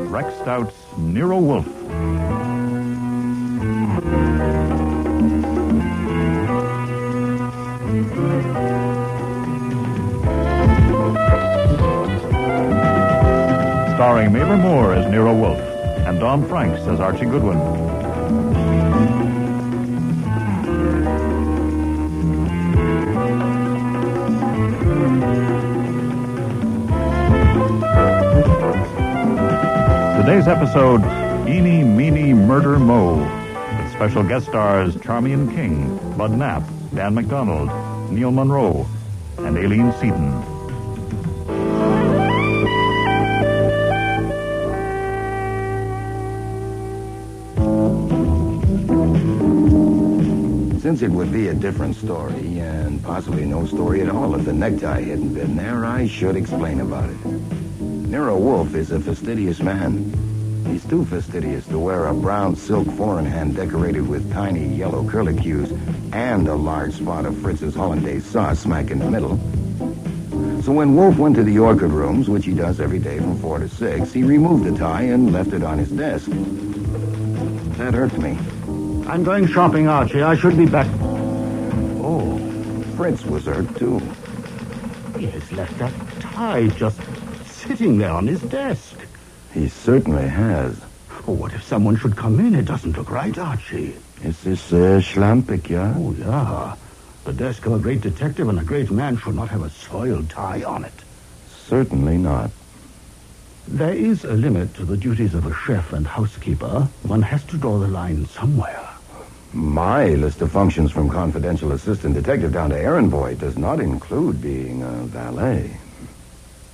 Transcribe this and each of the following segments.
Rex Stout's Nero Wolfe. Starring Mabel Moore as Nero Wolfe and Don Franks as Archie Goodwin. Today's episode, Eeny, Meeny, Murder, Mo, with special guest stars Charmian King, Bud Knapp, Dan McDonald, Neil Monroe, and Aileen Seaton. Since it would be a different story, and possibly no story at all if the necktie hadn't been there, I should explain about it. Nero Wolfe is a fastidious man. He's too fastidious to wear a brown silk four-in-hand decorated with tiny yellow curlicues and a large spot of Fritz's hollandaise sauce smack in the middle. So when Wolfe went to the orchid rooms, which he does every day from 4 to 6, he removed the tie and left it on his desk. That hurt me. I'm going shopping, Archie. I should be back. Oh, Fritz was hurt, too. he has left that tie just sitting there on his desk. He certainly has. Oh, what if someone should come in? It doesn't look right, Archie. Is this schlampig, yeah? Oh, yeah. The desk of a great detective and a great man should not have a soiled tie on it. Certainly not. There is a limit to the duties of a chef and housekeeper. One has to draw the line somewhere. My list of functions from confidential assistant detective down to errand boy does not include being a valet.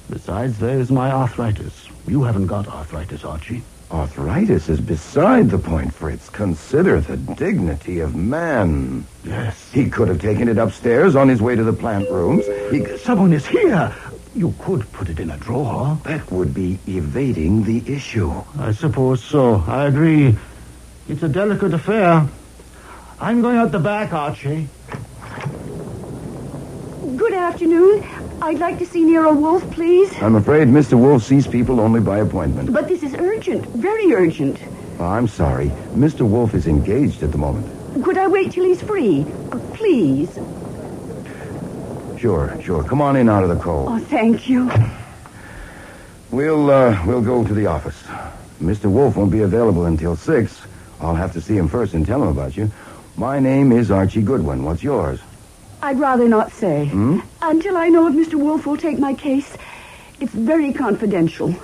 Besides, there's my arthritis. You haven't got arthritis, Archie. Arthritis is beside the point, Fritz. Consider the dignity of man. Yes. He could have taken it upstairs on his way to the plant rooms. Someone is here. You could put it in a drawer. That would be evading the issue. I suppose so. I agree. It's a delicate affair. I'm going out the back, Archie. Good afternoon. I'd like to see Nero Wolfe, please. I'm afraid Mr. Wolfe sees people only by appointment. But this is urgent. Very urgent. Oh, I'm sorry. Mr. Wolfe is engaged at the moment. Could I wait till he's free? Please. Sure. Come on in out of the cold. Oh, thank you. We'll go to the office. Mr. Wolfe won't be available until 6. I'll have to see him first and tell him about you. My name is Archie Goodwin. What's yours? I'd rather not say. Until I know if Mr. Wolfe will take my case. It's very confidential.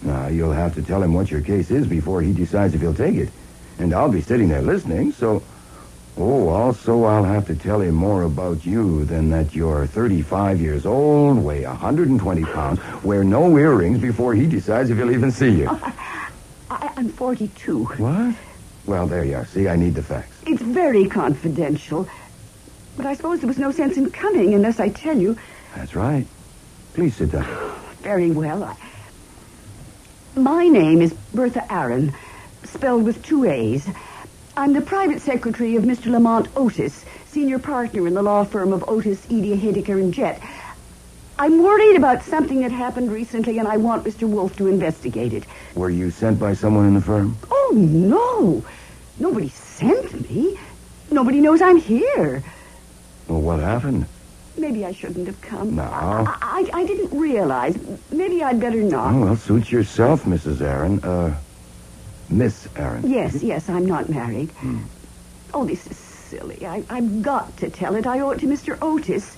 Now, you'll have to tell him what your case is before he decides if he'll take it. And I'll be sitting there listening, so... Oh, also I'll have to tell him more about you than that you're 35 years old, weigh 120 pounds, wear no earrings before he decides if he'll even see you. I'm 42. What? Well, there you are. See, I need the facts. It's very confidential. But I suppose there was no sense in coming unless I tell you. That's right. Please sit down. Very well. My name is Bertha Aaron, spelled with 2 A's. I'm the private secretary of Mr. Lamont Otis, senior partner in the law firm of Otis, Edia, Hideker, and Jett. I'm worried about something that happened recently, and I want Mr. Wolfe to investigate it. Were you sent by someone in the firm? Oh, no. Nobody sent me. Nobody knows I'm here. Well, what happened? Maybe I shouldn't have come. No. I didn't realize. Maybe I'd better not. Oh, well, suit yourself, Mrs. Aaron. Miss Aaron. Yes, I'm not married. Oh, this is silly. I've got to tell it. I owe it to Mr. Otis.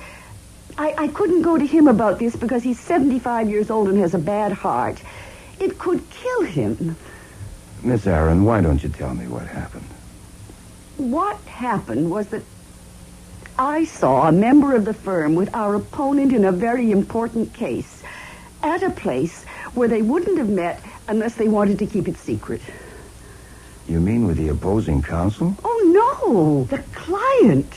I couldn't go to him about this because he's 75 years old and has a bad heart. It could kill him. Miss Aaron, why don't you tell me what happened? What happened was that I saw a member of the firm with our opponent in a very important case at a place where they wouldn't have met unless they wanted to keep it secret. You mean with the opposing counsel? Oh, no, the client.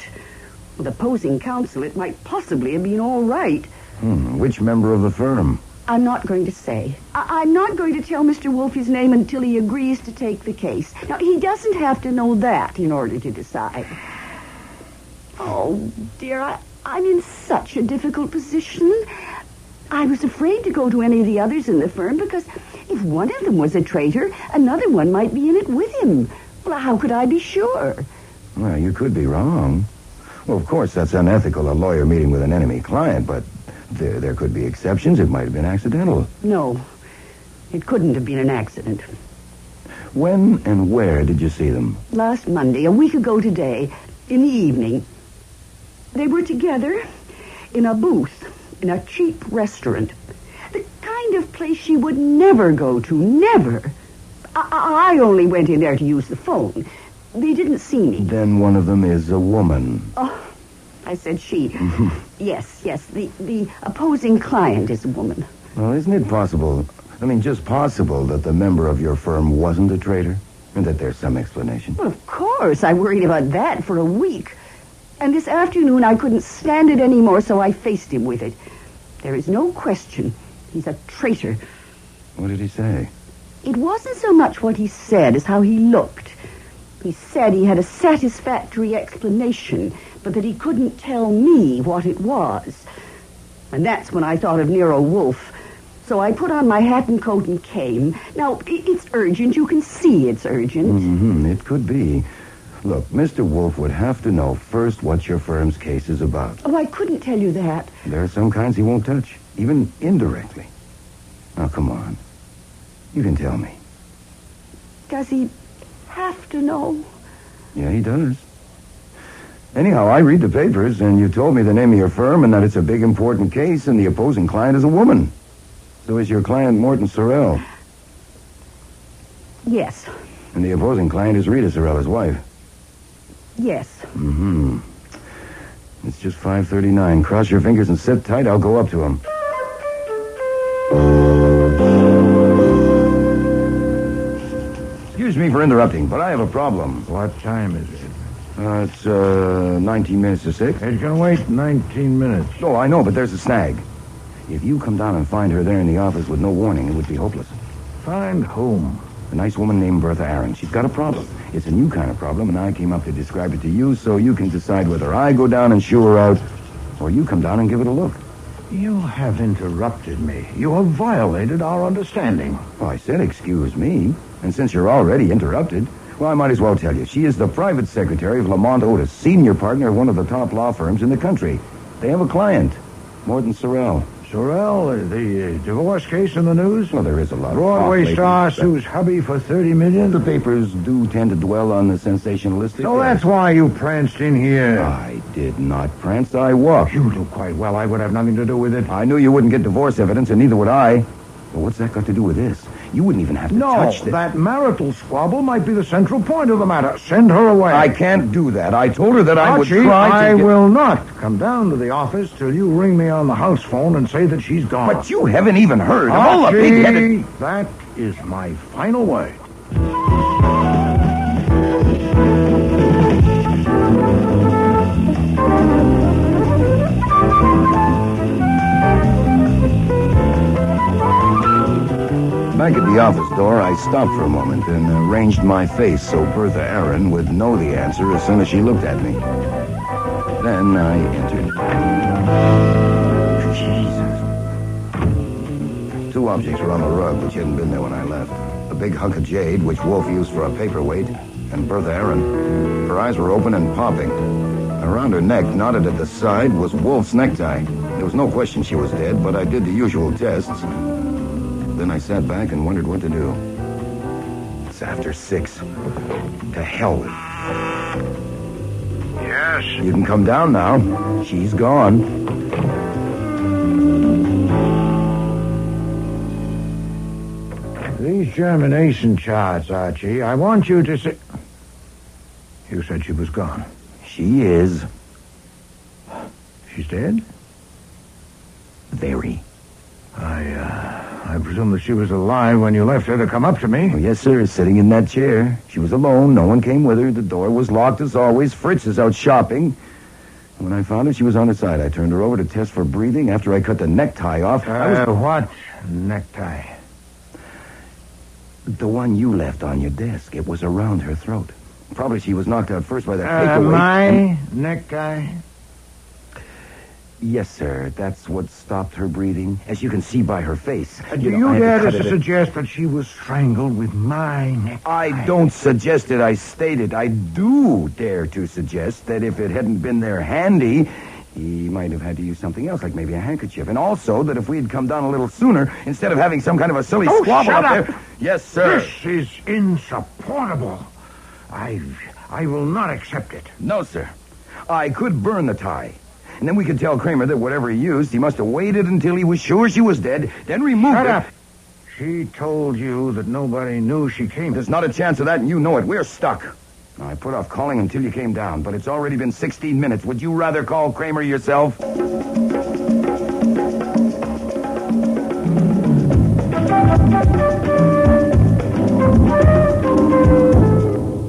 With opposing counsel, it might possibly have been all right. Which member of the firm? I'm not going to say. I'm not going to tell Mr. Wolfe his name until he agrees to take the case. Now, he doesn't have to know that in order to decide. Oh, dear, I'm in such a difficult position. I was afraid to go to any of the others in the firm because if one of them was a traitor, another one might be in it with him. Well, how could I be sure? Well, you could be wrong. Well, of course, that's unethical, a lawyer meeting with an enemy client, but there could be exceptions. It might have been accidental. No, it couldn't have been an accident. When and where did you see them? Last Monday, a week ago today, in the evening. They were together in a booth in a cheap restaurant. The kind of place she would never go to, never. I only went in there to use the phone. They didn't see me. Then one of them is a woman. Oh, I said she. Yes. The opposing client is a woman. Well, isn't it possible, just possible that the member of your firm wasn't a traitor? And that there's some explanation? Well, of course. I worried about that for a week. And this afternoon I couldn't stand it anymore, so I faced him with it. There is no question. He's a traitor. What did he say? It wasn't so much what he said as how he looked. He said he had a satisfactory explanation, but that he couldn't tell me what it was. And that's when I thought of Nero Wolfe. So I put on my hat and coat and came. Now, it's urgent. You can see it's urgent. Mm-hmm. It could be. Look, Mr. Wolfe would have to know first what your firm's case is about. Oh, I couldn't tell you that. There are some kinds he won't touch, even indirectly. Now, come on. You can tell me. Does he have to know? Yeah, he does. Anyhow, I read the papers, and you told me the name of your firm and that it's a big, important case, and the opposing client is a woman. So is your client Morton Sorrell? Yes. And the opposing client is Rita Sorrell, his wife? Yes. Mm-hmm. It's just 5:39. Cross your fingers and sit tight. I'll go up to him. Excuse me for interrupting, but I have a problem. What time is it? It's 19 minutes to 6. It's going to wait 19 minutes. Oh, I know, but there's a snag. If you come down and find her there in the office with no warning, it would be hopeless. Find whom? A nice woman named Bertha Aaron. She's got a problem. It's a new kind of problem, and I came up to describe it to you so you can decide whether I go down and shoo her out or you come down and give it a look. You have interrupted me. You have violated our understanding. Well, I said excuse me, and since you're already interrupted, well, I might as well tell you. She is the private secretary of Lamont Otis, senior partner of one of the top law firms in the country. They have a client, Morton Sorrell. Sorrell, the divorce case in the news? Well, there is a lot of Broadway star sues hubby for $30 million? The papers do tend to dwell on the sensationalistic. So that's why you pranced in here. I did not prance. I walked. You do quite well. I would have nothing to do with it. I knew you wouldn't get divorce evidence, and neither would I. Well, what's that got to do with this? You wouldn't even have to touch this. No, that marital squabble might be the central point of the matter. Send her away. I can't do that. I told her that I would try to I will not come down to the office till you ring me on the house phone and say that she's gone. But you haven't even heard of all the big-headed... That is my final word. Back at the office door, I stopped for a moment and arranged my face so Bertha Aaron would know the answer as soon as she looked at me. Then I entered. Jesus. Two objects were on the rug, which hadn't been there when I left. A big hunk of jade, which Wolfe used for a paperweight, and Bertha Aaron. Her eyes were open and popping. Around her neck, knotted at the side, was Wolfe's necktie. There was no question she was dead, but I did the usual tests. Then I sat back and wondered what to do. It's after 6. To hell with it. Yes? You can come down now. She's gone. These germination charts, Archie, I want you to say... You said she was gone. She is. She's dead? Very. I presume that she was alive when you left her to come up to me. Oh, yes, sir, sitting in that chair. She was alone. No one came with her. The door was locked as always. Fritz is out shopping. When I found her, she was on her side. I turned her over to test for breathing. After I cut the necktie off... What necktie? The one you left on your desk. It was around her throat. Probably she was knocked out first by that paperweight. My necktie? Yes, sir. That's what stopped her breathing, as you can see by her face. Do you dare to suggest that she was strangled with my neck? I don't suggest it. I state it. I do dare to suggest that if it hadn't been there handy, he might have had to use something else, like maybe a handkerchief. And also that if we had come down a little sooner, instead of having some kind of a silly squabble shut up there... Yes, sir. This is insupportable. I will not accept it. No, sir. I could burn the tie. And then we could tell Kramer that whatever he used, he must have waited until he was sure she was dead, then removed it. Shut up. She told you that nobody knew she came. There's not a chance of that, and you know it. We're stuck. I put off calling until you came down, but it's already been 16 minutes. Would you rather call Kramer yourself?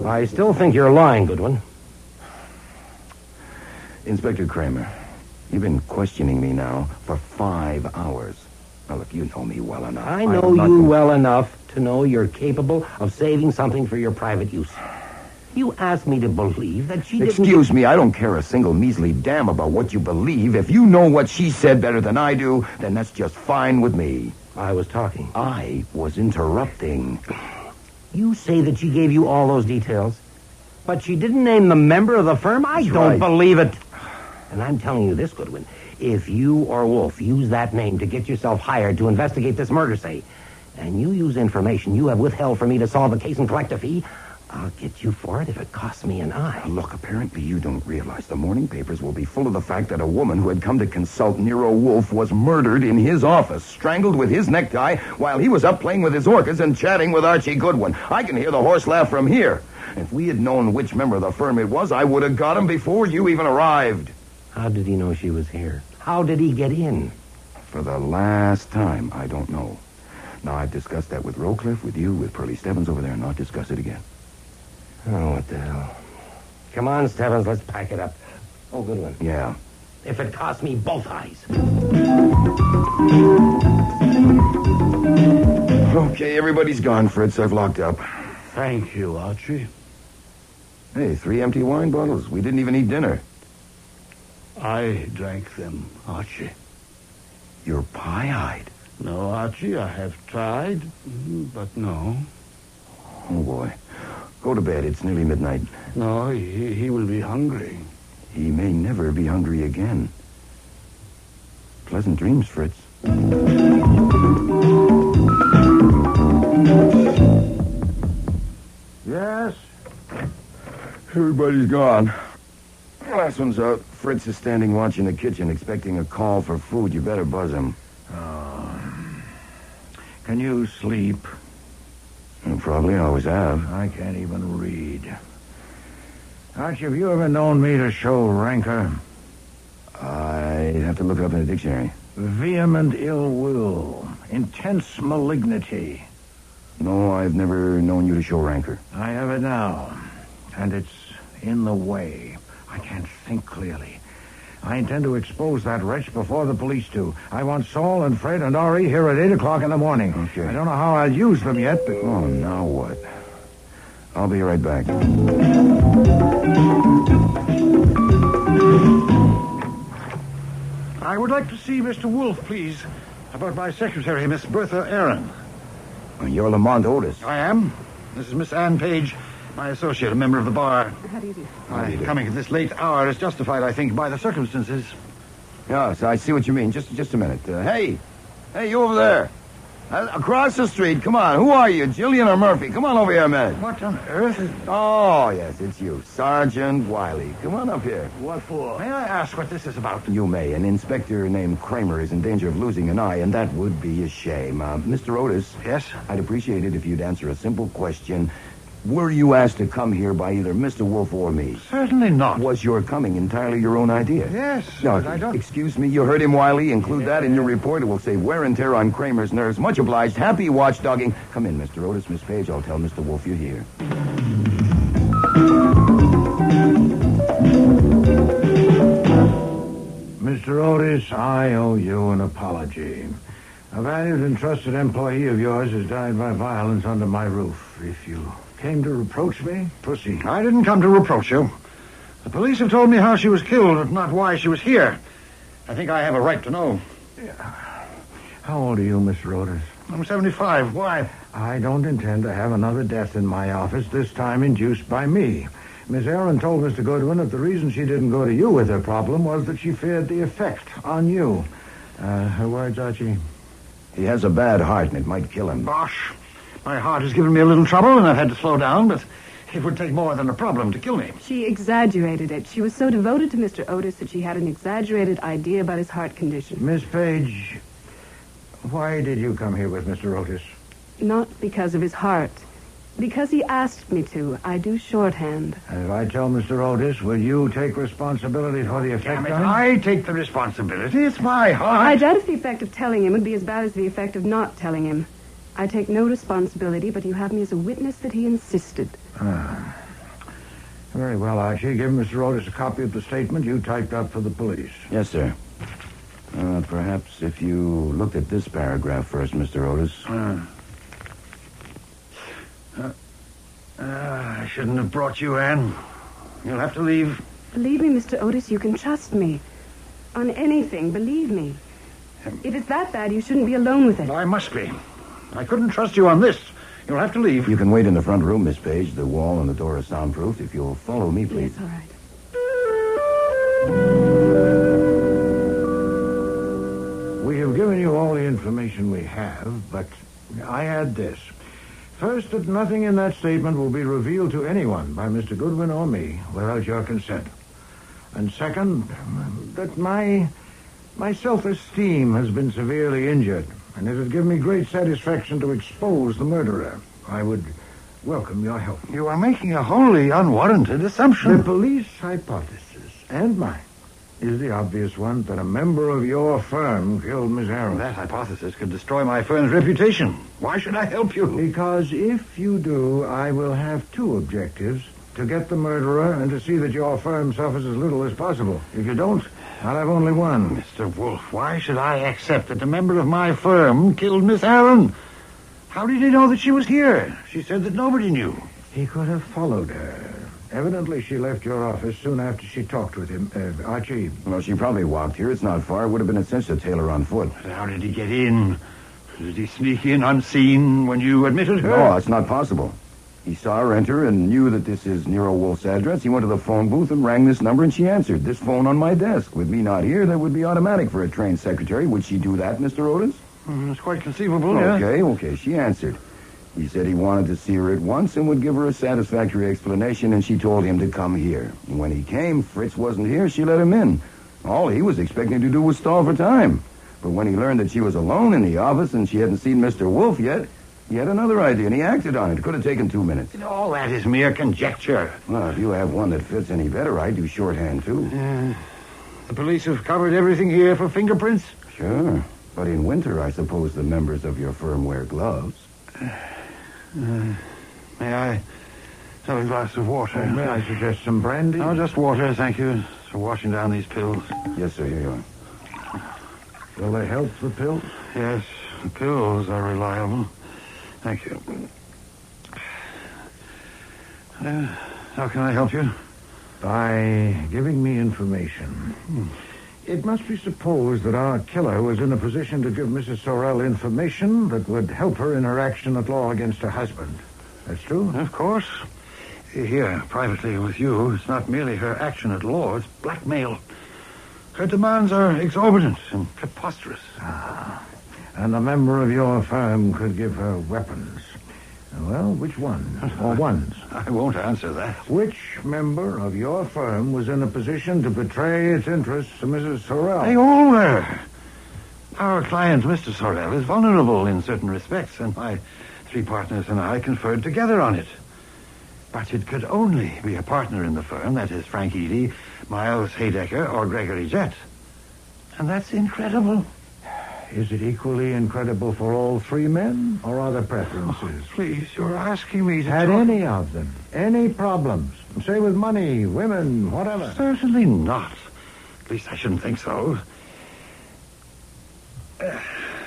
I still think you're lying, Goodwin. Inspector Kramer, you've been questioning me now for 5 hours. Now, look, you know me well enough. I know you well enough to know you're capable of saving something for your private use. You asked me to believe that she didn't... Excuse me, I don't care a single measly damn about what you believe. If you know what she said better than I do, then that's just fine with me. I was talking. I was interrupting. You say that she gave you all those details, but she didn't name the member of the firm? I don't believe it. And I'm telling you this, Goodwin. If you or Wolfe use that name to get yourself hired to investigate this murder, say, and you use information you have withheld from me to solve the case and collect a fee, I'll get you for it if it costs me an eye. Look, apparently you don't realize the morning papers will be full of the fact that a woman who had come to consult Nero Wolfe was murdered in his office, strangled with his necktie while he was up playing with his orchids and chatting with Archie Goodwin. I can hear the horse laugh from here. If we had known which member of the firm it was, I would have got him before you even arrived. How did he know she was here? How did he get in? For the last time, I don't know. Now, I've discussed that with Rowcliffe, with you, with Pearlie Stebbins over there, and I'll discuss it again. Oh, what the hell. Come on, Stebbins, let's pack it up. Oh, Goodwin. Yeah. If it costs me both eyes. Okay, everybody's gone, Fritz. I've locked up. Thank you, Archie. Hey, 3 empty wine bottles. We didn't even eat dinner. I drank them, Archie. You're pie-eyed. No, Archie, I have tried, but no. Oh, boy. Go to bed. It's nearly midnight. No, he will be hungry. He may never be hungry again. Pleasant dreams, Fritz. Yes? Everybody's gone. Last one's out. Fritz is standing watching the kitchen, expecting a call for food. You better buzz him. Can you sleep? Probably always have. I can't even read. Archie, have you ever known me to show rancor? I'd have to look it up in the dictionary. Vehement ill will. Intense malignity. No, I've never known you to show rancor. I have it now. And it's in the way. I can't think clearly. I intend to expose that wretch before the police do. I want Saul and Fred and Ori here at 8 o'clock in the morning. Okay. I don't know how I'll use them yet, but... Oh, now what? I'll be right back. I would like to see Mr. Wolfe, please, about my secretary, Miss Bertha Aaron. You're Lamont Otis. I am. This is Miss Ann Page, my associate, a member of the bar. How do you do? My coming at this late hour is justified, I think, by the circumstances. Yes, I see what you mean. Just a minute. Hey, you over there. Across the street. Come on. Who are you, Jillian or Murphy? Come on over here a minute. What on earth is... Oh, yes, it's you. Sergeant Wiley. Come on up here. What for? May I ask what this is about? You may. An inspector named Kramer is in danger of losing an eye, and that would be a shame. Mr. Otis. Yes? I'd appreciate it if you'd answer a simple question. Were you asked to come here by either Mr. Wolfe or me? Certainly not. Was your coming entirely your own idea? Yes, No, but I don't... excuse me, you heard him, Wiley. Include that in your report. It will save wear and tear on Kramer's nerves. Much obliged. Happy watchdogging. Come in, Mr. Otis. Miss Page, I'll tell Mr. Wolfe you're here. Mr. Otis, I owe you an apology. A valued and trusted employee of yours has died by violence under my roof. If you came to reproach me, proceed. I didn't come to reproach you. The police have told me how she was killed, but not why she was here. I think I have a right to know. How old are you, Mr. Otis? I'm 75. Why? I don't intend to have another death in my office, this time induced by me. Miss Aaron told Mr. Goodwin that the reason she didn't go to you with her problem was that she feared the effect on you. Her words, Archie? He has a bad heart, and it might kill him. Bosh. My heart has given me a little trouble, and I've had to slow down, but it would take more than a problem to kill me. She exaggerated it. She was so devoted to Mr. Otis that she had an exaggerated idea about his heart condition. Miss Page, why did you come here with Mr. Otis? Not because of his heart. Because he asked me to. I do shorthand. And if I tell Mr. Otis, will you take responsibility for the effect on him? I take the responsibility. It's my heart. I doubt if the effect of telling him would be as bad as the effect of not telling him. I take no responsibility, but you have me as a witness that he insisted. Very well, Archie. Give Mr. Otis a copy of the statement you typed up for the police. Yes, sir. Perhaps if you looked at this paragraph first, Mr. Otis. I shouldn't have brought you, Anne. You'll have to leave. Believe me, Mr. Otis, you can trust me. On anything, believe me. If it's that bad, you shouldn't be alone with it. I must be. I couldn't trust you on this. You'll have to leave. You can wait in the front room, Miss Page. The wall and the door are soundproof. If you'll follow me, please. Yes, all right. We have given you all the information we have, but I add this. First, that nothing in that statement will be revealed to anyone by Mr. Goodwin or me without your consent. And second, that my self-esteem has been severely injured, and it would give me great satisfaction to expose the murderer. I would welcome your help. You are making a wholly unwarranted assumption. The police hypothesis, and mine, is the obvious one that a member of your firm killed Miss Aaron. That hypothesis could destroy my firm's reputation. Why should I help you? Because if you do, I will have two objectives: to get the murderer and to see that your firm suffers as little as possible. If you don't, I'll have only one. Mr. Wolfe, why should I accept that a member of my firm killed Miss Aaron? How did he know that she was here? She said that nobody knew. He could have followed her. Evidently, she left your office soon after she talked with him. Archie. Well, she probably walked here. It's not far. It would have been a cinch to tail her on foot. How did he get in? Did he sneak in unseen when you admitted her? No, it's not possible. He saw her enter and knew that this is Nero Wolfe's address. He went to the phone booth and rang this number, and she answered. This phone on my desk. With me not here, that would be automatic for a trained secretary. Would she do that, Mr. Otis? It's quite conceivable, yeah. Okay. She answered. He said he wanted to see her at once and would give her a satisfactory explanation, and she told him to come here. And when he came, Fritz wasn't here. She let him in. All he was expecting to do was stall for time. But when he learned that she was alone in the office and she hadn't seen Mr. Wolfe yet, he had another idea, and he acted on it. It could have taken 2 minutes. All that is mere conjecture. Well, if you have one that fits any better, I do shorthand, too. The police have covered everything here for fingerprints? Sure. But in winter, I suppose the members of your firm wear gloves. May I have a glass of water? May I suggest some brandy? No, just water, thank you. For washing down these pills. Yes, sir, here you are. Will they help, the pills? Yes, the pills are reliable. Thank you. How can I help you? By giving me information. It must be supposed that our killer was in a position to give Mrs. Sorrell information that would help her in her action at law against her husband. That's true? Of course. Here, privately with you, it's not merely her action at law, it's blackmail. Her demands are exorbitant and preposterous. And a member of your firm could give her weapons. Well, which one? Or ones? I won't answer that. Which member of your firm was in a position to betray its interests to Mrs. Sorrell? They all were. Our client, Mr. Sorrell, is vulnerable in certain respects, and my 3 partners and I conferred together on it. But it could only be a partner in the firm, that is Frank Eady, Miles Haydecker, or Gregory Jett. And that's incredible. Is it equally incredible for all 3 men, or are there preferences? Please, you're asking me to Had talk... any of them any problems? Say with money, women, whatever. Certainly not. At least I shouldn't think so.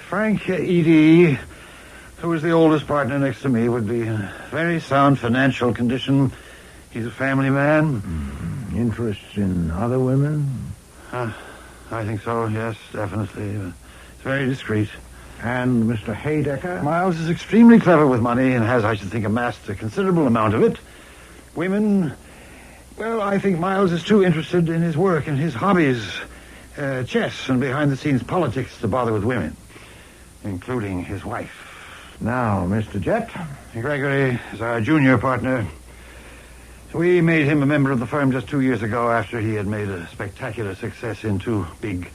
Frank Eady, who was the oldest partner next to me, would be in a very sound financial condition. He's a family man. Interests in other women? I think so, yes, definitely. It's very discreet. And Mr. Haydecker? Miles is extremely clever with money and has, I should think, amassed a considerable amount of it. Women, well, I think Miles is too interested in his work and his hobbies, chess and behind-the-scenes politics, to bother with women, including his wife. Now, Mr. Jet? Gregory is our junior partner. We made him a member of the firm just 2 years ago after he had made a spectacular success in 2 big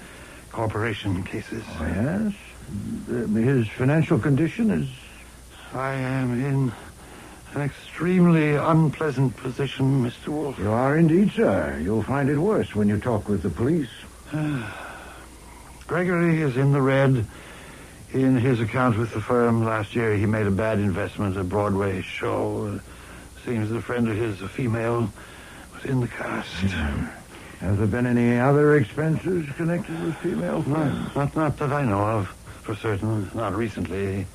corporation cases. Oh, yes? His financial condition is... I am in an extremely unpleasant position, Mr. Wolfe. You are indeed, sir. You'll find it worse when you talk with the police. Gregory is in the red. In his account with the firm last year, he made a bad investment, a Broadway show. Seems a friend of his, a female, was in the cast. Have there been any other expenses connected with female friends? Not that I know of, for certain. Not recently. He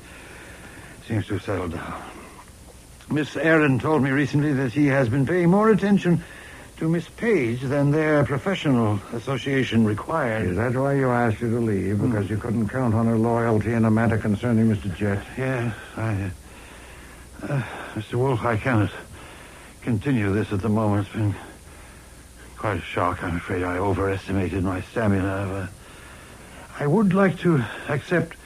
seems to have settled down. Miss Aaron told me recently that he has been paying more attention to Miss Page than their professional association required. Is that why you asked her to leave? Because you couldn't count on her loyalty in a matter concerning Mr. Jet? Yes, Mr. Wolfe, I cannot continue this at the moment. It's been quite a shock. I'm afraid I overestimated my stamina. I would like to accept,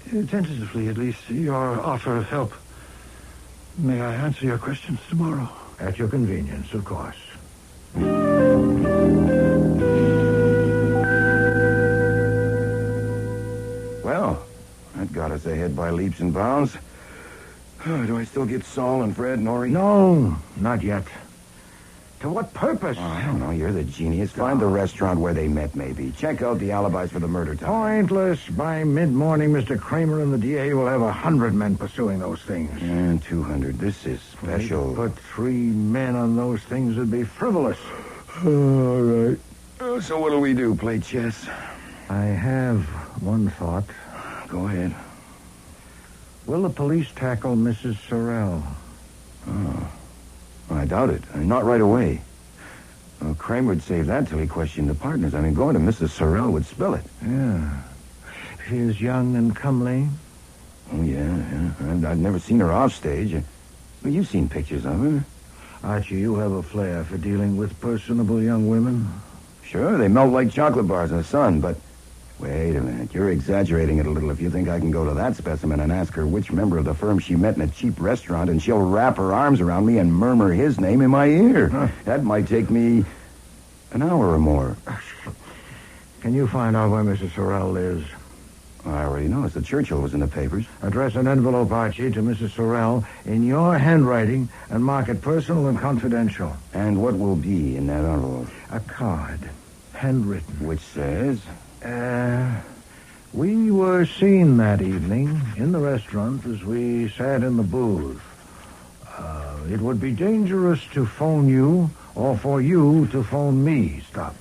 tentatively at least, your offer of help. May I answer your questions tomorrow? At your convenience, of course. Well, that got us ahead by leaps and bounds. Do I still get Saul and Fred and Ori? No, not yet. To what purpose? Oh, I don't know. You're the genius. Find the restaurant where they met, maybe. Check out the alibis for the murder time. Pointless. By mid-morning, Mr. Kramer and the DA will have 100 men pursuing those things. And 200. This is special. Put 3 men on those things would be frivolous. All right. So what'll we do? Play chess? I have one thought. Go ahead. Will the police tackle Mrs. Sorrell? Oh. I doubt it. Not right away. Kramer would save that till he questioned the partners. I mean, going to Mrs. Sorrell would spill it. Yeah. She is young and comely. Oh, yeah. I've never seen her off stage. Well, you've seen pictures of her. Archie, you have a flair for dealing with personable young women. Sure, they melt like chocolate bars in the sun, but... Wait a minute. You're exaggerating it a little if you think I can go to that specimen and ask her which member of the firm she met in a cheap restaurant, and she'll wrap her arms around me and murmur his name in my ear. Huh. That might take me an hour or more. Can you find out where Mrs. Sorrell lives? I already know. It's the Churchill was in the papers. Address an envelope, Archie, to Mrs. Sorrell in your handwriting and mark it personal and confidential. And what will be in that envelope? A card, handwritten. Which says... We were seen that evening in the restaurant as we sat in the booth. It would be dangerous to phone you or for you to phone me. Stop.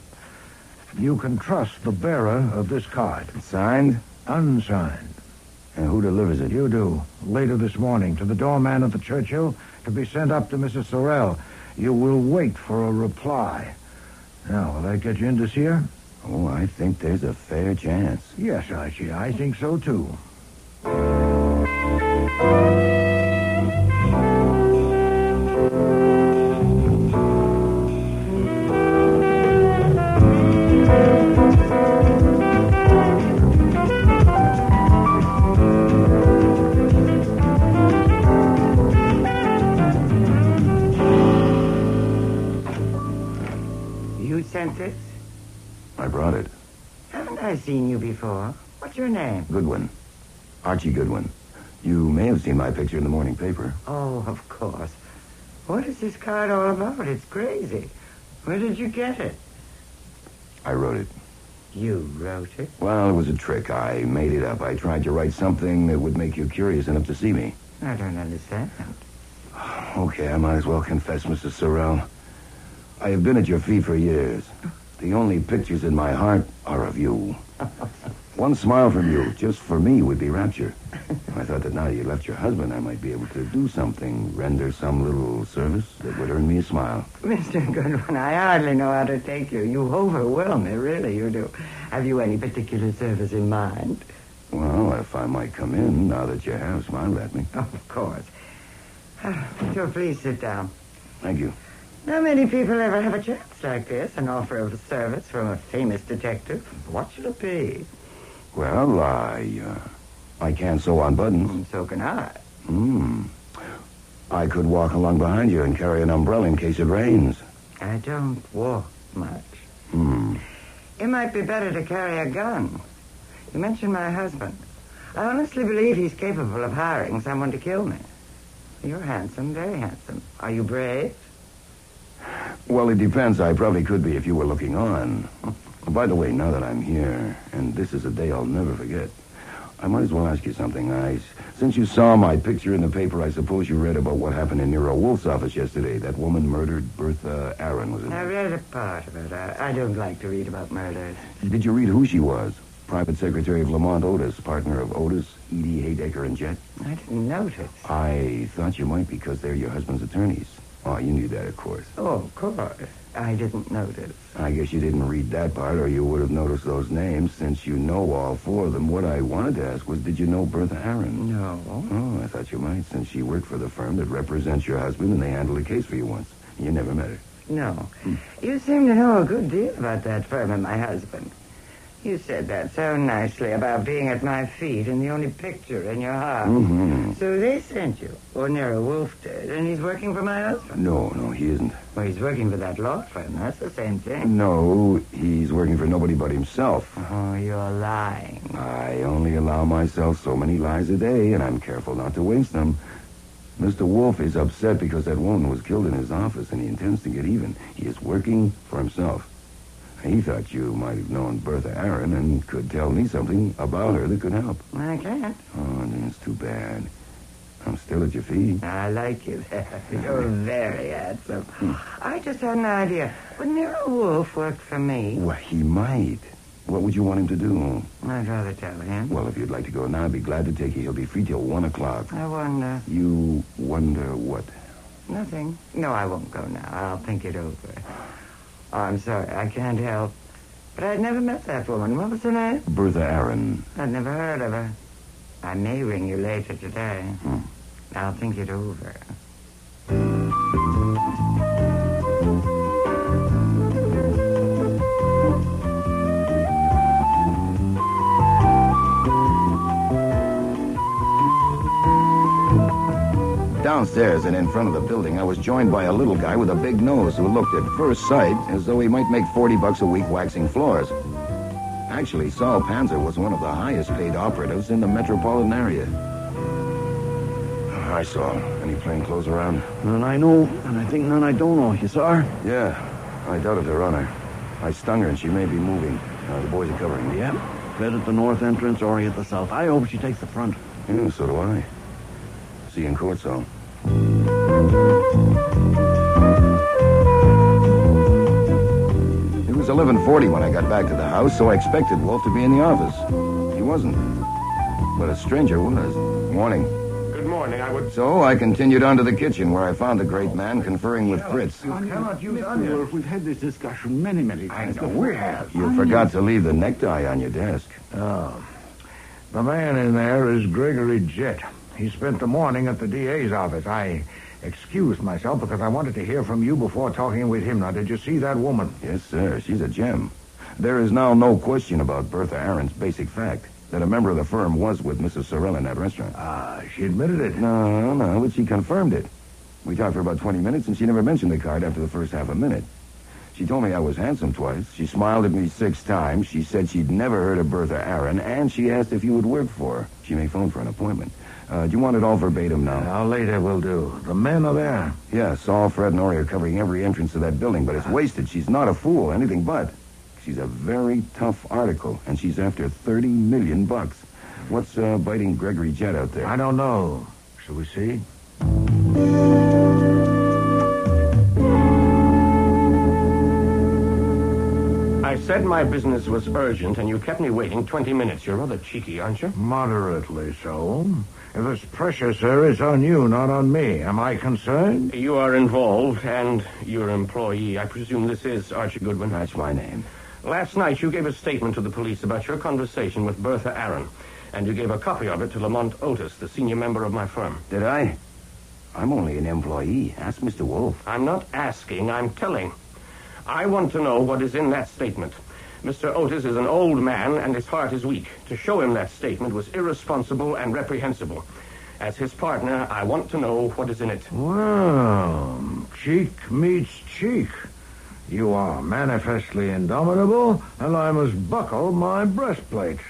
You can trust the bearer of this card. Signed? Unsigned. And who delivers it? You do. Later this morning to the doorman at the Churchill to be sent up to Mrs. Sorrell. You will wait for a reply. Now, will that get you in to see her? Oh, I think there's a fair chance. Yes, Archie, I think so, too. You sent this? I brought it. Haven't I seen you before? What's your name? Goodwin. Archie Goodwin. You may have seen my picture in the morning paper. Oh, of course. What is this card all about? It's crazy. Where did you get it? I wrote it. You wrote it? Well, it was a trick. I made it up. I tried to write something that would make you curious enough to see me. I don't understand. Okay, I might as well confess, Mrs. Sorrell. I have been at your feet for years. The only pictures in my heart are of you. One smile from you, just for me, would be rapture. I thought that now you left your husband, I might be able to do something, render some little service that would earn me a smile. Mr. Goodwin, I hardly know how to take you. You overwhelm me, really, you do. Have you any particular service in mind? Well, if I might come in, now that you have smiled at me. Of course. So please sit down. Thank you. Not many people ever have a chance like this, an offer of service from a famous detective. What should it be? Well, I can sew on buttons. So can I. I could walk along behind you and carry an umbrella in case it rains. I don't walk much. It might be better to carry a gun. You mentioned my husband. I honestly believe he's capable of hiring someone to kill me. You're handsome, very handsome. Are you brave? Well, it depends. I probably could be if you were looking on. By the way, now that I'm here, and this is a day I'll never forget, I might as well ask you something. Since you saw my picture in the paper, I suppose you read about what happened in Nero Wolfe's office yesterday. That woman murdered Bertha Aaron, wasn't it? I read a part of it. I don't like to read about murders. Did you read who she was? Private Secretary of Lamont Otis, partner of Otis, Edie, Haydecker, and Jet? I didn't notice. I thought you might because they're your husband's attorneys. Oh, you knew that, of course. Oh, of course. I didn't notice. I guess you didn't read that part, or you would have noticed those names, since you know all four of them. What I wanted to ask was, did you know Bertha Aaron? No. Oh, I thought you might, since she worked for the firm that represents your husband, and they handled a case for you once. You never met her. No. You seem to know a good deal about that firm and my husband. You said that so nicely about being at my feet and the only picture in your heart. So they sent you, or Nero Wolfe did, and he's working for my husband. No, he isn't. Well, he's working for that law firm. That's the same thing. No, he's working for nobody but himself. Oh, you're lying. I only allow myself so many lies a day, and I'm careful not to waste them. Mr. Wolfe is upset because that woman was killed in his office, and he intends to get even. He is working for himself. He thought you might have known Bertha Aaron and could tell me something about her that could help. I can't. Oh, that's too bad. I'm still at your feet. I like you there. You're very handsome. I just had an idea. Would Nero Wolfe work for me? Well, he might. What would you want him to do? I'd rather tell him. Well, if you'd like to go now, I'd be glad to take you. He'll be free till 1 o'clock. I wonder. You wonder what? Nothing. No, I won't go now. I'll think it over. Oh, I'm sorry. I can't help. But I'd never met that woman. What was her name? Bertha Aaron. I'd never heard of her. I may ring you later today. I'll think it over. Downstairs and in front of the building, I was joined by a little guy with a big nose who looked at first sight as though he might make $40 a week waxing floors. Actually, Saul Panzer was one of the highest paid operatives in the metropolitan area. Hi, Saul. Any plainclothes around? None I know, and I think none I don't know. You saw her? Yeah, I doubted they're on her. I stung her and she may be moving. The boys are covering me. Yep. Bed at the north entrance, Ori at the south. I hope she takes the front. Yeah, so do I. See you in court, Saul. It was 11:40 when I got back to the house, so I expected Wolfe to be in the office. He wasn't. But a stranger was. Morning. Good morning. So I continued on to the kitchen, where I found the great man conferring with Fritz. You cannot use onions. Wolfe, we've had this discussion many times. I know we have. You forgot to leave the necktie on your desk. Oh. The man in there is Gregory Jett. He spent the morning at the DA's office. I excused myself because I wanted to hear from you before talking with him. Now, did you see that woman? Yes, sir. She's a gem. There is now no question about Bertha Aaron's basic fact, that a member of the firm was with Mrs. Sorrell in that restaurant. She admitted it. No, but she confirmed it. We talked for about 20 minutes, and she never mentioned the card after the first half a minute. She told me I was handsome twice. She smiled at me 6 times. She said she'd never heard of Bertha Aaron, and she asked if you would work for her. She may phone for an appointment. Do you want it all verbatim now? Now, later will do. The men are there. Yeah, Saul, Fred, and Ori are covering every entrance to that building, but it's wasted. She's not a fool, anything but. She's a very tough article, and she's after $30 million. What's biting Gregory Jett out there? I don't know. Shall we see? I said my business was urgent, and you kept me waiting 20 minutes. You're rather cheeky, aren't you? Moderately so. If it's pressure, sir, it's on you, not on me. Am I concerned? You are involved, and your employee. I presume this is Archie Goodwin. That's my name. Last night, you gave a statement to the police about your conversation with Bertha Aaron, and you gave a copy of it to Lamont Otis, the senior member of my firm. Did I? I'm only an employee. Ask Mr. Wolfe. I'm not asking, I'm telling. I want to know what is in that statement. Mr. Otis is an old man, and his heart is weak. To show him that statement was irresponsible and reprehensible. As his partner, I want to know what is in it. Well, cheek meets cheek. You are manifestly indomitable, and I must buckle my breastplate.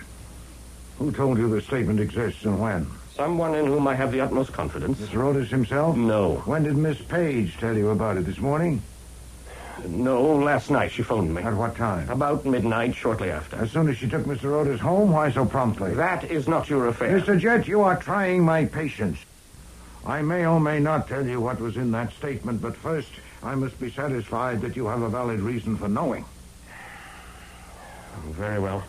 Who told you the statement exists and when? Someone in whom I have the utmost confidence. Mr. Otis himself? No. When did Miss Page tell you about it, this morning? No, last night she phoned me. At what time? About midnight, shortly after. As soon as she took Mr. Otis home? Why so promptly? That is not your affair. Mr. Jett, you are trying my patience. I may or may not tell you what was in that statement, but first I must be satisfied that you have a valid reason for knowing. Very well.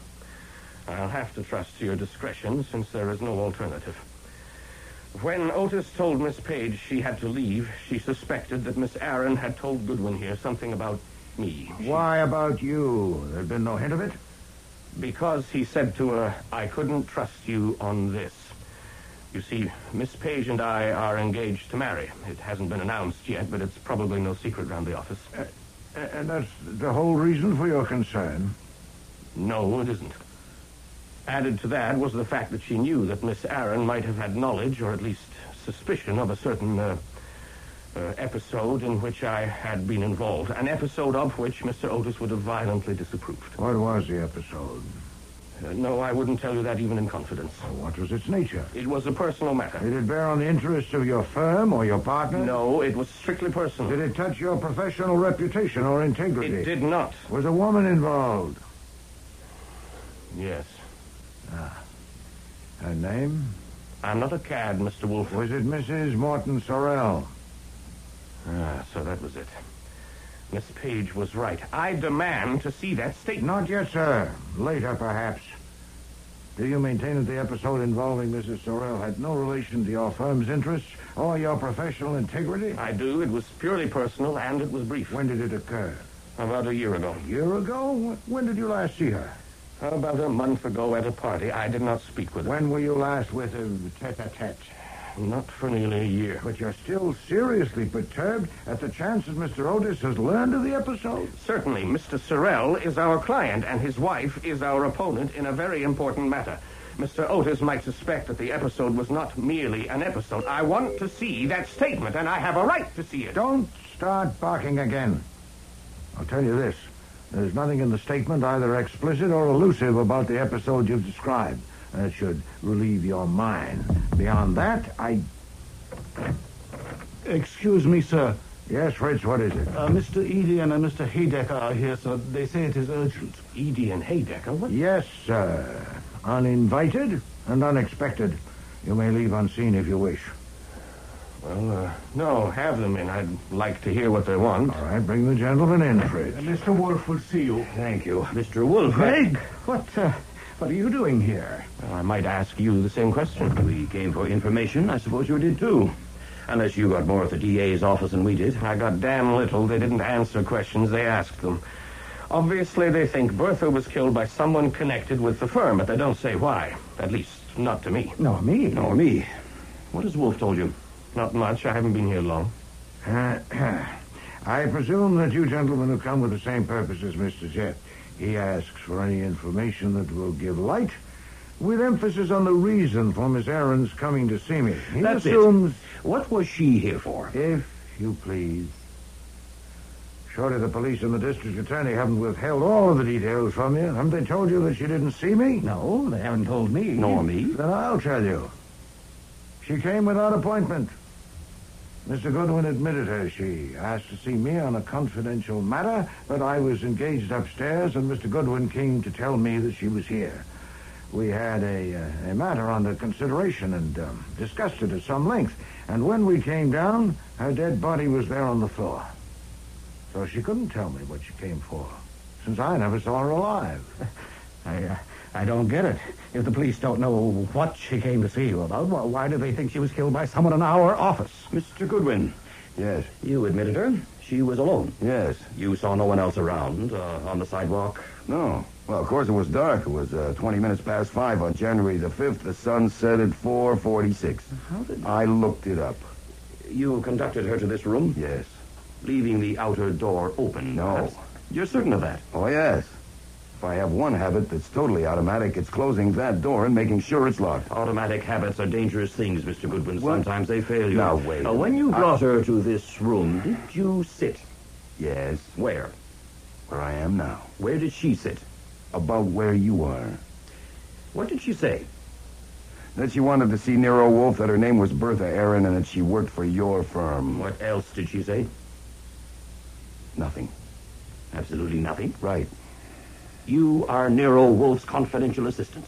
I'll have to trust to your discretion, since there is no alternative. When Otis told Miss Page she had to leave, she suspected that Miss Aaron had told Goodwin here something about me. Why about you? There'd been no hint of it? Because he said to her, I couldn't trust you on this. You see, Miss Page and I are engaged to marry. It hasn't been announced yet, but it's probably no secret around the office. And that's the whole reason for your concern? No, it isn't. Added to that was the fact that she knew that Miss Aaron might have had knowledge, or at least suspicion, of a certain episode in which I had been involved. An episode of which Mr. Otis would have violently disapproved. What was the episode? No, I wouldn't tell you that even in confidence. What was its nature? It was a personal matter. Did it bear on the interests of your firm or your partner? No, it was strictly personal. Did it touch your professional reputation or integrity? It did not. Was a woman involved? Yes. Her name? I'm not a cad, Mr. Wolfe. Was it Mrs. Morton Sorrell? So that was it. Miss Page was right. I demand to see that statement. Not yet, sir. Later, perhaps. Do you maintain that the episode involving Mrs. Sorrell had no relation to your firm's interests or your professional integrity? I do. It was purely personal, and it was brief. When did it occur? About a year ago. A year ago? When did you last see her? About a month ago at a party. I did not speak with her. When were you last with her tete-a-tete? Not for nearly a year. But you're still seriously perturbed at the chance that Mr. Otis has learned of the episode? Certainly. Mr. Sorrell is our client, and his wife is our opponent in a very important matter. Mr. Otis might suspect that the episode was not merely an episode. I want to see that statement, and I have a right to see it. Don't start barking again. I'll tell you this. There's nothing in the statement either explicit or elusive about the episode you've described. That should relieve your mind. Beyond that, Excuse me, sir. Yes, Fritz, what is it? Mr. Edian and Mr. Haydecker are here, sir. They say it is urgent. Edie and Haydecker? What? Yes, sir. Uninvited and unexpected. You may leave unseen if you wish. Well, no, have them in. I'd like to hear what they want. All right, bring the gentleman in, Fritz. Mr. Wolfe will see you. Thank you. Mr. Wolfe. Craig, what are you doing here? Well, I might ask you the same question. We came for information. I suppose you did, too. Unless you got more at the DA's office than we did. I got damn little. They didn't answer questions. They asked them. Obviously, they think Bertha was killed by someone connected with the firm, but they don't say why. At least, not to me. Nor me. Nor me. What has Wolfe told you? Not much. I haven't been here long. I presume that you gentlemen have come with the same purpose as Mr. Jett. He asks for any information that will give light, with emphasis on the reason for Miss Aaron's coming to see me. He That's assumes... What was she here for? If you please. Surely the police and the district attorney haven't withheld all of the details from you. Haven't they told you that she didn't see me? No, they haven't told me. Nor me. Then I'll tell you. She came without appointment. Mr. Goodwin admitted her. She asked to see me on a confidential matter, but I was engaged upstairs, and Mr. Goodwin came to tell me that she was here. We had a matter under consideration and discussed it at some length. And when we came down, her dead body was there on the floor. So she couldn't tell me what she came for. since I never saw her alive. I don't get it. If the police don't know what she came to see you about, why do they think she was killed by someone in our office? Mr. Goodwin, Yes. you admitted her. She was alone. Yes. You saw no one else around on the sidewalk? No. Well, of course it was dark. It was 20 minutes past 5 on January the 5th. The sun set at 4:46. How did... I looked it up. You conducted her to this room? Yes. Leaving the outer door open? No. perhaps? You're certain of that? Oh, yes. If I have one habit that's totally automatic, it's closing that door and making sure it's locked. Automatic habits are dangerous things, Mr. Goodwin. What? Sometimes they fail you. Now, wait. When you brought her to this room, did you sit? Yes. Where? Where I am now. Where did she sit? About where you are. What did she say? That she wanted to see Nero Wolfe, that her name was Bertha Aaron, and that she worked for your firm. What else did she say? Nothing. Absolutely nothing. Right. You are Nero Wolfe's confidential assistant.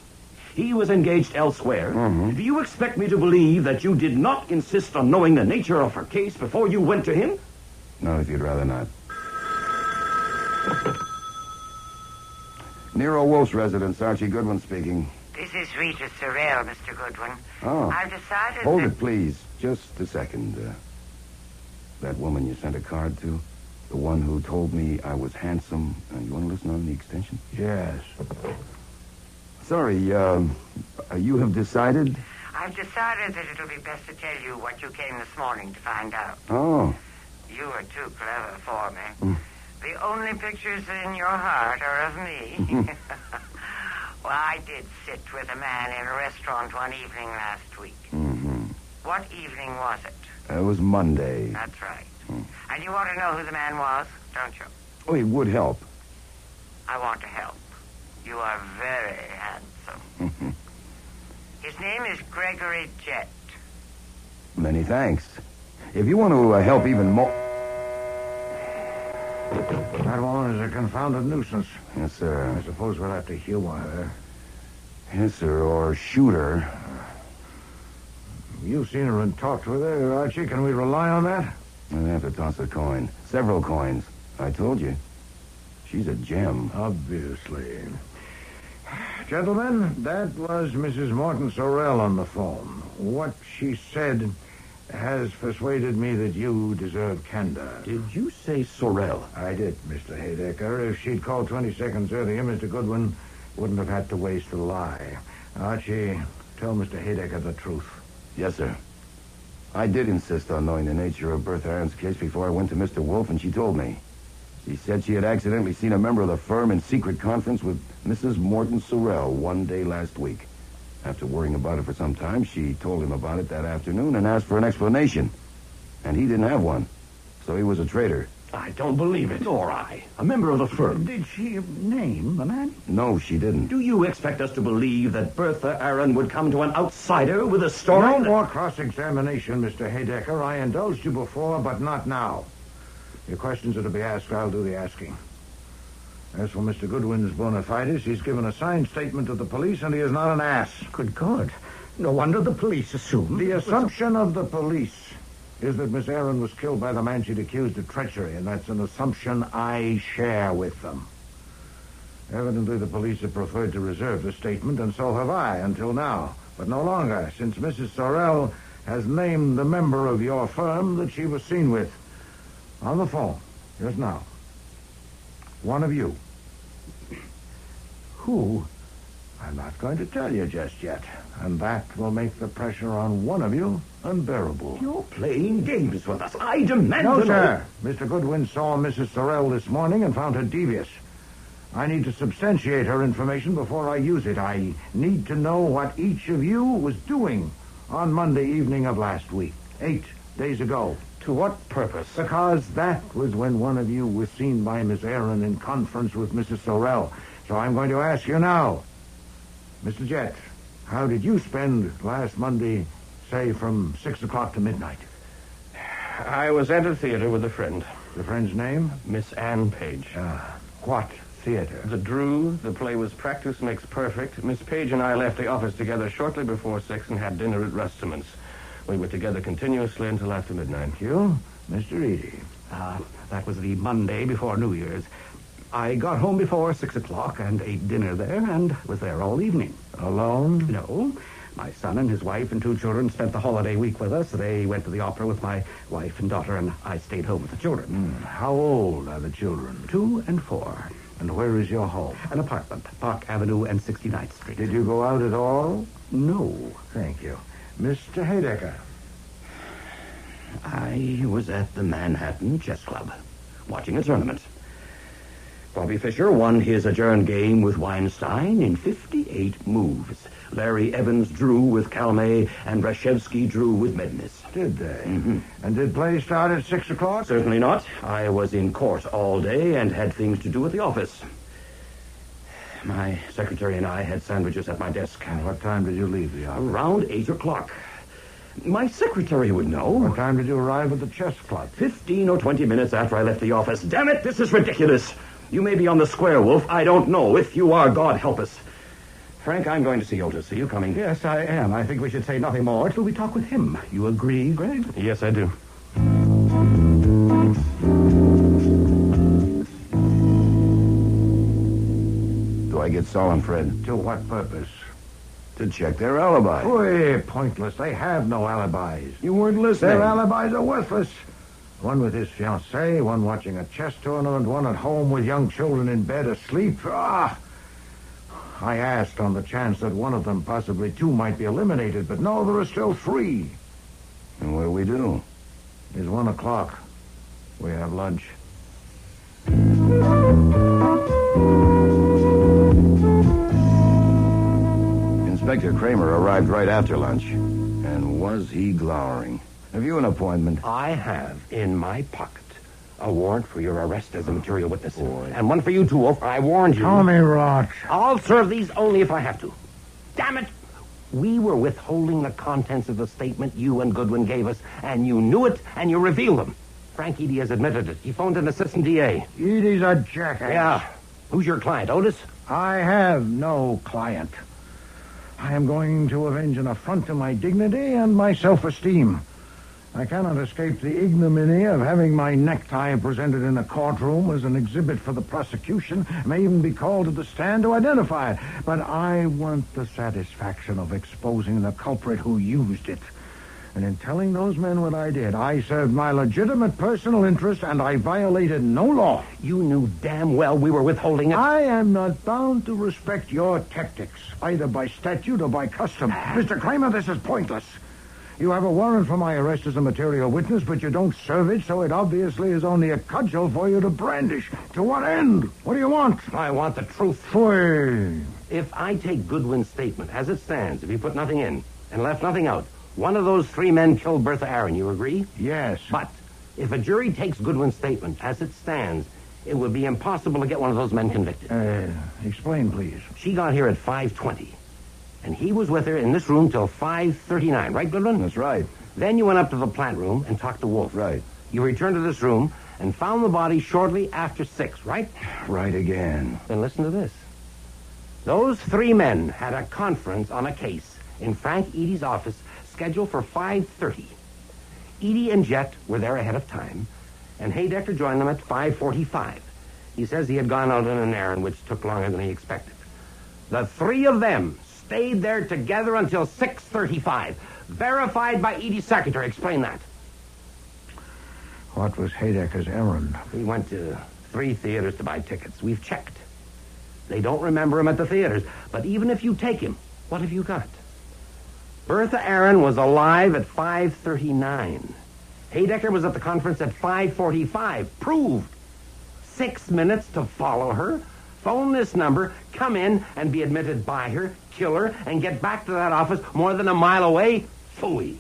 He was engaged elsewhere. Mm-hmm. Do you expect me to believe that you did not insist on knowing the nature of her case before you went to him? Not if you'd rather not. Nero Wolfe's residence, Archie Goodwin speaking. This is Rita Sorrell, Mr. Goodwin. Oh. I've decided Hold that... it, please. Just a second. That woman you sent a card to? The one who told me I was handsome. You want to listen on the extension? Yes. Sorry, you have decided? I've decided that it'll be best to tell you what you came this morning to find out. Oh. You are too clever for me. The only pictures in your heart are of me. Well, I did sit with a man in a restaurant one evening last week. Mm-hmm. What evening was it? It was Monday. That's right. And you want to know who the man was, don't you? Oh, it would help. I want to help. You are very handsome. His name is Gregory Jett. Many thanks. If you want to help even more... That woman is a confounded nuisance. Yes, sir. I suppose we'll have to humor her. Yes, sir, or shoot her. You've seen her and talked with her, Archie. Can we rely on that? I'd have to toss a coin. Several coins. I told you. She's a gem. Obviously. Gentlemen, that was Mrs. Morton Sorrell on the phone. What she said has persuaded me that you deserve candor. Did you say Sorrell? I did, Mr. Haydecker. If she'd called 20 seconds earlier, Mr. Goodwin wouldn't have had to waste a lie. Archie, tell Mr. Haydecker the truth. Yes, sir. I did insist on knowing the nature of Bertha Aaron's case before I went to Mr. Wolfe, and she told me. She said she had accidentally seen a member of the firm in secret conference with Mrs. Morton Sorrell one day last week. After worrying about it for some time, she told him about it that afternoon and asked for an explanation. And he didn't have one. So he was a traitor. I don't believe it. Nor I. A member of the firm. Did she name the man? No, she didn't. Do you expect us to believe that Bertha Aaron would come to an outsider with a story? No more cross-examination, Mr. Haydecker. I indulged you before, but not now. Your questions are to be asked, I'll do the asking. As for Mr. Goodwin's bona fides, he's given a signed statement to the police, and he is not an ass. Good God. No wonder the police assumed... The assumption of the police is that Miss Aaron was killed by the man she'd accused of treachery, and that's an assumption I share with them. Evidently, the police have preferred to reserve the statement, and so have I, until now. But no longer, since Mrs. Sorrell has named the member of your firm that she was seen with. On the phone, just now. One of you. Who? I'm not going to tell you just yet. And that will make the pressure on one of you unbearable. You're playing games with us. I demand No, to know... sir. Mr. Goodwin saw Mrs. Sorrell this morning and found her devious. I need to substantiate her information before I use it. I need to know what each of you was doing on Monday evening of last week, 8 days ago. To what purpose? Because that was when one of you was seen by Miss Aaron in conference with Mrs. Sorrell. So I'm going to ask you now. Mr. Jett, how did you spend last Monday, say, from 6 o'clock to midnight? I was at a theater with a friend. The friend's name? Miss Ann Page. What theater? The Drew. The play was Practice Makes Perfect. Miss Page and I left the office together shortly before 6 and had dinner at Rusterman's. We were together continuously until after midnight. Thank you. Mr. Eady. That was the Monday before New Year's. I got home before 6 o'clock and ate dinner there and was there all evening. Alone? No. My son and his wife and 2 children spent the holiday week with us. They went to the opera with my wife and daughter, and I stayed home with the children. How old are the children? 2 and 4. And where is your home? An apartment, Park Avenue and 69th Street. Did you go out at all? No. Thank you. Mr. Haydecker. I was at the Manhattan Chess Club, watching a tournament. Bobby Fischer won his adjourned game with Weinstein in 58 moves. Larry Evans drew with Calmet, and Brashevsky drew with Mednis. Did they? Mm-hmm. And did play start at 6 o'clock? Certainly not. I was in court all day and had things to do at the office. My secretary and I had sandwiches at my desk. And what time did you leave the office? Around 8 o'clock. My secretary would know. What time did you arrive at the chess club? 15 or 20 minutes after I left the office. Damn it, this is ridiculous. You may be on the square, Wolf. I don't know. If you are, God help us. Frank, I'm going to see Otis. Are you coming? Yes, I am. I think we should say nothing more till we talk with him. You agree, Greg? Yes, I do. Do I get Saul and Fred? To what purpose? To check their alibi. Boy, pointless. They have no alibis. You weren't listening. Their alibis are worthless. One with his fiancée, one watching a chess tournament, one at home with young children in bed asleep. I asked on the chance that one of them, possibly 2, might be eliminated, but no, there are still 3. And what do we do? It's 1 o'clock. We have lunch. Inspector Kramer arrived right after lunch. And was he glowering? Have you an appointment? I have in my pocket a warrant for your arrest as a material witness. Boy. And one for you, too, Wolf. I warned you. Tommy Rot. I'll serve these only if I have to. Damn it! We were withholding the contents of the statement you and Goodwin gave us, and you knew it, and you revealed them. Frank Edie has admitted it. He phoned an assistant DA. Edie's a jackass. Yeah. Who's your client, Otis? I have no client. I am going to avenge an affront to my dignity and my self-esteem. I cannot escape the ignominy of having my necktie presented in a courtroom as an exhibit for the prosecution. I may even be called to the stand to identify it. But I want the satisfaction of exposing the culprit who used it. And in telling those men what I did, I served my legitimate personal interest, and I violated no law. You knew damn well we were withholding it. I am not bound to respect your tactics, either by statute or by custom. Mr. Kramer, this is pointless. You have a warrant for my arrest as a material witness, but you don't serve it, so it obviously is only a cudgel for you to brandish. To what end? What do you want? I want the truth. Foy. If I take Goodwin's statement as it stands, if he put nothing in and left nothing out, one of those 3 men killed Bertha Aaron, you agree? Yes. But if a jury takes Goodwin's statement as it stands, it would be impossible to get one of those men convicted. Explain, please. She got here at 5:20, and he was with her in this room till 5:39, right, Goodwin? That's right. Then you went up to the plant room and talked to Wolfe. Right. You returned to this room and found the body shortly after 6, right? Right again. Then listen to this. Those 3 men had a conference on a case in Frank Edie's office scheduled for 5:30. Edie and Jet were there ahead of time, and Haydecker joined them at 5:45. He says he had gone out on an errand which took longer than he expected. The 3 of them stayed there together until 6:35. Verified by Edie's secretary. Explain that. What was Haydecker's errand? He went to 3 theaters to buy tickets. We've checked. They don't remember him at the theaters. But even if you take him, what have you got? Bertha Aaron was alive at 5:39. Haydecker was at the conference at 5:45. Proved. 6 minutes to follow her, phone this number, come in and be admitted by her, kill her, and get back to that office more than a mile away? Phooey.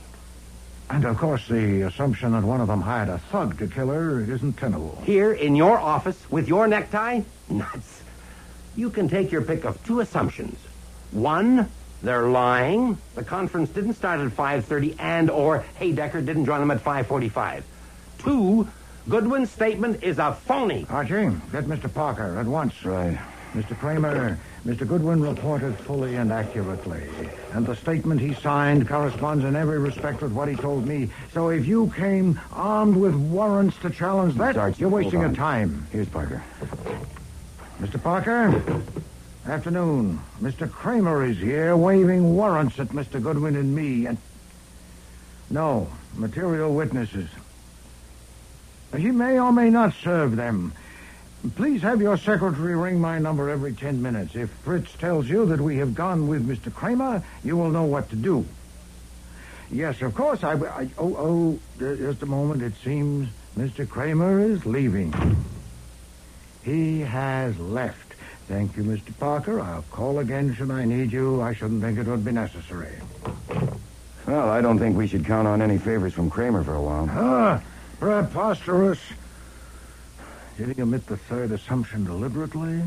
And, of course, the assumption that one of them hired a thug to kill her isn't tenable. Here in your office with your necktie? Nuts. You can take your pick of 2 assumptions. 1, they're lying. The conference didn't start at 5:30 and or Haydecker didn't join them at 5:45. 2, Goodwin's statement is a phony. Archie, get Mr. Parker at once. Right. Mr. Kramer, Mr. Goodwin reported fully and accurately. And the statement he signed corresponds in every respect with what he told me. So if you came armed with warrants to challenge that, Sarge, you're wasting hold on. your time. Here's Parker. Mr. Parker? Afternoon. Mr. Kramer is here waving warrants at Mr. Goodwin and me. And no, material witnesses. He may or may not serve them. Please have your secretary ring my number every 10 minutes. If Fritz tells you that we have gone with Mr. Kramer, you will know what to do. Yes, of course, just a moment. It seems Mr. Kramer is leaving. He has left. Thank you, Mr. Parker. I'll call again should I need you. I shouldn't think it would be necessary. Well, I don't think we should count on any favors from Kramer for a while. Preposterous. Did he omit the third assumption deliberately?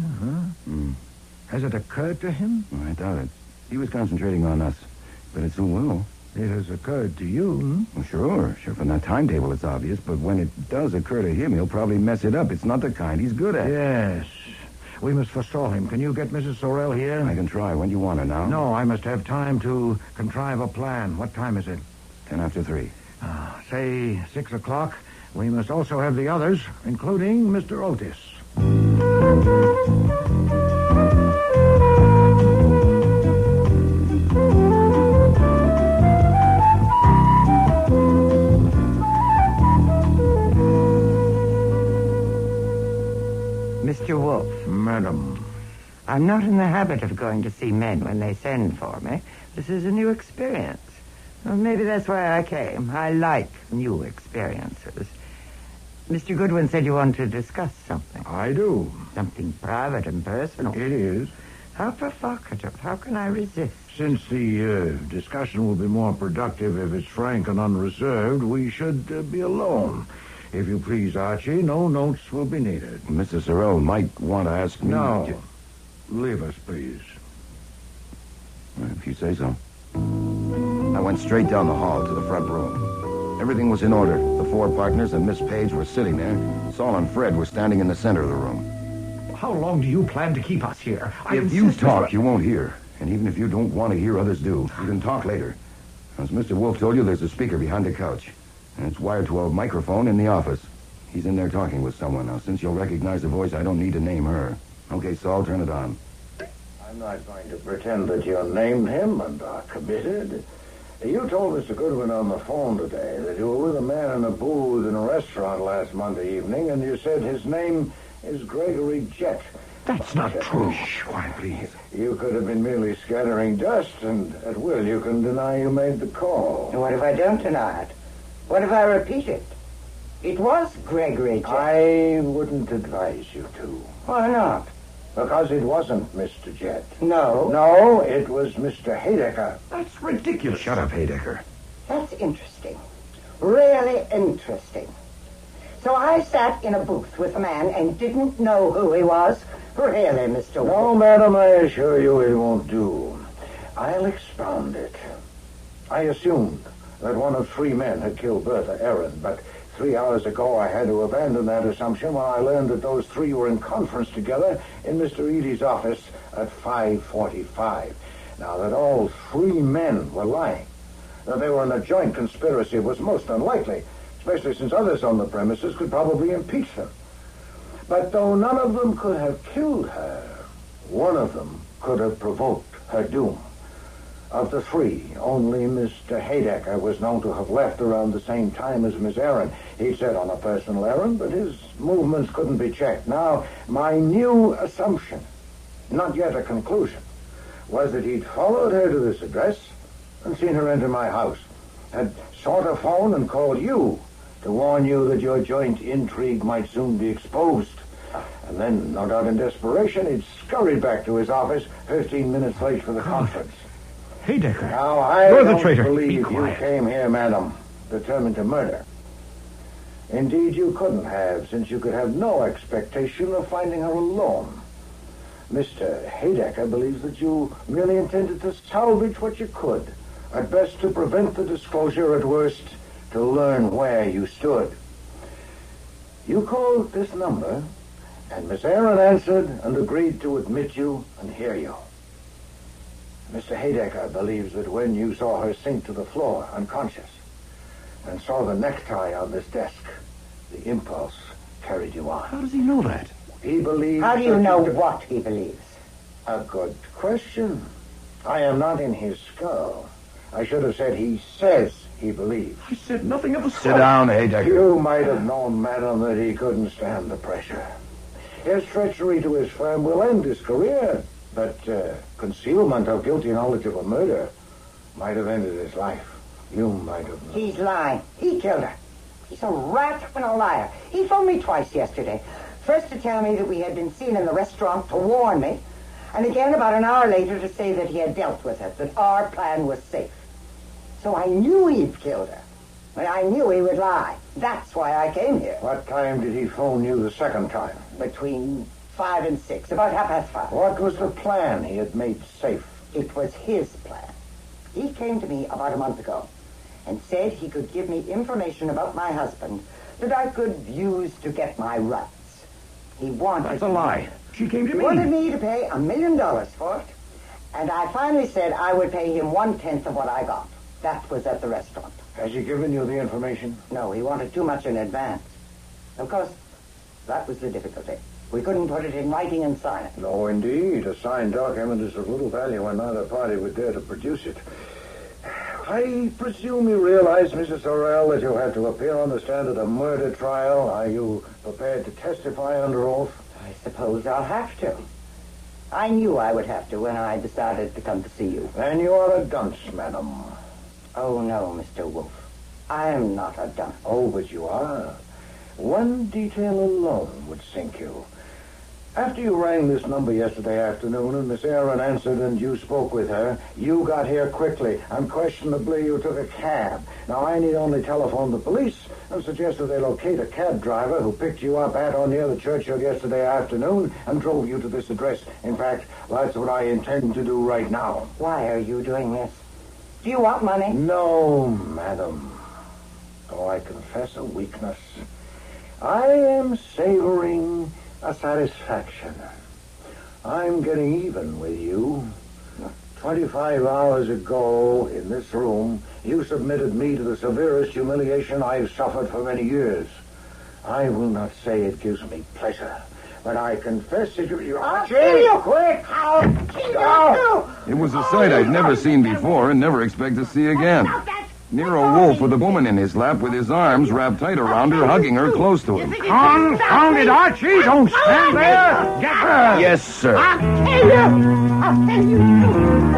Has it occurred to him? I doubt it. He was concentrating on us, but it soon will. It has occurred to you, Well, sure. From that timetable it's obvious, but when it does occur to him, he'll probably mess it up. It's not the kind he's good at. Yes. We must forestall him. Can you get Mrs. Sorrell here? I can try. When do you want her now? No, I must have time to contrive a plan. What time is it? 10 after 3. Say 6 o'clock. We must also have the others, including Mr. Otis. Mr. Wolfe. Madam. I'm not in the habit of going to see men when they send for me. This is a new experience. Well, maybe that's why I came. I like new experiences. Mr. Goodwin said you wanted to discuss something. I do. Something private and personal. It is. How provocative. How can I resist? Since the discussion will be more productive if it's frank and unreserved, we should be alone. If you please, Archie, no notes will be needed. Mrs. Sorrell might want to ask me... No. Leave us, please. If you say so. I went straight down the hall to the front room. Everything was in order. The 4 partners and Miss Page were sitting there. Saul and Fred were standing in the center of the room. How long do you plan to keep us here? If you talk, you won't hear. And even if you don't want to hear, others do. You can talk later. As Mr. Wolfe told you, there's a speaker behind the couch. And it's wired to a microphone in the office. He's in there talking with someone. Now, since you'll recognize the voice, I don't need to name her. Okay, Saul, turn it on. I'm not going to pretend that you named him and are committed. You told Mr. Goodwin on the phone today that you were with a man in a booth in a restaurant last Monday evening, and you said his name is Gregory Jett. That's not true. Shh, quiet, please. You could have been merely scattering dust, and at will you can deny you made the call. And what if I don't deny it? What if I repeat it? It was Gregory Jett. I wouldn't advise you to. Why not? Because it wasn't Mr. Jett. No. No, it was Mr. Haydecker. That's ridiculous. Shut up, Haydecker. That's interesting. Really interesting. So I sat in a booth with a man and didn't know who he was? Really, Mr. Wolfe? No, madam, I assure you it won't do. I'll expound it. I assumed that one of 3 men had killed Bertha Aaron, but 3 hours ago I had to abandon that assumption when I learned that those 3 were in conference together in Mr. Eady's office at 5:45. Now, that all 3 men were lying, that they were in a joint conspiracy was most unlikely, especially since others on the premises could probably impeach them. But though none of them could have killed her, one of them could have provoked her doom. Of the 3, only Mr. Haydecker was known to have left around the same time as Miss Aaron. He'd set on a personal errand, but his movements couldn't be checked. Now, my new assumption, not yet a conclusion, was that he'd followed her to this address and seen her enter my house, had sought a phone and called you to warn you that your joint intrigue might soon be exposed. And then, no doubt in desperation, he'd scurried back to his office 15 minutes late for the conference. Haydecker. Now, I You're the don't traitor. believe Be you quiet. came here, madam, determined to murder. Indeed, you couldn't have, since you could have no expectation of finding her alone. Mr. Haydecker believes that you merely intended to salvage what you could, at best to prevent the disclosure, at worst to learn where you stood. You called this number, and Miss Aaron answered and agreed to admit you and hear you. Mr. Haydecker believes that when you saw her sink to the floor, unconscious, and saw the necktie on this desk, the impulse carried you on. How does he know that? He believes... How do you know what he believes? A good question. I am not in his skull. I should have said he says he believes. I said nothing of the sort. Sit down, Hadecker. You might have known, madam, that he couldn't stand the pressure. His treachery to his firm will end his career, but concealment of guilty knowledge of a murder might have ended his life. You might have known. He's lying. He killed her. He's a rat and a liar. He phoned me twice yesterday. First to tell me that we had been seen in the restaurant to warn me, and again about an hour later to say that he had dealt with it, that our plan was safe. So I knew he'd killed her, and I knew he would lie. That's why I came here. What time did he phone you the second time? Between 5 and 6, about 5:30. What was the plan he had made safe? It was his plan. He came to me about a month ago and said he could give me information about my husband that I could use to get my rights. He wanted... That's a lie. She came to He me. wanted me to pay $1 million for it, and I finally said I would pay him 1/10 of what I got. That was at the restaurant. Has he given you the information? No, he wanted too much in advance. Of course, that was the difficulty. We couldn't put it in writing and sign it. No, indeed. A signed document is of little value when neither party would dare to produce it. I presume you realize, Mrs. Sorrell, that you have to appear on the stand at a murder trial. Are you prepared to testify under oath? I suppose I'll have to. I knew I would have to when I decided to come to see you. Then you are a dunce, madam. Oh, no, Mr. Wolfe. I am not a dunce. Oh, but you are. One detail alone would sink you. After you rang this number yesterday afternoon and Miss Aaron answered and you spoke with her, you got here quickly. Unquestionably, you took a cab. Now, I need only telephone the police and suggest that they locate a cab driver who picked you up at or near the churchyard yesterday afternoon and drove you to this address. In fact, that's what I intend to do right now. Why are you doing this? Do you want money? No, madam. Oh, I confess a weakness. I am savoring a satisfaction. I'm getting even with you. 25 hours ago, in this room, you submitted me to the severest humiliation I've suffered for many years. I will not say it gives me pleasure, but I confess that you... I'll kill you quick! I'll kill you! It was a sight I'd never seen before and never expect to see again. Nero Wolfe with a woman in his lap with his arms wrapped tight around her, hugging her close to him. Confound it, Archie! Don't stand there! Get her! Yes, sir. I'll kill you! I'll kill you!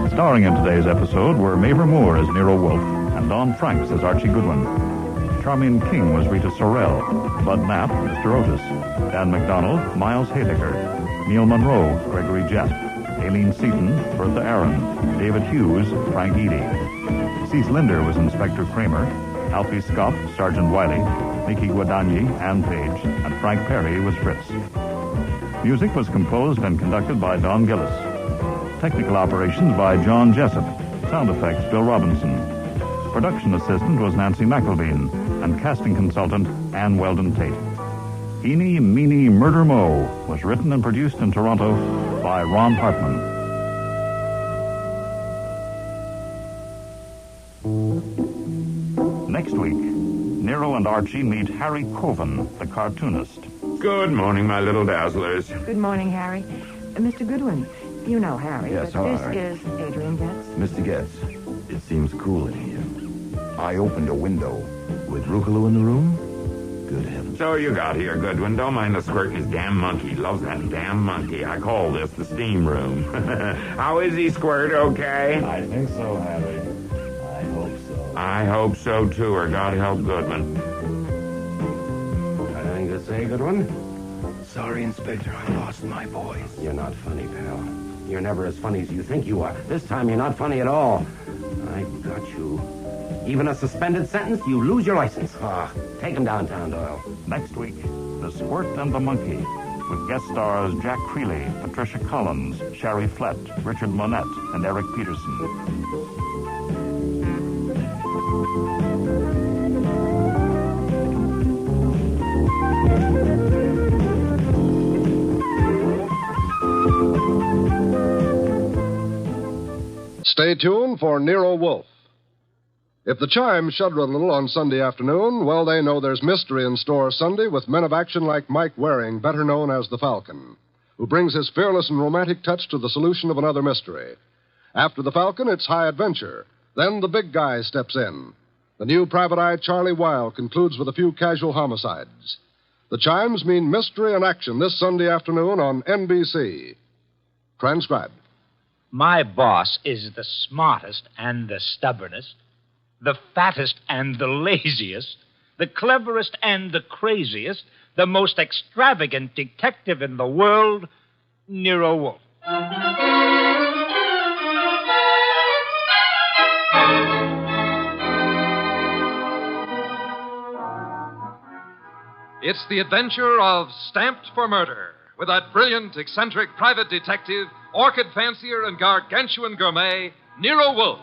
Starring in today's episode were Mavor Moore as Nero Wolfe and Don Franks as Archie Goodwin. Charmian King was Rita Sorrell, Bud Knapp, Mr. Otis, Dan McDonald, Miles Hadecker, Neil Monroe, Gregory Jett, Aileen Seaton, Bertha Aaron, David Hughes, Frank Eady. Cease Linder was Inspector Kramer, Alfie Scott, Sergeant Wiley, Mickey Guadagni, Ann Page, and Frank Perry was Fritz. Music was composed and conducted by Don Gillis. Technical operations by John Jessup. Sound effects, Bill Robinson. Production assistant was Nancy McElveen, and casting consultant, Ann Weldon Tate. Eeny, Meeny, Murder Mo was written and produced in Toronto by Ron Hartman. Next week, Nero and Archie meet Harry Coven, the cartoonist. Good morning, my little dazzlers. Good morning, Harry. Mr. Goodwin, you know Harry, Yes, but hello, this Harry. is Adrian Getz. Mr. Getz, it seems cool in here. I opened a window. With Rucolo in the room? Good heavens. So you got here, Goodwin. Don't mind the squirting his damn monkey. Loves that damn monkey. I call this the steam room. How is he, Squirt? Okay? I think so, Harry. I hope so. I hope so, too, or God help Goodman. Anything to say, Goodwin? Sorry, Inspector, I lost my voice. You're not funny, pal. You're never as funny as you think you are. This time you're not funny at all. I got you. Even a suspended sentence, you lose your license. Take him downtown, Doyle. Next week, The Squirt and the Monkey, with guest stars Jack Creeley, Patricia Collins, Sherry Flett, Richard Monette, and Eric Peterson. Stay tuned for Nero Wolfe. If the chimes shudder a little on Sunday afternoon, well, they know there's mystery in store Sunday with men of action like Mike Waring, better known as the Falcon, who brings his fearless and romantic touch to the solution of another mystery. After the Falcon, it's high adventure. Then the big guy steps in. The new private eye Charlie Weil concludes with a few casual homicides. The chimes mean mystery and action this Sunday afternoon on NBC. Transcribed. My boss is the smartest and the stubbornest, the fattest and the laziest, the cleverest and the craziest, the most extravagant detective in the world, Nero Wolfe. It's the adventure of Stamped for Murder, with that brilliant, eccentric private detective, orchid fancier, and gargantuan gourmet, Nero Wolfe,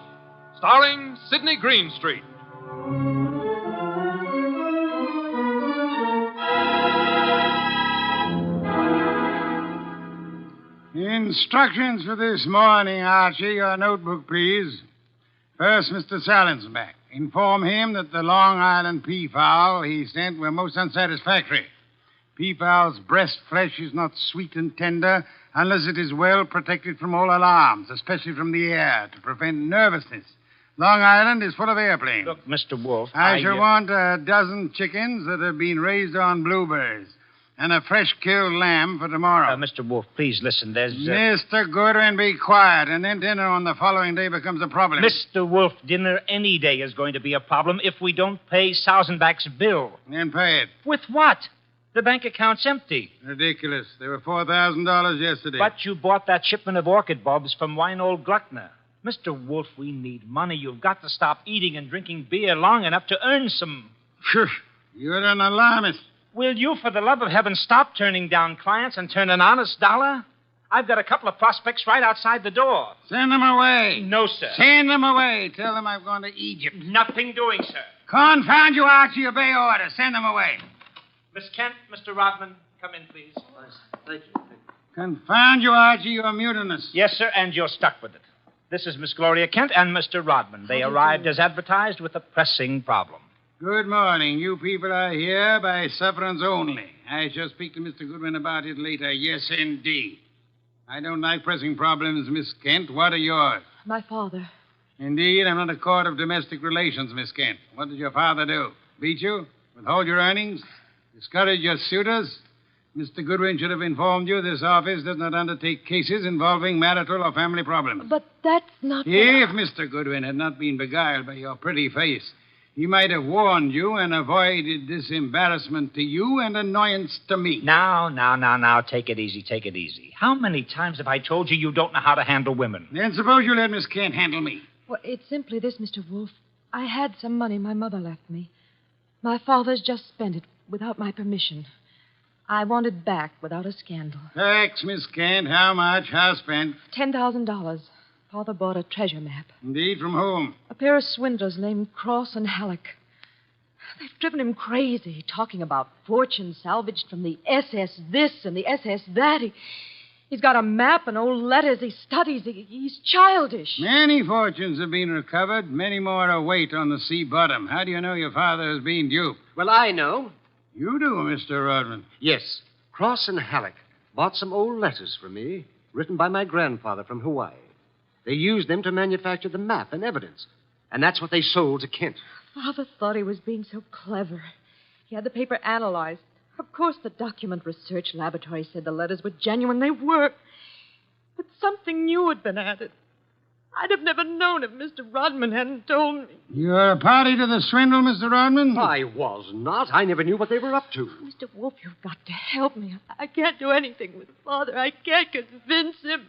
starring Sidney Greenstreet. Instructions for this morning, Archie. Your notebook, please. First, Mr. Salinsbeck. Inform him that the Long Island peafowl he sent were most unsatisfactory. Peafowl's breast flesh is not sweet and tender unless it is well protected from all alarms, especially from the air, to prevent nervousness. Long Island is full of airplanes. Look, Mr. Wolfe, I shall want a dozen chickens that have been raised on blueberries and a fresh-killed lamb for tomorrow. Mr. Wolfe, please listen. There's... Mr. Goodwin, be quiet, and then dinner on the following day becomes a problem. Mr. Wolfe, dinner any day is going to be a problem if we don't pay Sausenbach's bill. Then pay it. With what? The bank account's empty. Ridiculous. There were $4,000 yesterday. But you bought that shipment of orchid bulbs from Weinhold Gluckner. Mr. Wolfe, we need money. You've got to stop eating and drinking beer long enough to earn some... Phew. You're an alarmist. Will you, for the love of heaven, stop turning down clients and turn an honest dollar? I've got a couple of prospects right outside the door. Send them away. No, sir. Send them away. Tell them I've gone to Egypt. Nothing doing, sir. Confound you, Archie. Obey orders. Send them away. Miss Kent, Mr. Rodman, come in, please. Thank you. Confound you, Archie. You're mutinous. Yes, sir, and you're stuck with it. This is Miss Gloria Kent and Mr. Rodman. They arrived as advertised with a pressing problem. Good morning. You people are here by sufferance only. I shall speak to Mr. Goodwin about it later. Yes, indeed. I don't like pressing problems, Miss Kent. What are yours? My father. Indeed, I'm not a court of domestic relations, Miss Kent. What did your father do? Beat you? Withhold your earnings? Discourage your suitors? Mr. Goodwin should have informed you this office does not undertake cases involving marital or family problems. But that's not... If Mr. Goodwin had not been beguiled by your pretty face, he might have warned you and avoided this embarrassment to you and annoyance to me. Now, take it easy, take it easy. How many times have I told you you don't know how to handle women? Then suppose you let Miss Kent handle me. Well, it's simply this, Mr. Wolfe. I had some money my mother left me. My father's just spent it without my permission. I want it back without a scandal. Thanks, Miss Kent. How much? How spent? $10,000. Father bought a treasure map. Indeed, from whom? A pair of swindlers named Cross and Halleck. They've driven him crazy, talking about fortune salvaged from the SS this and the SS that. He's got a map and old letters he studies. He's childish. Many fortunes have been recovered. Many more await on the sea bottom. How do you know your father has been duped? Well, I know. You do, Mr. Rodman. Yes. Cross and Halleck bought some old letters from me, written by my grandfather from Hawaii. They used them to manufacture the map and evidence. And that's what they sold to Kent. Father thought he was being so clever. He had the paper analyzed. Of course, the document research laboratory said the letters were genuine. They were. But something new had been added. I'd have never known if Mr. Rodman hadn't told me. You're a party to the swindle, Mr. Rodman? I was not. I never knew what they were up to. Mr. Wolfe, you've got to help me. I can't do anything with Father. I can't convince him.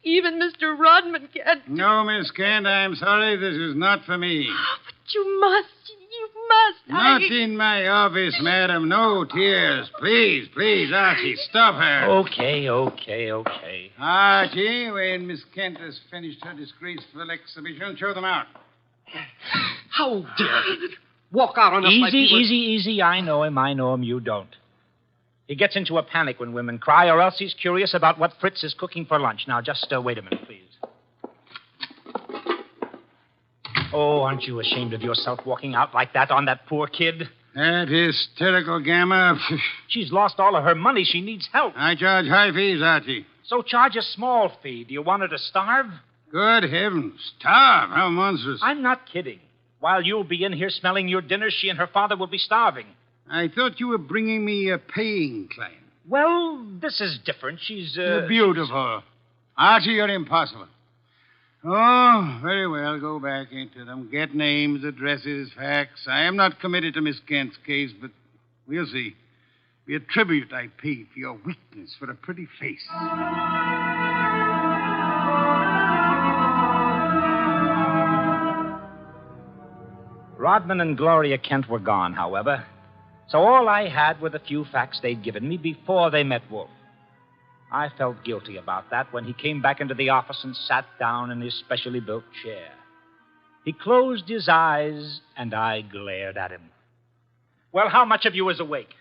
Even Mr. Rodman can't. No, Miss Kent, I'm sorry. This is not for me. Oh, but you must. You Not in my office, madam. No tears. Please, please, Archie, stop her. Okay. Archie, when Miss Kent has finished her disgraceful exhibition, show them out. How dare he walk out on us like we were... Easy. I know him. You don't. He gets into a panic when women cry, or else he's curious about what Fritz is cooking for lunch. Now, just wait a minute, please. Oh, aren't you ashamed of yourself walking out like that on that poor kid? That hysterical gamma. She's lost all of her money. She needs help. I charge high fees, Archie. So charge a small fee. Do you want her to starve? Good heavens. Starve? How monstrous. I'm not kidding. While you'll be in here smelling your dinner, she and her father will be starving. I thought you were bringing me a paying client. Well, this is different. She's, You're beautiful. Archie, you're impossible. Oh, very well. Go back into them. Get names, addresses, facts. I am not committed to Miss Kent's case, but we'll see. Be a tribute I paid for your weakness for a pretty face. Rodman and Gloria Kent were gone, however. So all I had were the few facts they'd given me before they met Wolfe. I felt guilty about that when he came back into the office and sat down in his specially built chair. He closed his eyes, and I glared at him. Well, how much of you is awake?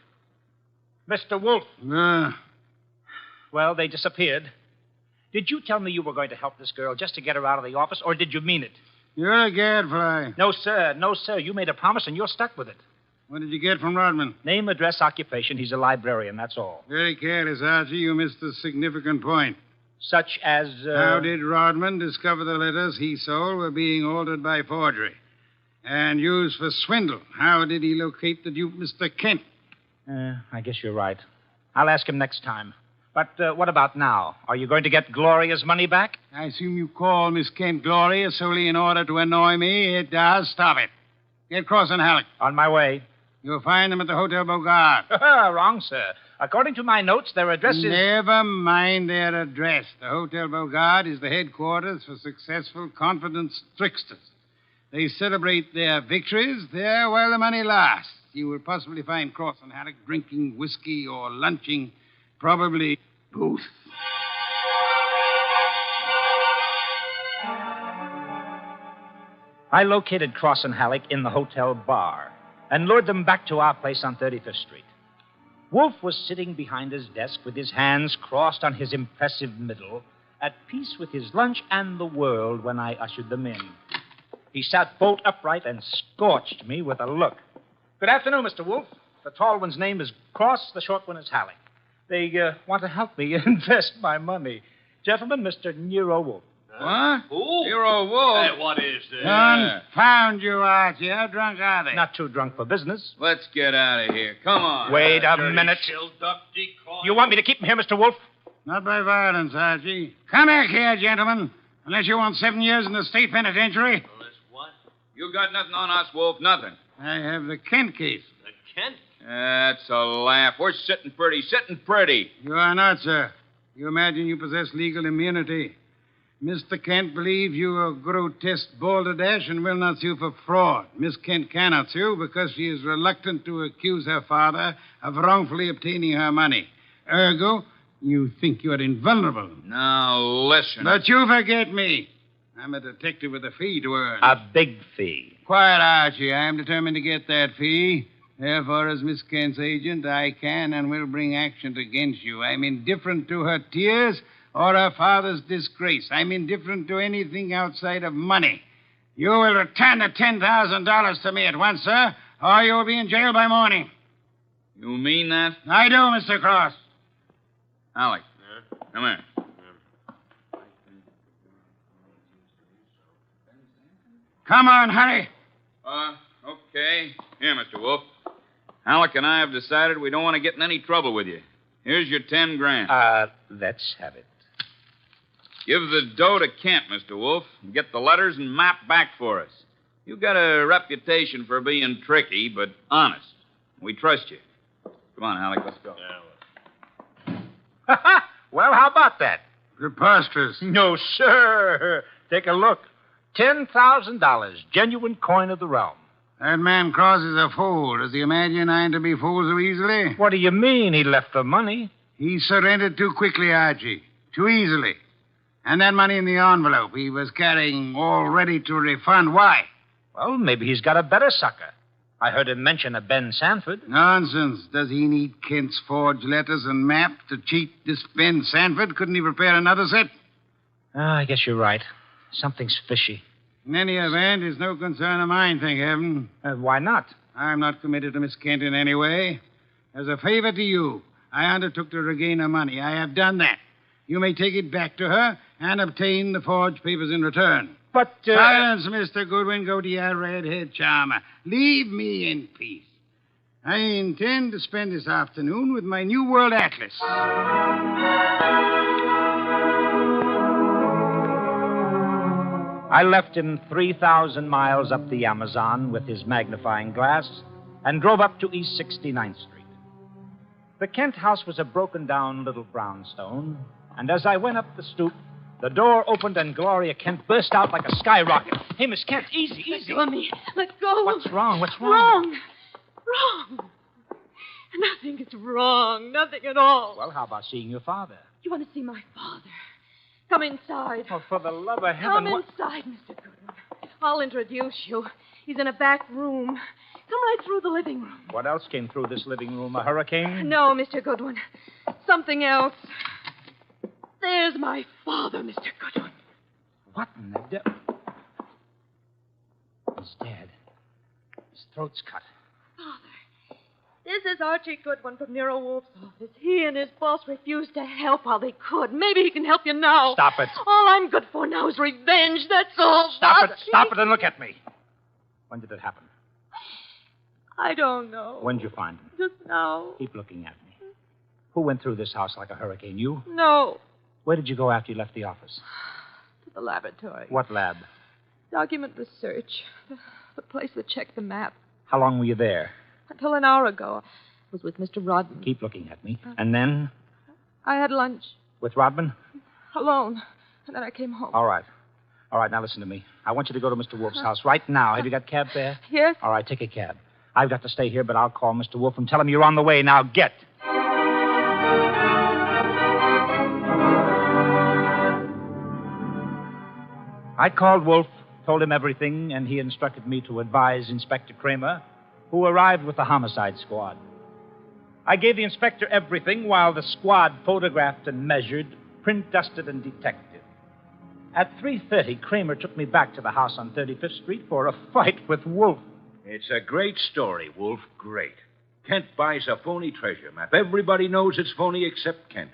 Mr. Wolfe. Well, they disappeared. Did you tell me you were going to help this girl just to get her out of the office, or did you mean it? You're a gadfly. No, sir. You made a promise, and you're stuck with it. What did you get from Rodman? Name, address, occupation. He's a librarian, that's all. Very careless, Archie. You missed a significant point. Such as, How did Rodman discover the letters he sold were being altered by forgery and used for swindle? How did he locate the dupe, Mr. Kent? I guess you're right. I'll ask him next time. But what about now? Are you going to get Gloria's money back? I assume you call Miss Kent Gloria solely in order to annoy me. It does. Stop it. Get Cross and Halleck. On my way. You'll find them at the Hotel Bogart. Wrong, sir. According to my notes, their address is... Never mind their address. The Hotel Bogart is the headquarters for successful, confident tricksters. They celebrate their victories there while the money lasts. You will possibly find Cross and Halleck drinking whiskey or lunching, probably both. I located Cross and Halleck in the hotel bar and lured them back to our place on 35th Street. Wolfe was sitting behind his desk with his hands crossed on his impressive middle, at peace with his lunch and the world when I ushered them in. He sat bolt upright and scorched me with a look. Good afternoon, Mr. Wolfe. The tall one's name is Cross, the short one is Halleck. They want to help me invest my money. Gentlemen, Mr. Nero Wolfe. What? Who? Nero Wolfe. Hey, what is this? Confound you, Archie. How drunk are they? Not too drunk for business. Let's get out of here. Come on. Wait a minute. You want me to keep him here, Mr. Wolfe? Not by violence, Archie. Come back here, gentlemen. Unless you want 7 years in the state penitentiary. What? You got nothing on us, Wolf. Nothing. I have the Kent case. The Kent? That's a laugh. We're sitting pretty. You are not, sir. You imagine you possess legal immunity. Mr. Kent believes you are grotesque balderdash and will not sue for fraud. Miss Kent cannot sue because she is reluctant to accuse her father of wrongfully obtaining her money. Ergo, you think you are invulnerable. Now, listen. But you forget me. I'm a detective with a fee to earn. A big fee. Quiet, Archie. I am determined to get that fee. Therefore, as Miss Kent's agent, I can and will bring action against you. I'm indifferent to her tears or her father's disgrace. I'm indifferent to anything outside of money. You will return the $10,000 to me at once, sir, or you'll be in jail by morning. You mean that? I do, Mr. Cross. Alec, come here. Come on, hurry. Okay. Here, Mr. Wolfe. Alec and I have decided we don't want to get in any trouble with you. Here's your $10,000. Let's have it. Give the dough to Kent, Mr. Wolfe, and get the letters and map back for us. You've got a reputation for being tricky, but honest. We trust you. Come on, Alec, let's go. Well, how about that? Preposterous. No, sir. Take a look. $10,000, genuine coin of the realm. That man crosses a fool. Does he imagine I'm to be fooled so easily? What do you mean he left the money? He surrendered too quickly, Archie. Too easily. And that money in the envelope he was carrying all ready to refund. Why? Well, maybe he's got a better sucker. I heard him mention a Ben Sanford. Nonsense. Does he need Kent's forged letters and map to cheat this Ben Sanford? Couldn't he prepare another set? I guess you're right. Something's fishy. In any event, it's no concern of mine, thank heaven. Why not? I'm not committed to Miss Kent in any way. As a favor to you, I undertook to regain her money. I have done that. You may take it back to her and obtain the forged papers in return. But, Silence, Mr. Goodwin. Go to your red-haired charmer. Leave me in peace. I intend to spend this afternoon with my New World Atlas. I left him 3,000 miles up the Amazon with his magnifying glass and drove up to East 69th Street. The Kent house was a broken-down little brownstone, and as I went up the stoop, the door opened and Gloria Kent burst out like a skyrocket. Hey, Miss Kent, easy, easy. Let go of me. Let go. What's wrong? What's wrong? Wrong. Nothing is wrong. Nothing at all. Well, how about seeing your father? You want to see my father? Come inside. Oh, for the love of heaven. Come inside, Mr. Goodwin. I'll introduce you. He's in a back room. Come right through the living room. What else came through this living room? A hurricane? No, Mr. Goodwin. Something else. There's my father, Mr. Goodwin. What in the devil? He's dead. His throat's cut. Father, this is Archie Goodwin from Nero Wolfe's office. He and his boss refused to help while they could. Maybe he can help you now. Stop it. All I'm good for now is revenge. That's all. Stop Archie. it. Stop it and look at me. When did it happen? I don't know. When did you find him? Just now. Keep looking at me. Who went through this house like a hurricane? You? No. Where did you go after you left the office? To the laboratory. What lab? Document research. The place that checked the map. How long were you there? Until an hour ago. I was with Mr. Rodman. Keep looking at me. And then? I had lunch. With Rodman? Alone. And then I came home. All right. All right, now listen to me. I want you to go to Mr. Wolfe's house right now. Have you got cab fare? Yes. All right, take a cab. I've got to stay here, but I'll call Mr. Wolfe and tell him you're on the way. Now, get. I called Wolfe, told him everything, and he instructed me to advise Inspector Kramer, who arrived with the homicide squad. I gave the inspector everything while the squad photographed and measured, print dusted and detected. At 3:30, Kramer took me back to the house on 35th Street for a fight with Wolfe. It's a great story, Wolf. Great. Kent buys a phony treasure map. Everybody knows it's phony except Kent.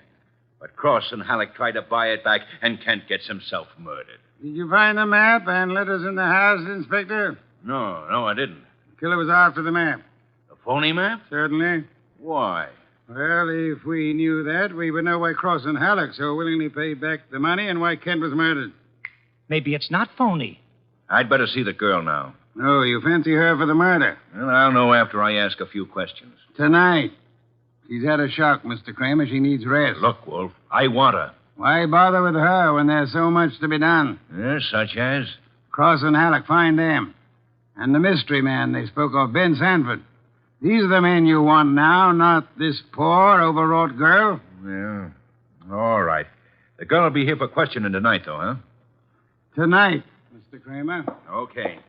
But Cross and Halleck try to buy it back, and Kent gets himself murdered. Did you find the map and letters in the house, Inspector? No, I didn't. The killer was after the map. The phony map? Certainly. Why? Well, if we knew that, we would know why Cross and Halleck so willingly paid back the money and why Kent was murdered. Maybe it's not phony. I'd better see the girl now. No, you fancy her for the murder. Well, I'll know after I ask a few questions. Tonight. She's had a shock, Mr. Kramer. She needs rest. Look, Wolf, I want her. Why bother with her when there's so much to be done? Yes, such as? Cross and Halleck, find them. And the mystery man they spoke of, Ben Sanford. These are the men you want now, not this poor, overwrought girl. Yeah. All right. The girl will be here for questioning tonight, though, huh? Tonight, Mr. Kramer. Okay.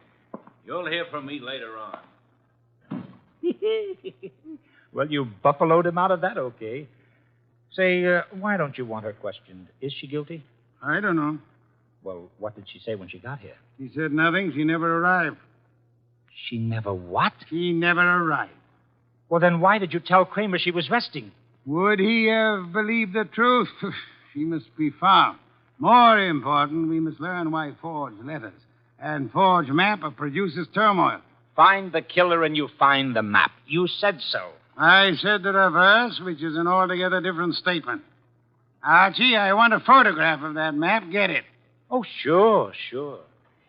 You'll hear from me later on. Well, you buffaloed him out of that, okay. Say, why don't you want her questioned? Is she guilty? I don't know. Well, what did she say when she got here? She said nothing. She never arrived. She never what? She never arrived. Well, then why did you tell Kramer she was resting? Would he have believed the truth? She must be found. More important, we must learn why forged letters and forged map produces turmoil. Find the killer and you find the map. You said so. I said the reverse, which is an altogether different statement. Archie, I want a photograph of that map. Get it. Oh, sure.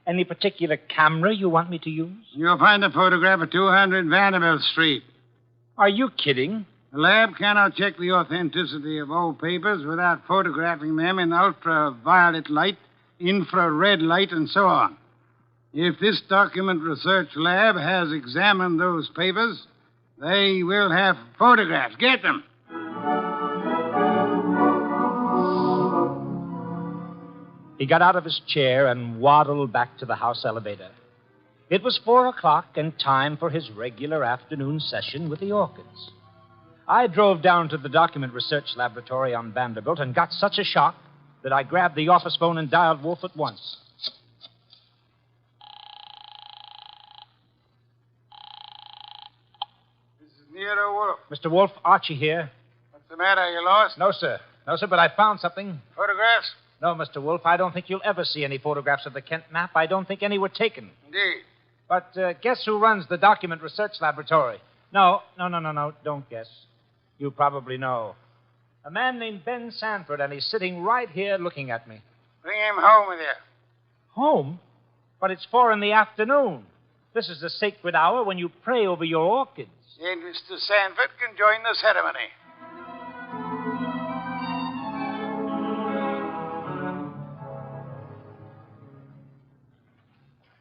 Any particular camera you want me to use? You'll find the photograph at 200 Vanderbilt Street. Are you kidding? The lab cannot check the authenticity of old papers without photographing them in ultraviolet light, infrared light, and so on. If this document research lab has examined those papers, they will have photographs. Get them. He got out of his chair and waddled back to the house elevator. It was 4:00 and time for his regular afternoon session with the orchids. I drove down to the document research laboratory on Vanderbilt and got such a shock that I grabbed the office phone and dialed Wolfe at once. This is Nero Wolfe. Mr. Wolfe, Archie here. What's the matter? You lost? No, sir. No, sir, but I found something. Photographs? No, Mr. Wolfe, I don't think you'll ever see any photographs of the Kent map. I don't think any were taken. Indeed. But guess who runs the document research laboratory? No, don't guess. You probably know. A man named Ben Sanford, and he's sitting right here looking at me. Bring him home with you. Home? But it's 4 p.m. This is the sacred hour when you pray over your orchids. Then Mr. Sanford can join the ceremony.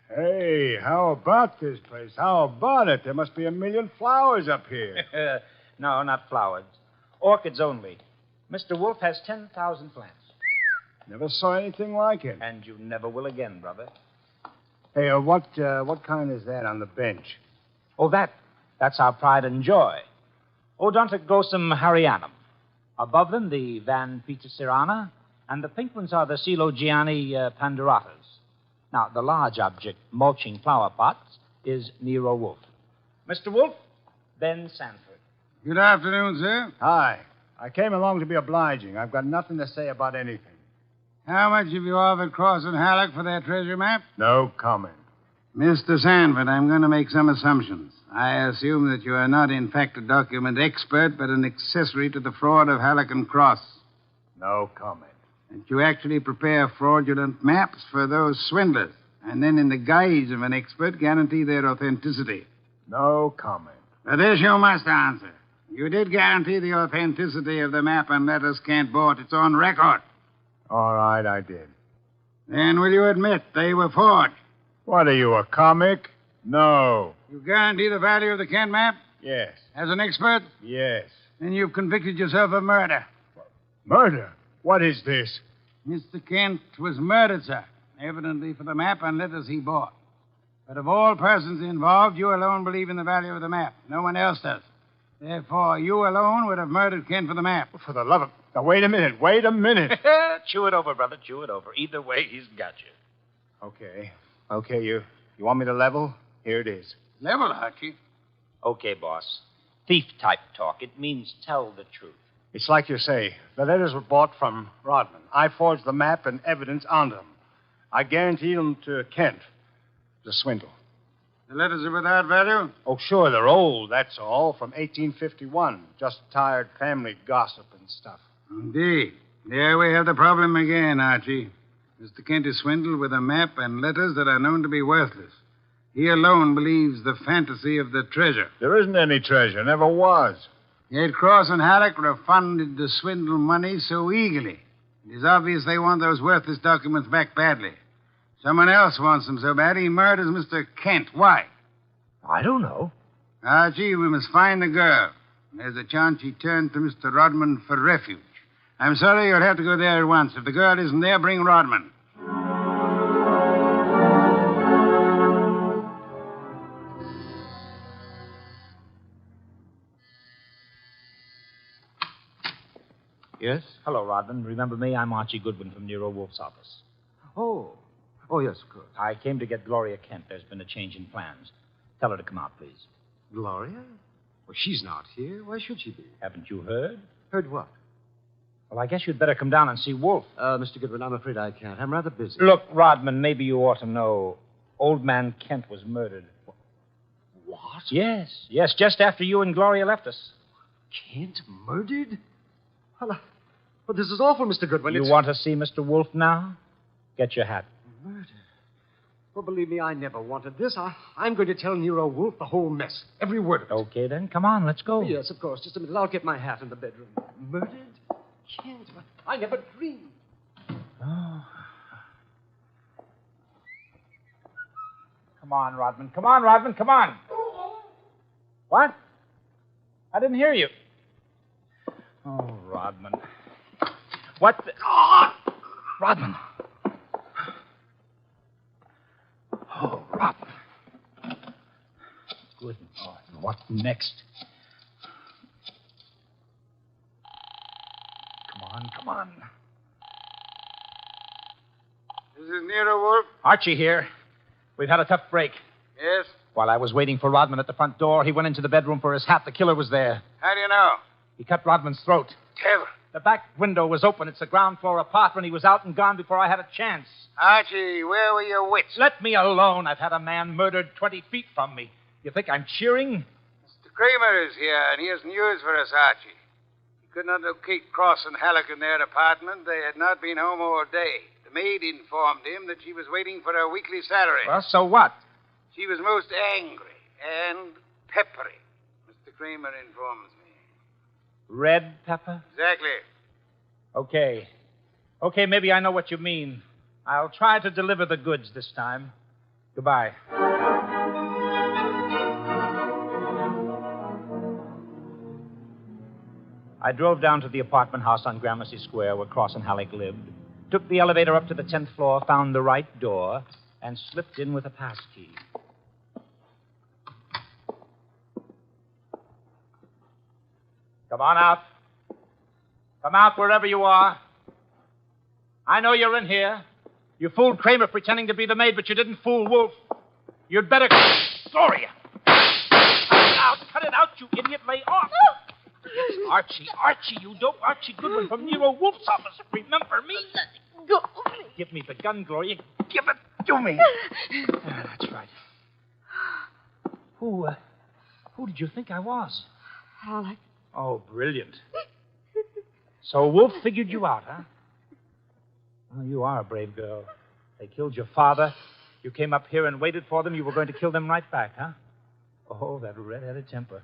Hey, how about this place? How about it? There must be a million flowers up here. No, not flowers. Orchids only. Mr. Wolfe has 10,000 plants. Never saw anything like it. And you never will again, brother. Hey, what kind is that on the bench? Oh, that's our pride and joy. Odontoglossum harryanum. Above them, the Van Petersirana, and the pink ones are the Coelogiani panduratas. Now, the large object, mulching flower pots, is Nero Wolfe. Mr. Wolfe, Ben Sanford. Good afternoon, sir. Hi. I came along to be obliging. I've got nothing to say about anything. How much have you offered Cross and Halleck for their treasure map? No comment. Mr. Sanford, I'm going to make some assumptions. I assume that you are not, in fact, a document expert, but an accessory to the fraud of Halleck and Cross. No comment. That you actually prepare fraudulent maps for those swindlers, and then, in the guise of an expert, guarantee their authenticity. No comment. But this you must answer. You did guarantee the authenticity of the map and letters Kent bought. It's on record. All right, I did. Then will you admit they were forged? What are you, a comic? No. You guarantee the value of the Kent map? Yes. As an expert? Yes. Then you've convicted yourself of murder. Murder? What is this? Mr. Kent was murdered, sir. Evidently for the map and letters he bought. But of all persons involved, you alone believe in the value of the map. No one else does. Therefore, you alone would have murdered Kent for the map. For the love of... Now, wait a minute. Chew it over, brother. Chew it over. Either way, he's got you. Okay, you want me to level? Here it is. Level, Archie. Okay, boss. Thief-type talk. It means tell the truth. It's like you say. The letters were bought from Rodman. I forged the map and evidence onto them. I guaranteed them to Kent. The swindle. The letters are without value? Oh, sure, they're old, that's all. From 1851. Just tired family gossip and stuff. Indeed. There we have the problem again, Archie. Mr. Kent is swindled with a map and letters that are known to be worthless. He alone believes the fantasy of the treasure. There isn't any treasure. Never was. Yet Cross and Halleck refunded the swindle money so eagerly. It is obvious they want those worthless documents back badly. Someone else wants them so bad he murders Mr. Kent. Why? I don't know. Archie, we must find the girl. There's a chance she turned to Mr. Rodman for refuge. I'm sorry you'll have to go there at once. If the girl isn't there, bring Rodman. Yes? Hello, Rodman. Remember me? I'm Archie Goodwin from Nero Wolfe's office. Oh, yes, of course. I came to get Gloria Kent. There's been a change in plans. Tell her to come out, please. Gloria? Well, she's not here. Why should she be? Haven't you heard? Heard what? Well, I guess you'd better come down and see Wolfe. Mr. Goodwin, I'm afraid I can't. I'm rather busy. Look, Rodman, maybe you ought to know. Old man Kent was murdered. What? Yes, just after you and Gloria left us. Kent murdered? Well, this is awful, Mr. Goodwin. You want to see Mr. Wolfe now? Get your hat. Murder? Well, believe me, I never wanted this. I'm going to tell Nero Wolfe the whole mess. Every word of it. Okay, then. Come on, let's go. Yes, of course. Just a minute. I'll get my hat in the bedroom. Murdered? Kent? I never dreamed. Oh. Come on, Rodman. Come on, Rodman. Come on. What? I didn't hear you. Oh, Rodman. What the... Oh, Rodman. Oh, Rodman. Good Lord. What next? Come on. This is Nero Wolfe. Archie here. We've had a tough break. Yes? While I was waiting for Rodman at the front door, he went into the bedroom for his hat. The killer was there. How do you know? He cut Rodman's throat. Tell. The back window was open. It's a ground floor apartment. He was out and gone before I had a chance. Archie, where were your wits? Let me alone. I've had a man murdered 20 feet from me. You think I'm cheering? Mr. Kramer is here, and he has news for us, Archie. He could not locate Cross and Halleck in their apartment. They had not been home all day. The maid informed him that she was waiting for her weekly salary. Well, so what? She was most angry and peppery, Mr. Kramer informs me. Red pepper? Exactly. Okay, maybe I know what you mean. I'll try to deliver the goods this time. Goodbye. I drove down to the apartment house on Gramercy Square where Cross and Halleck lived, took the elevator up to the 10th floor, found the right door, and slipped in with a passkey. Come on out. Come out wherever you are. I know you're in here. You fooled Kramer pretending to be the maid, but you didn't fool Wolfe. You'd better... Gloria! Cut it out, you idiot. Lay off. It's Archie, you dope. Archie Goodwin from Nero Wolfe's office. Remember me? Go. Give me the gun, Gloria. Give it to me. That's right. Who did you think I was? Halleck. Oh, brilliant. So Wolfe figured you out, huh? Well, you are a brave girl. They killed your father. You came up here and waited for them. You were going to kill them right back, huh? Oh, that red-headed temper.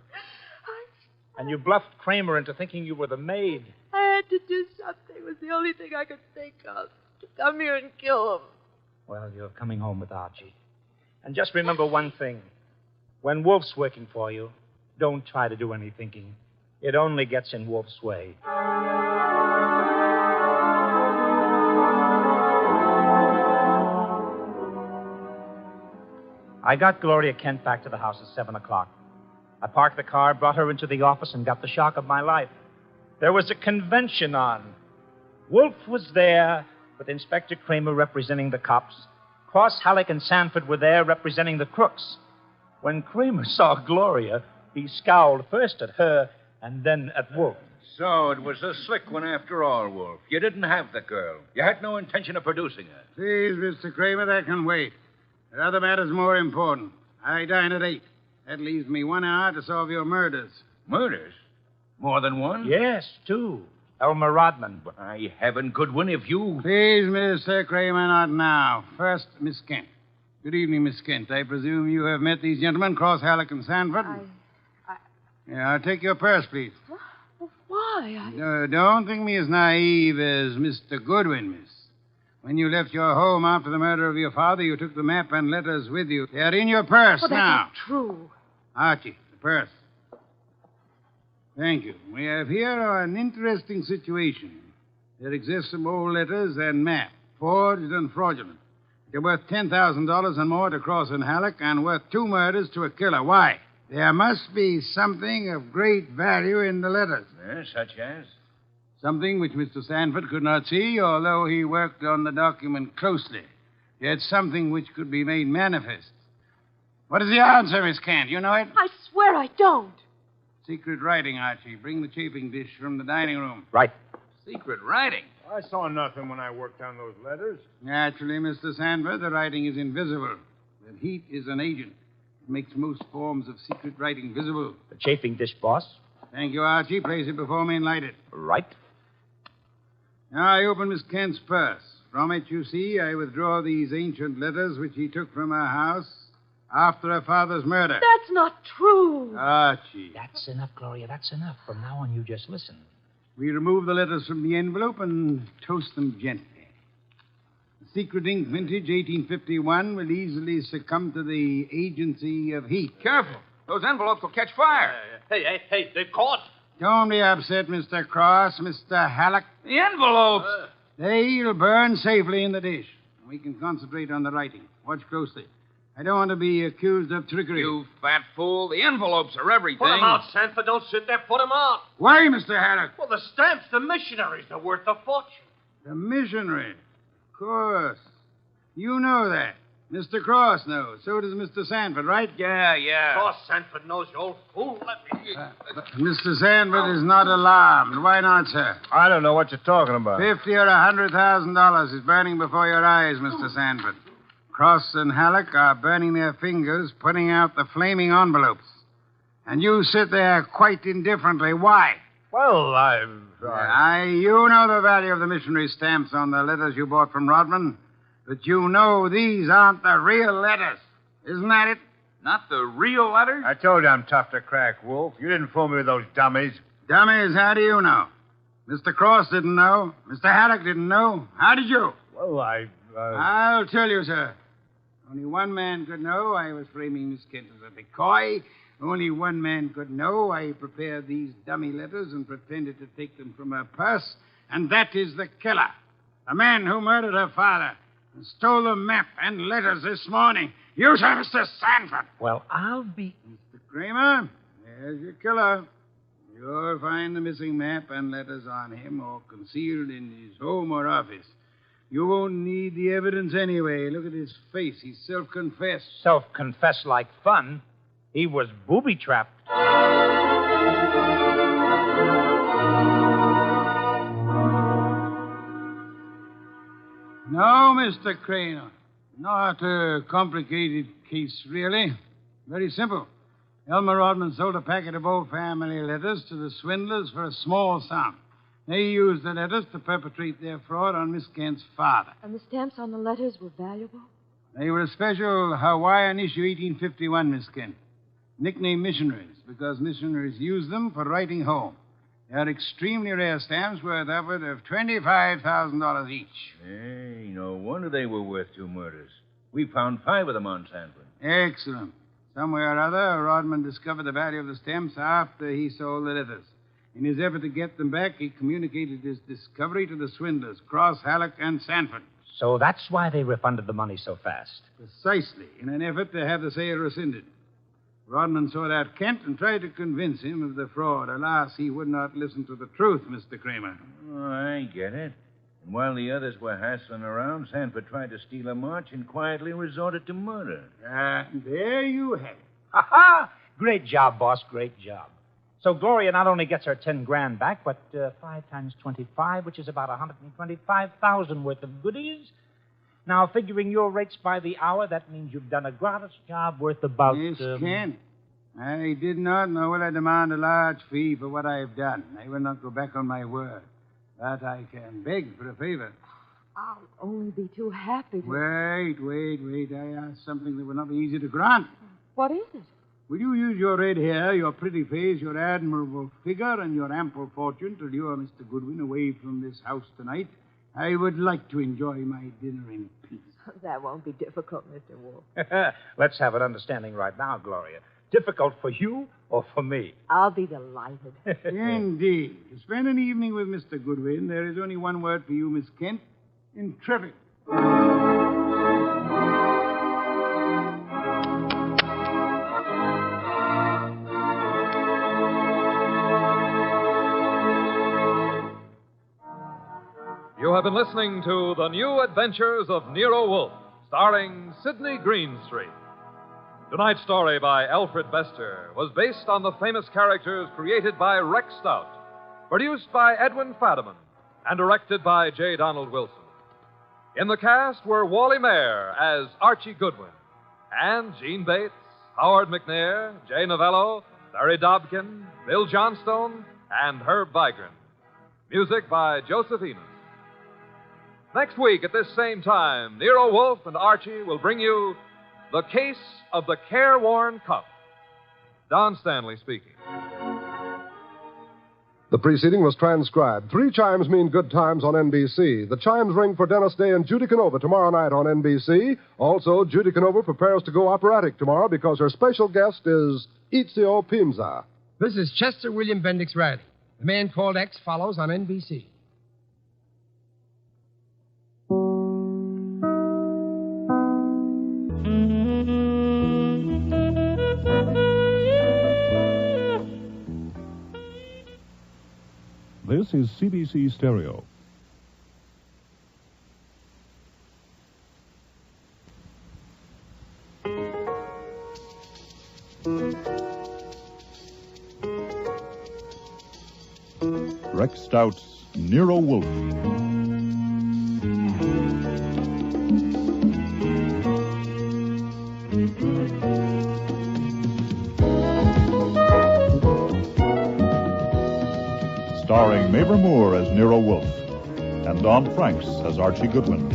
And you bluffed Kramer into thinking you were the maid. I had to do something. It was the only thing I could think of. To come here and kill him. Well, you're coming home with Archie. And just remember one thing. When Wolfe's working for you, don't try to do any thinking. It only gets in Wolfe's way. I got Gloria Kent back to the house at 7 o'clock. I parked the car, brought her into the office, and got the shock of my life. There was a convention on. Wolfe was there, with Inspector Kramer representing the cops. Cross, Halleck, and Sanford were there representing the crooks. When Kramer saw Gloria, he scowled first at her and then at Wolfe. So it was a slick one after all, Wolfe. You didn't have the girl. You had no intention of producing her. Please, Mr. Kramer, that can wait. There are other matters more important. I dine at 8. That leaves me 1 hour to solve your murders. Murders? More than one? Yes, 2. Elmer Rodman. By heaven, Goodwin, if you... Please, Mr. Kramer, not now. First, Miss Kent. Good evening, Miss Kent. I presume you have met these gentlemen, Cross, Halleck, and Sanford? Yeah, take your purse, please. Well, why? Don't think me as naive as Mr. Goodwin, miss. When you left your home after the murder of your father, you took the map and letters with you. They're in your purse Well, that's now. not true. Archie, the purse. Thank you. We have here an interesting situation. There exist some old letters and map, forged and fraudulent. They're worth $10,000 and more to Cross and Halleck, and worth 2 murders to a killer. Why? There must be something of great value in the letters. Yes, such as? Something which Mr. Sanford could not see, although he worked on the document closely. Yet something which could be made manifest. What is the answer, Miss Kent? You know it? I swear I don't. Secret writing, Archie. Bring the chafing dish from the dining room. Right. Secret writing? I saw nothing when I worked on those letters. Naturally, Mr. Sanford, the writing is invisible. The heat is an agent. It makes most forms of secret writing visible. The chafing dish, boss. Thank you, Archie. Place it before me and light it. Right. Now I open Miss Kent's purse. From it, you see, I withdraw these ancient letters which he took from her house after her father's murder. That's not true. Archie. That's enough, Gloria. That's enough. From now on, you just listen. We remove the letters from the envelope and toast them gently. The secret ink vintage 1851 will easily succumb to the agency of heat. Careful. Those envelopes will catch fire. Hey, they're caught. Don't be upset, Mr. Cross, Mr. Halleck. The envelopes! They'll burn safely in the dish. We can concentrate on the writing. Watch closely. I don't want to be accused of trickery. You fat fool. The envelopes are everything. Put them out, Sanford. Don't sit there. Put them out. Why, Mr. Halleck? Well, the stamps, the missionaries, are worth a fortune. The missionary. Of course. You know that. Mr. Cross knows. So does Mr. Sanford, right? Yeah. Cross Sanford knows, you old fool. Let me... Mr. Sanford is not alarmed. Why not, sir? I don't know what you're talking about. $50,000 or $100,000 is burning before your eyes, Mr. Sanford. Cross and Halleck are burning their fingers, putting out the flaming envelopes. And you sit there quite indifferently. Why? Well, You know the value of the missionary stamps on the letters you bought from Rodman. But you know these aren't the real letters. Isn't that it? Not the real letters? I told you I'm tough to crack, Wolf. You didn't fool me with those dummies. Dummies, how do you know? Mr. Cross didn't know. Mr. Halleck didn't know. How did you? Well, I'll tell you, sir. Only one man could know I was framing Miss Kent as a decoy. Only one man could know I prepared these dummy letters and pretended to take them from her purse. And that is the killer. The man who murdered her father and stole the map and letters this morning. You, sir, Mr. Sanford. Well, I'll be... Mr. Kramer, there's your killer. You'll find the missing map and letters on him or concealed in his home or office. You won't need the evidence anyway. Look at his face. He's self-confessed. Self-confessed like fun. He was booby-trapped. No, Mr. Kramer. Not a complicated case, really. Very simple. Elmer Rodman sold a packet of old family letters to the swindlers for a small sum. They used the letters to perpetrate their fraud on Miss Kent's father. And the stamps on the letters were valuable? They were a special Hawaiian issue 1851, Miss Kent. Nicknamed missionaries, because missionaries used them for writing home. They are extremely rare stamps worth upward of $25,000 each. Hey, no wonder they were worth 2 murders. We found 5 of them on Sanford. Excellent. Somewhere or other, Rodman discovered the value of the stamps after he sold the letters. In his effort to get them back, he communicated his discovery to the swindlers, Cross, Halleck, and Sanford. So that's why they refunded the money so fast. Precisely, in an effort to have the sale rescinded. Rodman sought out Kent and tried to convince him of the fraud. Alas, he would not listen to the truth, Mr. Kramer. Oh, I get it. And while the others were hassling around, Sanford tried to steal a march and quietly resorted to murder. There you have it. Ha-ha! Great job, boss. Great job. So Gloria not only gets her 10 grand back, but 5 times 25, which is about 125,000 worth of goodies. Now, figuring your rates by the hour, that means you've done a gratis job worth about... Yes, Kent. I did not, nor will I demand a large fee for what I've done. I will not go back on my word. But I can beg for a favor. I'll only be too happy to... Wait. I asked something that would not be easy to grant. What is it? Will you use your red hair, your pretty face, your admirable figure, and your ample fortune to lure Mr. Goodwin away from this house tonight? I would like to enjoy my dinner in peace. That won't be difficult, Mr. Wolfe. Let's have an understanding right now, Gloria. Difficult for you or for me? I'll be delighted. Indeed. To spend an evening with Mr. Goodwin, there is only one word for you, Miss Kent. Intrepid. You have been listening to The New Adventures of Nero Wolfe, starring Sidney Greenstreet. Tonight's story by Alfred Bester was based on the famous characters created by Rex Stout, produced by Edwin Fadiman, and directed by J. Donald Wilson. In the cast were Wally Mayer as Archie Goodwin, and Gene Bates, Howard McNair, Jay Novello, Larry Dobkin, Bill Johnstone, and Herb Vigran. Music by Joseph Enos. Next week at this same time, Nero Wolfe and Archie will bring you The Case of the Careworn Cup. Don Stanley speaking. The preceding was transcribed. 3 chimes mean good times on NBC. The chimes ring for Dennis Day and Judy Canova tomorrow night on NBC. Also, Judy Canova prepares to go operatic tomorrow because her special guest is Ezio Pinza. This is Chester William Bendix Riley. The Man Called X follows on NBC. This is CBC Stereo. Rex Stout's Nero Wolfe. Starring Mavor Moore as Nero Wolfe and Don Franks as Archie Goodwin.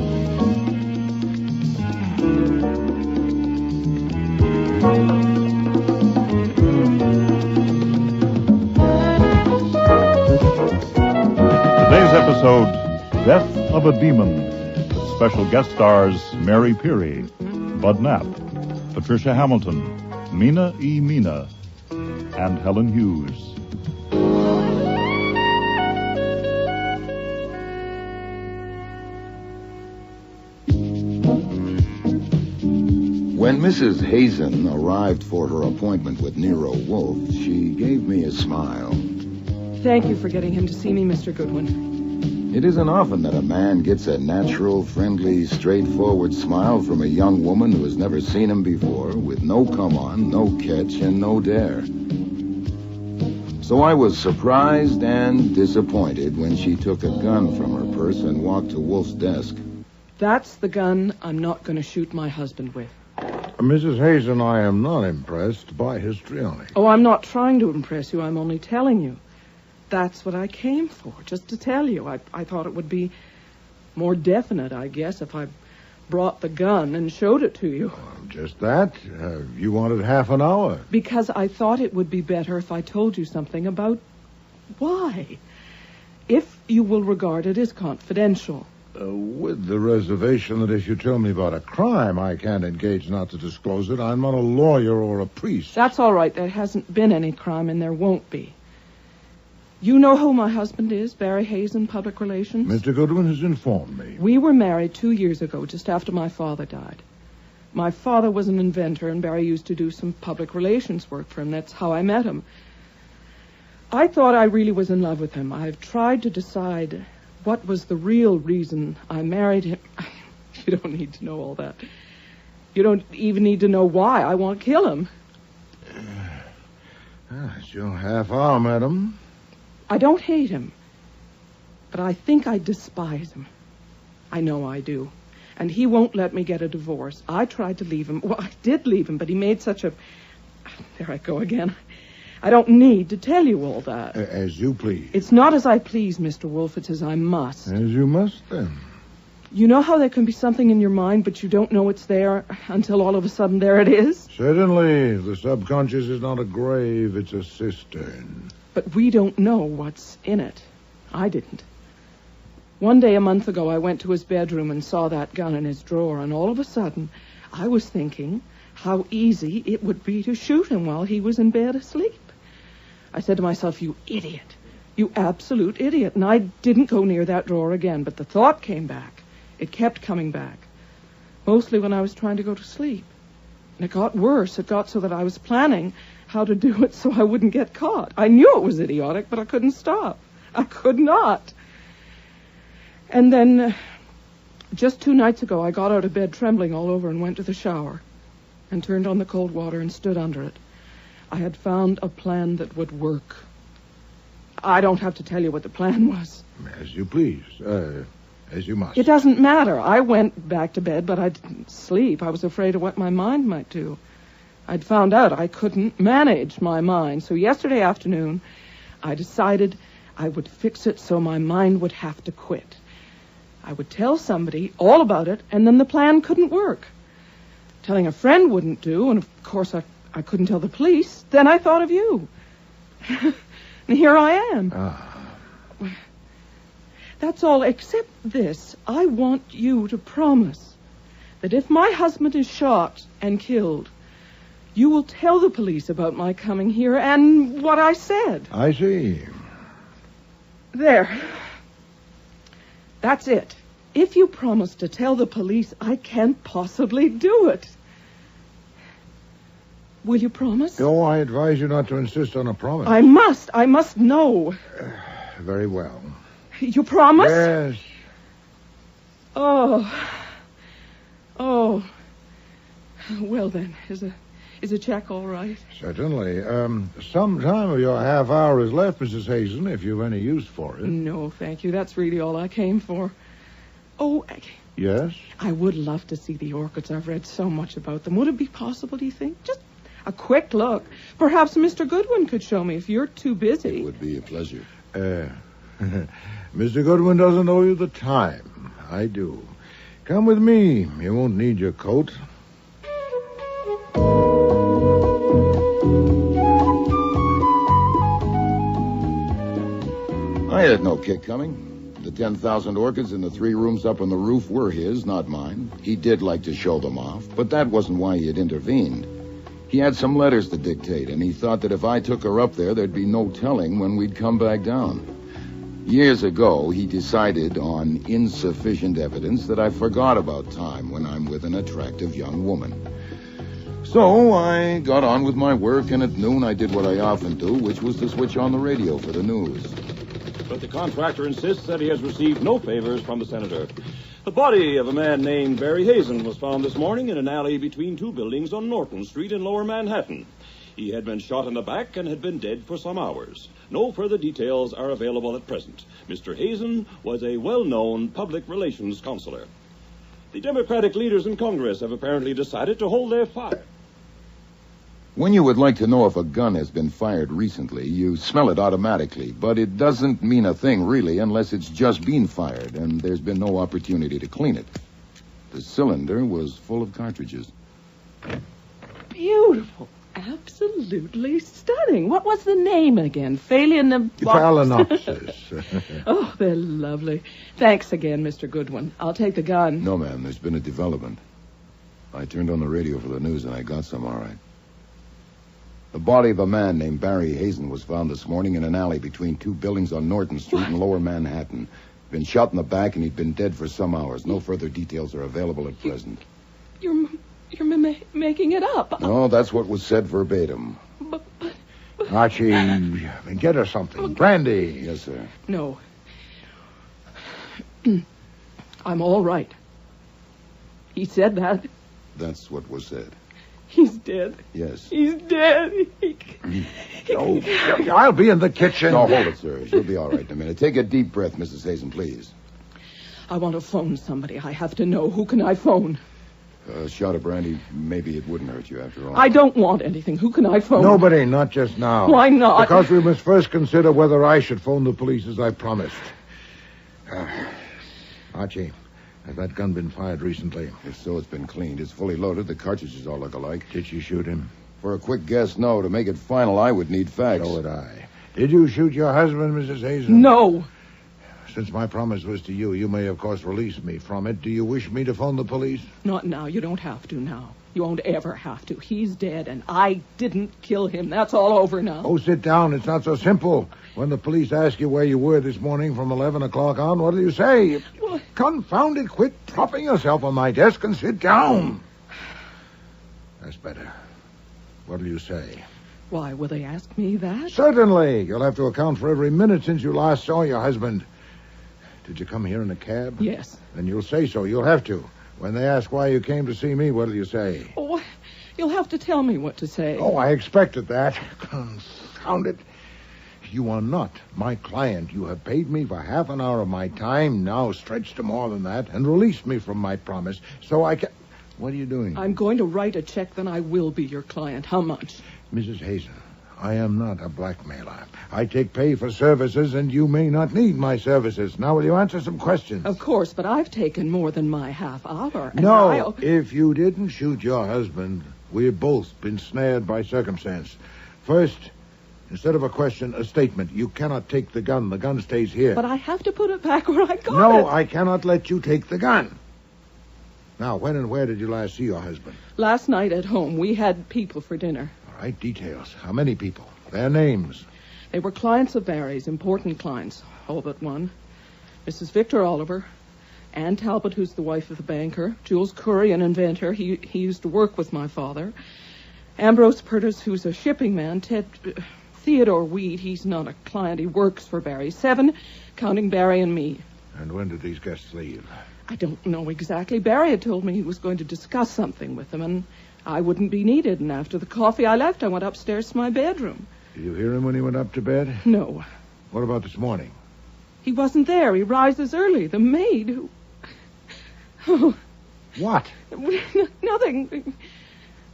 Today's episode, Death of a Demon, with special guest stars Mary Peary, Bud Knapp, Patricia Hamilton, Mina E. Mina, and Helen Hughes. When Mrs. Hazen arrived for her appointment with Nero Wolfe, she gave me a smile. Thank you for getting him to see me, Mr. Goodwin. It isn't often that a man gets a natural, friendly, straightforward smile from a young woman who has never seen him before, with no come-on, no catch, and no dare. So I was surprised and disappointed when she took a gun from her purse and walked to Wolfe's desk. That's the gun I'm not going to shoot my husband with. Mrs. Hazen, I am not impressed by histrionic. Oh, I'm not trying to impress you. I'm only telling you. That's what I came for, just to tell you. I thought it would be more definite, I guess, if I brought the gun and showed it to you. Just that? You wanted half an hour. Because I thought it would be better if I told you something about why. If you will regard it as confidential. With the reservation that if you tell me about a crime, I can't engage not to disclose it. I'm not a lawyer or a priest. That's all right. There hasn't been any crime, and there won't be. You know who my husband is, Barry Hazen, Public Relations? Mr. Goodwin has informed me. We were married 2 years ago, just after my father died. My father was an inventor, and Barry used to do some public relations work for him. That's how I met him. I thought I really was in love with him. I've tried to decide what was the real reason I married him. You don't need to know all that. You don't even need to know why I want to kill him. It's your half hour, madam. I don't hate him, but I think I despise him. I know I do. And he won't let me get a divorce. I tried to leave him. Well, I did leave him, but he made such a... There I go again. I don't need to tell you all that. As you please. It's not as I please, Mr. Wolfe. It's as I must. As you must, then. You know how there can be something in your mind, but you don't know it's there until all of a sudden there it is? Certainly. The subconscious is not a grave, it's a cistern. But we don't know what's in it. I didn't. One day a month ago, I went to his bedroom and saw that gun in his drawer, and all of a sudden, I was thinking how easy it would be to shoot him while he was in bed asleep. I said to myself, you idiot. You absolute idiot. And I didn't go near that drawer again, but the thought came back. It kept coming back. Mostly when I was trying to go to sleep. And it got worse. It got so that I was planning how to do it so I wouldn't get caught. I knew it was idiotic, but I couldn't stop. I could not. And then, just 2 nights ago, I got out of bed trembling all over and went to the shower and turned on the cold water and stood under it. I had found a plan that would work. I don't have to tell you what the plan was. As you please. As you must. It doesn't matter. I went back to bed, but I didn't sleep. I was afraid of what my mind might do. I'd found out I couldn't manage my mind. So yesterday afternoon, I decided I would fix it so my mind would have to quit. I would tell somebody all about it, and then the plan couldn't work. Telling a friend wouldn't do, and of course I couldn't tell the police. Then I thought of you. And here I am. That's all, except this. I want you to promise that if my husband is shot and killed, you will tell the police about my coming here and what I said. I see. There. That's it. If you promise to tell the police, I can't possibly do it. Will you promise? No, I advise you not to insist on a promise. I must know. Very well. You promise? Yes. Oh. Well then, is a check all right? Certainly. Some time of your half hour is left, Mrs. Hazen, if you've any use for it. No, thank you. That's really all I came for. Oh, Yes? I would love to see the orchids. I've read so much about them. Would it be possible, do you think? Just a quick look. Perhaps Mr. Goodwin could show me if you're too busy. It would be a pleasure. Mr. Goodwin doesn't owe you the time. I do. Come with me. You won't need your coat. I had no kick coming. The 10,000 orchids in the 3 rooms up on the roof were his, not mine. He did like to show them off, but that wasn't why he had intervened. He had some letters to dictate, and he thought that if I took her up there, there'd be no telling when we'd come back down. Years ago, he decided on insufficient evidence that I forgot about time when I'm with an attractive young woman. So I got on with my work, and at noon I did what I often do, which was to switch on the radio for the news. But the contractor insists that he has received no favors from the senator. The body of a man named Barry Hazen was found this morning in an alley between 2 buildings on Norton Street in Lower Manhattan. He had been shot in the back and had been dead for some hours. No further details are available at present. Mr. Hazen was a well-known public relations counselor. The Democratic leaders in Congress have apparently decided to hold their fire. When you would like to know if a gun has been fired recently, you smell it automatically, but it doesn't mean a thing, really, unless it's just been fired, and there's been no opportunity to clean it. The cylinder was full of cartridges. Beautiful. Absolutely stunning. What was the name again? Phalaenopsis. Oh, they're lovely. Thanks again, Mr. Goodwin. I'll take the gun. No, ma'am, there's been a development. I turned on the radio for the news, and I got some, all right. The body of a man named Barry Hazen was found this morning in an alley between 2 buildings on Norton Street in Lower Manhattan. Been shot in the back, and he'd been dead for some hours. No further details are available at present. You're making it up. No, that's what was said verbatim. Archie, get her something. Brandy. Yes, sir. No. I'm all right. He said that. That's what was said. He's dead. Yes. He's dead. I'll be in the kitchen. No, hold it, sir. She'll be all right in a minute. Take a deep breath, Mrs. Hazen, please. I want to phone somebody. I have to know. Who can I phone? A shot of brandy, maybe it wouldn't hurt you after all. I don't want anything. Who can I phone? Nobody, not just now. Why not? Because we must first consider whether I should phone the police as I promised. Archie, has that gun been fired recently? If so, it's been cleaned. It's fully loaded. The cartridges all look alike. Did she shoot him? For a quick guess, no. To make it final, I would need facts. So would I. Did you shoot your husband, Mrs. Hazen? No. Since my promise was to you, you may, of course, release me from it. Do you wish me to phone the police? Not now. You don't have to now. You won't ever have to. He's dead, and I didn't kill him. That's all over now. Oh, sit down. It's not so simple. When the police ask you where you were this morning from 11 o'clock on, what do you say? What? Confound it. Quit propping yourself on my desk and sit down. That's better. What do you say? Why, will they ask me that? Certainly. You'll have to account for every minute since you last saw your husband. Did you come here in a cab? Yes. Then you'll say so. You'll have to. When they ask why you came to see me, what'll you say? Oh, you'll have to tell me what to say. Oh, I expected that. Confound it. You are not my client. You have paid me for half an hour of my time, now stretched to more than that, and released me from my promise, so I can... What are you doing? I'm going to write a check, then I will be your client. How much? Mrs. Hazen, I am not a blackmailer. I take pay for services, and you may not need my services. Now, will you answer some questions? Of course, but I've taken more than my half hour. And No, if you didn't shoot your husband, we've both been snared by circumstance. First, Instead of a question, a statement. You cannot take the gun. The gun stays here. But I have to put it back where I got it. No, I cannot let you take the gun. Now, when and where did you last see your husband? Last night at home. We had people for dinner. All right, details. How many people? Their names. They were clients of Barry's, important clients, all but one. Mrs. Victor Oliver, Ann Talbot, who's the wife of the banker, Jules Curry, an inventor. He used to work with my father. Ambrose Purtis, who's a shipping man. Theodore Weed, he's not a client. He works for Barry. 7, counting Barry and me. And when did these guests leave? I don't know exactly. Barry had told me he was going to discuss something with them, and I wouldn't be needed. And after the coffee I left, I went upstairs to my bedroom. Did you hear him when he went up to bed? No. What about this morning? He wasn't there. He rises early. The maid who... Oh. What? Nothing.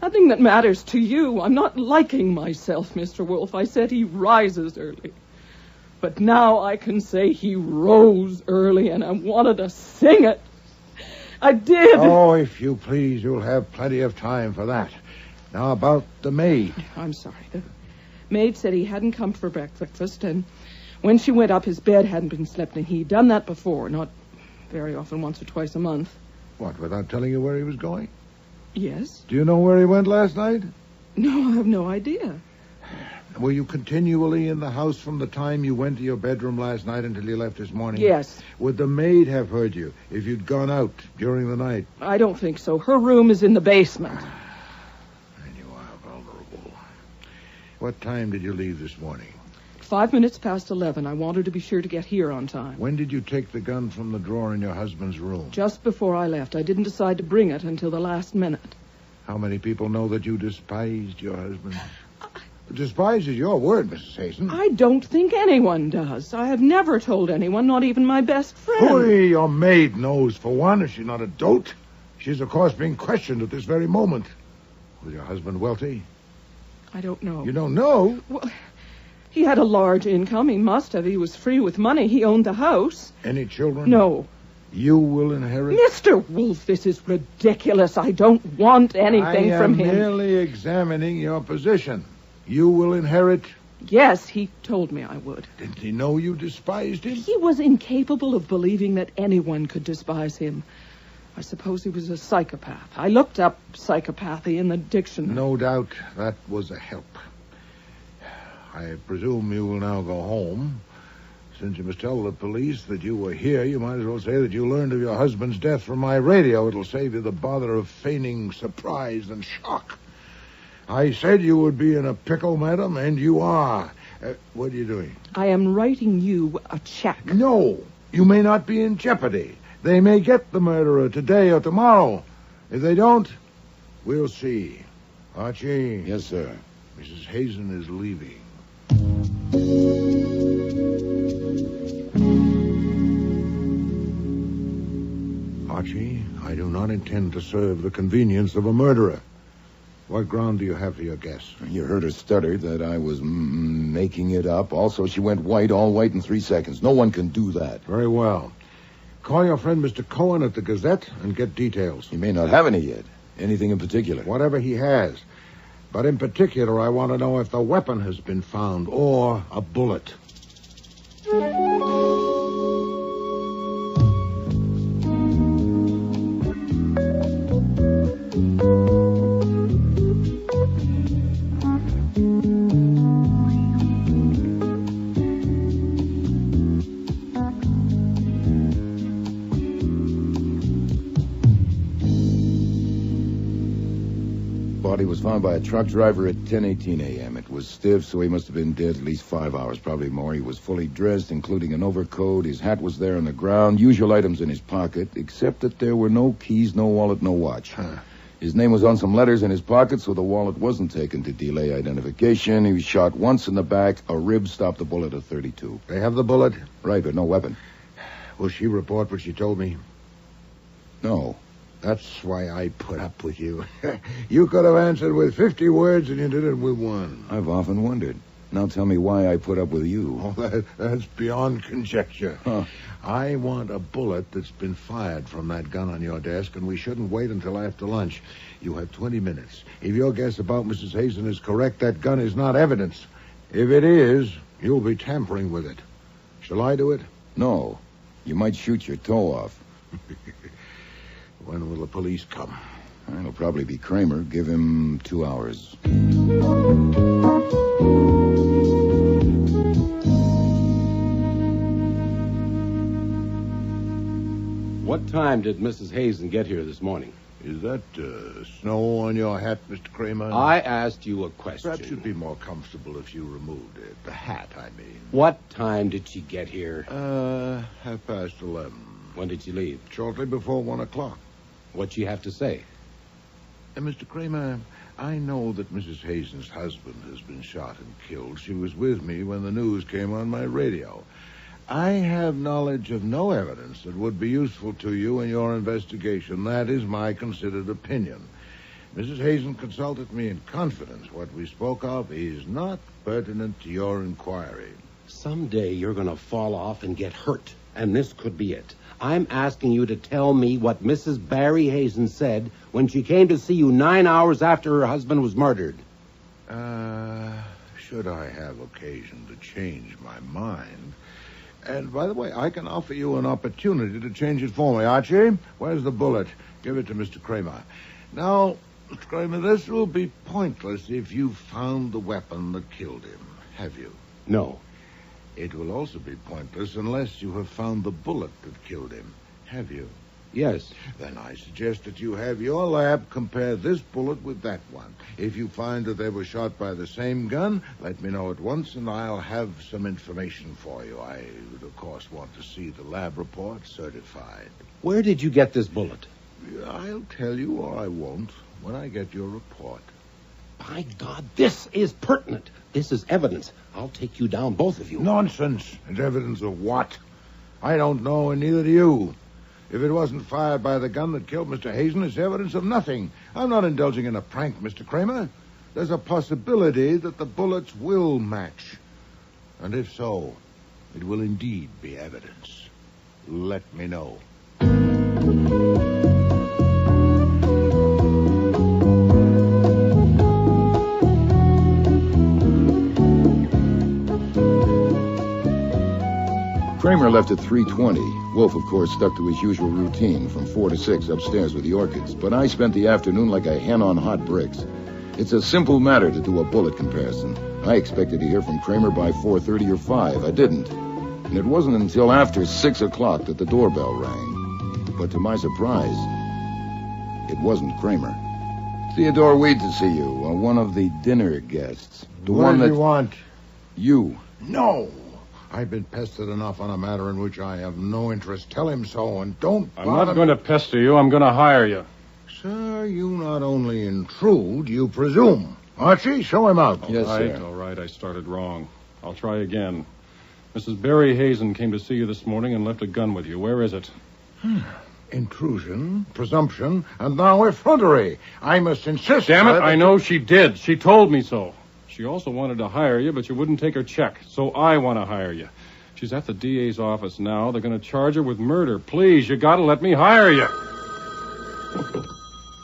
Nothing that matters to you. I'm not liking myself, Mr. Wolfe. I said he rises early. But now I can say he rose early, and I wanted to sing it. I did. Oh, if you please, you'll have plenty of time for that. Now, about the maid. I'm sorry. The maid said he hadn't come for breakfast, and when she went up, his bed hadn't been slept in. He'd done that before, not very often, once or twice a month. What, without telling you where he was going? Yes. Do you know where he went last night? No, I have no idea. Were you continually in the house from the time you went to your bedroom last night until you left this morning? Yes. Would the maid have heard you if you'd gone out during the night? I don't think so. Her room is in the basement. And you are vulnerable. What time did you leave this morning? 5 minutes past 11. I wanted to be sure to get here on time. When did you take the gun from the drawer in your husband's room? Just before I left. I didn't decide to bring it until the last minute. How many people know that you despised your husband? Despise is your word, Mrs. Hazen. I don't think anyone does. I have never told anyone, not even my best friend. Hooey, your maid knows, for one. Is she not a dolt? She's, of course, being questioned at this very moment. Was your husband wealthy? I don't know. You don't know? Well, he had a large income. He must have. He was free with money. He owned the house. Any children? No. You will inherit? Mr. Wolfe, this is ridiculous. I don't want anything from him. I am merely examining your position. You will inherit? Yes, he told me I would. Didn't he know you despised him? He was incapable of believing that anyone could despise him. I suppose he was a psychopath. I looked up psychopathy in the dictionary. No doubt that was a help. I presume you will now go home. Since you must tell the police that you were here, you might as well say that you learned of your husband's death from my radio. It'll save you the bother of feigning surprise and shock. I said you would be in a pickle, madam, and you are. What are you doing? I am writing you a check. No, you may not be in jeopardy. They may get the murderer today or tomorrow. If they don't, we'll see. Archie. Yes, sir. Mrs. Hazen is leaving. Archie, I do not intend to serve the convenience of a murderer. What ground do you have for your guess? You heard her stutter that I was making it up. Also, she went white, all white in 3 seconds. No one can do that. Very well. Call your friend Mr. Cohen at the Gazette and get details. He may not have any yet. Anything in particular? Whatever he has. But in particular, I want to know if the weapon has been found or a bullet. Body was found by a truck driver at 10:18 a.m. It was stiff, so he must have been dead at least 5 hours, probably more. He was fully dressed, including an overcoat. His hat was there on the ground, usual items in his pocket, except that there were no keys, no wallet, no watch. His name was on some letters in his pocket, so the wallet wasn't taken to delay identification. He was shot once in the back. A rib stopped the bullet at 32. They have the bullet? Right, but no weapon. Will she report what she told me? No. That's why I put up with you. You could have answered with 50 words, and you did it with 1. I've often wondered. Now tell me why I put up with you. Oh, that's beyond conjecture. Huh. I want a bullet that's been fired from that gun on your desk, and we shouldn't wait until after lunch. You have 20 minutes. If your guess about Mrs. Hazen is correct, that gun is not evidence. If it is, you'll be tampering with it. Shall I do it? No. You might shoot your toe off. When will the police come? It'll probably be Kramer. Give him 2 hours. What time did Mrs. Hazen get here this morning? Is that snow on your hat, Mr. Kramer? I asked you a question. Perhaps you'd be more comfortable if you removed it. The hat, I mean. What time did she get here? 11:30. When did she leave? Shortly before 1 o'clock. What'd she have to say? Mr. Kramer, I know that Mrs. Hazen's husband has been shot and killed. She was with me when the news came on my radio. I have knowledge of no evidence that would be useful to you in your investigation. That is my considered opinion. Mrs. Hazen consulted me in confidence. What we spoke of is not pertinent to your inquiry. Someday you're going to fall off and get hurt, and this could be it. I'm asking you to tell me what Mrs. Barry Hazen said when she came to see you 9 hours after her husband was murdered. Should I have occasion to change my mind... And, by the way, I can offer you an opportunity to change it for me. Archie, where's the bullet? Give it to Mr. Kramer. Now, Mr. Kramer, this will be pointless if you found the weapon that killed him. Have you? No. It will also be pointless unless you have found the bullet that killed him. Have you? Yes. Then I suggest that you have your lab compare this bullet with that one. If you find that they were shot by the same gun, let me know at once, and I'll have some information for you. I would, of course, want to see the lab report certified. Where did you get this bullet? I'll tell you, or I won't, when I get your report. By God, this is pertinent. This is evidence. I'll take you down, both of you. Nonsense. It's evidence of what? I don't know, and neither do you. If it wasn't fired by the gun that killed Mr. Hazen, it's evidence of nothing. I'm not indulging in a prank, Mr. Kramer. There's a possibility that the bullets will match. And if so, it will indeed be evidence. Let me know. Kramer left at 3:20. Wolfe, of course, stuck to his usual routine from 4 to 6 upstairs with the orchids. But I spent the afternoon like a hen on hot bricks. It's a simple matter to do a bullet comparison. I expected to hear from Kramer by 4:30 or 5. I didn't. And it wasn't until after 6 o'clock that the doorbell rang. But to my surprise, it wasn't Kramer. Theodore Weed to see you, one of the dinner guests. The What one do that... you want? You. No. I've been pestered enough on a matter in which I have no interest. Tell him so, and don't I'm not going to pester you. I'm going to hire you. Sir, you not only intrude, you presume. Archie, show him out. All right. I started wrong. I'll try again. Mrs. Barry Hazen came to see you this morning and left a gun with you. Where is it? Intrusion, presumption, and now effrontery. I must insist... Damn it, I know she did. She told me so. She also wanted to hire you, but you wouldn't take her check, so I want to hire you. She's at the DA's office now. They're going to charge her with murder. Please, you got to let me hire you.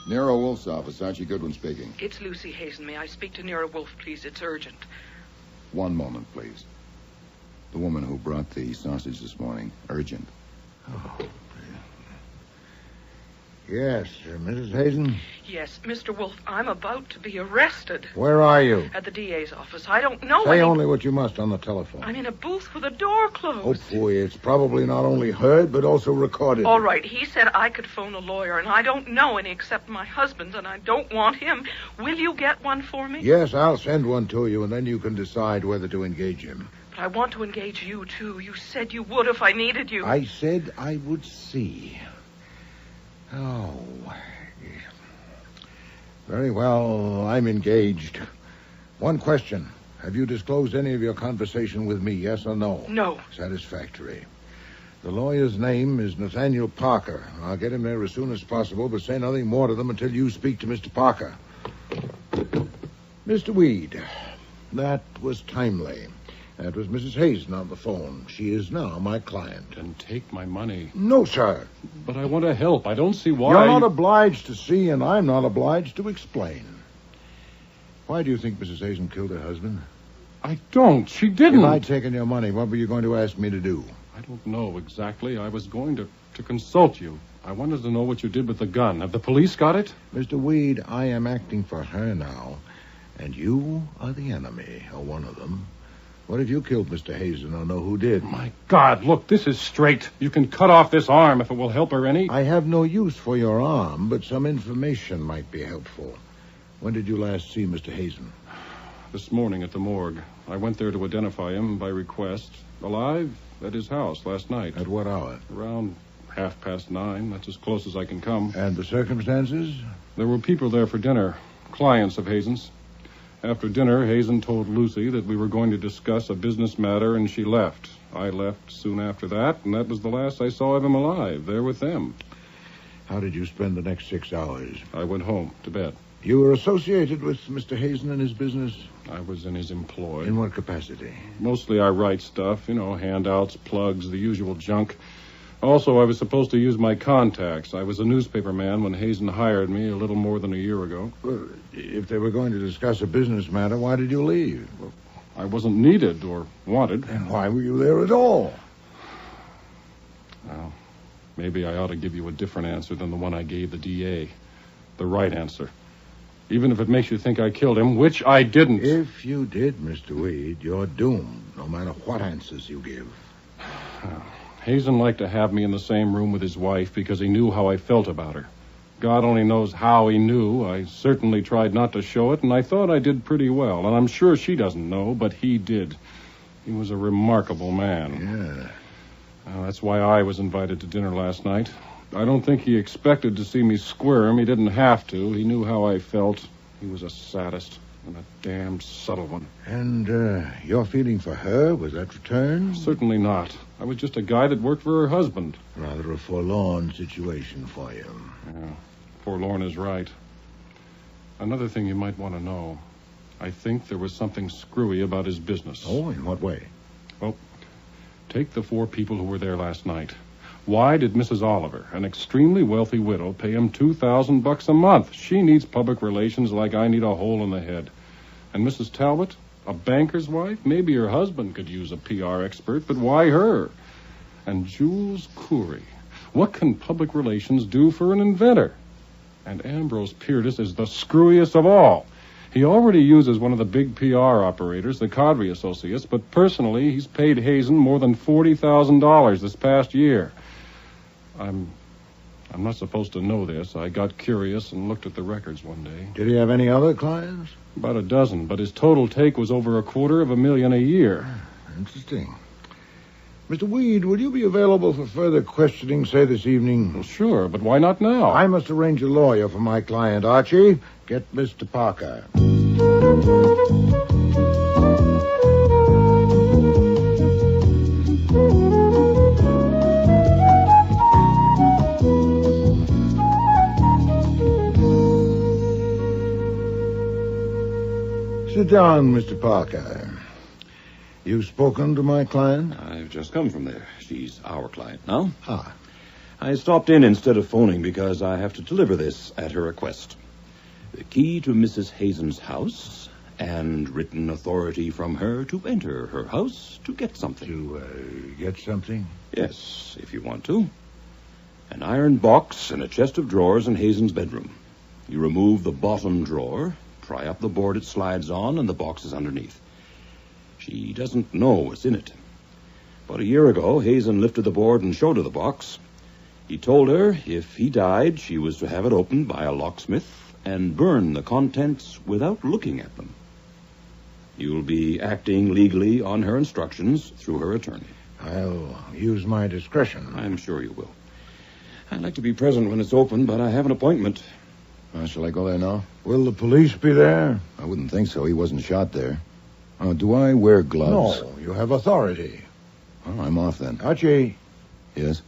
Nero Wolfe's office. Archie Goodwin speaking. It's Lucy Hazen. May I speak to Nero Wolfe, please? It's urgent. One moment, please. The woman who brought the sausage this morning. Urgent. Oh. Yes, Mrs. Hazen? Yes, Mr. Wolfe, I'm about to be arrested. Where are you? At the DA's office. I don't know Say only what you must on the telephone. I'm in a booth with a door closed. Oh, boy, it's probably not only heard, but also recorded. All right, he said I could phone a lawyer, and I don't know any except my husband's, and I don't want him. Will you get one for me? Yes, I'll send one to you, and then you can decide whether to engage him. But I want to engage you, too. You said you would if I needed you. I said I would see. Oh. Very well, I'm engaged. One question. Have you disclosed any of your conversation with me, yes or no? No. Satisfactory. The lawyer's name is Nathaniel Parker. I'll get him there as soon as possible, but say nothing more to them until you speak to Mr. Parker. Mr. Weed, that was timely. That was Mrs. Hazen on the phone. She is now my client. And take my money. No, sir. But I want to help. I don't see why. You're not obliged to see, and I'm not obliged to explain. Why do you think Mrs. Hazen killed her husband? I don't. She didn't. If I'd taken your money, what were you going to ask me to do? I don't know exactly. I was going to consult you. I wanted to know what you did with the gun. Have the police got it? Mr. Weed, I am acting for her now, and you are the enemy, or one of them. What if you killed Mr. Hazen or know who did? My God, look, this is straight. You can cut off this arm if it will help her any. I have no use for your arm, but some information might be helpful. When did you last see Mr. Hazen? This morning at the morgue. I went there to identify him by request. Alive at his house last night. At what hour? Around 9:30. That's as close as I can come. And the circumstances? There were people there for dinner. Clients of Hazen's. After dinner, Hazen told Lucy that we were going to discuss a business matter, and she left. I left soon after that, and that was the last I saw of him alive, there with them. How did you spend the next 6 hours? I went home, to bed. You were associated with Mr. Hazen and his business? I was in his employ. In what capacity? Mostly I write stuff, handouts, plugs, the usual junk. Also, I was supposed to use my contacts. I was a newspaper man when Hazen hired me a little more than a year ago. Well, if they were going to discuss a business matter, why did you leave? Well, I wasn't needed or wanted. Then why were you there at all? Well, maybe I ought to give you a different answer than the one I gave the DA. The right answer. Even if it makes you think I killed him, which I didn't. If you did, Mr. Weed, you're doomed, no matter what answers you give. Hazen liked to have me in the same room with his wife because he knew how I felt about her. God only knows how he knew. I certainly tried not to show it, and I thought I did pretty well. And I'm sure she doesn't know, but he did. He was a remarkable man. Yeah. That's why I was invited to dinner last night. I don't think he expected to see me squirm. He didn't have to. He knew how I felt. He was a sadist. And a damned subtle one. And your feeling for her, was that returned? Certainly not. I was just a guy that worked for her husband. Rather a forlorn situation for you. Yeah, forlorn is right. Another thing you might want to know. I think there was something screwy about his business. Oh, in what way? Well, take the 4 people who were there last night. Why did Mrs. Oliver, an extremely wealthy widow, pay him $2,000 a month? She needs public relations like I need a hole in the head. And Mrs. Talbot, a banker's wife? Maybe her husband could use a PR expert, but why her? And Jules Coury. What can public relations do for an inventor? And Ambrose Piertis is the screwiest of all. He already uses one of the big PR operators, the Cadre Associates, but personally, he's paid Hazen more than $40,000 this past year. I'm not supposed to know this. I got curious and looked at the records one day. Did he have any other clients? About a dozen, but his total take was over $250,000 a year. Interesting. Mr. Weed, will you be available for further questioning, say, this evening? Well, sure, but why not now? I must arrange a lawyer for my client, Archie. Get Mr. Parker. Sit down, Mr. Parker. You've spoken to my client? I've just come from there. She's our client now. Ah. I stopped in instead of phoning because I have to deliver this at her request. The key to Mrs. Hazen's house and written authority from her to enter her house to get something. To get something? Yes, if you want to. An iron box and a chest of drawers in Hazen's bedroom. You remove the bottom drawer, pry up the board it slides on, and the box is underneath. She doesn't know what's in it. About a year ago, Hazen lifted the board and showed her the box. He told her if he died, she was to have it opened by a locksmith and burn the contents without looking at them. You'll be acting legally on her instructions through her attorney. I'll use my discretion. I'm sure you will. I'd like to be present when it's open, but I have an appointment. Shall I go there now? Will the police be there? I wouldn't think so. He wasn't shot there. Do I wear gloves? No, you have authority. Oh, I'm off then. Archie. Yes?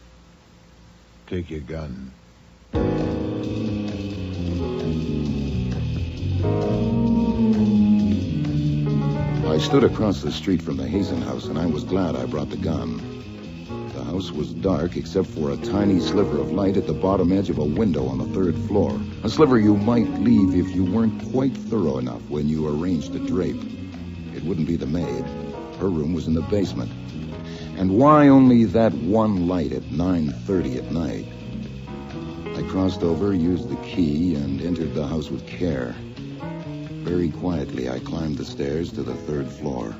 Take your gun. I stood across the street from the Hazen house, and I was glad I brought the gun. The house was dark except for a tiny sliver of light at the bottom edge of a window on the 3rd floor. A sliver you might leave if you weren't quite thorough enough when you arranged the drape. It It wouldn't be the maid. Her room was in the basement. And why only that one light at 9:30 at night? I crossed over, used the key, and entered the house with care. Very quietly, I climbed the stairs to the 3rd floor.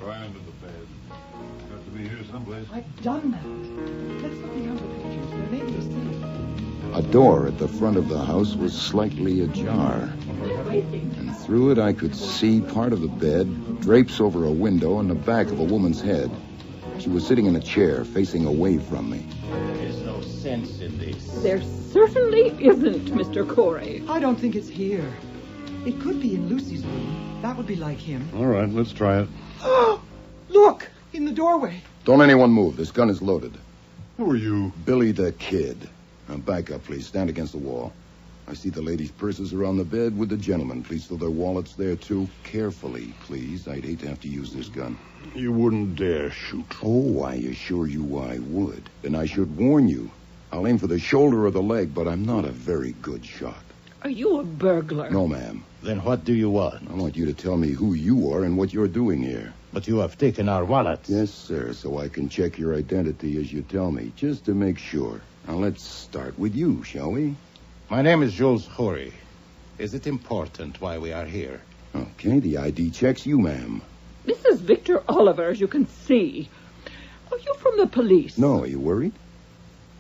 Try under the bed. Got to be here someplace. I've done that. Let's look beyond the pictures. There may be a safe. A door at the front of the house was slightly ajar. And through it I could see part of the bed, drapes over a window, and the back of a woman's head. She was sitting in a chair, facing away from me. There's no sense in this. There certainly isn't, Mr. Corey. I don't think it's here. It could be in Lucy's room. That would be like him. All right, let's try it. Look! In the doorway. Don't anyone move. This gun is loaded. Who are you? Billy the Kid. Now back up, please. Stand against the wall. I see the ladies' purses are on the bed with the gentlemen. Please throw their wallets there, too. Carefully, please. I'd hate to have to use this gun. You wouldn't dare shoot. Oh, I assure you I would. Then I should warn you. I'll aim for the shoulder or the leg, but I'm not a very good shot. Are you a burglar? No, ma'am. Then what do you want? I want you to tell me who you are and what you're doing here. But you have taken our wallets. Yes, sir, so I can check your identity as you tell me, just to make sure. Now, let's start with you, shall we? My name is Jules Horry. Is it important why we are here? Okay, the ID checks you, ma'am. Mrs. Victor Oliver, as you can see. Are you from the police? No, are you worried?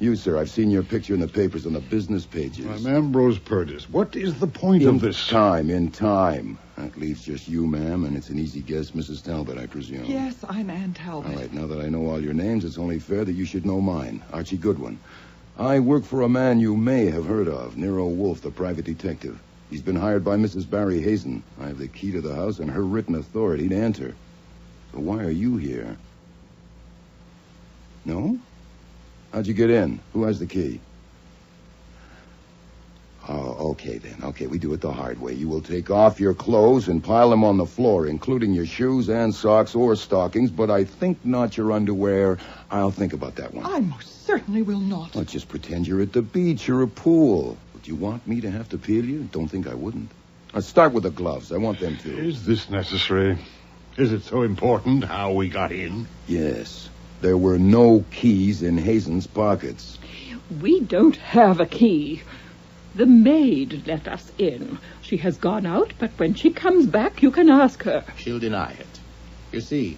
You, sir, I've seen your picture in the papers on the business pages. I'm Ambrose Purtis. What is the point of this? In time. That leaves just you, ma'am, and it's an easy guess, Mrs. Talbot, I presume. Yes, I'm Ann Talbot. All right, now that I know all your names, it's only fair that you should know mine, Archie Goodwin. I work for a man you may have heard of, Nero Wolfe, the private detective. He's been hired by Mrs. Barry Hazen. I have the key to the house and her written authority to enter. So why are you here? No? How'd you get in? Who has the key? Oh, okay then. Okay, we do it the hard way. You will take off your clothes and pile them on the floor, including your shoes and socks or stockings, but I think not your underwear. I'll think about that one. I most certainly will not. Well, just pretend you're at the beach or a pool. Would you want me to have to peel you? Don't think I wouldn't. Let's start with the gloves. I want them too. Is this necessary? Is it so important how we got in? Yes. There were no keys in Hazen's pockets. We don't have a key. The maid let us in. She has gone out, but when she comes back, you can ask her. She'll deny it. You see,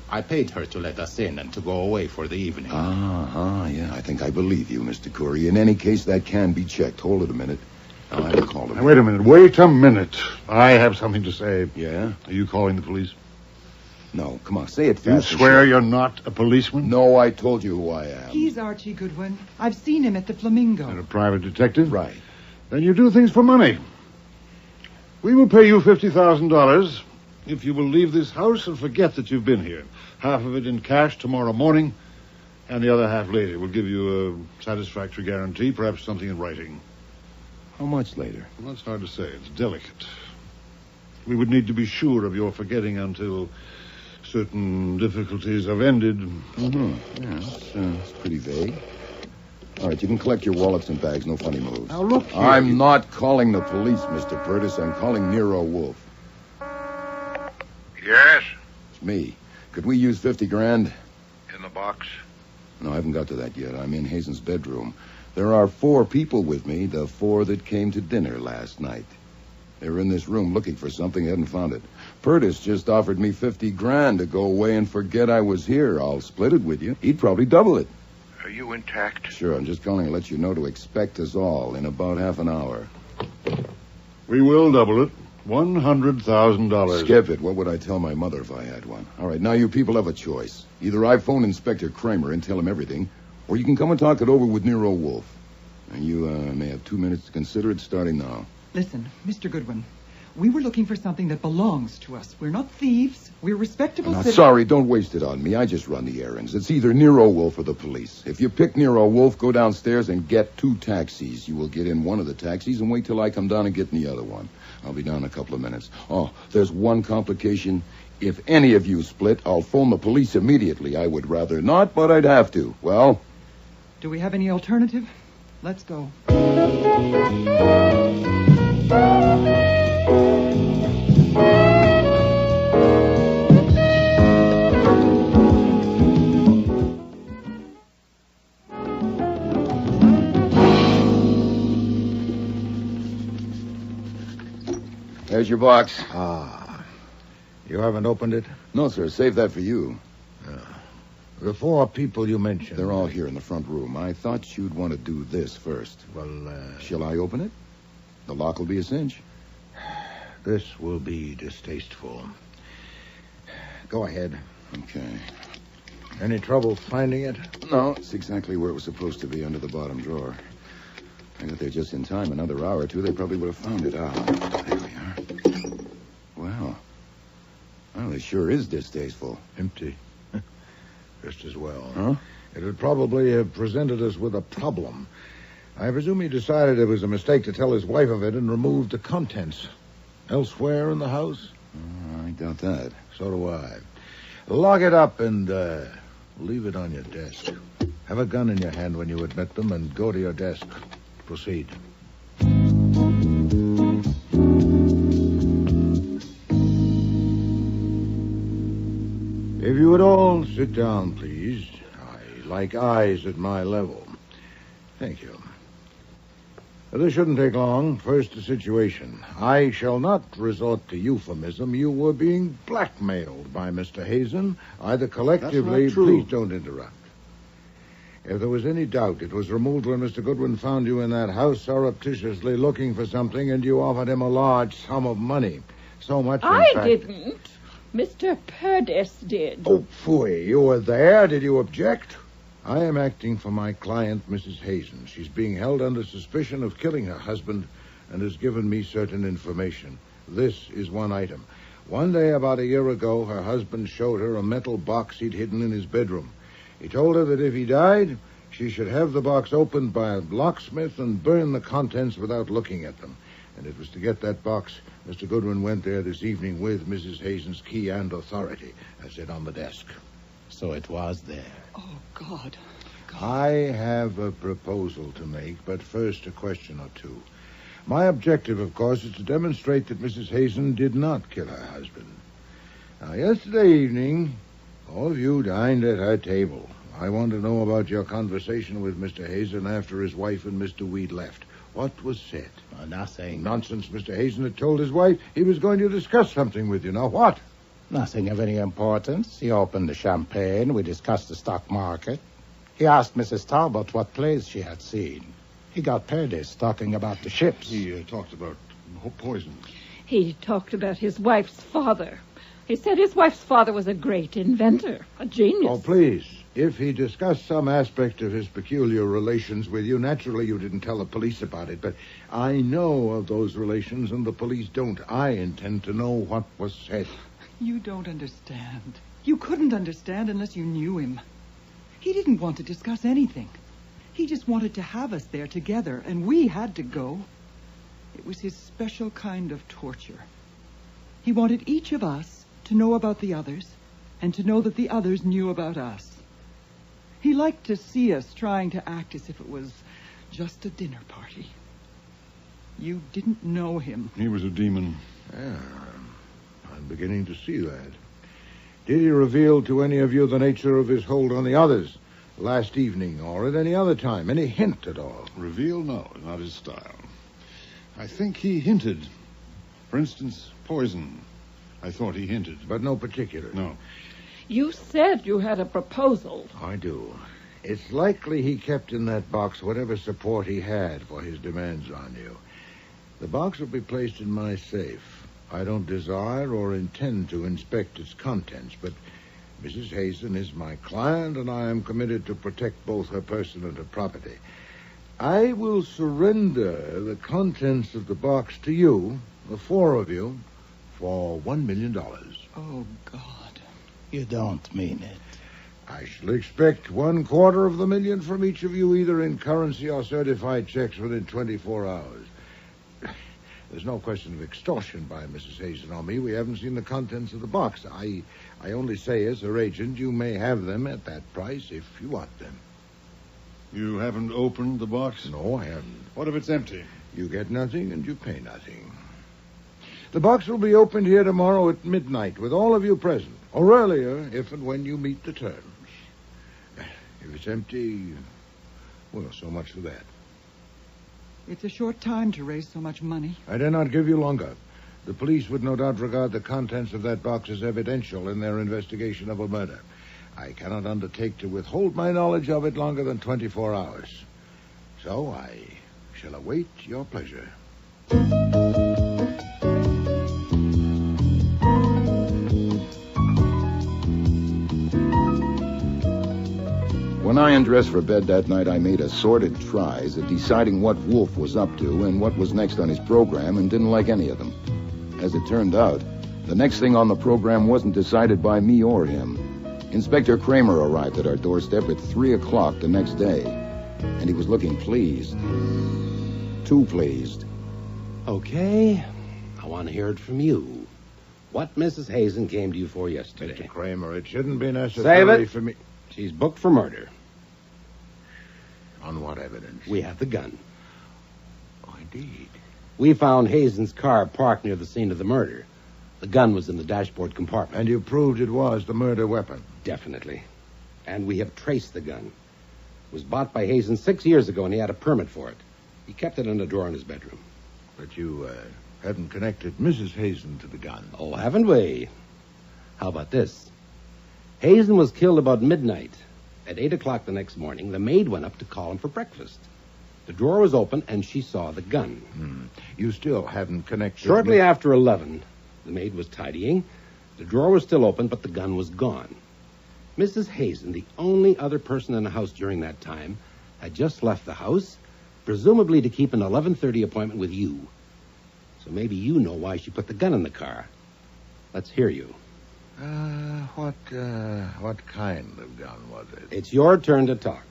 I paid her to let us in and to go away for the evening. Yeah, I think I believe you, Mr. Corey. In any case, that can be checked. Hold it a minute. I'll have to call him. Now, wait a minute. I have something to say. Yeah? Are you calling the police? No, come on, say it fast. You swear you're not a policeman? No, I told you who I am. He's Archie Goodwin. I've seen him at the Flamingo. And a private detective? Right. Then you do things for money. We will pay you $50,000 if you will leave this house and forget that you've been here. Half of it in cash tomorrow morning, and the other half later. We'll give you a satisfactory guarantee, perhaps something in writing. How much later? Well, that's hard to say. It's delicate. We would need to be sure of your forgetting until certain difficulties have ended. Yeah, it's pretty vague. All right, you can collect your wallets and bags. No funny moves. Now, look here. I'm not calling the police, Mr. Purtis. I'm calling Nero Wolfe. Yes? It's me. Could we use 50 grand? In the box? No, I haven't got to that yet. I'm in Hazen's bedroom. There are 4 people with me, the 4 that came to dinner last night. They were in this room looking for something. They hadn't found it. Purtis just offered me 50 grand to go away and forget I was here. I'll split it with you. He'd probably double it. Are you intact? Sure, I'm just calling to let you know to expect us all in about half an hour. We will double it. $100,000. Skip it. What would I tell my mother if I had one? All right, now you people have a choice. Either I phone Inspector Kramer and tell him everything, or you can come and talk it over with Nero Wolfe. And you may have 2 minutes to consider it starting now. Listen, Mr. Goodwin, we were looking for something that belongs to us. We're not thieves. We're respectable I'm not citizens. sorry, don't waste it on me. I just run the errands. It's either Nero Wolfe or the police. If you pick Nero Wolfe, go downstairs and get 2 taxis. You will get in one of the taxis and wait till I come down and get in the other one. I'll be down in a couple of minutes. Oh, there's one complication. If any of you split, I'll phone the police immediately. I would rather not, but I'd have to. Well? Do we have any alternative? Let's go. There's your box. Ah. You haven't opened it? No, sir. Save that for you. The 4 people you mentioned. They're all here in the front room. I thought you'd want to do this first. Well, shall I open it? The lock will be a cinch. This will be distasteful. Go ahead. Okay. Any trouble finding it? No, it's exactly where it was supposed to be, under the bottom drawer. I got there just in time. Another hour or two, they probably would have found it. There we are. Well, it sure is distasteful. Empty. Just as well. Huh? It would probably have presented us with a problem. I presume he decided it was a mistake to tell his wife of it and removed the contents. Elsewhere in the house? I doubt that. So do I. Lock it up and leave it on your desk. Have a gun in your hand when you admit them and go to your desk. Proceed. If you would all sit down, please. I like eyes at my level. Thank you. This shouldn't take long. First, the situation. I shall not resort to euphemism. You were being blackmailed by Mr. Hazen, either collectively... That's not true. Please don't interrupt. If there was any doubt, it was removed when Mr. Goodwin found you in that house surreptitiously looking for something, and you offered him a large sum of money. So much, in I fact... didn't. Mr. Purdes did. Oh, phooey. You were there. Did you object? I am acting for my client, Mrs. Hazen. She's being held under suspicion of killing her husband and has given me certain information. This is one item. One day, about a year ago, her husband showed her a metal box he'd hidden in his bedroom. He told her that if he died, she should have the box opened by a locksmith and burn the contents without looking at them. And it was to get that box Mr. Goodwin went there this evening with Mrs. Hazen's key and authority, as it on the desk. So it was there. Oh, God. I have a proposal to make, but first a question or two. My objective, of course, is to demonstrate that Mrs. Hazen did not kill her husband. Now, yesterday evening, all of you dined at her table. I want to know about your conversation with Mr. Hazen after his wife and Mr. Weed left. What was said? Nothing. Nonsense. Mr. Hazen had told his wife he was going to discuss something with you. Now, what? Nothing of any importance. He opened the champagne. We discussed the stock market. He asked Mrs. Talbot what plays she had seen. He got Purdes talking about the ships. He talked about poison. He talked about his wife's father. He said his wife's father was a great inventor, a genius. Oh, please. If he discussed some aspect of his peculiar relations with you, naturally you didn't tell the police about it, but I know of those relations and the police don't. I intend to know what was said. You don't understand. You couldn't understand unless you knew him. He didn't want to discuss anything. He just wanted to have us there together, and we had to go. It was his special kind of torture. He wanted each of us to know about the others, and to know that the others knew about us. He liked to see us trying to act as if it was just a dinner party. You didn't know him. He was a demon. Yeah, I'm beginning to see that. Did he reveal to any of you the nature of his hold on the others last evening or at any other time? Any hint at all? Reveal? No, not his style. I think he hinted. For instance, poison. I thought he hinted. But no particular? No. You said you had a proposal. I do. It's likely he kept in that box whatever support he had for his demands on you. The box will be placed in my safe. I don't desire or intend to inspect its contents, but Mrs. Hazen is my client, and I am committed to protect both her person and her property. I will surrender the contents of the box to you, the 4 of you, for $1 million. Oh, God. You don't mean it. I shall expect $250,000 from each of you, either in currency or certified checks within 24 hours. There's no question of extortion by Mrs. Hazen on me. We haven't seen the contents of the box. I only say, as her agent, you may have them at that price if you want them. You haven't opened the box? No, I haven't. What if it's empty? You get nothing and you pay nothing. The box will be opened here tomorrow at midnight with all of you present, or earlier if and when you meet the terms. If it's empty, well, so much for that. It's a short time to raise so much money. I dare not give you longer. The police would no doubt regard the contents of that box as evidential in their investigation of a murder. I cannot undertake to withhold my knowledge of it longer than 24 hours. So I shall await your pleasure. When I undressed for bed that night, I made assorted tries at deciding what Wolfe was up to and what was next on his program, and didn't like any of them. As it turned out, the next thing on the program wasn't decided by me or him. Inspector Kramer arrived at our doorstep at 3 o'clock the next day, and he was looking pleased. Too pleased. Okay, I want to hear it from you. What Mrs. Hazen came to you for yesterday? Mr. Kramer, it shouldn't be necessary for me... She's booked for murder. On what evidence? We have the gun. Oh, indeed. We found Hazen's car parked near the scene of the murder. The gun was in the dashboard compartment. And you proved it was the murder weapon? Definitely. And we have traced the gun. It was bought by Hazen 6 years ago, and he had a permit for it. He kept it in a drawer in his bedroom. But you hadn't connected Mrs. Hazen to the gun. Oh, haven't we? How about this? Hazen was killed about midnight. At 8 o'clock the next morning, the maid went up to call him for breakfast. The drawer was open, and she saw the gun. You still haven't connected... Shortly after 11, the maid was tidying. The drawer was still open, but the gun was gone. Mrs. Hazen, the only other person in the house during that time, had just left the house, presumably to keep an 11:30 appointment with you. So maybe you know why she put the gun in the car. Let's hear you. What kind of gun was it? It's your turn to talk.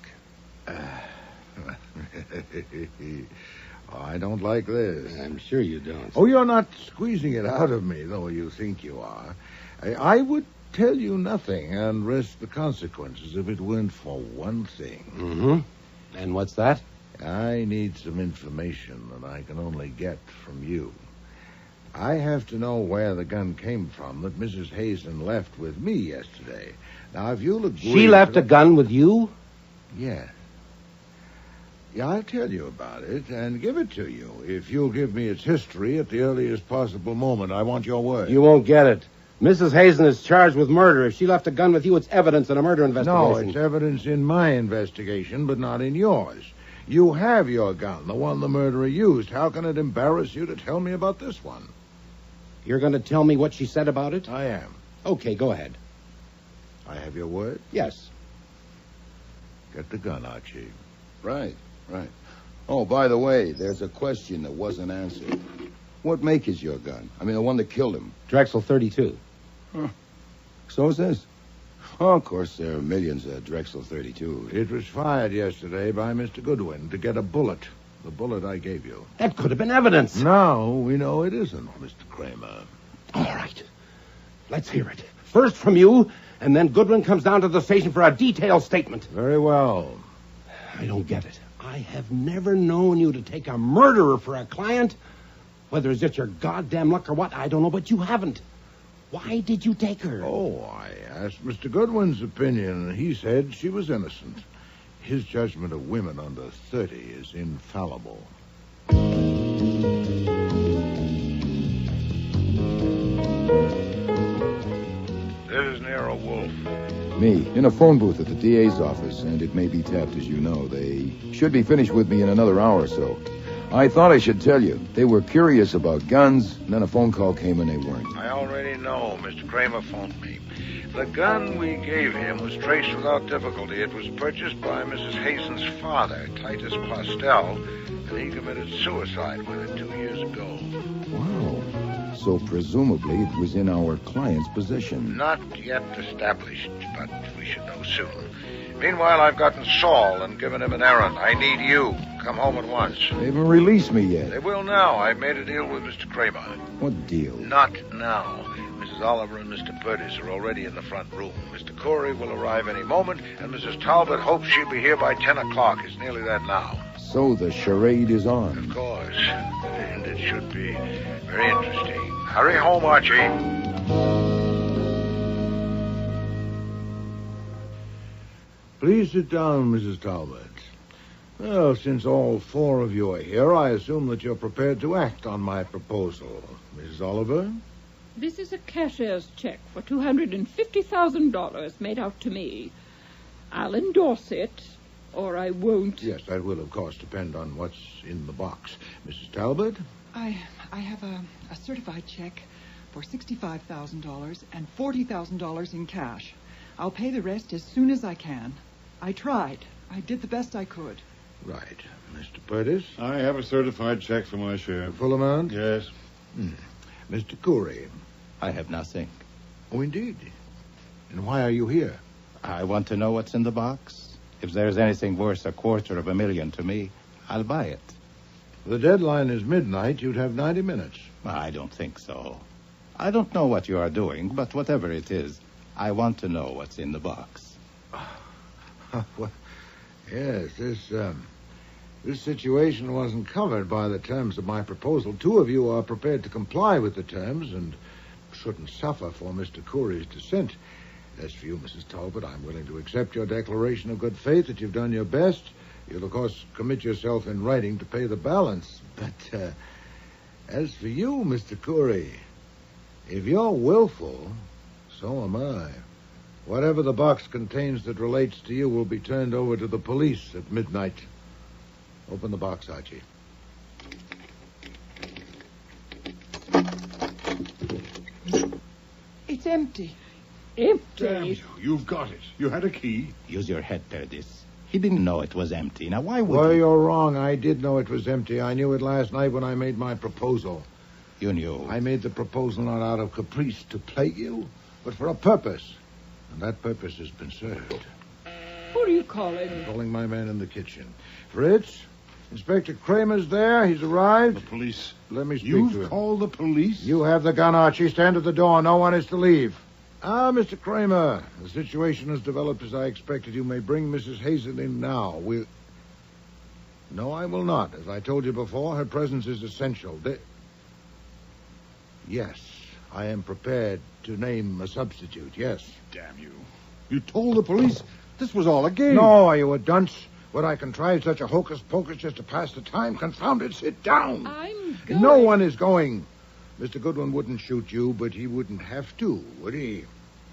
I don't like this. I'm sure you don't. Oh, you're not squeezing it out of me, though you think you are. I would tell you nothing and risk the consequences if it weren't for one thing. Mm-hmm. And what's that? I need some information that I can only get from you. I have to know where the gun came from that Mrs. Hazen left with me yesterday. Now, if you'll agree... She left a gun with you? Yes. Yeah, I'll tell you about it and give it to you if you'll give me its history at the earliest possible moment. I want your word. You won't get it. Mrs. Hazen is charged with murder. If she left a gun with you, it's evidence in a murder investigation. No, it's evidence in my investigation, but not in yours. You have your gun, the one the murderer used. How can it embarrass you to tell me about this one? You're going to tell me what she said about it? I am. Okay, go ahead. I have your word? Yes. Get the gun, Archie. Right. Oh, by the way, there's a question that wasn't answered. What make is your gun? I mean, the one that killed him. Drexel 32. Huh. So is this. Oh, of course, there are millions of Drexel 32. It was fired yesterday by Mr. Goodwin to get a bullet. The bullet I gave you. That could have been evidence. No, we know it isn't, Mr. Kramer. All right. Let's hear it. First from you, and then Goodwin comes down to the station for a detailed statement. Very well. I don't get it. I have never known you to take a murderer for a client. Whether it's just your goddamn luck or what, I don't know, but you haven't. Why did you take her? Oh, I asked Mr. Goodwin's opinion, and he said she was innocent. His judgment of women under 30 is infallible. This is Nero Wolfe. Me, in a phone booth at the DA's office, and it may be tapped, as you know. They should be finished with me in another hour or so. I thought I should tell you. They were curious about guns, and then a phone call came and they weren't. I already know. Mr. Kramer phoned me. The gun we gave him was traced without difficulty. It was purchased by Mrs. Hazen's father, Titus Postel, and he committed suicide with it 2 years ago. Wow. So presumably it was in our client's possession. Not yet established, but we should know soon. Meanwhile, I've gotten Saul and given him an errand. I need you. Come home at once. They haven't released me yet. They will now. I've made a deal with Mr. Kramer. What deal? Not now. Mrs. Oliver and Mr. Purtis are already in the front room. Mr. Corey will arrive any moment, and Mrs. Talbot hopes she'll be here by 10 o'clock. It's nearly that now. So the charade is on. Of course. And it should be very interesting. Hurry home, Archie. Please sit down, Mrs. Talbot. Well, since all four of you are here, I assume that you're prepared to act on my proposal. Mrs. Oliver? This is a cashier's check for $250,000 made out to me. I'll endorse it, or I won't. Yes, that will, of course, depend on what's in the box. Mrs. Talbot? I have a certified check for $65,000 and $40,000 in cash. I'll pay the rest as soon as I can. I tried. I did the best I could. Right. Mr. Purtis? I have a certified check for my share. Full amount? Yes. Mr. Curry? I have nothing. Oh, indeed. And why are you here? I want to know what's in the box. If there's anything worth $250,000 to me, I'll buy it. The deadline is midnight. You'd have 90 minutes. I don't think so. I don't know what you are doing, but whatever it is, I want to know what's in the box. Well, yes, this situation wasn't covered by the terms of my proposal. Two of you are prepared to comply with the terms and shouldn't suffer for Mr. Curry's dissent. As for you, Mrs. Talbot, I'm willing to accept your declaration of good faith that you've done your best. You'll, of course, commit yourself in writing to pay the balance. But as for you, Mr. Curry, if you're willful, so am I. Whatever the box contains that relates to you will be turned over to the police at midnight. Open the box, Archie. It's empty. Empty? Damn you. You've got it. You had a key. Use your head, Perdis. He didn't know it was empty. Now, why would Well, he? you're wrong. I did know it was empty. I knew it last night when I made my proposal. You knew? I made the proposal not out of caprice to plague you, but for a purpose. And that purpose has been served. Who are you calling? I'm calling my man in the kitchen. Fritz, Inspector Kramer's there. He's arrived. The police. Let me speak You've to him. called the police? You have the gun, Archie. Stand at the door. No one is to leave. Mr. Kramer, the situation has developed as I expected. You may bring Mrs. Hazen in now. No, I will not. As I told you before, her presence is essential. Yes, I am prepared to name a substitute, yes. Damn you. You told the police this was all a game. No, are you a dunce? Would I contrive such a hocus-pocus just to pass the time? Confound it, sit down. I'm going. No one is going. Mr. Goodwin wouldn't shoot you, but he wouldn't have to, would he?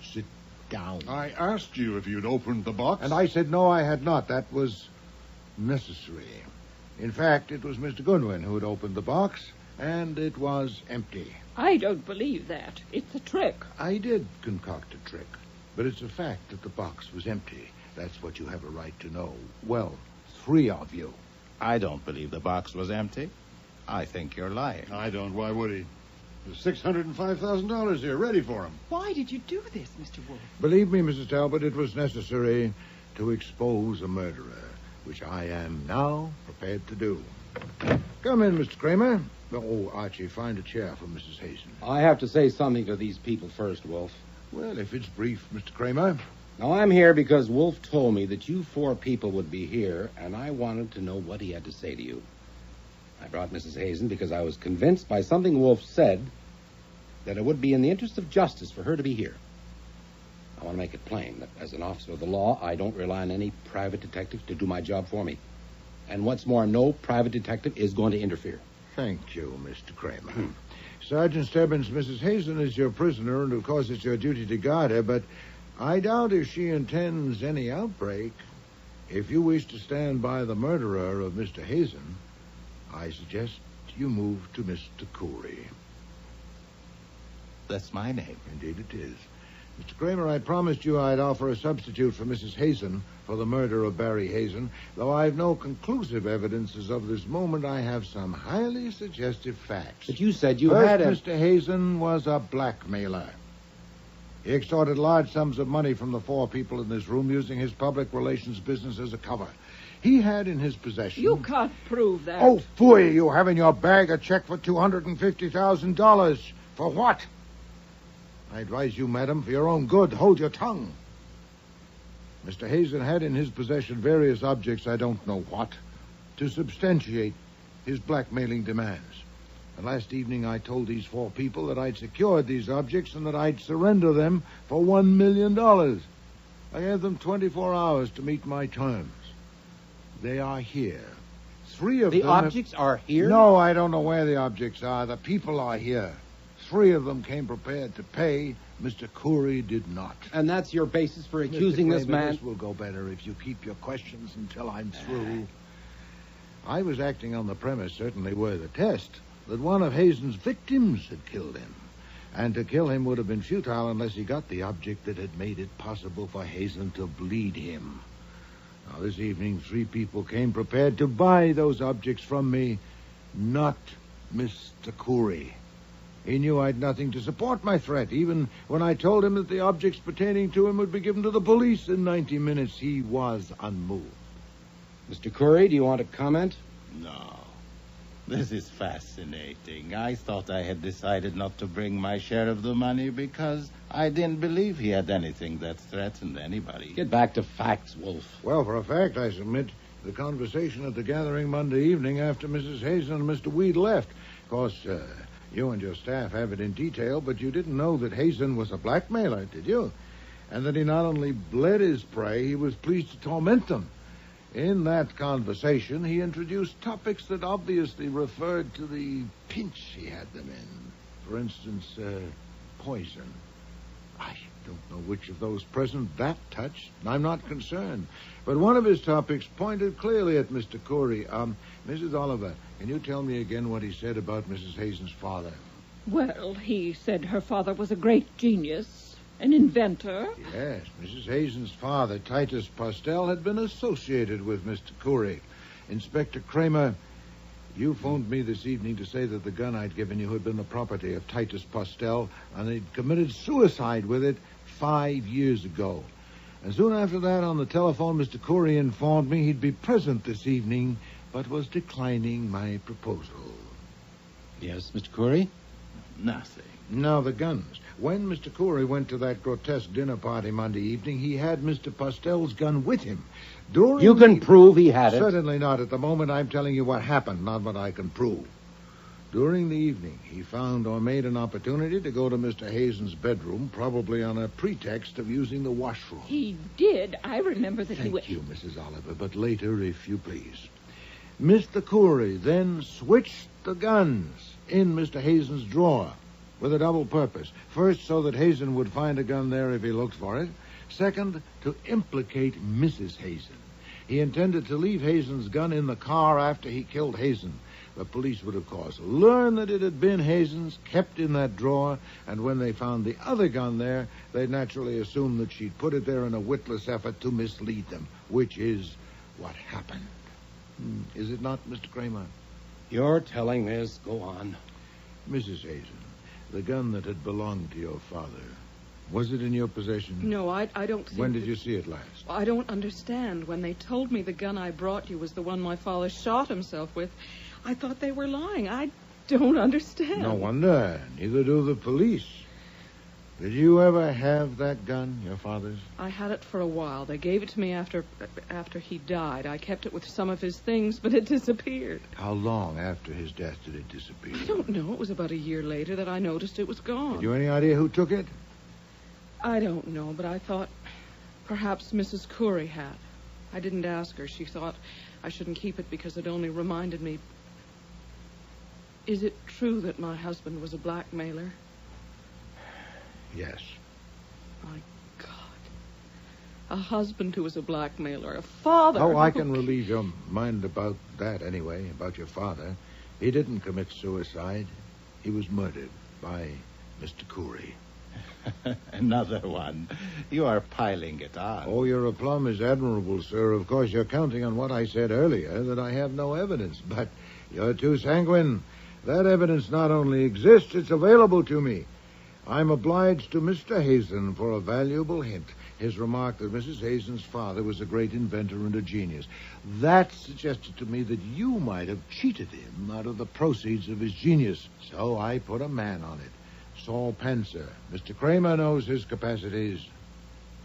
Sit down. I asked you if you'd opened the box. And I said no, I had not. That was necessary. In fact, it was Mr. Goodwin who had opened the box, and it was empty. I don't believe that. It's a trick. I did concoct a trick, but it's a fact that the box was empty. That's what you have a right to know. Well, 3 of you. I don't believe the box was empty. I think you're lying. I don't. Why would he? There's $605,000 here, ready for him. Why did you do this, Mr. Wolfe? Believe me, Mrs. Talbot, it was necessary to expose a murderer, which I am now prepared to do. Come in, Mr. Kramer. Oh, Archie, find a chair for Mrs. Hazen. I have to say something to these people first, Wolfe. Well, if it's brief, Mr. Kramer. Now, I'm here because Wolfe told me that you 4 people would be here, and I wanted to know what he had to say to you. I brought Mrs. Hazen because I was convinced by something Wolfe said that it would be in the interest of justice for her to be here. I want to make it plain that as an officer of the law, I don't rely on any private detective to do my job for me. And what's more, no private detective is going to interfere. Thank you, Mr. Kramer. Sergeant Stebbins, Mrs. Hazen is your prisoner, and of course it's your duty to guard her, but I doubt if she intends any outbreak. If you wish to stand by the murderer of Mr. Hazen, I suggest you move to Mr. Curry. That's my name. Indeed it is. Mr. Kramer, I promised you I'd offer a substitute for Mrs. Hazen for the murder of Barry Hazen. Though I've no conclusive evidence as of this moment, I have some highly suggestive facts. But you said you First, had a... Mr. Hazen was a blackmailer. He extorted large sums of money from the 4 people in this room using his public relations business as a cover. He had in his possession... You can't prove that. Oh, phooey, you have in your bag a check for $250,000. For what? I advise you, madam, for your own good, hold your tongue. Mr. Hazen had in his possession various objects, I don't know what, to substantiate his blackmailing demands. And last evening I told these 4 people that I'd secured these objects and that I'd surrender them for $1 million. I gave them 24 hours to meet my terms. They are here. 3 of The them... objects are here? No, I don't know where the objects are. The people are here. 3 of them came prepared to pay. Mr. Khoury did not. And that's your basis for accusing Mr. this Kramer, man? This will go better if you keep your questions until I'm through. I was acting on the premise, certainly worth a test, that one of Hazen's victims had killed him. And to kill him would have been futile unless he got the object that had made it possible for Hazen to bleed him. Now, this evening, 3 people came prepared to buy those objects from me, not Mr. Khoury. He knew I'd nothing to support my threat. Even when I told him that the objects pertaining to him would be given to the police in 90 minutes, he was unmoved. Mr. Khoury, do you want to comment? No. This is fascinating. I thought I had decided not to bring my share of the money because I didn't believe he had anything that threatened anybody. Get back to facts, Wolfe. Well, for a fact, I submit the conversation at the gathering Monday evening after Mrs. Hazen and Mr. Weed left. Of course, you and your staff have it in detail, but you didn't know that Hazen was a blackmailer, did you? And that he not only bled his prey, he was pleased to torment them. In that conversation, he introduced topics that obviously referred to the pinch he had them in. For instance, poison. I don't know which of those present that touched. I'm not concerned. But one of his topics pointed clearly at Mr. Khoury. Mrs. Oliver, can you tell me again what he said about Mrs. Hazen's father? Well, he said her father was a great genius, an inventor. Yes, Mrs. Hazen's father, Titus Postel, had been associated with Mr. Khoury. Inspector Kramer, you phoned me this evening to say that the gun I'd given you had been the property of Titus Postel, and he'd committed suicide with it 5 years ago. And soon after that, on the telephone, Mr. Khoury informed me he'd be present this evening, but was declining my proposal. Yes, Mr. Khoury? Nothing. Now, the guns. When Mr. Khoury went to that grotesque dinner party Monday evening, he had Mr. Postel's gun with him. You can prove he had it. Certainly not. At the moment, I'm telling you what happened, not what I can prove. During the evening, he found or made an opportunity to go to Mr. Hazen's bedroom, probably on a pretext of using the washroom. He did. I remember that Thank you, Mrs. Oliver, but later, if you please. Mr. Khoury then switched the guns in Mr. Hazen's drawer with a double purpose. First, so that Hazen would find a gun there if he looked for it. Second, to implicate Mrs. Hazen. He intended to leave Hazen's gun in the car after he killed Hazen. The police would, of course, learn that it had been Hazen's, kept in that drawer, and when they found the other gun there, they'd naturally assume that she'd put it there in a witless effort to mislead them, which is what happened. Is it not, Mr. Kramer? You're telling this. Go on. Mrs. Hazen, the gun that had belonged to your father, was it in your possession? No, I don't think... When did you see it last? I don't understand. When they told me the gun I brought you was the one my father shot himself with, I thought they were lying. I don't understand. No wonder. Neither do the police. Did you ever have that gun, your father's? I had it for a while. They gave it to me after he died. I kept it with some of his things, but it disappeared. How long after his death did it disappear? I don't know. It was about a year later that I noticed it was gone. Had you any idea who took it? I don't know, but I thought perhaps Mrs. Khoury had. I didn't ask her. She thought I shouldn't keep it because it only reminded me. Is it true that my husband was a blackmailer? Yes. My God. A husband who was a blackmailer. A father. Oh, I can relieve your mind about that anyway, about your father. He didn't commit suicide. He was murdered by Mr. Khoury. Another one. You are piling it on. Oh, your aplomb is admirable, sir. Of course, you're counting on what I said earlier, that I have no evidence. But you're too sanguine. That evidence not only exists, it's available to me. I'm obliged to Mr. Hazen for a valuable hint. His remark that Mrs. Hazen's father was a great inventor and a genius. That suggested to me that you might have cheated him out of the proceeds of his genius. So I put a man on it. Saul Penser. Mr. Kramer knows his capacities.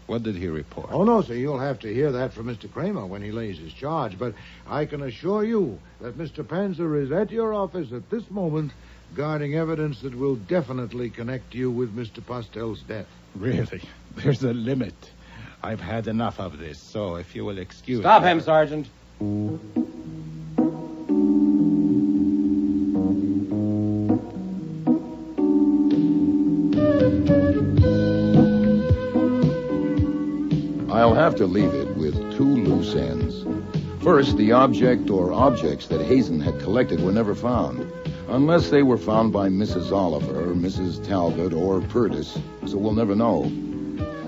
What did he report? Oh, no, sir. You'll have to hear that from Mr. Kramer when he lays his charge. But I can assure you that Mr. Penser is at your office at this moment guarding evidence that will definitely connect you with Mr. Postel's death. Really? There's a limit. I've had enough of this, so if you will excuse Stop me... him, Sergeant. I'll have to leave it with two loose ends. First, the object or objects that Hazen had collected were never found, unless they were found by Mrs. Oliver, Mrs. Talbot, or Purtis, so we'll never know.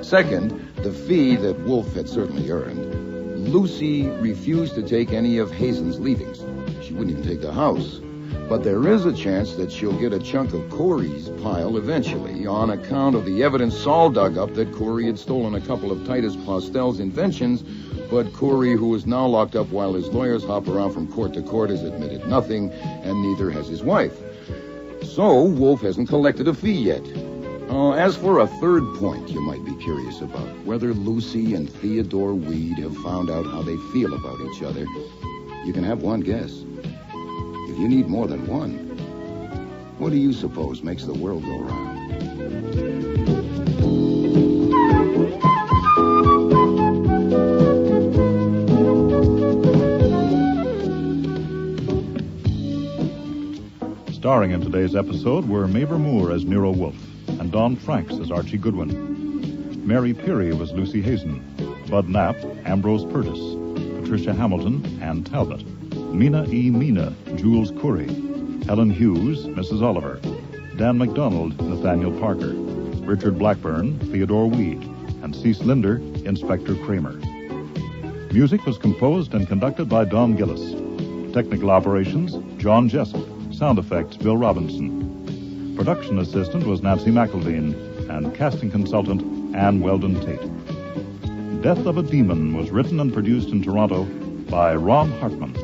Second, the fee that Wolfe had certainly earned. Lucy refused to take any of Hazen's leavings. She wouldn't even take the house. But there is a chance that she'll get a chunk of Corey's pile eventually on account of the evidence Saul dug up that Corey had stolen a couple of Titus Postel's inventions, but Corey, who is now locked up while his lawyers hop around from court to court, has admitted nothing, and neither has his wife. So Wolfe hasn't collected a fee yet. As for a third point you might be curious about, whether Lucy and Theodore Weed have found out how they feel about each other, you can have one guess. If you need more than one, what do you suppose makes the world go round? Starring in today's episode were Mavor Moore as Nero Wolfe and Don Franks as Archie Goodwin. Mary Peary was Lucy Hazen. Bud Knapp, Ambrose Purtis. Patricia Hamilton, Ann Talbot. Mina E. Mina, Jules Curry. Helen Hughes, Mrs. Oliver. Dan McDonald, Nathaniel Parker. Richard Blackburn, Theodore Weed. And Cease Linder, Inspector Kramer. Music was composed and conducted by Don Gillis. Technical operations, John Jessup. Sound effects, Bill Robinson. Production assistant was Nancy McElveen, and casting consultant, Ann Weldon Tate. Death of a Demon was written and produced in Toronto by Ron Hartman.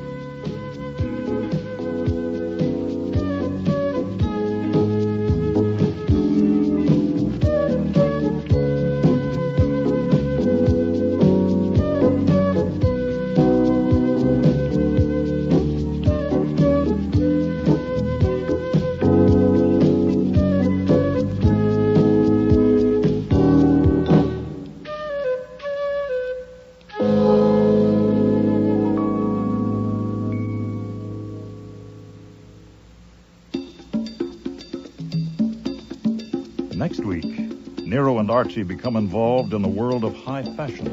Next week, Nero and Archie become involved in the world of high fashion.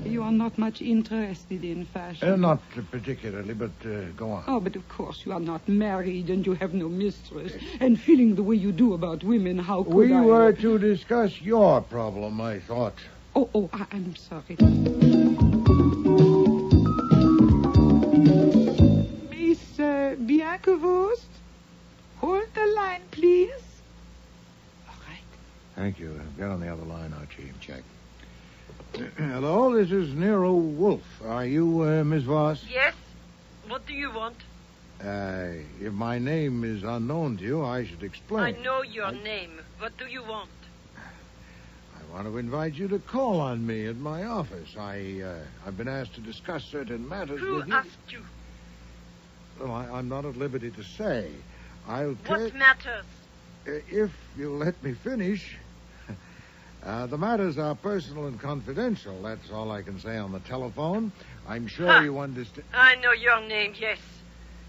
You are not much interested in fashion. Not particularly, but go on. Oh, but of course you are not married and you have no mistress. And feeling the way you do about women, how could We I... were to discuss your problem, I thought. I'm sorry. Bianca-Wurst, hold the line, please. All right. Thank you. Get on the other line, Archie. Check. Hello, this is Nero Wolfe. Are you Miss Voss? Yes? What do you want? If my name is unknown to you, I should explain. I know your name. What do you want? I want to invite you to call on me at my office. I've been asked to discuss certain matters with you. Who asked you? Well, I'm not at liberty to say. I'll tell... What matters? If you'll let me finish. The matters are personal and confidential. That's all I can say on the telephone. I'm sure you understand. I know your name, yes.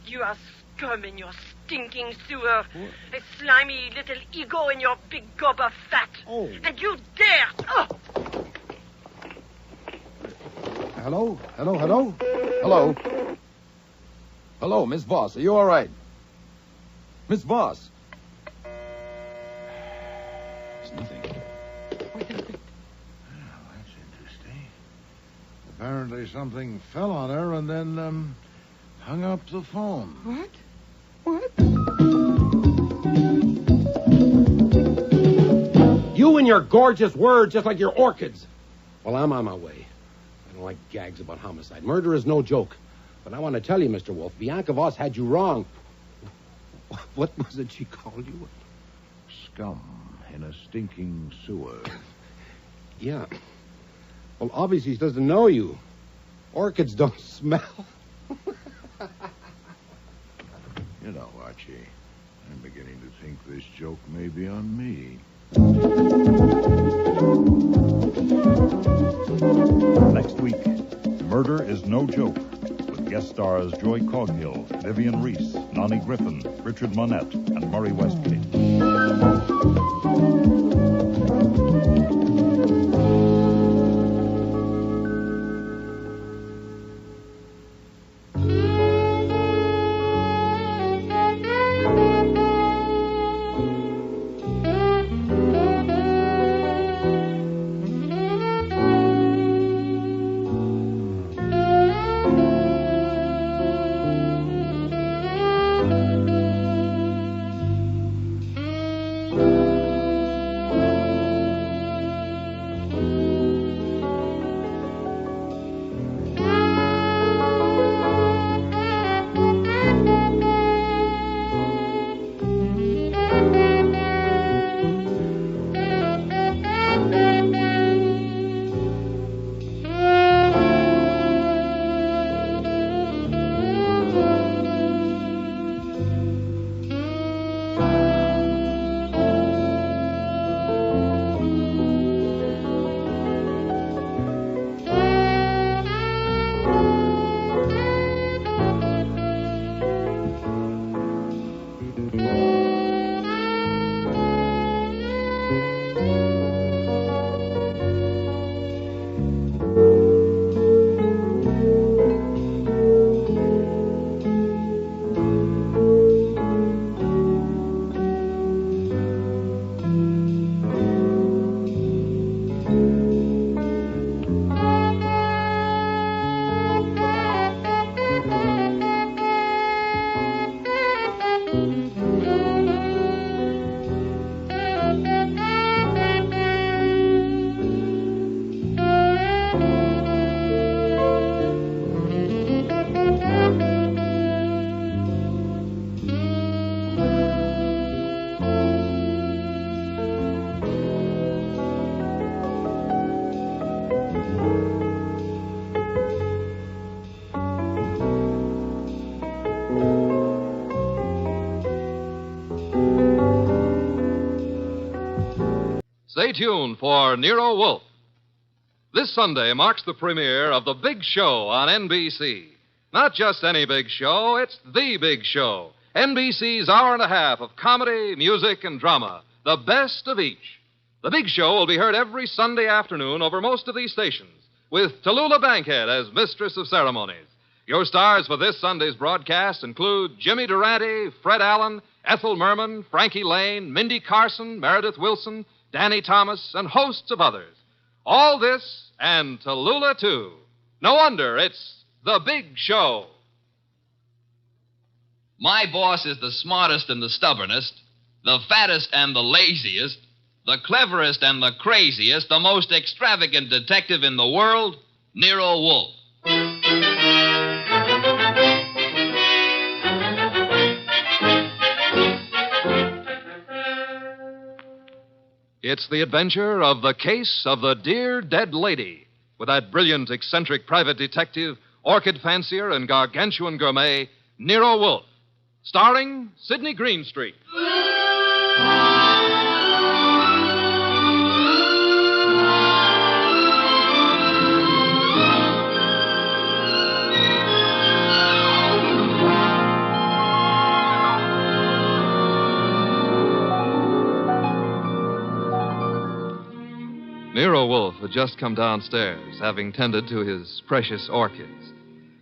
You are scum in your stinking sewer. A slimy little ego in your big gob of fat. Oh. And you dare... Oh! Hello? Hello? Hello, Miss Voss. Are you all right? Miss Voss. There's nothing. That's interesting. Apparently something fell on her and then, hung up the phone. What? You and your gorgeous words just like your orchids. Well, I'm on my way. I don't like gags about homicide. Murder is no joke. But I want to tell you, Mr. Wolfe, Bianca Voss had you wrong. What was it she called you? Scum in a stinking sewer. Yeah. Well, obviously she doesn't know you. Orchids don't smell. You know, Archie, I'm beginning to think this joke may be on me. Next week, Murder is No Joke, with guest stars Joy Coghill, Vivian Reese, Nonnie Griffin, Richard Monette, and Murray Westgate. Stay tuned for Nero Wolfe. This Sunday marks the premiere of The Big Show on NBC. Not just any big show, it's The Big Show. NBC's hour and a half of comedy, music, and drama. The best of each. The Big Show will be heard every Sunday afternoon over most of these stations, with Tallulah Bankhead as Mistress of Ceremonies. Your stars for this Sunday's broadcast include Jimmy Durante, Fred Allen, Ethel Merman, Frankie Lane, Mindy Carson, Meredith Wilson, Danny Thomas, and hosts of others. All this and Tallulah, too. No wonder it's The Big Show. My boss is the smartest and the stubbornest, the fattest and the laziest, the cleverest and the craziest, the most extravagant detective in the world, Nero Wolfe. It's the adventure of The Case of the Dear Dead Lady, with that brilliant, eccentric private detective, orchid fancier, and gargantuan gourmet, Nero Wolfe. Starring Sidney Greenstreet. Nero Wolfe had just come downstairs, having tended to his precious orchids.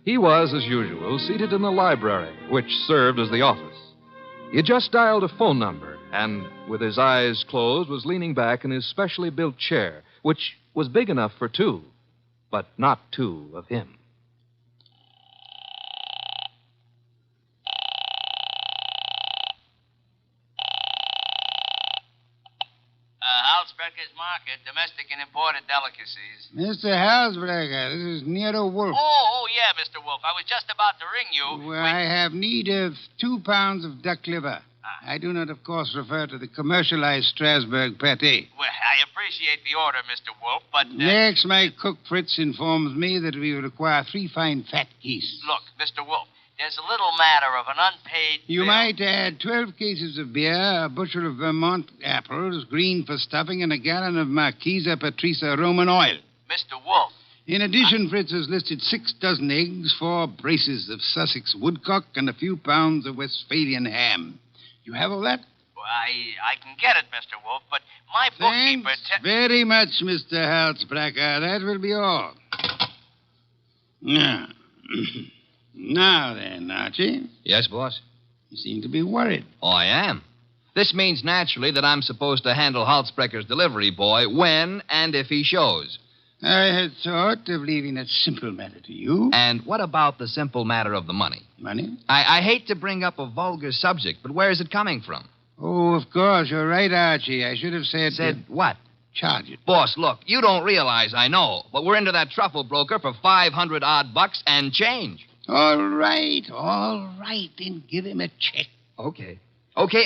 He was, as usual, seated in the library, which served as the office. He had just dialed a phone number, and, with his eyes closed, was leaning back in his specially built chair, which was big enough for two, but not two of him. Halsbrecher's Market, domestic and imported delicacies. Mr. Halsbrecher, this is Nero Wolfe. Oh, yeah, Mr. Wolfe. I was just about to ring you. Well, I have need of 2 pounds of duck liver. I do not, of course, refer to the commercialized Strasbourg pate. Well, I appreciate the order, Mr. Wolfe, but... Next, my cook Fritz informs me that we require 3 fine fat geese. Look, Mr. Wolfe, There's a little matter of an unpaid You bill. might add 12 cases of beer, a bushel of Vermont apples, green for stuffing, and a gallon of Marquesa Patricia Roman oil. Mr. Wolfe. In addition, Fritz has listed 6 dozen eggs, 4 braces of Sussex woodcock, and a few pounds of Westphalian ham. You have all that? Well, I can get it, Mr. Wolfe, but my bookkeeper... Thanks very much, Mr. Halsbracker. That will be all. Now, now then, Archie. Yes, boss? You seem to be worried. Oh, I am. This means naturally that I'm supposed to handle Halsbrecker's delivery boy when and if he shows. I had thought of leaving that simple matter to you. And what about the simple matter of the money? Money? I hate to bring up a vulgar subject, but where is it coming from? Oh, of course. You're right, Archie. I should have said... Said what? Charge it. Boss, look, you don't realize I know, but we're into that truffle broker for $500 bucks and change. All right. Then give him a check. Okay,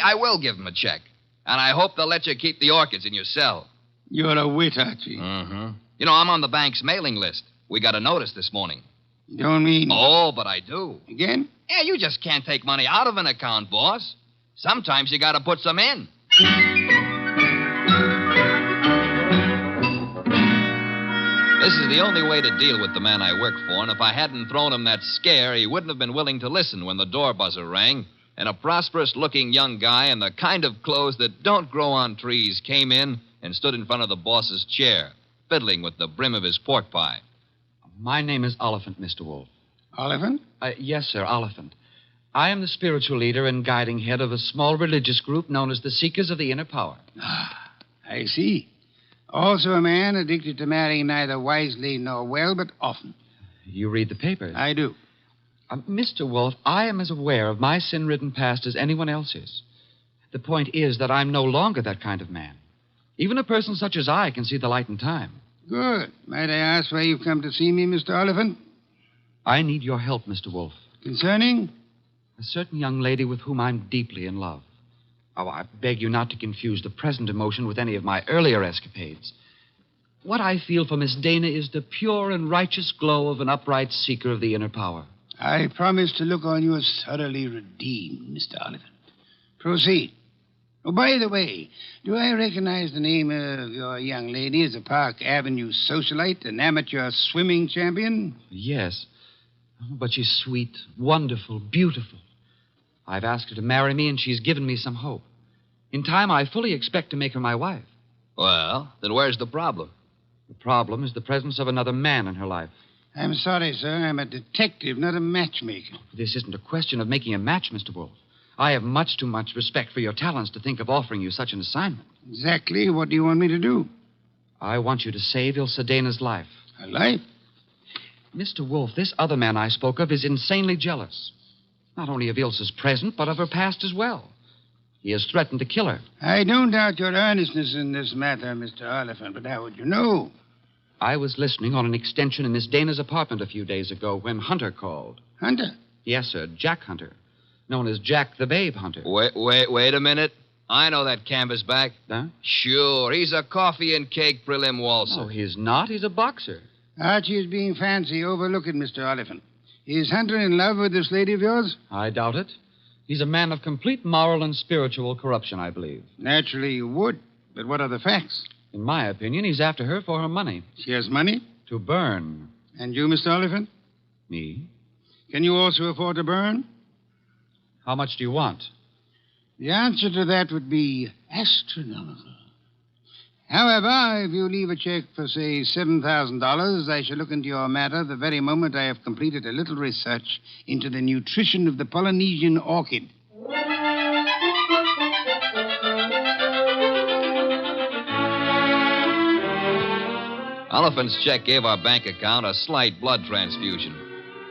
I will give him a check. And I hope they'll let you keep the orchids in your cell. You're a wit, Archie. Mm-hmm. You know, I'm on the bank's mailing list. We got a notice this morning. You don't mean... Oh, but I do. Again? Yeah, you just can't take money out of an account, boss. Sometimes you got to put some in. This is the only way to deal with the man I work for, and if I hadn't thrown him that scare, he wouldn't have been willing to listen when the door buzzer rang, and a prosperous-looking young guy in the kind of clothes that don't grow on trees came in and stood in front of the boss's chair, fiddling with the brim of his pork pie. My name is Oliphant, Mr. Wolfe. Oliphant? Yes, sir, Oliphant. I am the spiritual leader and guiding head of a small religious group known as the Seekers of the Inner Power. I see. Also a man addicted to marrying neither wisely nor well, but often. You read the papers? I do. Mr. Wolfe, I am as aware of my sin-ridden past as anyone else is. The point is that I'm no longer that kind of man. Even a person such as I can see the light in time. Good. Might I ask why you've come to see me, Mr. Oliphant? I need your help, Mr. Wolfe. Concerning? A certain young lady with whom I'm deeply in love. Oh, I beg you not to confuse the present emotion with any of my earlier escapades. What I feel for Miss Dana is the pure and righteous glow of an upright seeker of the inner power. I promise to look on you as thoroughly redeemed, Mr. Oliphant. Proceed. Oh, by the way, do I recognize the name of your young lady as a Park Avenue socialite, an amateur swimming champion? Yes. But she's sweet, wonderful, beautiful. I've asked her to marry me, and she's given me some hope. In time, I fully expect to make her my wife. Well, then where's the problem? The problem is the presence of another man in her life. I'm sorry, sir. I'm a detective, not a matchmaker. This isn't a question of making a match, Mr. Wolfe. I have much too much respect for your talents to think of offering you such an assignment. Exactly. What do you want me to do? I want you to save Ilse Dana's life. Her life? Mr. Wolfe, this other man I spoke of is insanely jealous. Not only of Ilse's present, but of her past as well. He has threatened to kill her. I don't doubt your earnestness in this matter, Mr. Oliphant, but how would you know? I was listening on an extension in Miss Dana's apartment a few days ago when Hunter called. Hunter? Yes, sir, Jack Hunter. Known as Jack the Babe Hunter. Wait a minute. I know that canvasback. Huh? Sure, he's a coffee and cake prelim waltzer. Oh, he's not. He's a boxer. Archie is being fancy. Overlook it, Mr. Oliphant. Is Hunter in love with this lady of yours? I doubt it. He's a man of complete moral and spiritual corruption, I believe. Naturally you would. But what are the facts? In my opinion, he's after her for her money. She has money? To burn. And you, Mr. Oliphant? Me? Can you also afford to burn? How much do you want? The answer to that would be astronomical. However, if you leave a check for, say, $7,000, I shall look into your matter the very moment I have completed a little research into the nutrition of the Polynesian orchid. Oliphant's check gave our bank account a slight blood transfusion.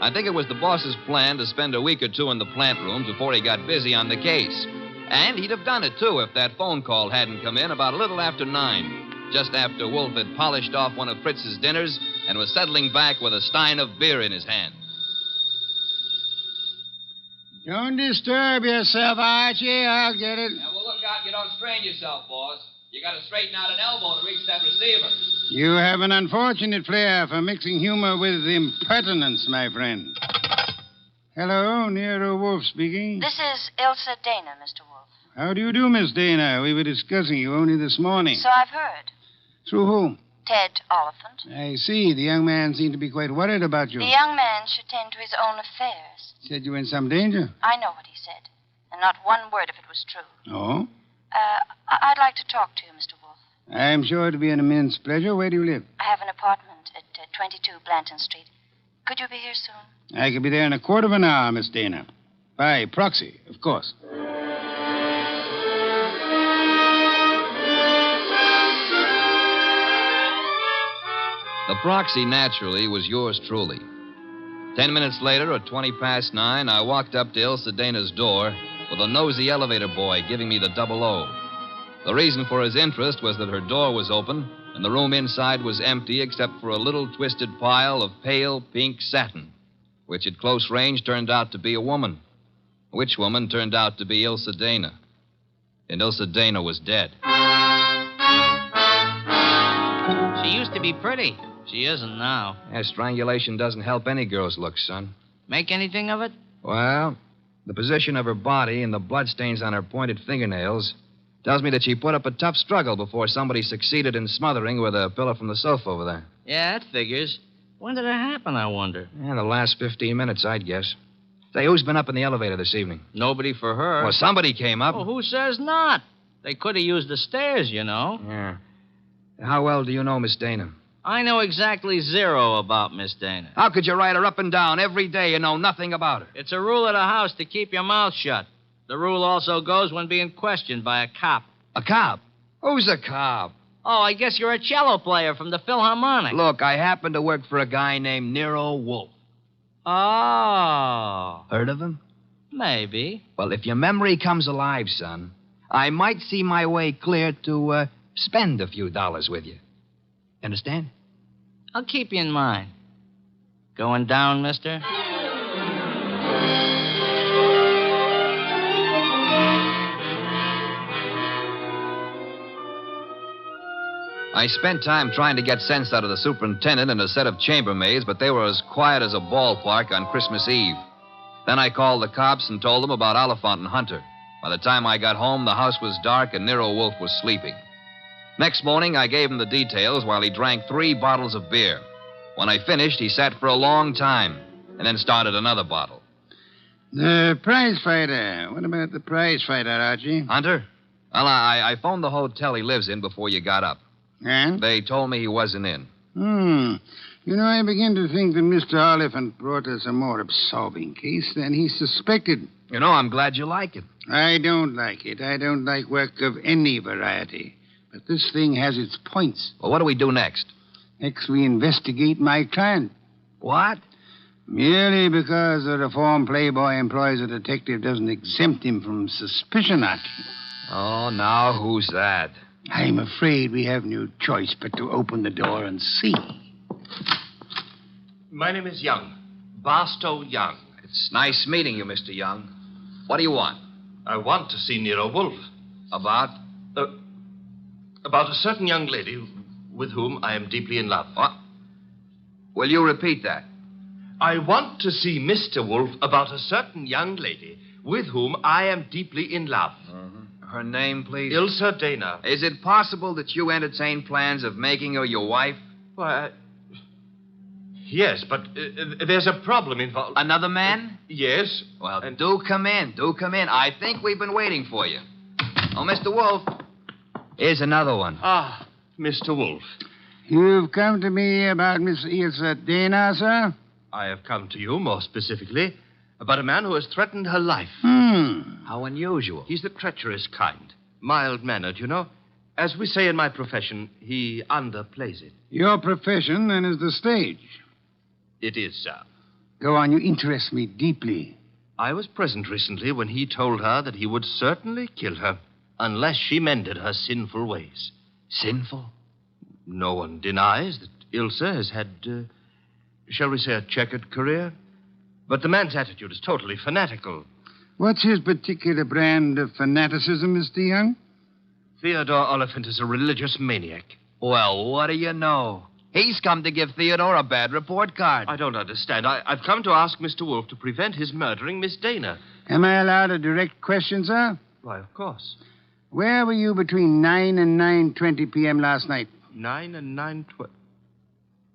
I think it was the boss's plan to spend a week or two in the plant rooms before he got busy on the case. And he'd have done it, too, if that phone call hadn't come in about a little after 9, just after Wolfe had polished off one of Fritz's dinners and was settling back with a stein of beer in his hand. Don't disturb yourself, Archie. I'll get it. Yeah, well, look out you don't strain yourself, boss. You got to straighten out an elbow to reach that receiver. You have an unfortunate flair for mixing humor with impertinence, my friend. Hello, Nero Wolfe speaking. This is Ilsa Dana, Mr. Wolfe. How do you do, Miss Dana? We were discussing you only this morning. So I've heard. Through whom? Ted Oliphant. I see. The young man seemed to be quite worried about you. The young man should tend to his own affairs. Said you were in some danger. I know what he said, and not one word of it was true. Oh? I'd like to talk to you, Mr. Wolfe. I'm sure it'll be an immense pleasure. Where do you live? I have an apartment at 22 Blanton Street. Could you be here soon? I could be there in a quarter of an hour, Miss Dana. By proxy, of course. The proxy, naturally, was yours truly. 10 minutes later, at 20 past 9, I walked up to Ilsa Dana's door with a nosy elevator boy giving me the 00. The reason for his interest was that her door was open and the room inside was empty except for a little twisted pile of pale pink satin, which at close range turned out to be a woman. Which woman turned out to be Ilsa Dana. And Ilsa Dana was dead. She used to be pretty. She isn't now. Yeah, strangulation doesn't help any girl's looks, son. Make anything of it? Well, the position of her body and the bloodstains on her pointed fingernails tells me that she put up a tough struggle before somebody succeeded in smothering with a pillow from the sofa over there. Yeah, that figures. When did it happen, I wonder? Yeah, the last 15 minutes, I'd guess. Say, who's been up in the elevator this evening? Nobody for her. Well, somebody came up. Well, who says not? They could have used the stairs, you know. Yeah. How well do you know Miss Dana? I know exactly zero about Miss Dana. How could you ride her up and down every day and know nothing about her? It's a rule of the house to keep your mouth shut. The rule also goes when being questioned by a cop. A cop? Who's a cop? Oh, I guess you're a cello player from the Philharmonic. Look, I happen to work for a guy named Nero Wolfe. Oh. Heard of him? Maybe. Well, if your memory comes alive, son, I might see my way clear to spend a few dollars with you. Understand? I'll keep you in mind. Going down, mister? I spent time trying to get sense out of the superintendent and a set of chambermaids, but they were as quiet as a ballpark on Christmas Eve. Then I called the cops and told them about Oliphant and Hunter. By the time I got home, the house was dark and Nero Wolfe was sleeping. Next morning, I gave him the details while he drank 3 bottles of beer. When I finished, he sat for a long time and then started another bottle. The prize fighter. What about the prize fighter, Archie? Hunter? Well, I phoned the hotel he lives in before you got up. And? They told me he wasn't in. You know, I begin to think that Mr. Oliphant brought us a more absorbing case than he suspected. You know, I'm glad you like it. I don't like it. I don't like work of any variety. But this thing has its points. Well, what do we do next? Next, we investigate my client. What? Merely because the reformed playboy employs a detective doesn't exempt him from suspicion, Archie. Oh, now who's that? I'm afraid we have no choice but to open the door and see. My name is Young. Barstow Young. It's nice meeting you, Mr. Young. What do you want? I want to see Nero Wolfe. About? About a certain young lady with whom I am deeply in love. What? Will you repeat that? I want to see Mr. Wolfe about a certain young lady with whom I am deeply in love. Her name, please? Ilsa Dana. Is it possible that you entertain plans of making her your wife? Why, yes, but there's a problem involved. Another man? Yes. Well, do come in. Do come in. I think we've been waiting for you. Oh, Mr. Wolfe. Here's another one. Ah, Mr. Wolfe. You've come to me about Miss Ilsa Dana, sir? I have come to you, more specifically, about a man who has threatened her life. How unusual. He's the treacherous kind. Mild-mannered, you know. As we say in my profession, he underplays it. Your profession, then, is the stage. It is, sir. Go on, you interest me deeply. I was present recently when he told her that he would certainly kill her unless she mended her sinful ways. Sinful? No one denies that Ilsa has had, shall we say, a checkered career. But the man's attitude is totally fanatical. What's his particular brand of fanaticism, Mr. Young? Theodore Oliphant is a religious maniac. Well, what do you know? He's come to give Theodore a bad report card. I don't understand. I've come to ask Mr. Wolfe to prevent his murdering Miss Dana. Am I allowed a direct question, sir? Why, of course. Where were you between 9 and 9:20 p.m. last night? 9 and 9:20.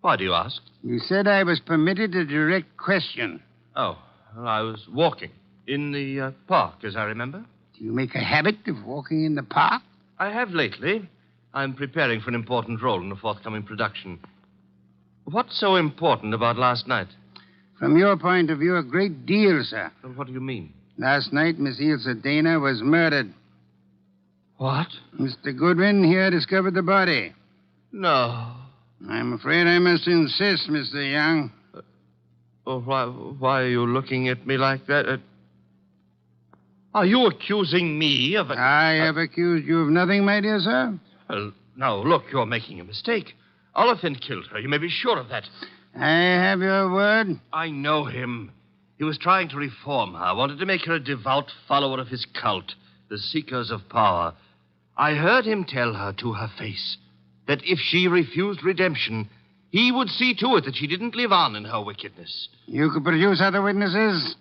Why do you ask? You said I was permitted a direct question. Oh, well, I was walking in the park, as I remember. Do you make a habit of walking in the park? I have lately. I'm preparing for an important role in a forthcoming production. What's so important about last night? From your point of view, a great deal, sir. Well, what do you mean? Last night, Miss Ilse Dana was murdered. What? Mr. Goodwin here discovered the body. No. I'm afraid I must insist, Mr. Young. Oh, why are you looking at me like that? Are you accusing me of... I have accused you of nothing, my dear sir. Well, now, look, you're making a mistake. Oliphant killed her. You may be sure of that. I have your word. I know him. He was trying to reform her, wanted to make her a devout follower of his cult, the Seekers of Power. I heard him tell her to her face that if she refused redemption, he would see to it that she didn't live on in her wickedness. You could produce other witnesses?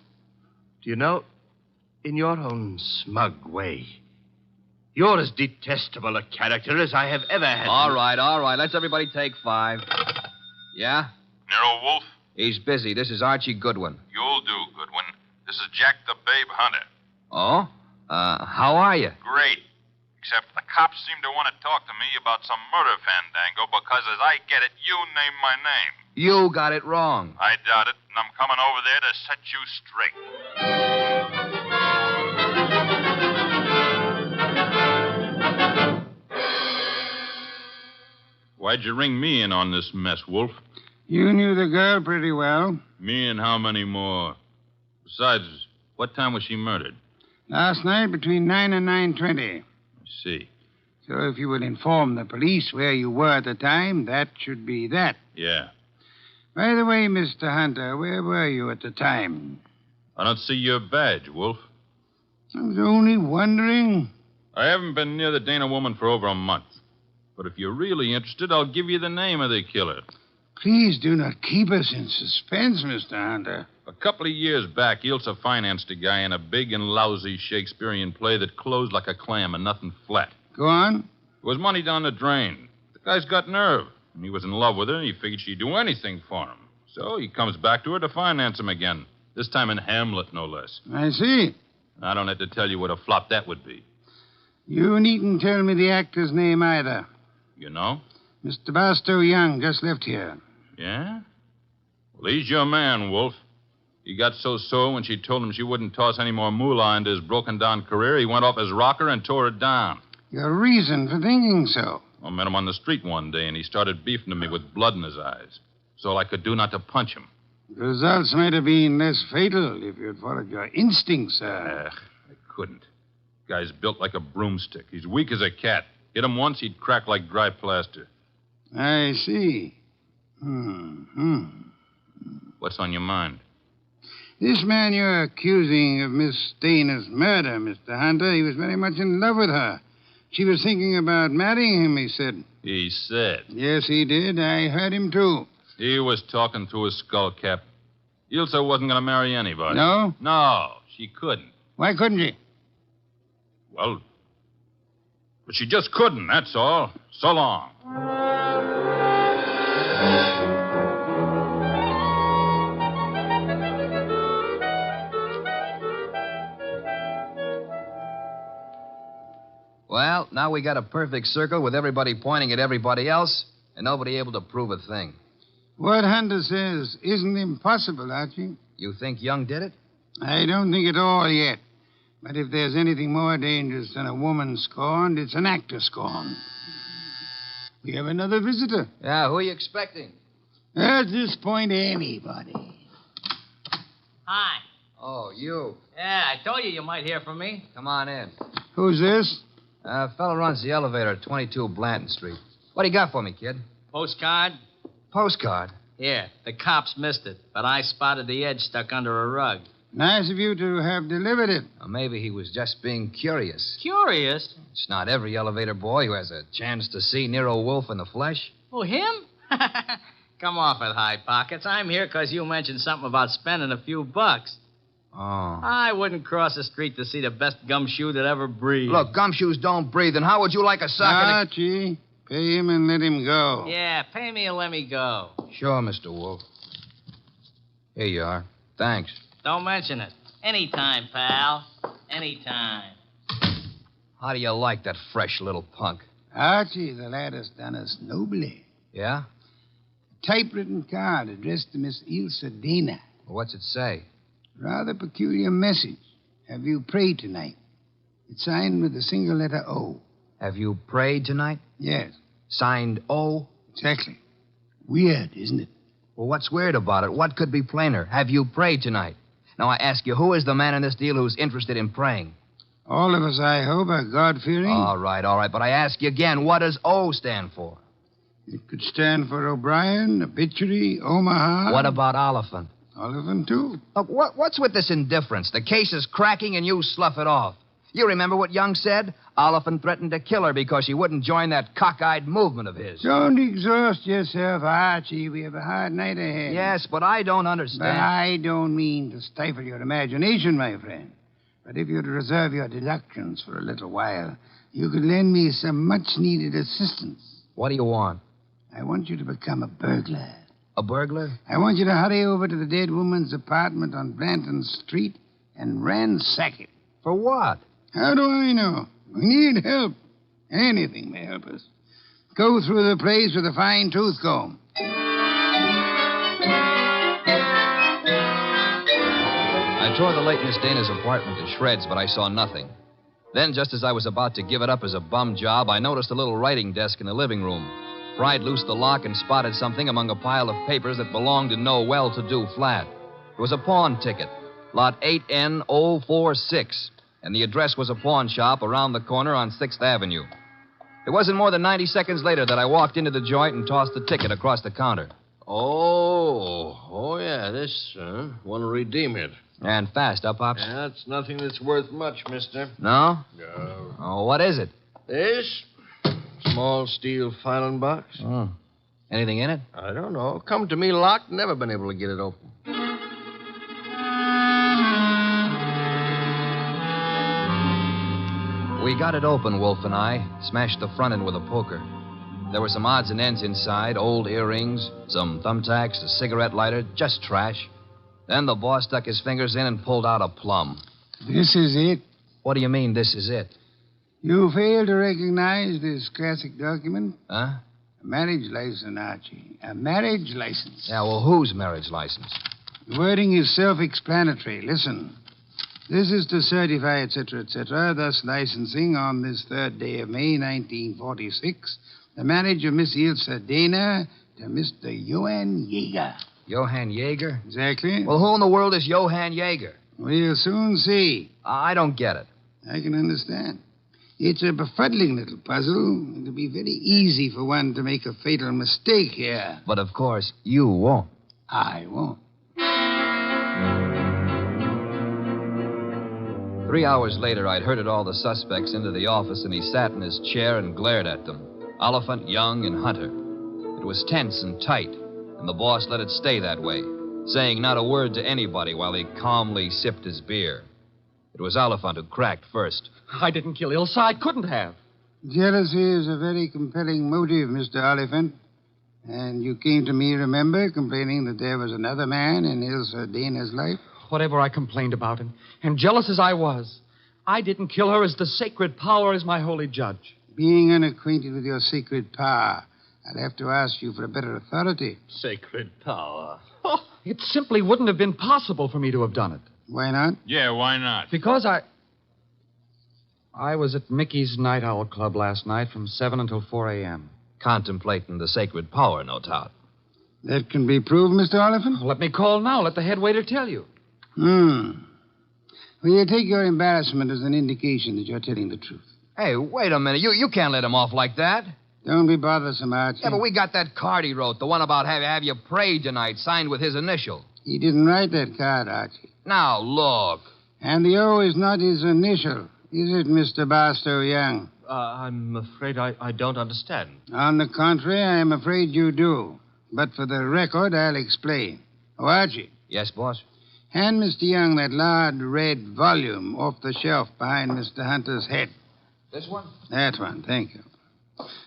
Do you know, in your own smug way, you're as detestable a character as I have ever had. All right. Let's everybody take 5. Yeah? Nero Wolfe? He's busy. This is Archie Goodwin. You'll do, Goodwin. This is Jack the Babe Hunter. Oh? How are you? Great. Except the cops seem to want to talk to me about some murder fandango because, as I get it, you named my name. You got it wrong. I doubt it, and I'm coming over there to set you straight. Why'd you ring me in on this mess, Wolf? You knew the girl pretty well. Me and how many more? Besides, what time was she murdered? Last night between 9 and 9:20. I see. So if you would inform the police where you were at the time, that should be that. Yeah. By the way, Mr. Hunter, where were you at the time? I don't see your badge, Wolf. I was only wondering. I haven't been near the Dana woman for over a month. But if you're really interested, I'll give you the name of the killer. Please do not keep us in suspense, Mr. Hunter. A couple of years back, Ilse financed a guy in a big and lousy Shakespearean play that closed like a clam and nothing flat. Go on. It was money down the drain. The guy's got nerve. And he was in love with her, and he figured she'd do anything for him. So he comes back to her to finance him again. This time in Hamlet, no less. I see. I don't have to tell you what a flop that would be. You needn't tell me the actor's name either. You know? Mr. Barstow Young just left here. Yeah? Well, he's your man, Wolf. He got so sore when she told him she wouldn't toss any more moolah into his broken-down career, he went off his rocker and tore it down. Your reason for thinking so? I met him on the street one day, and he started beefing to me with blood in his eyes. It's all I could do not to punch him. The results might have been less fatal if you'd followed your instincts, sir. I couldn't. Guy's built like a broomstick. He's weak as a cat. Hit him once, he'd crack like dry plaster. I see. What's on your mind? This man you're accusing of Miss Dana's murder, Mr. Hunter, he was very much in love with her. She was thinking about marrying him, he said. He said? Yes, he did. I heard him, too. He was talking through his skull cap. Ilse wasn't going to marry anybody. No? No, she couldn't. Why couldn't she? Well, but she just couldn't, that's all. So long. Well, now we got a perfect circle with everybody pointing at everybody else and nobody able to prove a thing. What Hunter says isn't impossible, Archie. You think Young did it? I don't think at all yet. But if there's anything more dangerous than a woman scorned, it's an actor scorned. We have another visitor. Yeah, who are you expecting? At this point, anybody. Hi. Oh, you. Yeah, I told you might hear from me. Come on in. Who's this? Fellow runs the elevator at 22 Blanton Street. What do you got for me, kid? Postcard? Postcard? Yeah, the cops missed it, but I spotted the edge stuck under a rug. Nice of you to have delivered it. Or maybe he was just being curious. Curious? It's not every elevator boy who has a chance to see Nero Wolfe in the flesh. Oh, him? Come off it, High Pockets. I'm here because you mentioned something about spending a few bucks. Oh. I wouldn't cross the street to see the best gumshoe that ever breathed. Look, gumshoes don't breathe, and how would you like a sock in Archie, pay him and let him go. Yeah, pay me and let me go. Sure, Mr. Wolf. Here you are. Thanks. Don't mention it. Anytime, pal. Anytime. How do you like that fresh little punk? Archie, the lad has done us nobly. Yeah? A typewritten card addressed to Miss Ilse Dana. What's it say? Rather peculiar message. Have you prayed tonight? It's signed with a single letter O. Have you prayed tonight? Yes. Signed O? Exactly. Weird, isn't it? Well, what's weird about it? What could be plainer? Have you prayed tonight? Now, I ask you, who is the man in this deal who's interested in praying? All of us, I hope, are God-fearing. All right. But I ask you again, what does O stand for? It could stand for O'Brien, Obituary, Omaha. What about Oliphant? Oliphant, too. Look, what's with this indifference? The case is cracking and you slough it off. You remember what Young said? Oliphant threatened to kill her because she wouldn't join that cockeyed movement of his. Don't exhaust yourself, Archie. We have a hard night ahead. Yes, but I don't understand. But I don't mean to stifle your imagination, my friend. But if you'd reserve your deductions for a little while, you could lend me some much-needed assistance. What do you want? I want you to become a burglar. A burglar? I want you to hurry over to the dead woman's apartment on Blanton Street and ransack it. For what? How do I know? We need help. Anything may help us. Go through the place with a fine tooth comb. I tore the late Miss Dana's apartment to shreds, but I saw nothing. Then, just as I was about to give it up as a bum job, I noticed a little writing desk in the living room. Pried loose the lock and spotted something among a pile of papers that belonged to no well-to-do flat. It was a pawn ticket, lot 8N046, and the address was a pawn shop around the corner on 6th Avenue. It wasn't more than 90 seconds later that I walked into the joint and tossed the ticket across the counter. Oh, yeah, this, want to redeem it. And fast, huh, Pops? Yeah, it's nothing that's worth much, mister. No? No. Oh, what is it? This? Small steel filing box. Oh. Anything in it? I don't know. Come to me locked, never been able to get it open. We got it open, Wolf and I. Smashed the front end with a poker. There were some odds and ends inside, old earrings, some thumbtacks, a cigarette lighter, just trash. Then the boss stuck his fingers in and pulled out a plum. This is it. What do you mean, this is it? You fail to recognize this classic document? Huh? A marriage license, Archie. A marriage license. Yeah, well, whose marriage license? The wording is self-explanatory. Listen. This is to certify, etc., thus licensing on this 3rd day of May, 1946, the marriage of Miss Ilse Dana to Mr. Johann Jaeger. Johann Jaeger? Exactly. Well, who in the world is Johann Jaeger? We'll soon see. I don't get it. I can understand. It's a befuddling little puzzle. It'll be very easy for one to make a fatal mistake here. But, of course, you won't. I won't. 3 hours later, I'd herded all the suspects into the office, and he sat in his chair and glared at them. Oliphant, Young, and Hunter. It was tense and tight, and the boss let it stay that way, saying not a word to anybody while he calmly sipped his beer. It was Oliphant who cracked first. I didn't kill Ilsa. I couldn't have. Jealousy is a very compelling motive, Mr. Oliphant. And you came to me, remember, complaining that there was another man in Ilse Dana's life? Whatever I complained about, and jealous as I was, I didn't kill her as the sacred power is my holy judge. Being unacquainted with your sacred power, I'd have to ask you for a better authority. Sacred power. Oh, it simply wouldn't have been possible for me to have done it. Why not? Yeah, why not? Because I was at Mickey's Night Owl Club last night from 7 until 4 a.m. Contemplating the sacred power, no doubt. That can be proved, Mr. Oliphant? Let me call now. Let the head waiter tell you. Will you take your embarrassment as an indication that you're telling the truth? Hey, wait a minute. You can't let him off like that. Don't be bothersome, Archie. Yeah, but we got that card he wrote, the one about have you prayed tonight, signed with his initial. He didn't write that card, Archie. Now, look. And the O is not his initial, is it, Mr. Barstow Young? I'm afraid I don't understand. On the contrary, I am afraid you do. But for the record, I'll explain. Oh, Archie. Yes, boss? Hand Mr. Young that large red volume off the shelf behind Mr. Hunter's head. This one? That one, thank you.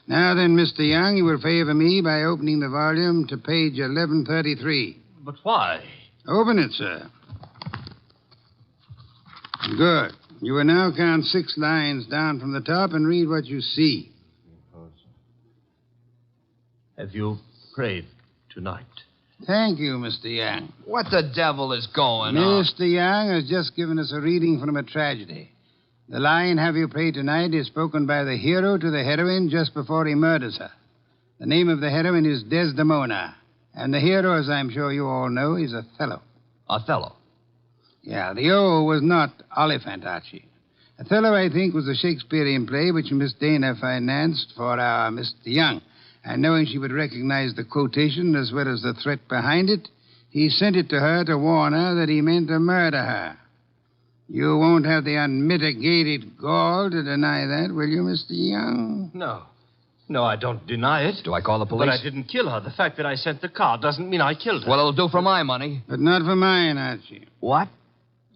Now then, Mr. Young, you will favor me by opening the volume to page 1133. But why? Open it, sir. Good. You will now count 6 lines down from the top and read what you see. Have you prayed tonight? Thank you, Mr. Young. What the devil is going on? Mr. Young has just given us a reading from a tragedy. The line, "Have you prayed tonight," is spoken by the hero to the heroine just before he murders her. The name of the heroine is Desdemona. And the hero, as I'm sure you all know, is Othello. Othello? Yeah, the O was not Oliphant, Archie. Othello, I think, was a Shakespearean play which Miss Dana financed for our Mr. Young. And knowing she would recognize the quotation as well as the threat behind it, he sent it to her to warn her that he meant to murder her. You won't have the unmitigated gall to deny that, will you, Mr. Young? No. No, I don't deny it. Do I call the police? But I didn't kill her. The fact that I sent the card doesn't mean I killed her. Well, it'll do for my money. But not for mine, Archie. What?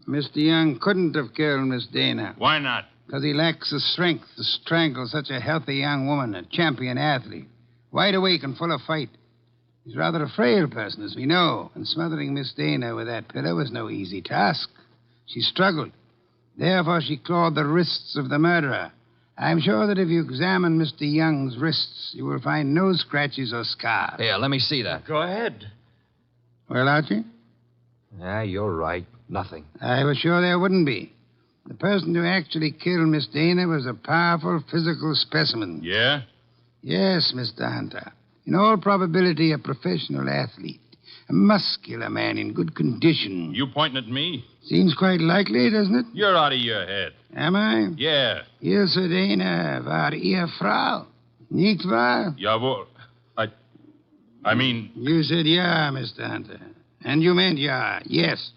Mr. Young couldn't have killed Miss Dana. Why not? Because he lacks the strength to strangle such a healthy young woman, a champion athlete. Wide awake and full of fight. He's rather a frail person, as we know, and smothering Miss Dana with that pillow was no easy task. She struggled. Therefore, she clawed the wrists of the murderer. I'm sure that if you examine Mr. Young's wrists, you will find no scratches or scars. Here, let me see that. Go ahead. Well, Archie? Yeah, you're right. Nothing. I was sure there wouldn't be. The person who actually killed Miss Dana was a powerful physical specimen. Yeah? Yes, Mr. Hunter. In all probability, a professional athlete. A muscular man in good condition. You pointing at me? Seems quite likely, doesn't it? You're out of your head. Am I? Yeah. Ilse Dana war Ehefrau. Nicht wahr? Jawohl. I mean... You said yeah, Mr. Hunter. And you meant yeah, yes.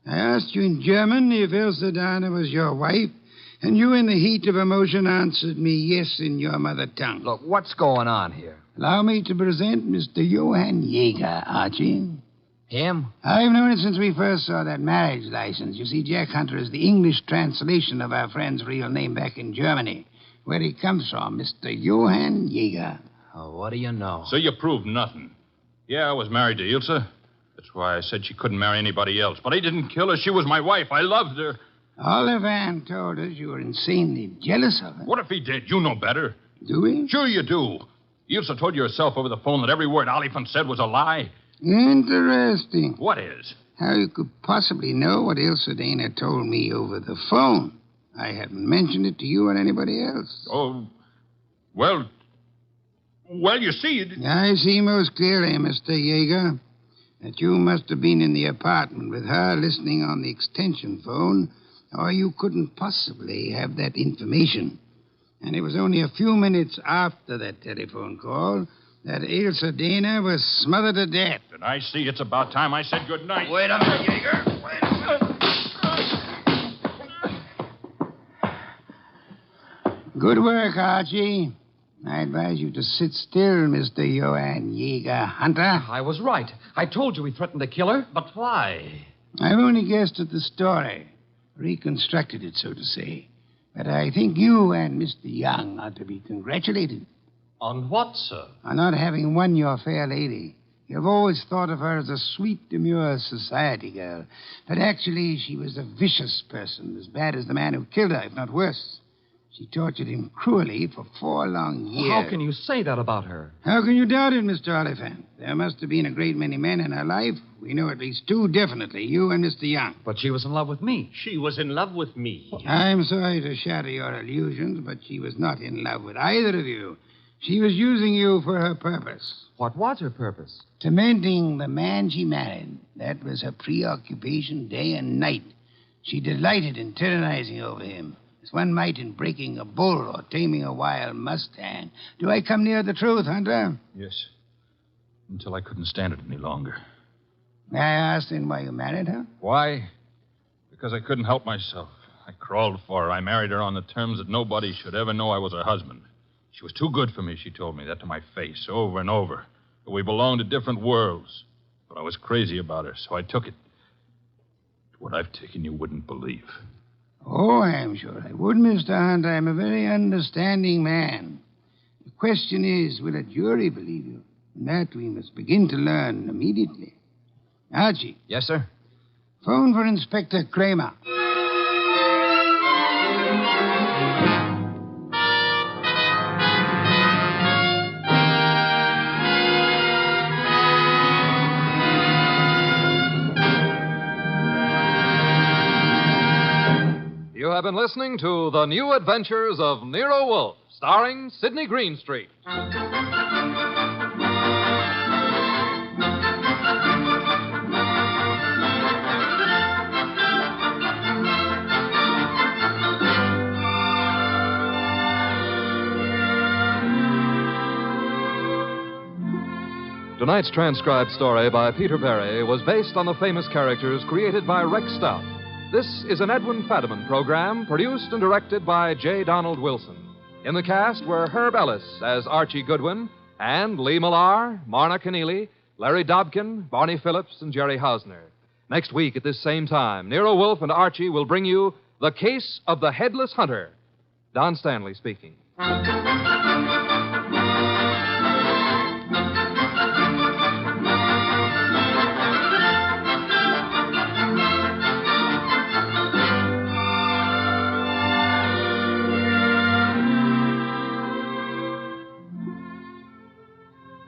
I asked you in German if Ilse Dana was your wife, and you, in the heat of emotion, answered me yes in your mother tongue. Look, what's going on here? Allow me to present Mr. Johann Jaeger, Archie. Him? I've known it since we first saw that marriage license. You see, Jack Hunter is the English translation of our friend's real name back in Germany, where he comes from, Mr. Johann Jaeger. Oh, what do you know? So you proved nothing. Yeah, I was married to Ilse. That's why I said she couldn't marry anybody else. But I didn't kill her. She was my wife. I loved her. Oliphant told us you were insanely jealous of her. What if he did? You know better. Do we? Sure you do. Ilse told you herself over the phone that every word Oliphant said was a lie. Interesting. What is? How you could possibly know what Ilse Dana told me over the phone. I haven't mentioned it to you or anybody else. Oh, well, you see... I see most clearly, Mr. Jaeger, that you must have been in the apartment with her listening on the extension phone, or you couldn't possibly have that information. And it was only a few minutes after that telephone call that Ilse Dana was smothered to death. And I see it's about time I said good night. Wait a minute, Jaeger. Wait a minute. Good work, Archie. I advise you to sit still, Mr. Johann Jaeger Hunter. I was right. I told you he threatened to kill her. But why? I've only guessed at the story. Reconstructed it, so to say. But I think you and Mr. Young ought to be congratulated. On what, sir? On not having won your fair lady. You've always thought of her as a sweet, demure society girl. But actually, she was a vicious person, as bad as the man who killed her, if not worse. She tortured him cruelly for 4 long years. How can you say that about her? How can you doubt it, Mr. Oliphant? There must have been a great many men in her life. We know at least 2 definitely, you and Mr. Young. But she was in love with me. She was in love with me. I'm sorry to shatter your illusions, but she was not in love with either of you. She was using you for her purpose. What was her purpose? Tormenting the man she married. That was her preoccupation day and night. She delighted in tyrannizing over him, as one might in breaking a bull or taming a wild mustang. Do I come near the truth, Hunter? Yes. Until I couldn't stand it any longer. May I ask then why you married her? Why? Because I couldn't help myself. I cried crawled for her. I married her on the terms that nobody should ever know I was her husband. She was too good for me, she told me that to my face over and over. That we belonged to different worlds. But I was crazy about her, so I took it. What I've taken you wouldn't believe. Oh, I'm sure I would, Mr. Hunt. I'm a very understanding man. The question is, will a jury believe you? And that we must begin to learn immediately. Archie. Yes, sir? Phone for Inspector Kramer. You have been listening to The New Adventures of Nero Wolfe, starring Sidney Greenstreet. Tonight's transcribed story by Peter Berry was based on the famous characters created by Rex Stout. This is an Edwin Fadiman program produced and directed by J. Donald Wilson. In the cast were Herb Ellis as Archie Goodwin and Lee Millar, Marna Keneally, Larry Dobkin, Barney Phillips, and Jerry Hausner. Next week at this same time, Nero Wolfe and Archie will bring you The Case of the Headless Hunter. Don Stanley speaking.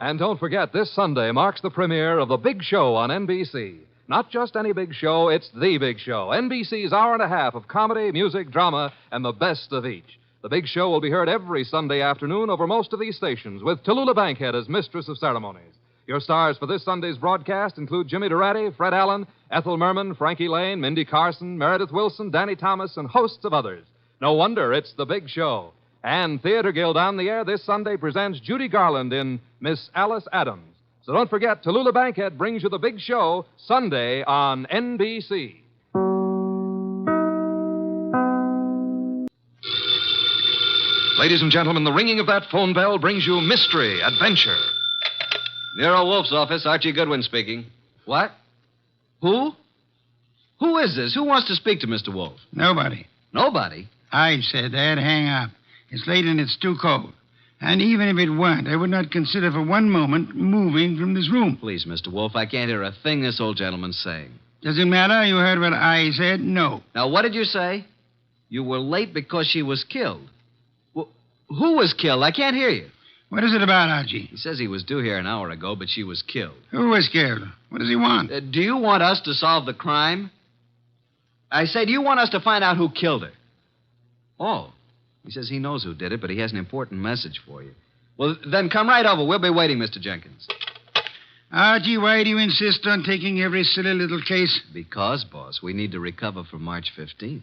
And don't forget, this Sunday marks the premiere of The Big Show on NBC. Not just any big show, it's The Big Show. NBC's hour and a half of comedy, music, drama, and the best of each. The Big Show will be heard every Sunday afternoon over most of these stations, with Tallulah Bankhead as mistress of ceremonies. Your stars for this Sunday's broadcast include Jimmy Durante, Fred Allen, Ethel Merman, Frankie Lane, Mindy Carson, Meredith Wilson, Danny Thomas, and hosts of others. No wonder it's The Big Show. And Theater Guild on the Air this Sunday presents Judy Garland in Miss Alice Adams. So don't forget, Tallulah Bankhead brings you The Big Show Sunday on NBC. Ladies and gentlemen, the ringing of that phone bell brings you mystery, adventure. Nero Wolfe's office, Archie Goodwin speaking. What? Who? Who is this? Who wants to speak to Mr. Wolfe? Nobody. Nobody? I said that. Hang up. It's late and it's too cold. And even if it weren't, I would not consider for one moment moving from this room. Please, Mr. Wolfe, I can't hear a thing this old gentleman's saying. Does it matter? You heard what I said? No. Now, what did you say? You were late because she was killed. Well, who was killed? I can't hear you. What is it about, Archie? He says he was due here an hour ago, but she was killed. Who was killed? What does he want? Do you want us to solve the crime? I say, do you want us to find out who killed her? Oh. He says he knows who did it, but he has an important message for you. Well, then come right over. We'll be waiting, Mr. Jenkins. Archie, why do you insist on taking every silly little case? Because, boss, we need to recover for March 15th.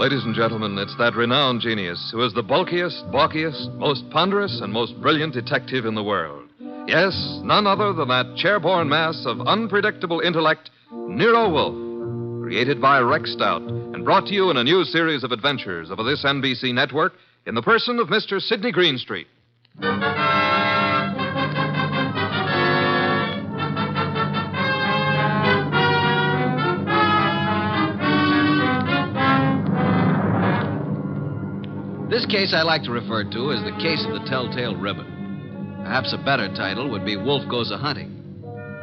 Ladies and gentlemen, it's that renowned genius who is the bulkiest, balkiest, most ponderous, and most brilliant detective in the world. Yes, none other than that chairborne mass of unpredictable intellect, Nero Wolfe, created by Rex Stout and brought to you in a new series of adventures over this NBC network in the person of Mr. Sidney Greenstreet. This case I like to refer to as the case of the Telltale Ribbon. Perhaps a better title would be Wolfe Goes A-Hunting.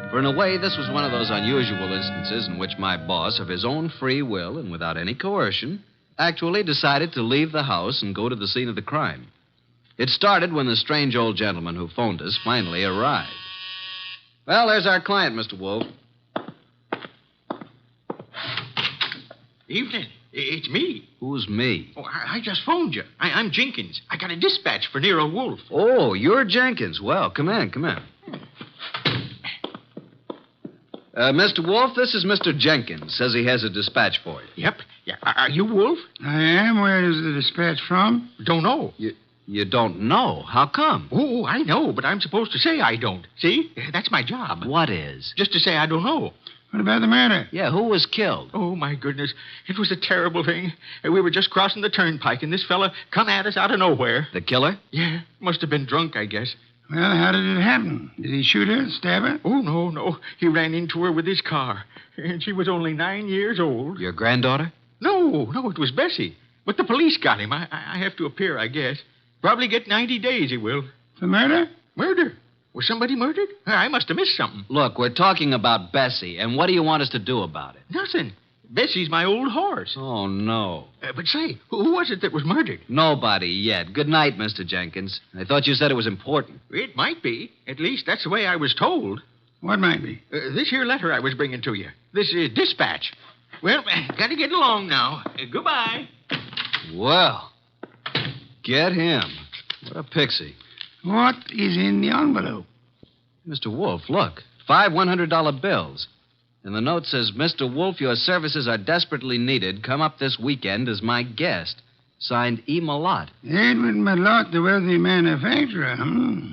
For in a way, this was one of those unusual instances in which my boss, of his own free will and without any coercion, actually decided to leave the house and go to the scene of the crime. It started when the strange old gentleman who phoned us finally arrived. Well, there's our client, Mr. Wolfe. Evening. It's me. Who's me? Oh, I just phoned you. I'm Jenkins. I got a dispatch for Nero Wolfe. Oh, you're Jenkins. Well, come in. Mr. Wolfe, this is Mr. Jenkins. Says he has a dispatch for you. Yep. Yeah. Are you Wolf? I am. Where is the dispatch from? Don't know. You don't know? How come? Oh, I know, but I'm supposed to say I don't. See? That's my job. What is? Just to say I don't know. What about the murder? Yeah, who was killed? Oh, my goodness. It was a terrible thing. We were just crossing the turnpike, and this fella come at us out of nowhere. The killer? Yeah. Must have been drunk, I guess. Well, how did it happen? Did he shoot her, stab her? Oh, no. He ran into her with his car. And she was only 9 years old. Your granddaughter? No, it was Bessie. But the police got him. I have to appear, I guess. Probably get 90 days, he will. For murder? Murder? Was somebody murdered? I must have missed something. Look, we're talking about Bessie, and what do you want us to do about it? Nothing. Bessie's my old horse. Oh, no. But say, who was it that was murdered? Nobody yet. Good night, Mr. Jenkins. I thought you said it was important. It might be. At least that's the way I was told. What might be? This here letter I was bringing to you. This dispatch. Well, gotta get along now. Goodbye. Well, get him. What a pixie. What is in the envelope? Mr. Wolfe, look. 5 $100 bills. And the note says, Mr. Wolfe, your services are desperately needed. Come up this weekend as my guest. Signed E. Malott. Edward Malott, the wealthy manufacturer.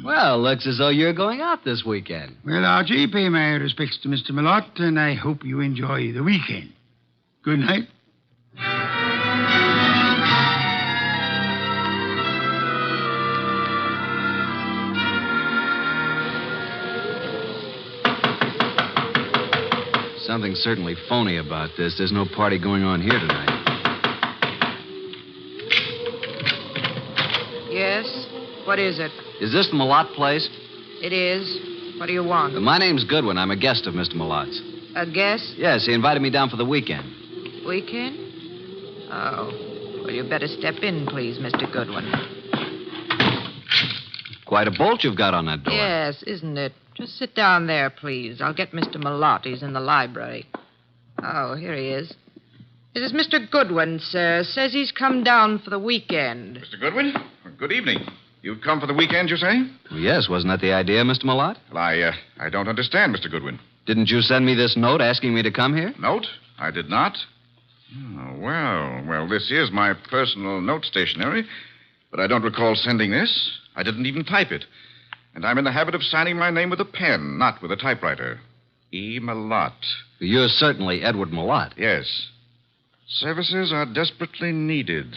Well, looks as though you're going out this weekend. Well, Archie, pay my respects to Mr. Malott, and I hope you enjoy the weekend. Good night. Something certainly phony about this. There's no party going on here tonight. Yes? What is it? Is this the Malott place? It is. What do you want? My name's Goodwin. I'm a guest of Mr. Malott's. A guest? Yes, he invited me down for the weekend. Weekend? Oh. Well, you better step in, please, Mr. Goodwin. Quite a bolt you've got on that door. Yes, isn't it? Just sit down there, please. I'll get Mr. Malott. He's in the library. Oh, here he is. This is Mr. Goodwin, sir. Says he's come down for the weekend. Mr. Goodwin, good evening. You've come for the weekend, you say? Well, yes, wasn't that the idea, Mr. Malott? Well, I don't understand, Mr. Goodwin. Didn't you send me this note asking me to come here? Note? I did not. Oh, well, this is my personal note stationery, but I don't recall sending this. I didn't even type it. And I'm in the habit of signing my name with a pen, not with a typewriter. E. Malott. You're certainly Edward Malott. Yes. Services are desperately needed.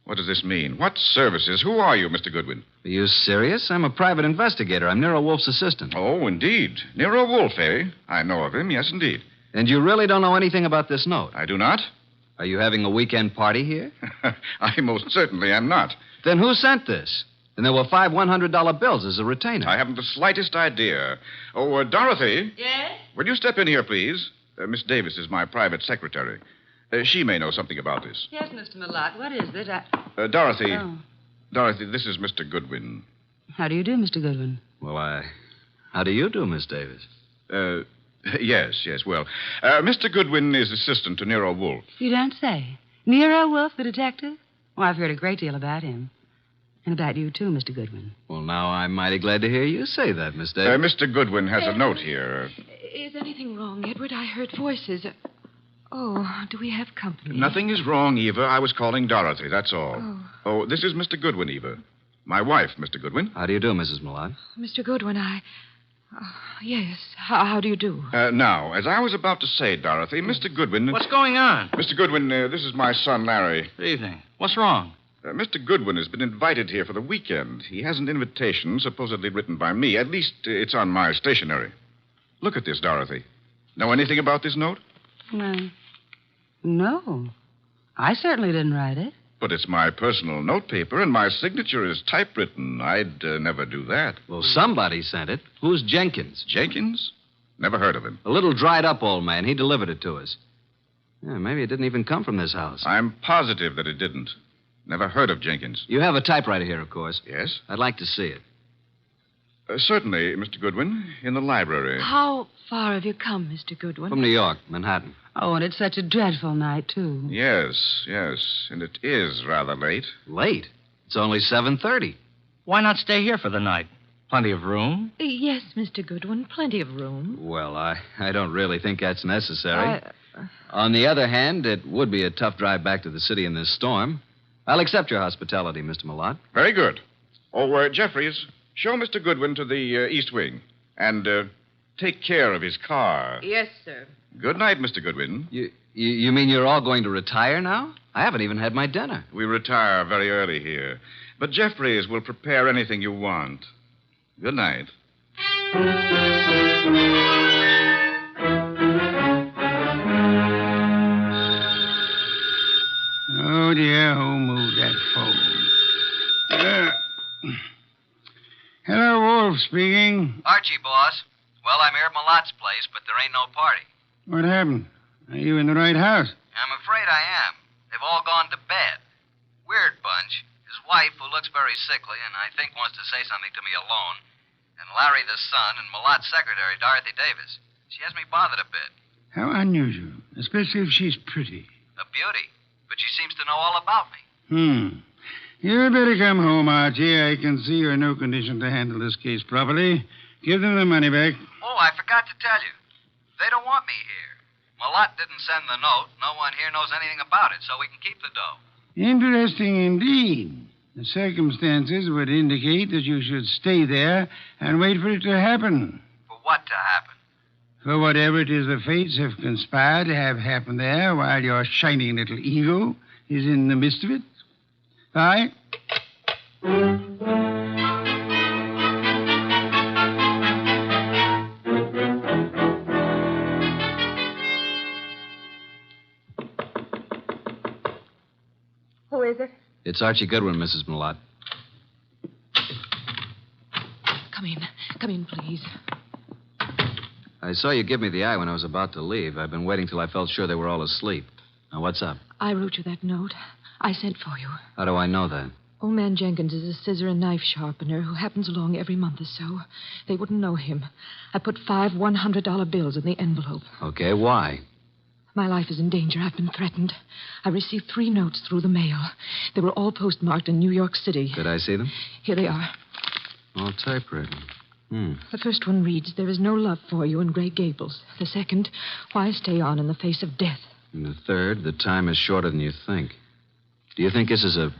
What does this mean? What services? Who are you, Mr. Goodwin? Are you serious? I'm a private investigator. I'm Nero Wolfe's assistant. Oh, indeed. Nero Wolfe, eh? I know of him, yes, indeed. And you really don't know anything about this note? I do not. Are you having a weekend party here? I most certainly am not. Then who sent this? And there were 5 $100 bills as a retainer. I haven't the slightest idea. Oh, Dorothy. Yes? Will you step in here, please? Miss Davis is my private secretary. She may know something about this. Yes, Mr. Malott. What is it? Dorothy. Oh. Dorothy, this is Mr. Goodwin. How do you do, Mr. Goodwin? Well, how do you do, Miss Davis? Yes. Well, Mr. Goodwin is assistant to Nero Wolfe. You don't say. Nero Wolfe, the detective? Well, I've heard a great deal about him. And about you, too, Mr. Goodwin. Well, now I'm mighty glad to hear you say that, Miss Davis. Mr. Goodwin has a note here. Is anything wrong, Edward? I heard voices. Oh, do we have company? Nothing is wrong, Eva. I was calling Dorothy, that's all. Oh, this is Mr. Goodwin, Eva. My wife, Mr. Goodwin. How do you do, Mrs. Malott? Mr. Goodwin, yes. How do you do? Now, as I was about to say, Dorothy, Mr. Goodwin... What's going on? Mr. Goodwin, this is my son, Larry. Good evening. What's wrong? Mr. Goodwin has been invited here for the weekend. He has an invitation supposedly written by me. At least it's on my stationery. Look at this, Dorothy. Know anything about this note? No. I certainly didn't write it. But it's my personal notepaper, and my signature is typewritten. I'd never do that. Well, somebody sent it. Who's Jenkins? Jenkins? Never heard of him. A little dried-up old man. He delivered it to us. Yeah, maybe it didn't even come from this house. I'm positive that it didn't. Never heard of Jenkins. You have a typewriter here, of course. Yes? I'd like to see it. Certainly, Mr. Goodwin. In the library. How far have you come, Mr. Goodwin? From New York, Manhattan. Oh, and it's such a dreadful night, too. Yes. And it is rather late. Late? It's only 7:30. Why not stay here for the night? Plenty of room? Yes, Mr. Goodwin, plenty of room. Well, I don't really think that's necessary. On the other hand, it would be a tough drive back to the city in this storm. I'll accept your hospitality, Mr. Malott. Very good. Oh, Jeffries, show Mr. Goodwin to the East Wing. And take care of his car. Yes, sir. Good night, Mr. Goodwin. You mean you're all going to retire now? I haven't even had my dinner. We retire very early here. But Jeffries will prepare anything you want. Good night. Oh, dear, who moved that phone? Hello, Wolf speaking. Archie, boss. Well, I'm here at Malott's place, but there ain't no party. What happened? Are you in the right house? I'm afraid I am. They've all gone to bed. Weird bunch. His wife, who looks very sickly and I think wants to say something to me alone, and Larry the son, and Malott's secretary, Dorothy Davis. She has me bothered a bit. How unusual, especially if she's pretty. A beauty. But she seems to know all about me. You'd better come home, Archie. I can see you're in no condition to handle this case properly. Give them the money back. Oh, I forgot to tell you. They don't want me here. Malott didn't send the note. No one here knows anything about it, so we can keep the dough. Interesting indeed. The circumstances would indicate that you should stay there and wait for it to happen. For what to happen? For whatever it is the fates have conspired to have happen there while your shining little ego is in the midst of it. Bye. Who is it? It's Archie Goodwin, Mrs. Malott. Come in. Come in, please. I saw you give me the eye when I was about to leave. I've been waiting till I felt sure they were all asleep. Now, what's up? I wrote you that note. I sent for you. How do I know that? Old man Jenkins is a scissor and knife sharpener who happens along every month or so. They wouldn't know him. I put 5 $100 bills in the envelope. Okay, why? My life is in danger. I've been threatened. I received 3 notes through the mail. They were all postmarked in New York City. Could I see them? Here they are. All typewritten. The first one reads, "There is no love for you in Grey Gables." The second, "Why stay on in the face of death?" And the third, "The time is shorter than you think." Do you think this is an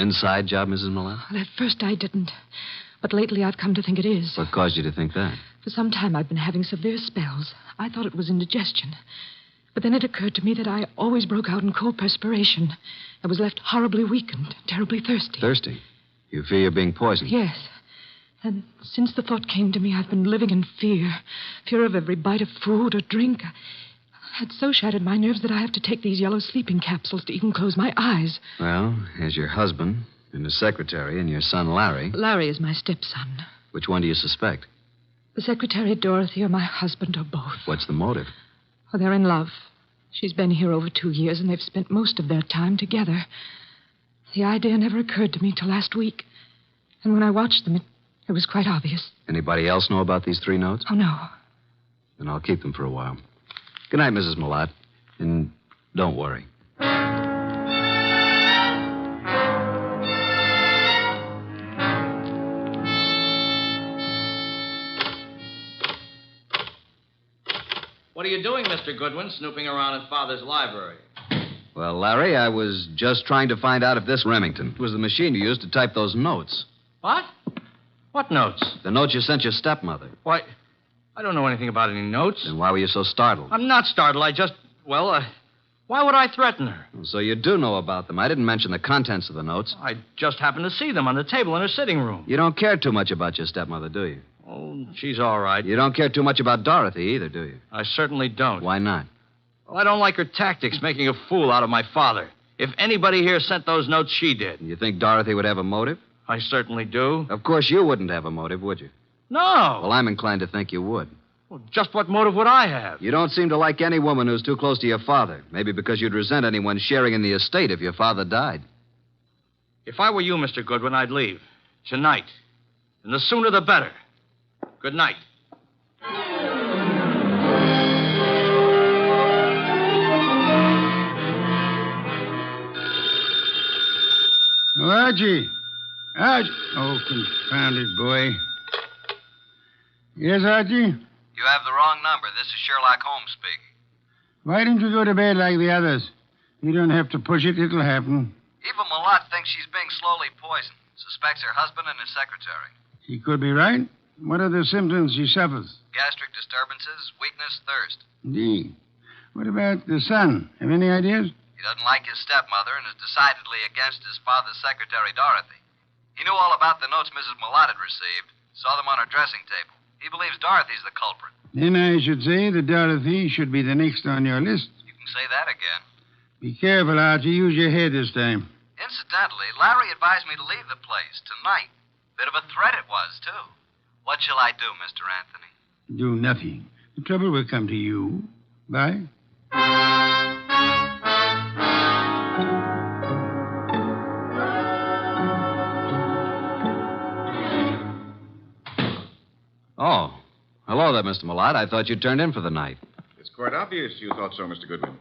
inside job, Mrs. Malott? Well, at first I didn't. But lately I've come to think it is. What caused you to think that? For some time I've been having severe spells. I thought it was indigestion. But then it occurred to me that I always broke out in cold perspiration. I was left horribly weak and terribly thirsty. Thirsty? You fear you're being poisoned? Yes. And since the thought came to me, I've been living in fear. Fear of every bite of food or drink. It's so shattered my nerves that I have to take these yellow sleeping capsules to even close my eyes. Well, as your husband and his secretary and your son Larry... Larry is my stepson. Which one do you suspect? The secretary, Dorothy, or my husband, or both. What's the motive? Oh, they're in love. She's been here over 2 years, and they've spent most of their time together. The idea never occurred to me till last week. And when I watched them, it was quite obvious. Anybody else know about these 3 notes? Oh, no. Then I'll keep them for a while. Good night, Mrs. Malott. And don't worry. What are you doing, Mr. Goodwin, snooping around in Father's library? Well, Larry, I was just trying to find out if this Remington was the machine you used to type those notes. What? What notes? The notes you sent your stepmother. Why, I don't know anything about any notes. Then why were you so startled? I'm not startled. I just, why would I threaten her? So you do know about them. I didn't mention the contents of the notes. I just happened to see them on the table in her sitting room. You don't care too much about your stepmother, do you? Oh, she's all right. You don't care too much about Dorothy either, do you? I certainly don't. Why not? Well, I don't like her tactics, making a fool out of my father. If anybody here sent those notes, she did. You think Dorothy would have a motive? I certainly do. Of course you wouldn't have a motive, would you? No. Well, I'm inclined to think you would. Well, just what motive would I have? You don't seem to like any woman who's too close to your father. Maybe because you'd resent anyone sharing in the estate if your father died. If I were you, Mr. Goodwin, I'd leave. Tonight. And the sooner the better. Good night. Oh, Archie. Archie. Oh, confounded boy. Yes, Archie? You have the wrong number. This is Sherlock Holmes speaking. Why don't you go to bed like the others? You don't have to push it. It'll happen. Eva Malott thinks she's being slowly poisoned. Suspects her husband and his secretary. She could be right. What are the symptoms she suffers? Gastric disturbances, weakness, thirst. Indeed. What about the son? Have any ideas? He doesn't like his stepmother and is decidedly against his father's secretary, Dorothy. He knew all about the notes Mrs. Malott had received, saw them on her dressing table. He believes Dorothy's the culprit. Then I should say that Dorothy should be the next on your list. You can say that again. Be careful, Archie. Use your head this time. Incidentally, Larry advised me to leave the place tonight. Bit of a threat it was, too. What shall I do, Mr. Anthony? Do nothing. The trouble will come to you. Bye. Oh. Hello there, Mr. Malott. I thought you'd turned in for the night. It's quite obvious you thought so, Mr. Goodwin.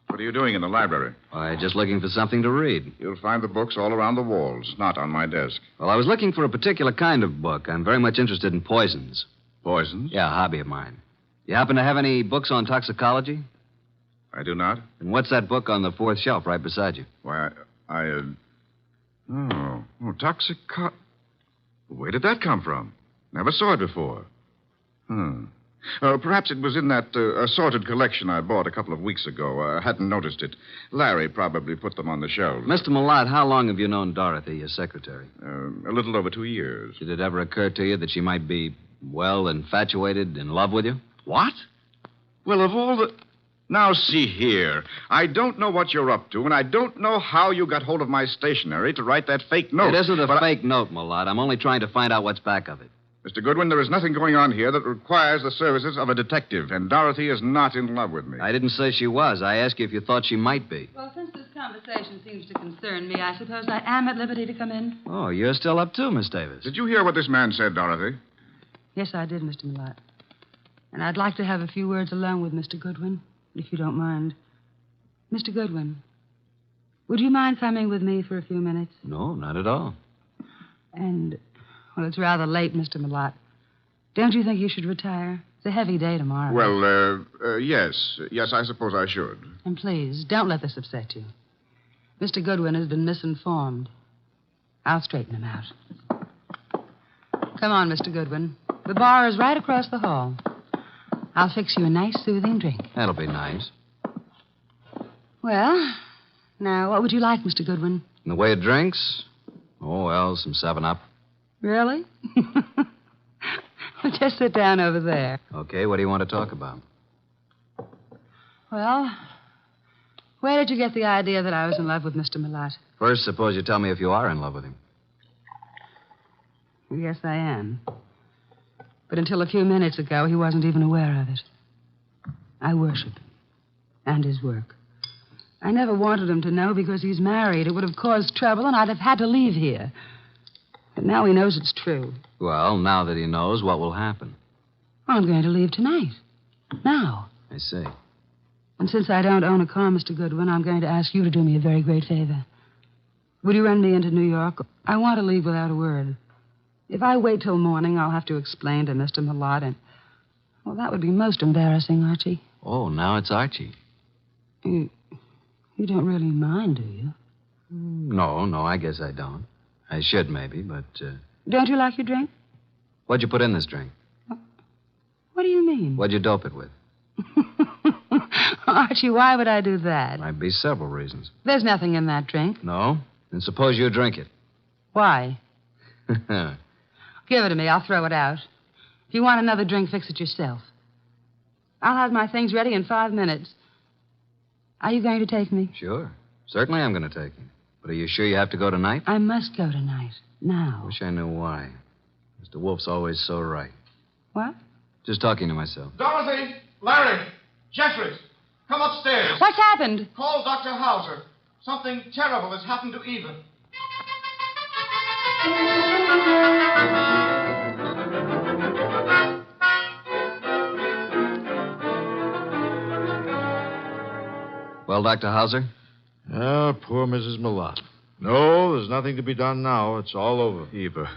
What are you doing in the library? Why, just looking for something to read. You'll find the books all around the walls, not on my desk. Well, I was looking for a particular kind of book. I'm very much interested in poisons. Poisons? Yeah, a hobby of mine. You happen to have any books on toxicology? I do not. And what's that book on the fourth shelf right beside you? Why, Where did that come from? Never saw it before. Perhaps it was in that assorted collection I bought a couple of weeks ago. I hadn't noticed it. Larry probably put them on the shelf. Mr. Malott, how long have you known Dorothy, your secretary? A little over 2 years. Did it ever occur to you that she might be, well, infatuated, in love with you? What? Well, of all the... Now, see here. I don't know what you're up to, and I don't know how you got hold of my stationery to write that fake note. It isn't a fake note, Malott. I'm only trying to find out what's back of it. Mr. Goodwin, there is nothing going on here that requires the services of a detective, and Dorothy is not in love with me. I didn't say she was. I asked you if you thought she might be. Well, since this conversation seems to concern me, I suppose I am at liberty to come in. Oh, you're still up too, Miss Davis. Did you hear what this man said, Dorothy? Yes, I did, Mr. Malott. And I'd like to have a few words alone with Mr. Goodwin, if you don't mind. Mr. Goodwin, would you mind coming with me for a few minutes? No, not at all. And, well, it's rather late, Mr. Malott. Don't you think you should retire? It's a heavy day tomorrow. Well, yes. Yes, I suppose I should. And please, don't let this upset you. Mr. Goodwin has been misinformed. I'll straighten him out. Come on, Mr. Goodwin. The bar is right across the hall. I'll fix you a nice, soothing drink. That'll be nice. Well, now, what would you like, Mr. Goodwin? In the way of drinks? Oh, well, some 7-Up. Really? Just sit down over there. Okay, what do you want to talk about? Well, where did you get the idea that I was in love with Mr. Malott? First, suppose you tell me if you are in love with him. Yes, I am. But until a few minutes ago, he wasn't even aware of it. I worship him and his work. I never wanted him to know because he's married. It would have caused trouble, and I'd have had to leave here. But now he knows it's true. Well, now that he knows, what will happen? I'm going to leave tonight. Now. I see. And since I don't own a car, Mr. Goodwin, I'm going to ask you to do me a very great favor. Would you run me into New York? I want to leave without a word. If I wait till morning, I'll have to explain to Mr. Malott, and... well, that would be most embarrassing, Archie. Oh, now it's Archie. You don't really mind, do you? No, I guess I don't. I should, maybe, but... Don't you like your drink? What'd you put in this drink? What do you mean? What'd you dope it with? Archie, why would I do that? Might be several reasons. There's nothing in that drink. No? Then suppose you drink it. Why? Give it to me. I'll throw it out. If you want another drink, fix it yourself. I'll have my things ready in 5 minutes. Are you going to take me? Sure. Certainly I'm going to take you. But are you sure you have to go tonight? I must go tonight. Now. Wish I knew why. Mr. Wolfe's always so right. What? Just talking to myself. Dorothy! Larry! Jeffries! Come upstairs. What's happened? Call Dr. Hauser. Something terrible has happened to Eva. Well, Dr. Hauser? Ah, poor Mrs. Malott. No, there's nothing to be done now. It's all over. Eva.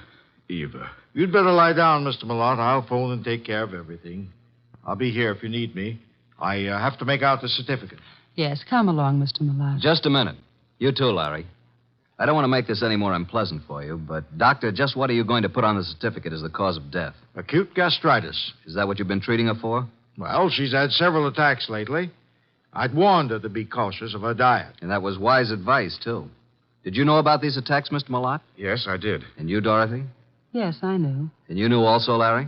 Eva. You'd better lie down, Mr. Malott. I'll phone and take care of everything. I'll be here if you need me. I have to make out the certificate. Yes, come along, Mr. Malott. Just a minute. You too, Larry. I don't want to make this any more unpleasant for you, but, Doctor, just what are you going to put on the certificate as the cause of death? Acute gastritis. Is that what you've been treating her for? Well, she's had several attacks lately. I'd warned her to be cautious of her diet. And that was wise advice, too. Did you know about these attacks, Mr. Malott? Yes, I did. And you, Dorothy? Yes, I knew. And you knew also, Larry?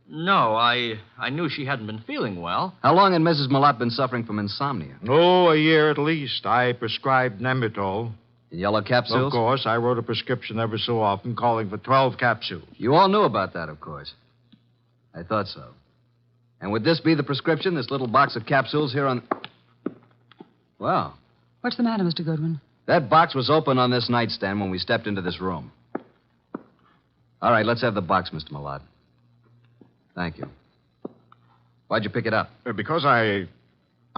No, I knew she hadn't been feeling well. How long had Mrs. Malott been suffering from insomnia? Oh, a year at least. I prescribed Nemitol. In yellow capsules? Of course. I wrote a prescription every so often calling for 12 capsules. You all knew about that, of course. I thought so. And would this be the prescription, this little box of capsules here on... Well, What's the matter, Mr. Goodwin? that box was open on this nightstand when we stepped into this room. All right, let's have the box, Mr. Malott. Thank you. Why'd you pick it up? Because I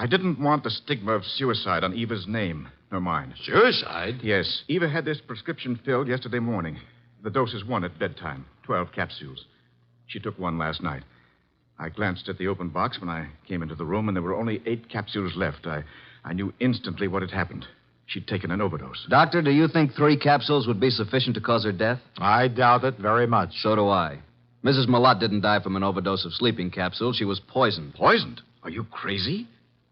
didn't want the stigma of suicide on Eva's name, nor mine. Suicide? Yes. Eva had this prescription filled yesterday morning. The dose is 1 at bedtime, 12 capsules. She took 1 last night. I glanced at the open box when I came into the room, and there were only 8 capsules left. I knew instantly what had happened. She'd taken an overdose. Doctor, do you think 3 capsules would be sufficient to cause her death? I doubt it very much. So do I. Mrs. Malott didn't die from an overdose of sleeping capsules. She was poisoned. Poisoned? Are you crazy?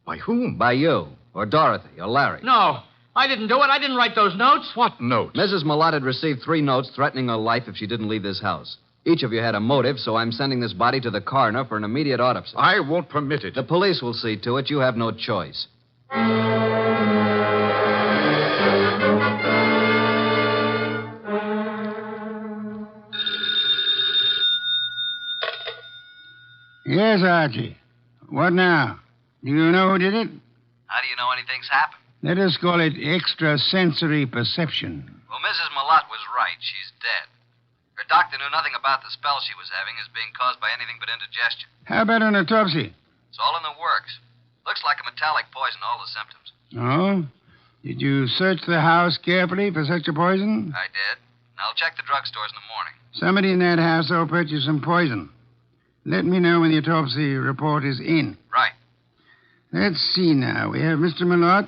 By whom? By you, or Dorothy, or Larry. No, I didn't do it. I didn't write those notes. What notes? Mrs. Malott had received 3 notes threatening her life if she didn't leave this house. Each of you had a motive, so I'm sending this body to the coroner for an immediate autopsy. I won't permit it. The police will see to it. You have no choice. Yes, Archie. What now? Do you know who did it? How do you know anything's happened? Let us call it extrasensory perception. Well, Mrs. Malott was right. She's dead. Her doctor knew nothing about the spell she was having as being caused by anything but indigestion. How about an autopsy? It's all in the works. Looks like a metallic poison, all the symptoms. Oh? Did you search the house carefully for such a poison? I did. And I'll check the drugstores in the morning. Somebody in that house will purchase some poison. Let me know when the autopsy report is in. Right. Let's see now. We have Mr. Malott,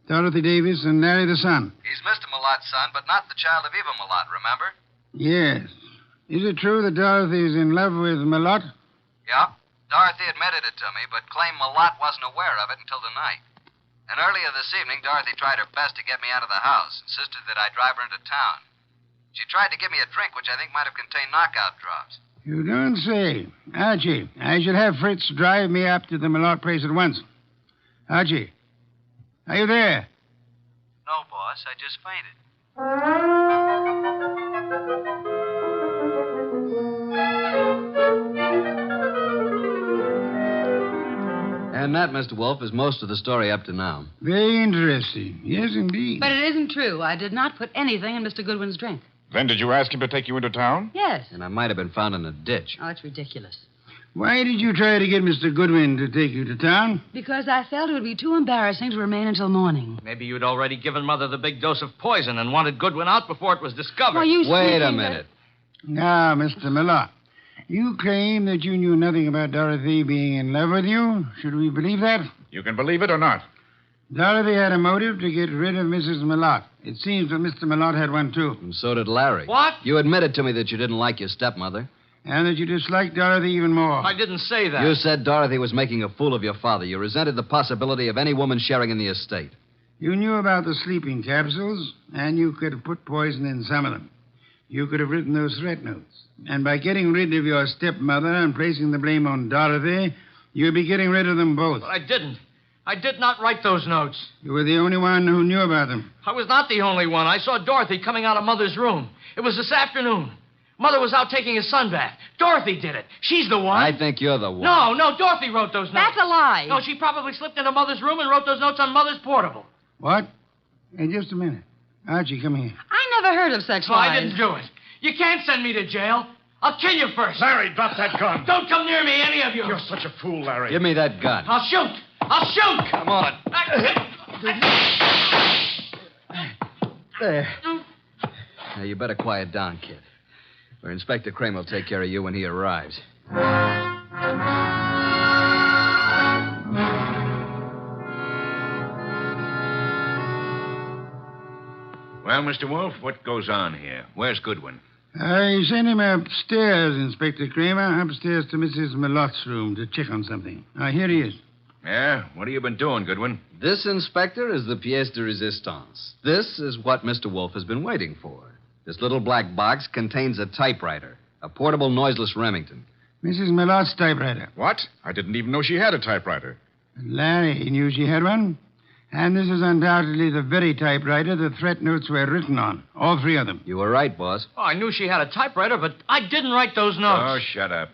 Dorothy Davis, and Larry the son. He's Mr. Malott's son, but not the child of Eva Malott, remember? Yes. Is it true that Dorothy is in love with Malott? Yeah. Dorothy admitted it to me, but claimed Malott wasn't aware of it until tonight. And earlier this evening, Dorothy tried her best to get me out of the house, insisted that I drive her into town. She tried to give me a drink, which I think might have contained knockout drops. You don't say. Archie, I should have Fritz drive me up to the Malott place at once. Archie, are you there? No, boss. I just fainted. And that, Mr. Wolfe, is most of the story up to now. Very interesting. Yes, indeed. But it isn't true. I did not put anything in Mr. Goodwin's drink. Then did you ask him to take you into town? Yes. And I might have been found in a ditch. Oh, it's ridiculous. Why did you try to get Mr. Goodwin to take you to town? Because I felt it would be too embarrassing to remain until morning. Maybe you'd already given Mother the big dose of poison and wanted Goodwin out before it was discovered. Wait a minute. Now, Mr. Malott, you claim that you knew nothing about Dorothy being in love with you. Should we believe that? You can believe it or not. Dorothy had a motive to get rid of Mrs. Malott. It seems that Mr. Malott had one, too. And so did Larry. What? You admitted to me that you didn't like your stepmother. And that you disliked Dorothy even more. I didn't say that. You said Dorothy was making a fool of your father. You resented the possibility of any woman sharing in the estate. You knew about the sleeping capsules, and you could have put poison in some of them. You could have written those threat notes. And by getting rid of your stepmother and placing the blame on Dorothy, you'd be getting rid of them both. But I didn't. I did not write those notes. You were the only one who knew about them. I was not the only one. I saw Dorothy coming out of Mother's room. It was this afternoon. Mother was out taking his son bath. Dorothy did it. She's the one. I think you're the one. No, Dorothy wrote those notes. That's a lie. No, she probably slipped into Mother's room and wrote those notes on Mother's portable. What? Hey, just a minute. Archie, come here. I never heard of such So lies. I didn't do it. You can't send me to jail. I'll kill you first. Larry, drop that gun. Don't come near me, any of you. You're such a fool, Larry. Give me that gun. I'll shoot. I'll shoot. Come on. There. Now, you better quiet down, kid. Or Inspector Kramer will take care of you when he arrives. Well, Mr. Wolfe, what goes on here? Where's Goodwin? I sent him upstairs, Inspector Kramer, upstairs to Mrs. Malotte's room to check on something. Here he is. Yeah? What have you been doing, Goodwin? This, Inspector, is the pièce de résistance. This is what Mr. Wolfe has been waiting for. This little black box contains a typewriter, a portable noiseless Remington. Mrs. Malotte's typewriter. What? I didn't even know she had a typewriter. Larry knew she had one. And this is undoubtedly the very typewriter the threat notes were written on. All three of them. You were right, boss. Oh, I knew she had a typewriter, but I didn't write those notes. Oh, shut up.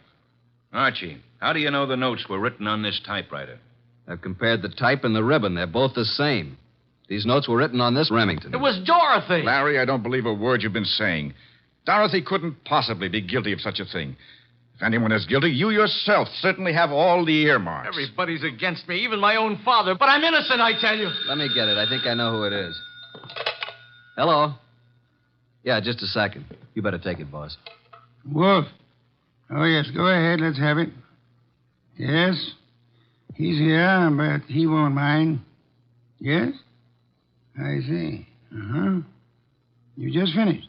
Archie, how do you know the notes were written on this typewriter? I've compared the type and the ribbon. They're both the same. These notes were written on this Remington. It was Dorothy. Larry, I don't believe a word you've been saying. Dorothy couldn't possibly be guilty of such a thing. If anyone is guilty, you yourself certainly have all the earmarks. Everybody's against me, even my own father. But I'm innocent, I tell you. Let me get it. I think I know who it is. Hello? Yeah, just a second. You better take it, boss. Wolf. Oh, yes, go ahead. Let's have it. Yes? He's here, but he won't mind. Yes? I see. Uh-huh. You just finished?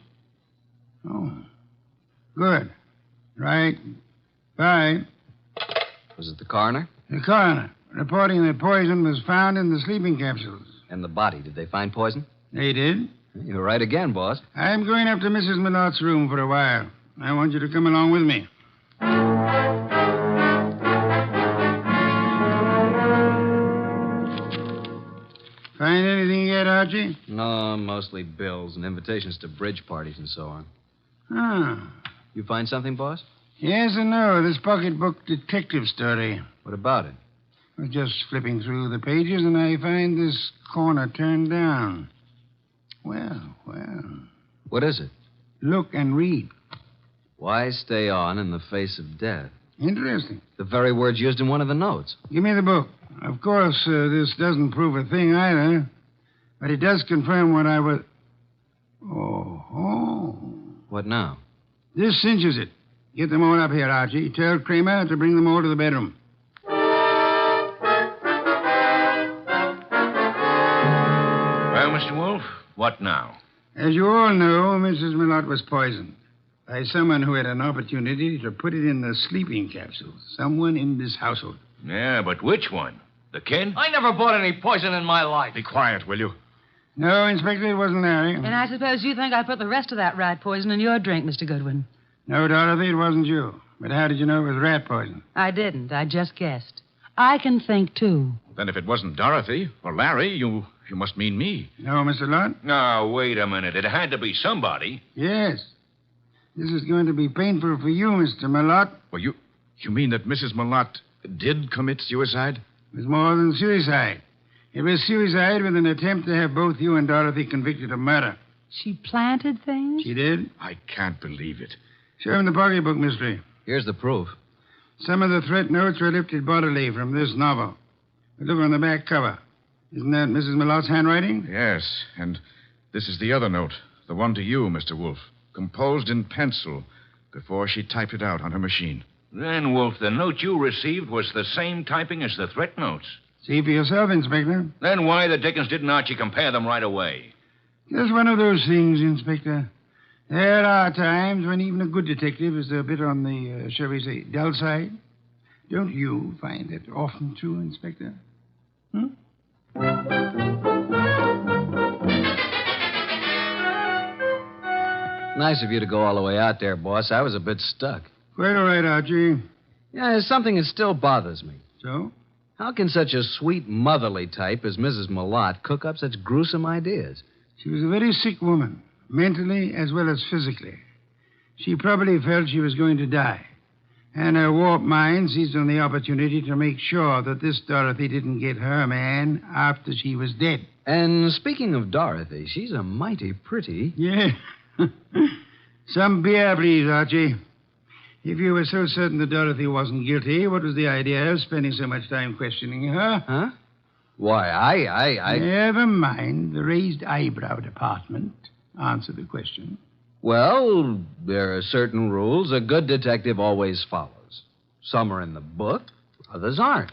Oh. Good. Right. Bye. Was it the coroner? The coroner, reporting that poison was found in the sleeping capsules. And the body. Did they find poison? They did. You were right again, boss. I'm going up to Mrs. Malotte's room for a while. I want you to come along with me. Find anything yet, Archie? No, mostly bills and invitations to bridge parties and so on. Ah. You find something, boss? Yes and no. This pocketbook detective story. What about it? I was just flipping through the pages, and I find this corner turned down. Well. What is it? Look and read. Why stay on in the face of death? Interesting. The very words used in one of the notes. Give me the book. Of course, this doesn't prove a thing either, but it does confirm what I was... Oh. What now? This cinches it. Get them all up here, Archie. Tell Kramer to bring them all to the bedroom. Well, Mr. Wolfe, what now? As you all know, Mrs. Malotte was poisoned by someone who had an opportunity to put it in the sleeping capsules. Someone in this household. Yeah, but which one? The kid? I never bought any poison in my life. Be quiet, will you? No, Inspector, it wasn't Larry. And I suppose you think I put the rest of that rat poison in your drink, Mr. Goodwin. No, Dorothy, it wasn't you. But how did you know it was rat poison? I didn't. I just guessed. I can think, too. Then if it wasn't Dorothy or Larry, you must mean me. No, Mr. Lott? No, wait a minute. It had to be somebody. Yes. This is going to be painful for you, Mr. Malotte. Well, you mean that Mrs. Malotte did commit suicide? It was more than suicide. It was suicide with an attempt to have both you and Dorothy convicted of murder. She planted things? She did? I can't believe it. Show him the pocketbook, mystery. Here's the proof. Some of the threat notes were lifted bodily from this novel. But look on the back cover. Isn't that Mrs. Malotte's handwriting? Yes, and this is the other note, the one to you, Mr. Wolfe, composed in pencil before she typed it out on her machine. Then, Wolfe, the note you received was the same typing as the threat notes. See for yourself, Inspector. Then why the dickens didn't Archie compare them right away? Just one of those things, Inspector. There are times when even a good detective is a bit on the, shall we say, dull side. Don't you find that often true, Inspector? Nice of you to go all the way out there, boss. I was a bit stuck. Quite all right, Archie. Yeah, there's something that still bothers me. So? How can such a sweet, motherly type as Mrs. Malotte cook up such gruesome ideas? She was a very sick woman, mentally as well as physically. She probably felt she was going to die. And her warped mind seized on the opportunity to make sure that this Dorothy didn't get her man after she was dead. And speaking of Dorothy, she's a mighty pretty... Yeah. Some beer, please, Archie. If you were so certain that Dorothy wasn't guilty, what was the idea of spending so much time questioning her? Huh? Why, I... Never mind the raised eyebrow department. Answer the question. Well, There are certain rules a good detective always follows. Some are in the book, others aren't.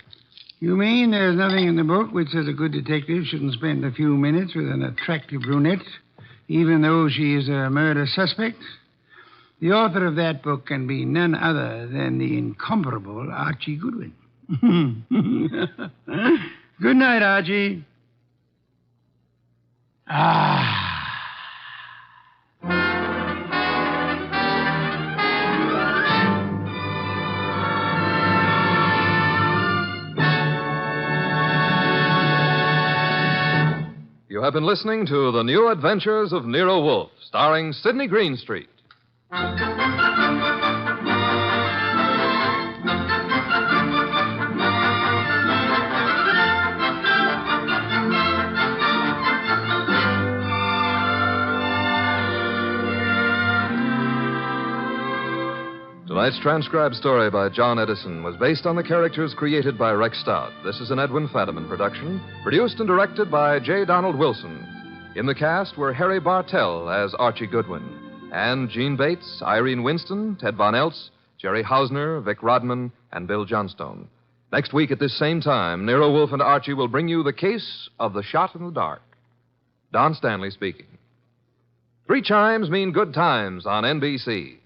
You mean there's nothing in the book which says a good detective shouldn't spend a few minutes with an attractive brunette, even though she is a murder suspect? The author of that book can be none other than the incomparable Archie Goodwin. Good night, Archie. You have been listening to The New Adventures of Nero Wolfe, starring Sidney Greenstreet. Tonight's transcribed story by John Edison was based on the characters created by Rex Stout. This is an Edwin Fadiman production, produced and directed by J. Donald Wilson. In the cast were Harry Bartell as Archie Goodwin, and Gene Bates, Irene Winston, Ted Von Eltz, Jerry Hausner, Vic Rodman, and Bill Johnstone. Next week at this same time, Nero Wolfe and Archie will bring you the case of the shot in the dark. Don Stanley speaking. 3 chimes mean good times on NBC.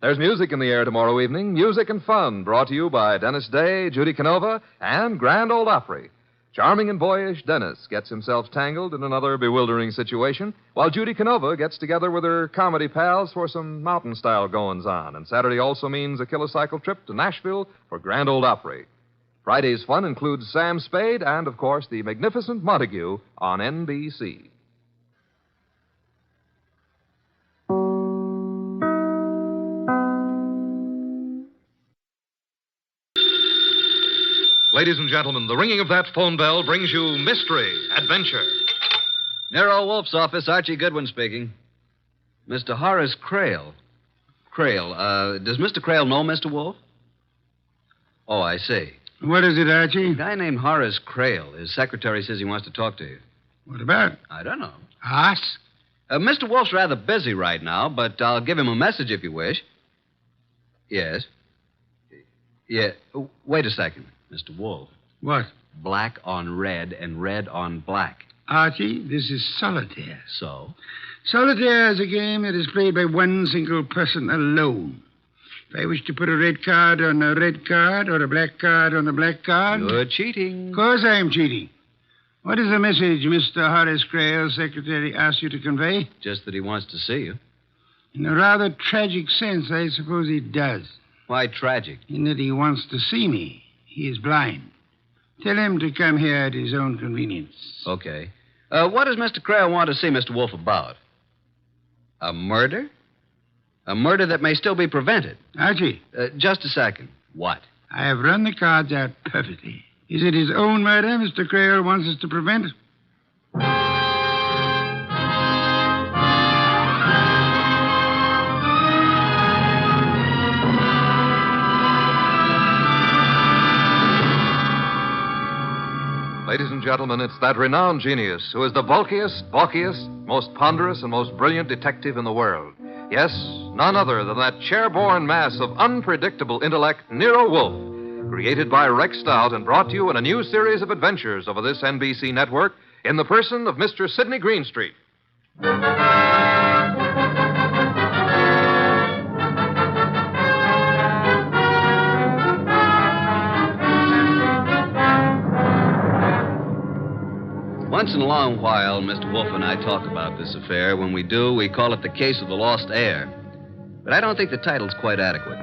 There's music in the air tomorrow evening, music and fun, brought to you by Dennis Day, Judy Canova, and Grand Ole Opry. Charming and boyish Dennis gets himself tangled in another bewildering situation, while Judy Canova gets together with her comedy pals for some mountain-style goings-on. And Saturday also means a kilocycle trip to Nashville for Grand Ole Opry. Friday's fun includes Sam Spade and, of course, the magnificent Montague on NBC. Ladies and gentlemen, the ringing of that phone bell brings you mystery, adventure. Nero Wolfe's office, Archie Goodwin speaking. Mr. Horace Crail. Does Mr. Crail know Mr. Wolfe? Oh, I see. What is it, Archie? A guy named Horace Crail. His secretary says he wants to talk to you. What about? I don't know. Us? Mr. Wolfe's rather busy right now, but I'll give him a message if you wish. Yes. Yeah. Wait a second, Mr. Wolfe. What? Black on red and red on black. Archie, this is solitaire. So? Solitaire is a game that is played by one single person alone. If I wish to put a red card on a red card or a black card on a black card... You're cheating. Of course I am cheating. What is the message Mr. Horace Crail's secretary asked you to convey? Just that he wants to see you. In a rather tragic sense, I suppose he does. Why tragic? In that he wants to see me. He is blind. Tell him to come here at his own convenience. Okay. What does Mr. Crail want to see Mr. Wolfe about? A murder? A murder that may still be prevented. Archie. Just a second. What? I have run the cards out perfectly. Is it his own murder Mr. Crail wants us to prevent? Ladies and gentlemen, it's that renowned genius who is the bulkiest, most ponderous, and most brilliant detective in the world. Yes, none other than that chair-borne mass of unpredictable intellect, Nero Wolfe, created by Rex Stout and brought to you in a new series of adventures over this NBC network in the person of Mr. Sidney Greenstreet. Once in a long while, Mr. Wolfe and I talk about this affair. When we do, we call it the case of the lost heir. But I don't think the title's quite adequate.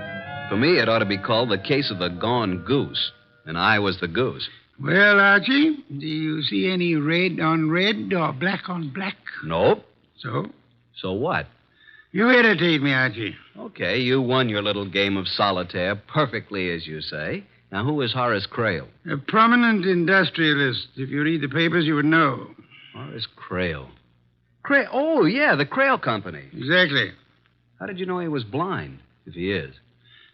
For me, it ought to be called the case of the gone goose. And I was the goose. Well, Archie, do you see any red on red or black on black? Nope. So? So what? You irritate me, Archie. Okay, you won your little game of solitaire perfectly, as you say. Now, who is Horace Crail? A prominent industrialist. If you read the papers, you would know. Horace Crail. Crail? Oh, yeah, the Crail Company. Exactly. How did you know he was blind, if he is?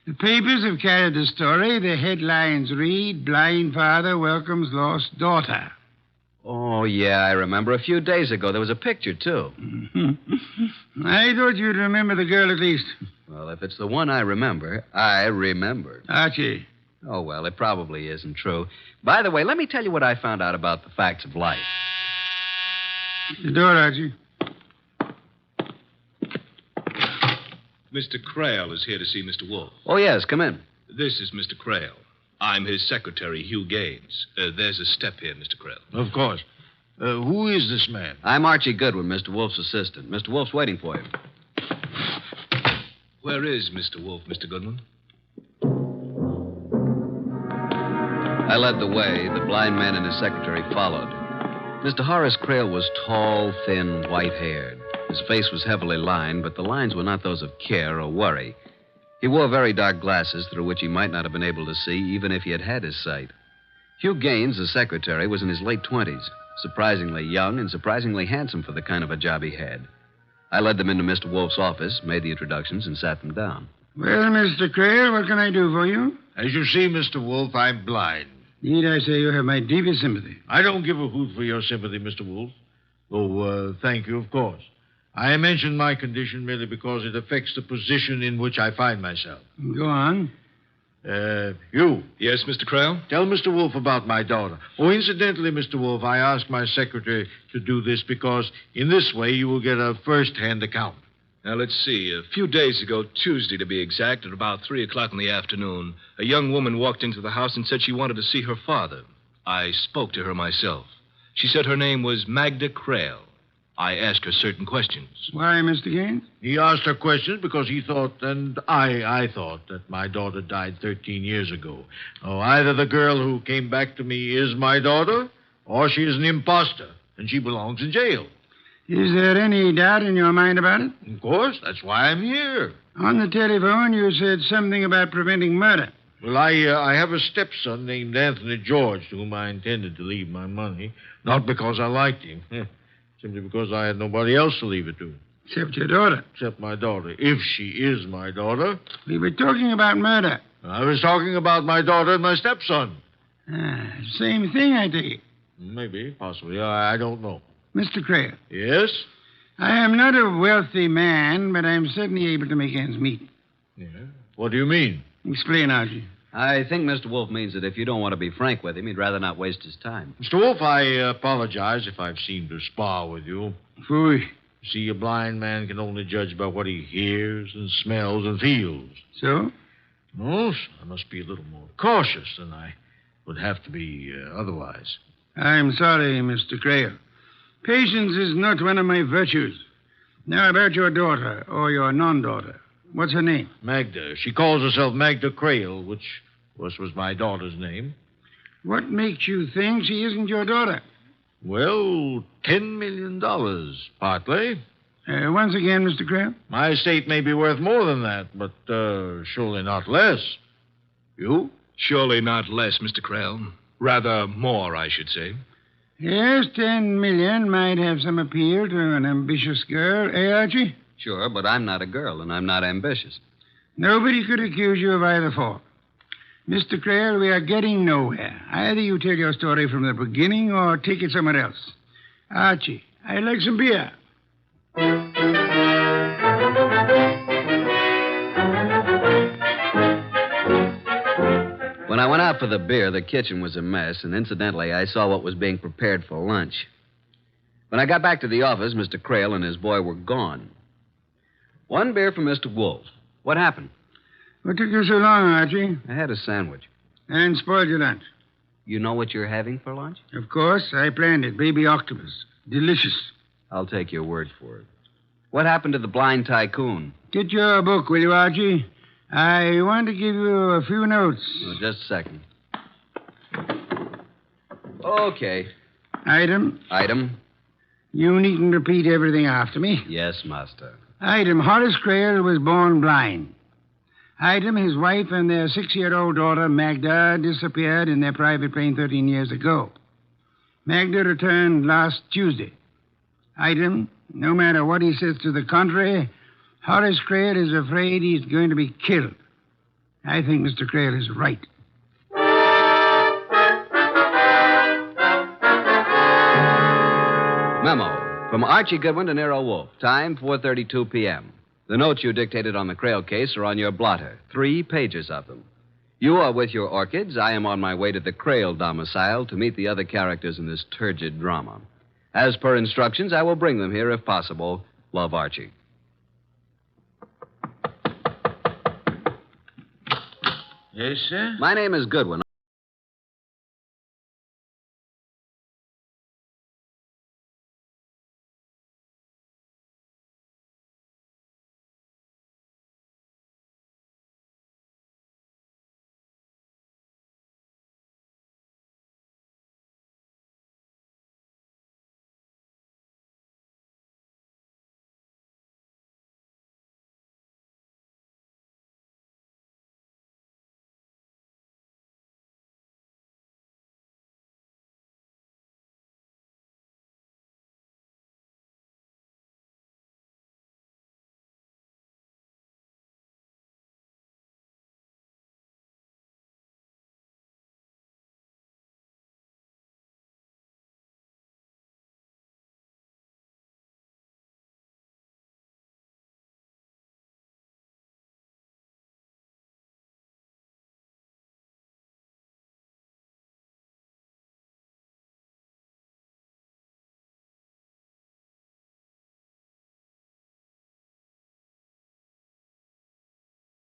The papers have carried the story. The headlines read, Blind Father Welcomes Lost Daughter. Oh, yeah, I remember. A few days ago, there was a picture, too. I thought you'd remember the girl at least. Well, if it's the one I remember, I remember. Archie. Oh, well, it probably isn't true. By the way, let me tell you what I found out about the facts of life. The door, Archie. Mr. Crail is here to see Mr. Wolfe. Oh, yes, come in. This is Mr. Crail. I'm his secretary, Hugh Gaines. There's a step here, Mr. Crail. Of course. Who is this man? I'm Archie Goodwin, Mr. Wolfe's assistant. Mr. Wolfe's waiting for you. Where is Mr. Wolfe, Mr. Goodwin? I led the way. The blind man and his secretary followed. Mr. Horace Crail was tall, thin, white-haired. His face was heavily lined, but the lines were not those of care or worry. He wore very dark glasses through which he might not have been able to see even if he had had his sight. Hugh Gaines, the secretary, was in his late 20s, surprisingly young and surprisingly handsome for the kind of a job he had. I led them into Mr. Wolfe's office, made the introductions, and sat them down. Well, Mr. Crail, what can I do for you? As you see, Mr. Wolfe, I'm blind. Need I say you have my deepest sympathy? I don't give a hoot for your sympathy, Mr. Wolfe. Oh, thank you, of course. I mention my condition merely because it affects the position in which I find myself. Go on. You. Yes, Mr. Crail? Tell Mr. Wolfe about my daughter. Oh, incidentally, Mr. Wolfe, I asked my secretary to do this because in this way you will get a first-hand account. Now, let's see. A few days ago, Tuesday to be exact, at about 3 o'clock in the afternoon, a young woman walked into the house and said she wanted to see her father. I spoke to her myself. She said her name was Magda Crail. I asked her certain questions. Why, Mr. Gaines? He asked her questions because he thought, and I thought, that my daughter died 13 years ago. Oh, either the girl who came back to me is my daughter, or she is an imposter, and she belongs in jail. Is there any doubt in your mind about it? Of course. That's why I'm here. On the telephone, you said something about preventing murder. Well, I have a stepson named Anthony George to whom I intended to leave my money, not because I liked him. Simply because I had nobody else to leave it to. Except your daughter. Except my daughter. If she is my daughter. We were talking about murder. I was talking about my daughter and my stepson. Same thing, I take it. Maybe, possibly. I don't know. Mr. Crail. Yes? I am not a wealthy man, but I'm certainly able to make ends meet. Yeah? What do you mean? Explain, Archie. I think Mr. Wolfe means that if you don't want to be frank with him, he'd rather not waste his time. Mr. Wolfe, I apologize if I've seemed to spar with you. Phooey. See, a blind man can only judge by what he hears and smells and feels. So? No, I must be a little more cautious than I would have to be otherwise. I'm sorry, Mr. Crail. Patience is not one of my virtues. Now, about your daughter, or your non-daughter. What's her name? Magda. She calls herself Magda Crail, which was my daughter's name. What makes you think she isn't your daughter? Well, $10 million, partly. Once again, Mr. Crail? My estate may be worth more than that, but surely not less. You? Surely not less, Mr. Crail. Rather more, I should say. Yes, $10 million might have some appeal to an ambitious girl, Archie? Sure, but I'm not a girl, and I'm not ambitious. Nobody could accuse you of either fault. Mr. Crail, we are getting nowhere. Either you tell your story from the beginning or take it somewhere else. Archie, I'd like some beer. When I went out for the beer, the kitchen was a mess, and incidentally, I saw what was being prepared for lunch. When I got back to the office, Mr. Crail and his boy were gone. One beer for Mr. Wolfe. What happened? What took you so long, Archie? I had a sandwich. And spoiled your lunch. You know what you're having for lunch? Of course. I planned it. Baby octopus. Delicious. I'll take your word for it. What happened to the blind tycoon? Get your book, will you, Archie? I want to give you a few notes. Oh, just a second. Okay. Item. You needn't repeat everything after me. Yes, master. Item, Horace Crail was born blind. Item, his wife and their 6-year-old daughter, Magda, disappeared in their private plane 13 years ago. Magda returned last Tuesday. Item, no matter what he says to the contrary, Horace Crail is afraid he's going to be killed. I think Mr. Crail is right. Memo. From Archie Goodwin to Nero Wolfe. Time, 4:32 p.m. The notes you dictated on the Crail case are on your blotter, 3 pages of them. You are with your orchids. I am on my way to the Crail domicile to meet the other characters in this turgid drama. As per instructions, I will bring them here if possible. Love, Archie. Yes, sir? My name is Goodwin.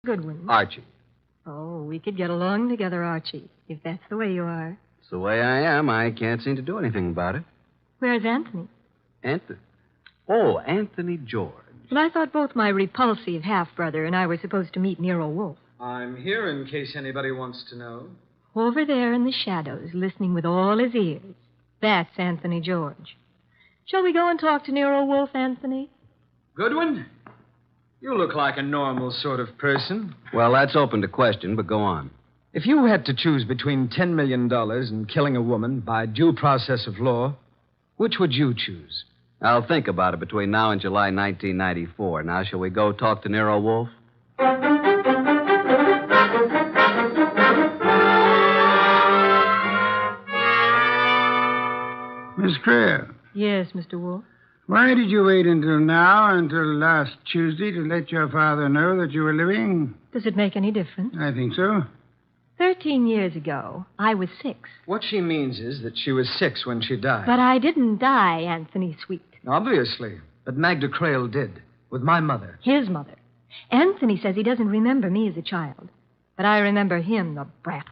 Goodwin. Archie. Oh, we could get along together, Archie, if that's the way you are. It's the way I am. I can't seem to do anything about it. Where's Anthony? Anthony? Oh, Anthony George. Well, I thought both my repulsive half-brother and I were supposed to meet Nero Wolfe. I'm here in case anybody wants to know. Over there in the shadows, listening with all his ears. That's Anthony George. Shall we go and talk to Nero Wolfe, Anthony? Goodwin? You look like a normal sort of person. Well, that's open to question, but go on. If you had to choose between $10 million and killing a woman by due process of law, which would you choose? I'll think about it between now and July 1994. Now, shall we go talk to Nero Wolfe? Miss Crail. Yes, Mr. Wolfe. Why did you wait until last Tuesday to let your father know that you were living? Does it make any difference? I think so. 13 years ago, I was 6. What she means is that she was 6 when she died. But I didn't die, Anthony Sweet. Obviously. But Magda Crail did. With my mother. His mother. Anthony says he doesn't remember me as a child. But I remember him, the brat.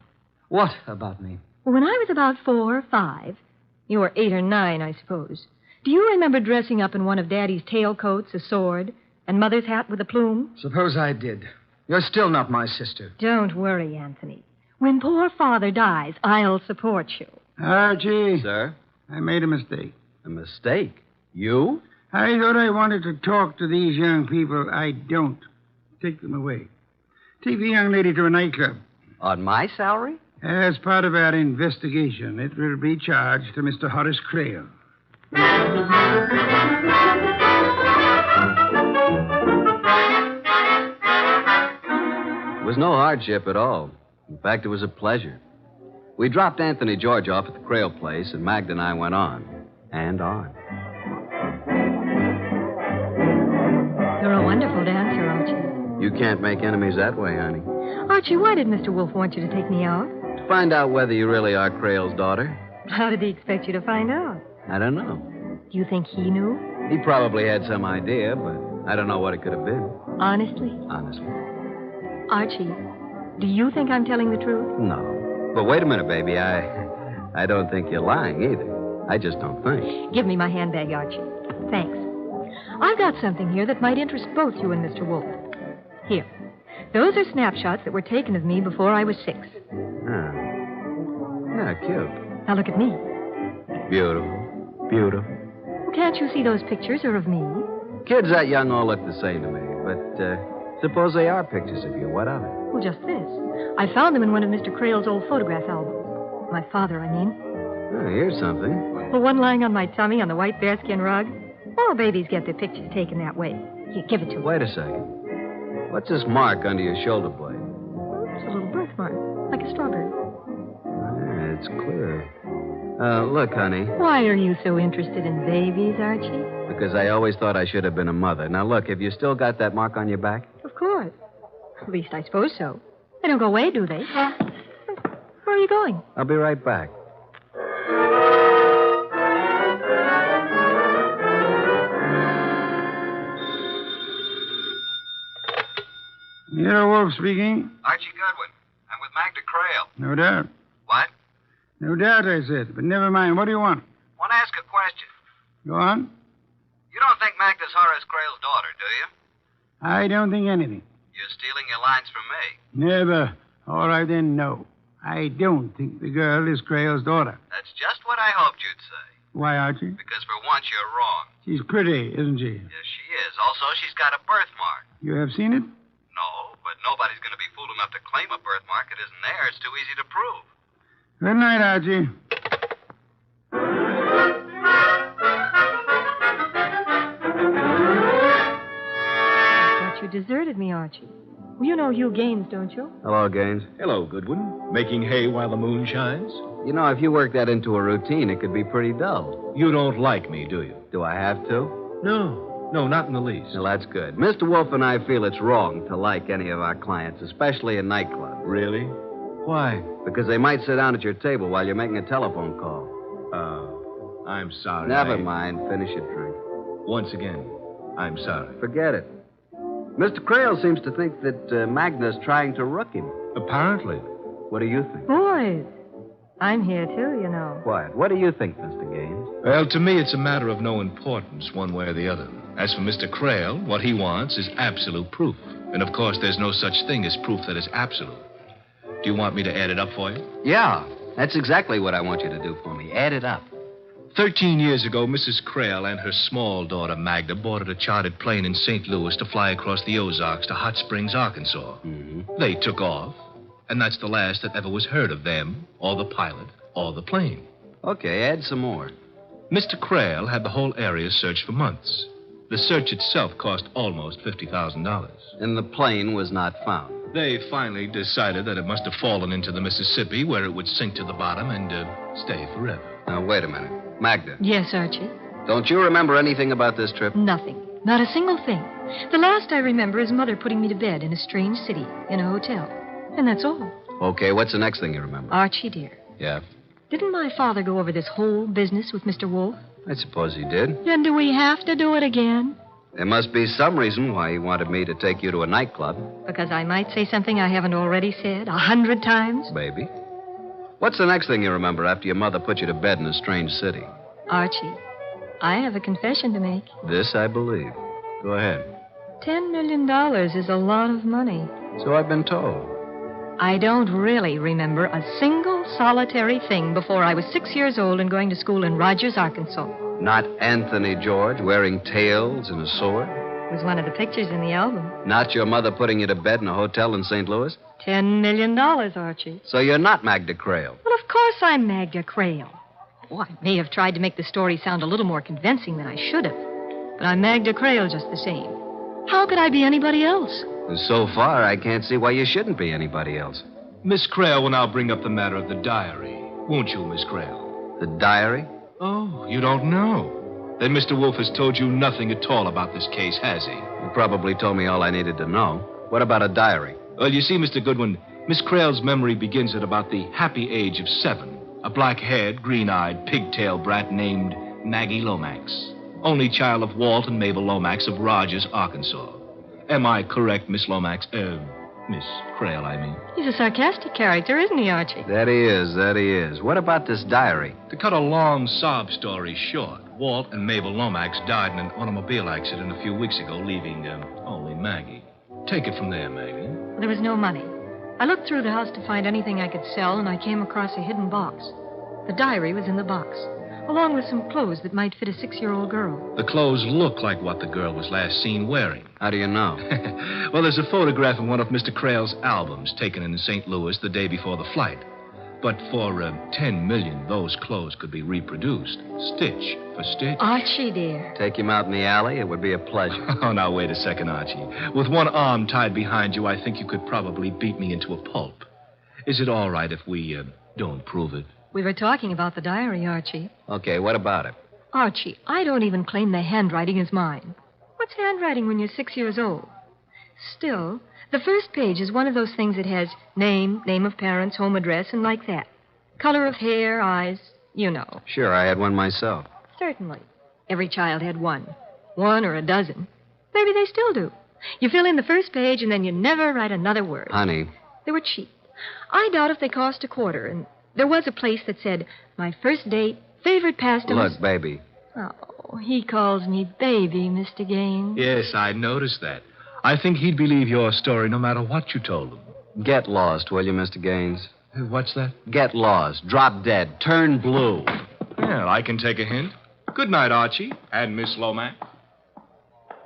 What about me? When I was about 4 or 5, you were 8 or 9, I suppose. Do you remember dressing up in one of Daddy's tailcoats, a sword, and Mother's hat with a plume? Suppose I did. You're still not my sister. Don't worry, Anthony. When poor Father dies, I'll support you. Archie. Sir? I made a mistake. A mistake? You? I thought I wanted to talk to these young people. I don't. Take them away. Take the young lady to a nightclub. On my salary? As part of our investigation, it will be charged to Mr. Horace Crail. It was no hardship at all. In fact, it was a pleasure. We dropped Anthony George off at the Crail place, and Magda and I went on. And on. You're a wonderful dancer, Archie. You can't make enemies that way, honey. Archie, why did Mr. Wolfe want you to take me out? To find out whether you really are Crail's daughter. How did he expect you to find out? I don't know. Do you think he knew? He probably had some idea, but I don't know what it could have been. Honestly? Honestly. Archie, do you think I'm telling the truth? No. But wait a minute, baby. I don't think you're lying either. I just don't think. Give me my handbag, Archie. Thanks. I've got something here that might interest both you and Mr. Wolfe. Here. Those are snapshots that were taken of me before I was 6. Ah. Yeah, cute. Now look at me. Beautiful. Beautiful. Can't you see those pictures are of me? Kids that young all look the same to me, but suppose they are pictures of you. What of it? Well, just this. I found them in one of Mr. Crail's old photograph albums. My father, I mean. Oh, here's something. The one lying on my tummy on the white bearskin rug. All babies get their pictures taken that way. Here, give it to me. Wait a second. What's this mark under your shoulder blade? It's a little birthmark, like a strawberry. Yeah, it's clear. Look, honey, Why are you so interested in babies, Archie? because I always thought I should have been a mother. Now, look, have you still got that mark on your back? Of course. At least I suppose so. They don't go away, do they? Where are you going? I'll be right back. Nero Wolfe speaking. Archie Goodwin. I'm with Magda Creel. No doubt. What? No doubt, I said. But never mind. What do you want? Want to ask a question. Go on. You don't think Magda's Horace Creel's daughter, do you? I don't think anything. You're stealing your lines from me. Never. All right, then, no. I don't think the girl is Creel's daughter. That's just what I hoped you'd say. Why, Archie? Because for once you're wrong. She's pretty, isn't she? Yes, she is. Also, she's got a birthmark. You have seen it? No, but nobody's going to be fool enough to claim a birthmark that isn't there. It's too easy to prove. Good night, Archie. I thought you deserted me, Archie. Well, you know Hugh Gaines, don't you? Hello, Gaines. Hello, Goodwin. Making hay while the moon shines? You know, if you work that into a routine, it could be pretty dull. You don't like me, do you? Do I have to? No, not in the least. Well, that's good. Mr. Wolfe and I feel it's wrong to like any of our clients, especially a nightclub. Really? Why? Because they might sit down at your table while you're making a telephone call. Oh, I'm sorry. Never mind. Finish your drink. Once again, I'm sorry. Forget it. Mr. Creel seems to think that Magda's trying to rook him. Apparently. What do you think? Boys, I'm here too, you know. Quiet. What do you think, Mr. Gaines? Well, to me, it's a matter of no importance, one way or the other. As for Mr. Creel, what he wants is absolute proof. And, of course, there's no such thing as proof that is absolute. Do you want me to add it up for you? Yeah, that's exactly what I want you to do for me. Add it up. 13 years ago, Mrs. Creel and her small daughter, Magda, boarded a chartered plane in St. Louis to fly across the Ozarks to Hot Springs, Arkansas. Mm-hmm. They took off, and that's the last that ever was heard of them, or the pilot, or the plane. Okay, add some more. Mr. Creel had the whole area searched for months. The search itself cost almost $50,000. And the plane was not found. They finally decided that it must have fallen into the Mississippi, where it would sink to the bottom and stay forever. Now, wait a minute. Magda. Yes, Archie. Don't you remember anything about this trip? Nothing. Not a single thing. The last I remember is Mother putting me to bed in a strange city, in a hotel. And that's all. Okay, what's the next thing you remember? Archie, dear. Yeah? Didn't my father go over this whole business with Mr. Wolfe? I suppose he did. Then do we have to do it again? There must be some reason why he wanted me to take you to a nightclub. Because I might say something I haven't already said 100 times? Maybe. What's the next thing you remember after your mother put you to bed in a strange city? Archie, I have a confession to make. This I believe. Go ahead. $10 million is a lot of money. So I've been told. I don't really remember a single solitary thing before I was 6 years old and going to school in Rogers, Arkansas. Not Anthony George wearing tails and a sword? It was one of the pictures in the album. Not your mother putting you to bed in a hotel in St. Louis? $10 million, Archie. So you're not Magda Creel? Well, of course I'm Magda Creel. Oh, I may have tried to make the story sound a little more convincing than I should have. But I'm Magda Creel just the same. How could I be anybody else? So far, I can't see why you shouldn't be anybody else. Miss Creel will now bring up the matter of the diary. Won't you, Miss Creel? The diary? Oh, you don't know. Then Mr. Wolfe has told you nothing at all about this case, has he? He probably told me all I needed to know. What about a diary? Well, you see, Mr. Goodwin, Miss Creel's memory begins at about the happy age of 7. A black-haired, green-eyed, pigtail brat named Maggie Lomax. Only child of Walt and Mabel Lomax of Rogers, Arkansas. Am I correct, Miss Lomax? Miss Creel, I mean. He's a sarcastic character, isn't he, Archie? That he is. What about this diary? To cut a long sob story short, Walt and Mabel Lomax died in an automobile accident a few weeks ago, leaving only Maggie. Take it from there, Maggie. Well, there was no money. I looked through the house to find anything I could sell, and I came across a hidden box. The diary was in the box, along with some clothes that might fit a 6-year-old girl. The clothes look like what the girl was last seen wearing. How do you know? Well, there's a photograph in one of Mr. Creel's albums taken in St. Louis the day before the flight. But for $10 million, those clothes could be reproduced, stitch for stitch. Archie, dear. Take him out in the alley. It would be a pleasure. Oh, now, wait a second, Archie. With one arm tied behind you, I think you could probably beat me into a pulp. Is it all right if we don't prove it? We were talking about the diary, Archie. Okay, what about it? Archie, I don't even claim the handwriting is mine. What's handwriting when you're 6 years old? Still, the first page is one of those things that has name, name of parents, home address, and like that. Color of hair, eyes, you know. Sure, I had one myself. Certainly. Every child had one. One or a dozen. Maybe they still do. You fill in the first page, and then you never write another word. Honey. They were cheap. I doubt if they cost a quarter, and there was a place that said, my first date, favorite pastime. Look, baby. Oh, he calls me baby, Mr. Gaines. Yes, I noticed that. I think he'd believe your story no matter what you told him. Get lost, will you, Mr. Gaines? What's that? Get lost. Drop dead. Turn blue. Well, I can take a hint. Good night, Archie. And Miss Lomax.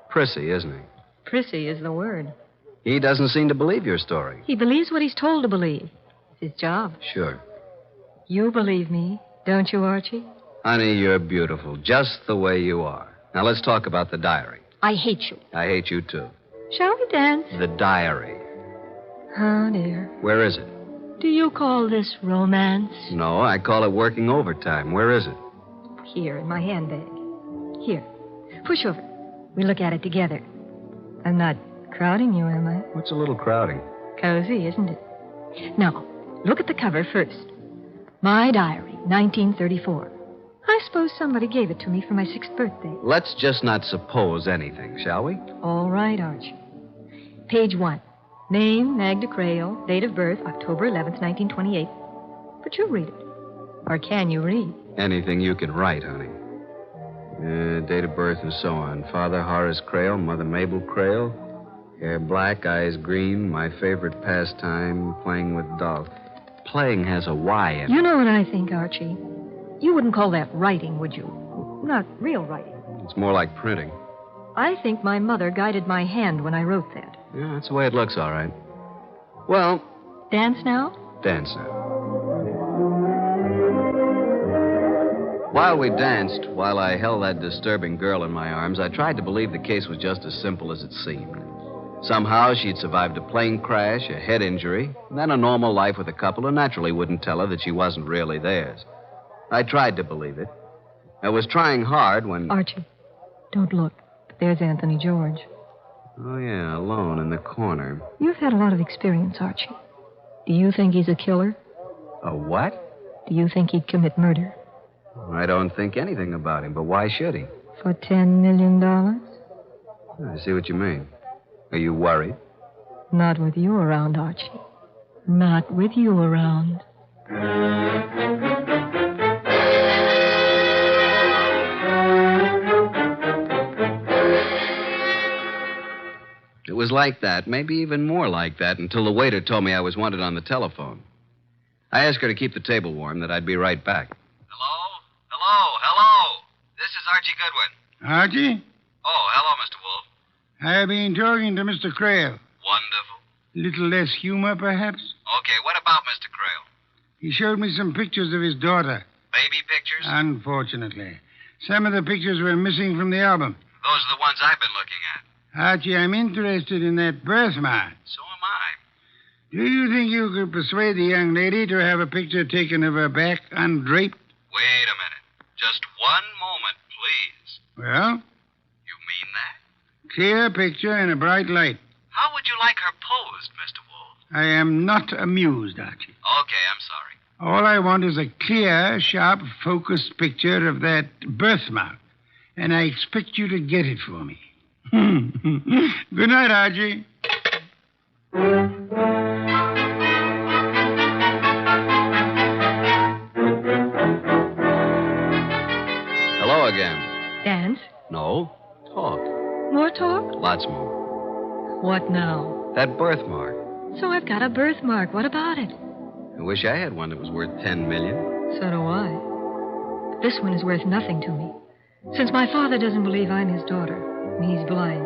Prissy, isn't he? Prissy is the word. He doesn't seem to believe your story. He believes what he's told to believe. It's his job. Sure. You believe me, don't you, Archie? Honey, you're beautiful, just the way you are. Now, let's talk about the diary. I hate you. I hate you, too. Shall we dance? The diary. Oh, dear. Where is it? Do you call this romance? No, I call it working overtime. Where is it? Here, in my handbag. Here. Push over. We look at it together. I'm not crowding you, am I? What's a little crowding? Cozy, isn't it? Now, look at the cover first. My diary, 1934. I suppose somebody gave it to me for my 6th birthday. Let's just not suppose anything, shall we? All right, Archie. Page 1. Name, Magda Creel. Date of birth, October 11th, 1928. But you read it. Or can you read? Anything you can write, honey. Date of birth and so on. Father Horace Creel, Mother Mabel Creel. Hair black, eyes green. My favorite pastime, playing with dolls. Playing has a Y in it. You know what I think, Archie? You wouldn't call that writing, would you? Not real writing. It's more like printing. I think my mother guided my hand when I wrote that. Yeah, that's the way it looks, all right. Well... Dance now? Dance now. While we danced, while I held that disturbing girl in my arms, I tried to believe the case was just as simple as it seemed. Somehow she'd survived a plane crash, a head injury, and then a normal life with a couple who naturally wouldn't tell her that she wasn't really theirs. I tried to believe it. I was trying hard when... Archie, don't look. There's Anthony George. Oh, yeah, alone in the corner. You've had a lot of experience, Archie. Do you think he's a killer? A what? Do you think he'd commit murder? I don't think anything about him, but why should he? For $10 million? I see what you mean. Are you worried? Not with you around, Archie. Not with you around. It was like that, maybe even more like that, until the waiter told me I was wanted on the telephone. I asked her to keep the table warm, that I'd be right back. Hello. This is Archie Goodwin. Archie? Oh, hello, Mr. Wolfe. I've been talking to Mr. Creel. Wonderful. Little less humor, perhaps? Okay, what about Mr. Creel? He showed me some pictures of his daughter. Baby pictures? Unfortunately. Some of the pictures were missing from the album. Those are the ones I've been looking at. Archie, I'm interested in that birthmark. So am I. Do you think you could persuade the young lady to have a picture taken of her back undraped? Wait a minute. Just one moment, please. Well? You mean that? Clear picture in a bright light. How would you like her posed, Mr. Wolfe? I am not amused, Archie. Okay, I'm sorry. All I want is a clear, sharp, focused picture of that birthmark. And I expect you to get it for me. Good night, Archie. Hello again. Dance? No. Talk. More talk? Lots more. What now? That birthmark. So I've got a birthmark. What about it? I wish I had one that was worth $10 million. So do I. But this one is worth nothing to me. Since my father doesn't believe I'm his daughter, and he's blind,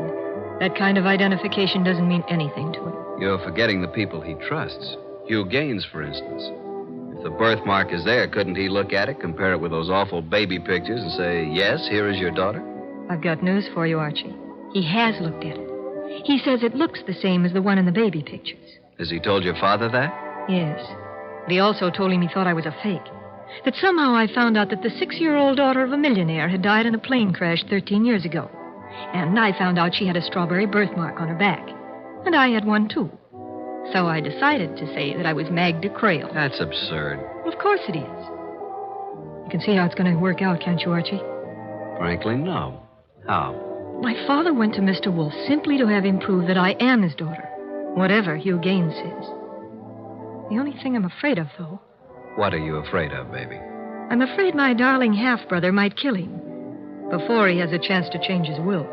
that kind of identification doesn't mean anything to him. You're forgetting the people he trusts. Hugh Gaines, for instance. If the birthmark is there, couldn't he look at it, compare it with those awful baby pictures, and say, yes, here is your daughter? I've got news for you, Archie. He has looked at it. He says it looks the same as the one in the baby pictures. Has he told your father that? Yes. But he also told him he thought I was a fake. that somehow I found out that the 6-year-old daughter of a millionaire had died in a plane crash 13 years ago. And I found out she had a strawberry birthmark on her back. And I had one, too. So I decided to say that I was Magda Creel. That's absurd. Of course it is. You can see how it's going to work out, can't you, Archie? Frankly, no. How? My father went to Mr. Wolfe simply to have him prove that I am his daughter, whatever Hugh Gaines says. The only thing I'm afraid of, though, What are you afraid of, baby? I'm afraid my darling half-brother might kill him before he has a chance to change his will.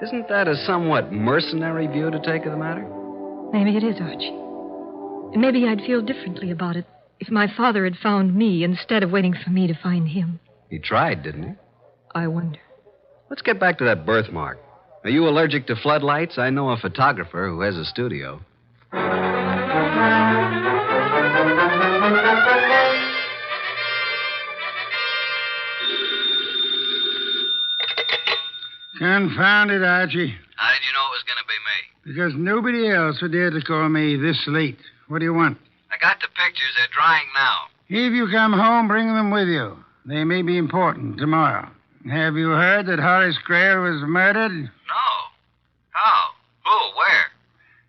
Isn't that a somewhat mercenary view to take of the matter? Maybe it is, Archie. And maybe I'd feel differently about it if my father had found me instead of waiting for me to find him. He tried, didn't he? I wonder. Let's get back to that birthmark. Are you allergic to floodlights? I know a photographer who has a studio. Confound it, Archie. How did you know it was going to be me? Because nobody else would dare to call me this late. What do you want? I got the pictures. They're drying now. If you come home, bring them with you. They may be important tomorrow. Have you heard that Horace Creel was murdered? No. How? Who? Where?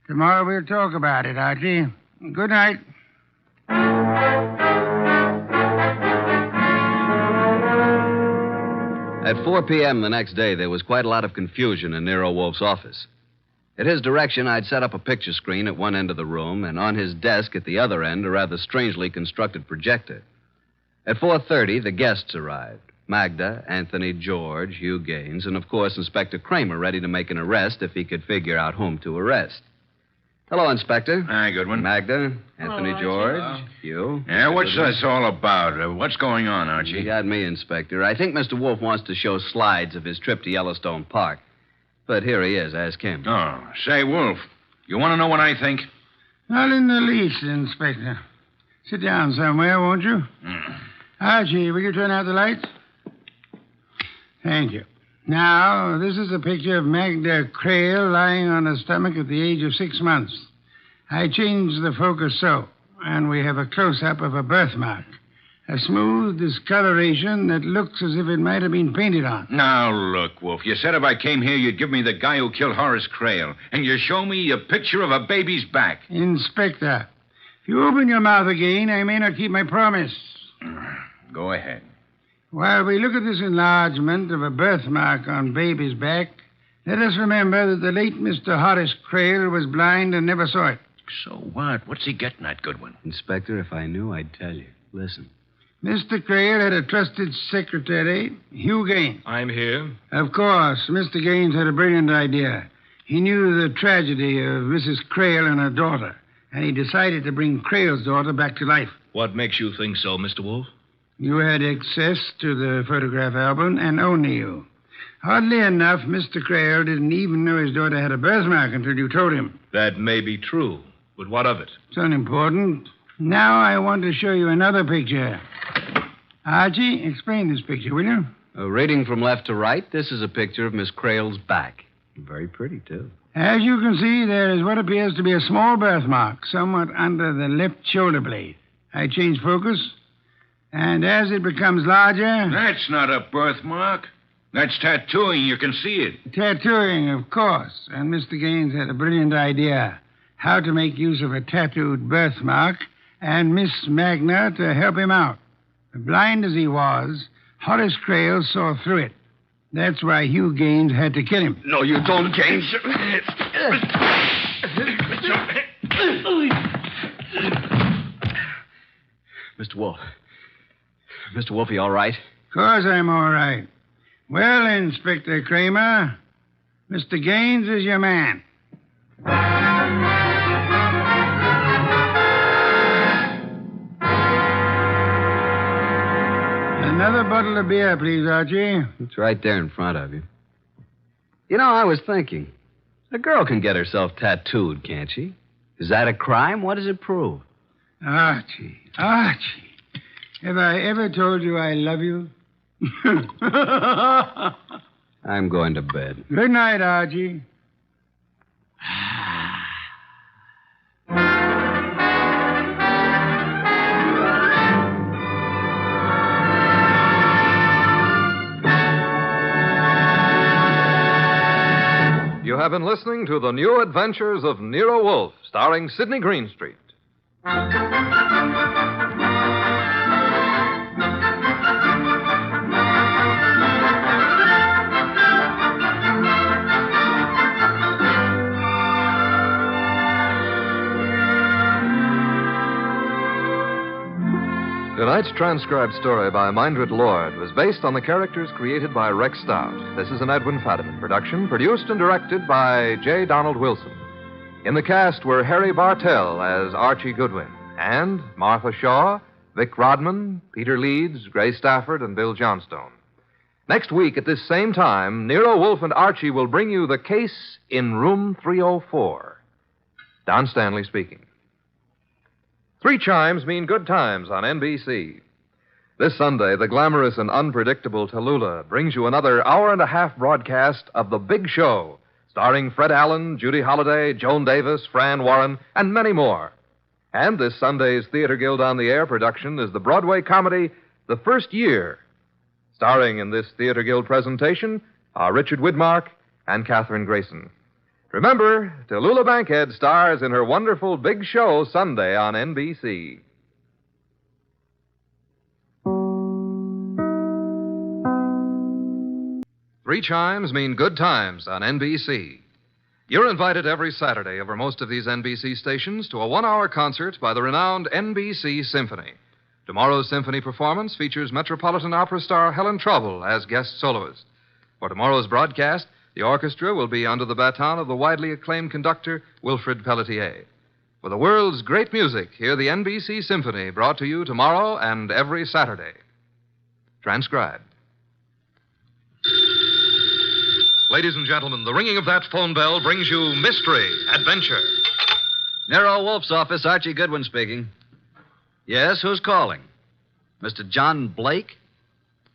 Tomorrow we'll talk about it, Archie. Good night. At 4 p.m. the next day, there was quite a lot of confusion in Nero Wolfe's office. At his direction, I'd set up a picture screen at one end of the room, and on his desk at the other end, a rather strangely constructed projector. At 4:30, the guests arrived. Magda, Anthony, George, Hugh Gaines, and, of course, Inspector Kramer, ready to make an arrest if he could figure out whom to arrest. Hello, Inspector. Hi, Goodwin. Magda, Anthony, Hello, George, Archie. Hugh. Yeah, what's Goodwin. this all about? What's going on, Archie? You got me, Inspector. I think Mr. Wolfe wants to show slides of his trip to Yellowstone Park. But here he is. Ask him. Oh, say, Wolf, you want to know what I think? Not in the least, Inspector. Sit down somewhere, won't you? Archie, will you turn out the lights? Thank you. Now, this is a picture of Magda Creel lying on her stomach at the age of 6 months. I changed the focus so, and we have a close-up of a birthmark. A smooth discoloration that looks as if it might have been painted on. Now, look, Wolf, you said if I came here, you'd give me the guy who killed Horace Creel, and you show me a picture of a baby's back. Inspector, if you open your mouth again, I may not keep my promise. Go ahead. While we look at this enlargement of a birthmark on baby's back, let us remember that the late Mr. Horace Creel was blind and never saw it. So what? What's he getting at, Goodwin? Inspector, if I knew, I'd tell you. Listen. Mr. Creel had a trusted secretary, Hugh Gaines. I'm here. Of course, Mr. Gaines had a brilliant idea. He knew the tragedy of Mrs. Creel and her daughter, and he decided to bring Creel's daughter back to life. What makes you think so, Mr. Wolfe? You had access to the photograph album, and only you. Oddly enough, Mr. Creel didn't even know his daughter had a birthmark until you told him. That may be true, but what of it? It's unimportant. Now I want to show you another picture. Archie, explain this picture, will you? Reading from left to right, this is a picture of Miss Creel's back. Very pretty, too. As you can see, there is what appears to be a small birthmark somewhat under the left shoulder blade. I change focus, and as it becomes larger... That's not a birthmark. That's tattooing. You can see it. Tattooing, of course. And Mr. Gaines had a brilliant idea. How to make use of a tattooed birthmark and Miss Magna to help him out. Blind as he was, Horace Creel saw through it. That's why Hugh Gaines had to kill him. No, you don't, Gaines. Mr. Wolfe. Mr. Wolfe, you all right? Of course I'm all right. Well, Inspector Kramer, Mr. Gaines is your man. Another bottle of beer, please, Archie. It's right there in front of you. You know, I was thinking. A girl can get herself tattooed, can't she? Is that a crime? What does it prove? Archie. Have I ever told you I love you? I'm going to bed. Good night, Archie. have been listening to The New Adventures of Nero Wolfe, starring Sidney Greenstreet. Tonight's transcribed story by Mindred Lord was based on the characters created by Rex Stout. This is an Edwin Fadiman production, produced and directed by J. Donald Wilson. In the cast were Harry Bartell as Archie Goodwin, and Martha Shaw, Vic Rodman, Peter Leeds, Gray Stafford, and Bill Johnstone. Next week at this same time, Nero Wolfe and Archie will bring you the case in room 304. Don Stanley speaking. 3 chimes mean good times on NBC. This Sunday, the glamorous and unpredictable Tallulah brings you another hour-and-a-half broadcast of The Big Show, starring Fred Allen, Judy Holliday, Joan Davis, Fran Warren, and many more. And this Sunday's Theater Guild on the Air production is the Broadway comedy The First Year. Starring in this Theater Guild presentation are Richard Widmark and Katherine Grayson. Remember, Tallulah Bankhead stars in her wonderful Big Show Sunday on NBC. Three chimes mean good times on NBC. You're invited every Saturday over most of these NBC stations to a 1-hour concert by the renowned NBC Symphony. Tomorrow's symphony performance features Metropolitan Opera star Helen Trouble as guest soloist. For tomorrow's broadcast, the orchestra will be under the baton of the widely acclaimed conductor, Wilfrid Pelletier. For the world's great music, hear the NBC Symphony, brought to you tomorrow and every Saturday. Transcribed. Ladies and gentlemen, the ringing of that phone bell brings you mystery, adventure. Nero Wolfe's office, Archie Goodwin speaking. Yes, who's calling? Mr. John Blake?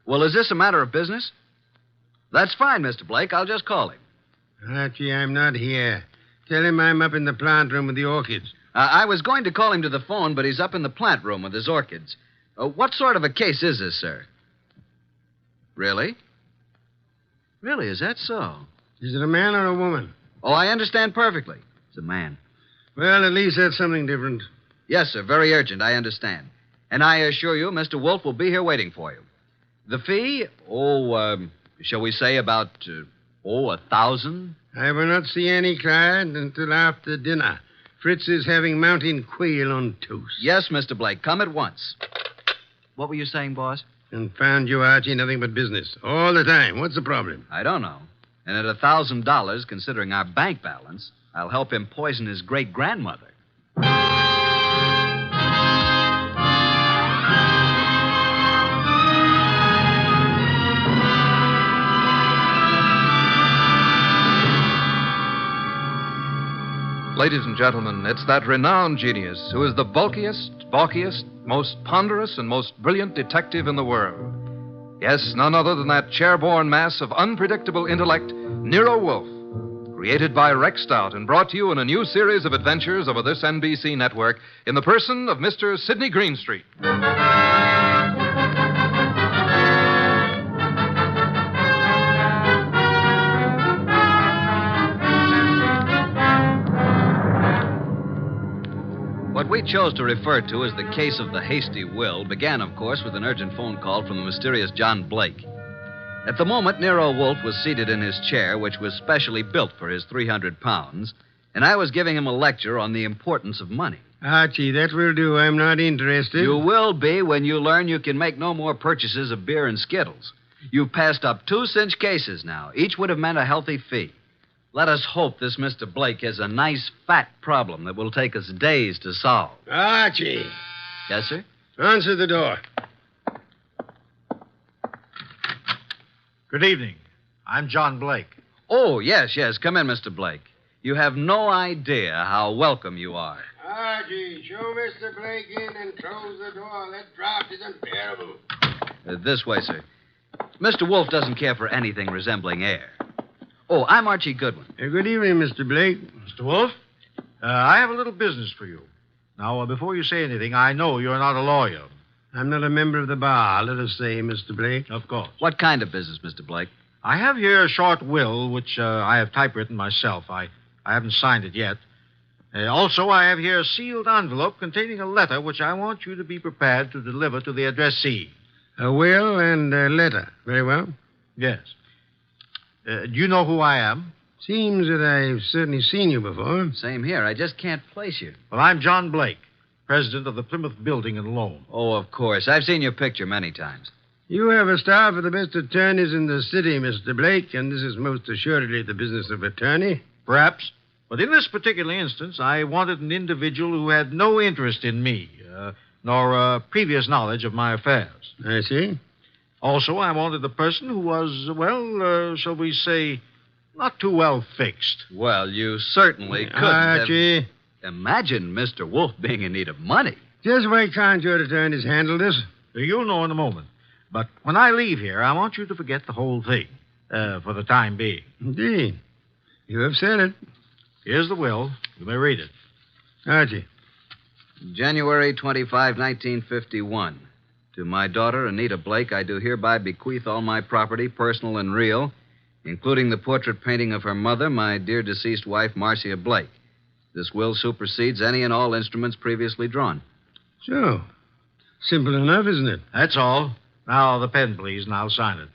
Well, is this a matter of business? That's fine, Mr. Blake. I'll just call him. Archie, I'm not here. Tell him I'm up in the plant room with the orchids. I was going to call him to the phone, but he's up in the plant room with his orchids. What sort of a case is this, sir? Really? Really, is that so? Is it a man or a woman? Oh, I understand perfectly. It's a man. Well, at least that's something different. Yes, sir. Very urgent, I understand. And I assure you, Mr. Wolfe will be here waiting for you. The fee? Shall we say about, 1,000? I will not see any client until after dinner. Fritz is having mountain quail on toast. Yes, Mr. Blake. Come at once. What were you saying, boss? Confound you, Archie. Nothing but business. All the time. What's the problem? I don't know. And at $1,000, considering our bank balance, I'll help him poison his great-grandmother. Ladies and gentlemen, it's that renowned genius who is the bulkiest, balkiest, most ponderous, and most brilliant detective in the world. Yes, none other than that chair-borne mass of unpredictable intellect, Nero Wolfe, created by Rex Stout and brought to you in a new series of adventures over this NBC network in the person of Mr. Sidney Greenstreet. What we chose to refer to as the case of the hasty will began, of course, with an urgent phone call from the mysterious John Blake. At the moment, Nero Wolfe was seated in his chair, which was specially built for his 300 pounds, and I was giving him a lecture on the importance of money. Archie, that will do. I'm not interested. You will be when you learn you can make no more purchases of beer and Skittles. You've passed up 2 cinch cases now. Each would have meant a healthy fee. Let us hope this Mr. Blake has a nice, fat problem that will take us days to solve. Archie. Yes, sir? Answer the door. Good evening. I'm John Blake. Oh, yes. Come in, Mr. Blake. You have no idea how welcome you are. Archie, show Mr. Blake in and close the door. That draft is unbearable. This way, sir. Mr. Wolfe doesn't care for anything resembling air. Oh, I'm Archie Goodwin. Good evening, Mr. Blake. Mr. Wolfe, I have a little business for you. Now, before you say anything, I know you're not a lawyer. I'm not a member of the bar, let us say, Mr. Blake. Of course. What kind of business, Mr. Blake? I have here a short will, which I have typewritten myself. I haven't signed it yet. Also, I have here a sealed envelope containing a letter which I want you to be prepared to deliver to the addressee. A will and a letter. Very well. Yes. Do you know who I am? Seems that I've certainly seen you before. Same here. I just can't place you. Well, I'm John Blake, president of the Plymouth Building and Loan. Oh, of course. I've seen your picture many times. You have a staff of the best attorneys in the city, Mr. Blake, and this is most assuredly the business of attorney. Perhaps. But in this particular instance, I wanted an individual who had no interest in me, nor previous knowledge of my affairs. I see. Also, I wanted a person who was, well, shall we say, not too well fixed. Well, you certainly couldn't Archie. Imagine Mr. Wolfe being in need of money. Just why can't your attorneys handle this? You'll know in a moment. But when I leave here, I want you to forget the whole thing, for the time being. Indeed. You have said it. Here's the will. You may read it. Archie. January 25, 1951. To my daughter, Anita Blake, I do hereby bequeath all my property, personal and real, including the portrait painting of her mother, my dear deceased wife, Marcia Blake. This will supersedes any and all instruments previously drawn. So, simple enough, isn't it? That's all. Now, the pen, please, and I'll sign it.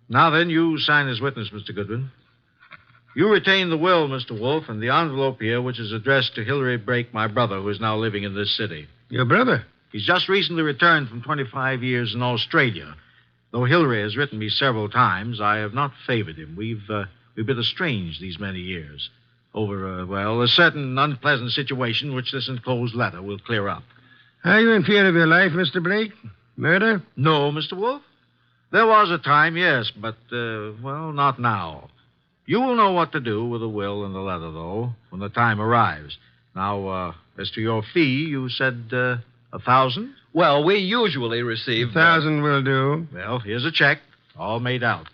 Now then, you sign as witness, Mr. Goodwin. You retain the will, Mr. Wolfe, and the envelope here, which is addressed to Hilary Blake, my brother, who is now living in this city. Your brother? He's just recently returned from 25 years in Australia. Though Hilary has written me several times, I have not favored him. We've been estranged these many years over, a certain unpleasant situation which this enclosed letter will clear up. Are you in fear of your life, Mr. Blake? Murder? No, Mr. Wolfe. There was a time, yes, but, not now. You will know what to do with the will and the letter, though, when the time arrives. Now, as to your fee, you said, $1,000? Well, we usually receive... $1,000 will do. Well, here's a check, all made out.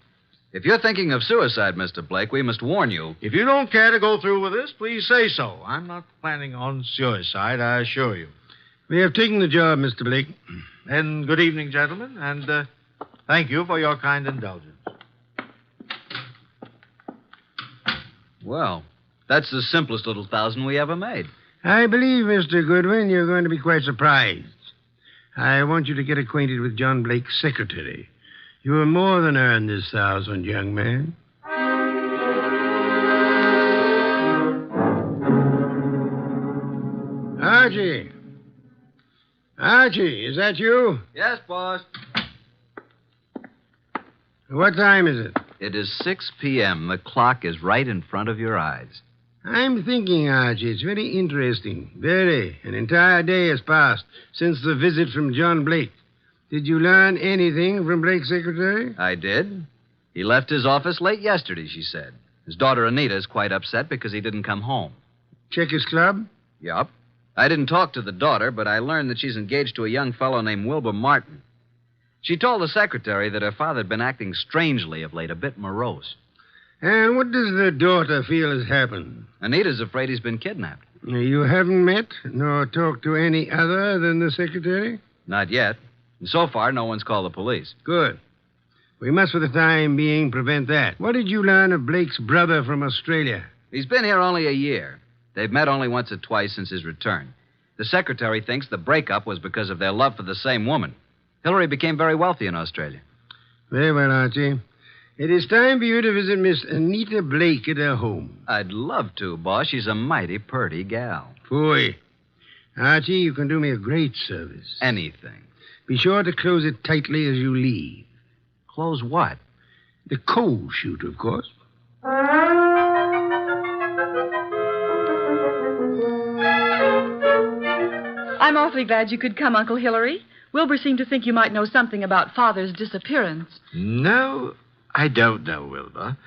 If you're thinking of suicide, Mr. Blake, we must warn you. If you don't care to go through with this, please say so. I'm not planning on suicide, I assure you. We have taken the job, Mr. Blake. And good evening, gentlemen, and thank you for your kind indulgence. Well, that's the simplest little $1,000 we ever made. I believe, Mr. Goodwin, you're going to be quite surprised. I want you to get acquainted with John Blake's secretary. You have more than earned this $1,000, young man. Archie. Archie, is that you? Yes, boss. What time is it? It is 6 p.m. The clock is right in front of your eyes. I'm thinking, Archie, it's very interesting. Very. An entire day has passed since the visit from John Blake. Did you learn anything from Blake's secretary? I did. He left his office late yesterday, she said. His daughter Anita is quite upset because he didn't come home. Check his club? Yup. I didn't talk to the daughter, but I learned that she's engaged to a young fellow named Wilbur Martin. She told the secretary that her father had been acting strangely of late, a bit morose. And what does the daughter feel has happened? Anita's afraid he's been kidnapped. You haven't met nor talked to any other than the secretary? Not yet. And so far, no one's called the police. Good. We must, for the time being, prevent that. What did you learn of Blake's brother from Australia? He's been here only a year. They've met only once or twice since his return. The secretary thinks the breakup was because of their love for the same woman. Hilary became very wealthy in Australia. Very well, Archie. It is time for you to visit Miss Anita Blake at her home. I'd love to, boss. She's a mighty purty gal. Phooey. Archie, you can do me a great service. Anything. Be sure to close it tightly as you leave. Close what? The coal chute, of course. I'm awfully glad you could come, Uncle Hilary. Wilbur seemed to think you might know something about Father's disappearance. No, I don't know, Wilbur.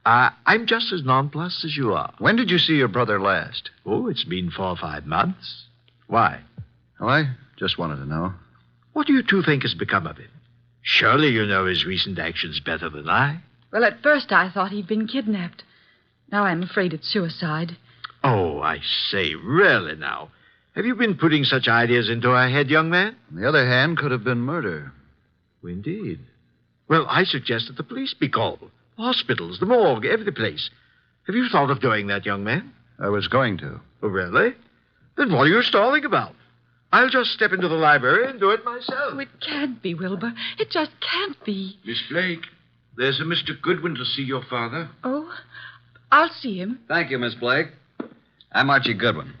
I'm just as nonplussed as you are. When did you see your brother last? Oh, it's been 4 or 5 months. Why? Oh, I just wanted to know. What do you two think has become of him? Surely you know his recent actions better than I. Well, at first I thought he'd been kidnapped. Now I'm afraid it's suicide. Oh, I say, really now. Have you been putting such ideas into our head, young man? On the other hand, could have been murder. Indeed. Well, I suggest that the police be called. Hospitals, the morgue, every place. Have you thought of doing that, young man? I was going to. Oh, really? Then what are you stalling about? I'll just step into the library and do it myself. Oh, it can't be, Wilbur. It just can't be. Miss Blake, there's a Mr. Goodwin to see your father. Oh, I'll see him. Thank you, Miss Blake. I'm Archie Goodwin.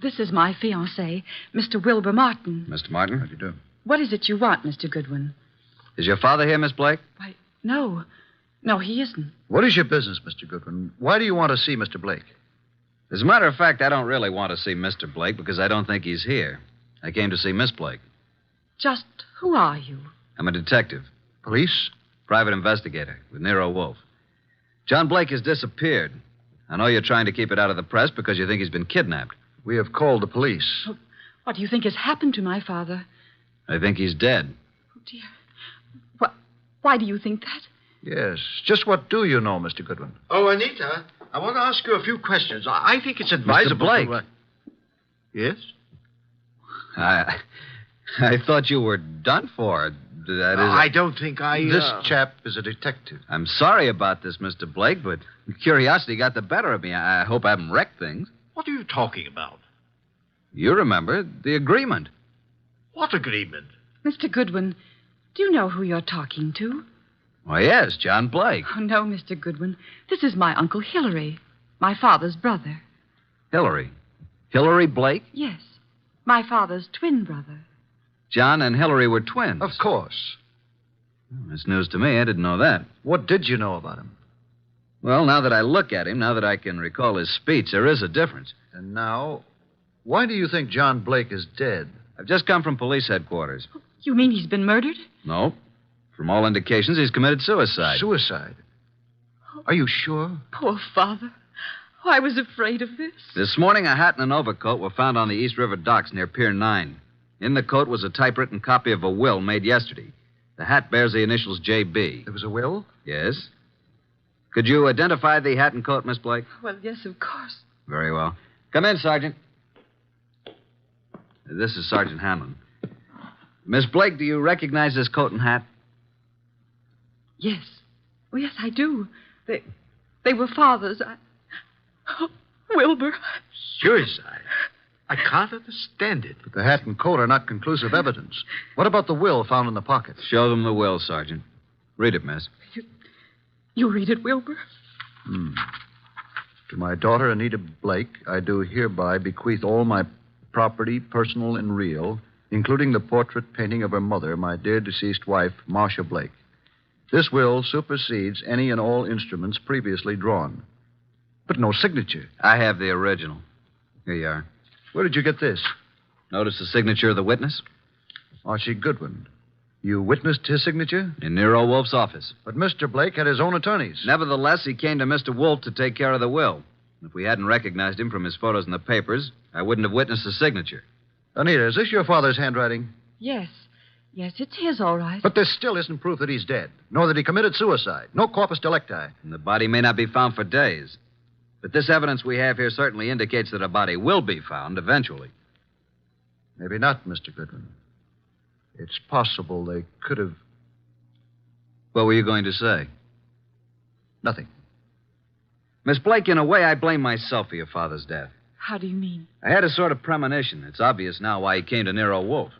This is my fiancé, Mr. Wilbur Martin. Mr. Martin? How do you do? What is it you want, Mr. Goodwin? Is your father here, Miss Blake? Why, no. No, he isn't. What is your business, Mr. Goodwin? Why do you want to see Mr. Blake? As a matter of fact, I don't really want to see Mr. Blake because I don't think he's here. I came to see Miss Blake. Just who are you? I'm a detective. Police? Private investigator with Nero Wolfe. John Blake has disappeared. I know you're trying to keep it out of the press because you think he's been kidnapped. We have called the police. Oh, what do you think has happened to my father? I think he's dead. Oh, dear. Why do you think that? Yes. Just what do you know, Mr. Goodwin? Oh, Anita, I want to ask you a few questions. I think it's advisable. Mr. Blake. Yes? I thought you were done for. That is. I don't think I. This chap is a detective. I'm sorry about this, Mr. Blake, but curiosity got the better of me. I hope I haven't wrecked things. What are you talking about? You remember the agreement. What agreement? Mr. Goodwin, do you know who you're talking to? Why, yes, John Blake. Oh, no, Mr. Goodwin. This is my Uncle Hillary, my father's brother. Hillary? Hillary Blake? Yes, my father's twin brother. John and Hillary were twins. Of course. That's news to me. I didn't know that. What did you know about him? Well, now that I look at him, now that I can recall his speech, there is a difference. And now, why do you think John Blake is dead? I've just come from police headquarters. You mean he's been murdered? No. From all indications, he's committed suicide. Suicide? Are you sure? Poor father. Oh, I was afraid of this. This morning, a hat and an overcoat were found on the East River docks near Pier 9. In the coat was a typewritten copy of a will made yesterday. The hat bears the initials J.B. There was a will? Yes. Could you identify the hat and coat, Miss Blake? Well, yes, of course. Very well. Come in, Sergeant. This is Sergeant Hanlon. Miss Blake, do you recognize this coat and hat? Yes. Oh, yes, I do. They were father's. Oh, Wilbur. Suicide? I can't understand it. But the hat and coat are not conclusive evidence. What about the will found in the pocket? Show them the will, Sergeant. Read it, miss. You read it, Wilbur? To my daughter, Anita Blake, I do hereby bequeath all my property, personal and real, including the portrait painting of her mother, my dear deceased wife, Marcia Blake. This will supersedes any and all instruments previously drawn. But no signature. I have the original. Here you are. Where did you get this? Notice the signature of the witness? Archie Goodwin. You witnessed his signature? In Nero Wolfe's office. But Mr. Blake had his own attorneys. Nevertheless, he came to Mr. Wolfe to take care of the will. If we hadn't recognized him from his photos in the papers, I wouldn't have witnessed the signature. Anita, is this your father's handwriting? Yes. Yes, it's his, all right. But this still isn't proof that he's dead, nor that he committed suicide. No corpus delicti. And the body may not be found for days. But this evidence we have here certainly indicates that a body will be found eventually. Maybe not, Mr. Goodwin. It's possible they could have... What were you going to say? Nothing. Miss Blake, in a way, I blame myself for your father's death. How do you mean? I had a sort of premonition. It's obvious now why he came to Nero Wolfe.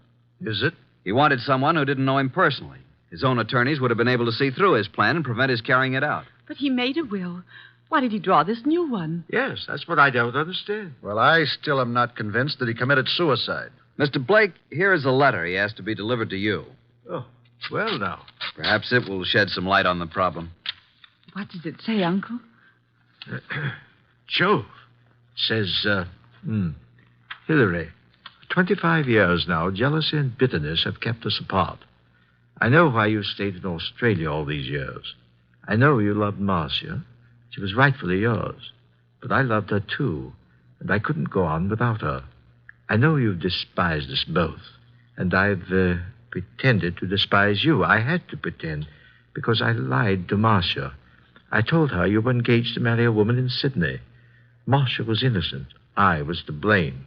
Is it? He wanted someone who didn't know him personally. His own attorneys would have been able to see through his plan and prevent his carrying it out. But he made a will. Why did he draw this new one? Yes, that's what I don't understand. Well, I still am not convinced that he committed suicide. Mr. Blake, here is a letter he asked to be delivered to you. Oh, well, now. Perhaps it will shed some light on the problem. What does it say, Uncle? Jove. It says, Hillary, 25 years now, jealousy and bitterness have kept us apart. I know why you stayed in Australia all these years. I know you loved Marcia. She was rightfully yours. But I loved her, too, and I couldn't go on without her. I know you've despised us both, and I've pretended to despise you. I had to pretend, because I lied to Marcia. I told her you were engaged to marry a woman in Sydney. Marcia was innocent. I was to blame.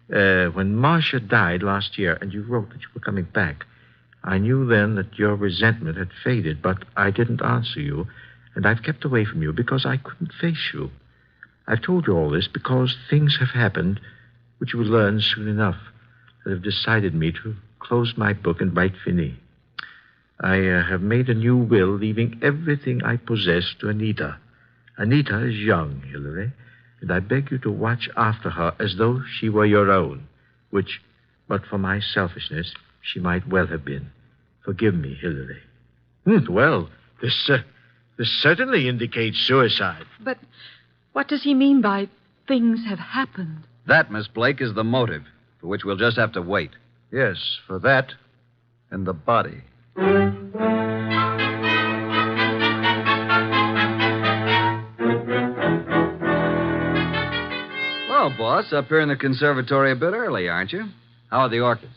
When Marcia died last year, and you wrote that you were coming back, I knew then that your resentment had faded, but I didn't answer you, and I've kept away from you because I couldn't face you. I've told you all this because things have happened, which you will learn soon enough, that have decided me to close my book and write fini. I have made a new will, leaving everything I possess to Anita. Anita is young, Hillary, and I beg you to watch after her as though she were your own, which, but for my selfishness, she might well have been. Forgive me, Hillary. Well, this certainly indicates suicide. But what does he mean by things have happened? That, Miss Blake, is the motive, for which we'll just have to wait. Yes, for that and the body. Well, boss, up here in the conservatory a bit early, aren't you? How are the orchids?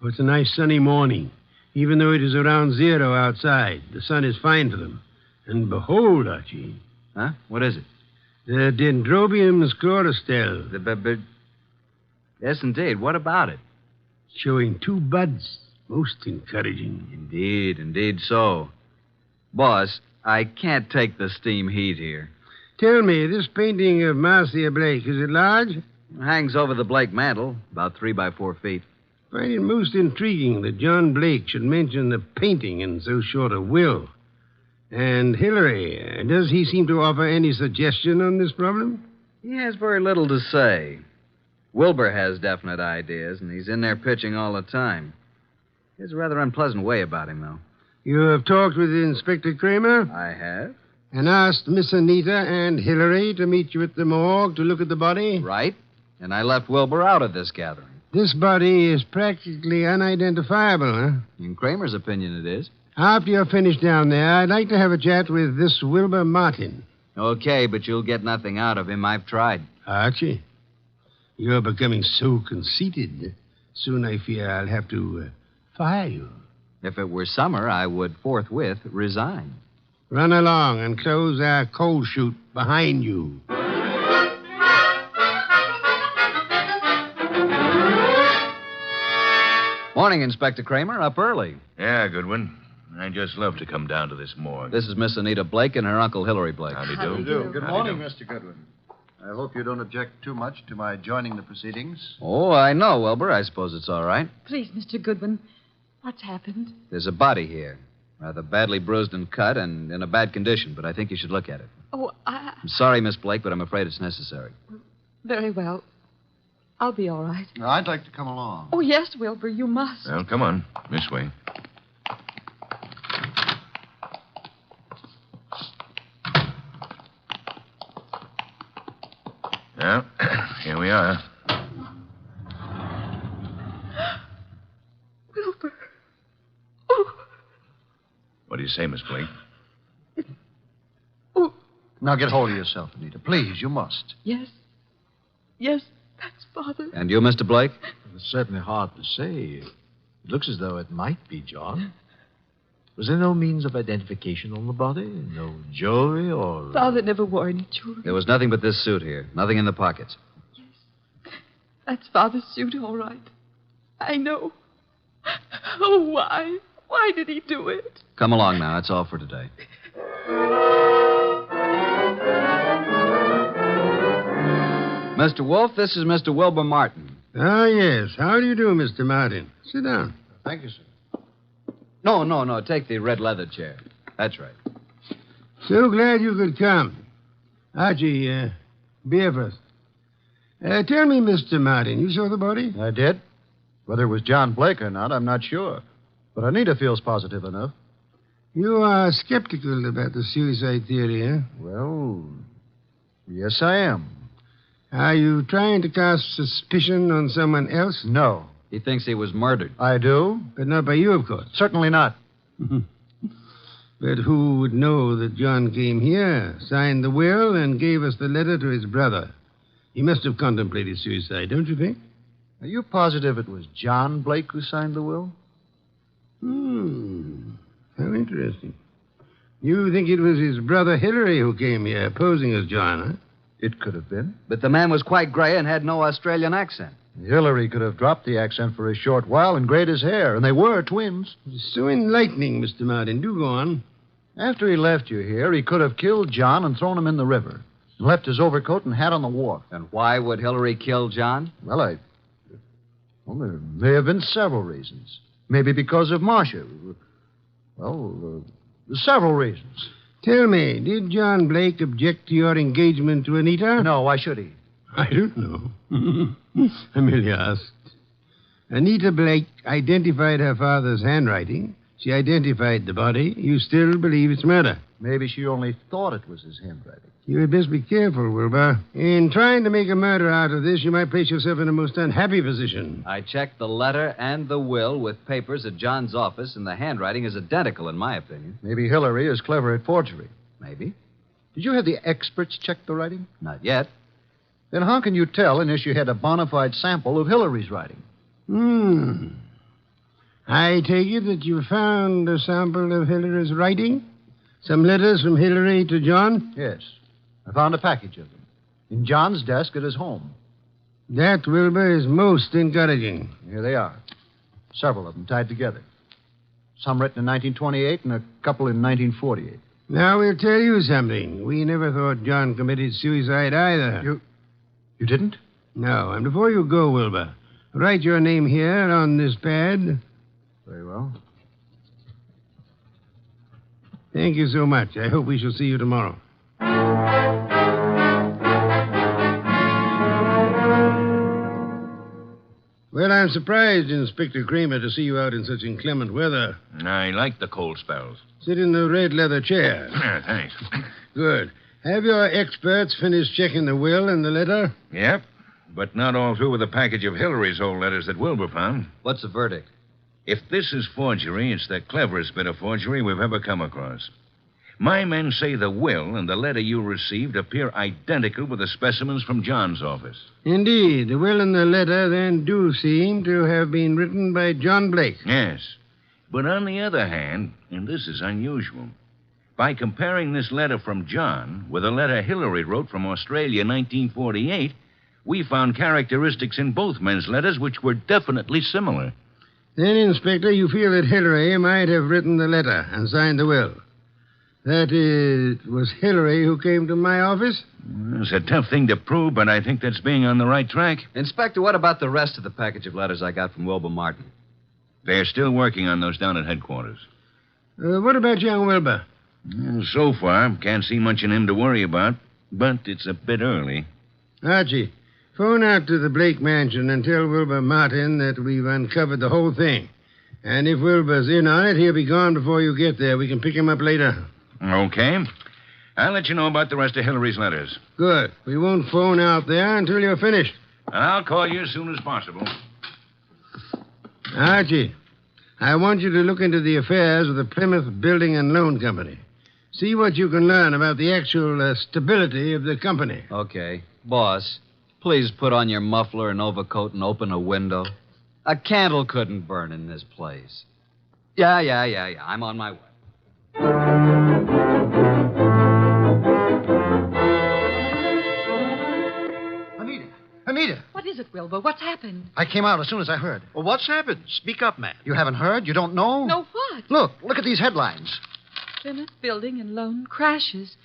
Well, it's a nice sunny morning. Even though it is around 0 outside, the sun is fine for them. And behold, Archie. Huh? What is it? The Dendrobium sclerostel. Yes, indeed. What about it? Showing 2 buds. Most encouraging. Indeed so. Boss, I can't take the steam heat here. Tell me, this painting of Marcia Blake, is it large? It hangs over the Blake mantle, about 3 by 4 feet. I find it most intriguing that John Blake should mention the painting in so short a will. And Hillary, does he seem to offer any suggestion on this problem? He has very little to say. Wilbur has definite ideas, and he's in there pitching all the time. He has a rather unpleasant way about him, though. You have talked with Inspector Kramer? I have. And asked Miss Anita and Hillary to meet you at the morgue to look at the body? Right. And I left Wilbur out of this gathering. This body is practically unidentifiable, huh? In Kramer's opinion, it is. After you're finished down there, I'd like to have a chat with this Wilbur Martin. Okay, but you'll get nothing out of him. I've tried. Archie, you're becoming so conceited. Soon I fear I'll have to fire you. If it were summer, I would forthwith resign. Run along and close our coal chute behind you. Morning, Inspector Kramer. Up early. Yeah, Goodwin. I just love to come down to this morgue. This is Miss Anita Blake and her Uncle Hillary Blake. Howdy do. Howdy do. Good Howdy morning, do. Mr. Goodwin. I hope you don't object too much to my joining the proceedings. Oh, I know, Wilbur. I suppose it's all right. Please, Mr. Goodwin, what's happened? There's a body here. Rather badly bruised and cut and in a bad condition, but I think you should look at it. Oh, I'm sorry, Miss Blake, but I'm afraid it's necessary. Very well. I'll be all right. I'd like to come along. Oh, yes, Wilbur, you must. Well, come on. This way. Well, here we are. Wilbur. What do you say, Miss Blake? Now get hold of yourself, Anita. Please, you must. Yes. Yes, that's Father. And you, Mr. Blake? It's certainly hard to say. It looks as though it might be John. Was there no means of identification on the body? No jewelry or... Father never wore any jewelry. There was nothing but this suit here. Nothing in the pockets. That's Father's suit, all right. I know. Oh, why? Why did he do it? Come along now. That's all for today. Mr. Wolfe, this is Mr. Wilbur Martin. Ah, yes. How do you do, Mr. Martin? Sit down. Thank you, sir. No. Take the red leather chair. That's right. So glad you could come. Archie, beer first. Tell me, Mr. Martin, you saw the body? I did. Whether it was John Blake or not, I'm not sure. But Anita feels positive enough. You are skeptical about the suicide theory, huh? Well, yes, I am. Are you trying to cast suspicion on someone else? No. He thinks he was murdered. I do? But not by you, of course. Certainly not. But who would know that John came here, signed the will, and gave us the letter to his brother? He must have contemplated suicide, don't you think? Are you positive it was John Blake who signed the will? How interesting. You think it was his brother Hillary who came here, posing as John, huh? It could have been. But the man was quite gray and had no Australian accent. Hillary could have dropped the accent for a short while and grayed his hair, and they were twins. So enlightening, Mr. Martin. Do go on. After he left you here, he could have killed John and thrown him in the river, and left his overcoat and hat on the wharf. And why would Hillary kill John? Well, there may have been several reasons. Maybe because of Marcia. Well, several reasons. Tell me, did John Blake object to your engagement to Anita? No, why should he? I don't know. I merely asked. Anita Blake identified her father's handwriting. She identified the body. You still believe it's murder? Maybe she only thought it was his handwriting. You had best be careful, Wilbur. In trying to make a murder out of this, you might place yourself in a most unhappy position. I checked the letter and the will with papers at John's office, and the handwriting is identical, in my opinion. Maybe Hillary is clever at forgery. Maybe. Did you have the experts check the writing? Not yet. Then how can you tell unless you had a bona fide sample of Hillary's writing? I take it that you found a sample of Hillary's writing? Some letters from Hillary to John? Yes. I found a package of them in John's desk at his home. That, Wilbur, is most encouraging. Here they are. Several of them tied together. Some written in 1928 and a couple in 1948. Now, we'll tell you something. We never thought John committed suicide either. You didn't? No. And before you go, Wilbur, write your name here on this pad. Very well. Thank you so much. I hope we shall see you tomorrow. Well, I'm surprised, Inspector Kramer, to see you out in such inclement weather. I like the cold spells. Sit in the red leather chair. Thanks. Good. Have your experts finished checking the will and the letter? Yep, but not all through with the package of Hillary's old letters that Wilbur found. What's the verdict? If this is forgery, it's the cleverest bit of forgery we've ever come across. My men say the will and the letter you received appear identical with the specimens from John's office. Indeed. The will and the letter then do seem to have been written by John Blake. Yes. But on the other hand, and this is unusual, by comparing this letter from John with a letter Hillary wrote from Australia in 1948, we found characteristics in both men's letters which were definitely similar. Then, Inspector, you feel that Hillary might have written the letter and signed the will. That it was Hillary who came to my office? It's a tough thing to prove, but I think that's being on the right track. Inspector, what about the rest of the package of letters I got from Wilbur Martin? They're still working on those down at headquarters. What about young Wilbur? So far, can't see much in him to worry about, but it's a bit early. Archie, phone out to the Blake mansion and tell Wilbur Martin that we've uncovered the whole thing. And if Wilbur's in on it, he'll be gone before you get there. We can pick him up later. Okay. I'll let you know about the rest of Hillary's letters. Good. We won't phone out there until you're finished. And I'll call you as soon as possible. Archie, I want you to look into the affairs of the Plymouth Building and Loan Company. See what you can learn about the actual stability of the company. Okay. Boss, please put on your muffler and overcoat and open a window. A candle couldn't burn in this place. Yeah. I'm on my way. Anita! What is it, Wilbur? What's happened? I came out as soon as I heard. Well, what's happened? Speak up, man. You haven't heard? You don't know? No, what? Look at these headlines. Plymouth Building and Loan crashes.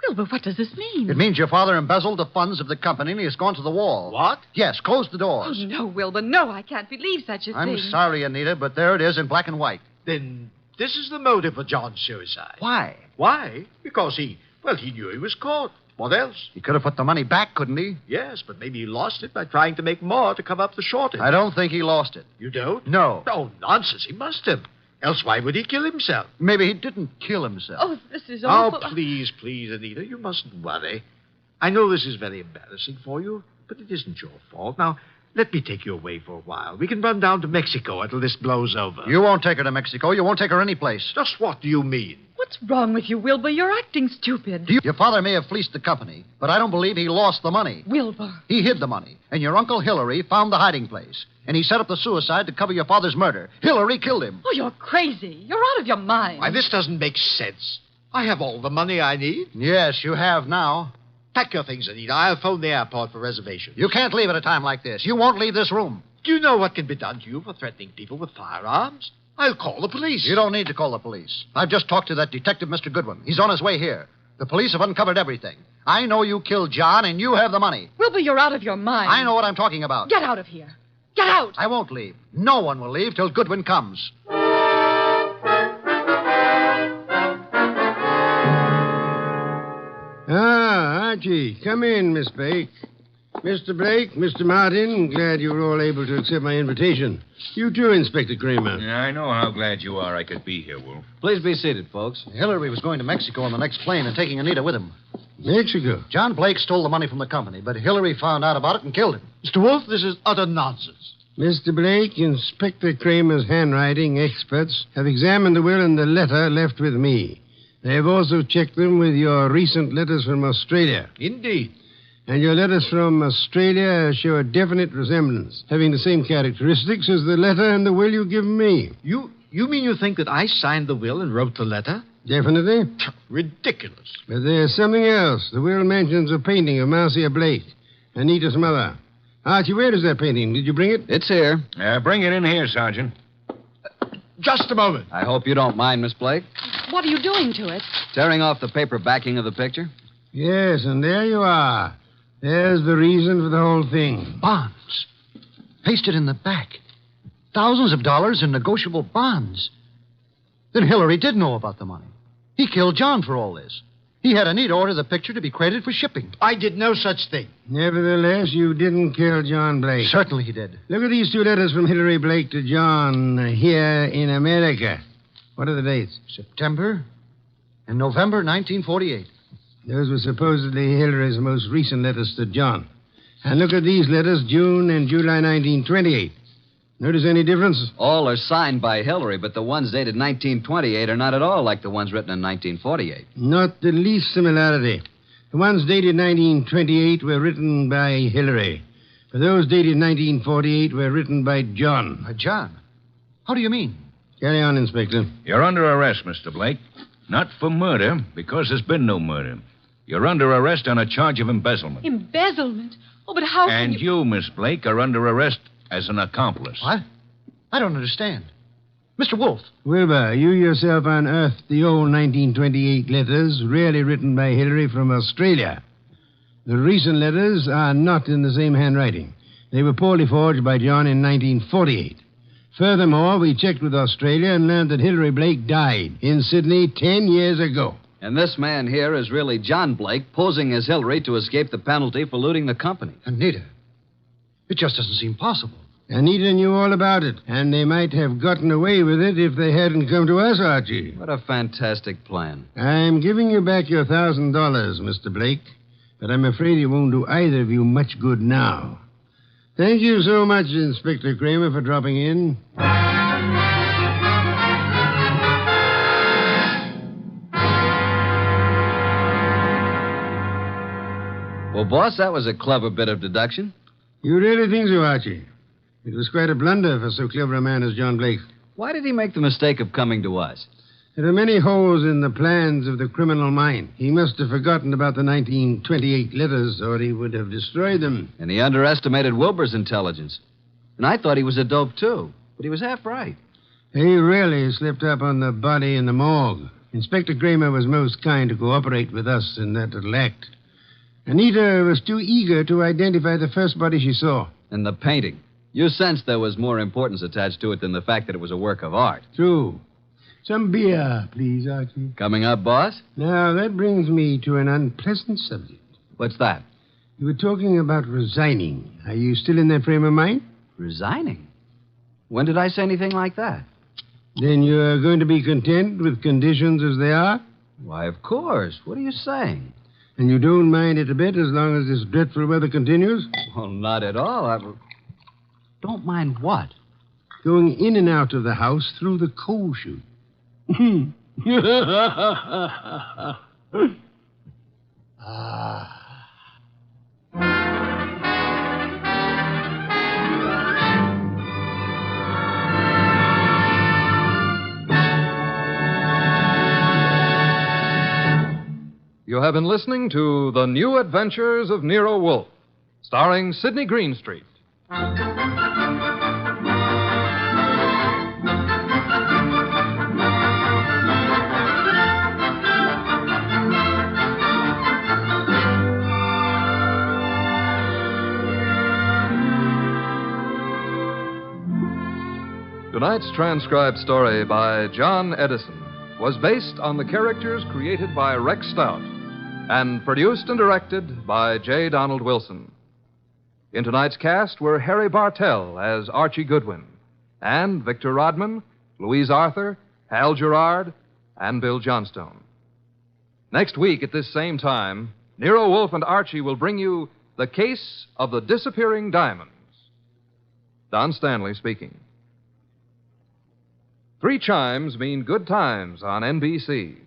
Wilbur, what does this mean? It means your father embezzled the funds of the company and he has gone to the wall. What? Yes, close the doors. Oh, no, Wilbur, no, I can't believe such a thing. I'm sorry, Anita, but there it is in black and white. Then this is the motive for John's suicide. Why? Why? Because he knew he was caught. What else? He could have put the money back, couldn't he? Yes, but maybe he lost it by trying to make more to cover up the shortage. I don't think he lost it. You don't? No. Oh, nonsense. He must have. Else why would he kill himself? Maybe he didn't kill himself. Oh, this is awful. Oh, please, Anita, you mustn't worry. I know this is very embarrassing for you, but it isn't your fault. Now, let me take you away for a while. We can run down to Mexico until this blows over. You won't take her to Mexico. You won't take her any place. Just what do you mean? What's wrong with you, Wilbur? You're acting stupid. Your father may have fleeced the company, but I don't believe he lost the money. Wilbur. He hid the money, and your Uncle Hillary found the hiding place. And he set up the suicide to cover your father's murder. Hillary killed him. Oh, you're crazy. You're out of your mind. Why, this doesn't make sense. I have all the money I need. Yes, you have now. Pack your things, Anita. I'll phone the airport for reservations. You can't leave at a time like this. You won't leave this room. Do you know what can be done to you for threatening people with firearms? I'll call the police. You don't need to call the police. I've just talked to that detective, Mr. Goodwin. He's on his way here. The police have uncovered everything. I know you killed John, and you have the money. Wilbur, you're out of your mind. I know what I'm talking about. Get out of here. Get out. I won't leave. No one will leave till Goodwin comes. Ah, Archie, come in, Miss Blake. Mr. Blake, Mr. Martin, glad you were all able to accept my invitation. You too, Inspector Kramer. Yeah, I know how glad you are I could be here, Wolf. Please be seated, folks. Hillary was going to Mexico on the next plane and taking Anita with him. Mexico? John Blake stole the money from the company, but Hillary found out about it and killed him. Mr. Wolf, this is utter nonsense. Mr. Blake, Inspector Kramer's handwriting experts have examined the will and the letter left with me. They have also checked them with your recent letters from Australia. Indeed. And your letters from Australia show a definite resemblance, having the same characteristics as the letter and the will you've given me. You mean you think that I signed the will and wrote the letter? Definitely. Ridiculous. But there's something else. The will mentions a painting of Marcia Blake, Anita's mother. Archie, where is that painting? Did you bring it? It's here. Bring it in here, Sergeant. Just a moment. I hope you don't mind, Miss Blake. What are you doing to it? Tearing off the paper backing of the picture? Yes, and there you are. There's the reason for the whole thing. Bonds. Pasted in the back. Thousands of dollars in negotiable bonds. Then Hillary did know about the money. He killed John for all this. He had Anita order the picture to be credited for shipping. I did no such thing. Nevertheless, you didn't kill John Blake. Certainly he did. Look at these two letters from Hillary Blake to John here in America. What are the dates? September and November 1948. Those were supposedly Hillary's most recent letters to John. And look at these letters, June and July 1928. Notice any difference? All are signed by Hillary, but the ones dated 1928 are not at all like the ones written in 1948. Not the least similarity. The ones dated 1928 were written by Hillary. But those dated 1948 were written by John. By John? How do you mean? Carry on, Inspector. You're under arrest, Mr. Blake. Not for murder, because there's been no murder. You're under arrest on a charge of embezzlement. Embezzlement? Oh, but how can And you, Miss Blake, are under arrest as an accomplice. What? I don't understand. Mr. Wolfe. Wilbur, you yourself unearthed the old 1928 letters, really written by Hillary from Australia. The recent letters are not in the same handwriting. They were poorly forged by John in 1948. Furthermore, we checked with Australia and learned that Hillary Blake died in Sydney 10 years ago. And this man here is really John Blake, posing as Hillary to escape the penalty for looting the company. Anita. It just doesn't seem possible. Anita knew all about it, and they might have gotten away with it if they hadn't come to us, Archie. What a fantastic plan. I'm giving you back your $1,000, Mr. Blake, but I'm afraid it won't do either of you much good now. Thank you so much, Inspector Kramer, for dropping in. Well, boss, that was a clever bit of deduction. You really think so, Archie? It was quite a blunder for so clever a man as John Blake. Why did he make the mistake of coming to us? There are many holes in the plans of the criminal mind. He must have forgotten about the 1928 letters, or he would have destroyed them. And he underestimated Wilbur's intelligence. And I thought he was a dope, too. But he was half right. He really slipped up on the body in the morgue. Inspector Kramer was most kind to cooperate with us in that little act. Anita was too eager to identify the first body she saw. And the painting. You sensed there was more importance attached to it than the fact that it was a work of art. True. Some beer, please, Archie. Coming up, boss? Now, that brings me to an unpleasant subject. What's that? You were talking about resigning. Are you still in that frame of mind? Resigning? When did I say anything like that? Then you're going to be content with conditions as they are? Why, of course. What are you saying? And you don't mind it a bit as long as this dreadful weather continues? Well, not at all. Don't mind what? Going in and out of the house through the coal chute. You have have been listening to The New Adventures of Nero Wolfe, starring Sidney Greenstreet. Tonight's transcribed story by John Edison was based on the characters created by Rex Stout and produced and directed by J. Donald Wilson. In tonight's cast were Harry Bartell as Archie Goodwin, and Victor Rodman, Louise Arthur, Hal Gerard, and Bill Johnstone. Next week at this same time, Nero Wolfe and Archie will bring you The Case of the Disappearing Diamonds. Don Stanley speaking. 3 chimes mean good times on NBC.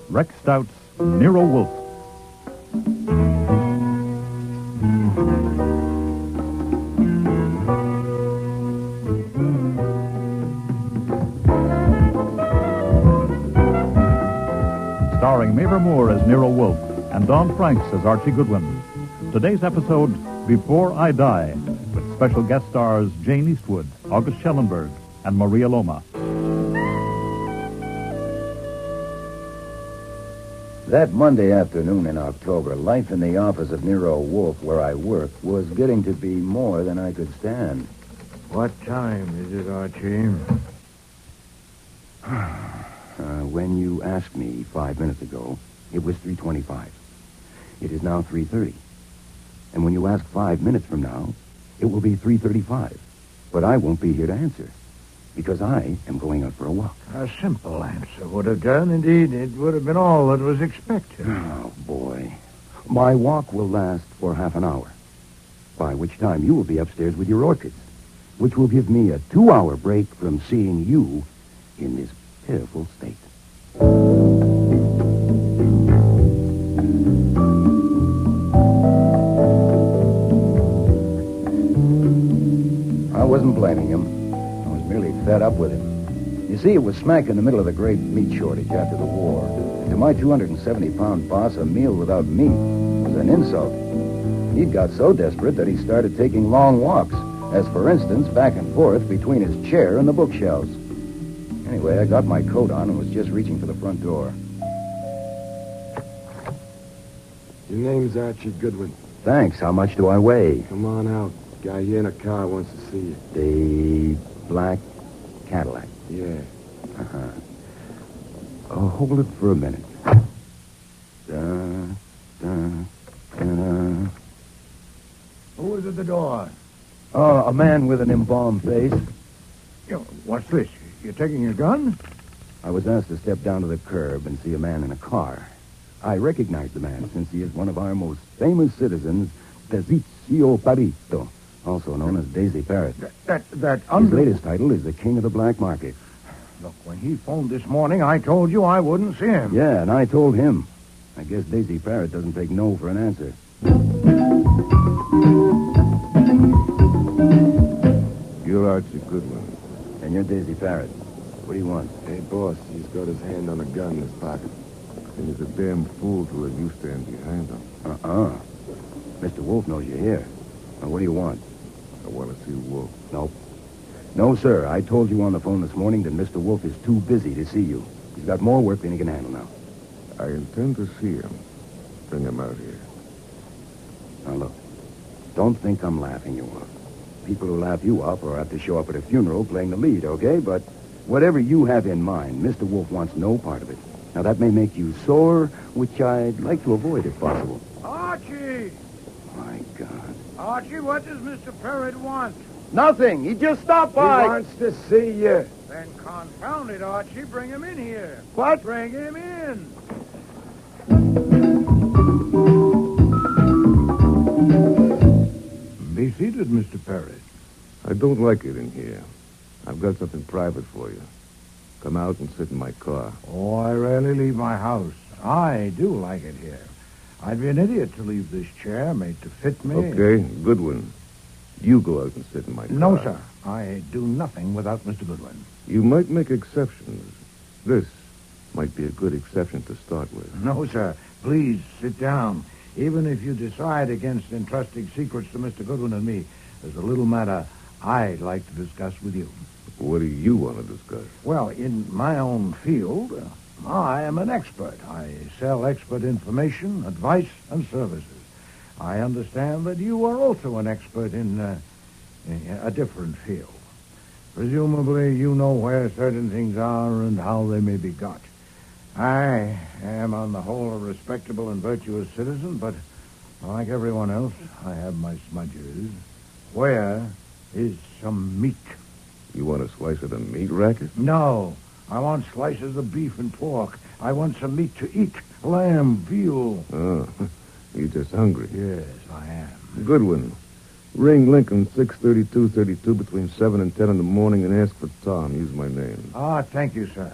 Rex Stout's Nero Wolfe. Starring Mavor Moore as Nero Wolfe and Don Franks as Archie Goodwin. Today's episode, Before I Die, with special guest stars Jane Eastwood, August Schellenberg, and Maria Loma. That Monday afternoon in October, life in the office of Nero Wolfe, where I work, was getting to be more than I could stand. What time is it, Archie? When you asked me 5 minutes ago, it was 3:25. It is now 3:30. And when you ask 5 minutes from now, it will be 3:35. But I won't be here to answer, because I am going out for a walk. A simple answer would have done. Indeed, it would have been all that was expected. Oh, boy. My walk will last for half an hour, by which time you will be upstairs with your orchids, which will give me a 2-hour break from seeing you in this pitiful state. I wasn't blaming him. I was merely fed up with him. You see, it was smack in the middle of the great meat shortage after the war. And to my 270-pound boss, a meal without meat was an insult. He'd got so desperate that he started taking long walks, as, for instance, back and forth between his chair and the bookshelves. Anyway, I got my coat on and was just reaching for the front door. Your name's Archie Goodwin. Thanks. How much do I weigh? Come on out. Guy here in a car wants to see you. The black Cadillac. Yeah. Uh-huh. Oh, hold it for a minute. Who is at the door? Oh, a man with an embalmed face. What's this? You're taking your gun? I was asked to step down to the curb and see a man in a car. I recognize the man since he is one of our most famous citizens, Tizio Parito, also known as Daisy Parrott. His latest title is the King of the Black Market. Look, when he phoned this morning, I told you I wouldn't see him. Yeah, and I told him. I guess Daisy Parrott doesn't take no for an answer. You're Archie Goodwin. And you're Daisy Parrott. What do you want? Hey, boss, he's got his hand on a gun in his pocket. And he's a damn fool to let you stand behind him. Uh-uh. Mr. Wolfe knows you're here. Now, what do you want? I want to see Wolfe. Nope. No, sir. I told you on the phone this morning that Mr. Wolfe is too busy to see you. He's got more work than he can handle now. I intend to see him. Bring him out here. Now, look. Don't think I'm laughing you off. People who laugh you off are apt to show up at a funeral playing the lead, okay? But whatever you have in mind, Mr. Wolfe wants no part of it. Now, that may make you sore, which I'd like to avoid if possible. Archie! My God. Archie, what does Mr. Parrott want? Nothing. He just stopped by. He wants to see you. Then confound it, Archie. Bring him in here. What? Bring him in. Be seated, Mr. Parrott. I don't like it in here. I've got something private for you. Come out and sit in my car. Oh, I rarely leave my house. I do like it here. I'd be an idiot to leave this chair made to fit me. Okay, Goodwin. You go out and sit in my car. No, sir. I do nothing without Mr. Goodwin. You might make exceptions. This might be a good exception to start with. No, sir. Please sit down. Even if you decide against entrusting secrets to Mr. Goodwin and me, there's a little matter I'd like to discuss with you. What do you want to discuss? Well, in my own field, I am an expert. I sell expert information, advice, and services. I understand that you are also an expert in a different field. Presumably, you know where certain things are and how they may be got. I am, on the whole, a respectable and virtuous citizen, but like everyone else, I have my smudges. Where is some meat? You want a slice of the meat racket? No. I want slices of beef and pork. I want some meat to eat. Lamb, veal. Oh, you're just hungry. Yes, I am. Goodwin. Ring Lincoln 63232 between 7 and 10 in the morning and ask for Tom. Use my name. Thank you, sir.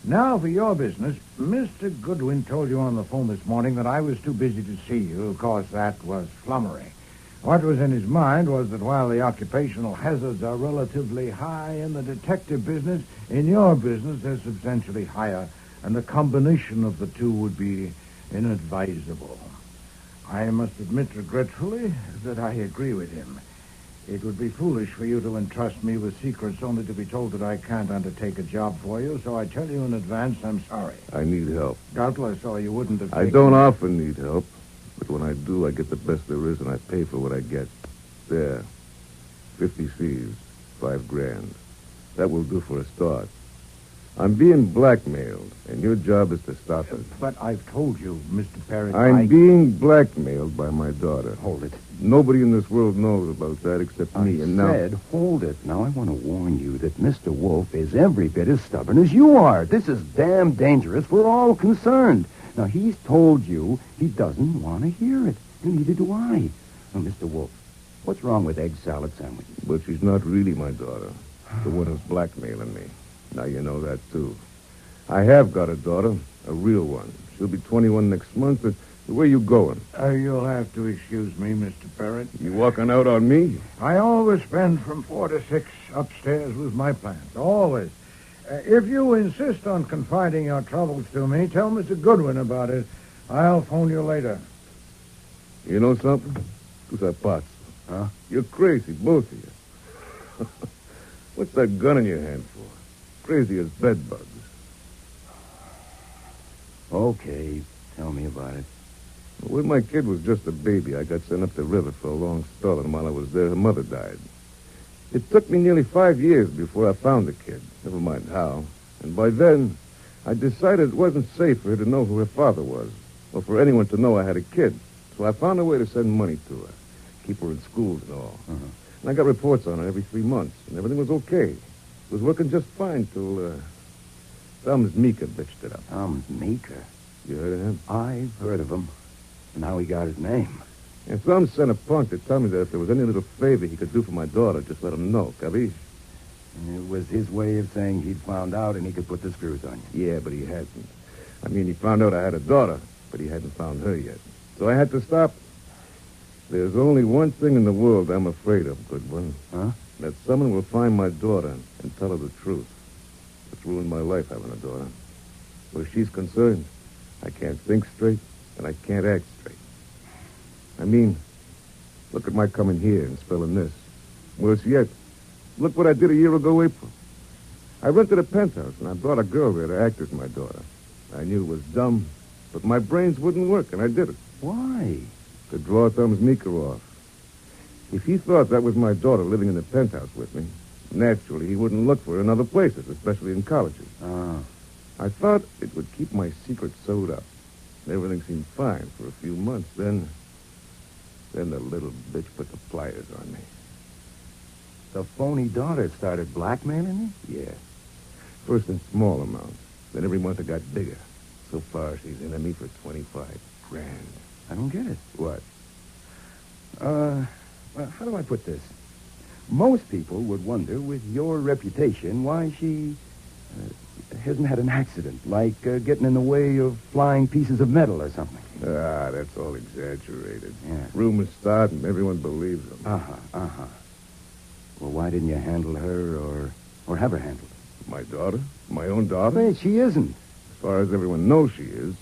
Now, for your business, Mr. Goodwin told you on the phone this morning that I was too busy to see you. Of course, that was flummery. What was in his mind was that while the occupational hazards are relatively high in the detective business, in your business they're substantially higher, and the combination of the two would be inadvisable. I must admit regretfully that I agree with him. It would be foolish for you to entrust me with secrets only to be told that I can't undertake a job for you, so I tell you in advance I'm sorry. I need help. Doubtless, or you wouldn't have I taken... don't often need help, but when I do, I get the best there is, and I pay for what I get. There. 50 C's. $5,000. That will do for a start. I'm being blackmailed, and your job is to stop it. But I've told you, Mr. Perry... I'm being blackmailed by my daughter. Hold it. Nobody in this world knows about that except me, and now... Hold it. Now, I want to warn you that Mr. Wolfe is every bit as stubborn as you are. This is damn dangerous for all concerned. Now, he's told you he doesn't want to hear it, and neither do I. Now, Mr. Wolfe, what's wrong with egg salad sandwiches? But she's not really my daughter. The one who's blackmailing me. Now you know that, too. I have got a daughter, a real one. She'll be 21 next month. Where are you going? You'll have to excuse me, Mr. Parrott. You walking out on me? I always spend from 4 to 6 upstairs with my plants. Always. If you insist on confiding your troubles to me, tell Mr. Goodwin about it. I'll phone you later. You know something? Who's that Huh? You're crazy, both of you. What's that gun in your hand for? Crazy as bed bugs. Okay, tell me about it. When my kid was just a baby, I got sent up the river for a long spell, and while I was there, her mother died. It took me nearly 5 years before I found the kid, never mind how. And by then, I decided it wasn't safe for her to know who her father was, or for anyone to know I had a kid. So I found a way to send money to her, keep her in schools and all. Uh-huh. And I got reports on her every 3 months, and everything was okay. It was working just fine till Thumbs Meeker bitched it up. Thumbs Meeker? You heard of him? I've heard of him. And how he got his name. And Thumbs sent a punk to tell me that if there was any little favor he could do for my daughter, just let him know, capiche? It was his way of saying he'd found out and he could put the screws on you. Yeah, but he hasn't. I mean, he found out I had a daughter, but he hadn't found her yet. So I had to stop. There's only one thing in the world I'm afraid of, Goodwin. Huh? That someone will find my daughter and tell her the truth. It's ruined my life having a daughter. Where she's concerned, I can't think straight, and I can't act straight. I mean, look at my coming here and spelling this. Worse yet, look what I did a year ago, April. I rented a penthouse, and I brought a girl there to act as my daughter. I knew it was dumb, but my brains wouldn't work, and I did it. Why? To draw Thumbs Meeker off. If he thought that was my daughter living in the penthouse with me, naturally he wouldn't look for her in other places, especially in colleges. Ah. I thought it would keep my secret sewed up. Everything seemed fine for a few months. Then the little bitch put the pliers on me. The phony daughter started blackmailing you? Yeah. First in small amounts. Then every month it got bigger. So far, she's into me for $25,000. I don't get it. What? Well, how do I put this? Most people would wonder, with your reputation, why she Hasn't had an accident, like getting in the way of flying pieces of metal or something. Ah, that's all exaggerated. Yeah. Rumors start and everyone believes them. Uh-huh. Well, why didn't you handle her or have her handled? My daughter? My own daughter? Wait, she isn't. As far as everyone knows she is.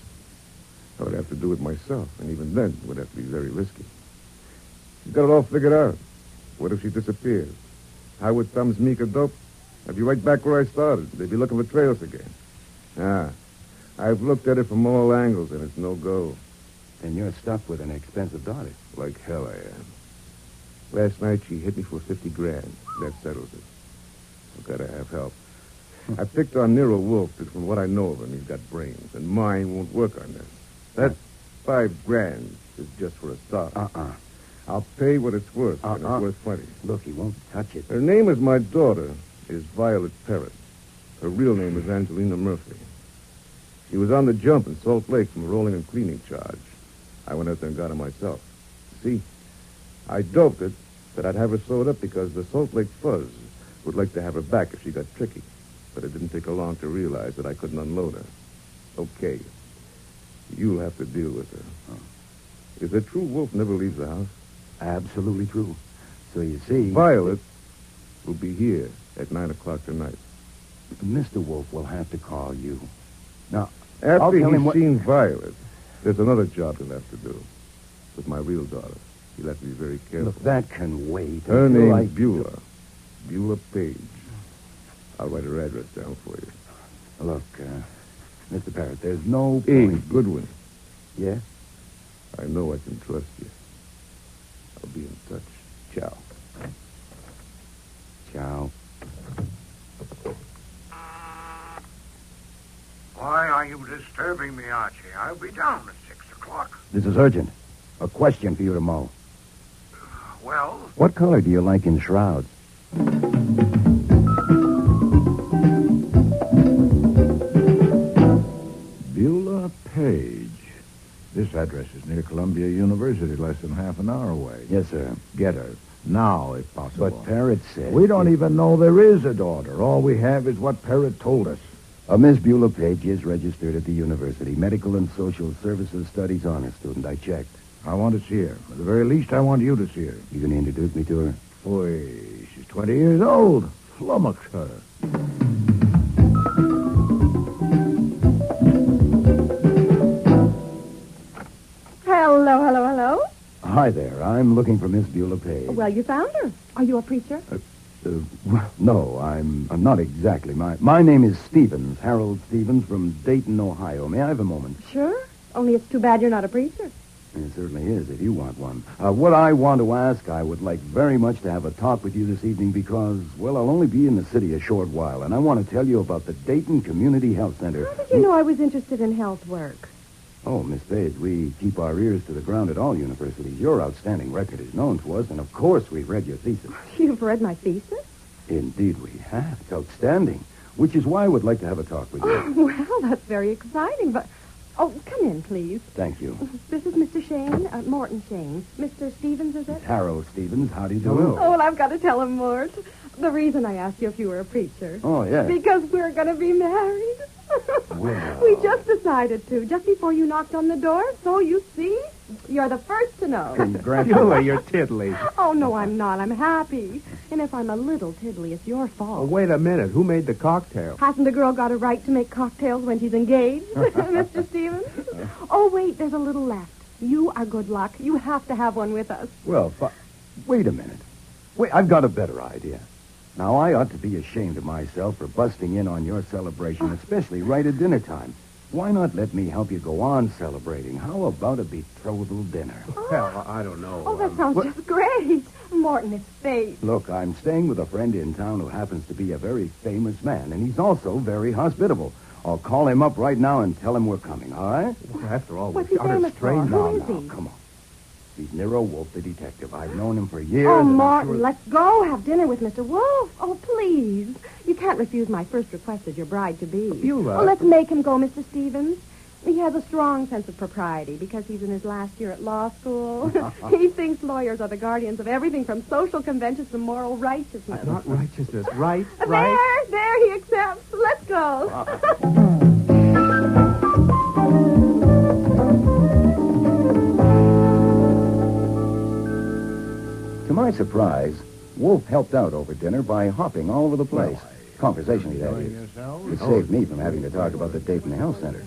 I would have to do it myself, and even then it would have to be very risky. She's got it all figured out. What if she disappears? How would thumbs meek a dope? I'd be right back where I started. They'd be looking for trails again. I've looked at it from all angles, and it's no go. Then you're stuck with an expensive daughter. Like hell I am. Last night she hit me for $50,000. That settles it. I've got to have help. I picked on Nero Wolfe, but from what I know of him, he's got brains, and mine won't work on this. That $5,000 is just for a start. I'll pay what it's worth, and it's worth plenty. Look, he won't touch it. Her name is my daughter, is Violet Parrott. Her real name is Angelina Murphy. She was on the jump in Salt Lake from a rolling and cleaning charge. I went out there and got her myself. See, I doped it that I'd have her sewed up because the Salt Lake Fuzz would like to have her back if she got tricky. But it didn't take her long to realize that I couldn't unload her. Okay. You'll have to deal with her. Is it true Wolf never leaves the house? Absolutely true. So you see... Violet will be here at 9 o'clock tonight. Mr. Wolf will have to call you. Now, After he's seen Violet, there's another job he'll have to do. With my real daughter. He'll have to be very careful. Look, that can wait. Her name's Beulah. Beulah Page. I'll write her address down for you. Look, Mr. Parrott, there's no Hey, point... Goodwin. Yeah? I know I can trust you. I'll be in touch. Ciao. Ciao. Why are you disturbing me, Archie? I'll be down at 6 o'clock. This is urgent. A question for you to mow. Well? What color do you like in shrouds? Beulah Page. This address is near Columbia University, less than half an hour away. Yes, sir. Get her. Now, if possible. But Parrott said... We don't even know there is a daughter. All we have is what Parrott told us. Miss Beulah Page is registered at the university. Medical and Social Services Studies honor student. I checked. I want to see her. At the very least, I want you to see her. You can introduce me to her? Boy, she's 20 years old. Flummox her. Hello. Hi there. I'm looking for Miss Beulah Page. Well, you found her. Are you a preacher? No, I'm not exactly. My name is Stevens, Harold Stevens from Dayton, Ohio. May I have a moment? Sure. Only it's too bad you're not a preacher. It certainly is, if you want one. What I want to ask, I would like very much to have a talk with you this evening because, well, I'll only be in the city a short while, and I want to tell you about the Dayton Community Health Center. How did you know I was interested in health work? Oh, Miss Page, we keep our ears to the ground at all universities. Your outstanding record is known to us, and of course we've read your thesis. You've read my thesis? Indeed we have. It's outstanding, which is why I would like to have a talk with you. Oh, well, that's very exciting, but... Oh, come in, please. Thank you. This is Mr. Shane, Morton Shane. Mr. Stevens, is it? Harold Stevens, how do you do? Oh, well, I've got to tell him, Mort. The reason I asked you if you were a preacher. Oh, yes. Because we're going to be married. Well. We just decided to, just before you knocked on the door. So, you see, you're the first to know. Beulah, you're tiddly. Oh, no, I'm not. I'm happy. And if I'm a little tiddly, it's your fault. Oh, wait a minute. Who made the cocktail? Hasn't a girl got a right to make cocktails when she's engaged, Mr. Stevens? Oh, wait, there's a little left. You are good luck. You have to have one with us. Well, wait a minute. Wait, I've got a better idea. Now, I ought to be ashamed of myself for busting in on your celebration, especially right at dinner time. Why not let me help you go on celebrating? How about a betrothal dinner? Well, I don't know. Oh, that sounds just great. Morton, it's fate. Look, I'm staying with a friend in town who happens to be a very famous man, and he's also very hospitable. I'll call him up right now and tell him we're coming, all right? Well, after all, What's he famous for? Who is he? Come on. He's Nero Wolfe, the detective. I've known him for years. Oh, and I'm Martin, sure... let's go have dinner with Mr. Wolfe. Oh, please. You can't refuse my first request as your bride-to-be. Beulah. Oh, let's make him go, Mr. Stevens. He has a strong sense of propriety because he's in his last year at law school. He thinks lawyers are the guardians of everything from social conventions to moral righteousness. Not righteousness. Right. There, he accepts. Let's go. To my surprise, Wolfe helped out over dinner by hopping all over the place. Conversation he'd had, which saved me from having to talk about the Dayton Health Center.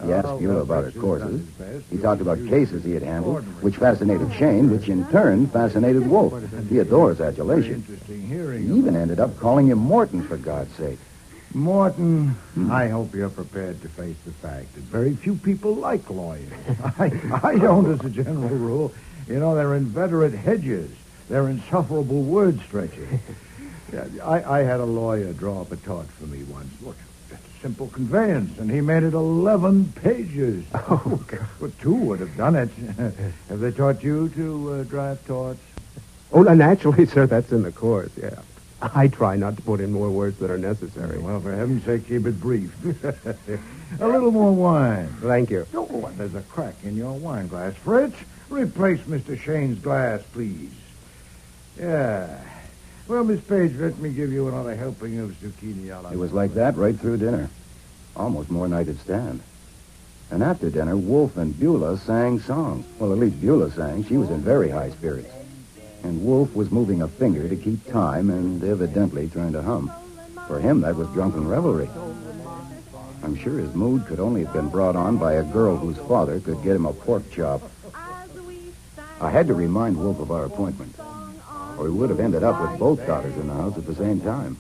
He asked Beulah about her courses. He talked about cases he had handled, which fascinated Shane, which in turn fascinated Wolfe. He adores adulation. He even ended up calling him Morton, for God's sake. Morton, I hope you're prepared to face the fact that very few people like lawyers. I don't, as a general rule. You know, they're inveterate hedgers. They're insufferable word stretchers. I had a lawyer draw up a tort for me once. Look, just a simple conveyance, and he made it 11 pages. Oh, God. Well, 2 would have done it. Have they taught you to draft torts? Oh, naturally, sir, that's in the course, yeah. I try not to put in more words than are necessary. Well, for heaven's sake, keep it brief. A little more wine. Thank you. Oh, there's a crack in your wine glass. Fritz, replace Mr. Shane's glass, please. Yeah. Well, Miss Page, let me give you another helping of zucchini alla. It was like that right through dinner. Almost more than I could stand. And after dinner, Wolfe and Beulah sang songs. Well, at least Beulah sang. She was in very high spirits. And Wolfe was moving a finger to keep time and evidently trying to hum. For him, that was drunken revelry. I'm sure his mood could only have been brought on by a girl whose father could get him a pork chop. I had to remind Wolfe of our appointment, or he would have ended up with both daughters in the house at the same time.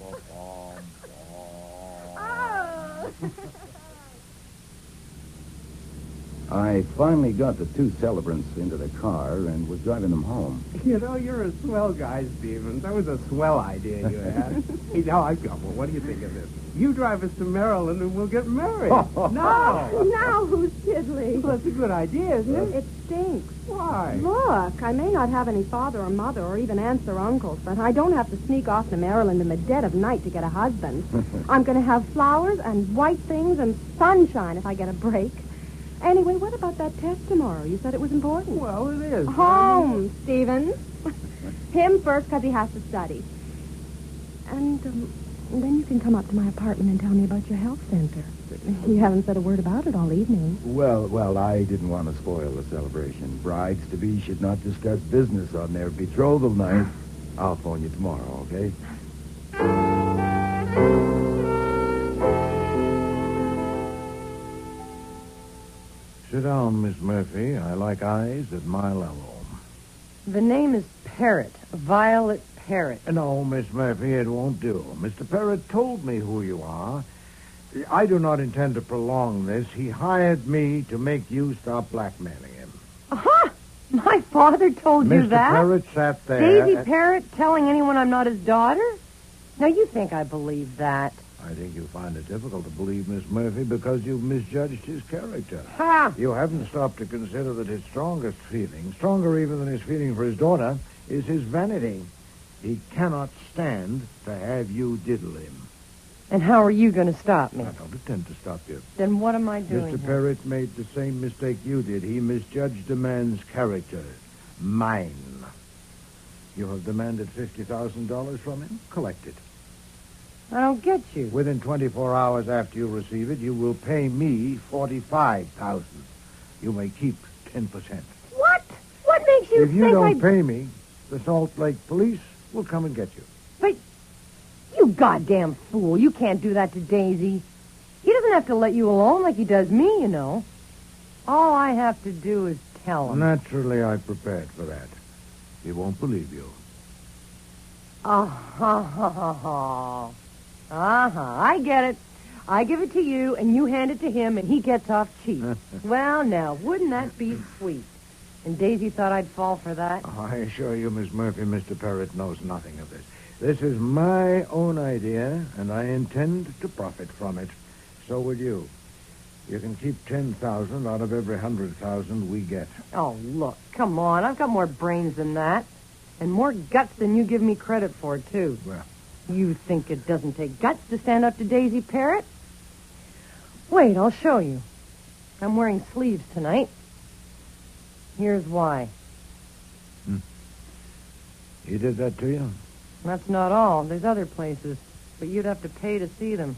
I finally got the 2 celebrants into the car and was driving them home. You know, you're a swell guy, Stevens. That was a swell idea you had. Hey, now I've got one. What do you think of this? You drive us to Maryland and we'll get married. Now who's tiddling? Well, that's a good idea, isn't it? It stinks. Why? Look, I may not have any father or mother or even aunts or uncles, but I don't have to sneak off to Maryland in the dead of night to get a husband. I'm going to have flowers and white things and sunshine if I get a break. Anyway, what about that test tomorrow? You said it was important. Well, it is. Home, Stevens. Him first because he has to study. And then you can come up to my apartment and tell me about your health center. You haven't said a word about it all evening. Well, I didn't want to spoil the celebration. Brides-to-be should not discuss business on their betrothal night. I'll phone you tomorrow, okay? Sit down, Miss Murphy. I like eyes at my level. The name is Parrott. Violet Parrott. No, Miss Murphy, it won't do. Mr. Parrott told me who you are. I do not intend to prolong this. He hired me to make you stop blackmailing him. Aha! My father told you Mr. that? Parrott sat there. Daisy Parrott telling anyone I'm not his daughter? Now, you think I believe that? I think you find it difficult to believe Miss Murphy because you've misjudged his character. Ha! You haven't stopped to consider that his strongest feeling, stronger even than his feeling for his daughter, is his vanity. He cannot stand to have you diddle him. And how are you going to stop me? I don't intend to stop you. Then what am I doing? Mr. Parrott made the same mistake you did. He misjudged a man's character. Mine. You have demanded $50,000 from him? Collect it. I don't get you. Within 24 hours after you receive it, you will pay me $45,000. You may keep 10%. What? What makes you If you don't pay me, the Salt Lake police will come and get you. But you goddamn fool. You can't do that to Daisy. He doesn't have to let you alone like he does me, you know. All I have to do is tell him. Naturally, I prepared for that. He won't believe you. I get it. I give it to you, and you hand it to him, and he gets off cheap. Well, now, wouldn't that be sweet? And Daisy thought I'd fall for that. I assure you, Miss Murphy, Mr. Parrott knows nothing of this. This is my own idea, and I intend to profit from it. So will you. You can keep 10,000 out of every 100,000 we get. Oh, look, come on. I've got more brains than that. And more guts than you give me credit for, too. Well, you think it doesn't take guts to stand up to Daisy Parrott? Wait, I'll show you. I'm wearing sleeves tonight. Here's why. He did that to you? That's not all. There's other places, but you'd have to pay to see them.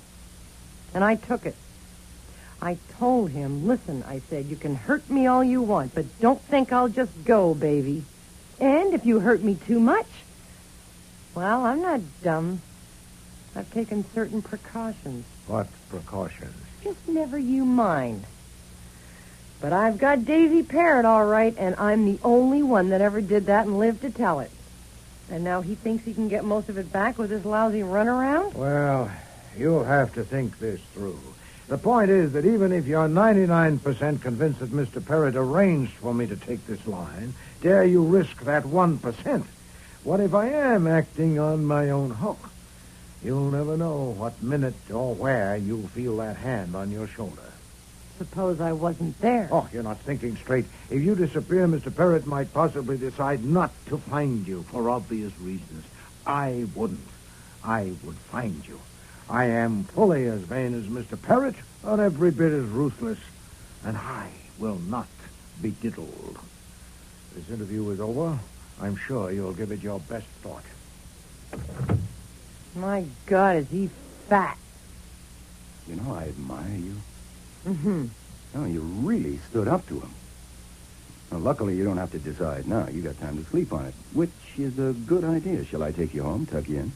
And I took it. I told him, listen, I said, you can hurt me all you want, but don't think I'll just go, baby. And if you hurt me too much, well, I'm not dumb. I've taken certain precautions. What precautions? Just never you mind. But I've got Daisy Parrott, all right, and I'm the only one that ever did that and lived to tell it. And now he thinks he can get most of it back with this lousy runaround? Well, you'll have to think this through. The point is that even if you're 99% convinced that Mr. Parrott arranged for me to take this line, dare you risk that 1%? What if I am acting on my own hook? You'll never know what minute or where you'll feel that hand on your shoulder. Suppose I wasn't there. Oh, you're not thinking straight. If you disappear, Mr. Parrott might possibly decide not to find you for obvious reasons. I wouldn't. I would find you. I am fully as vain as Mr. Parrott, and every bit as ruthless. And I will not be diddled. This interview is over. I'm sure you'll give it your best thought. My God, is he fat. You know, I admire you. Mm-hmm. No, you really stood up to him. Well, luckily, you don't have to decide now. You got time to sleep on it, which is a good idea. Shall I take you home, tuck you in?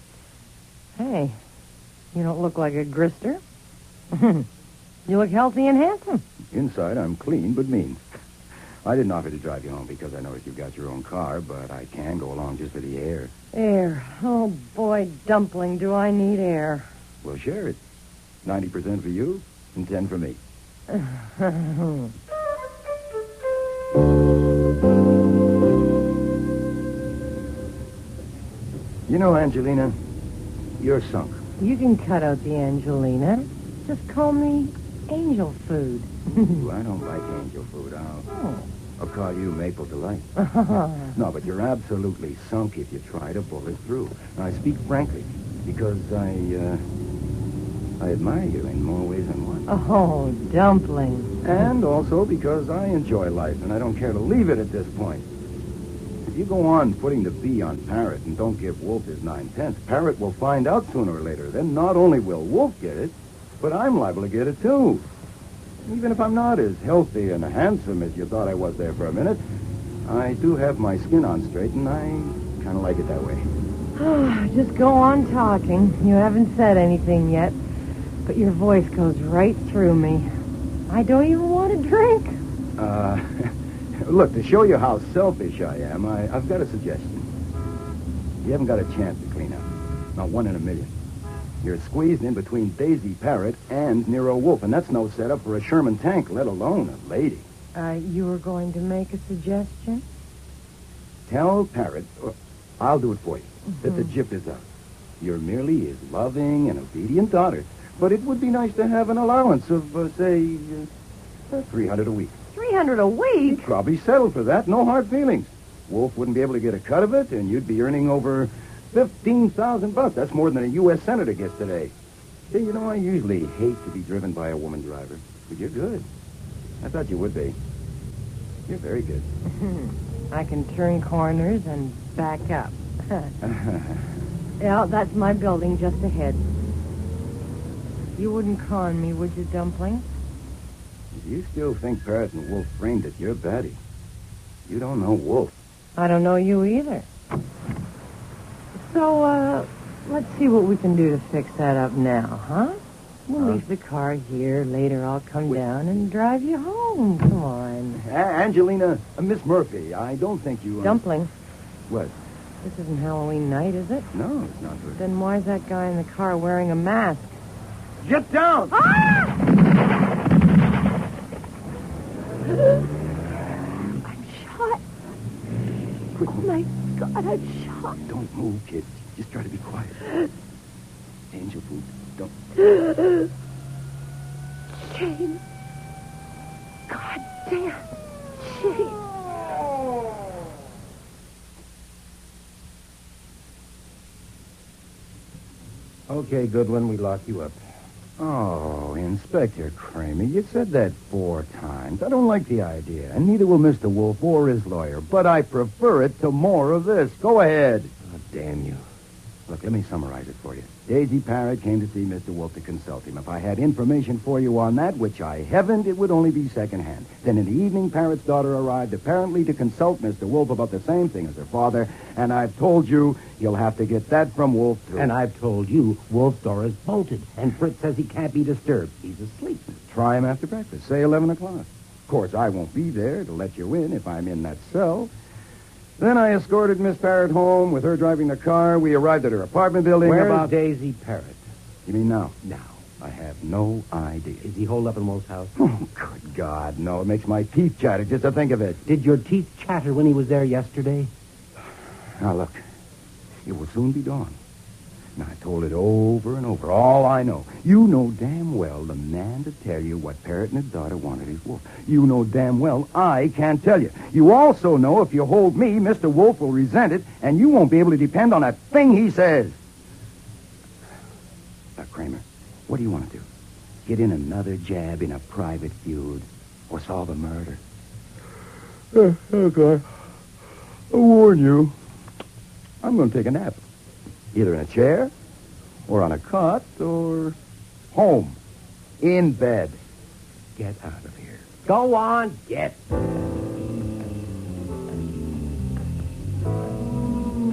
Hey, you don't look like a grister. You look healthy and handsome. Inside, I'm clean but mean. I didn't offer to drive you home because I noticed you've got your own car, but I can go along just for the air. Air. Oh, boy, Dumpling, do I need air. We'll share it. 90% for you and 10 for me. You know, Angelina, you're sunk. You can cut out the Angelina. Just call me Angel Food. Ooh, I don't like angel food. I'll call you Maple Delight. No, but you're absolutely sunk if you try to pull it through. Now, I speak frankly because I admire you in more ways than one. Oh, Dumpling. And also because I enjoy life, and I don't care to leave it at this point. If you go on putting the B on Parrott and don't give Wolfe his 9/10, Parrott will find out sooner or later. Then not only will Wolfe get it, but I'm liable to get it, too. Even if I'm not as healthy and handsome as you thought I was there for a minute, I do have my skin on straight, and I kind of like it that way. Just go on talking. You haven't said anything yet, but your voice goes right through me. I don't even want to drink. Look, to show you how selfish I am, I've got a suggestion. You haven't got a chance to clean up. Not one in a million. You're squeezed in between Daisy Parrott and Nero Wolfe, and that's no setup for a Sherman tank, let alone a lady. You were going to make a suggestion? Tell Parrott, I'll do it for you, that the jip is up. You're merely his loving and obedient daughter, but it would be nice to have an allowance of, say, $300 a week. $300 a week? You'd probably settle for that, no hard feelings. Wolfe wouldn't be able to get a cut of it, and you'd be earning over $15,000. That's more than a U.S. senator gets today. Hey, you know, I usually hate to be driven by a woman driver, but you're good. I thought you would be. You're very good. I can turn corners and back up. Yeah, that's my building just ahead. You wouldn't con me, would you, Dumpling? If you still think Parrott and Wolfe framed it, you're batty. You don't know Wolfe. I don't know you either. So, let's see what we can do to fix that up now, huh? We'll leave the car here. Later I'll come down and drive you home. Come on. Angelina, Miss Murphy, I don't think you... Dumpling. What? This isn't Halloween night, is it? No, it's not good. Then why's that guy in the car wearing a mask? Get down! Ah! I'm shot. Quick. Oh, my God, I'm shot. Don't move, kid. Just try to be quiet. Angel food. Don't... Shane. God damn. Shane. Okay, Goodwin, we lock you up. Oh, Inspector Kramer, you said that 4 times. I don't like the idea, and neither will Mr. Wolfe or his lawyer, but I prefer it to more of this. Go ahead. Oh, damn you. Look, let me summarize it for you. Daisy Parrott came to see Mr. Wolfe to consult him. If I had information for you on that, which I haven't, it would only be secondhand. Then in the evening, Parrott's daughter arrived, apparently to consult Mr. Wolfe about the same thing as her father, and I've told you you'll have to get that from Wolfe, too. And I've told you Wolf's door is bolted, and Fritz says he can't be disturbed. He's asleep. Try him after breakfast, say 11 o'clock. Of course, I won't be there to let you in if I'm in that cell. Then I escorted Miss Parrott home with her driving the car. We arrived at her apartment building Where's Daisy Parrott? You mean now? Now. I have no idea. Is he holed up in Wolf's house? Oh, good God, no. It makes my teeth chatter just to think of it. Did your teeth chatter when he was there yesterday? Now, look. It will soon be dawn. Now, I told it over and over. All I know. You know damn well the man to tell you what Parrott and his daughter wanted is Wolfe. You know damn well I can't tell you. You also know if you hold me, Mr. Wolfe will resent it, and you won't be able to depend on a thing he says. Now, Kramer, what do you want to do? Get in another jab in a private feud or solve a murder? Okay. I warn you. I'm going to take a nap. Either in a chair, or on a cot, or home. In bed. Get out of here. Go on, get.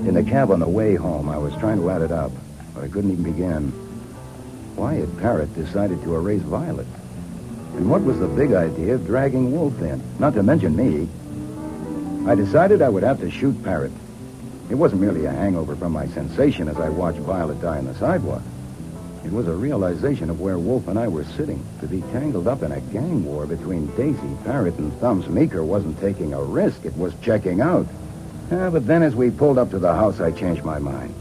In the cab on the way home, I was trying to add it up, but I couldn't even begin. Why had Parrott decided to erase Violet? And what was the big idea of dragging Wolfe in? Not to mention me. I decided I would have to shoot Parrott. It wasn't merely a hangover from my sensation as I watched Violet die on the sidewalk. It was a realization of where Wolfe and I were sitting. To be tangled up in a gang war between Daisy Parrott and Thumbs Meeker wasn't taking a risk. It was checking out. But then as we pulled up to the house, I changed my mind.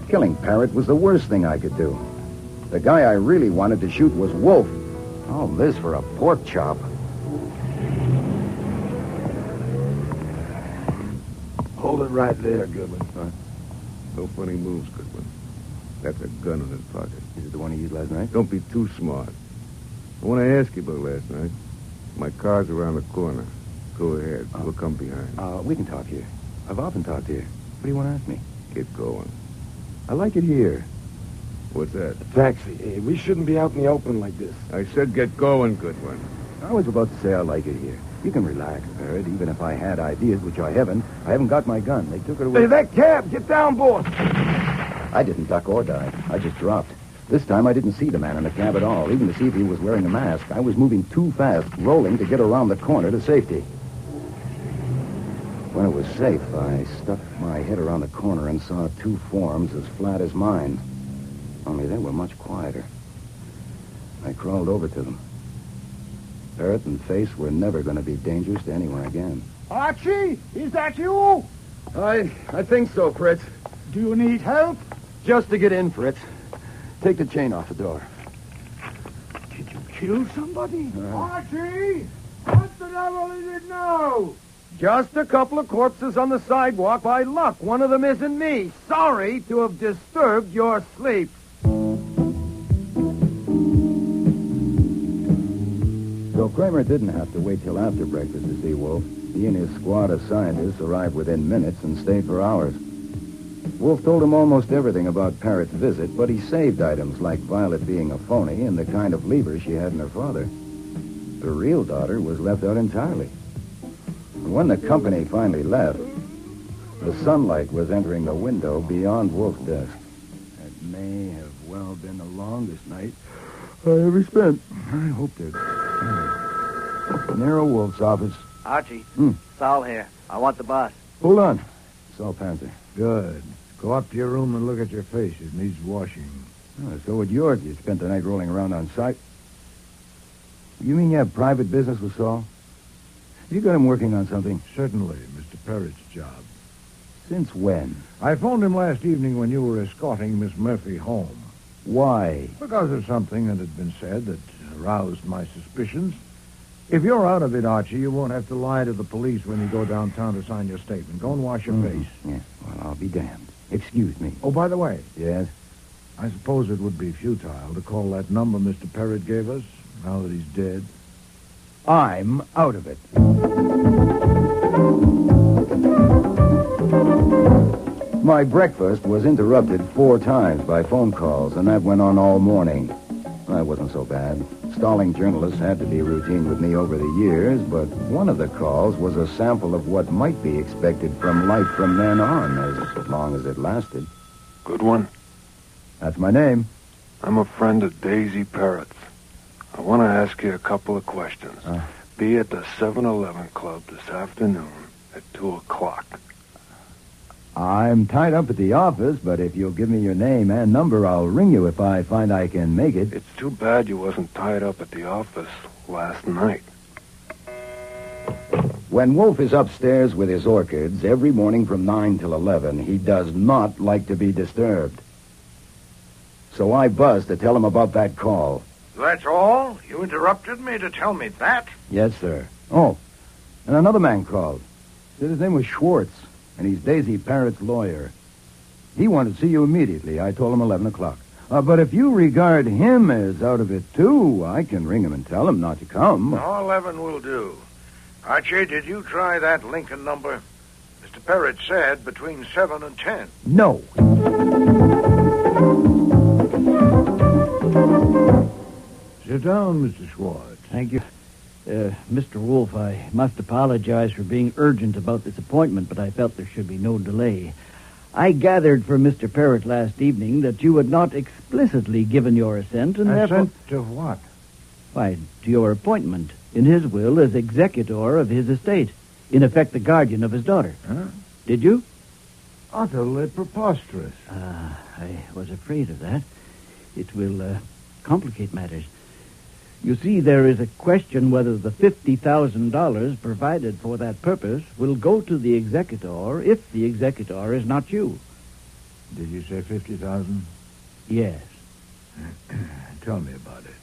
Killing Parrott was the worst thing I could do. The guy I really wanted to shoot was Wolfe. All this for a pork chop. Hold it right there, Goodwin. No funny moves, Goodwin. That's a gun in his pocket. Is it the one he used last night? Don't be too smart. I want to ask you about last night. My car's around the corner. Go ahead. We'll come behind. We can talk here. I've often talked here. What do you want to ask me? Get going. I like it here. What's that? Taxi. Hey, we shouldn't be out in the open like this. I said get going, Goodwin. I was about to say I like it here. You can relax, Parrott. Even if I had ideas, which I haven't got my gun. They took it away. Hey, that cab! Get down, boss! I didn't duck or dive. I just dropped. This time I didn't see the man in the cab at all, even to see if he was wearing a mask. I was moving too fast, rolling to get around the corner to safety. When it was safe, I stuck my head around the corner and saw 2 forms as flat as mine. Only they were much quieter. I crawled over to them. Parrott and Face were never going to be dangerous to anyone again. Archie, is that you? I think so, Fritz. Do you need help? Just to get in, Fritz. Take the chain off the door. Did you kill somebody? Archie! What the devil is it now? Just a couple of corpses on the sidewalk. By luck, one of them isn't me. Sorry to have disturbed your sleep. So Kramer didn't have to wait till after breakfast to see Wolfe. He and his squad of scientists arrived within minutes and stayed for hours. Wolfe told him almost everything about Parrott's visit, but he saved items like Violet being a phony and the kind of lever she had in her father. Her real daughter was left out entirely. And when the company finally left, the sunlight was entering the window beyond Wolfe's desk. That may have well been the longest night I ever spent. I hope they're... Nero Wolfe's office. Archie, Saul here. I want the boss. Hold on. Saul Panther. Good. Go up to your room and look at your face. It needs washing. Oh, so would yours. You spent the night rolling around on site. You mean you have private business with Saul? You got him working on something? Certainly, Mr. Parrott's job. Since when? I phoned him last evening when you were escorting Miss Murphy home. Why? Because of something that had been said that aroused my suspicions. If you're out of it, Archie, you won't have to lie to the police when you go downtown to sign your statement. Go and wash your face. Yeah, well, I'll be damned. Excuse me. Oh, by the way. Yes? I suppose it would be futile to call that number Mr. Parrott gave us, now that he's dead. I'm out of it. My breakfast was interrupted 4 times by phone calls, and that went on all morning. That wasn't so bad. Stalling journalists had to be routine with me over the years, but one of the calls was a sample of what might be expected from life from then on, as long as it lasted. Goodwin? That's my name. I'm a friend of Daisy Parrott's. I want to ask you a couple of questions. Be at the 7-Eleven Club this afternoon at 2 o'clock. I'm tied up at the office, but if you'll give me your name and number, I'll ring you if I find I can make it. It's too bad you wasn't tied up at the office last night. When Wolfe is upstairs with his orchids every morning from 9 till 11, he does not like to be disturbed. So I buzzed to tell him about that call. That's all? You interrupted me to tell me that? Yes, sir. Oh, and another man called. Said his name was Schwartz, and he's Daisy Parrott's lawyer. He wanted to see you immediately. I told him 11 o'clock. But if you regard him as out of it, too, I can ring him and tell him not to come. No, 11 will do. Archie, did you try that Lincoln number? Mr. Parrott said between 7 and 10. No. Sit down, Mr. Schwartz. Thank you. Mr. Wolfe, I must apologize for being urgent about this appointment, but I felt there should be no delay. I gathered from Mr. Parrott last evening that you had not explicitly given your assent, and therefore... Assent to what? Why, to your appointment in his will as executor of his estate, in effect the guardian of his daughter. Huh? Did you? Utterly preposterous. I was afraid of that. It will complicate matters. You see, there is a question whether the $50,000 provided for that purpose will go to the executor if the executor is not you. Did you say 50,000? Yes. Tell me about it.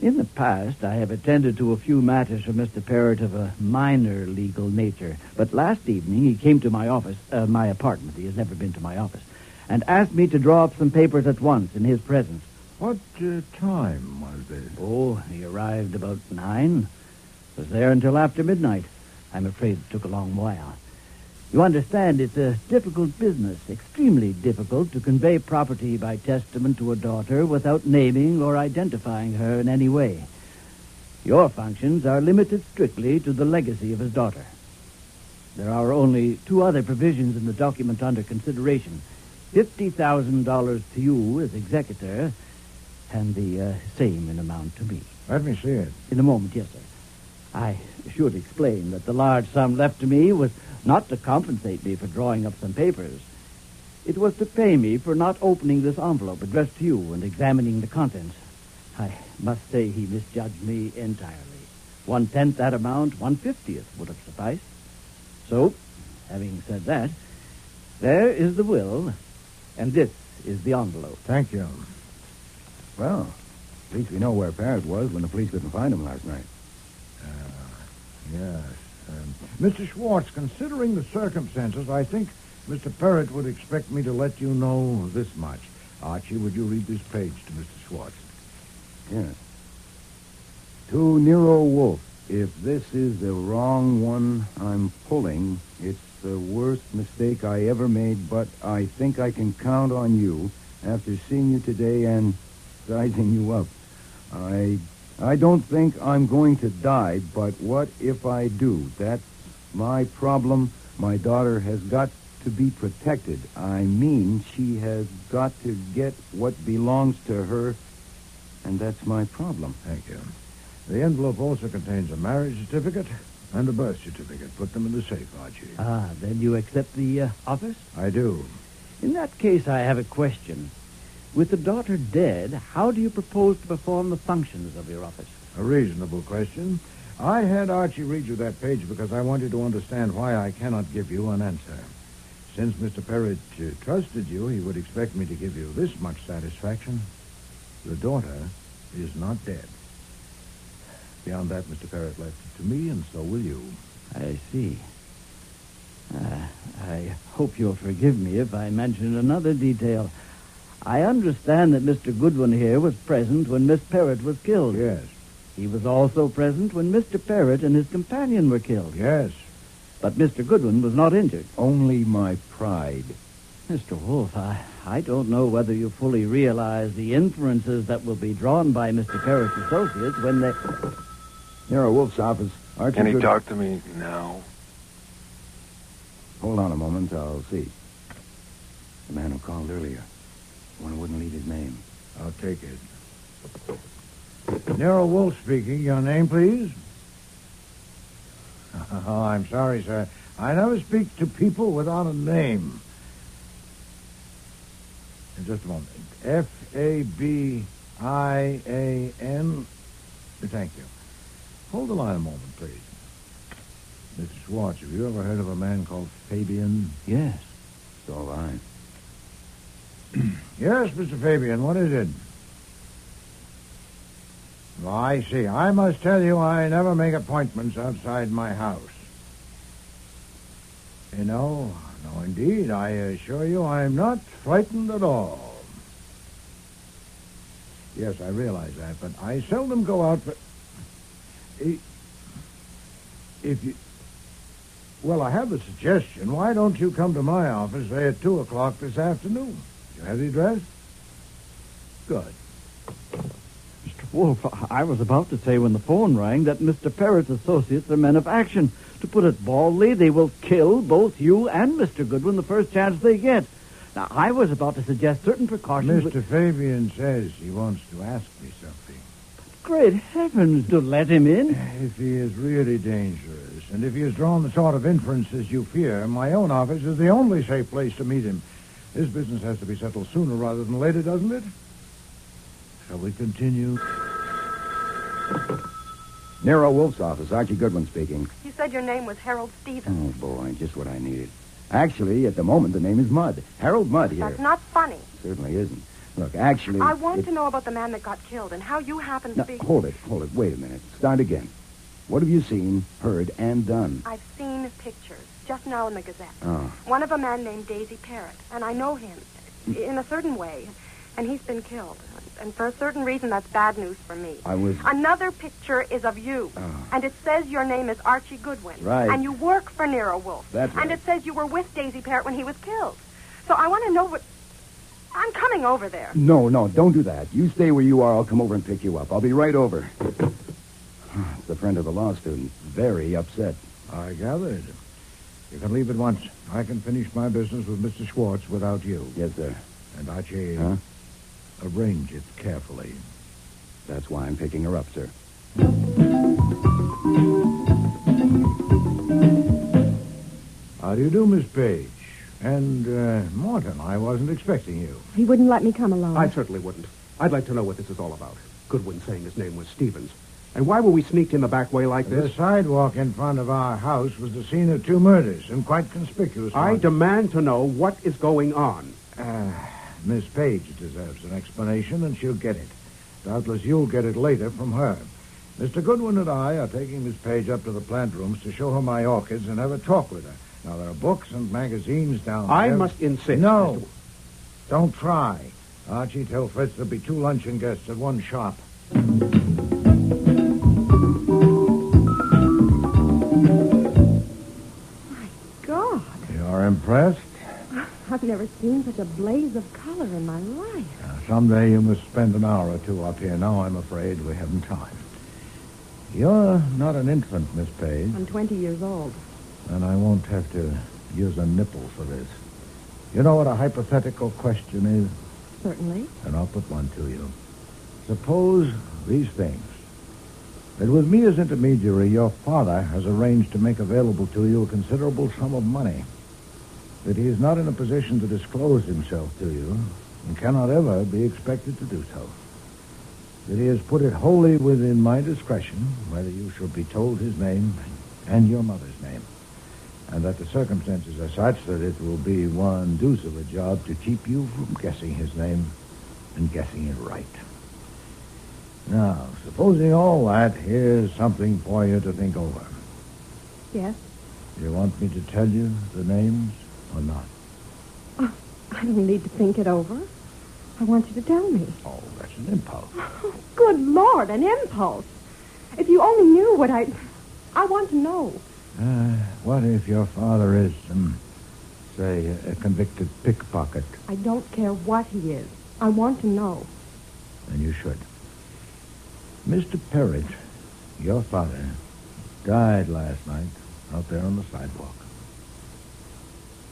In the past, I have attended to a few matters for Mr. Parrott of a minor legal nature. But last evening, he came to my office, my apartment. He has never been to my office, and asked me to draw up some papers at once in his presence. What time was this? Oh, he arrived about 9. Was there until after midnight. I'm afraid it took a long while. You understand, it's a difficult business, extremely difficult to convey property by testament to a daughter without naming or identifying her in any way. Your functions are limited strictly to the legacy of his daughter. There are only 2 other provisions in the document under consideration. $50,000 to you as executor, and the same in amount to me. Let me see it. In a moment, yes, sir. I should explain that the large sum left to me was not to compensate me for drawing up some papers. It was to pay me for not opening this envelope addressed to you and examining the contents. I must say he misjudged me entirely. 1/10 that amount, 1/50 would have sufficed. So, having said that, there is the will, and this is the envelope. Thank you. Well, at least we know where Parrott was when the police couldn't find him last night. Yes. Mr. Schwartz, considering the circumstances, I think Mr. Parrott would expect me to let you know this much. Archie, would you read this page to Mr. Schwartz? Yes. To Nero Wolfe, if this is the wrong one I'm pulling, it's the worst mistake I ever made, but I think I can count on you after seeing you today and sizing you up. I don't think I'm going to die, but what if I do? That's my problem. My daughter has got to be protected. I mean, she has got to get what belongs to her, and that's my problem. Thank you. The envelope also contains a marriage certificate and a birth certificate. Put them in the safe, Archie. Then you accept the office? I do. In that case, I have a question. With the daughter dead, how do you propose to perform the functions of your office? A reasonable question. I had Archie read you that page because I wanted to understand why I cannot give you an answer. Since Mr. Parrott trusted you, he would expect me to give you this much satisfaction. The daughter is not dead. Beyond that, Mr. Parrott left it to me, and so will you. I see. I hope you'll forgive me if I mention another detail. I understand that Mr. Goodwin here was present when Miss Parrott was killed. Yes. He was also present when Mr. Parrott and his companion were killed. Yes. But Mr. Goodwin was not injured. Only my pride. Mr. Wolfe, I don't know whether you fully realize the inferences that will be drawn by Mr. Parrott's associates when they... Nero Wolfe's office. Archie Can he Good- talk to me now? Hold on a moment, I'll see. The man who called earlier. The one who wouldn't leave his name. I'll take it. Nero Wolfe speaking. Your name, please? Oh, I'm sorry, sir. I never speak to people without a name. Just a moment. Fabian. Thank you. Hold the line a moment, please. Mr. Schwartz, have you ever heard of a man called Fabian? Yes. So have I. Yes, Mr. Fabian, what is it? Oh, I see. I must tell you, I never make appointments outside my house. No, indeed. I assure you I'm not frightened at all. Yes, I realize that, but I seldom go out for... If you... Well, I have a suggestion. Why don't you come to my office, say, at 2 o'clock this afternoon? You have the address? Good. Mr. Wolfe, I was about to say when the phone rang that Mr. Parrott's associates are men of action. To put it baldly, they will kill both you and Mr. Goodwin the first chance they get. Now, I was about to suggest certain precautions... Mr. Fabian says he wants to ask me something. Great heavens, to let him in? If he is really dangerous, and if he has drawn the sort of inferences you fear, my own office is the only safe place to meet him. His business has to be settled sooner rather than later, doesn't it? Shall we continue? Nero Wolfe's office. Archie Goodwin speaking. You said your name was Harold Stevens. Oh, boy, just what I needed. Actually, at the moment, the name is Mudd. Harold Mudd here. That's not funny. Certainly isn't. Look, actually... I want to know about the man that got killed and how you happen to Now, be... hold it. Wait a minute. Start again. What have you seen, heard, and done? I've seen pictures just now in the Gazette. Oh. One of a man named Daisy Parrott, and I know him in a certain way, and he's been killed. And for a certain reason, that's bad news for me. Another picture is of you, and it says your name is Archie Goodwin. Right. And you work for Nero Wolfe. That's right. And it says you were with Daisy Parrott when he was killed. So I want to know what... I'm coming over there. No, don't do that. You stay where you are. I'll come over and pick you up. I'll be right over. It's a friend of the law student. Very upset. I gathered. You can leave at once. I can finish my business with Mr. Schwartz without you. Yes, sir. And Archie, arrange it carefully. That's why I'm picking her up, sir. How do you do, Miss Page? And, Morton, I wasn't expecting you. He wouldn't let me come along. I certainly wouldn't. I'd like to know what this is all about. Goodwin saying his name was Stevens. And why were we sneaked in the back way like this? The sidewalk in front of our house was the scene of 2 murders, and quite conspicuous. I demand to know what is going on. Miss Page deserves an explanation, and she'll get it. Doubtless you'll get it later from her. Mr. Goodwin and I are taking Miss Page up to the plant rooms to show her my orchids and have a talk with her. Now, there are books and magazines down there. I must insist. No. Don't try. Archie, tell Fritz there'll be 2 luncheon guests at one shop. God. You're impressed? I've never seen such a blaze of color in my life. Someday you must spend an hour or 2 up here. Now I'm afraid we haven't time. You're not an infant, Miss Page. I'm 20 years old. And I won't have to use a nipple for this. You know what a hypothetical question is? Certainly. And I'll put one to you. Suppose these things. That with me as intermediary, your father has arranged to make available to you a considerable sum of money. That he is not in a position to disclose himself to you and cannot ever be expected to do so. That he has put it wholly within my discretion whether you shall be told his name and your mother's name. And that the circumstances are such that it will be one deuce of a job to keep you from guessing his name and guessing it right. Now, supposing all that, here's something for you to think over. Yes? You want me to tell you the names or not? Oh, I don't need to think it over. I want you to tell me. Oh, that's an impulse. Good Lord, an impulse. If you only knew what I want to know. What if your father is, say, a convicted pickpocket? I don't care what he is. I want to know. Then you should. Mr. Perrott, your father, died last night out there on the sidewalk.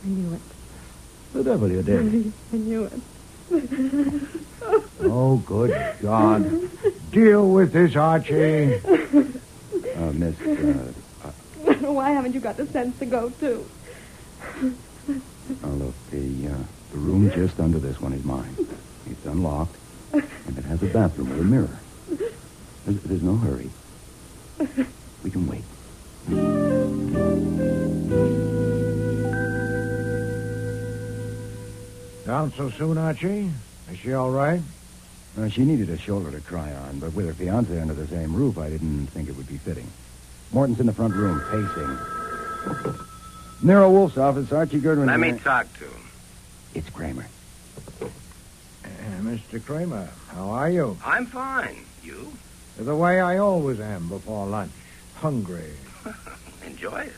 I knew it. The devil you did. I knew it. Oh, good God. Deal with this, Archie. Miss, Why haven't you got the sense to go, too? look, the room just under this one is mine. It's unlocked, and it has a bathroom with a mirror. There's no hurry. We can wait. Down so soon, Archie? Is she all right? She needed a shoulder to cry on, but with her fiancé under the same roof, I didn't think it would be fitting. Morton's in the front room, pacing. Nero Wolfe's office, Archie Goodwin. Let me talk to him. It's Kramer. Mr. Kramer, how are you? I'm fine. You? The way I always am before lunch. Hungry. Enjoy it.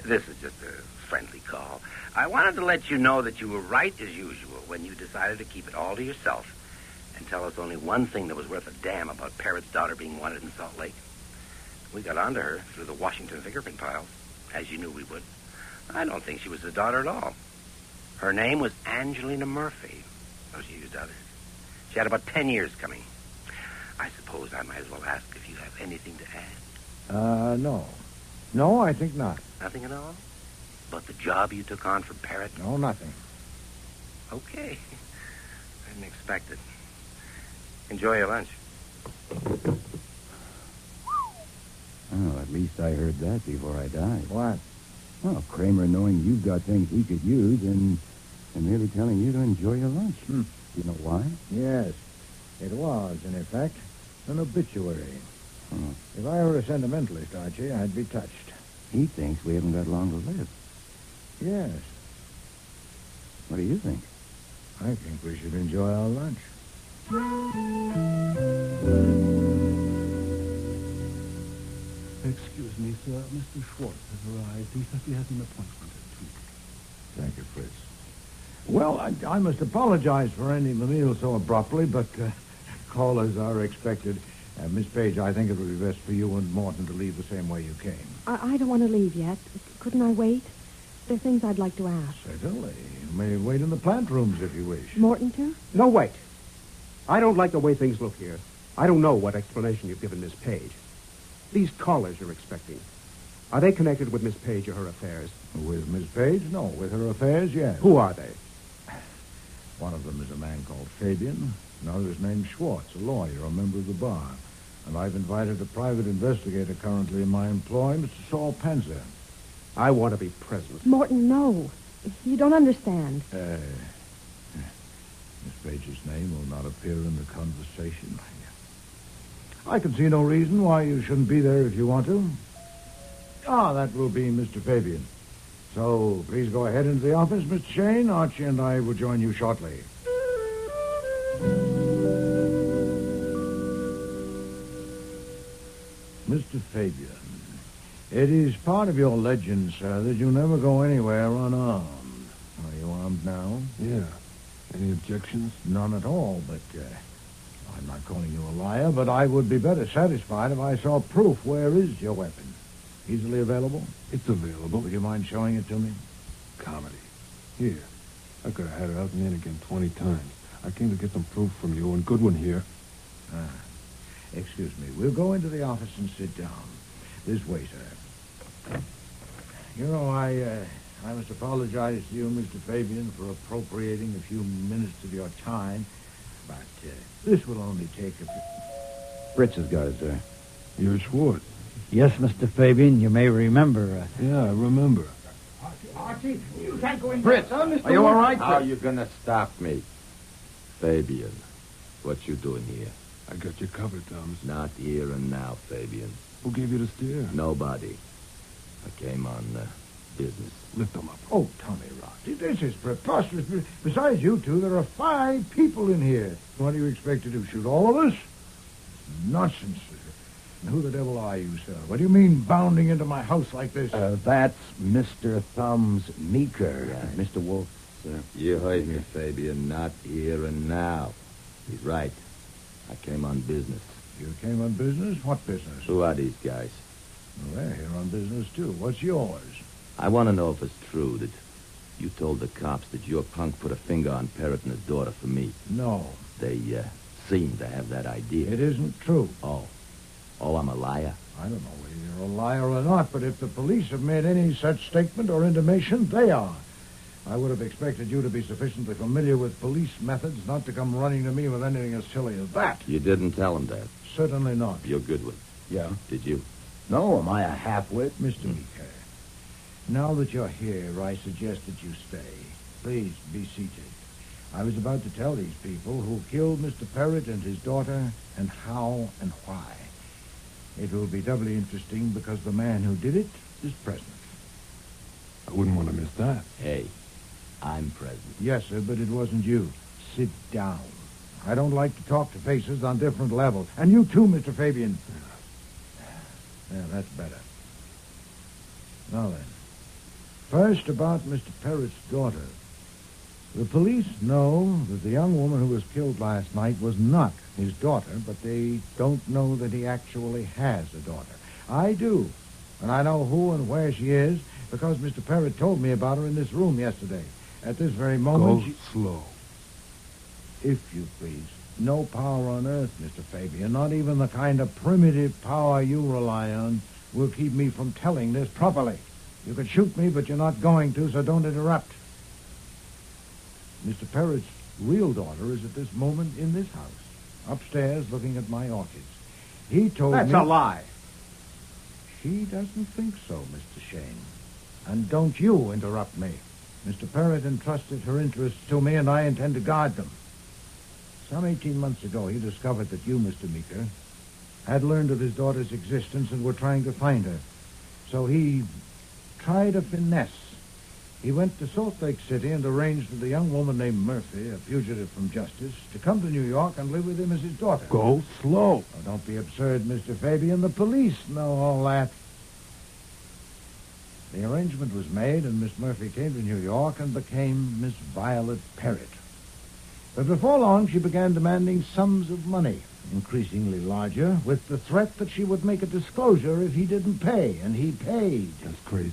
This is just a friendly call. I wanted to let you know that you were right as usual when you decided to keep it all to yourself and tell us only one thing that was worth a damn about Parrott's daughter being wanted in Salt Lake. We got onto her through the Washington fingerprint files, as you knew we would. I don't think she was the daughter at all. Her name was Angelina Murphy. Oh, she used others. She had about 10 years coming. I suppose I might as well ask if you have anything to add. No. No, I think not. Nothing at all? But the job you took on for Parrott? No, nothing. Okay. I didn't expect it. Enjoy your lunch. Oh, at least I heard that before I died. What? Well, Kramer knowing you've got things he could use and merely telling you to enjoy your lunch. Do you know why? Yes. It was, in effect, an obituary. Oh. If I were a sentimentalist, Archie, I'd be touched. He thinks we haven't got long to live. Yes. What do you think? I think we should enjoy our lunch. Excuse me, sir. Mr. Schwartz has arrived. He says he has an appointment at 2. Thank you, Fritz. Well, I must apologize for ending the meal so abruptly, but callers are expected. Miss Page, I think it would be best for you and Morton to leave the same way you came. I don't want to leave yet. Couldn't I wait? There are things I'd like to ask. Certainly. You may wait in the plant rooms if you wish. Morton, too? No, wait. I don't like the way things look here. I don't know what explanation you've given Miss Page. These callers you're expecting, are they connected with Miss Page or her affairs? With Miss Page? No. With her affairs, yes. Who are they? One of them is a man called Fabian. Another is named Schwartz, a lawyer, a member of the bar. And I've invited a private investigator currently in my employ, Mr. Saul Penzer. I want to be present. Morton, no. You don't understand. Miss Page's name will not appear in the conversation. I can see no reason why you shouldn't be there if you want to. That will be Mr. Fabian. So please go ahead into the office, Mr. Shane. Archie and I will join you shortly. Mr. Fabian, it is part of your legend, sir, that you never go anywhere unarmed. Are you armed now? Yeah. Any objections? None at all, but I'm not calling you a liar, but I would be better satisfied if I saw proof. Where is your weapon? Easily available? It's available. Would you mind showing it to me? Comedy. Here. I could have had it out and in again 20 times. I came to get some proof from you, and Goodwin here. Excuse me. We'll go into the office and sit down. This way, sir. You know, I must apologize to you, Mr. Fabian, for appropriating a few minutes of your time, but this will only take a few... Fritz has got it, sir. You're Schwartz. Yes, Mr. Fabian, you may remember. Yeah, I remember. Archie, you can't go in. Fritz, Mr. are you all Wolfe? right? How are you going to stop me? Fabian, what you doing here? I got you covered, Thomas. Not here and now, Fabian. Who gave you the steer? Nobody. I came on business. Lift them up. Oh, Tommy Ross, this is preposterous. Besides you two, there are 5 people in here. What do you expect to do, shoot all of us? Nonsense. And who the devil are you, sir? What do you mean bounding into my house like this? That's Mr. Thumbs Meeker. Mr. Wolfe, sir. You heard me, Fabian. Not here and now. He's right. I came on business. You came on business? What business? Who are these guys? Well, they're here on business, too. What's yours? I want to know if it's true that you told the cops that your punk put a finger on Parrott and his daughter for me. No. They seem to have that idea. It isn't true. Oh, I'm a liar? I don't know whether you're a liar or not, but if the police have made any such statement or intimation, they are. I would have expected you to be sufficiently familiar with police methods not to come running to me with anything as silly as that. You didn't tell them that? Certainly not. You're Goodwin. Yeah. Did you? No, am I a half-wit? Mr. Meeker, now that you're here, I suggest that you stay. Please, be seated. I was about to tell these people who killed Mr. Parrott and his daughter and how and why. It will be doubly interesting because the man who did it is present. I wouldn't want to miss that. Hey, I'm present. Yes, sir, but it wasn't you. Sit down. I don't like to talk to faces on different levels. And you too, Mr. Fabian. Yeah, that's better. Now then, first about Mr. Parrott's daughter. The police know that the young woman who was killed last night was not his daughter, but they don't know that he actually has a daughter. I do, and I know who and where she is because Mr. Parrott told me about her in this room yesterday. At this very moment, Go slow. If you please. No power on earth, Mr. Fabian, not even the kind of primitive power you rely on, will keep me from telling this properly. You can shoot me, but you're not going to, so don't interrupt. Mr. Parrott's real daughter is at this moment in this house, upstairs looking at my orchids. He told me... That's a lie. She doesn't think so, Mr. Shane. And don't you interrupt me. Mr. Parrott entrusted her interests to me, and I intend to guard them. Some 18 months ago, he discovered that you, Mr. Meeker, had learned of his daughter's existence and were trying to find her. So he tried a finesse. He went to Salt Lake City and arranged with a young woman named Murphy, a fugitive from justice, to come to New York and live with him as his daughter. Go slow. Oh, don't be absurd, Mr. Fabian. The police know all that. The arrangement was made, and Miss Murphy came to New York and became Miss Violet Parrott. But before long, she began demanding sums of money, increasingly larger, with the threat that she would make a disclosure if he didn't pay, and he paid. That's crazy.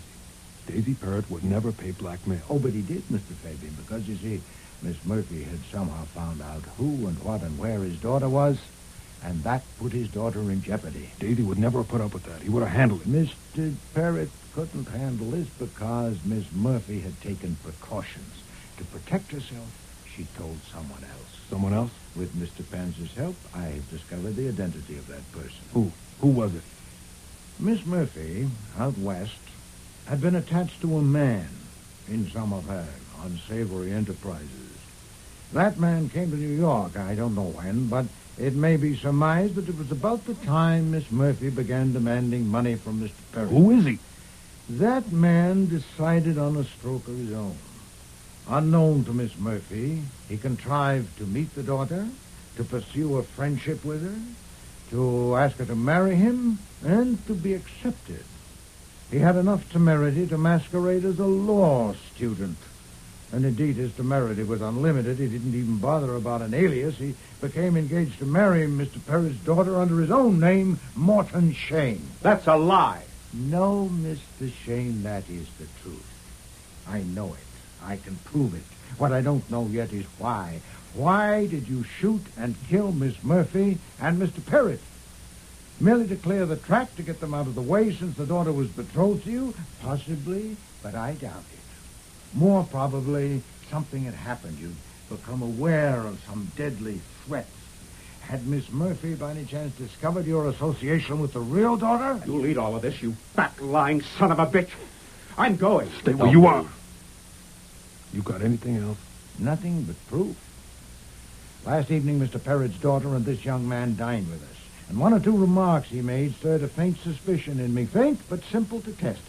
Daisy Parrott would never pay blackmail. Oh, but he did, Mr. Fabian, because, you see, Miss Murphy had somehow found out who and what and where his daughter was, and that put his daughter in jeopardy. Daisy would never put up with that. He would have handled it. Mr. Parrott couldn't handle this because Miss Murphy had taken precautions. To protect herself, she told someone else. Someone else? With Mr. Panzer's help, I have discovered the identity of that person. Who? Who was it? Miss Murphy, out west, had been attached to a man in some of her unsavory enterprises. That man came to New York, I don't know when, but it may be surmised that it was about the time Miss Murphy began demanding money from Mr. Parrott. Who is he? That man decided on a stroke of his own. Unknown to Miss Murphy, he contrived to meet the daughter, to pursue a friendship with her, to ask her to marry him, and to be accepted. He had enough temerity to masquerade as a law student. And indeed, his temerity was unlimited. He didn't even bother about an alias. He became engaged to marry Mr. Parrott's daughter under his own name, Morton Shane. That's a lie. No, Mr. Shane, that is the truth. I know it. I can prove it. What I don't know yet is why. Why did you shoot and kill Miss Murphy and Mr. Parrott? Merely to clear the track, to get them out of the way since the daughter was betrothed to you? Possibly, but I doubt it. More probably, something had happened. You'd become aware of some deadly threats. Had Miss Murphy, by any chance, discovered your association with the real daughter? You'll eat all of this, you fat, lying son of a bitch. I'm going. Stay where you are. You got anything else? Nothing but proof. Last evening, Mr. Parrott's daughter and this young man dined with us. And one or two remarks he made stirred a faint suspicion in me. Faint, but simple to test.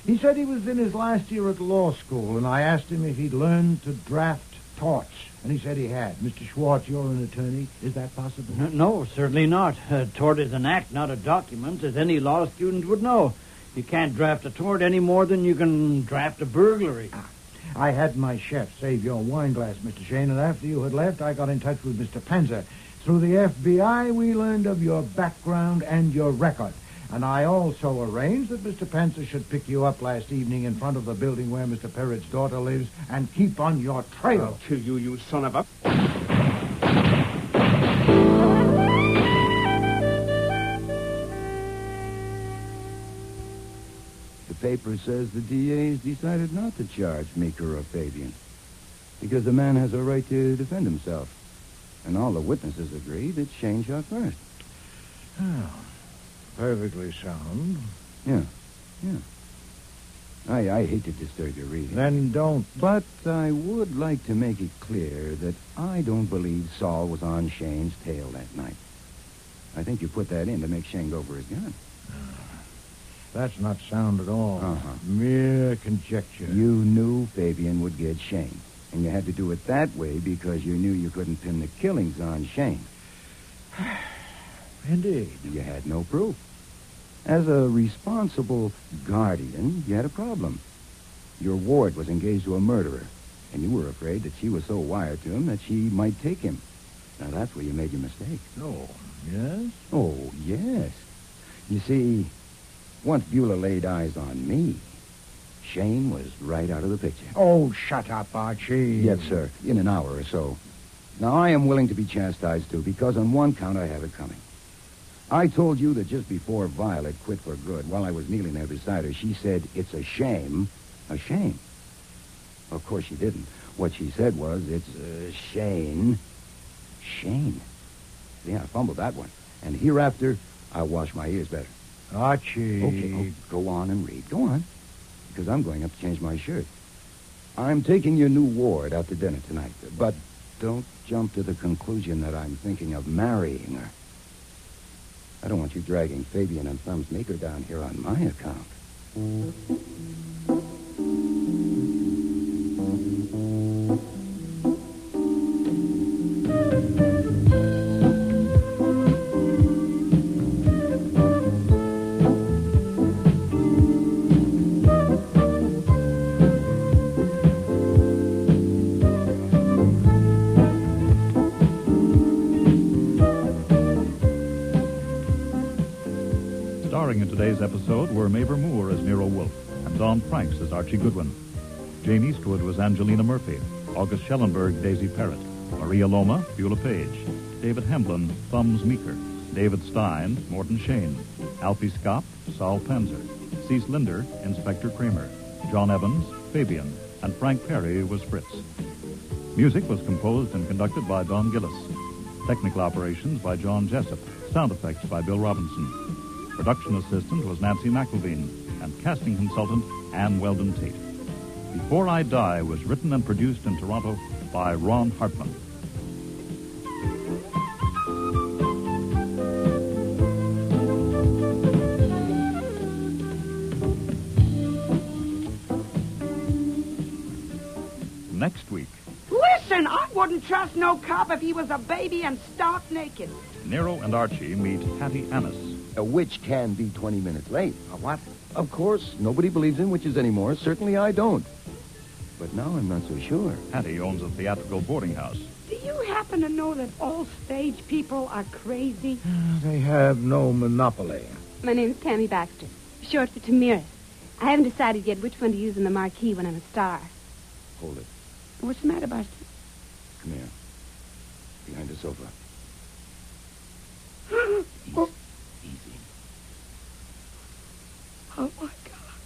He said he was in his last year at law school, and I asked him if he'd learned to draft torts. And he said he had. Mr. Schwartz, you're an attorney. Is that possible? No, certainly not. A tort is an act, not a document, as any law student would know. You can't draft a tort any more than you can draft a burglary. I had my chef save your wine glass, Mr. Shane, and after you had left, I got in touch with Mr. Panzer. Through the FBI, we learned of your background and your record. And I also arranged that Mr. Panzer should pick you up last evening in front of the building where Mr. Perrett's daughter lives and keep on your trail. I'll kill you, you son of a... The paper says the DA's decided not to charge Meeker or Fabian because the man has a right to defend himself. And all the witnesses agree that Shane shot first. Oh, perfectly sound. Yeah. I hate to disturb your reading. Then don't. But I would like to make it clear that I don't believe Saul was on Shane's tail that night. I think you put that in to make Shane go for his gun. That's not sound at all. Uh-huh. Mere conjecture. You knew Fabian would get Shane, and you had to do it that way because you knew you couldn't pin the killings on Shane. Indeed. You had no proof. As a responsible guardian, you had a problem. Your ward was engaged to a murderer, and you were afraid that she was so wired to him that she might take him. Now, that's where you made your mistake. Oh, yes? Oh, yes. You see, once Beulah laid eyes on me, Shane was right out of the picture. Oh, shut up, Archie. Yes, sir. In an hour or so. Now, I am willing to be chastised, too, because on one count I have it coming. I told you that just before Violet quit for good, while I was kneeling there beside her, she said, "It's a shame." A shame. Of course she didn't. What she said was, "It's a Shane." Shane. Yeah, I fumbled that one. And hereafter, I'll wash my ears better. Archie. Okay, go on and read. Go on. Because I'm going up to change my shirt. I'm taking your new ward out to dinner tonight. But don't jump to the conclusion that I'm thinking of marrying her. I don't want you dragging Fabian and Thumbs Meeker down here on my account. Starring in today's episode were Mavor Moore as Nero Wolfe and Don Franks as Archie Goodwin. Jane Eastwood was Angelina Murphy, August Schellenberg, Daisy Parrott, Maria Loma, Beulah Page, David Hemblin, Thumbs Meeker, David Stein, Morton Shane, Alfie Scott, Saul Panzer, Cease Linder, Inspector Kramer, John Evans, Fabian, and Frank Perry was Fritz. Music was composed and conducted by Don Gillis. Technical operations by John Jessup. Sound effects by Bill Robinson. Production assistant was Nancy McElveen, and casting consultant Ann Weldon Tate. Before I Die was written and produced in Toronto by Ron Hartman. Next week, Listen, I wouldn't trust no cop if he was a baby and stark naked. Nero and Archie meet Hattie Annis. A witch can be 20 minutes late. A what? Of course, nobody believes in witches anymore. Certainly I don't. But now I'm not so sure. Hattie owns a theatrical boarding house. Do you happen to know that all stage people are crazy? They have no monopoly. My name's Tammy Baxter, short for Tamiris. I haven't decided yet which one to use in the marquee when I'm a star. Hold it. What's the matter, Buster? Come here. Behind the sofa. Oh. Easy. Oh, my God.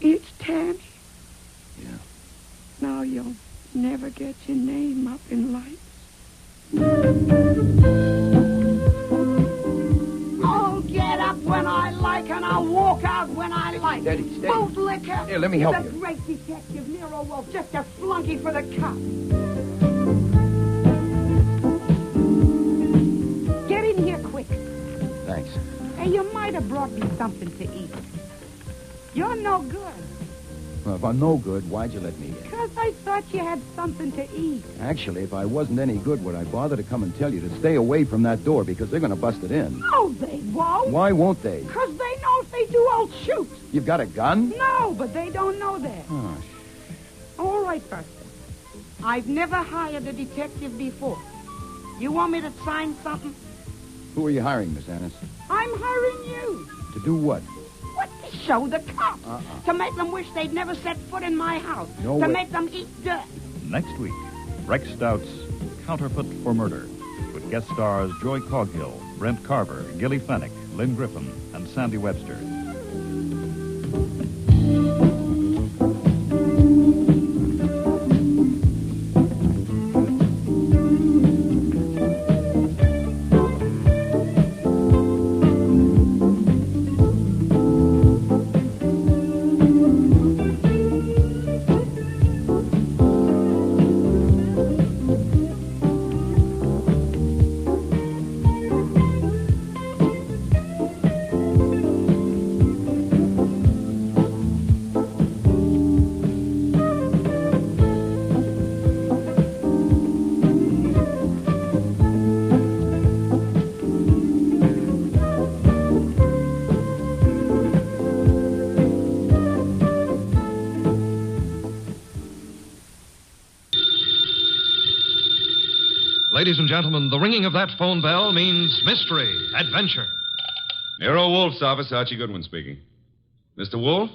It's Tammy. Yeah. Now you'll never get your name up in lights. I'll get up when I like and I'll walk out when I like. Steady. Both liquor. Here, let me help He's you. a great detective, Nero Wolfe, just a flunky for the cops. Get in here quick. Thanks. Hey, you might have brought me something to eat. You're no good. Well, if I'm no good, why'd you let me in? Because I thought you had something to eat. Actually, if I wasn't any good, would I bother to come and tell you to stay away from that door because they're going to bust it in? No, they won't. Why won't they? Because they know if they do, I'll shoot. You've got a gun? No, but they don't know that. Oh, All right, Buster. I've never hired a detective before. You want me to sign something? Who are you hiring, Miss Annis? I'm hiring you. To do what? What? To show the cops. To make them wish they'd never set foot in my house. No to way. make them eat dirt. Next week, Rex Stout's Counterfeit for Murder, with guest stars Joy Coghill, Brent Carver, Gilly Fennick, Lynn Griffin, and Sandy Webster. Ladies and gentlemen, the ringing of that phone bell means mystery, adventure. Nero Wolfe's office, Archie Goodwin speaking. Mr. Wolfe?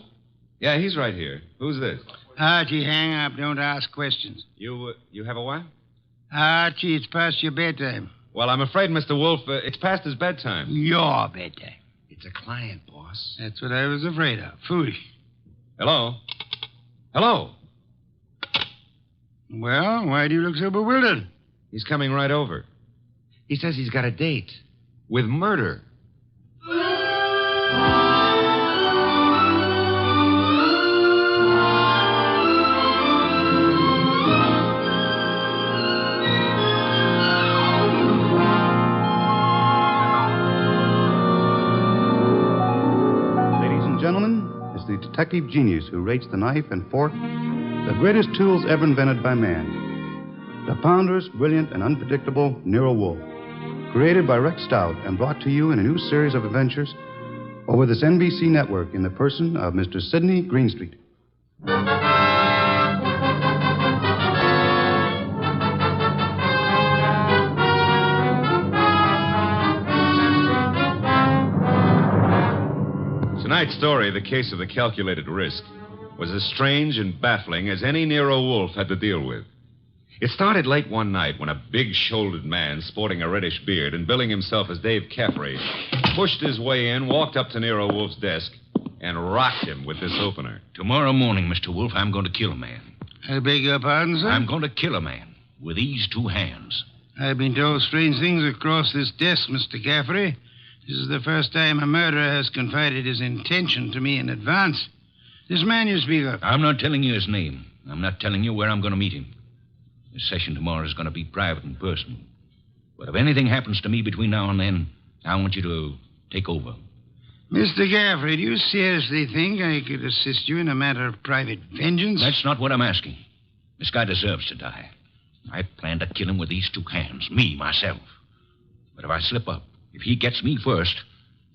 Yeah, he's right here. Who's this? Archie, hang up. Don't ask questions. You have a what? Archie, it's past your bedtime. Well, I'm afraid, Mr. Wolfe, it's past his bedtime. Your bedtime. It's a client, boss. That's what I was afraid of. Foolish. Hello? Hello? Well, why do you look so bewildered? He's coming right over. He says he's got a date with murder. Ladies and gentlemen, it's the detective genius who rates the knife and fork the greatest tools ever invented by man. The ponderous, brilliant, and unpredictable Nero Wolfe. Created by Rex Stout and brought to you in a new series of adventures over this NBC network in the person of Mr. Sidney Greenstreet. Tonight's story, The Case of the Calculated Risk, was as strange and baffling as any Nero Wolfe had to deal with. It started late one night when a big-shouldered man sporting a reddish beard and billing himself as Dave Caffrey pushed his way in, walked up to Nero Wolfe's desk, and rocked him with this opener. Tomorrow morning, Mr. Wolfe, I'm going to kill a man. I beg your pardon, sir? I'm going to kill a man with these two hands. I've been told strange things across this desk, Mr. Caffrey. This is the first time a murderer has confided his intention to me in advance. This man you speak of. I'm not telling you his name. I'm not telling you where I'm going to meet him. The session tomorrow is going to be private and personal. But if anything happens to me between now and then, I want you to take over. Mr. Caffrey, do you seriously think I could assist you in a matter of private vengeance? That's not what I'm asking. This guy deserves to die. I plan to kill him with these two hands, me, myself. But if I slip up, if he gets me first,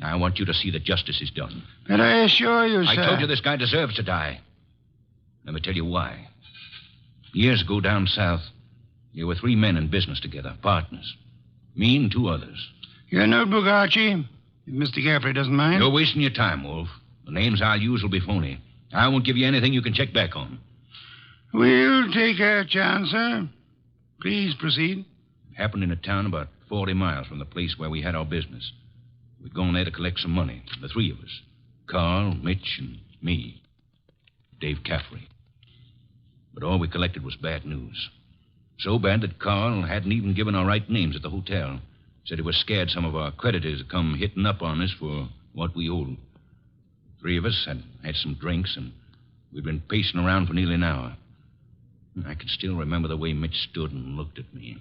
I want you to see that justice is done. But I assure you, sir... I told you this guy deserves to die. Let me tell you why. Years ago down south, there were three men in business together, partners. Me and two others. Your notebook, Archie, if Mr. Caffrey doesn't mind. You're wasting your time, Wolf. The names I'll use will be phony. I won't give you anything you can check back on. We'll take our chance, sir. Please proceed. It happened in a town about 40 miles from the place where we had our business. We'd gone there to collect some money, the three of us. Carl, Mitch, and me. Dave Caffrey. But all we collected was bad news. So bad that Carl hadn't even given our right names at the hotel. Said he was scared some of our creditors would come hitting up on us for what we owed. Three of us had some drinks, and we'd been pacing around for nearly an hour. I can still remember the way Mitch stood and looked at me.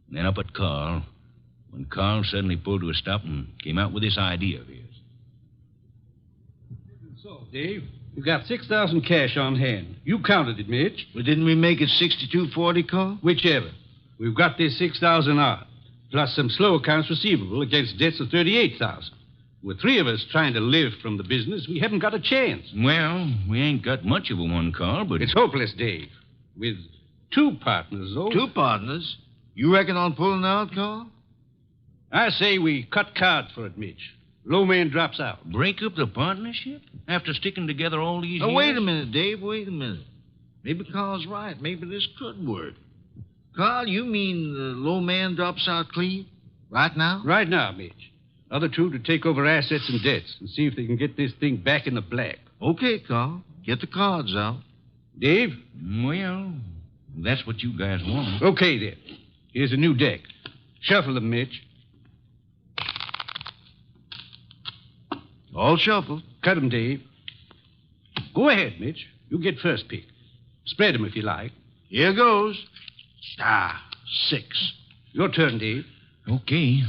And then up at Carl, when Carl suddenly pulled to a stop and came out with this idea of his. So, Dave, You got 6,000 cash on hand. You counted it, Mitch. Well, didn't we make it 6240, Carl? Whichever. We've got this 6,000 odd, plus some slow accounts receivable against debts of 38,000. With three of us trying to live from the business, we haven't got a chance. Well, we ain't got much of a one, Carl, but... It's hopeless, Dave. With two partners, though. Two partners? You reckon on pulling out, Carl? I say we cut cards for it, Mitch. Low man drops out. Break up the partnership? After sticking together all these years? Wait a minute, Dave. Wait a minute. Maybe Carl's right. Maybe this could work. Carl, you mean the low man drops out clean? Right now? Right now, Mitch. Other two to take over assets and debts and see if they can get this thing back in the black. Okay, Carl. Get the cards out. Dave? Well, that's what you guys want. Okay, then. Here's a new deck. Shuffle them, Mitch. All shuffled. Cut 'em, Dave. Go ahead, Mitch. You get first pick. Spread 'em if you like. Here goes. 6. Your turn, Dave. Okay.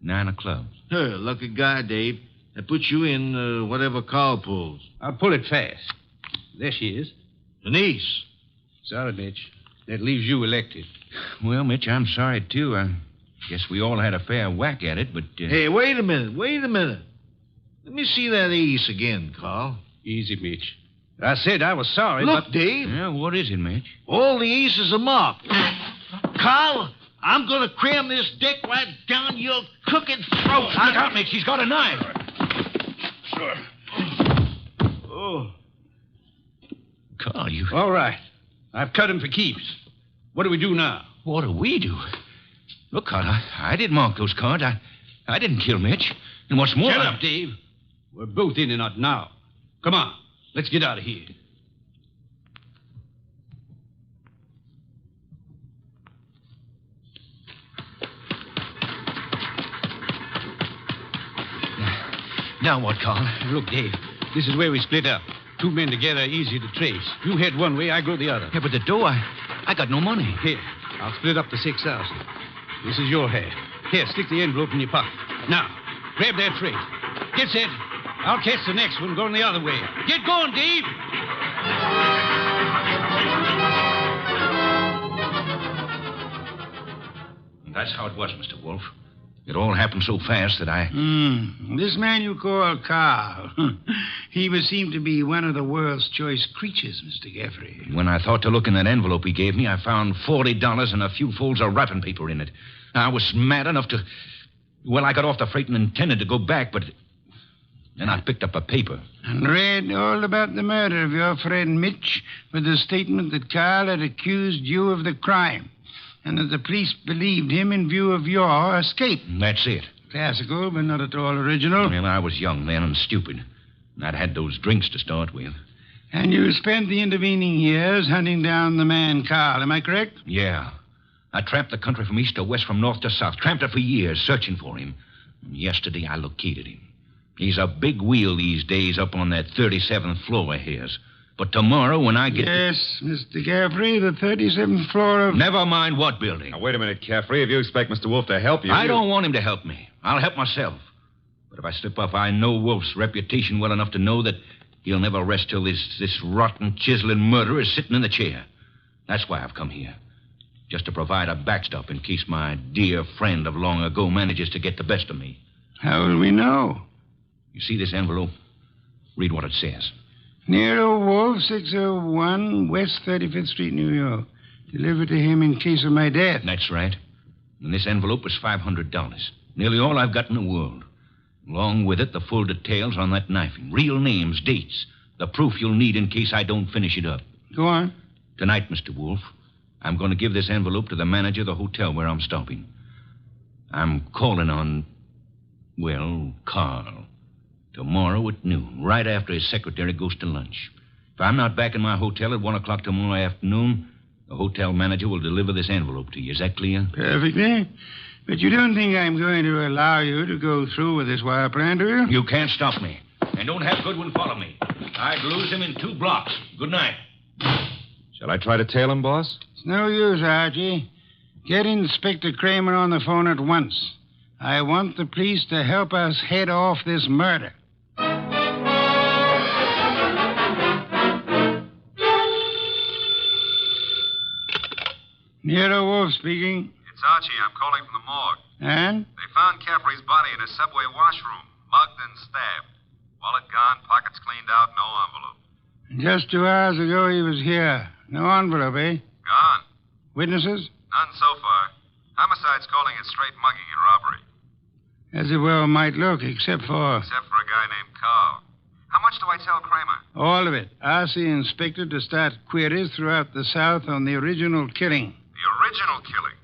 9 of clubs. Lucky guy, Dave. That puts you in whatever Carl pulls. I'll pull it fast. There she is. An ace. Sorry, Mitch. That leaves you elected. Well, Mitch, I'm sorry, too. I guess we all had a fair whack at it, but... Hey, wait a minute. Let me see that ace again, Carl. Easy, Mitch. I said I was sorry, Look, but... Dave. Yeah, what is it, Mitch? All the aces are marked. Carl, I'm going to cram this deck right down your crooked throat. Look out, Mitch. He's got a knife. Sure. Oh. Carl, you... All right. I've cut him for keeps. What do we do now? What do we do? Look, Carl, I didn't mark those cards. I didn't kill Mitch. And what's more... Shut up, Dave. We're both in and out now. Come on. Let's get out of here. Now what, Carl? Look, Dave, this is where we split up. Two men together, easy to trace. You head one way, I go the other. Yeah, but the dough, I got no money. Here, I'll split up the 6,000. This is your half. Here, stick the envelope in your pocket. Now, grab that freight. Get set. I'll catch the next one going the other way. Get going, Dave! That's how it was, Mr. Wolfe. It all happened so fast that I... This man you call Carl, he would seem to be one of the world's choice creatures, Mr. Geoffrey. When I thought to look in that envelope he gave me, I found $40 and a few folds of wrapping paper in it. I was mad enough to... Well, I got off the freight and intended to go back, but... Then I picked up a paper. And read all about the murder of your friend Mitch with the statement that Carl had accused you of the crime and that the police believed him in view of your escape. That's it. Classical, but not at all original. Well, I was young then and stupid. And I'd had those drinks to start with. And you spent the intervening years hunting down the man Carl, am I correct? Yeah. I tramped the country from east to west, from north to south. Tramped it for years, searching for him. And yesterday I located him. He's a big wheel these days up on that 37th floor of his. But tomorrow when I get... Yes, Mr. Caffrey, the 37th floor of... Never mind what building. Now, wait a minute, Caffrey. If you expect Mr. Wolfe to help you... I don't want him to help me. I'll help myself. But if I slip up, I know Wolfe's reputation well enough to know that he'll never rest till this rotten, chiseling murderer is sitting in the chair. That's why I've come here. Just to provide a backstop in case my dear friend of long ago manages to get the best of me. How will we know? You see this envelope? Read what it says. Nero Wolfe, 601 West 35th Street, New York. Delivered to him in case of my death. That's right. And this envelope was $500. Nearly all I've got in the world. Along with it, the full details on that knifing. Real names, dates. The proof you'll need in case I don't finish it up. Go on. Tonight, Mr. Wolfe, I'm going to give this envelope to the manager of the hotel where I'm stopping. I'm calling on, well, Carl. Tomorrow at noon, right after his secretary goes to lunch. If I'm not back in my hotel at 1 o'clock tomorrow afternoon, the hotel manager will deliver this envelope to you. Is that clear? Perfectly. But you don't think I'm going to allow you to go through with this wire plan, do you? You can't stop me. And don't have Goodwin follow me. I'd lose him in 2 blocks. Good night. Shall I try to tail him, boss? It's no use, Archie. Get Inspector Kramer on the phone at once. I want the police to help us head off this murder. Nero Wolfe speaking. It's Archie. I'm calling from the morgue. And? They found Caffrey's body in a subway washroom, mugged and stabbed. Wallet gone, pockets cleaned out, no envelope. Just 2 hours ago he was here. No envelope, eh? Gone. Witnesses? None so far. Homicide's calling it straight mugging and robbery. As it well might look, except for... Except for a guy named Carl. How much do I tell Kramer? all of it. Ask the inspector to start queries throughout the South on the original killing. The original killing?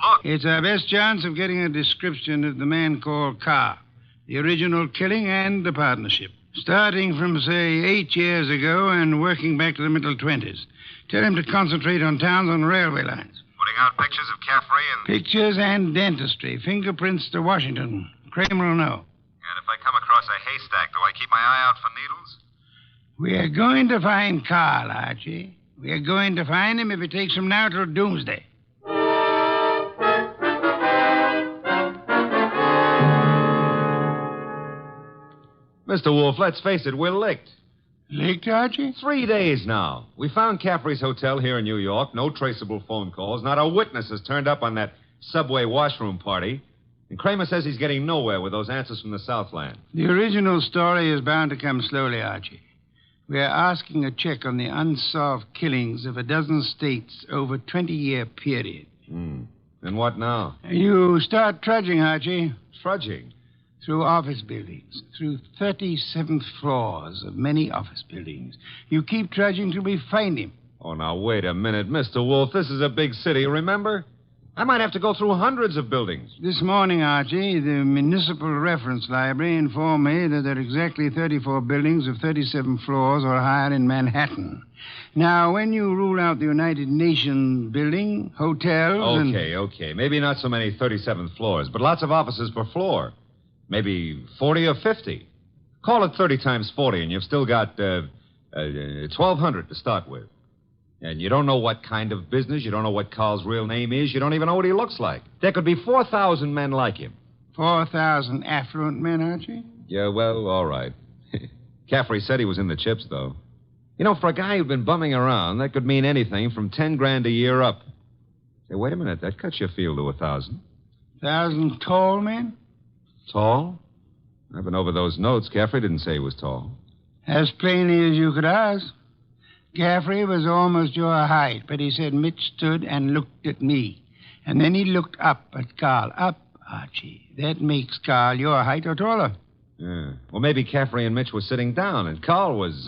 Look. It's our best chance of getting a description of the man called Carr. The original killing and the partnership. Starting from, say, 8 years ago and working back to the middle 20s. Tell him to concentrate on towns on railway lines. Putting out pictures of Caffrey and... Pictures and dentistry. Fingerprints to Washington. Kramer will know. And if I come across a haystack, do I keep my eye out for needles? We are going to find Carl, Archie. We are going to find him if it takes from now till doomsday. Mr. Wolfe, let's face it, we're licked. Licked, Archie? 3 days now. We found Caffrey's hotel here in New York. No traceable phone calls. Not a witness has turned up on that subway washroom party. And Kramer says he's getting nowhere with those answers from the Southland. The original story is bound to come slowly, Archie. We are asking a check on the unsolved killings of a dozen states over a 20-year period. And what now? You start trudging, Archie. Trudging? Through office buildings, through 37th floors of many office buildings. You keep trudging till we find him. Oh, now, wait a minute, Mr. Wolfe. This is a big city, remember? I might have to go through hundreds of buildings. This morning, Archie, the Municipal Reference Library informed me that there are exactly 34 buildings of 37 floors or higher in Manhattan. Now, when you rule out the United Nations building, hotels, Okay. Maybe not so many 37th floors, but lots of offices per floor. Maybe 40 or 50. Call it 30 times 40, and you've still got 1,200 to start with. And you don't know what kind of business. You don't know what Carl's real name is. You don't even know what he looks like. There could be 4,000 men like him. 4,000 affluent men, Archie? Yeah, well, all right. Caffrey said he was in the chips, though. You know, for a guy who'd been bumming around, that could mean anything from 10 grand a year up. Say, wait a minute. That cuts your field to 1,000. 1,000 tall men? Tall? I've been over those notes. Caffrey didn't say he was tall. As plainly as you could ask. Caffrey was almost your height, but he said Mitch stood and looked at me. And then he looked up at Carl. Up, Archie. That makes Carl your height or taller. Yeah. Well, maybe Caffrey and Mitch were sitting down, and Carl was,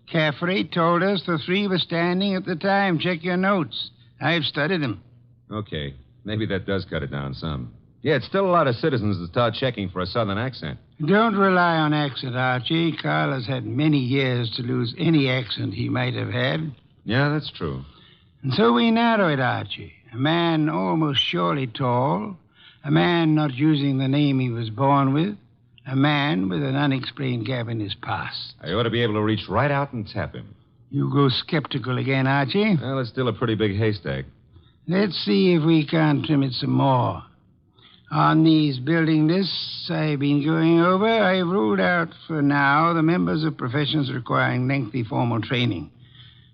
Caffrey told us the three were standing at the time. Check your notes. I've studied them. Okay. Maybe that does cut it down some. Yeah, it's still a lot of citizens that start checking for a southern accent. Don't rely on accent, Archie. Carl has had many years to lose any accent he might have had. Yeah, that's true. And so we narrow it, Archie. A man almost surely tall. A man not using the name he was born with. A man with an unexplained gap in his past. I ought to be able to reach right out and tap him. You go skeptical again, Archie. Well, it's still a pretty big haystack. Let's see if we can't trim it some more. On these building lists I've been going over, I've ruled out for now the members of professions requiring lengthy formal training.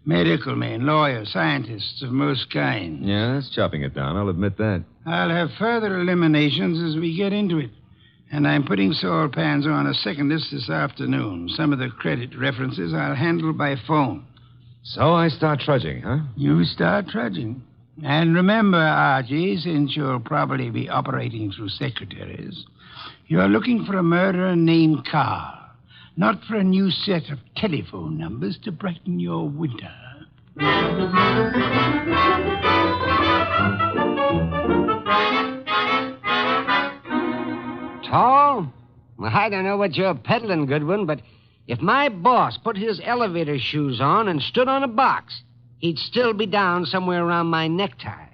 Medical men, lawyers, scientists of most kinds. Yeah, that's chopping it down, I'll admit that. I'll have further eliminations as we get into it. And I'm putting Saul Panzer on a second list this afternoon. Some of the credit references I'll handle by phone. So I start trudging, huh? You start trudging. And remember, Archie, since you'll probably be operating through secretaries, you're looking for a murderer named Carl, not for a new set of telephone numbers to brighten your winter. Tall? Well, I don't know what you're peddling, Goodwin, but if my boss put his elevator shoes on and stood on a box, he'd still be down somewhere around my necktie.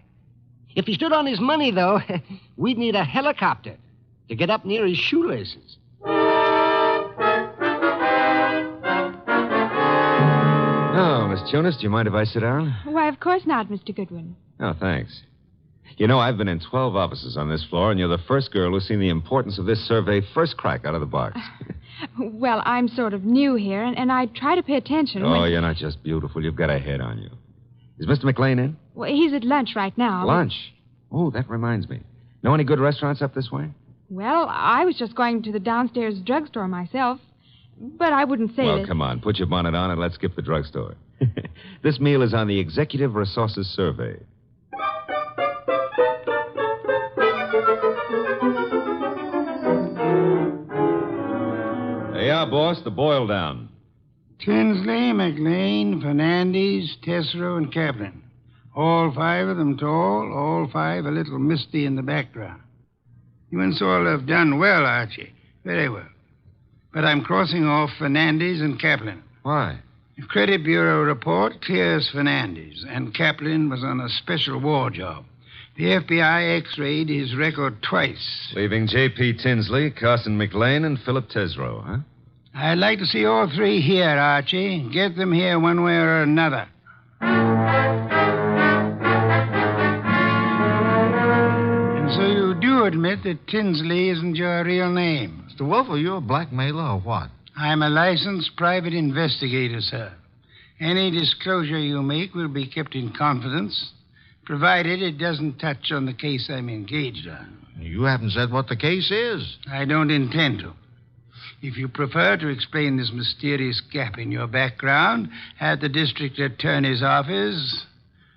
If he stood on his money, though, we'd need a helicopter to get up near his shoelaces. Oh, Miss Jonas, do you mind if I sit down? Why, of course not, Mr. Goodwin. Oh, thanks. You know, I've been in 12 offices on this floor, and you're the first girl who's seen the importance of this survey first crack out of the box. Well, I'm sort of new here, and I try to pay attention. Oh, you're not just beautiful. You've got a head on you. Is Mr. McLean in? Well, he's at lunch right now. Lunch? Oh, that reminds me. Know any good restaurants up this way? Well, I was just going to the downstairs drugstore myself. But I wouldn't say Well, that... come on. Put your bonnet on and let's skip the drugstore. This meal is on the Executive Resources Survey. There you are, boss. The boil down. Tinsley, McLean, Fernandez, Tesoro, and Kaplan. All 5 of them tall, all 5 a little misty in the background. You and Saul have done well, Archie. Very well. But I'm crossing off Fernandez and Kaplan. Why? The Credit Bureau report clears Fernandez, and Kaplan was on a special war job. The FBI x-rayed his record twice. Leaving J.P. Tinsley, Carson McLean, and Philip Tesoro, huh? I'd like to see all 3 here, Archie. Get them here one way or another. And so you do admit that Tinsley isn't your real name? Mr. Wolfe, are you a blackmailer or what? I'm a licensed private investigator, sir. Any disclosure you make will be kept in confidence, provided it doesn't touch on the case I'm engaged on. You haven't said what the case is. I don't intend to. If you prefer to explain this mysterious gap in your background at the district attorney's office...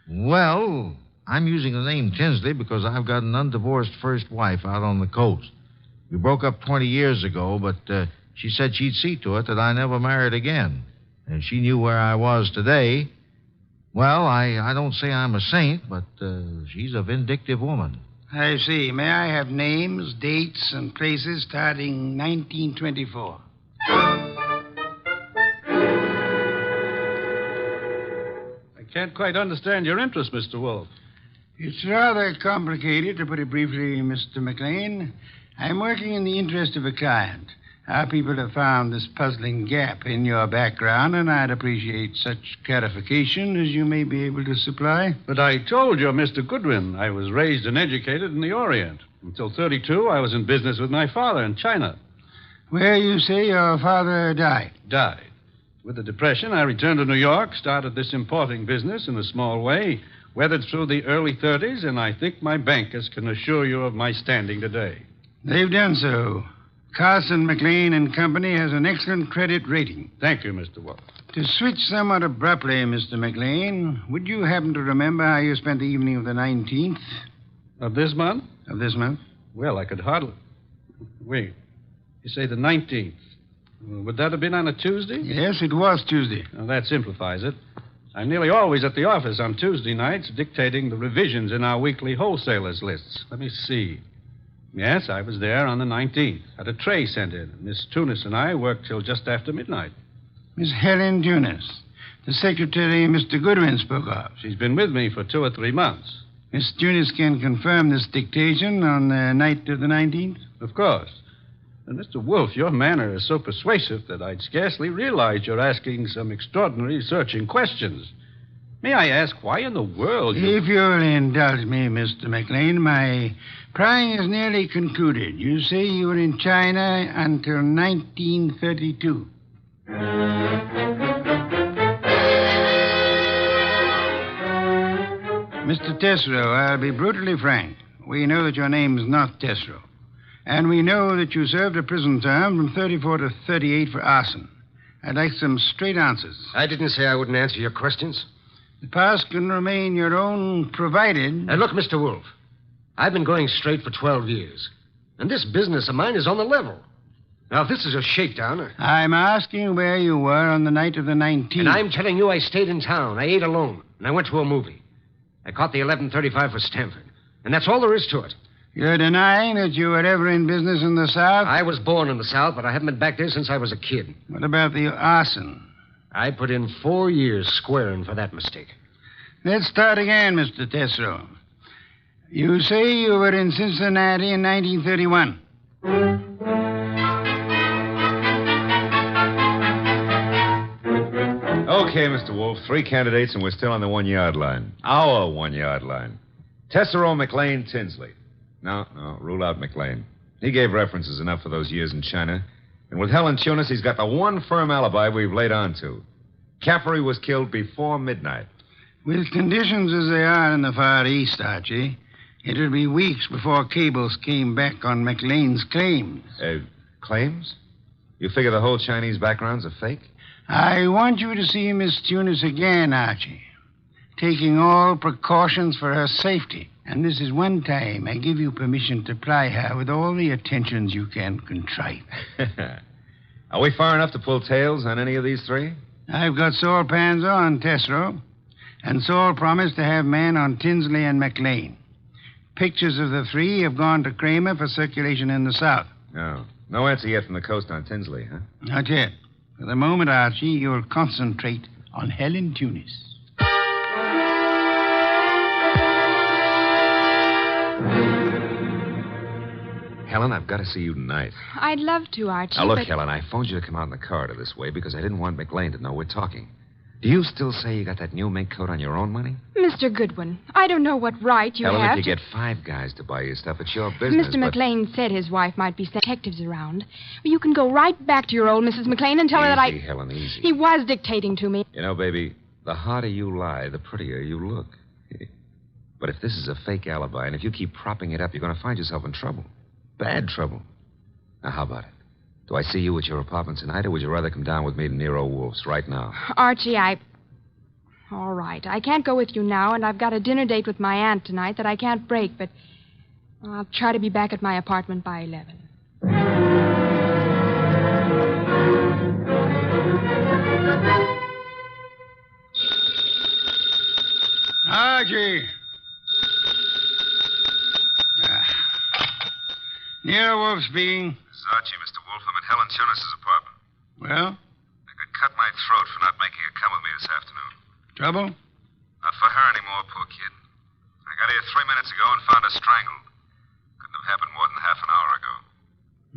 Well, I'm using the name Tinsley because I've got an undivorced first wife out on the coast. We broke up 20 years ago, but she said she'd see to it that I never married again. And she knew where I was today. Well, I don't say I'm a saint, but she's a vindictive woman. I see. May I have names, dates, and places starting 1924? I can't quite understand your interest, Mr. Wolfe. It's rather complicated, to put it briefly, Mr. McLean. I'm working in the interest of a client. Our people have found this puzzling gap in your background, and I'd appreciate such clarification as you may be able to supply. But I told you, Mr. Goodwin, I was raised and educated in the Orient. Until 32, I was in business with my father in China. Where you say your father died? Died. With the Depression, I returned to New York, started this importing business in a small way, weathered through the early 30s, and I think my bankers can assure you of my standing today. They've done so. Carson, McLean and Company has an excellent credit rating. Thank you, Mr. Wolfe. To switch somewhat abruptly, Mr. McLean, would you happen to remember how you spent the evening of the 19th? Of this month? Of this month? Well, I could hardly... Wait. You say the 19th. Would that have been on a Tuesday? Yes, it was Tuesday. Well, that simplifies it. I'm nearly always at the office on Tuesday nights dictating the revisions in our weekly wholesalers' lists. Let me see. Yes, I was there on the 19th. Had a tray sent in. Miss Tunis and I worked till just after midnight. Miss Helen Tunis, the secretary Mr. Goodwin spoke of. She's been with me for 2 or 3 months. Miss Tunis can confirm this dictation on the night of the 19th? Of course. And Mr. Wolfe, your manner is so persuasive that I'd scarcely realize you're asking some extraordinary searching questions. May I ask why in the world you... If you'll indulge me, Mr. McLean, my prying is nearly concluded. You say you were in China until 1932. Mr. Tesoro, I'll be brutally frank. We know that your name's not Tesoro. And we know that you served a prison term from 34 to 38 for arson. I'd like some straight answers. I didn't say I wouldn't answer your questions. The past can remain your own, provided... Now, look, Mr. Wolfe, I've been going straight for 12 years. And this business of mine is on the level. Now, if this is a shakedown... I'm asking where you were on the night of the 19th. And I'm telling you I stayed in town. I ate alone. And I went to a movie. I caught the 11:35 for Stanford. And that's all there is to it. You're denying that you were ever in business in the South? I was born in the South, but I haven't been back there since I was a kid. What about the arson? I put in 4 years squaring for that mistake. Let's start again, Mr. Tesoro. You say you were in Cincinnati in 1931. Okay, Mr. Wolfe, 3 candidates, and we're still on the 1-yard line. Our 1-yard line. Tesoro, McLean, Tinsley. No, rule out McLean. He gave references enough for those years in China. And with Helen Tunis, he's got the one firm alibi we've laid on to. Caffrey was killed before midnight. With conditions as they are in the Far East, Archie, it would be weeks before cables came back on McLean's claims. Claims? You figure the whole Chinese background's a fake? I want you to see Miss Tunis again, Archie, taking all precautions for her safety. And this is one time I give you permission to ply her with all the attentions you can contrive. Are we far enough to pull tails on any of these three? I've got Saul Pans on Tesoro, and Saul promised to have men on Tinsley and McLean. Pictures of the three have gone to Kramer for circulation in the South. No. No answer yet from the coast on Tinsley, huh? Not yet. For the moment, Archie, you'll concentrate on Helen Tunis. Helen, I've got to see you tonight. I'd love to, Archie. Now, look, but... Helen, I phoned you to come out in the corridor this way because I didn't want McLean to know we're talking. Do you still say you got that new mink coat on your own money? Mr. Goodwin, I don't know what right you Helen, have if you to... get 5 guys to buy you stuff, it's your business. Mr. McLean said his wife might be detectives around. You can go right back to your old Mrs. McLean and tell her that I... Easy, Helen, easy. He was dictating to me. You know, baby, the harder you lie, the prettier you look. But if this is a fake alibi, and if you keep propping it up, you're going to find yourself in trouble. Bad trouble. Now, how about it? Do I see you at your apartment tonight, or would you rather come down with me to Nero Wolfe's right now? Archie, All right. I can't go with you now, and I've got a dinner date with my aunt tonight that I can't break, but I'll try to be back at my apartment by 11. Archie. Nero Wolfe speaking. This is Archie, Mr. Wolfe. I'm at Helen Tunis' apartment. Well? I could cut my throat for not making her come with me this afternoon. Trouble? Not for her anymore, poor kid. I got here 3 minutes ago and found her strangled. Couldn't have happened more than half an hour ago.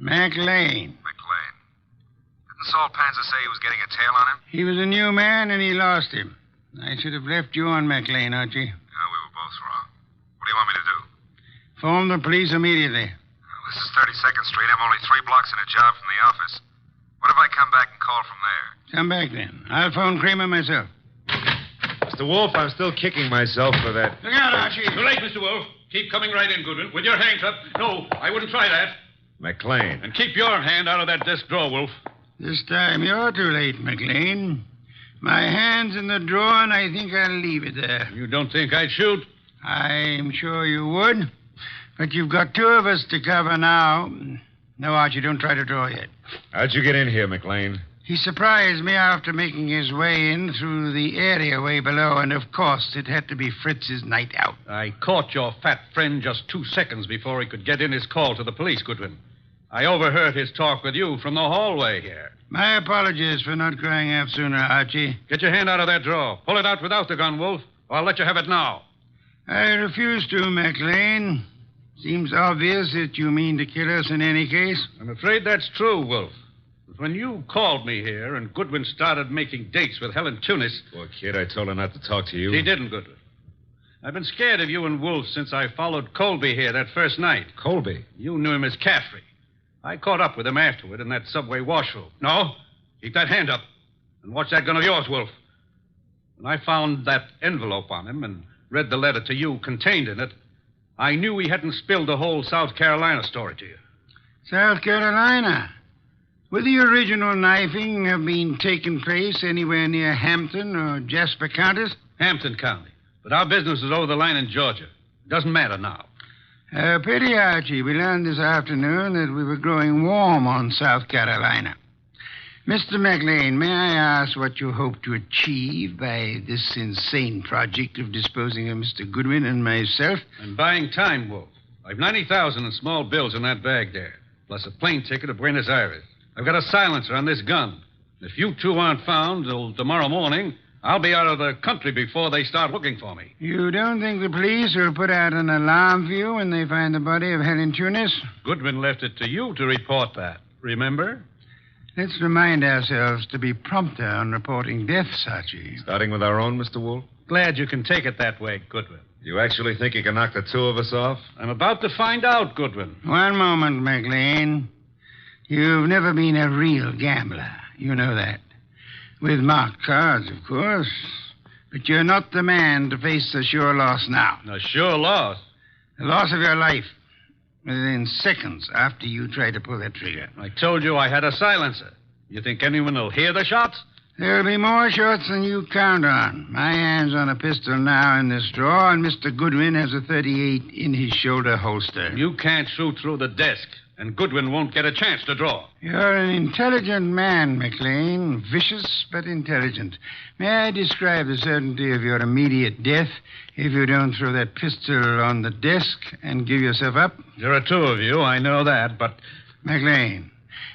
McLean. Didn't Saul Panzer say he was getting a tail on him? He was a new man, and he lost him. I should have left you on McLean, Archie. No, we were both wrong. What do you want me to do? Phone the police immediately. This is 32nd Street. I'm only 3 blocks in a job from the office. What if I come back and call from there? Come back then. I'll phone Kramer myself. Mr. Wolfe, I'm still kicking myself for that. Look out, Archie. Too late, Mr. Wolfe. Keep coming right in, Goodwin, with your hands up. No, I wouldn't try that. McLean. And keep your hand out of that desk drawer, Wolfe. This time you're too late, McLean. My hand's in the drawer, and I think I'll leave it there. You don't think I'd shoot? I'm sure you would. But you've got 2 of us to cover now. No, Archie, don't try to draw yet. How'd you get in here, McLean? He surprised me after making his way in through the area way below, and of course it had to be Fritz's night out. I caught your fat friend just 2 seconds before he could get in his call to the police, Goodwin. I overheard his talk with you from the hallway here. My apologies for not crying out sooner, Archie. Get your hand out of that drawer. Pull it out without the gun, Wolfe, or I'll let you have it now. I refuse to, McLean. Seems obvious that you mean to kill us in any case. I'm afraid that's true, Wolfe. But when you called me here and Goodwin started making dates with Helen Tunis... Poor kid, I told her not to talk to you. She didn't, Goodwin. I've been scared of you and Wolfe since I followed Colby here that first night. Colby? You knew him as Caffrey. I caught up with him afterward in that subway washroom. No, keep that hand up. And watch that gun of yours, Wolfe. When I found that envelope on him and read the letter to you contained in it, I knew he hadn't spilled the whole South Carolina story to you. South Carolina? Would the original knifing have been taking place anywhere near Hampton or Jasper counties? Hampton County. But our business is over the line in Georgia. Doesn't matter now. Pity, Archie. We learned this afternoon that we were growing warm on South Carolina. Mr. McLean, may I ask what you hope to achieve by this insane project of disposing of Mr. Goodwin and myself? I'm buying time, Wolfe. I've $90,000 in small bills in that bag there, plus a plane ticket to Buenos Aires. I've got a silencer on this gun. If you 2 aren't found till tomorrow morning, I'll be out of the country before they start looking for me. You don't think the police will put out an alarm for you when they find the body of Helen Tunis? Goodwin left it to you to report that. Remember? Let's remind ourselves to be prompter on reporting deaths, Archie. Starting with our own, Mr. Wolfe? Glad you can take it that way, Goodwin. You actually think you can knock the 2 of us off? I'm about to find out, Goodwin. One moment, McLean. You've never been a real gambler. You know that. With marked cards, of course. But you're not the man to face a sure loss now. A sure loss? The loss of your life within seconds after you try to pull that trigger. I told you I had a silencer. You think anyone will hear the shots? There'll be more shots than you count on. My hand's on a pistol now in this drawer, and Mr. Goodwin has a .38 in his shoulder holster. You can't shoot through the desk, and Goodwin won't get a chance to draw. You're an intelligent man, McLean. Vicious, but intelligent. May I describe the certainty of your immediate death if you don't throw that pistol on the desk and give yourself up? There are two of you, I know that, but... McLean,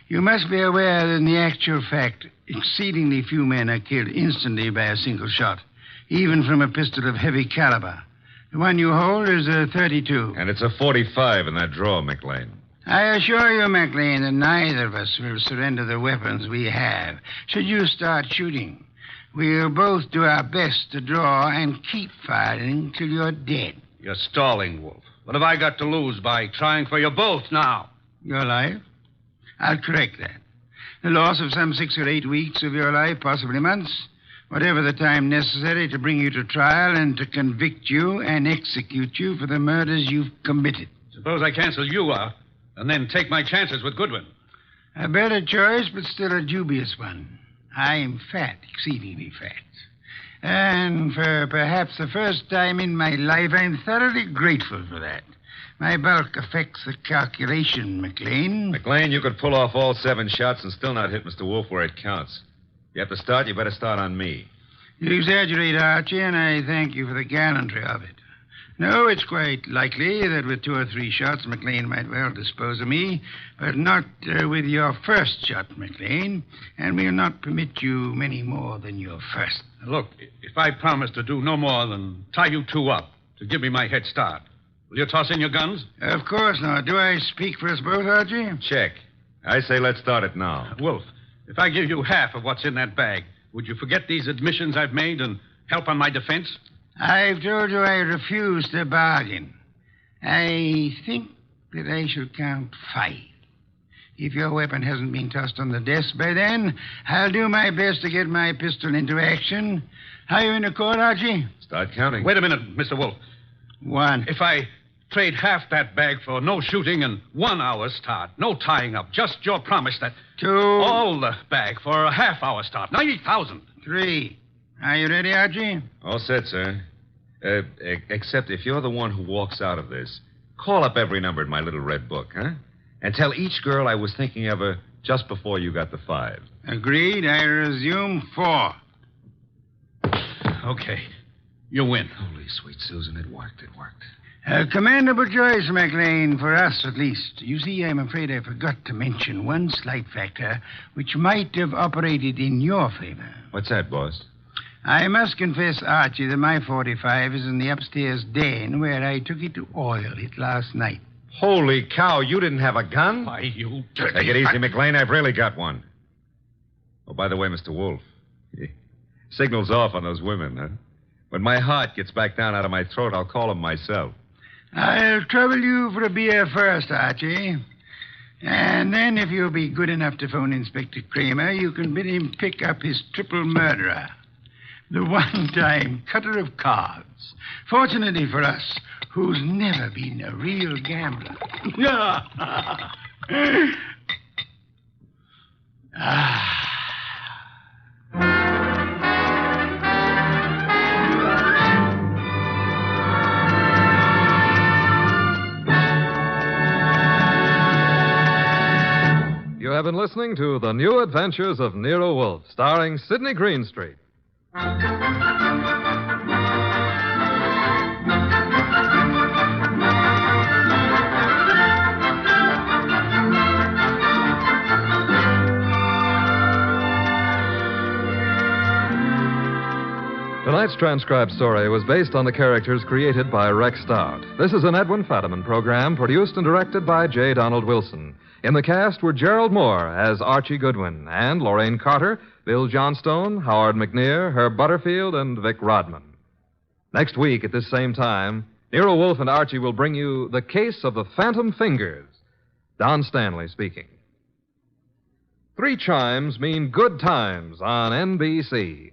you must be aware that in the actual fact, exceedingly few men are killed instantly by a single shot, even from a pistol of heavy caliber. The one you hold is a .32. And it's a .45 in that drawer, McLean. I assure you, McLean, that neither of us will surrender the weapons we have. Should you start shooting, we'll both do our best to draw and keep firing till you're dead. You're stalling, Wolf. What have I got to lose by trying for you both now? Your life? I'll correct that. The loss of some 6 or 8 weeks of your life, possibly months. Whatever the time necessary to bring you to trial and to convict you and execute you for the murders you've committed. Suppose I cancel you out and then take my chances with Goodwin. A better choice, but still a dubious one. I'm fat, exceedingly fat. And for perhaps the first time in my life, I'm thoroughly grateful for that. My bulk affects the calculation, McLean. McLean, you could pull off all 7 shots and still not hit Mr. Wolfe where it counts. If you have to start, you better start on me. You exaggerate, Archie, and I thank you for the gallantry of it. No, it's quite likely that with 2 or 3 shots, McLean might well dispose of me, but not with your first shot, McLean, and we'll not permit you many more than your first. Look, if I promise to do no more than tie you two up to give me my head start, will you toss in your guns? Of course not. Do I speak for us both, Archie? Check. I say let's start it now. Wolf, if I give you half of what's in that bag, would you forget these admissions I've made and help on my defense? I've told you I refuse to bargain. I think that I shall count 5. If your weapon hasn't been tossed on the desk by then, I'll do my best to get my pistol into action. Are you in accord, Archie? Start counting. Wait a minute, Mr. Wolfe. 1. If I trade half that bag for no shooting and 1 hour's start, no tying up, just your promise that... 2. All the bag for a half-hour start, 90,000. 3. Are you ready, Archie? All set, sir. Except if you're the one who walks out of this, call up every number in my little red book, huh? And tell each girl I was thinking of her just before you got the 5. Agreed. I resume 4. Okay. You win. Holy sweet Susan, it worked. A commendable choice, McLean, for us at least. You see, I'm afraid I forgot to mention one slight factor which might have operated in your favor. What's that, boss? I must confess, Archie, that my .45 is in the upstairs den where I took it to oil it last night. Holy cow, you didn't have a gun? Why, you dirty... Take it easy, McLean. I've really got one. Oh, by the way, Mr. Wolfe, signal's off on those women, huh? When my heart gets back down out of my throat, I'll call them myself. I'll trouble you for a beer first, Archie. And then, if you'll be good enough to phone Inspector Kramer, you can bid him pick up his triple murderer. The one-time cutter of cards. Fortunately for us, who's never been a real gambler. You have been listening to The New Adventures of Nero Wolfe, starring Sidney Greenstreet. Tonight's transcribed story was based on the characters created by Rex Stout. This is an Edwin Fadiman program produced and directed by J. Donald Wilson. In the cast were Gerald Moore as Archie Goodwin and Lorraine Carter, Bill Johnstone, Howard McNear, Herb Butterfield, and Vic Rodman. Next week at this same time, Nero Wolfe and Archie will bring you The Case of the Phantom Fingers. Don Stanley speaking. 3 chimes mean good times on NBC.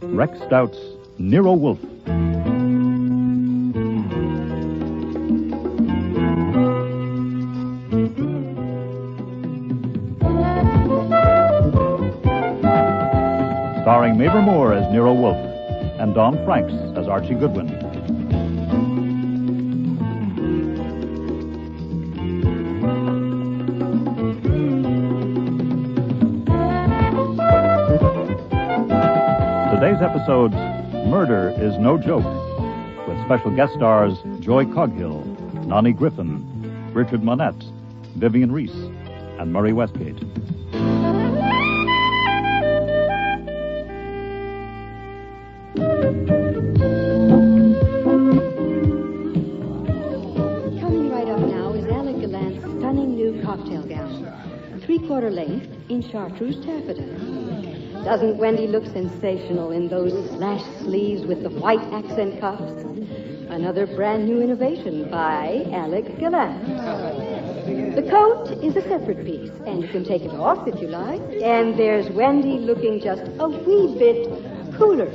Rex Stout's Nero Wolfe. Starring Mavor Moore as Nero Wolfe and Don Franks as Archie Goodwin. Today's episode's Murder is No Joke, with special guest stars Joy Coghill, Nani Griffin, Richard Monette, Vivian Reese, and Murray Westgate. Coming right up now is Alec Gallant's stunning new cocktail gown, 3/4 length in chartreuse taffeta. Doesn't Wendy look sensational in those slash sleeves with the white accent cuffs? Another brand new innovation by Alec Gallant. The coat is a separate piece, and you can take it off if you like. And there's Wendy looking just a wee bit cooler.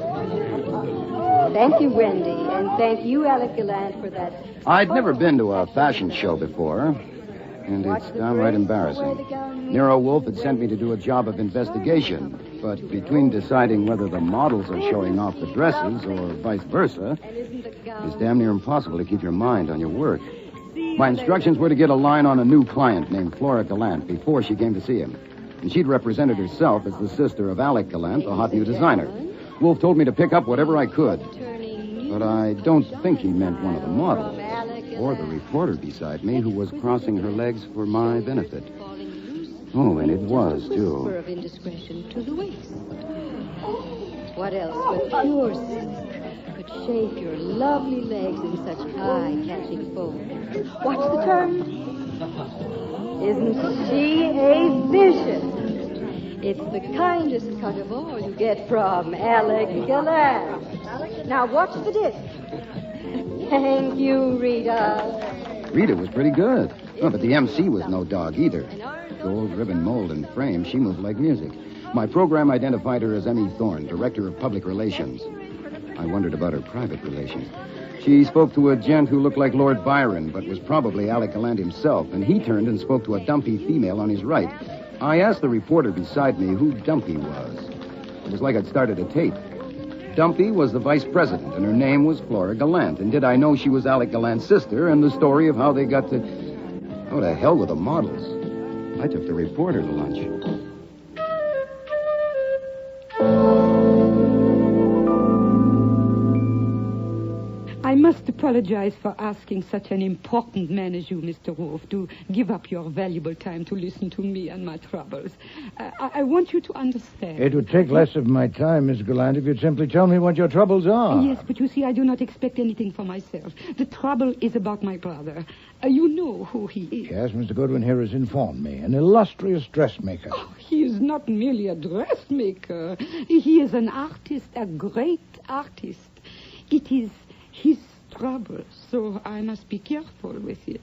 Thank you, Wendy, and thank you, Alec Gallant, for that. I'd never been to a fashion show before, and it's downright embarrassing. Nero Wolfe had sent me to do a job of investigation, but between deciding whether the models are showing off the dresses or vice versa, it's damn near impossible to keep your mind on your work. My instructions were to get a line on a new client named Flora Gallant before she came to see him, and she'd represented herself as the sister of Alec Gallant, the hot new designer. Wolfe told me to pick up whatever I could, but I don't think he meant one of the models or the reporter beside me who was crossing her legs for my benefit. Oh, and it was, too. Whisper of indiscretion to the waist. What else but pure silk could shape your lovely legs in such high catching folds? What's the term? Isn't she a vision? It's the kindest cut of all you get from Alec Gallant. Now watch the disc. Thank you, Rita. Rita was pretty good. Oh, but the MC was no dog either. Gold ribbon mold and frame, she moved like music. My program identified her as Emmy Thorne, Director of Public Relations. I wondered about her private relations. She spoke to a gent who looked like Lord Byron, but was probably Alec Gallant himself, and he turned and spoke to a dumpy female on his right. I asked the reporter beside me who Dumpy was. It was like I'd started a tape. Dumpy was the vice president, and her name was Flora Gallant. And did I know she was Alec Gallant's sister, and the story of how they got to... Oh, to hell with the models. I took the reporter to lunch. I must apologize for asking such an important man as you, Mr. Wolfe, to give up your valuable time to listen to me and my troubles. I want you to understand. It would take less of my time, Miss Gallant, if you'd simply tell me what your troubles are. Yes, but you see, I do not expect anything for myself. The trouble is about my brother. You know who he is. Yes, Mr. Goodwin here has informed me. An illustrious dressmaker. Oh, he is not merely a dressmaker. He is an artist, a great artist. It is his trouble, so I must be careful with it.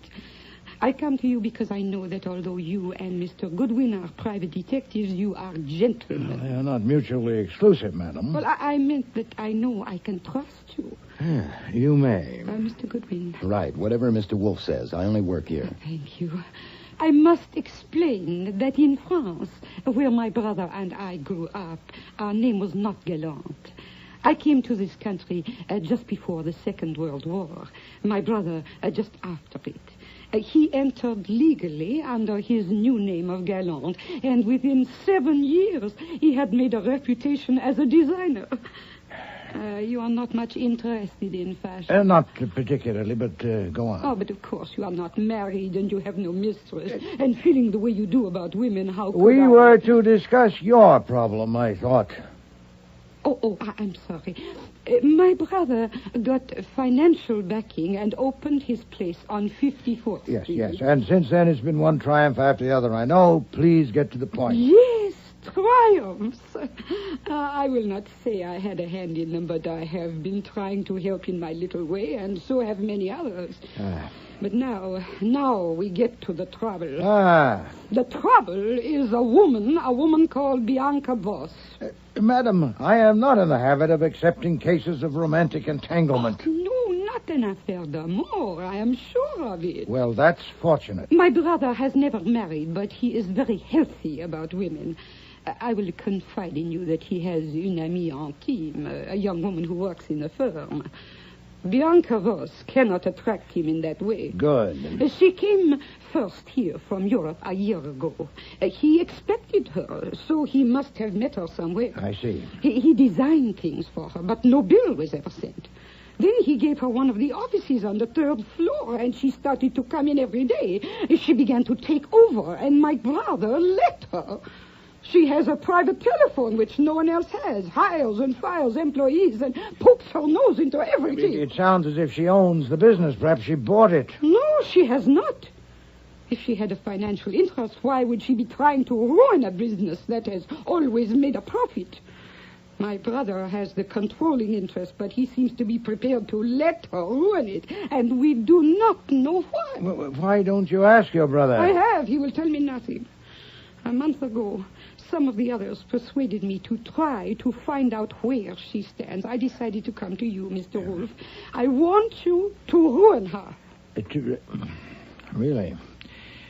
I come to you because I know that although you and Mr. Goodwin are private detectives, you are gentlemen. They are not mutually exclusive, madam. Well, I meant that I know I can trust you. You may. Mr. Goodwin. Right, whatever Mr. Wolfe says. I only work here. Thank you. I must explain that in France, where my brother and I grew up, our name was not Gallant. I came to this country just before the Second World War. My brother just after it. He entered legally under his new name of Gallant, and within 7 years he had made a reputation as a designer. You are not much interested in fashion. Not particularly, but go on. Oh, but of course you are not married and you have no mistress. And feeling the way you do about women, how could We were to discuss your problem, I thought. I'm sorry. My brother got financial backing and opened his place on 54th Street. Yes. And since then, it's been one triumph after the other. I know. Please get to the point. Yes, triumphs. I will not say I had a hand in them, but I have been trying to help in my little way, and so have many others. But now we get to the trouble. Ah. The trouble is a woman called Bianca Voss. Madam, I am not in the habit of accepting cases of romantic entanglement. No, not an affaire d'amour. I am sure of it. Well, that's fortunate. My brother has never married, but he is very healthy about women. I will confide in you that he has une amie intime, a young woman who works in a firm. Bianca Voss cannot attract him in that way. Good. She came first here from Europe a year ago. He expected her, so he must have met her somewhere. I see. He designed things for her, but no bill was ever sent. Then he gave her one of the offices on the 3rd floor, and she started to come in every day. She began to take over, and my brother let her. She has a private telephone, which no one else has, hires and fires employees, and pokes her nose into everything. It sounds as if she owns the business. Perhaps she bought it. No, she has not. If she had a financial interest, why would she be trying to ruin a business that has always made a profit? My brother has the controlling interest, but he seems to be prepared to let her ruin it, and we do not know why. Why don't you ask your brother? I have. He will tell me nothing. A month ago, some of the others persuaded me to try to find out where she stands. I decided to come to you, Mr. Wolfe. I want you to ruin her. Really?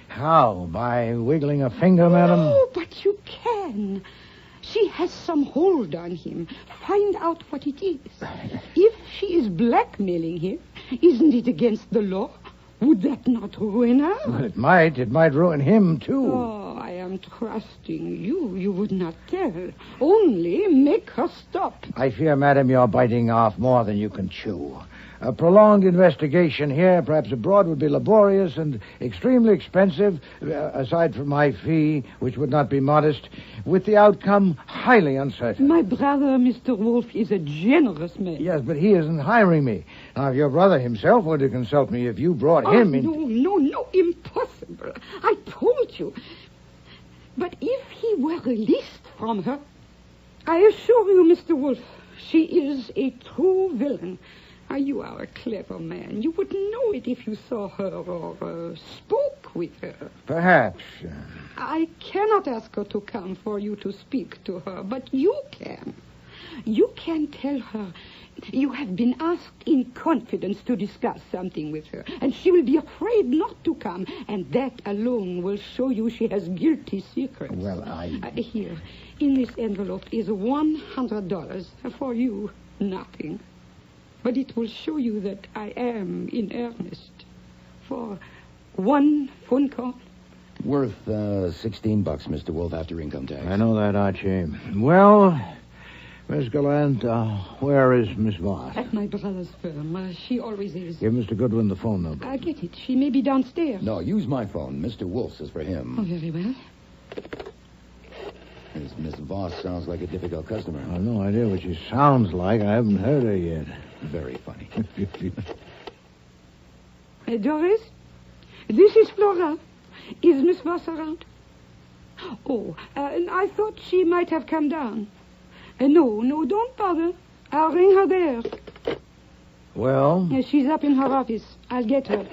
How? By wiggling a finger, madam? No, but you can. She has some hold on him. Find out what it is. If she is blackmailing him, isn't it against the law? Would that not ruin her? Well, it might. It might ruin him, too. Oh, I am trusting you. You would not tell. Only make her stop. I fear, madam, you're biting off more than you can chew. A prolonged investigation here, perhaps abroad, would be laborious and extremely expensive, aside from my fee, which would not be modest, with the outcome highly uncertain. My brother, Mr. Wolfe, is a generous man. Yes, but he isn't hiring me. Now, if your brother himself were to consult me, if you brought him in... No, impossible. I told you. But if he were released from her, I assure you, Mr. Wolfe, she is a true villain. You are a clever man. You would know it if you saw her or spoke with her. Perhaps. I cannot ask her to come for you to speak to her, but you can. You can tell her you have been asked in confidence to discuss something with her, and she will be afraid not to come, and that alone will show you she has guilty secrets. Well, Here, in this envelope is $100 for you. Nothing. But it will show you that I am in earnest. For one phone call. Worth $16, Mr. Wolfe, after income tax. I know that, Archie. Well, Miss Gallant, where is Miss Voss? At my brother's firm. She always is. Give Mr. Goodwin the phone number. I get it. She may be downstairs. No, use my phone. Mr. Wolfe's is for him. Oh, very well. This Miss Voss sounds like a difficult customer. I have no idea what she sounds like. I haven't heard her yet. Very funny. Doris? This is Flora. Is Miss Voss around? Oh, I thought she might have come down. No, don't bother. I'll ring her there. Well? She's up in her office. I'll get her.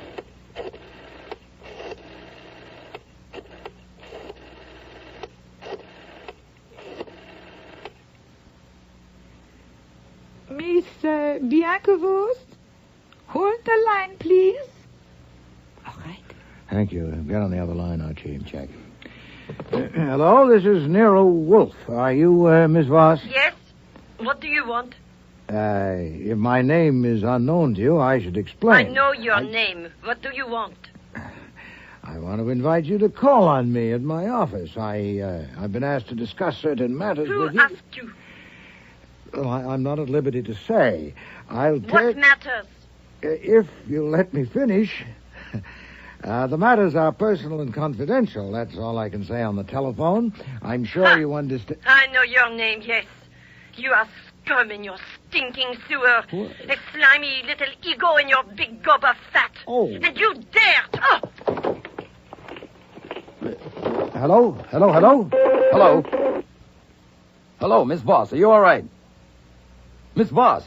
Miss Bianca Voss, hold the line, please. All right. Thank you. Get on the other line, Archie. Check. Hello, this is Nero Wolfe. Are you Miss Voss? Yes. What do you want? If my name is unknown to you, I should explain. I know your name. What do you want? I want to invite you to call on me at my office. I've been asked to discuss certain matters with you. Who asked you? Well, I'm not at liberty to say. What matters? If you'll let me finish. The matters are personal and confidential. That's all I can say on the telephone. I'm sure you understand. I know your name, yes. You are scum in your stinking sewer. What? A slimy little ego in your big gob of fat. Oh. And you dared. Oh. Hello? Hello, Miss Voss. Are you all right? Miss Voss.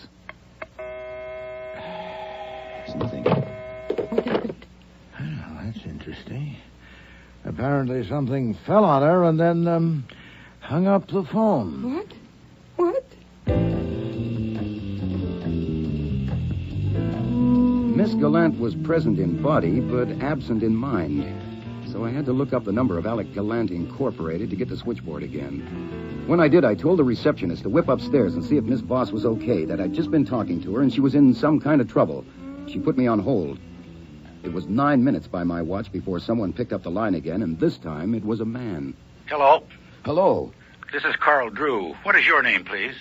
There's nothing. Christie. Apparently something fell on her and then, hung up the phone. What? What? Miss Gallant was present in body, but absent in mind. So I had to look up the number of Alec Gallant Incorporated to get the switchboard again. When I did, I told the receptionist to whip upstairs and see if Miss Voss was okay, that I'd just been talking to her and she was in some kind of trouble. She put me on hold. It was 9 minutes by my watch before someone picked up the line again, and this time it was a man. Hello. Hello. This is Carl Drew. What is your name, please?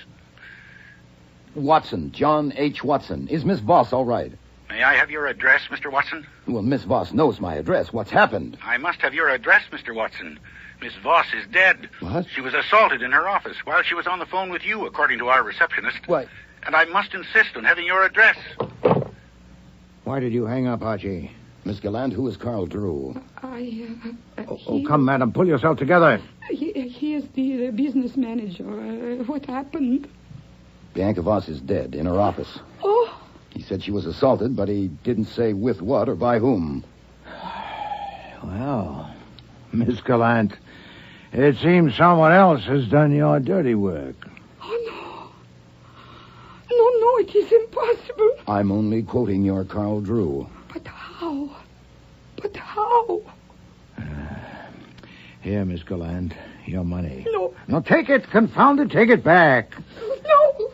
Watson, John H. Watson. Is Miss Voss all right? May I have your address, Mr. Watson? Well, Miss Voss knows my address. What's happened? I must have your address, Mr. Watson. Miss Voss is dead. What? She was assaulted in her office while she was on the phone with you, according to our receptionist. What? And I must insist on having your address. Why did you hang up, Archie? Miss Gallant, who is Carl Drew? Oh, come, madam. Pull yourself together. He is the business manager. What happened? Bianca Voss is dead in her office. Oh. He said she was assaulted, but he didn't say with what or by whom. Well, Miss Gallant, it seems someone else has done your dirty work. Oh, no. No, it is impossible. I'm only quoting your Carl Drew. But how? But how? Here, Miss Gallant, your money. No. No, take it, confound it, take it back. No.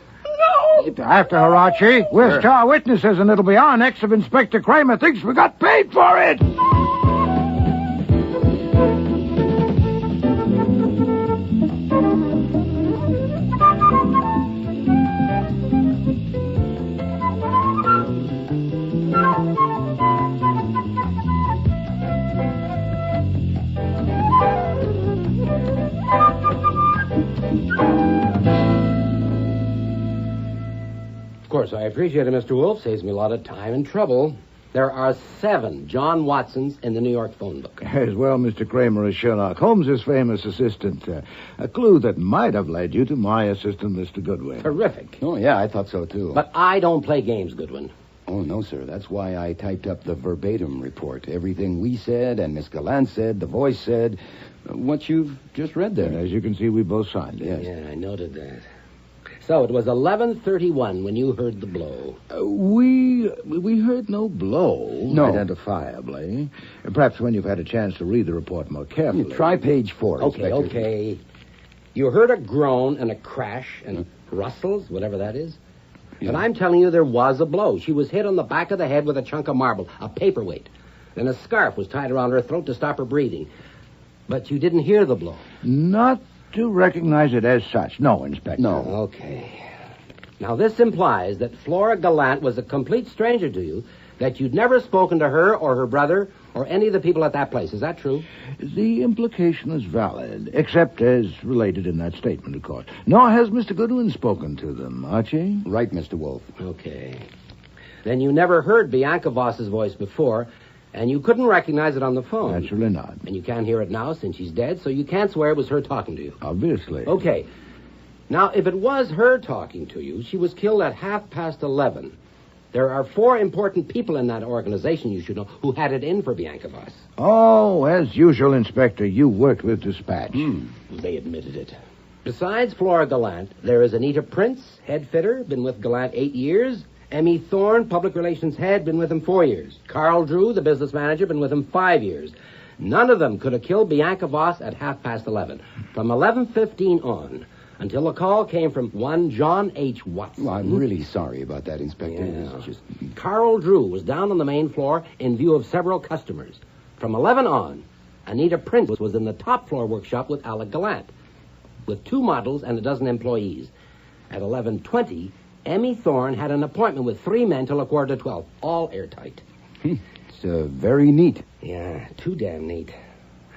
After her, Archie. We're star witnesses, and it'll be our next if Inspector Kramer thinks we got paid for it. Of course, I appreciate it, Mr. Wolfe. Saves me a lot of time and trouble. There are 7 John Watsons in the New York phone book. As well, Mr. Kramer, as Sherlock Holmes' famous assistant. A clue that might have led you to my assistant, Mr. Goodwin. Terrific. Oh, yeah, I thought so, too. But I don't play games, Goodwin. Oh, no, sir. That's why I typed up the verbatim report. Everything we said and Miss Gallant said, the voice said, what you've just read there. And as you can see, we both signed it. Yes. Yeah, I noted that. So it was 11:31 when you heard the blow. We heard no blow. No. Identifiably. Perhaps when you've had a chance to read the report more carefully. Try page 4, Inspector. Okay. You heard a groan and a crash and rustles, whatever that is. Yeah. But I'm telling you there was a blow. She was hit on the back of the head with a chunk of marble, a paperweight. Then a scarf was tied around her throat to stop her breathing. But you didn't hear the blow. Not to recognize it as such. No, Inspector. No. Okay. Now, this implies that Flora Gallant was a complete stranger to you, that you'd never spoken to her or her brother or any of the people at that place. Is that true? The implication is valid, except as related in that statement, of course. Nor has Mr. Goodwin spoken to them, Archie. Right, Mr. Wolfe. Okay. Then you never heard Bianca Voss's voice before, and you couldn't recognize it on the phone. Naturally not. And you can't hear it now since she's dead, so you can't swear it was her talking to you. Obviously. Okay. Now, if it was her talking to you, she was killed at 11:30. There are 4 important people in that organization, you should know, who had it in for Bianca Voss. Oh, as usual, Inspector, you worked with dispatch. They admitted it. Besides Flora Gallant, there is Anita Prince, head fitter, been with Gallant 8 years. Emmy Thorne, public relations head, been with him 4 years. Carl Drew, the business manager, been with him 5 years. None of them could have killed Bianca Voss at 11:30. From 11:15 on, until a call came from one John H. Watson. Well, I'm really sorry about that, Inspector. Yeah. It's just... Carl Drew was down on the main floor in view of several customers. From 11 on, Anita Prince was in the top floor workshop with Alec Gallant, with 2 models and a dozen employees. At 11:20, Emmy Thorne had an appointment with 3 men till 11:45, all airtight. It's very neat. Yeah, too damn neat.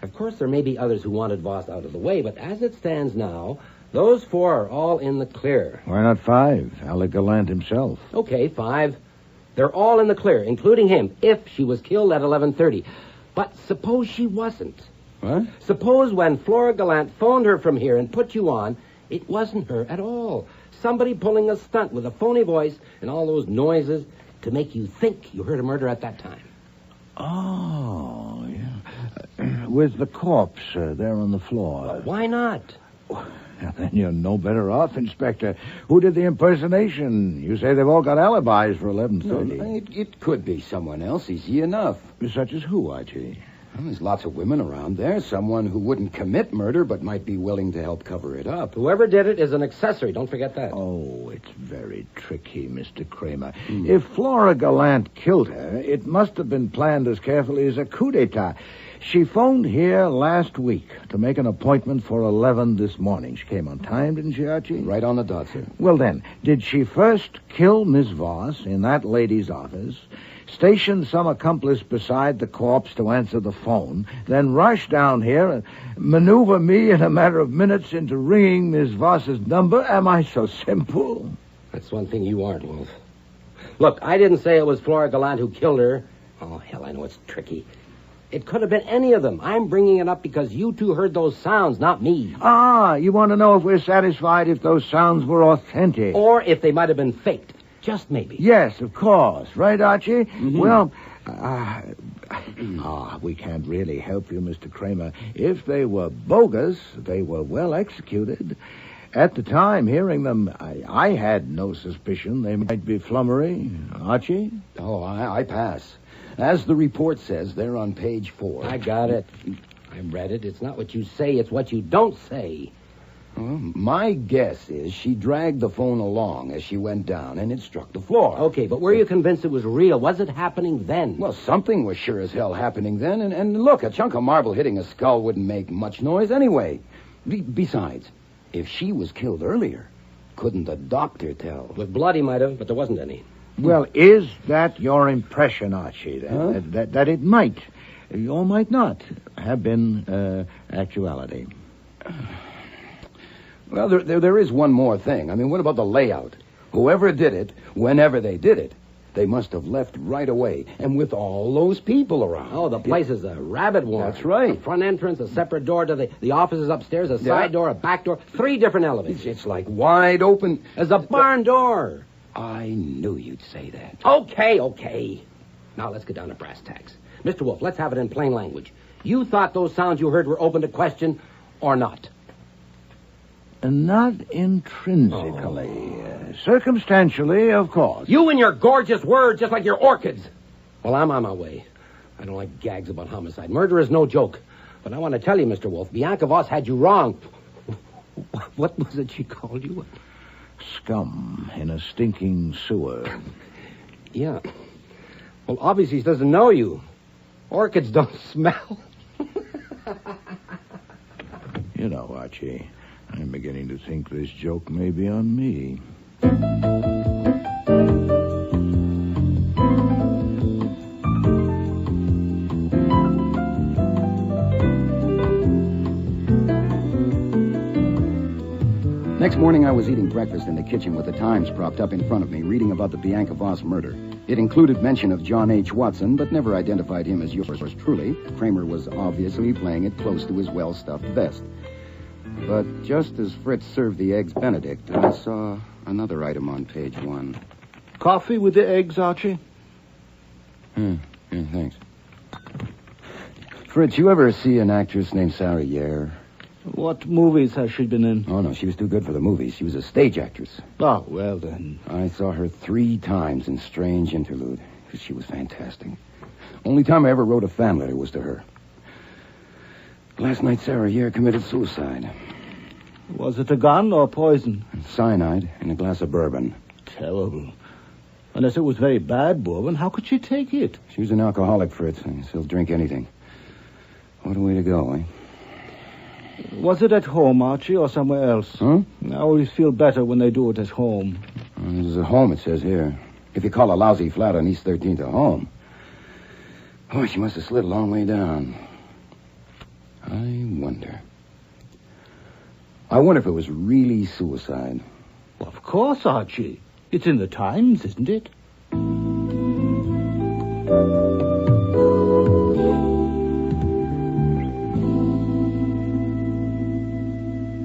Of course, there may be others who wanted Voss out of the way, but as it stands now, those 4 are all in the clear. Why not 5? Alec Gallant himself. Okay, 5. They're all in the clear, including him, if she was killed at 11:30. But suppose she wasn't. What? Suppose when Flora Gallant phoned her from here and put you on, it wasn't her at all. Somebody pulling a stunt with a phony voice and all those noises to make you think you heard a murder at that time. Oh, yeah. with the corpse there on the floor. Well, why not? Then you're no better off, Inspector. Who did the impersonation? You say they've all got alibis for 11:30. No, it could be someone else, easy enough. Such as who, Archie? Well, there's lots of women around there. Someone who wouldn't commit murder but might be willing to help cover it up. Whoever did it is an accessory. Don't forget that. Oh, it's very tricky, Mr. Kramer. If Flora Gallant killed her, it must have been planned as carefully as a coup d'etat. She phoned here last week to make an appointment for 11 this morning. She came on time, didn't she, Archie? Right on the dot, sir. Well, then, did she first kill Miss Voss in that lady's office, station some accomplice beside the corpse to answer the phone, then rush down here and maneuver me in a matter of minutes into ringing Miss Voss's number? Am I so simple? That's one thing you aren't, Wolf. Look, I didn't say it was Flora Gallant who killed her. Oh, hell, I know it's tricky. It could have been any of them. I'm bringing it up because you two heard those sounds, not me. Ah, you want to know if we're satisfied if those sounds were authentic? Or if they might have been faked. Just maybe. Yes, of course. Right, Archie? Mm-hmm. Well, we can't really help you, Mr. Kramer. If they were bogus, they were well executed. At the time, hearing them, I had no suspicion they might be flummery. Archie? Oh, I pass. As the report says, they're on page 4. I got it. I read it. It's not what you say, it's what you don't say. Well, my guess is she dragged the phone along as she went down, and it struck the floor. Okay, but were you convinced it was real? Was it happening then? Well, something was sure as hell happening then, and look, a chunk of marble hitting a skull wouldn't make much noise anyway. Besides, if she was killed earlier, couldn't the doctor tell? With blood he might have, but there wasn't any. Well, is that your impression, Archie, that it might, or might not, have been actuality? Well, there is one more thing. I mean, what about the layout? Whoever did it, whenever they did it, they must have left right away, and with all those people around. Oh, the place is a rabbit warren. That's right. A front entrance, a separate door to the offices upstairs, a side door, a back door, 3 different elevators. It's like wide open. There's a barn door. I knew you'd say that. Okay. Now let's get down to brass tacks. Mr. Wolfe, let's have it in plain language. You thought those sounds you heard were open to question or not? Not intrinsically. Circumstantially, of course. You and your gorgeous words, just like your orchids. Well, I'm on my way. I don't like gags about homicide. Murder is no joke. But I want to tell you, Mr. Wolfe, Bianca Voss had you wrong. What was it she called you? Scum in a stinking sewer. Yeah. Well, obviously she doesn't know you. Orchids don't smell. You know, Archie, I'm beginning to think this joke may be on me. Next morning, I was eating breakfast in the kitchen with the Times propped up in front of me, reading about the Bianca Voss murder. It included mention of John H. Watson, but never identified him as yours truly. Kramer was obviously playing it close to his well-stuffed vest. But just as Fritz served the eggs Benedict, I saw another item on page 1. Coffee with the eggs, Archie? Yeah, thanks. Fritz, you ever see an actress named Sarah Yair? What movies has she been in? Oh, no, she was too good for the movies. She was a stage actress. Oh, well, then. I saw her 3 times in Strange Interlude. She was fantastic. Only time I ever wrote a fan letter was to her. Last night, Sarah Yair committed suicide. Was it a gun or poison? Cyanide in a glass of bourbon. Terrible. Unless it was very bad bourbon, how could she take it? She was an alcoholic, Fritz. She'll drink anything. What a way to go, eh? Was it at home, Archie, or somewhere else? Huh? I always feel better when they do it at home. It was at home, it says here. If you call a lousy flat on East 13th a home. Boy, she must have slid a long way down. I wonder if it was really suicide. Well, of course, Archie. It's in the Times, isn't it?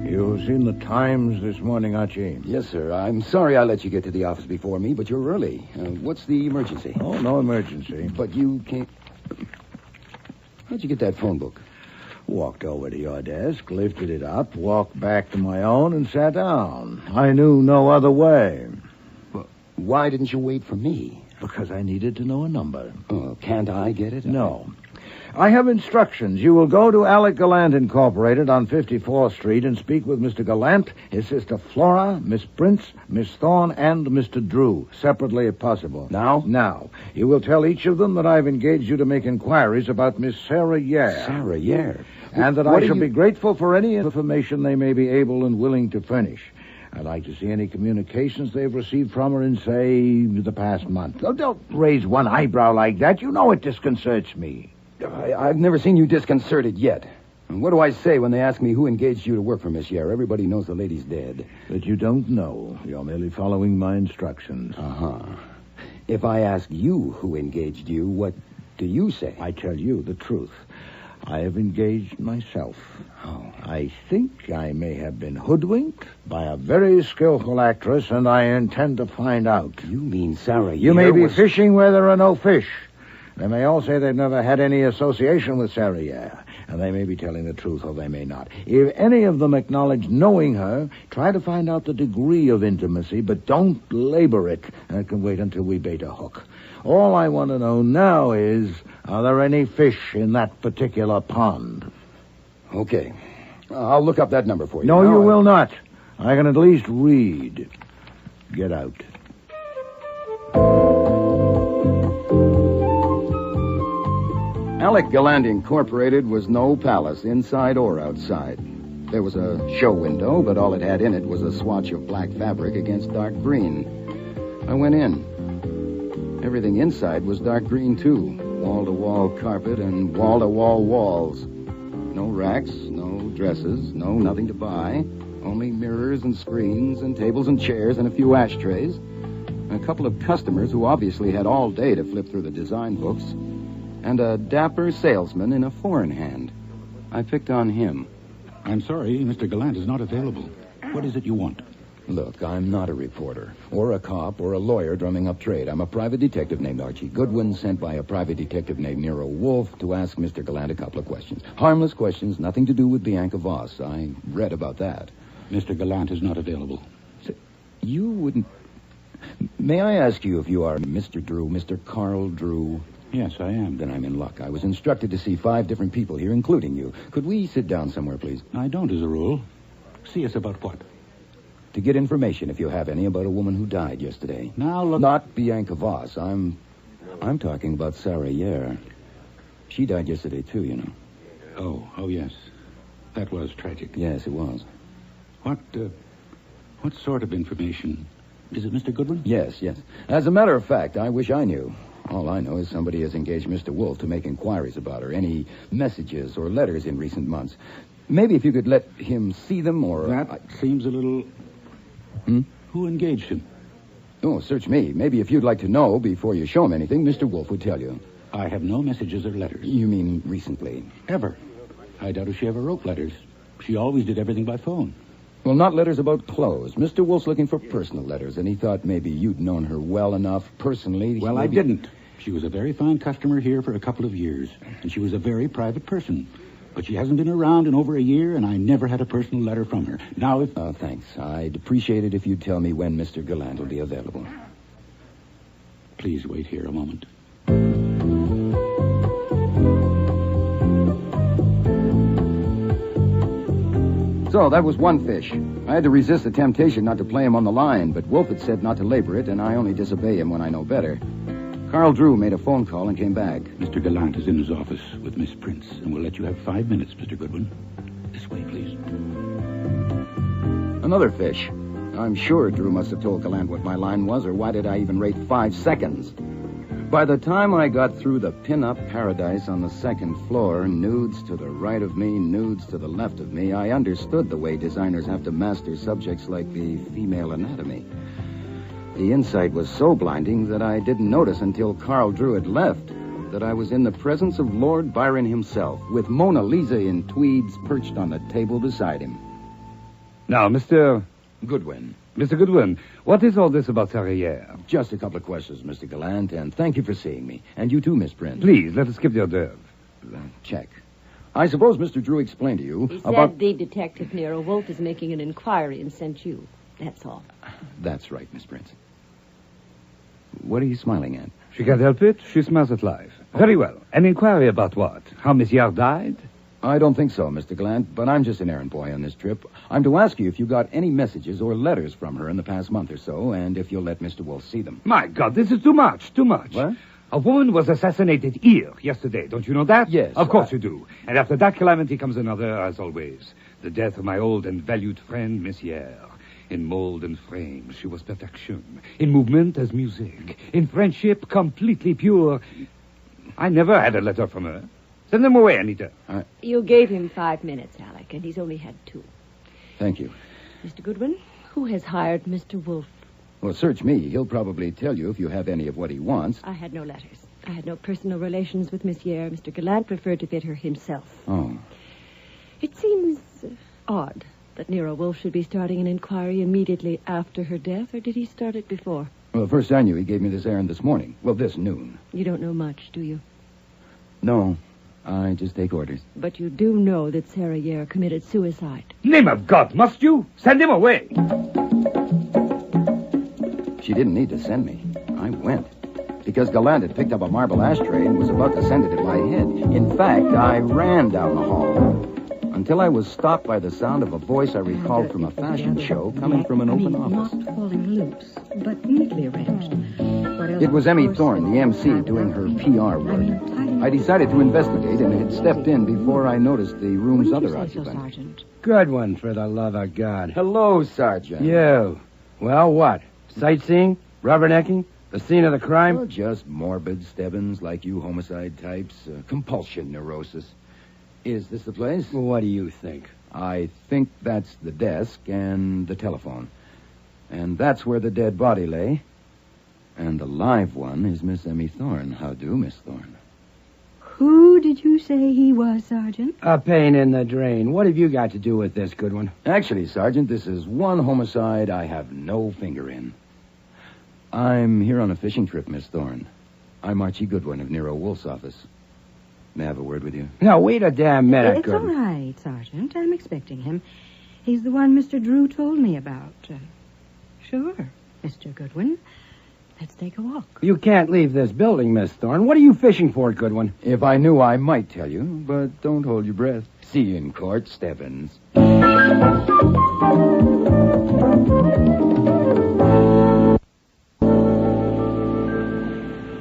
You've seen the Times this morning, Archie? Yes, sir. I'm sorry I let you get to the office before me, but you're early. What's the emergency? Oh, no emergency. But you can't... How'd you get that phone book? Walked over to your desk, lifted it up, walked back to my own, and sat down. I knew no other way. Well, why didn't you wait for me? Because I needed to know a number. Oh, can't I get it? No. I have instructions. You will go to Alec Gallant Incorporated on 54th Street and speak with Mr. Gallant, his sister Flora, Miss Prince, Miss Thorne, and Mr. Drew, separately if possible. Now? Now. You will tell each of them that I've engaged you to make inquiries about Miss Sarah Yare. Sarah Yare? And that I shall be grateful for any information they may be able and willing to furnish. I'd like to see any communications they've received from her in, say, the past month. Oh, don't raise one eyebrow like that. You know it disconcerts me. I've never seen you disconcerted yet. And what do I say when they ask me who engaged you to work for Miss Yare? Everybody knows the lady's dead. But you don't know. You're merely following my instructions. Uh-huh. If I ask you who engaged you, what do you say? I tell you the truth. I have engaged myself. Oh. I think I may have been hoodwinked by a very skillful actress, and I intend to find out. You mean Sarah Yare You may be fishing where there are no fish. They may all say they've never had any association with Sarah Yare, and they may be telling the truth or they may not. If any of them acknowledge knowing her, try to find out the degree of intimacy, but don't labor it. That can wait until we bait a hook. All I want to know now is, are there any fish in that particular pond? Okay. I'll look up that number for you. No, you will not. I can at least read. Get out. Alec Gallant Incorporated was no palace, inside or outside. There was a show window, but all it had in it was a swatch of black fabric against dark green. I went in. Everything inside was dark green, too. Wall-to-wall carpet and wall-to-wall walls. No racks, no dresses, nothing to buy. Only mirrors and screens and tables and chairs and a few ashtrays. And a couple of customers who obviously had all day to flip through the design books. And a dapper salesman in a four-in hand. I picked on him. I'm sorry, Mr. Gallant is not available. What is it you want? Look, I'm not a reporter, or a cop, or a lawyer drumming up trade. I'm a private detective named Archie Goodwin, sent by a private detective named Nero Wolfe to ask Mr. Gallant a couple of questions. Harmless questions, nothing to do with Bianca Voss. I read about that. Mr. Gallant is not available. So, you wouldn't... May I ask you if you are Mr. Drew, Mr. Carl Drew? Yes, I am. Then I'm in luck. I was instructed to see 5 different people here, including you. Could we sit down somewhere, please? I don't, as a rule. See us about what? To get information, if you have any, about a woman who died yesterday. Now, look... Not Bianca Voss. I'm talking about Sarah Yare. She died yesterday, too, you know. Oh, yes. That was tragic. Yes, it was. What sort of information? Is it Mr. Goodwin? Yes. As a matter of fact, I wish I knew. All I know is somebody has engaged Mr. Wolfe to make inquiries about her. Any messages or letters in recent months. Maybe if you could let him see them, or... That seems a little... Who engaged him? Oh, search me. Maybe if you'd like to know before you show him anything, Mr. Wolfe would tell you. I have no messages or letters. You mean recently? Ever. I doubt if she ever wrote letters. She always did everything by phone. Well, not letters about clothes. Mr. Wolfe's looking for personal letters, and he thought maybe you'd known her well enough personally. Well, I didn't. She was a very fine customer here for a couple of years, and she was a very private person. But she hasn't been around in over a year, and I never had a personal letter from her. Now, if... Oh, thanks. I'd appreciate it if you'd tell me when Mr. Gallant will be available. Please wait here a moment. So, that was one fish. I had to resist the temptation not to play him on the line, but Wolfe had said not to labor it, and I only disobey him when I know better. Carl Drew made a phone call and came back. Mr. Gallant is in his office with Miss Prince, and we'll let you have 5 minutes, Mr. Goodwin. This way, please. Another fish. I'm sure Drew must have told Gallant what my line was, or why did I even rate 5 seconds? By the time I got through the pin-up paradise on the second floor, nudes to the right of me, nudes to the left of me, I understood the way designers have to master subjects like the female anatomy. The insight was so blinding that I didn't notice until Carl Drew had left that I was in the presence of Lord Byron himself, with Mona Lisa in tweeds perched on the table beside him. Now, Mr. Goodwin. Mr. Goodwin, what is all this about Sarah Yare? Just a couple of questions, Mr. Gallant, and thank you for seeing me. And you too, Miss Prince. Please, let us skip the hors d'oeuvre. Check. I suppose Mr. Drew explained to you He about... said the detective, Nero Wolfe, is making an inquiry and sent you. That's all. That's right, Miss Prince. What are you smiling at? She can't help it. She smiles at life. Very well. An inquiry about what? How Miss Yard died? I don't think so, Mr. Gallant, but I'm just an errand boy on this trip. I'm to ask you if you got any messages or letters from her in the past month or so, and if you'll let Mr. Wolfe see them. My God, this is too much. What? A woman was assassinated here yesterday. Don't you know that? Yes. Of course you do. And after that calamity comes another, as always. The death of my old and valued friend, Miss Yare. In mold and frame, she was perfection. In movement as music. In friendship, completely pure. I never had a letter from her. Send them away, Anita. You gave him 5 minutes, Alec, and he's only had 2. Thank you. Mr. Goodwin, who has hired Mr. Wolfe? Well, search me. He'll probably tell you if you have any of what he wants. I had no letters. I had no personal relations with Miss Yare. Mr. Gallant preferred to fit her himself. Oh. It seems odd that Nero Wolfe should be starting an inquiry immediately after her death, or did he start it before? Well, first I knew he gave me this errand this morning. Well, this noon. You don't know much, do you? No, I just take orders. But you do know that Sarah Yare committed suicide. Name of God, must you? Send him away. She didn't need to send me. I went. Because Gallant had picked up a marble ashtray and was about to send it at my head. In fact, I ran down the hall until I was stopped by the sound of a voice I recalled from a fashion show coming from an open office. Not falling loose, but neatly arranged. It was Emmy Thorne, the MC, doing her PR work. I decided to investigate and had stepped in before I noticed the room's other occupant. Good one, for the love of God. Hello, Sergeant. You. Well, what? Sightseeing? Rubbernecking? The scene of the crime? Well, just morbid Stebbins, like you homicide types. Compulsion neurosis. Is this the place? Well, what do you think? I think that's the desk and the telephone. And that's where the dead body lay. And the live one is Miss Emmy Thorne. How do, Miss Thorne? Who did you say he was, Sergeant? A pain in the drain. What have you got to do with this, Goodwin? Actually, Sergeant, this is one homicide I have no finger in. I'm here on a fishing trip, Miss Thorne. I'm Archie Goodwin of Nero Wolfe's office. May I have a word with you? Now, wait a damn minute, It's all Goodwin. right, Sergeant. I'm expecting him. He's the one Mr. Drew told me about. Sure, Mr. Goodwin. Let's take a walk. You can't leave this building, Miss Thorne. What are you fishing for, Goodwin? If I knew, I might tell you, but don't hold your breath. See you in court, Stebbins.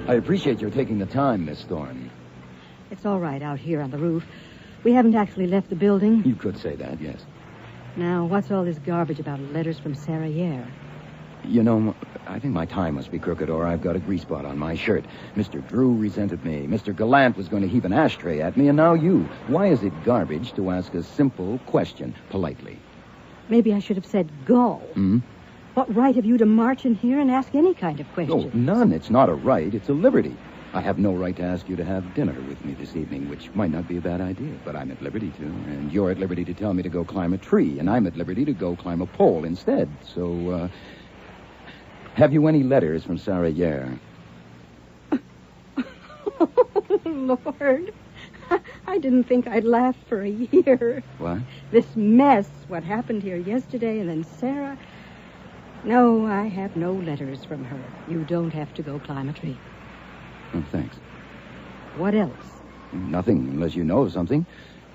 I appreciate your taking the time, Miss Thorne. It's all right out here on the roof. We haven't actually left the building. You could say that, yes. Now, what's all this garbage about letters from Sarah Yare? You know, I think my tie must be crooked, or I've got a grease spot on my shirt. Mr. Drew resented me. Mr. Gallant was going to heave an ashtray at me, and now you. Why is it garbage to ask a simple question politely? Maybe I should have said go. Hmm? What right have you to march in here and ask any kind of question? No, none. It's not a right. It's a liberty. I have no right to ask you to have dinner with me this evening, which might not be a bad idea, but I'm at liberty to. And you're at liberty to tell me to go climb a tree, and I'm at liberty to go climb a pole instead. So, have you any letters from Sarah Yare? Oh, Lord. I didn't think I'd last for a year. What? This mess, what happened here yesterday, and then Sarah. No, I have no letters from her. You don't have to go climb a tree. Oh, thanks. What else? Nothing, unless you know of something.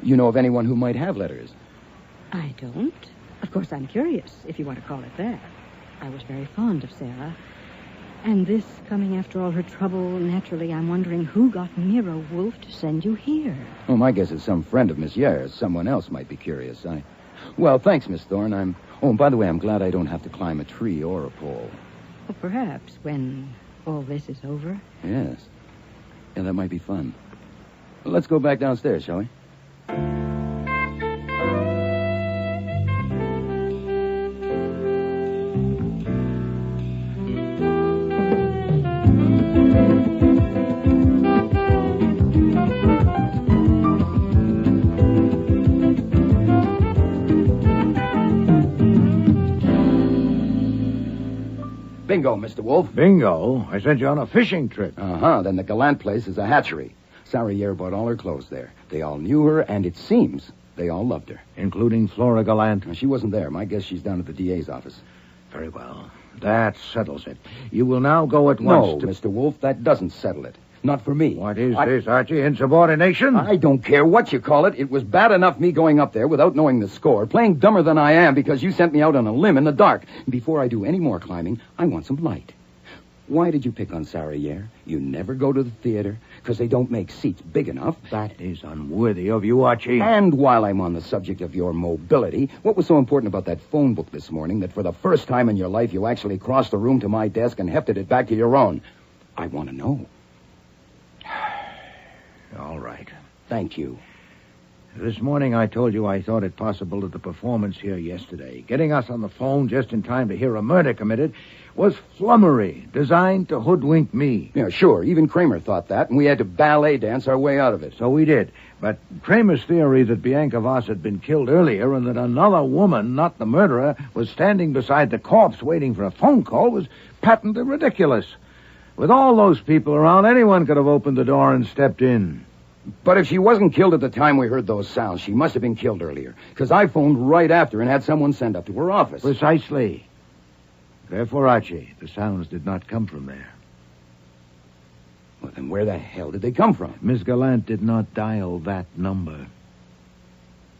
You know of anyone who might have letters? I don't. Of course, I'm curious, if you want to call it that. I was very fond of Sarah. And this coming after all her trouble, naturally, I'm wondering who got Nero Wolfe to send you here. Oh, my guess is some friend of Miss Yare's. Someone else might be curious. Well, thanks, Miss Thorne. Oh, and by the way, I'm glad I don't have to climb a tree or a pole. Well, perhaps when all this is over. Yes. Yeah, that might be fun. Let's go back downstairs, shall we? Bingo, Mr. Wolfe. Bingo? I sent you on a fishing trip. Uh-huh. Then the Gallant place is a hatchery. Sarah Yare bought all her clothes there. They all knew her, and it seems they all loved her. Including Flora Gallant? She wasn't there. My guess she's down at the DA's office. Very well. That settles it. You will now go at once No, Mr. Wolfe, that doesn't settle it. Not for me. What is this, Archie? Insubordination? I don't care what you call it. It was bad enough me going up there without knowing the score, playing dumber than I am because you sent me out on a limb in the dark. Before I do any more climbing, I want some light. Why did you pick on Sarah Yare? You never go to the theater because they don't make seats big enough. That is unworthy of you, Archie. And while I'm on the subject of your mobility, what was so important about that phone book this morning that for the first time in your life you actually crossed the room to my desk and hefted it back to your own? I want to know. All right. Thank you. This morning I told you I thought it possible that the performance here yesterday, getting us on the phone just in time to hear a murder committed, was flummery designed to hoodwink me. Yeah, sure. Even Kramer thought that, and we had to ballet dance our way out of it. So we did. But Kramer's theory that Bianca Voss had been killed earlier and that another woman, not the murderer, was standing beside the corpse waiting for a phone call was patently ridiculous. With all those people around, anyone could have opened the door and stepped in. But if she wasn't killed at the time we heard those sounds, she must have been killed earlier. Because I phoned right after and had someone sent up to her office. Precisely. Therefore, Archie, the sounds did not come from there. Well, then where the hell did they come from? Miss Gallant did not dial that number.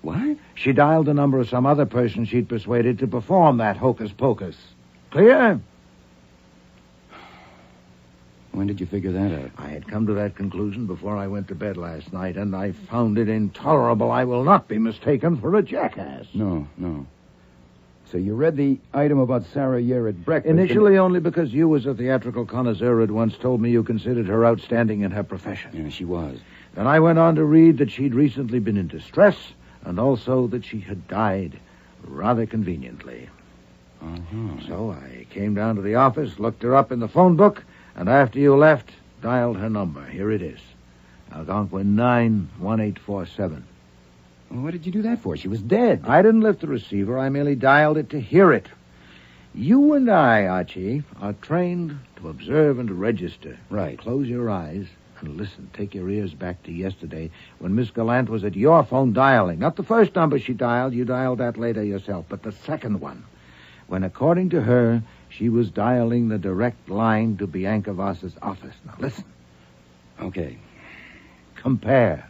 What? She dialed the number of some other person she'd persuaded to perform that hocus-pocus. Clear? When did you figure that out? I had come to that conclusion before I went to bed last night, and I found it intolerable. I will not be mistaken for a jackass. No. So you read the item about Sarah Yare at breakfast? Initially only because you, as a theatrical connoisseur, had once told me you considered her outstanding in her profession. Yeah, she was. Then I went on to read that she'd recently been in distress, and also that she had died rather conveniently. Uh-huh. So I came down to the office, looked her up in the phone book, and after you left, dialed her number. Here it is. Algonquin 91847. Well, what did you do that for? She was dead. I didn't lift the receiver. I merely dialed it to hear it. You and I, Archie, are trained to observe and to register. Right. Close your eyes and listen. Take your ears back to yesterday when Miss Gallant was at your phone dialing. Not the first number she dialed. You dialed that later yourself. But the second one. When, according to her, she was dialing the direct line to Bianca Voss's office. Now, listen. Okay. Compare.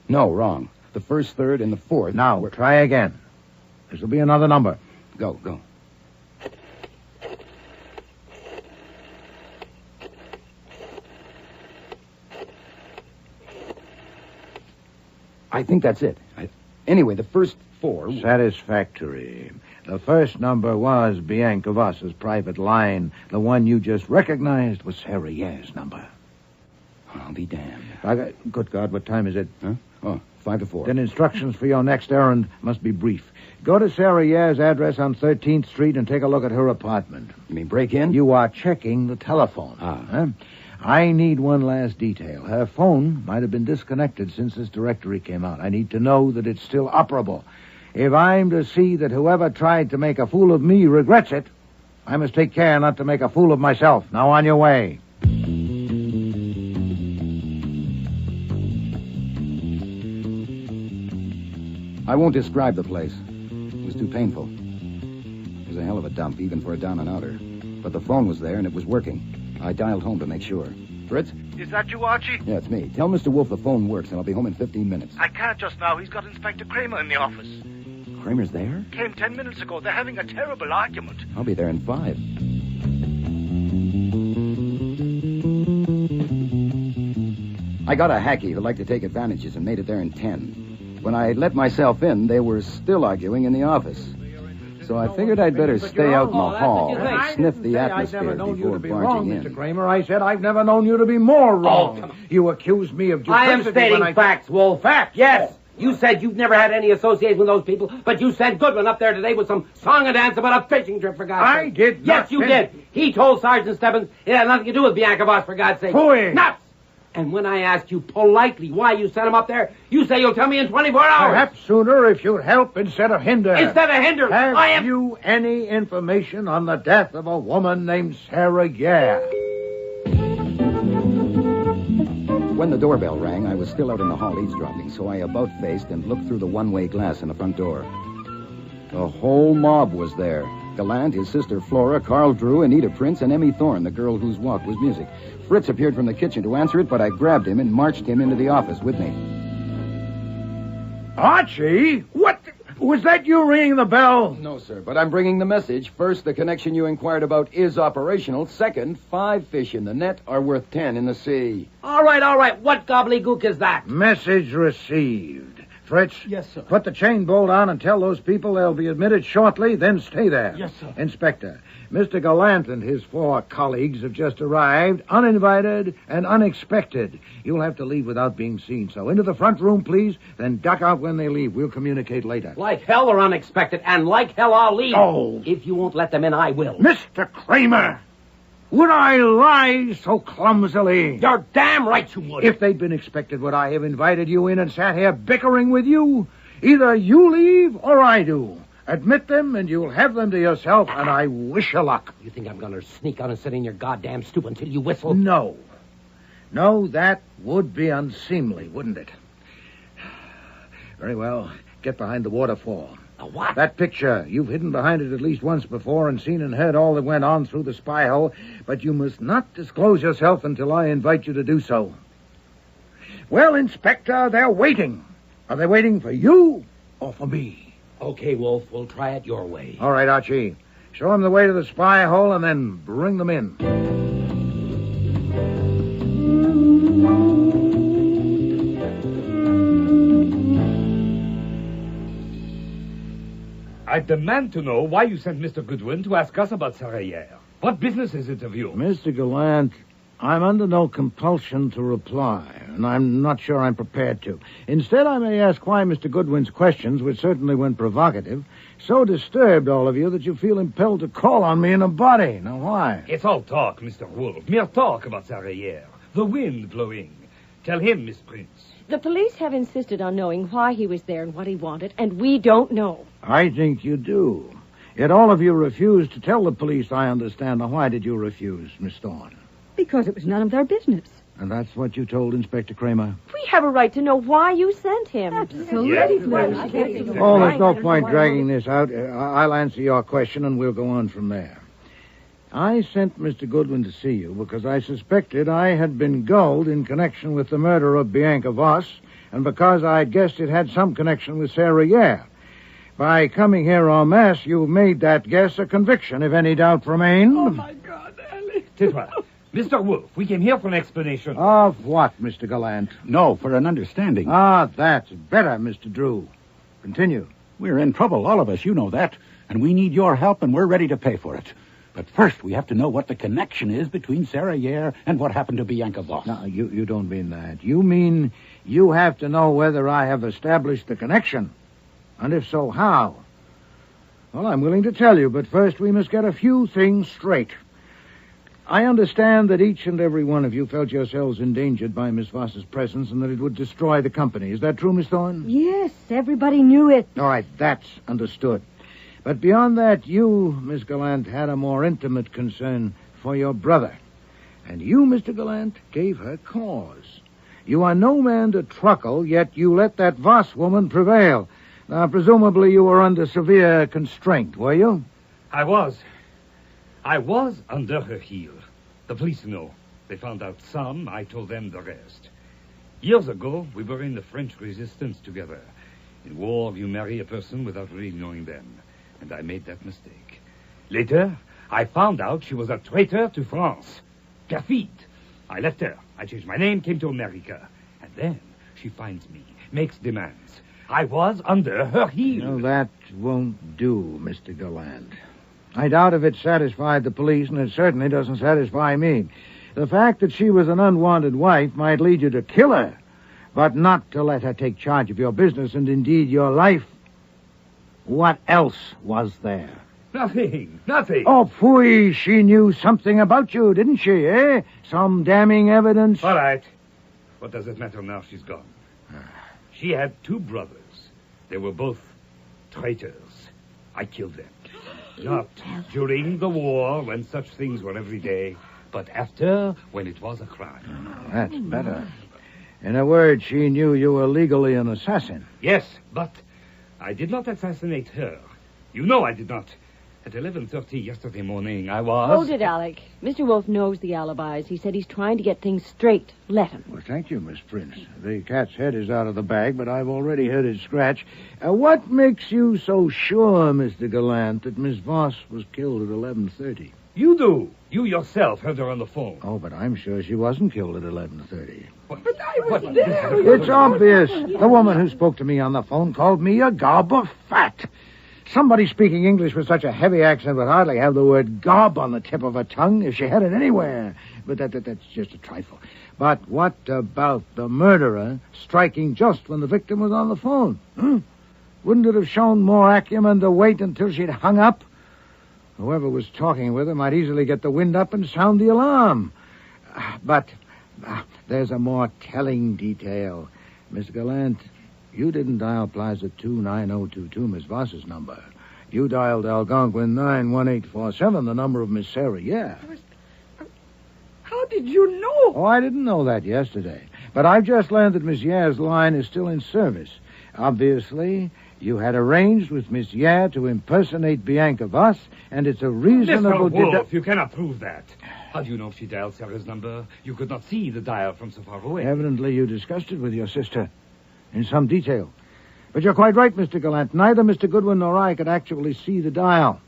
No, wrong. The first, third, and the fourth. Now, try again. This will be another number. Go. I think that's it. Anyway, the first four... Satisfactory. The first number was Bianca Voss's private line. The one you just recognized was Sarah Yare's number. I'll be damned. Good God, what time is it? Huh? Oh, 5 to 4. Then instructions for your next errand must be brief. Go to Sarah Yare's address on 13th Street and take a look at her apartment. You mean break in? You are checking the telephone. Huh? I need one last detail. Her phone might have been disconnected since this directory came out. I need to know that it's still operable. If I'm to see that whoever tried to make a fool of me regrets it, I must take care not to make a fool of myself. Now on your way. I won't describe the place. It was too painful. It was a hell of a dump, even for a down and outer. But the phone was there, and it was working. I dialed home to make sure. Fritz? Is that you, Archie? Yeah, it's me. Tell Mr. Wolfe the phone works, and I'll be home in 15 minutes. I can't just now. He's got Inspector Kramer in the office. Kramer's there? Came 10 minutes ago. They're having a terrible argument. I'll be there in 5. I got a hacky that liked to take advantages and made it there in 10. When I let myself in, they were still arguing in the office. So I figured I'd better stay out in the hall and sniff the atmosphere before barging in. Mr. Kramer, I said I've never known you to be more wrong. You accused me of duplicity. I am stating facts, Wolf. Facts, yes. You said you've never had any association with those people, but you sent Goodwin up there today with some song and dance about a fishing trip, for God's sake. I did not. Yes, you did. He told Sergeant Stebbins it had nothing to do with Bianca Voss, for God's sake. Phooey. Nuts! And when I asked you politely why you sent him up there, you say you'll tell me in 24 hours. Perhaps sooner if you'd help instead of hinder. Instead of hinder, Have you any information on the death of a woman named Sarah Yare? When the doorbell rang, I was still out in the hall eavesdropping, so I about-faced and looked through the one-way glass in the front door. The whole mob was there. Gallant, his sister Flora, Carl Drew, Anita Prince, and Emmy Thorne, the girl whose walk was music. Fritz appeared from the kitchen to answer it, but I grabbed him and marched him into the office with me. Archie? What? Was that you ringing the bell? No, sir, but I'm bringing the message. First, the connection you inquired about is operational. Second, 5 fish in the net are worth 10 in the sea. All right. What gobbledygook is that? Message received. Fritz? Yes, sir. Put the chain bolt on and tell those people they'll be admitted shortly, then stay there. Yes, sir. Inspector, Mr. Gallant and his 4 colleagues have just arrived, uninvited and unexpected. You'll have to leave without being seen, so into the front room, please, then duck out when they leave. We'll communicate later. Like hell they're unexpected, and like hell I'll leave. Oh. If you won't let them in, I will. Mr. Kramer! Would I lie so clumsily? You're damn right you would. If they'd been expected, would I have invited you in and sat here bickering with you? Either you leave or I do. Admit them, and you'll have them to yourself, and I wish you luck. You think I'm going to sneak out and sit in your goddamn stoop until you whistle? No. No, that would be unseemly, wouldn't it? Very well. Get behind the waterfall. A what? That picture. You've hidden behind it at least once before and seen and heard all that went on through the spy hole, but you must not disclose yourself until I invite you to do so. Well, Inspector, they're waiting. Are they waiting for you or for me? Okay, Wolf, we'll try it your way. All right, Archie. Show them the way to the spy hole and then bring them in. I demand to know why you sent Mr. Goodwin to ask us about Sarah Yare. What business is it of you? Mr. Gallant, I'm under no compulsion to reply, and I'm not sure I'm prepared to. Instead, I may ask why Mr. Goodwin's questions, which certainly when provocative, so disturbed all of you that you feel impelled to call on me in a body. Now, why? It's all talk, Mr. Wolfe. Mere talk about Sarah Yare. The wind blowing. Tell him, Miss Prince. The police have insisted on knowing why he was there and what he wanted, and we don't know. I think you do. Yet all of you refused to tell the police, I understand. Now, why did you refuse, Miss Thorne? Because it was none of their business. And that's what you told Inspector Kramer? We have a right to know why you sent him. Absolutely. Oh, there's no point dragging this out. I'll answer your question, and we'll go on from there. I sent Mr. Goodwin to see you because I suspected I had been gulled in connection with the murder of Bianca Voss, and because I'd guessed it had some connection with Sarah Yare. By coming here en masse, you made that guess a conviction, if any doubt remained. Oh, my God, Ellie. Tais-toi. Mr. Wolfe, we came here for an explanation. Of what, Mr. Gallant? No, for an understanding. Ah, that's better, Mr. Drew. Continue. We're in trouble, all of us, you know that. And we need your help, and we're ready to pay for it. But first, we have to know what the connection is between Sarah Yare and what happened to Bianca Voss. No, you don't mean that. You mean you have to know whether I have established the connection. And if so, how? Well, I'm willing to tell you, but first we must get a few things straight. I understand that each and every one of you felt yourselves endangered by Miss Voss's presence and that it would destroy the company. Is that true, Miss Thorne? Yes, everybody knew it. All right, that's understood. But beyond that, you, Miss Gallant, had a more intimate concern for your brother. And you, Mr. Gallant, gave her cause. You are no man to truckle, yet you let that Voss woman prevail. Now, presumably you were under severe constraint, were you? I was under her heel. The police know. They found out some. I told them the rest. Years ago, we were in the French resistance together. In war, you marry a person without really knowing them. And I made that mistake. Later, I found out she was a traitor to France. Perfide. I left her. I changed my name, came to America. And then she finds me, makes demands. I was under her heel. No, that won't do, Mr. Gallant. I doubt if it satisfied the police, and it certainly doesn't satisfy me. The fact that she was an unwanted wife might lead you to kill her, but not to let her take charge of your business and indeed your life. What else was there? Nothing. Oh, phooey, she knew something about you, didn't she, eh? Some damning evidence? All right. What does it matter now she's gone? She had 2 brothers. They were both traitors. I killed them. Not during the war, when such things were every day, but after, when it was a crime. That's better. In a word, she knew you were legally an assassin. Yes, but I did not assassinate her. You know I did not. At 11:30 yesterday morning, I was... Hold it, Alec. Mr. Wolfe knows the alibis. He said he's trying to get things straight. Let him. Well, thank you, Miss Prince. The cat's head is out of the bag, but I've already heard it scratch. What makes you so sure, Mr. Gallant, that Miss Voss was killed at 11:30? You do. You yourself heard her on the phone. Oh, but I'm sure she wasn't killed at 11:30. But I was there. It's obvious. The woman who spoke to me on the phone called me a gob of fat. Somebody speaking English with such a heavy accent would hardly have the word gob on the tip of her tongue if she had it anywhere. But that's just a trifle. But what about the murderer striking just when the victim was on the phone? Wouldn't it have shown more acumen to wait until she'd hung up? Whoever was talking with her might easily get the wind up and sound the alarm. But there's a more telling detail. Miss Gallant, you didn't dial Plaza 29022, Miss Voss's number. You dialed Algonquin 91847, the number of Miss Sarah, yeah. How did you know? Oh, I didn't know that yesterday. But I've just learned that Miss Yare's line is still in service. Obviously, you had arranged with Miss Yare to impersonate Bianca Voss, and it's a reasonable... Mr. Wolfe, you cannot prove that. How do you know if she dialed Sarah's number? You could not see the dial from so far away. Evidently, you discussed it with your sister in some detail. But you're quite right, Mr. Gallant. Neither Mr. Goodwin nor I could actually see the dial.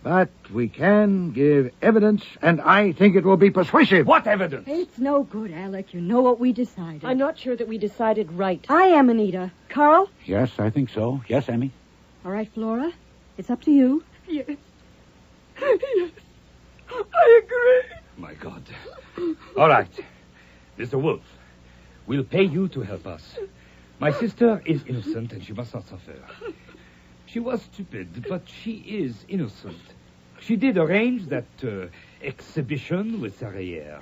But we can give evidence, and I think it will be persuasive. What evidence? It's no good, Alec. You know what we decided. I'm not sure that we decided right. I am, Anita. Carl? Yes, I think so. Yes, Emmy? All right, Flora. It's up to you. Yes. Yes. I agree. My God. All right. Mr. Wolfe, we'll pay you to help us. My sister is innocent, and she must not suffer. She was stupid, but she is innocent. She did arrange that exhibition with Sarah,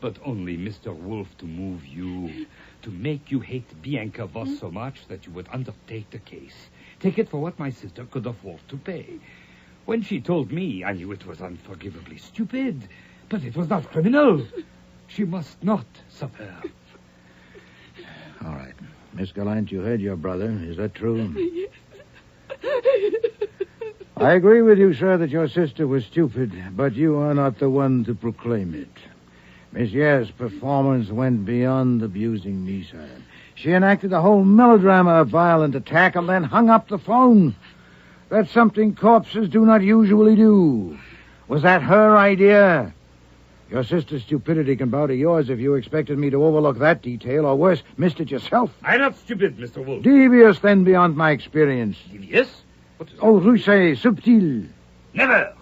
but only Mr. Wolfe to move you, to make you hate Bianca Voss so much that you would undertake the case. Take it for what my sister could afford to pay. When she told me, I knew it was unforgivably stupid, but it was not criminal. She must not suffer. All right. Miss Gallant, you heard your brother. Is that true? Yes. I agree with you, sir, that your sister was stupid, but you are not the one to proclaim it. Miss Yare's performance went beyond abusing me, sir. She enacted a whole melodrama of violent attack and then hung up the phone. That's something corpses do not usually do. Was that her idea? Your sister's stupidity can bow to yours if you expected me to overlook that detail, or worse, missed it yourself. I'm not stupid, Mr. Wolfe. Devious, then, beyond my experience. Devious? Oh, rusé, subtil. Never.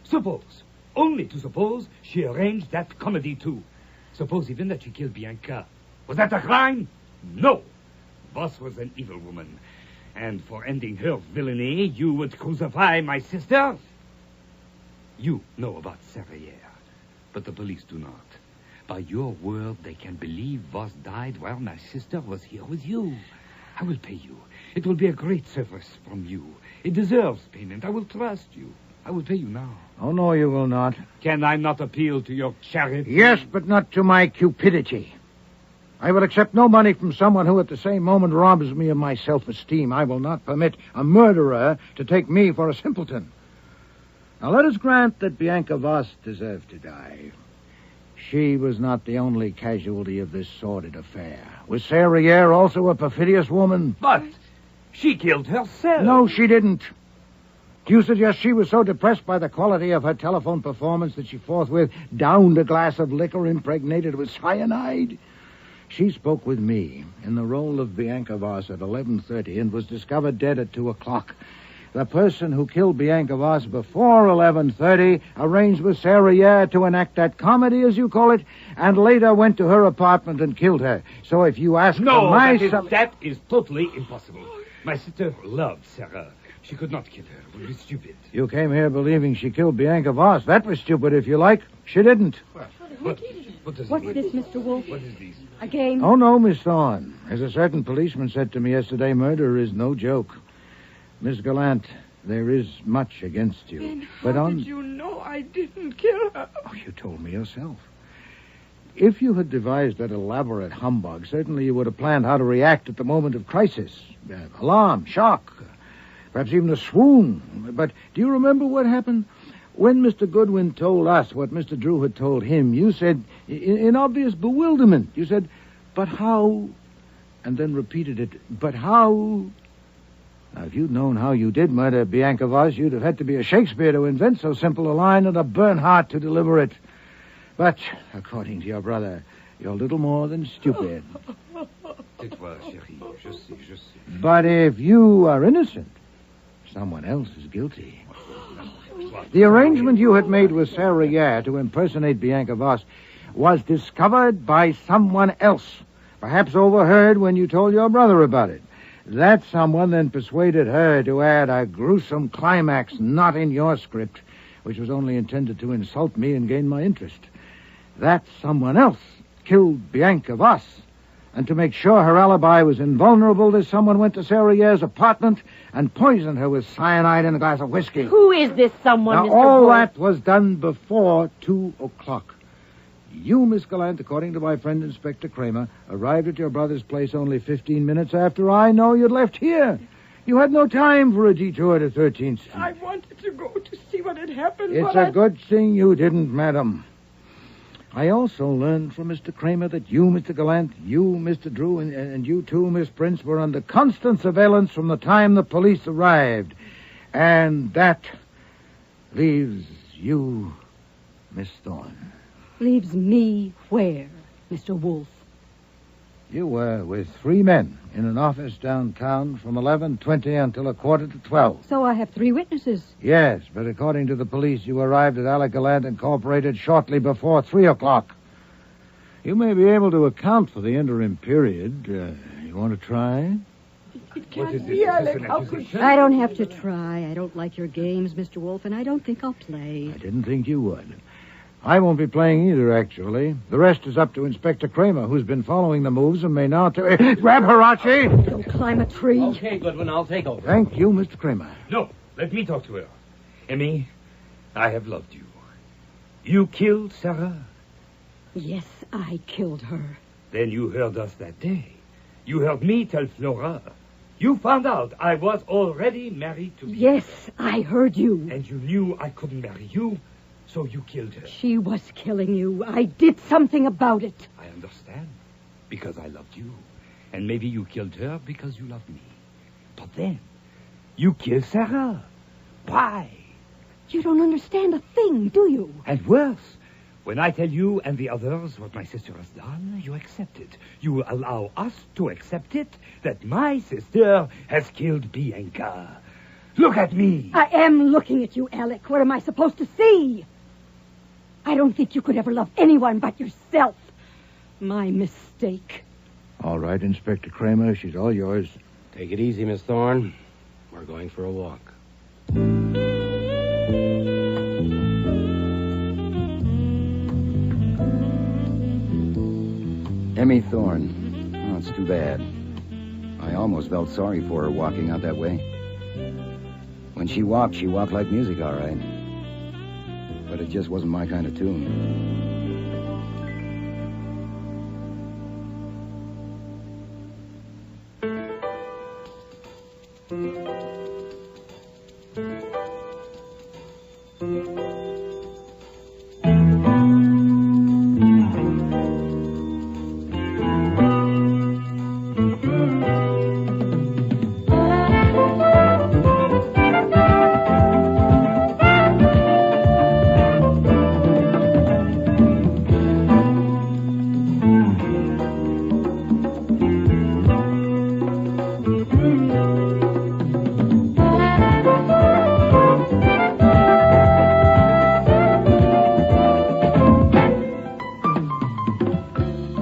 Suppose, only to suppose, she arranged that comedy, too. Suppose even that she killed Bianca. Was that a crime? No. Voss was an evil woman. And for ending her villainy, you would crucify my sister? You know about Sarah, but the police do not. By your word, they can believe Voss died while my sister was here with you. I will pay you. It will be a great service from you. It deserves payment. I will trust you. I will pay you now. Oh, no, you will not. Can I not appeal to your charity? Yes, but not to my cupidity. I will accept no money from someone who at the same moment robs me of my self-esteem. I will not permit a murderer to take me for a simpleton. Now, let us grant that Bianca Voss deserved to die. She was not the only casualty of this sordid affair. Was Sarah Yare also a perfidious woman? But she killed herself. No, she didn't. Do you suggest she was so depressed by the quality of her telephone performance that she forthwith downed a glass of liquor impregnated with cyanide? She spoke with me in the role of Bianca Voss at 11:30 and was discovered dead at 2 o'clock. The person who killed Bianca Voss before 11:30 arranged with Sarah Yare to enact that comedy, as you call it, and later went to her apartment and killed her. So if you ask No, my... that is totally impossible. My sister loved Sarah. She could not kill her. It would be stupid. You came here believing she killed Bianca Voss. That was stupid, if you like. She didn't. But What does What's it mean? this, Mr. Wolfe? What is this? A game? Oh, no, Miss Thorne. As a certain policeman said to me yesterday, murder is no joke. Miss Gallant, there is much against you. Then but how on... did you know I didn't kill her? Oh, you told me yourself. If you had devised that elaborate humbug, certainly you would have planned how to react at the moment of crisis. Alarm, shock, perhaps even a swoon. But do you remember what happened? When Mr. Goodwin told us what Mr. Drew had told him, you said, in obvious bewilderment, you said, but how? And then repeated it, but how? Now, if you'd known how you did murder Bianca Voss, you'd have had to be a Shakespeare to invent so simple a line and a Bernhardt to deliver it. But, according to your brother, you're little more than stupid. Tais-toi, chérie. Je sais. But if you are innocent, someone else is guilty. The arrangement you had made with Sarah Yare to impersonate Bianca Voss was discovered by someone else, perhaps overheard when you told your brother about it. That someone then persuaded her to add a gruesome climax not in your script, which was only intended to insult me and gain my interest. That someone else killed Bianca Voss. And to make sure her alibi was invulnerable, this someone went to Sarah Yare's apartment and poisoned her with cyanide in a glass of whiskey. Who is this someone, Now, Mr. all Wolfe? that was done before 2 o'clock. You, Miss Gallant, according to my friend Inspector Kramer, arrived at your brother's place only 15 minutes after I know you'd left here. You had no time for a detour to 13th Street. I wanted to go to see what had happened, It's but a good thing you didn't, madam. I also learned from Mr. Kramer that you, Mr. Gallant, you, Mr. Drew, and you too, Miss Prince, were under constant surveillance from the time the police arrived. And that leaves you, Miss Thorne. Leaves me where, Mr. Wolfe? You were with 3 men in an office downtown from 11:20 until 11:45. So I have 3 witnesses. Yes, but according to the police, you arrived at Alec Gallant Incorporated shortly before 3 o'clock. You may be able to account for the interim period. You want to try? It can't be, Alec. How could you? I don't have to try. I don't like your games, Mr. Wolfe, and I don't think I'll play. I didn't think you would. I won't be playing either, actually. The rest is up to Inspector Kramer, who's been following the moves and may now... Grab her, Archie! Don't climb a tree. Okay, Goodwin, I'll take over. Thank you, Mr. Kramer. No, let me talk to her. Emmy, I have loved you. You killed Sarah? Yes, I killed her. Then you heard us that day. You heard me tell Flora. You found out I was already married to Bianca. Yes, I heard you. And you knew I couldn't marry you, so you killed her. She was killing you. I did something about it. I understand. Because I loved you. And maybe you killed her because you loved me. But then, you killed Sarah. Why? You don't understand a thing, do you? And worse, when I tell you and the others what my sister has done, you accept it. You allow us to accept it that my sister has killed Bianca. Look at me. I am looking at you, Alec. What am I supposed to see? I don't think you could ever love anyone but yourself. My mistake. All right, Inspector Kramer, she's all yours. Take it easy, Miss Thorne. We're going for a walk. Emmy Thorne. Oh, it's too bad. I almost felt sorry for her walking out that way. When she walked like music, all right. But it just wasn't my kind of tune.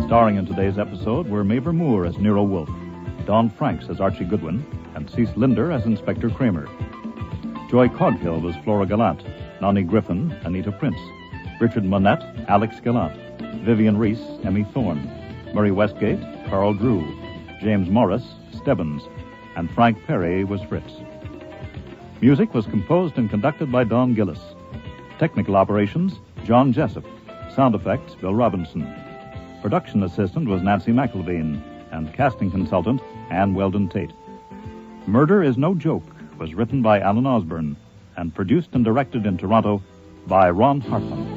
Starring in today's episode were Mabel Moore as Nero Wolfe, Don Franks as Archie Goodwin, and Cease Linder as Inspector Kramer. Joy Coghill was Flora Gallant, Nani Griffin, Anita Prince, Richard Monette, Alex Gallant, Vivian Reese, Emmy Thorne, Murray Westgate, Carl Drew, James Morris, Stebbins, and Frank Perry was Fritz. Music was composed and conducted by Don Gillis. Technical operations, John Jessup. Sound effects, Bill Robinson. Production assistant was Nancy McElveen, and casting consultant, Ann Weldon Tate. Murder is No Joke was written by Alan Osborne and produced and directed in Toronto by Ron Hartman.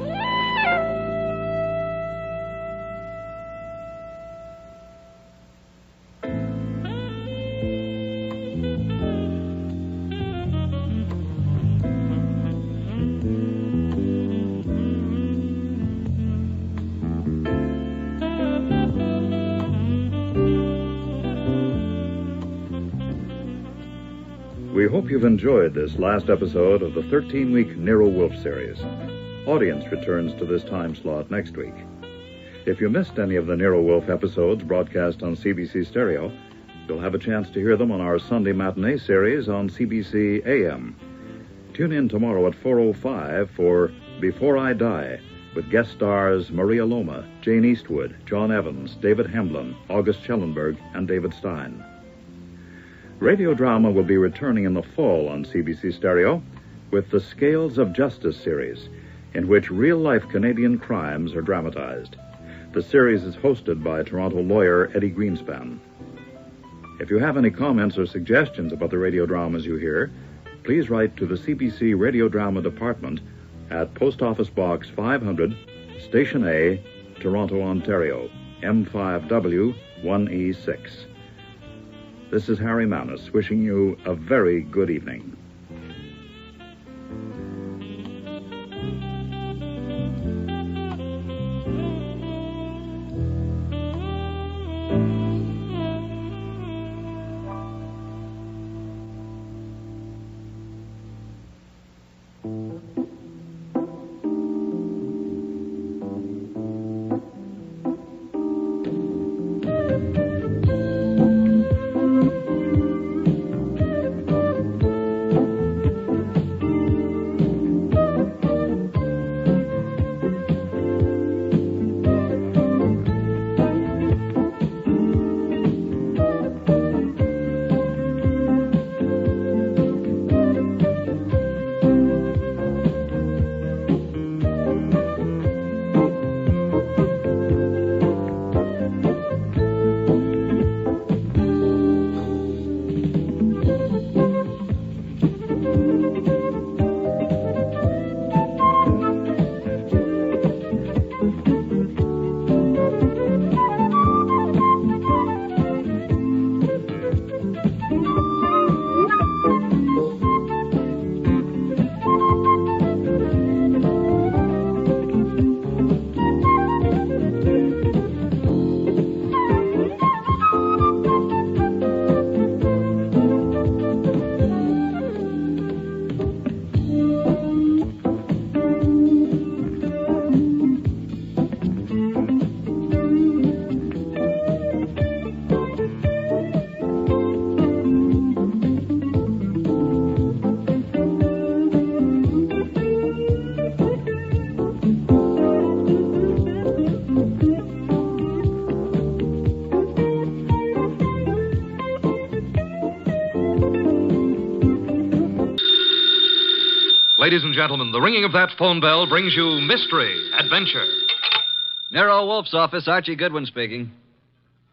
We hope you've enjoyed this last episode of the 13-week Nero Wolfe series. Audience returns to this time slot next week. If you missed any of the Nero Wolfe episodes broadcast on CBC Stereo, you'll have a chance to hear them on our Sunday matinee series on CBC AM. Tune in tomorrow at 4:05 for Before I Die, with guest stars Maria Loma, Jane Eastwood, John Evans, David Hemblin, August Schellenberg, and David Stein. Radio drama will be returning in the fall on CBC Stereo with the Scales of Justice series, in which real-life Canadian crimes are dramatized. The series is hosted by Toronto lawyer Eddie Greenspan. If you have any comments or suggestions about the radio dramas you hear, please write to the CBC Radio Drama Department at Post Office Box 500, Station A, Toronto, Ontario, M5W 1E6. This is Harry Manus wishing you a very good evening. Ladies and gentlemen, the ringing of that phone bell brings you mystery, adventure. Nero Wolfe's office, Archie Goodwin speaking.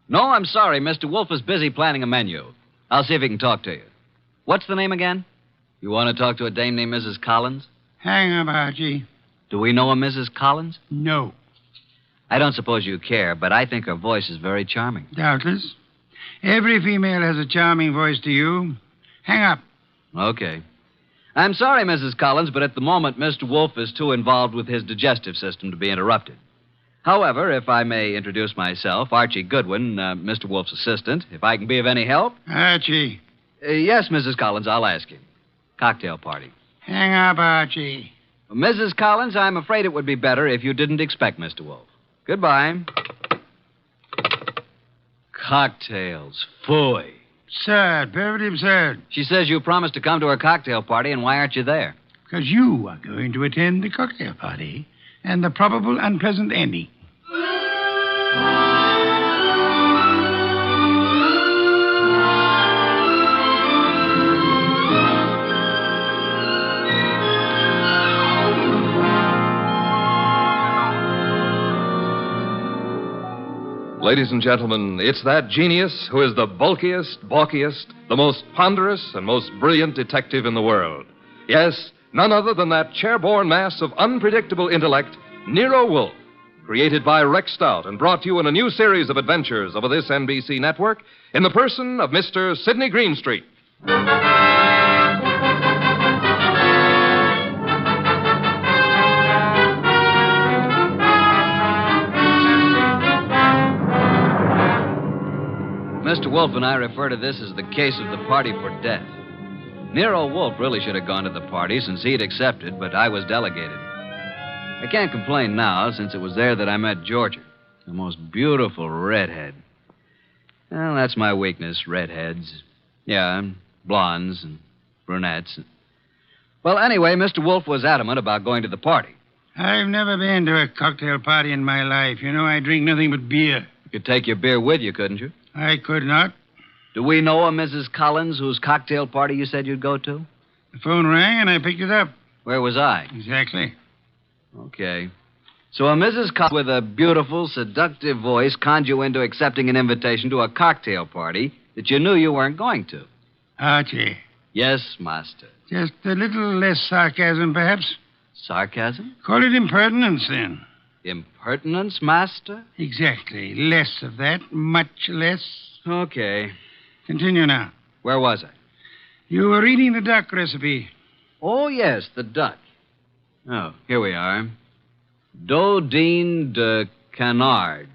No, I'm sorry. Mr. Wolfe is busy planning a menu. I'll see if he can talk to you. What's the name again? You want to talk to a dame named Mrs. Collins? Hang up, Archie. Do we know a Mrs. Collins? No. I don't suppose you care, but I think her voice is very charming. Doubtless. Every female has a charming voice to you. Hang up. Okay. I'm sorry, Mrs. Collins, but at the moment, Mr. Wolfe is too involved with his digestive system to be interrupted. However, if I may introduce myself, Archie Goodwin, Mr. Wolfe's assistant, if I can be of any help. Archie. Yes, Mrs. Collins, I'll ask him. Cocktail party. Hang up, Archie. Mrs. Collins, I'm afraid it would be better if you didn't expect Mr. Wolfe. Goodbye. Cocktails. Phooey. Absurd. Perfectly absurd. She says you promised to come to her cocktail party, and why aren't you there? Because you are going to attend the cocktail party and the probable unpleasant ending. ladies and gentlemen, it's that genius who is the bulkiest, balkiest, the most ponderous, and most brilliant detective in the world. Yes, none other than that chairborne mass of unpredictable intellect, Nero Wolfe, created by Rex Stout and brought to you in a new series of adventures over this NBC network in the person of Mr. Sidney Greenstreet. Mr. Wolfe and I refer to this as the case of the party for death. Nero Wolfe really should have gone to the party since he'd accepted, but I was delegated. I can't complain now, since it was there that I met Georgia, the most beautiful redhead. Well, that's my weakness, redheads. Yeah, blondes and brunettes. Well, anyway, Mr. Wolfe was adamant about going to the party. I've never been to a cocktail party in my life. You know, I drink nothing but beer. You could take your beer with you, couldn't you? I could not. Do we know a Mrs. Collins whose cocktail party you said you'd go to? The phone rang and I picked it up. Where was I? Exactly. Okay. So a Mrs. Collins with a beautiful, seductive voice conned you into accepting an invitation to a cocktail party that you knew you weren't going to. Archie. Yes, master. Just a little less sarcasm, perhaps. Sarcasm? Call it impertinence, then. Impertinence, master? Exactly. Less of that. Much less. Okay. Continue now. Where was I? You were reading the duck recipe. Oh, yes, the duck. Oh, here we are. Dodine de canard.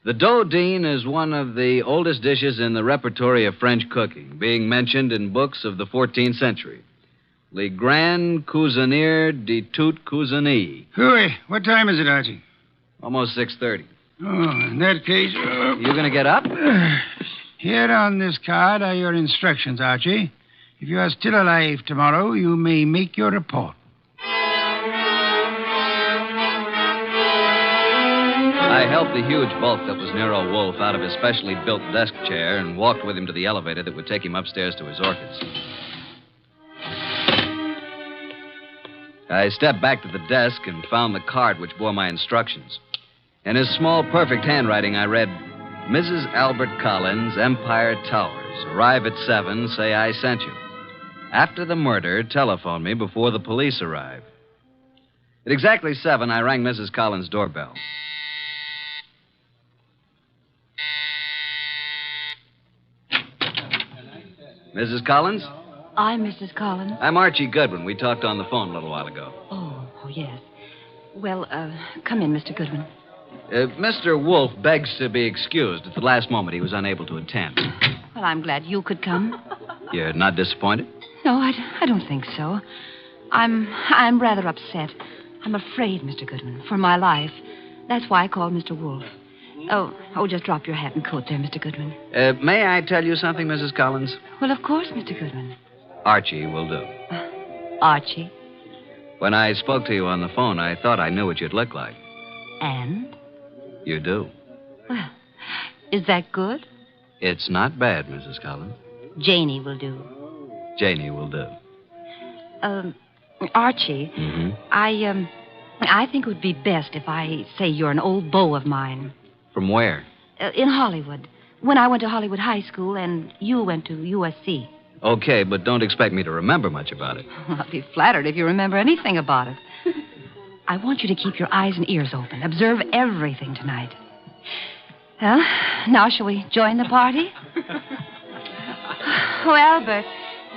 The dodine is one of the oldest dishes in the repertory of French cooking, being mentioned in books of the 14th century. Le Grand Cuisinier de toute Cuisine. Hooey, what time is it, Archie? Almost 6:30. Oh, in that case... You going to get up? Here on this card are your instructions, Archie. If you are still alive tomorrow, you may make your report. I helped the huge bulk that was Nero Wolfe out of his specially built desk chair and walked with him to the elevator that would take him upstairs to his orchids. I stepped back to the desk and found the card which bore my instructions. In his small, perfect handwriting, I read, Mrs. Albert Collins, Empire Towers. Arrive at 7, say I sent you. After the murder, telephone me before the police arrive. At exactly 7, I rang Mrs. Collins' doorbell. Mrs. Collins? I'm Mrs. Collins. I'm Archie Goodwin. We talked on the phone a little while ago. Oh, yes. Well, come in, Mr. Goodwin. Mr. Wolfe begs to be excused. At the last moment, he was unable to attend. Well, I'm glad you could come. You're not disappointed? No, I don't think so. I'm rather upset. I'm afraid, Mr. Goodwin, for my life. That's why I called Mr. Wolfe. Oh, just drop your hat and coat there, Mr. Goodwin. May I tell you something, Mrs. Collins? Well, of course, Mr. Goodwin. Archie will do. Archie? When I spoke to you on the phone, I thought I knew what you'd look like. And? You do. Well, is that good? It's not bad, Mrs. Collins. Janie will do. Janie will do. Archie, Mm-hmm. I think it would be best if I say you're an old beau of mine. From where? In Hollywood. When I went to Hollywood High School and you went to USC. Okay, but don't expect me to remember much about it. I'll be flattered if you remember anything about it. I want you to keep your eyes and ears open. Observe everything tonight. Well, now shall we join the party? Oh, Albert,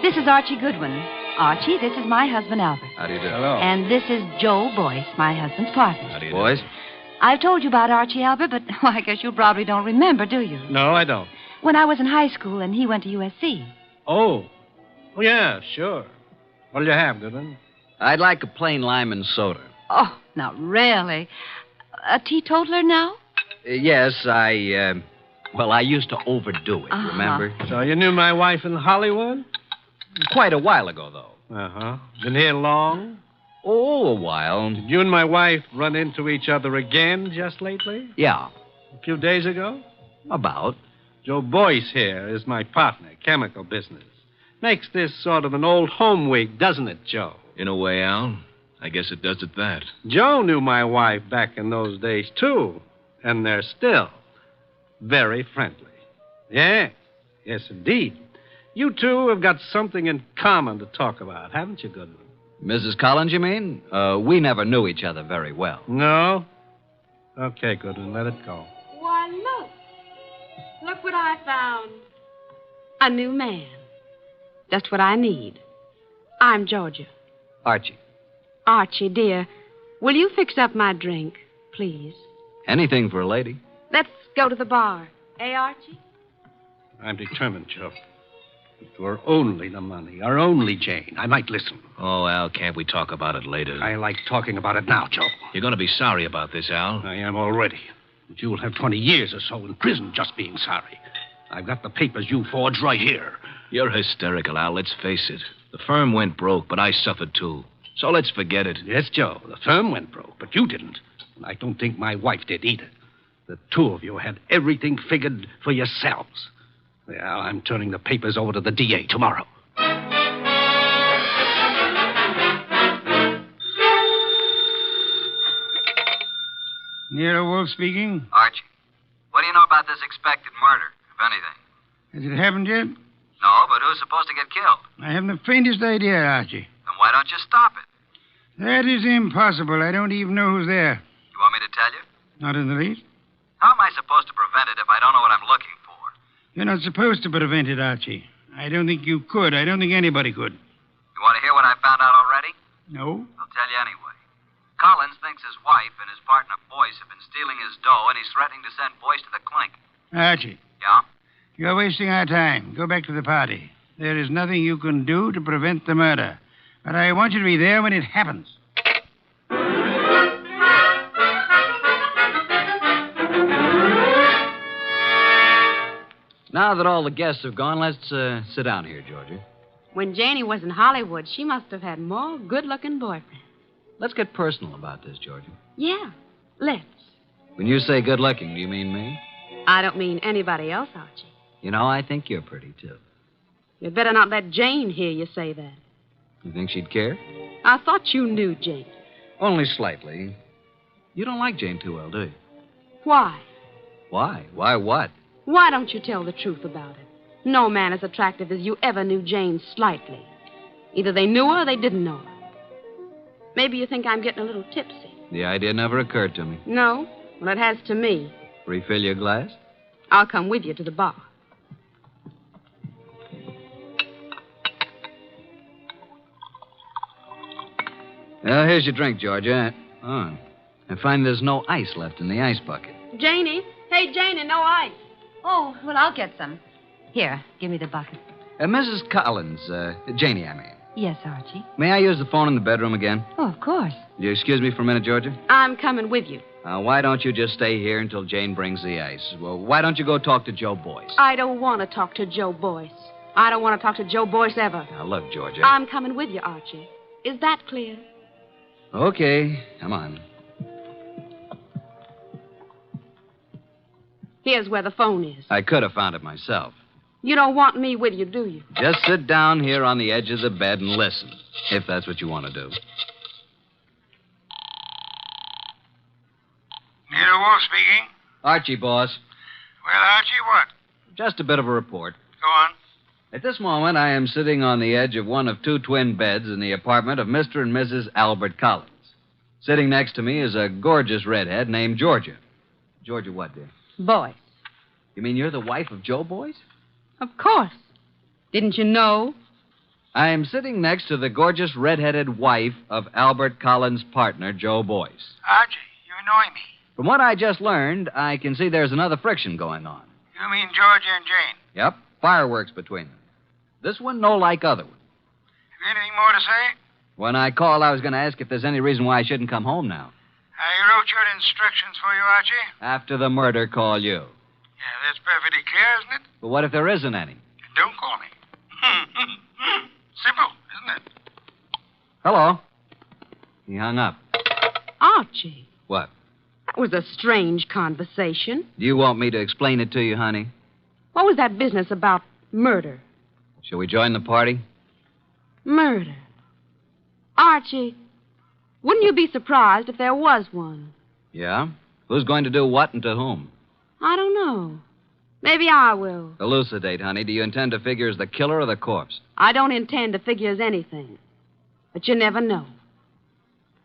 this is Archie Goodwin. Archie, this is my husband, Albert. How do you do? Hello. And this is Joe Boyce, my husband's partner. How do you do? Boys? I've told you about Archie, Albert, but well, I guess you probably don't remember, do you? No, I don't. When I was in high school and he went to USC. Oh, yeah, sure. What'll you have, Goodwin? I'd like a plain lime and soda. Oh, now, really? A teetotaler now? Yes, I used to overdo it, remember? So you knew my wife in Hollywood? Quite a while ago, though. Uh-huh. Been here long? Oh, a while. Did you and my wife run into each other again just lately? Yeah. A few days ago? About. Joe Boyce here is my partner, chemical business. Makes this sort of an old home week, doesn't it, Joe? In a way, Al. I guess it does it that. Joe knew my wife back in those days, too. And they're still. very friendly. Yes, indeed. You two have got something in common to talk about, haven't you, Goodwin? Mrs. Collins, you mean? We never knew each other very well. No? Okay, Goodwin, let it go. Why, look. Look what I found. A new man. Just what I need. I'm Georgia. Archie. Archie, dear, will you fix up my drink, please? Anything for a lady. Let's go to the bar. Eh, Archie? I'm determined, Joe. If it were only the money, or only Jane, I might listen. Oh, Al, can't we talk about it later? I like talking about it now, Joe. You're going to be sorry about this, Al. I am already. But you'll have 20 years or so in prison just being sorry. I've got the papers you forged right here. You're hysterical, Al. Let's face it. The firm went broke, but I suffered too. So let's forget it. Yes, Joe, the firm went broke, but you didn't. And I don't think my wife did either. The two of you had everything figured for yourselves. Well, I'm turning the papers over to the DA tomorrow. Nero Wolfe speaking. Archie, what do you know about this expected murder, if anything? Has it happened yet? No, but who's supposed to get killed? I haven't the faintest idea, Archie. Then why don't you stop it? That is impossible. I don't even know who's there. You want me to tell you? Not in the least. How am I supposed to prevent it if I don't know what I'm looking for? You're not supposed to prevent it, Archie. I don't think you could. I don't think anybody could. You want to hear what I found out already? No? I'll tell you anyway. Collins thinks his wife and his partner Boyce have been stealing his dough, and he's threatening to send Boyce to the clink. Archie. Yeah? You're wasting our time. Go back to the party. There is nothing you can do to prevent the murder. But I want you to be there when it happens. Now that all the guests have gone, let's sit down here, Georgia. When Janie was in Hollywood, she must have had more good-looking boyfriends. Let's get personal about this, Georgia. Yeah, let's. When you say good-looking, do you mean me? I don't mean anybody else, Archie. You know, I think you're pretty, too. You'd better not let Jane hear you say that. You think she'd care? I thought you knew Jane. Only slightly. You don't like Jane too well, do you? Why? Why? Why what? Why don't you tell the truth about it? No man as attractive as you ever knew Jane slightly. Either they knew her or they didn't know her. Maybe you think I'm getting a little tipsy. The idea never occurred to me. No? Well, it has to me. Refill your glass? I'll come with you to the bar. Well, here's your drink, Georgia. Oh, I find there's no ice left in the ice bucket. Janie? Hey, Janie, no ice. Oh, well, I'll get some. Here, give me the bucket. Mrs. Collins, Janie, I mean. Yes, Archie. May I use the phone in the bedroom again? Oh, of course. Will you excuse me for a minute, Georgia? I'm coming with you. Why don't you just stay here until Jane brings the ice? Well, why don't you go talk to Joe Boyce? I don't want to talk to Joe Boyce. I don't want to talk to Joe Boyce ever. Now, look, Georgia. I'm coming with you, Archie. Is that clear? Okay, come on. Here's where the phone is. I could have found it myself. You don't want me with you, do you? Just sit down here on the edge of the bed and listen, if that's what you want to do. Nero Wolfe speaking. Archie, boss. Well, Archie, what? Just a bit of a report. Go on. At this moment, I am sitting on the edge of one of two twin beds in the apartment of Mr. and Mrs. Albert Collins. Sitting next to me is a gorgeous redhead named Georgia. Georgia what, dear? Boyce. You mean you're the wife of Joe Boyce? Of course. Didn't you know? I am sitting next to the gorgeous redheaded wife of Albert Collins' partner, Joe Boyce. Archie, you annoy me. From what I just learned, I can see there's another friction going on. You mean Georgia and Jane? Yep, fireworks between them. This one no like other one. Have you anything more to say? When I called, I was going to ask if there's any reason why I shouldn't come home now. I wrote your instructions for you, Archie. After the murder, call you. Yeah, that's perfectly clear, isn't it? But what if there isn't any? Don't call me. Simple, isn't it? Hello. He hung up. Archie. What? That was a strange conversation. Do you want me to explain it to you, honey? What was that business about murder? Shall we join the party? Murder. Archie, wouldn't you be surprised if there was one? Yeah? Who's going to do what and to whom? I don't know. Maybe I will. Elucidate, honey. Do you intend to figure as the killer or the corpse? I don't intend to figure as anything. But you never know.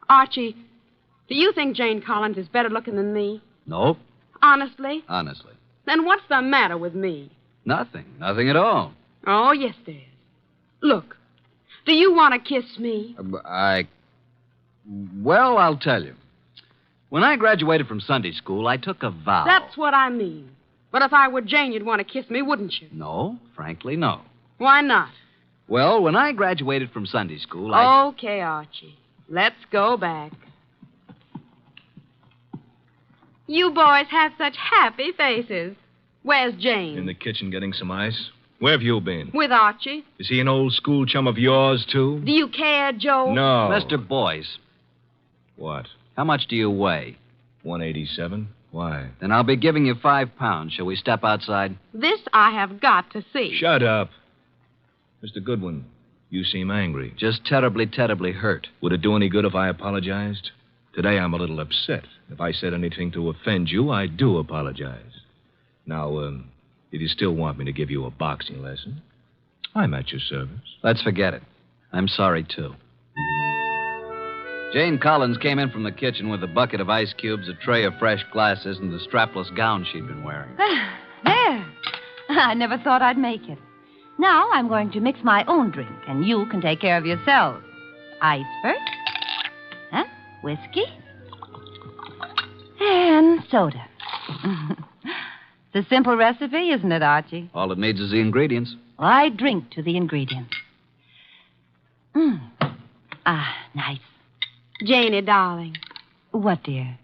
Archie, do you think Jane Collins is better looking than me? Nope. Honestly? Honestly. Then what's the matter with me? Nothing. Nothing at all. Oh, yes, there is. Look, do you want to kiss me? Well, I'll tell you. When I graduated from Sunday school, I took a vow. That's what I mean. But if I were Jane, you'd want to kiss me, wouldn't you? No, frankly, no. Why not? Well, when I graduated from Sunday school, Okay, Archie. Let's go back. You boys have such happy faces. Where's Jane? In the kitchen getting some ice. Where have you been? With Archie. Is he an old school chum of yours, too? Do you care, Joe? No. Mr. Boyce. What? How much do you weigh? 187. Why? Then I'll be giving you 5 pounds. Shall we step outside? This I have got to see. Shut up. Mr. Goodwin, you seem angry. Just terribly, terribly hurt. Would it do any good if I apologized? Today I'm a little upset. If I said anything to offend you, I do apologize. Now, do you still want me to give you a boxing lesson? I'm at your service. Let's forget it. I'm sorry, too. Jane Collins came in from the kitchen with a bucket of ice cubes, a tray of fresh glasses, and the strapless gown she'd been wearing. There. I never thought I'd make it. Now I'm going to mix my own drink, and you can take care of yourselves. Ice first. Huh? Whiskey. And soda. It's a simple recipe, isn't it, Archie? All it needs is the ingredients. Well, I drink to the ingredients. Nice. Janie, darling. What, dear?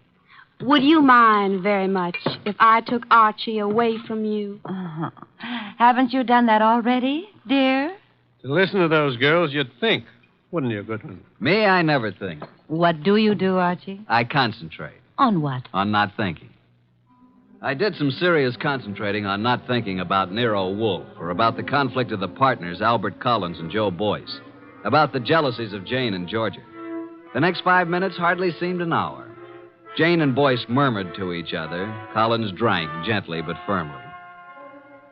Would you mind very much if I took Archie away from you? Uh-huh. Haven't you done that already, dear? To listen to those girls, you'd think, wouldn't you, Goodwin? Me, I never think. What do you do, Archie? I concentrate. On what? On not thinking. I did some serious concentrating on not thinking about Nero Wolfe or about the conflict of the partners, Albert Collins and Joe Boyce, about the jealousies of Jane and Georgia. The next 5 minutes hardly seemed an hour. Jane and Boyce murmured to each other. Collins drank gently but firmly.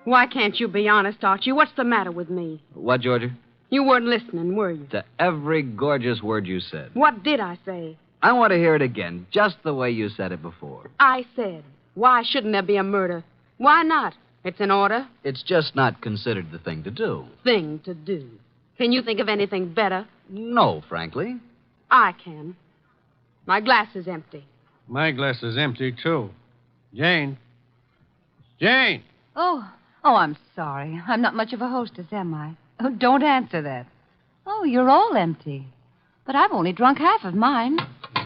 Why can't you be honest, Archie? What's the matter with me? What, Georgia? You weren't listening, were you? To every gorgeous word you said. What did I say? I want to hear it again, just the way you said it before. I said, why shouldn't there be a murder? Why not? It's in order. It's just not considered the thing to do. Thing to do. Can you think of anything better? No, frankly. I can. My glass is empty. My glass is empty, too. Jane. Jane! Oh, I'm sorry. I'm not much of a hostess, am I? Oh, don't answer that. Oh, you're all empty. But I've only drunk half of mine.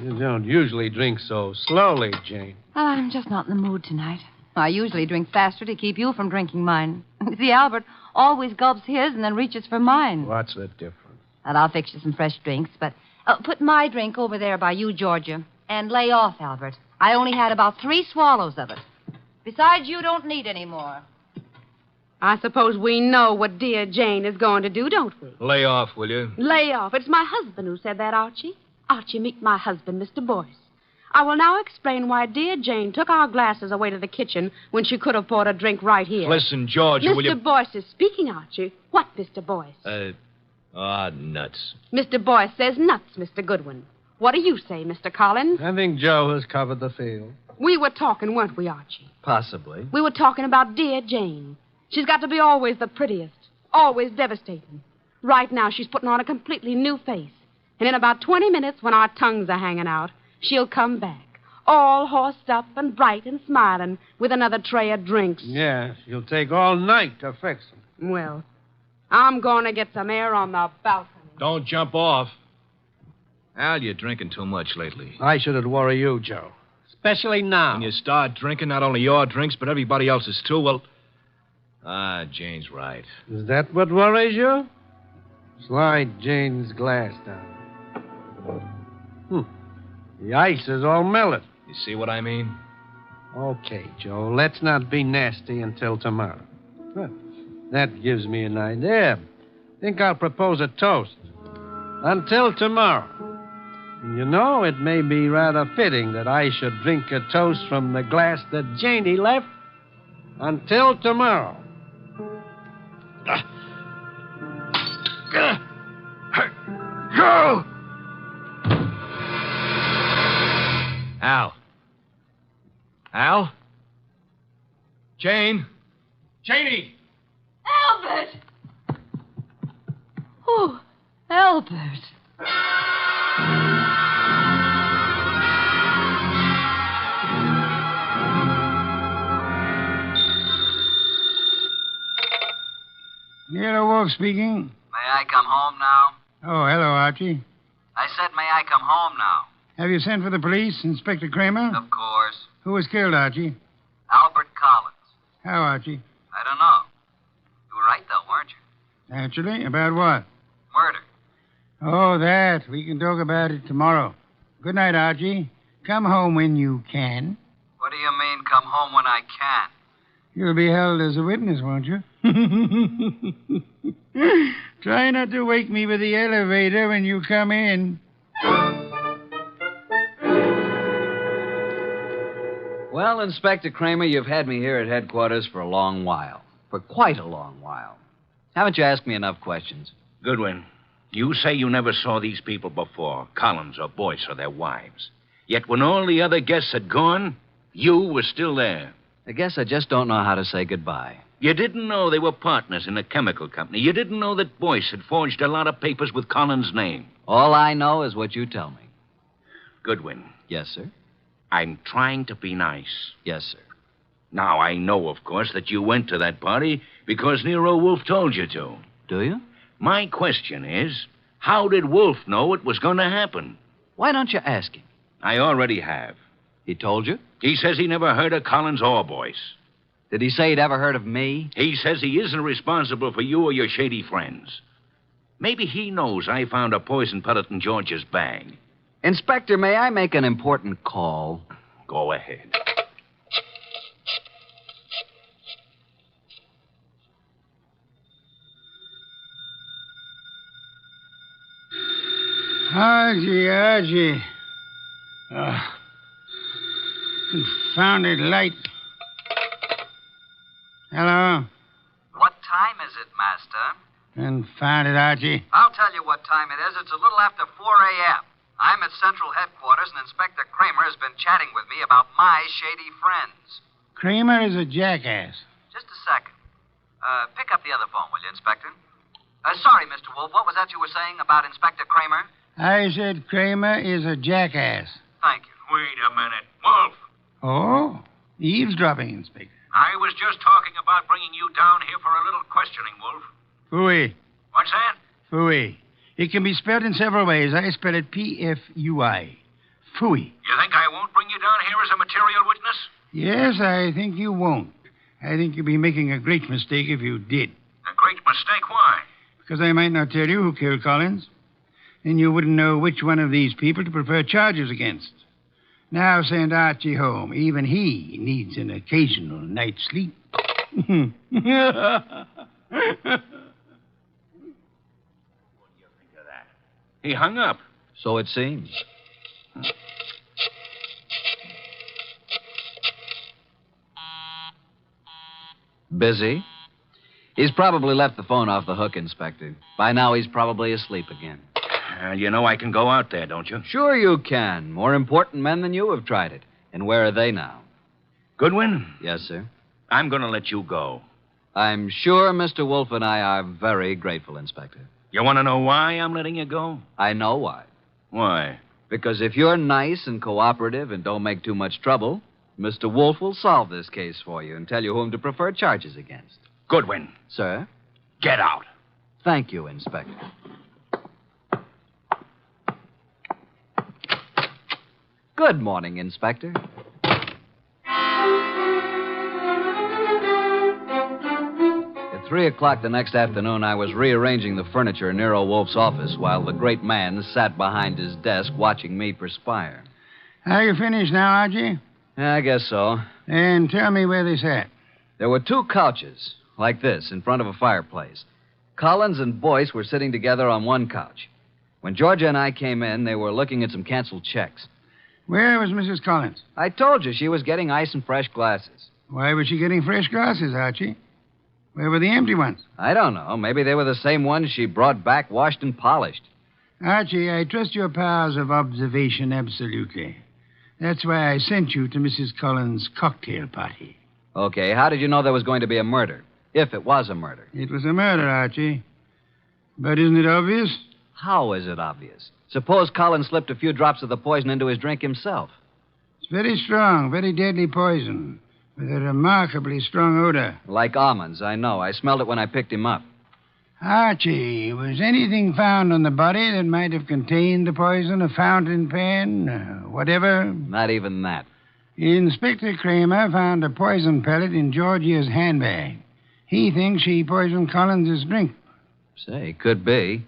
You don't usually drink so slowly, Jane. Well, I'm just not in the mood tonight. I usually drink faster to keep you from drinking mine. See, Albert always gulps his and then reaches for mine. What's the difference? Well, I'll fix you some fresh drinks, but put my drink over there by you, Georgia, and lay off, Albert. I only had about 3 swallows of it. Besides, you don't need any more. I suppose we know what dear Jane is going to do, don't we? Lay off, will you? Lay off. It's my husband who said that, Archie. Archie, meet my husband, Mr. Boyce. I will now explain why dear Jane took our glasses away to the kitchen when she could have poured a drink right here. Listen, Georgia, will you... Mr. Boyce is speaking, Archie. What, Mr. Boyce? Nuts. Mr. Boyce says nuts, Mr. Goodwin. What do you say, Mr. Collins? I think Joe has covered the field. We were talking, weren't we, Archie? Possibly. We were talking about dear Jane. She's got to be always the prettiest, always devastating. Right now, she's putting on a completely new face. And in about 20 minutes, when our tongues are hanging out, she'll come back, all horsed up and bright and smiling, with another tray of drinks. Yeah, she'll take all night to fix them. Well, I'm going to get some air on the balcony. Don't jump off. Al, you're drinking too much lately. I should worry you, Joe. Especially now. When you start drinking, not only your drinks, but everybody else's too, well... Jane's right. Is that what worries you? Slide Jane's glass down. The ice is all melted. You see what I mean? Okay, Joe, let's not be nasty until tomorrow. That gives me an idea. Think I'll propose a toast. Until tomorrow. You know, it may be rather fitting that I should drink a toast from the glass that Janie left Until tomorrow. Go! Al. Al? Jane? Janie! Albert! Oh, Albert. Nero Wolfe speaking. May I come home now? Oh, hello, Archie. I said, may I come home now? Have you sent for the police, Inspector Kramer? Of course. Who was killed, Archie? Albert Collins. How, Archie? I don't know. You were right, though, weren't you? Naturally. About what? Murder. Oh, that. We can talk about it tomorrow. Good night, Archie. Come home when you can. What do you mean, come home when I can? You'll be held as a witness, won't you? Try not to wake me with the elevator when you come in. Well, Inspector Kramer, you've had me here at headquarters for a long while. For quite a long while. Haven't you asked me enough questions? Goodwin, you say you never saw these people before, Collins or Boyce or their wives. Yet when all the other guests had gone, you were still there. I guess I just don't know how to say goodbye. You didn't know they were partners in a chemical company. You didn't know that Boyce had forged a lot of papers with Collins' name. All I know is what you tell me. Goodwin. Yes, sir? I'm trying to be nice. Yes, sir. Now, I know, of course, that you went to that party because Nero Wolfe told you to. Do you? My question is, how did Wolfe know it was going to happen? Why don't you ask him? I already have. He told you? He says he never heard of Collins or Boyce. Did he say he'd ever heard of me? He says he isn't responsible for you or your shady friends. Maybe he knows I found a poison pellet in George's bag. Inspector, may I make an important call? Go ahead. Archie. Confounded light. Hello? What time is it, Master? Confounded, Archie. I'll tell you what time it is. It's a little after 4 a.m. I'm at Central Headquarters, and Inspector Kramer has been chatting with me about my shady friends. Kramer is a jackass. Just a second. Pick up the other phone, will you, Inspector? Sorry, Mr. Wolfe. What was that you were saying about Inspector Kramer? I said Kramer is a jackass. Thank you. Wait a minute. Wolfe, Oh? Eavesdropping, Inspector. I was just talking about bringing you down here for a little questioning, Wolfe. Phooey. What's that? Phooey. It can be spelled in several ways. I spell it P-F-U-I. Phooey. You think I won't bring you down here as a material witness? Yes, I think you won't. I think you'd be making a great mistake if you did. A great mistake? Why? Because I might not tell you who killed Collins. Then you wouldn't know which one of these people to prefer charges against. Now send Archie home. Even he needs an occasional night's sleep. He hung up. So it seems. Busy? He's probably left the phone off the hook, Inspector. By now, he's probably asleep again. You know I can go out there, don't you? Sure you can. More important men than you have tried it. And where are they now? Goodwin? Yes, sir? I'm going to let you go. I'm sure Mr. Wolfe and I are very grateful, Inspector. You want to know why I'm letting you go? I know why. Why? Because if you're nice and cooperative and don't make too much trouble, Mr. Wolfe will solve this case for you and tell you whom to prefer charges against. Goodwin. Sir? Get out. Thank you, Inspector. Good morning, Inspector. At 3 o'clock the next afternoon, I was rearranging the furniture in Nero Wolfe's office while the great man sat behind his desk watching me perspire. Are you finished now, Archie? Yeah, I guess so. And tell me where they sat. There were 2 couches, like this, in front of a fireplace. Collins and Boyce were sitting together on one couch. When Georgia and I came in, they were looking at some canceled checks. Where was Mrs. Collins? I told you she was getting ice and fresh glasses. Why was she getting fresh glasses, Archie? Where were the empty ones? I don't know. Maybe they were the same ones she brought back, washed and polished. Archie, I trust your powers of observation absolutely. That's why I sent you to Mrs. Collins' cocktail party. Okay, how did you know there was going to be a murder? If it was a murder. It was a murder, Archie. But isn't it obvious? How is it obvious? Suppose Collins slipped a few drops of the poison into his drink himself. It's very strong, very deadly poison, with a remarkably strong odor. Like almonds, I know. I smelled it when I picked him up. Archie, was anything found on the body that might have contained the poison? A fountain pen? Whatever? Not even that. Inspector Kramer found a poison pellet in Georgia's handbag. He thinks she poisoned Collins' drink. Say, could be.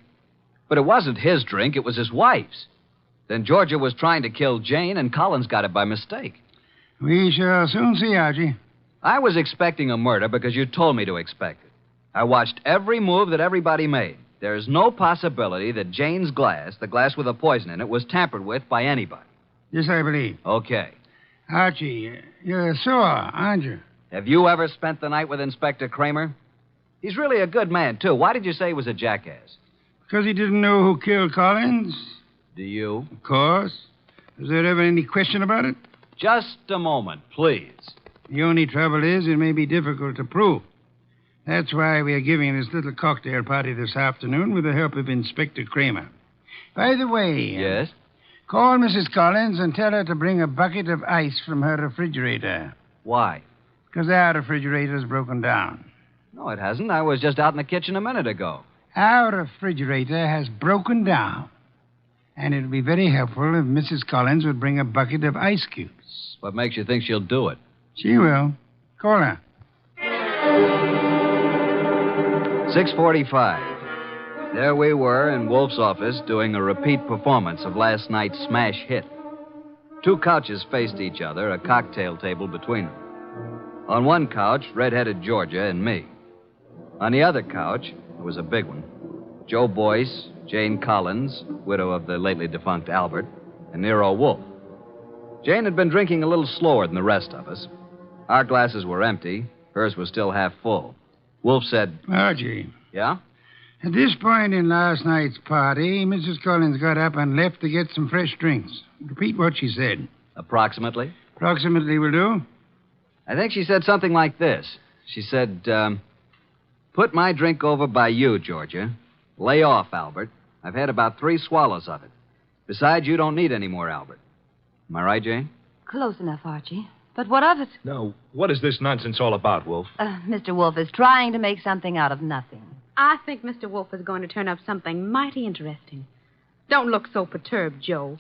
But it wasn't his drink, it was his wife's. Then Georgia was trying to kill Jane, and Collins got it by mistake. We shall soon see, Archie. I was expecting a murder because you told me to expect it. I watched every move that everybody made. There's no possibility that Jane's glass, the glass with the poison in it, was tampered with by anybody. Yes, I believe. Okay. Archie, you're sore, aren't you? Have you ever spent the night with Inspector Kramer? He's really a good man, too. Why did you say he was a jackass? Because he didn't know who killed Collins. Do you? Of course. Was there ever any question about it? Just a moment, please. The only trouble is it may be difficult to prove. That's why we are giving this little cocktail party this afternoon with the help of Inspector Kramer. By the way... Yes? Call Mrs. Collins and tell her to bring a bucket of ice from her refrigerator. Why? Because our refrigerator's broken down. No, it hasn't. I was just out in the kitchen a minute ago. Our refrigerator has broken down. And it would be very helpful if Mrs. Collins would bring a bucket of ice cubes. What makes you think she'll do it? She will. Call her. 6:45. There we were in Wolfe's office doing a repeat performance of last night's smash hit. Two couches faced each other, a cocktail table between them. On one couch, red-headed Georgia and me. On the other couch, it was a big one, Joe Boyce, Jane Collins, widow of the lately defunct Albert, and Nero Wolfe. Jane had been drinking a little slower than the rest of us. Our glasses were empty. Hers was still half full. Wolfe said... Archie. Yeah? At this point in last night's party, Mrs. Collins got up and left to get some fresh drinks. Repeat what she said. Approximately? Approximately will do. I think she said something like this. She said, put my drink over by you, Georgia. Lay off, Albert. I've had about 3 swallows of it. Besides, you don't need any more, Albert. Am I right, Jane? Close enough, Archie. But what of it? Now, what is this nonsense all about, Wolfe? Mr. Wolfe is trying to make something out of nothing. I think Mr. Wolfe is going to turn up something mighty interesting. Don't look so perturbed, Joe.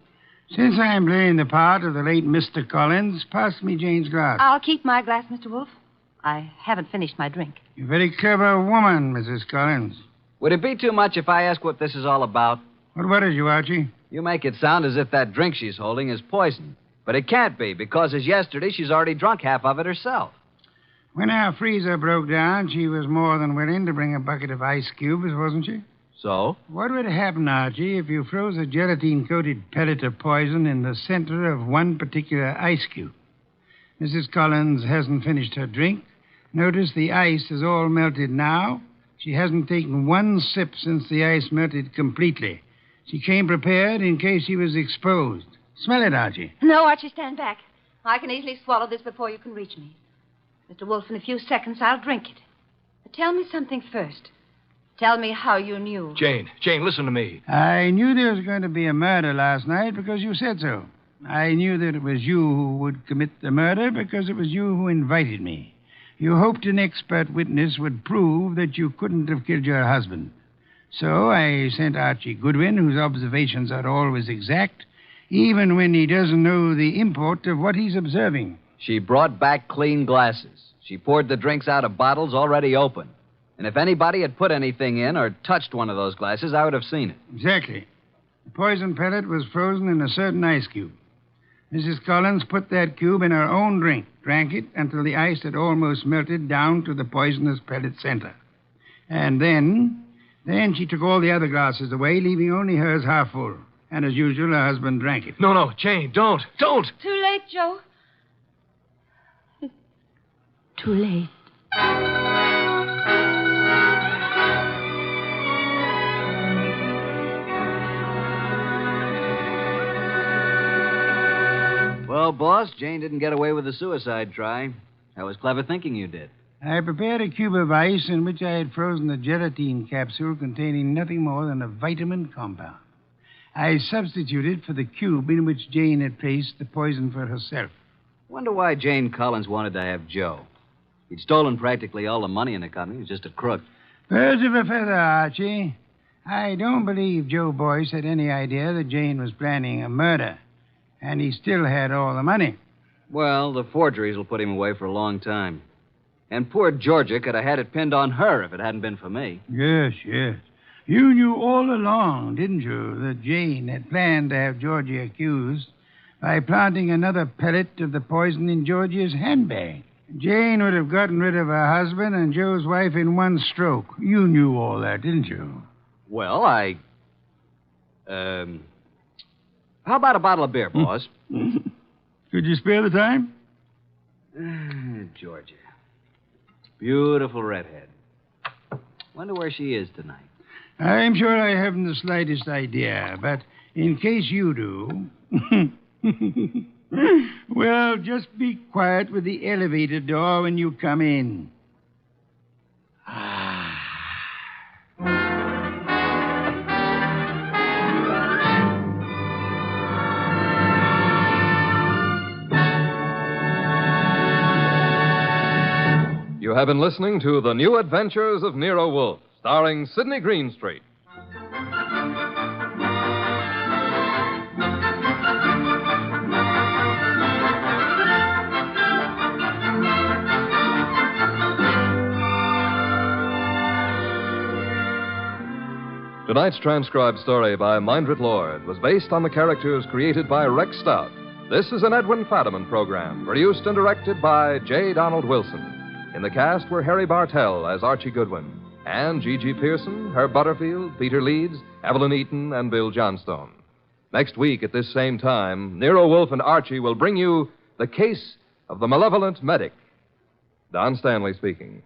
Since I'm playing the part of the late Mr. Collins, pass me Jane's glass. I'll keep my glass, Mr. Wolfe. I haven't finished my drink. You're a very clever woman, Mrs. Collins. Would it be too much if I ask what this is all about? What worries you, Archie? You make it sound as if that drink she's holding is poison. But it can't be, because as yesterday, she's already drunk half of it herself. When our freezer broke down, she was more than willing to bring a bucket of ice cubes, wasn't she? So? What would happen, Archie, if you froze a gelatine-coated pellet of poison in the center of one particular ice cube? Mrs. Collins hasn't finished her drink. Notice the ice is all melted now. She hasn't taken one sip since the ice melted completely. She came prepared in case she was exposed. Smell it, Archie. No, Archie, stand back. I can easily swallow this before you can reach me. Mr. Wolfe, in a few seconds, I'll drink it. But tell me something first. Tell me how you knew. Jane, listen to me. I knew there was going to be a murder last night because you said so. I knew that it was you who would commit the murder because it was you who invited me. You hoped an expert witness would prove that you couldn't have killed your husband. So I sent Archie Goodwin, whose observations are always exact, even when he doesn't know the import of what he's observing. She brought back clean glasses. She poured the drinks out of bottles already open. And if anybody had put anything in or touched one of those glasses, I would have seen it. Exactly. The poison pellet was frozen in a certain ice cube. Mrs. Collins put that cube in her own drink, drank it until the ice had almost melted down to the poisonous pellet center. And then she took all the other glasses away, leaving only hers half full. And as usual, her husband drank it. No, Jane, don't. Too late, Joe. too late. Well, boss, Jane didn't get away with the suicide try. That was clever thinking you did. I prepared a cube of ice in which I had frozen a gelatine capsule containing nothing more than a vitamin compound. I substituted for the cube in which Jane had placed the poison for herself. Wonder why Jane Collins wanted to have Joe. He'd stolen practically all the money in the company. He was just a crook. Birds of a feather, Archie. I don't believe Joe Boyce had any idea that Jane was planning a murder. And he still had all the money. Well, the forgeries will put him away for a long time. And poor Georgia could have had it pinned on her if it hadn't been for me. Yes, yes. You knew all along, didn't you, that Jane had planned to have Georgia accused by planting another pellet of the poison in Georgia's handbag. Jane would have gotten rid of her husband and Joe's wife in one stroke. You knew all that, didn't you? Well, how about a bottle of beer, boss? Could you spare the time? Georgia. Beautiful redhead. Wonder where she is tonight. I'm sure I haven't the slightest idea, but in case you do... well, just be quiet with the elevator door when you come in. You have been listening to The New Adventures of Nero Wolfe, starring Sidney Greenstreet. Tonight's transcribed story by Mindred Lord was based on the characters created by Rex Stout. This is an Edwin Fadiman program, produced and directed by J. Donald Wilson. In the cast were Harry Bartell as Archie Goodwin, and G.G. Pearson, Herb Butterfield, Peter Leeds, Evelyn Eaton, and Bill Johnstone. Next week at this same time, Nero Wolfe and Archie will bring you The Case of the Malevolent Medic. Don Stanley speaking.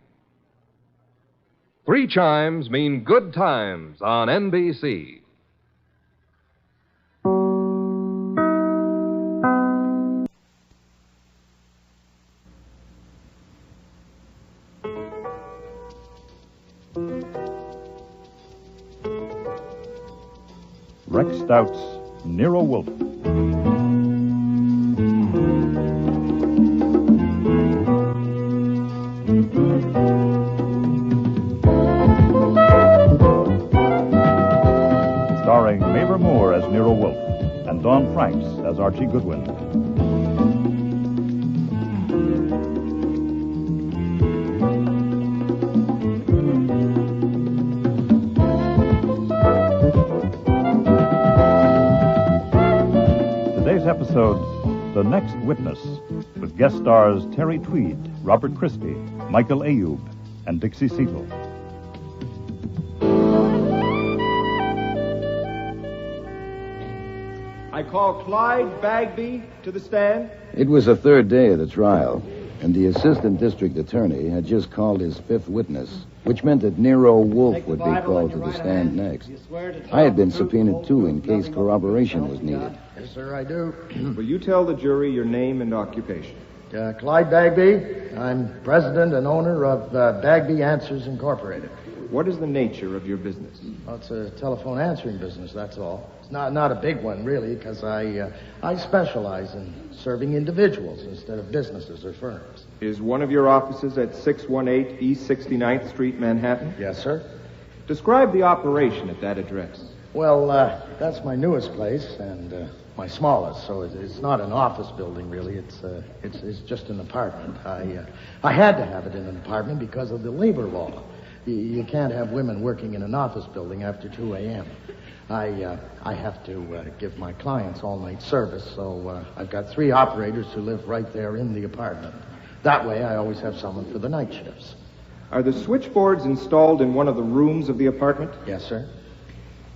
3 chimes mean good times on NBC. Rex Stout's Nero Wolfe. Starring Mavor Moore as Nero Wolfe and Don Franks as Archie Goodwin. Episode, The Next Witness, with guest stars Terry Tweed, Robert Christie, Michael Ayub, and Dixie Cecil. I call Clyde Bagby to the stand. It was the 3rd day of the trial, and the assistant district attorney had just called his 5th witness, which meant that Nero Wolfe would be called to the stand next. I had been subpoenaed, too, in case corroboration was needed. Yes, sir, I do. Will you tell the jury your name and occupation? Clyde Bagby. I'm president and owner of Bagby Answers Incorporated. What is the nature of your business? Well, it's a telephone answering business, that's all. It's not a big one, really, because I specialize in serving individuals instead of businesses or firms. Is one of your offices at 618 East 69th Street, Manhattan? Yes, sir. Describe the operation at that address. Well, that's my newest place and my smallest, so it's not an office building, really. It's just an apartment. I had to have it in an apartment because of the labor law. You can't have women working in an office building after 2 a.m. I have to give my clients all-night service, so I've got 3 operators who live right there in the apartment. That way, I always have someone for the night shifts. Are the switchboards installed in one of the rooms of the apartment? Yes, sir.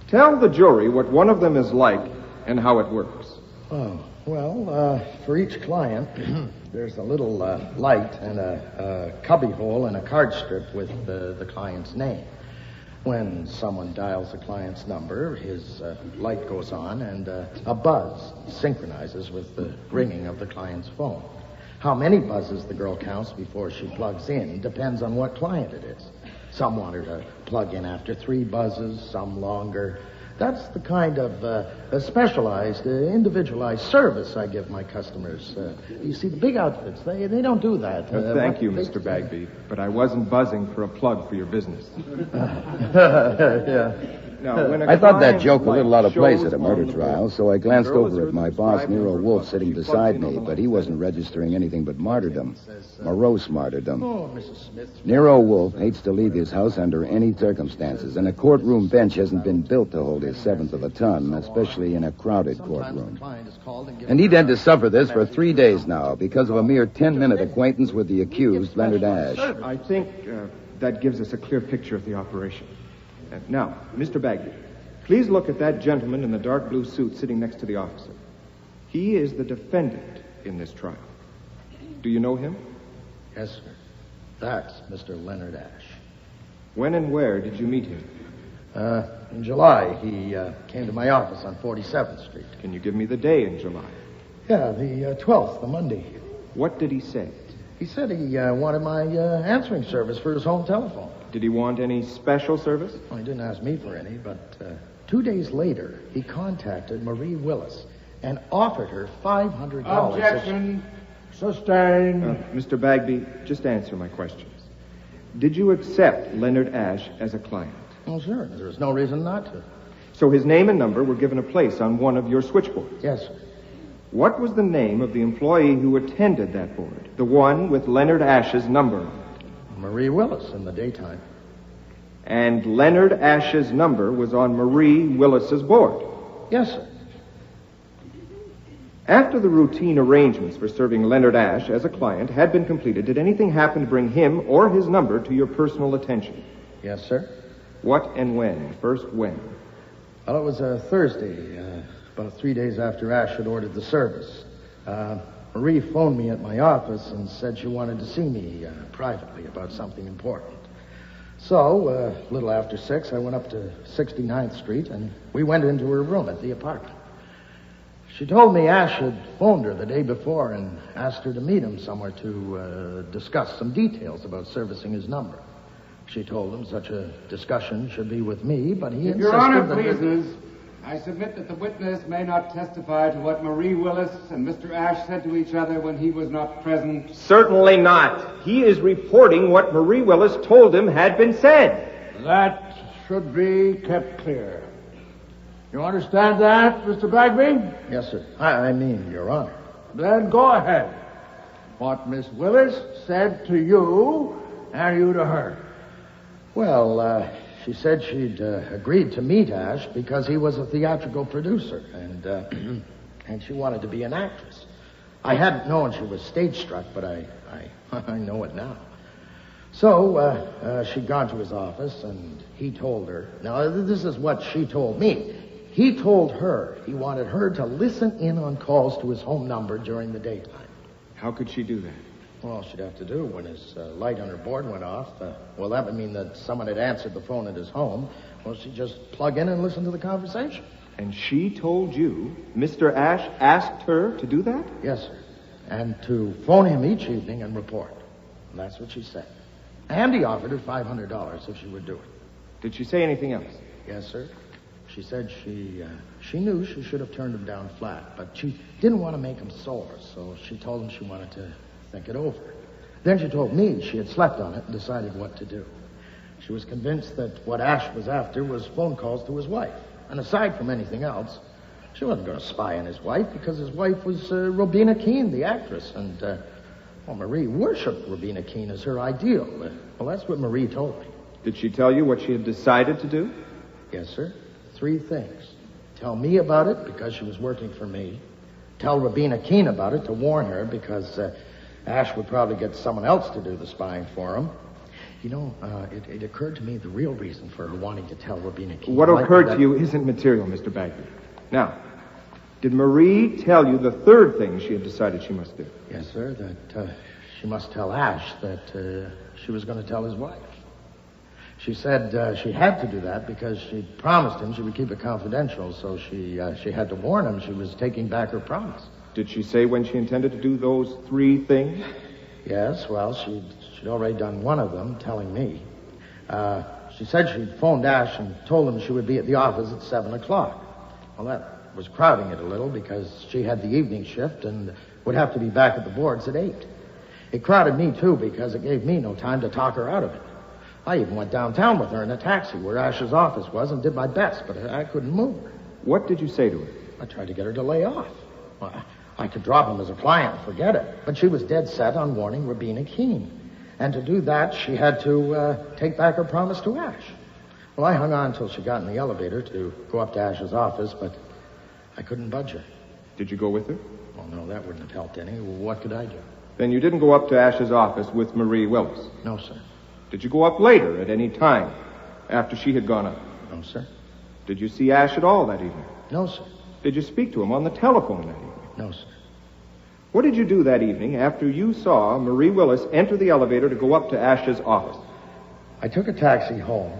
Tell the jury what one of them is like and how it works. Oh, well, for each client, there's a little light and a cubby hole and a card strip with the client's name. When someone dials the client's number, his light goes on and a buzz synchronizes with the ringing of the client's phone. How many buzzes the girl counts before she plugs in depends on what client it is. Some want her to plug in after 3 buzzes, some longer. That's the kind of a specialized, individualized service I give my customers. You see, the big outfits, they don't do that. Thank you, Mr. Bagby, but I wasn't buzzing for a plug for your business. Yeah. Now, when a I thought that client joke a little out of place shows at a murder on the trial, board, so I glanced girl is over at my written boss, describing Nero her Wolfe, plug. sitting She plugs beside in on me, the but he wasn't registering anything but martyrdom. Morose martyrdom. Oh, Mrs. Smith. Nero Wolfe hates to leave his house under any circumstances, and a courtroom bench hasn't been built to hold his seventh of a ton, especially in a crowded courtroom. And he'd had to suffer this for 3 days now because of a mere 10-minute acquaintance with the accused, Leonard Ash. I think that gives us a clear picture of the operation. Now, Mr. Bagby, please look at that gentleman in the dark blue suit sitting next to the officer. He is the defendant in this trial. Do you know him? Yes, sir. That's Mr. Leonard Ash. When and where did you meet him? In July, he came to my office on 47th Street. Can you give me the day in July? Yeah, the 12th, the Monday. What did he say? He said he wanted my answering service for his home telephone. Did he want any special service? Well, he didn't ask me for any, but 2 days later, he contacted Marie Willis and offered her $500. Objection. Sustained. Mr. Bagby, just answer my questions. Did you accept Leonard Ash as a client? Well, sure. There's no reason not to. So his name and number were given a place on one of your switchboards? Yes, sir. What was the name of the employee who attended that board? The one with Leonard Ash's number on it? Marie Willis in the daytime. And Leonard Ash's number was on Marie Willis's board? Yes, sir. After the routine arrangements for serving Leonard Ash as a client had been completed, did anything happen to bring him or his number to your personal attention? Yes, sir. What and when? First, when? Well, it was a Thursday, about 3 days after Ash had ordered the service. Marie phoned me at my office and said she wanted to see me privately about something important. So, a little after 6, I went up to 69th Street, and we went into her room at the apartment. She told me Ash had phoned her the day before and asked her to meet him somewhere to discuss some details about servicing his number. She told him such a discussion should be with me, but he insisted Your Honor that... pleases, I submit that the witness may not testify to what Marie Willis and Mr. Ash said to each other when he was not present. Certainly not. He is reporting what Marie Willis told him had been said. That should be kept clear. You understand that, Mr. Bagby? Yes, sir. I mean, Your Honor. Then go ahead. What Miss Willis said to you, and you to her. Well, she said she'd agreed to meet Ash because he was a theatrical producer, and and she wanted to be an actress. I hadn't known she was stage-struck, but I know it now. So she'd gone to his office, and he told her... Now, this is what she told me. He told her he wanted her to listen in on calls to his home number during the daytime. How could she do that? Well, all she'd have to do when his light on her board went off, well, that would mean that someone had answered the phone at his home. Well, she'd just plug in and listen to the conversation. And she told you Mr. Ash asked her to do that? Yes, sir. And to phone him each evening and report. And that's what she said. And he offered her $500 if she would do it. Did she say anything else? Yes, sir. She said she knew she should have turned him down flat, but she didn't want to make him sore, so she told him she wanted to think it over. Then she told me she had slept on it and decided what to do. She was convinced that what Ash was after was phone calls to his wife. And aside from anything else, she wasn't going to spy on his wife because his wife was Robina Keene, the actress. And, Marie worshipped Robina Keene as her ideal. Well, that's what Marie told me. Did she tell you what she had decided to do? Yes, sir. 3 things. Tell me about it because she was working for me. Tell Robina Keene about it to warn her because Ash would probably get someone else to do the spying for him. You know, it occurred to me the real reason for her wanting to tell Robina Keene... What occurred to you isn't material, Mr. Bagby. Now, Did Marie tell you the third thing she had decided she must do? Yes, sir, that she must tell Ash that she was going to tell his wife. She said she had to do that because she promised him she would keep it confidential, so she had to warn him she was taking back her promise. Did she say when she intended to do those 3 things? Yes, well, she'd already done one of them, telling me. She said she'd phoned Ash and told him she would be at the office at 7 o'clock. Well, that was crowding it a little because she had the evening shift and would have to be back at the boards at 8. It crowded me, too, because it gave me no time to talk her out of it. I even went downtown with her in a taxi where Ash's office was and did my best, but I couldn't move her. What did you say to her? I tried to get her to lay off. Well, I could drop him as a client and forget it, but she was dead set on warning Rabina Keene. And to do that, she had to take back her promise to Ash. Well, I hung on until she got in the elevator to go up to Ash's office, but I couldn't budge her. Did you go with her? Well, no, that wouldn't have helped any. What could I do? Then you didn't go up to Ash's office with Marie Willis? No, sir. Did you go up later at any time after she had gone up? No, sir. Did you see Ash at all that evening? No, sir. Did you speak to him on the telephone that evening? No, sir. What did you do that evening after you saw Marie Willis enter the elevator to go up to Ash's office? I took a taxi home,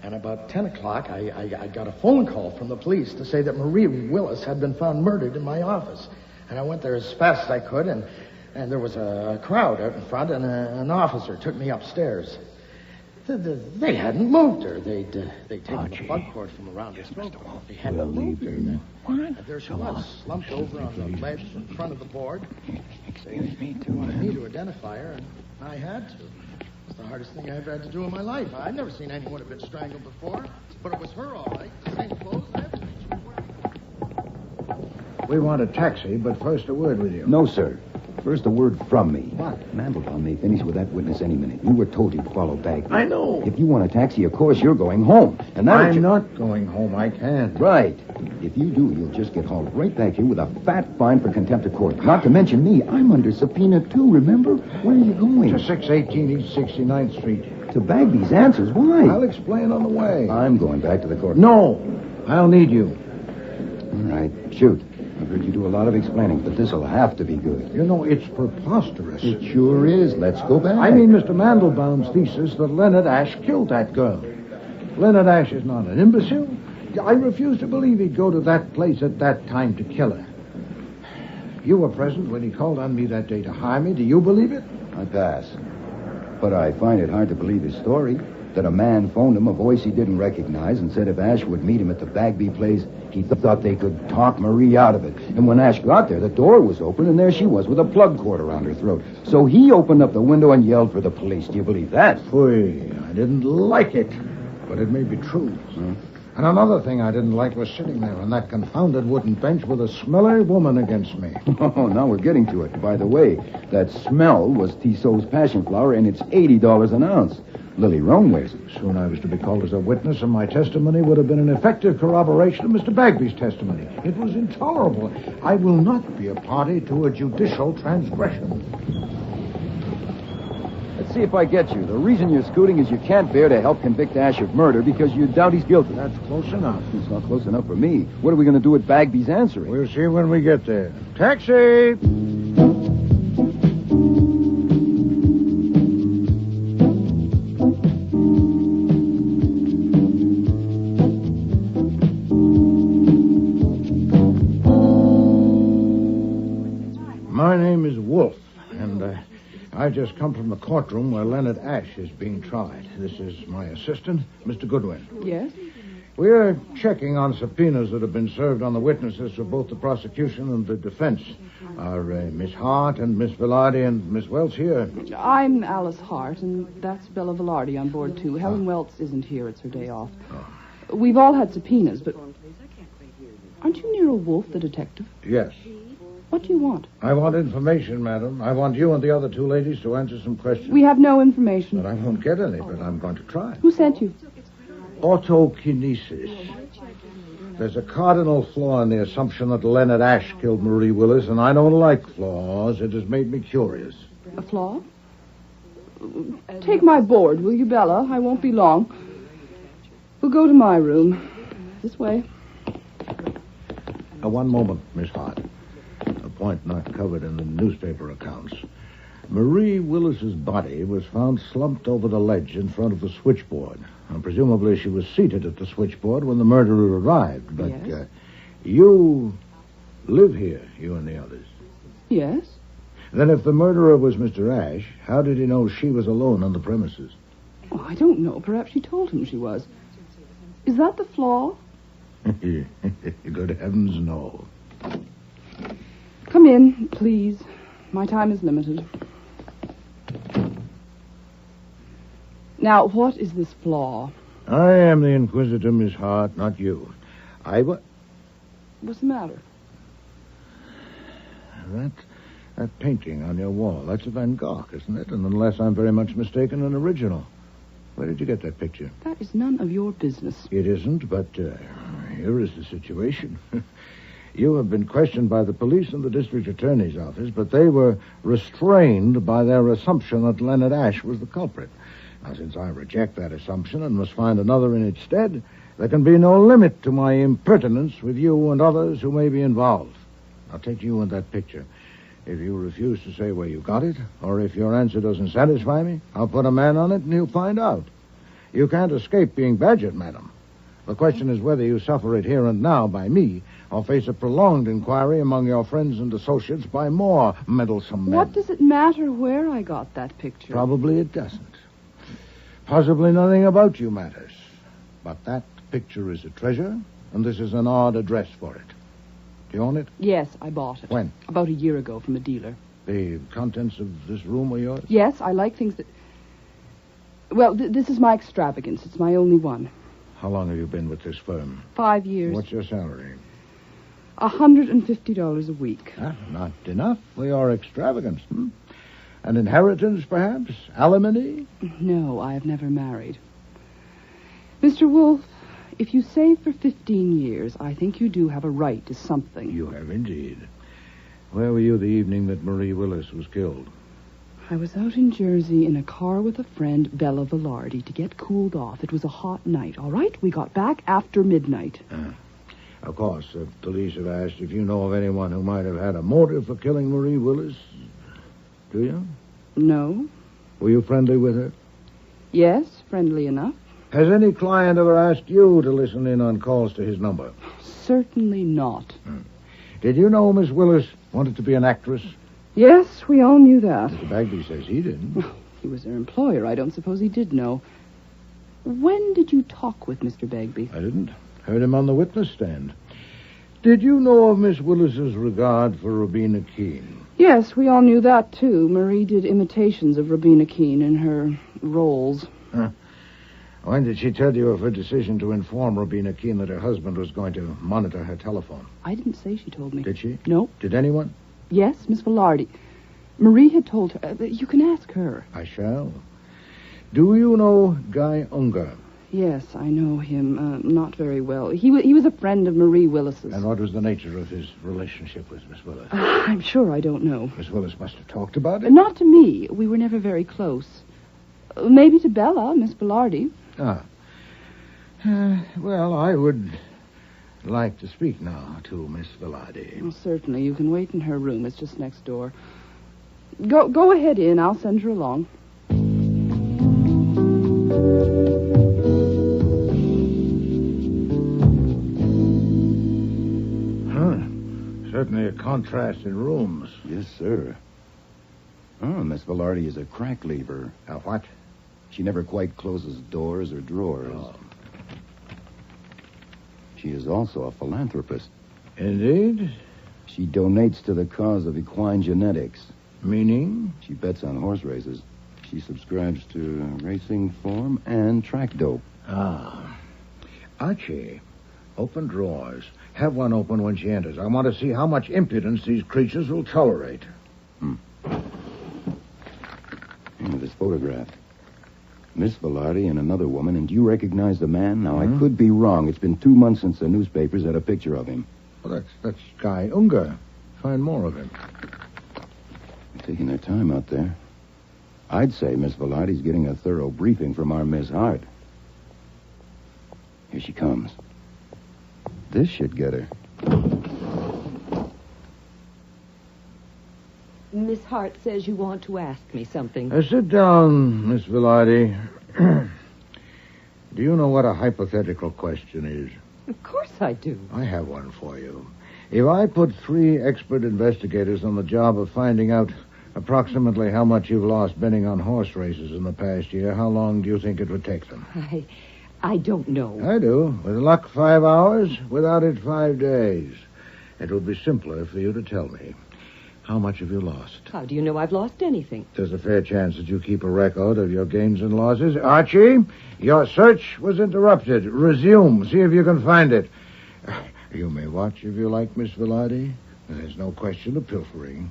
and about 10 o'clock, I got a phone call from the police to say that Marie Willis had been found murdered in my office. And I went there as fast as I could, and there was a crowd out in front, and an officer took me upstairs. They hadn't moved her. They'd taken the plug cord from around his throat. They hadn't moved her. And there she was, slumped over on the ledge in front of the board. They wanted me to identify her, and I had to. It's the hardest thing I ever had to do in my life. I'd never seen anyone have been strangled before, but it was her all right. The same clothes and everything. She was wearing. We want a taxi, but first a word with you. No, sir. First, a word from me. What? Mandelbaum may finish with that witness any minute. You were told he'd follow back. I know. If you want a taxi, of course, you're going home. And I'm not going home. I can't. Right. If you do, you'll just get hauled right back here with a fat fine for contempt of court. Not to mention me. I'm under subpoena, too, remember? Where are you going? To 618 East 69th Street. To Bagby's answers? Why? I'll explain on the way. I'm going back to the court. No. I'll need you. All right. Shoot. I've heard you do a lot of explaining, but this'll have to be good. You know, it's preposterous. It sure is. Let's go back. I mean Mr. Mandelbaum's thesis that Leonard Ash killed that girl. Leonard Ash is not an imbecile. I refuse to believe he'd go to that place at that time to kill her. You were present when he called on me that day to hire me. Do you believe it? I pass. But I find it hard to believe his story. That a man phoned him, a voice he didn't recognize, and said if Ash would meet him at the Bagby place, he thought they could talk Marie out of it. And when Ash got there, the door was open, and there she was with a plug cord around her throat. So he opened up the window and yelled for the police. Do you believe that? Phooey, I didn't like it, but it may be true. And another thing I didn't like was sitting there on that confounded wooden bench with a smelly woman against me. Oh, now we're getting to it. By the way, that smell was Tissot's passion flower, and it's $80 an ounce. Lily Roan wears it. Soon I was to be called as a witness, and my testimony would have been an effective corroboration of Mr. Bagby's testimony. It was intolerable. I will not be a party to a judicial transgression. Let's see if I get you. The reason you're scooting is you can't bear to help convict Ash of murder because you doubt he's guilty. That's close enough. It's not close enough for me. What are we going to do with Bagby's answering? We'll see when we get there. Taxi! My name is Wolfe, and I just come from the courtroom where Leonard Ash is being tried. This is my assistant, Mr. Goodwin. Yes? We're checking on subpoenas that have been served on the witnesses of both the prosecution and the defense. Are Miss Hart and Miss Velarde and Miss Welch here? I'm Alice Hart, and that's Bella Velarde on board, too. Helen Welch isn't here. It's her day off. We've all had subpoenas, but... Aren't you Nero Wolfe, the detective? Yes. What do you want? I want information, madam. I want you and the other two ladies to answer some questions. We have no information. But I won't get any, but I'm going to try. Who sent you? Autokinesis. There's a cardinal flaw in the assumption that Leonard Ash killed Marie Willis, and I don't like flaws. It has made me curious. A flaw? Take my board, will you, Bella? I won't be long. We'll go to my room. This way. One moment, Miss Hart. A point not covered in the newspaper accounts. Marie Willis's body was found slumped over the ledge in front of the switchboard. And presumably she was seated at the switchboard when the murderer arrived. But Yes. You live here, you and the others. Yes? Then if the murderer was Mr. Ash, how did he know she was alone on the premises? Oh, I don't know. Perhaps she told him she was. Is that the flaw? Good heavens, no. Come in, please. My time is limited. Now, what is this flaw? I am the inquisitor, Miss Hart, not you. What's the matter? That painting on your wall, that's a Van Gogh, isn't it? And unless I'm very much mistaken, an original. Where did you get that picture? That is none of your business. It isn't, but here is the situation. You have been questioned by the police and the district attorney's office, but they were restrained by their assumption that Leonard Ash was the culprit. Now, since I reject that assumption and must find another in its stead, there can be no limit to my impertinence with you and others who may be involved. I'll take you and that picture. If you refuse to say where you got it, or if your answer doesn't satisfy me, I'll put a man on it and he'll find out. You can't escape being badgered, madam. The question is whether you suffer it here and now by me, or face a prolonged inquiry among your friends and associates by more meddlesome men. What does it matter where I got that picture? Probably it doesn't. Possibly nothing about you matters. But that picture is a treasure, and this is an odd address for it. Do you own it? Yes, I bought it. When? About a year ago from a dealer. The contents of this room were yours? Yes, I like things that... Well, this is my extravagance. It's my only one. How long have you been with this firm? 5 years. What's your salary? $150 a week. Not enough for your extravagance, An inheritance, perhaps? Alimony? No, I have never married. Mr. Wolfe, if you save for 15 years, I think you do have a right to something. You have indeed. Where were you the evening that Marie Willis was killed? I was out in Jersey in a car with a friend, Bella Velarde, to get cooled off. It was a hot night, all right? We got back after midnight. Of course, the police have asked if you know of anyone who might have had a motive for killing Marie Willis. Do you? No. Were you friendly with her? Yes, friendly enough. Has any client ever asked you to listen in on calls to his number? Certainly not. Did you know Miss Willis wanted to be an actress? Yes, we all knew that. Mr. Bagby says he didn't. He was her employer. I don't suppose he did know. When did you talk with Mr. Bagby? I didn't. Heard him on the witness stand. Did you know of Miss Willis's regard for Robina Keene? Yes, we all knew that, too. Marie did imitations of Robina Keene in her roles. When did she tell you of her decision to inform Robina Keene that her husband was going to monitor her telephone? I didn't say she told me. Did she? No. Did anyone? Yes, Miss Velarde. Marie had told her. You can ask her. I shall. Do you know Guy Unger? Yes, I know him. Not very well. He was a friend of Marie Willis's. And what was the nature of his relationship with Miss Willis? I'm sure I don't know. Miss Willis must have talked about it. Not to me. We were never very close. Maybe to Bella, Miss Velarde. Well, I would like to speak now to Miss Velarde. Well, certainly. You can wait in her room. It's just next door. Go ahead in. I'll send her along. Certainly a contrast in rooms. Yes, sir. Oh, Miss Velarde is a crack lever. A what? She never quite closes doors or drawers. Oh. She is also a philanthropist. Indeed? She donates to the cause of equine genetics. Meaning? She bets on horse races. She subscribes to racing form and track dope. Archie, open drawers. Have one open when she enters. I want to see how much impudence these creatures will tolerate. This photograph. Miss Velarde and another woman, and do you recognize the man? Now, I could be wrong. It's been 2 months since the newspapers had a picture of him. Well, that's Guy Unger. Find more of him. They're taking their time out there. I'd say Miss Velarde's getting a thorough briefing from our Miss Hart. Here she comes. This should get her. Miss Hart says you want to ask me something. Sit down, Miss Velarde. Do you know what a hypothetical question is? Of course I do. I have one for you. If I put 3 expert investigators on the job of finding out approximately how much you've lost betting on horse races in the past year, how long do you think it would take them? I don't know. I do. With luck, 5 hours. Without it, 5 days. It would be simpler for you to tell me. How much have you lost? How do you know I've lost anything? There's a fair chance that you keep a record of your gains and losses. Archie, your search was interrupted. Resume. See if you can find it. You may watch if you like, Miss Velarde. There's no question of pilfering.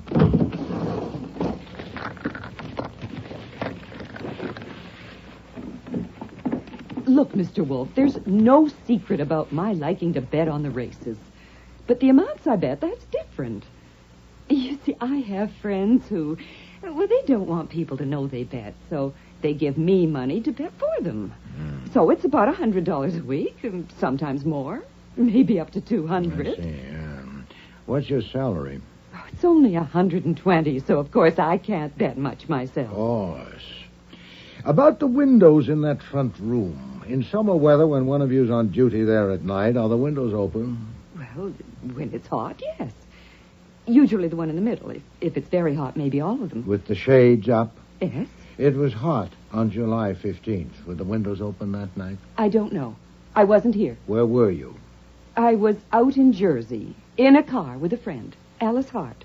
Look, Mr. Wolfe, there's no secret about my liking to bet on the races. But the amounts I bet, that's different. You see, I have friends who, well, they don't want people to know they bet, so they give me money to bet for them. So it's about $100 a week, and sometimes more, maybe up to $200. I see. What's your salary? Oh, it's only $120, so of course I can't bet much myself. Of course. About the windows in that front room. In summer weather, when one of you's on duty there at night, are the windows open? Well, when it's hot, yes. Usually the one in the middle. If it's very hot, maybe all of them. With the shades up? Yes. It was hot on July 15th. Were the windows open that night? I don't know. I wasn't here. Where were you? I was out in Jersey, in a car with a friend, Alice Hart,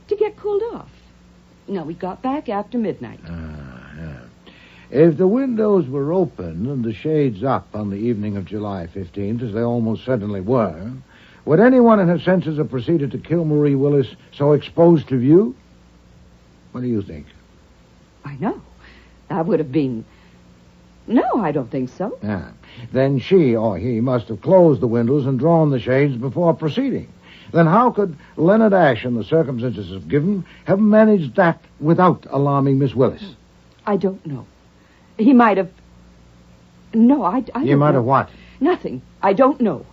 to get cooled off. Now, we got back after midnight. Yeah. If the windows were open and the shades up on the evening of July 15th, as they almost certainly were, would anyone in her senses have proceeded to kill Marie Willis so exposed to view? What do you think? I know. That would have been... No, I don't think so. Yeah. Then she or he must have closed the windows and drawn the shades before proceeding. Then how could Leonard Ashe, in the circumstances of given, have managed that without alarming Miss Willis? I don't know. He might have... No, I don't know. You might have what? Nothing. I don't know.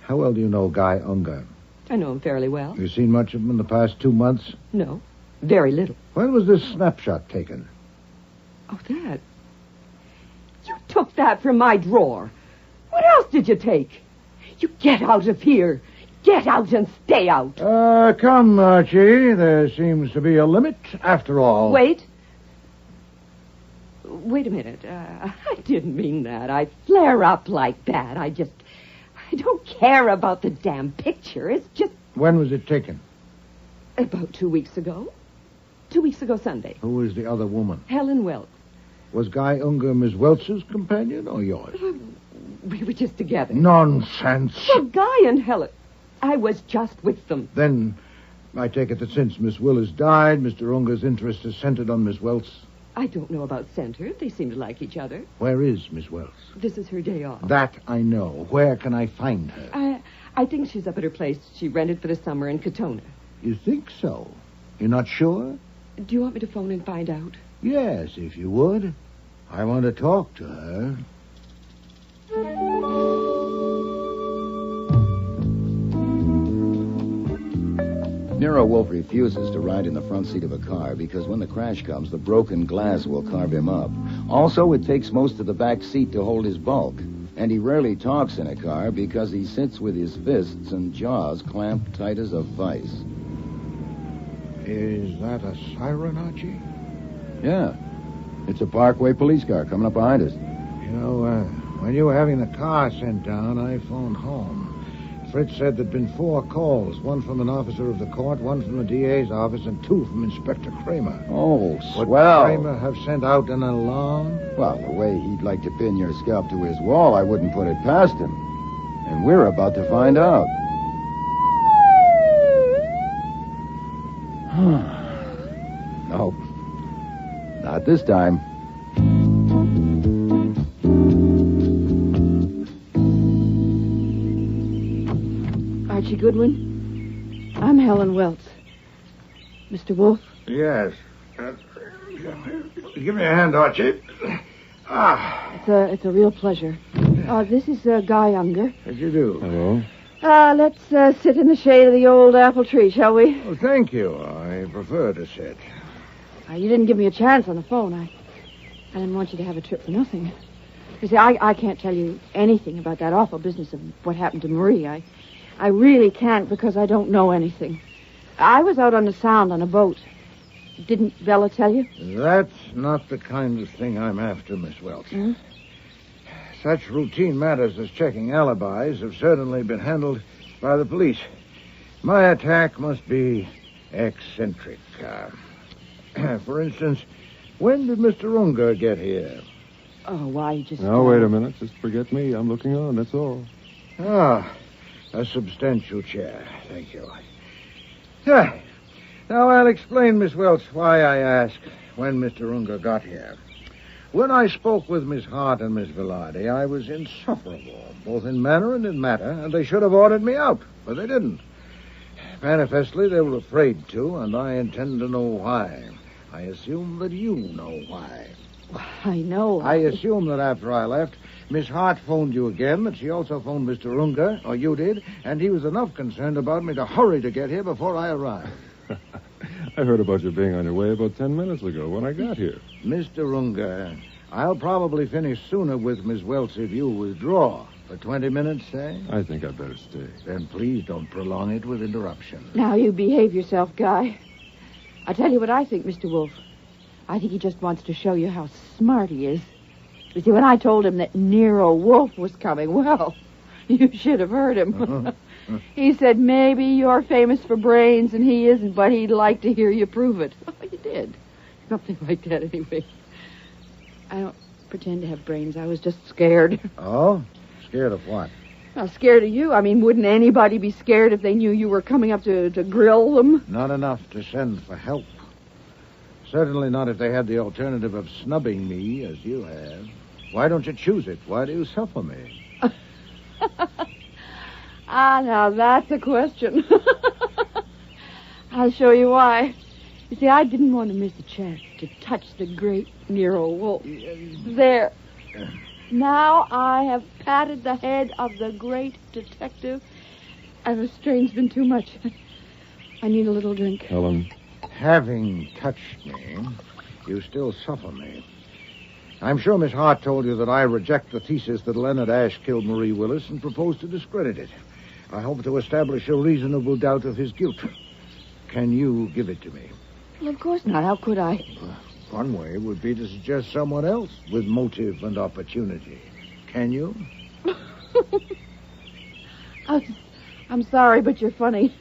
How well do you know Guy Unger? I know him fairly well. You seen much of him in the past 2 months? No, very little. When was this snapshot taken? Oh, that. You took that from my drawer. What else did you take? You get out of here. Get out and stay out. Come, Archie. There seems to be a limit, after all. Wait. Wait a minute. I didn't mean that. I flare up like that. I don't care about the damn picture. It's just... When was it taken? About 2 weeks ago. 2 weeks ago Sunday. Who was the other woman? Helen Welch. Was Guy Unger Miss Welch's companion or yours? We were just together. Nonsense. Well, Guy and Helen... I was just with them. Then I take it that since Miss Willis died, Mr. Unger's interest is centered on Miss Welch. I don't know about center. They seem to like each other. Where is Miss Welch? This is her day off. That I know. Where can I find her? I think she's up at her place she rented for the summer in Katona. You think so? You're not sure? Do you want me to phone and find out? Yes, if you would. I want to talk to her. Nero Wolfe refuses to ride in the front seat of a car because when the crash comes, the broken glass will carve him up. Also, it takes most of the back seat to hold his bulk. And he rarely talks in a car because he sits with his fists and jaws clamped tight as a vice. Is that a siren, Archie? Yeah. It's a Parkway police car coming up behind us. You know, when you were having the car sent down, I phoned home. Fritz said there'd been 4 calls, one from an officer of the court, one from the DA's office, and 2 from Inspector Kramer. Oh, swell. Would Kramer have sent out an alarm? Well, the way he'd like to pin your scalp to his wall, I wouldn't put it past him. And we're about to find out. Nope. Not this time. Archie Goodwin, I'm Helen Welch. Mr. Wolfe? Yes. Give me a hand, Archie. It's a real pleasure. This is Guy Unger. How'd you do? Hello. Let's sit in the shade of the old apple tree, shall we? Oh, thank you. I prefer to sit. You didn't give me a chance on the phone. I didn't want you to have a trip for nothing. You see, I can't tell you anything about that awful business of what happened to Marie. I really can't because I don't know anything. I was out on the Sound on a boat. Didn't Bella tell you? That's not the kind of thing I'm after, Miss Welch. Hmm? Such routine matters as checking alibis have certainly been handled by the police. My attack must be eccentric. For instance, when did Mr. Unger get here? Oh, why, just... Now, wait a minute. Just forget me. I'm looking on, that's all. Ah, a substantial chair. Thank you. Now, I'll explain, Miss Welch, why I ask when Mr. Unger got here. When I spoke with Miss Hart and Miss Velarde, I was insufferable, both in manner and in matter, and they should have ordered me out, but they didn't. Manifestly, they were afraid to, and I intend to know why. I assume that you know why. I know. I assume that after I left, Miss Hart phoned you again, that she also phoned Mr. Unger, or you did, and he was enough concerned about me to hurry to get here before I arrived. I heard about you being on your way about 10 minutes ago when I got here. Mr. Unger, I'll probably finish sooner with Miss Welch if you withdraw. For 20 minutes, say? I think I'd better stay. Then please don't prolong it with interruption. Now, you behave yourself, Guy. I'll tell you what I think, Mr. Wolfe. I think he just wants to show you how smart he is. You see, when I told him that Nero Wolfe was coming, well, you should have heard him. He said maybe you're famous for brains and he isn't, but he'd like to hear you prove it. Oh, you did. Something like that, anyway. I don't pretend to have brains. I was just scared. Oh? Scared of what? Well, scared of you. I mean, wouldn't anybody be scared if they knew you were coming up to grill them? Not enough to send for help. Certainly not if they had the alternative of snubbing me, as you have. Why don't you choose it? Why do you suffer me? Now that's a question. I'll show you why. You see, I didn't want to miss a chance to touch the great Nero Wolfe. There. Now I have patted the head of the great detective, and the strain's been too much. I need a little drink. Helen. Having touched me, you still suffer me. I'm sure Miss Hart told you that I reject the thesis that Leonard Ashe killed Marie Willis and propose to discredit it. I hope to establish a reasonable doubt of his guilt. Can you give it to me? Well, of course not. How could I? One way would be to suggest someone else with motive and opportunity. Can you? I'm sorry, but you're funny.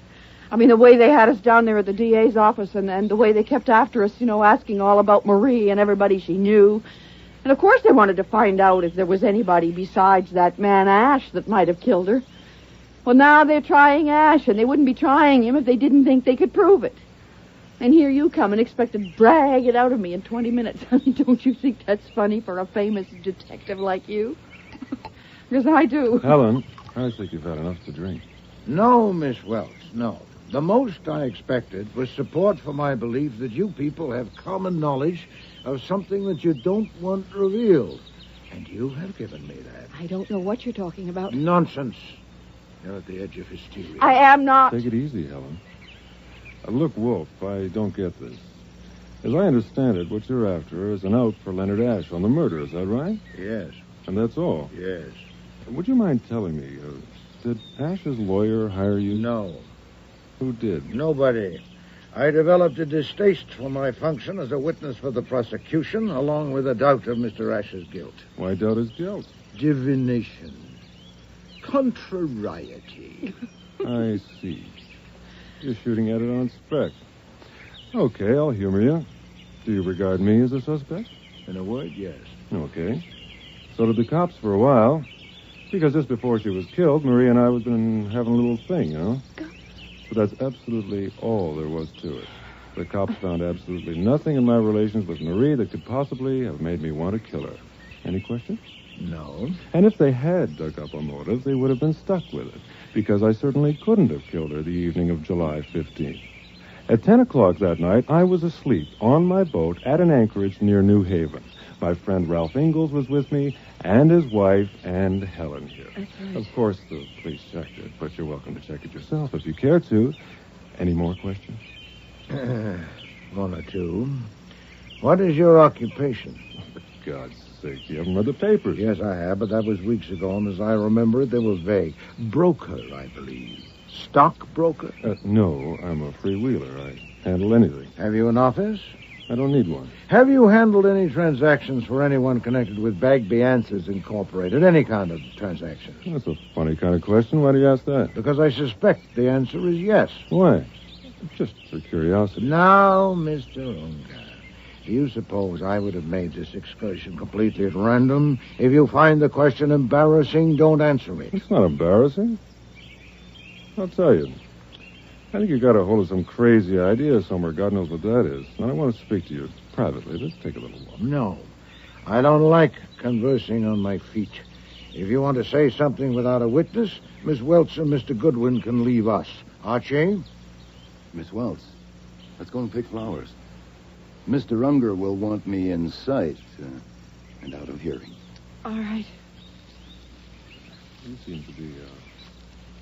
I mean, the way they had us down there at the DA's office and the way they kept after us, asking all about Marie and everybody she knew. And, of course, they wanted to find out if there was anybody besides that man Ashe that might have killed her. Well, now they're trying Ashe, and they wouldn't be trying him if they didn't think they could prove it. And here you come and expect to drag it out of me in 20 minutes. I mean, don't you think that's funny for a famous detective like you? Because I do. Helen, I think you've had enough to drink. No, Miss Welch, no. The most I expected was support for my belief that you people have common knowledge of something that you don't want revealed. And you have given me that. I don't know what you're talking about. Nonsense. You're at the edge of hysteria. I am not. Take it easy, Helen. Look, Wolfe, I don't get this. As I understand it, what you're after is an out for Leonard Ashe on the murder, is that right? Yes. And that's all? Yes. Would you mind telling me, did Ashe's lawyer hire you? No. Who did? Nobody. I developed a distaste for my function as a witness for the prosecution, along with a doubt of Mr. Ashe's guilt. Why doubt his guilt? Divination. Contrariety. I see. You're shooting at it on spec. Okay, I'll humor you. Do you regard me as a suspect? In a word, yes. Okay. So did the cops for a while. Because just before she was killed, Marie and I had been having a little thing, But that's absolutely all there was to it. The cops found absolutely nothing in my relations with Marie that could possibly have made me want to kill her. Any questions? No. And if they had dug up a motive, they would have been stuck with it, because I certainly couldn't have killed her the evening of July 15th. At 10 o'clock that night, I was asleep on my boat at an anchorage near New Haven My friend Ralph Ingalls was with me, and his wife, and Helen here. That's right. Of course, the police checked it, but you're welcome to check it yourself if you care to. Any more questions? One or two. What is your occupation? For God's sake, you haven't read the papers. Yes, I have, but that was weeks ago, and as I remember it, they were vague. Broker, I believe. Stockbroker? No, I'm a freewheeler. I handle anything. Have you an office? I don't need one. Have you handled any transactions for anyone connected with Bagby Answers Incorporated? Any kind of transaction? That's a funny kind of question. Why do you ask that? Because I suspect the answer is yes. Why? Just for curiosity. Now, Mr. Unger, do you suppose I would have made this excursion completely at random? If you find the question embarrassing, don't answer me. It's not embarrassing. I'll tell you. I think you got a hold of some crazy idea somewhere. God knows what that is. And I want to speak to you privately. Let's take a little walk. No. I don't like conversing on my feet. If you want to say something without a witness, Miss Welch and Mr. Goodwin can leave us. Archie? Miss Welch, let's go and pick flowers. Mr. Unger will want me in sight and out of hearing. All right. You seem to be,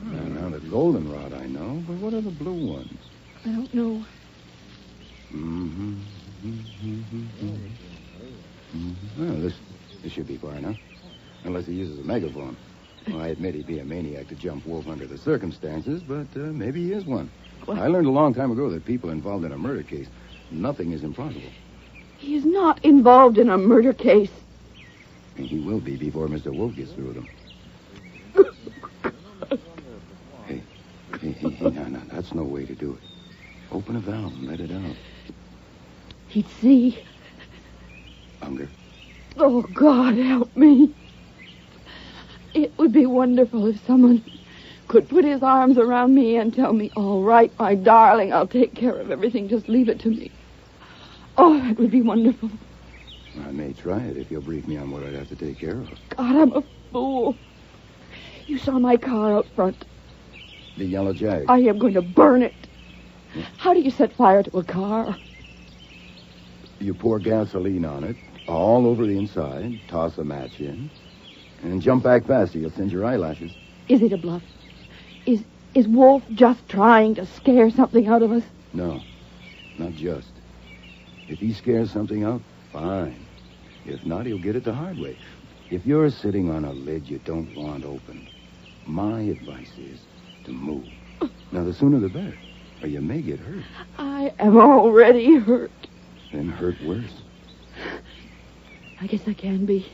Now, the goldenrod I know, but what are the blue ones? I don't know. Well, this should be far enough. Unless he uses a megaphone. Well, I admit he'd be a maniac to jump Wolf under the circumstances, but maybe he is one. What? I learned a long time ago that people involved in a murder case, nothing is impossible. He is not involved in a murder case. And he will be before Mr. Wolf gets through with him. Hey, no, that's no way to do it. Open a valve and let it out. He'd see. Unger. Oh, God, help me. It would be wonderful if someone could put his arms around me and tell me, all right, my darling, I'll take care of everything. Just leave it to me. Oh, that would be wonderful. I may try it if you'll brief me on what I'd have to take care of. God, I'm a fool. You saw my car out front. The yellow Jag. I am going to burn it. How do you set fire to a car? You pour gasoline on it, all over the inside, toss a match in, and jump back faster. You'll singe your eyelashes. Is it a bluff? Is Wolf just trying to scare something out of us? No, not just. If he scares something out, fine. If not, he'll get it the hard way. If you're sitting on a lid you don't want opened, my advice is to move. Now, the sooner the better, or you may get hurt. I am already hurt. Then hurt worse. I guess I can be.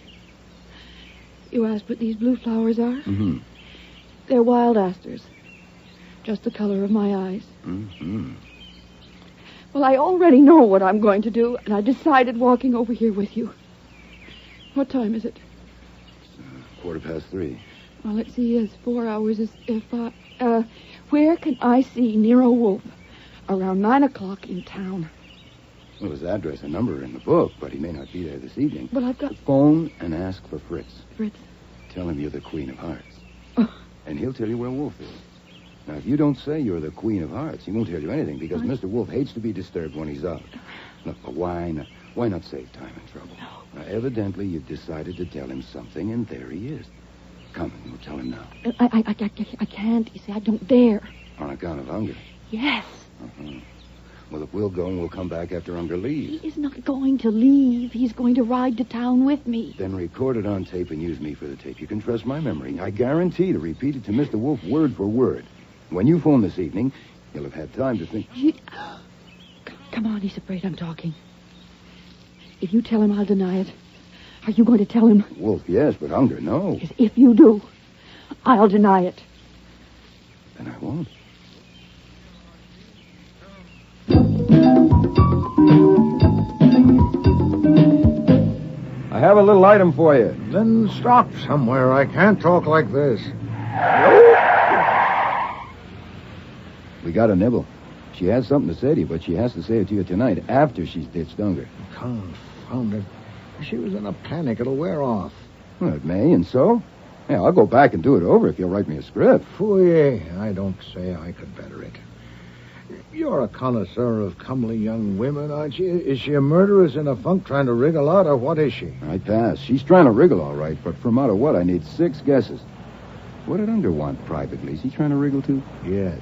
You asked what these blue flowers are? Mm-hmm. They're wild asters. Just the color of my eyes. Mm-hmm. Well, I already know what I'm going to do, and I decided walking over here with you. What time is it? It's 3:15. Well, let's see, it's 4 hours. Where can I see Nero Wolfe? Around 9 o'clock in town. Well, his address and number are in the book, but he may not be there this evening. But I've got... Phone and ask for Fritz. Fritz? Tell him you're the Queen of Hearts. And he'll tell you where Wolf is. Now, if you don't say you're the Queen of Hearts, he won't tell you anything, because Mr. Wolf hates to be disturbed when he's out. Look, but why not save time and trouble? No. Now, evidently, you've decided to tell him something, and there he is. Come, and we'll tell him now. I can't. You see, I don't dare. On account of Unger? Yes. Uh-huh. Well, if we'll go and we'll come back after Unger leaves. He is not going to leave. He's going to ride to town with me. Then record it on tape and use me for the tape. You can trust my memory. I guarantee to repeat it to Mr. Wolf word for word. When you phone this evening, you'll have had time to think. Come on, he's afraid I'm talking. If you tell him, I'll deny it. Are you going to tell him? Wolf, yes, but Unger, no. Yes, if you do, I'll deny it. Then I won't. I have a little item for you. Then stop somewhere. I can't talk like this. We got a nibble. She has something to say to you, but she has to say it to you tonight after she's ditched Unger. Confound it. She was in a panic. It'll wear off. Well, it may, and so? Yeah, I'll go back and do it over if you'll write me a script. Fouille. I don't say I could better it. You're a connoisseur of comely young women, aren't you? Is she a murderess in a funk trying to wriggle out, or what is she? I pass. She's trying to wriggle, all right, but from out of what, I need 6 guesses. What did Unger want privately? Is he trying to wriggle, too? Yes.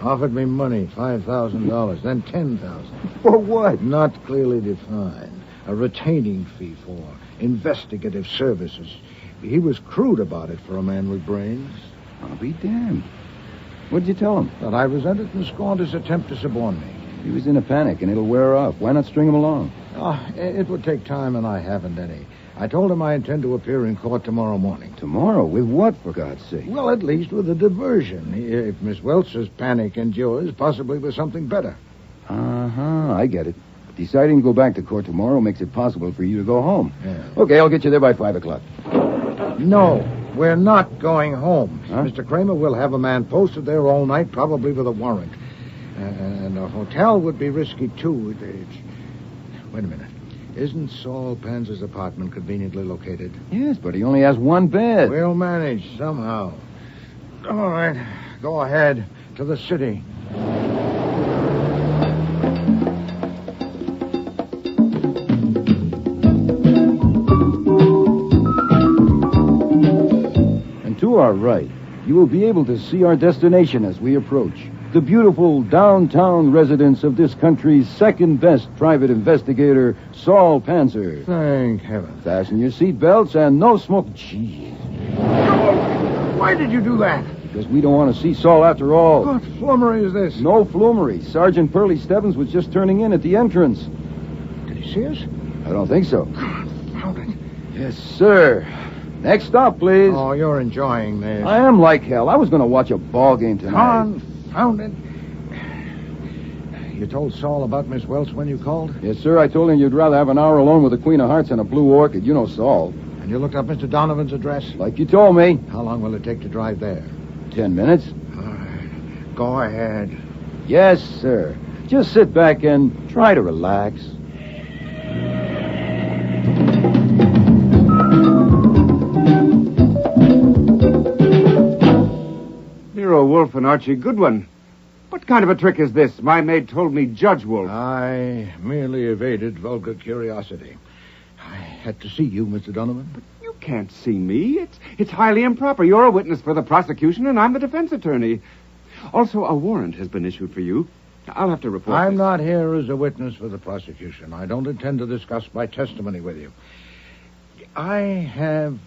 Offered me money, $5,000, then $10,000. For what? Not clearly defined. A retaining fee for investigative services. He was crude about it for a man with brains. I'll be damned. What'd you tell him? That I resented and scorned his attempt to suborn me. He was in a panic, and it'll wear off. Why not string him along? It would take time, and I haven't any. I told him I intend to appear in court tomorrow morning. Tomorrow? With what, for God's sake? Well, at least with a diversion. If Miss Welch's panic endures, possibly with something better. Uh-huh, I get it. Deciding to go back to court tomorrow makes it possible for you to go home. Yeah. Okay, I'll get you there by 5 o'clock. No, we're not going home. Huh? Mr. Kramer will have a man posted there all night, probably with a warrant. And a hotel would be risky, too. Wait a minute. Isn't Saul Panzer's apartment conveniently located? Yes, but he only has 1 bed. We'll manage somehow. All right, go ahead to the city. And to our right, you will be able to see our destination as we approach. The beautiful downtown residence of this country's second-best private investigator, Saul Panzer. Thank heaven. Fasten your seatbelts and no smoke. Jeez. Why did you do that? Because we don't want to see Saul after all. What flummery is this? No flummery. Sergeant Pearlie Stebbins was just turning in at the entrance. Did he see us? I don't think so. Found it. Yes, sir. Next stop, please. Oh, you're enjoying this. I am like hell. I was going to watch a ball game tonight. Found it. You told Saul about Miss Welch when you called? Yes, sir. I told him you'd rather have an hour alone with the Queen of Hearts and a blue orchid. You know Saul. And you looked up Mr. Donovan's address? Like you told me. How long will it take to drive there? 10 minutes. All right. Go ahead. Yes, sir. Just sit back and try to relax. Nero Wolfe and Archie Goodwin. What kind of a trick is this? My maid told me Judge Wolfe. I merely evaded vulgar curiosity. I had to see you, Mr. Donovan. But you can't see me. It's highly improper. You're a witness for the prosecution, and I'm the defense attorney. Also, a warrant has been issued for you. I'll have to report I'm this. not here as a witness for the prosecution. I don't intend to discuss my testimony with you. I have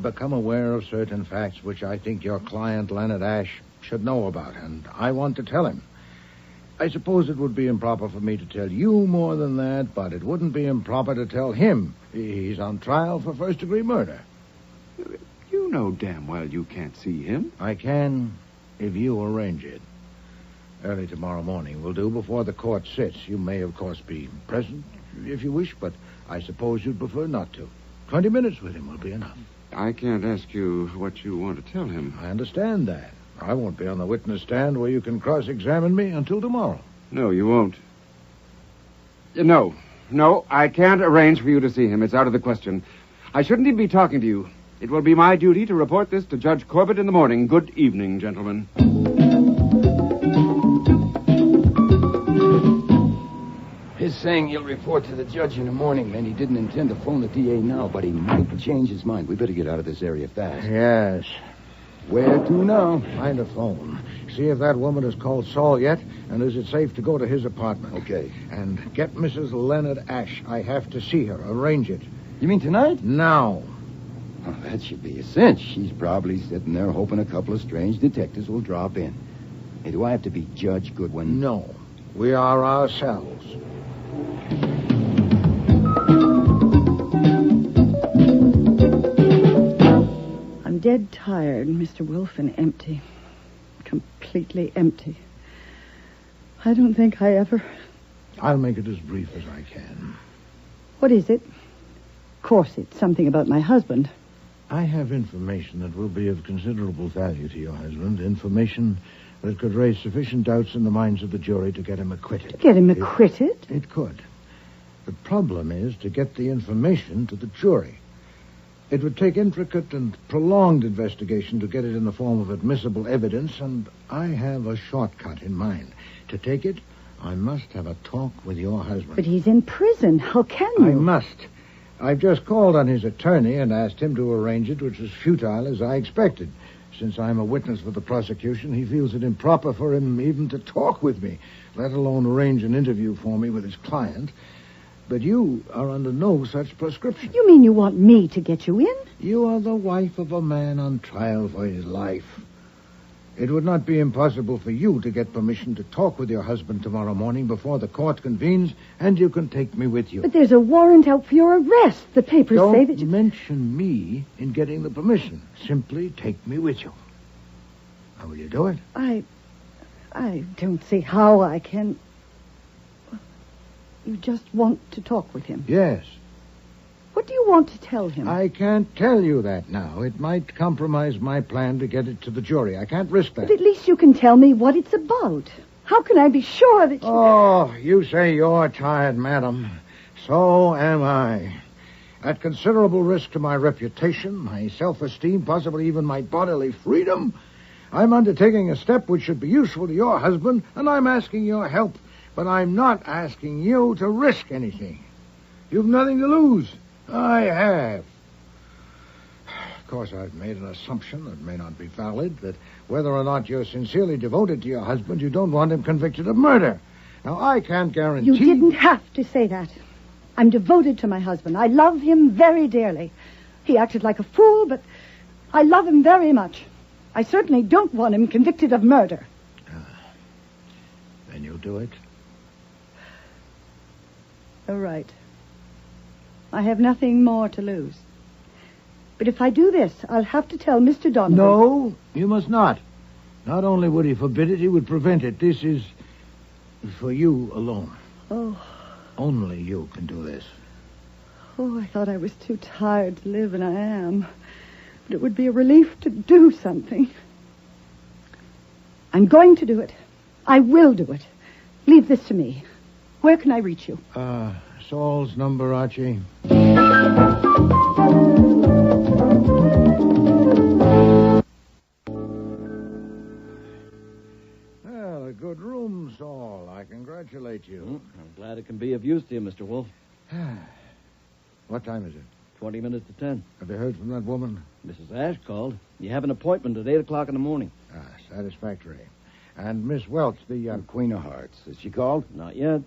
become aware of certain facts which I think your client, Leonard Ash, should know about, and I want to tell him. I suppose it would be improper for me to tell you more than that, but it wouldn't be improper to tell him. He's on trial for first-degree murder. You know damn well you can't see him. I can if you arrange it. Early tomorrow morning will do, before the court sits. You may, of course, be present if you wish, but I suppose you'd prefer not to. 20 minutes with him will be enough. I can't ask you what you want to tell him. I understand that. I won't be on the witness stand where you can cross-examine me until tomorrow. No, you won't. No, I can't arrange for you to see him. It's out of the question. I shouldn't even be talking to you. It will be my duty to report this to Judge Corbett in the morning. Good evening, gentlemen. His saying he'll report to the judge in the morning meant he didn't intend to phone the DA now, but he might change his mind. We better get out of this area fast. Yes. Where to now? Find a phone. See if that woman has called Saul yet, and is it safe to go to his apartment. Okay. And get Mrs. Leonard Ash. I have to see her. Arrange it. You mean tonight? Now. Oh, that should be a cinch. She's probably sitting there hoping a couple of strange detectives will drop in. Hey, do I have to be Judge Goodwin? No. We are ourselves. I'm dead tired, Mr. Wolfe, and empty. Completely empty. I don't think I ever... I'll make it as brief as I can. What is it? Of course, it's something about my husband. I have information that will be of considerable value to your husband. Information that could raise sufficient doubts in the minds of the jury to get him acquitted. Get him acquitted? It could. The problem is to get the information to the jury. It would take intricate and prolonged investigation to get it in the form of admissible evidence, and I have a shortcut in mind. To take it, I must have a talk with your husband. But he's in prison. How can you? I must. I've just called on his attorney and asked him to arrange it, which was futile as I expected. Since I'm a witness for the prosecution, he feels it improper for him even to talk with me, let alone arrange an interview for me with his client. But you are under no such prescription. You mean you want me to get you in? You are the wife of a man on trial for his life. It would not be impossible for you to get permission to talk with your husband tomorrow morning before the court convenes, and you can take me with you. But there's a warrant out for your arrest. The papers say that Don't mention me in getting the permission. Simply take me with you. How will you do it? I don't see how I can. You just want to talk with him. Yes. What do you want to tell him? I can't tell you that now. It might compromise my plan to get it to the jury. I can't risk that. But at least you can tell me what it's about. How can I be sure that you... Oh, you say you're tired, madam. So am I. At considerable risk to my reputation, my self-esteem, possibly even my bodily freedom, I'm undertaking a step which should be useful to your husband, and I'm asking your help. But I'm not asking you to risk anything. You've nothing to lose. I have. Of course, I've made an assumption that may not be valid, that whether or not you're sincerely devoted to your husband, you don't want him convicted of murder. Now, I can't guarantee... You didn't have to say that. I'm devoted to my husband. I love him very dearly. He acted like a fool, but I love him very much. I certainly don't want him convicted of murder. Then you'll do it? All right. I have nothing more to lose. But if I do this, I'll have to tell Mr. Donovan... No, you must not. Not only would he forbid it, he would prevent it. This is for you alone. Oh. Only you can do this. Oh, I thought I was too tired to live, and I am. But it would be a relief to do something. I'm going to do it. I will do it. Leave this to me. Where can I reach you? Saul's number, Archie. Well, a good room, Saul. I congratulate you. I'm glad it can be of use to you, Mr. Wolfe. What time is it? 20 minutes to 10. Have you heard from that woman? Mrs. Ash called. You have an appointment at 8 o'clock in the morning. Satisfactory. And Miss Welch, the... Queen of Hearts. Has she called? Not yet.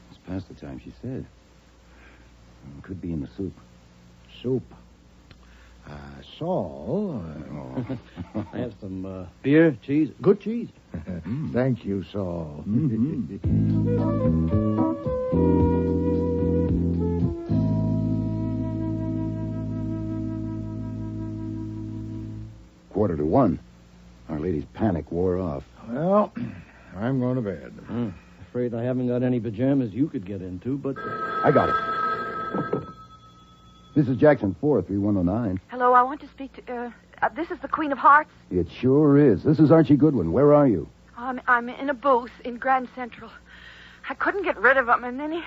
It's past the time she said. Could be in the soup. Soup? Saul... I have some beer, cheese. Good cheese. Thank you, Saul. Quarter to 1. Our lady's panic wore off. Well, I'm going to bed. Afraid I haven't got any pajamas you could get into, but... I got it. This is Jackson 4, 3109. Hello, I want to speak to... this is the Queen of Hearts. It sure is. This is Archie Goodwin. Where are you? I'm in a booth in Grand Central. I couldn't get rid of him, and then he...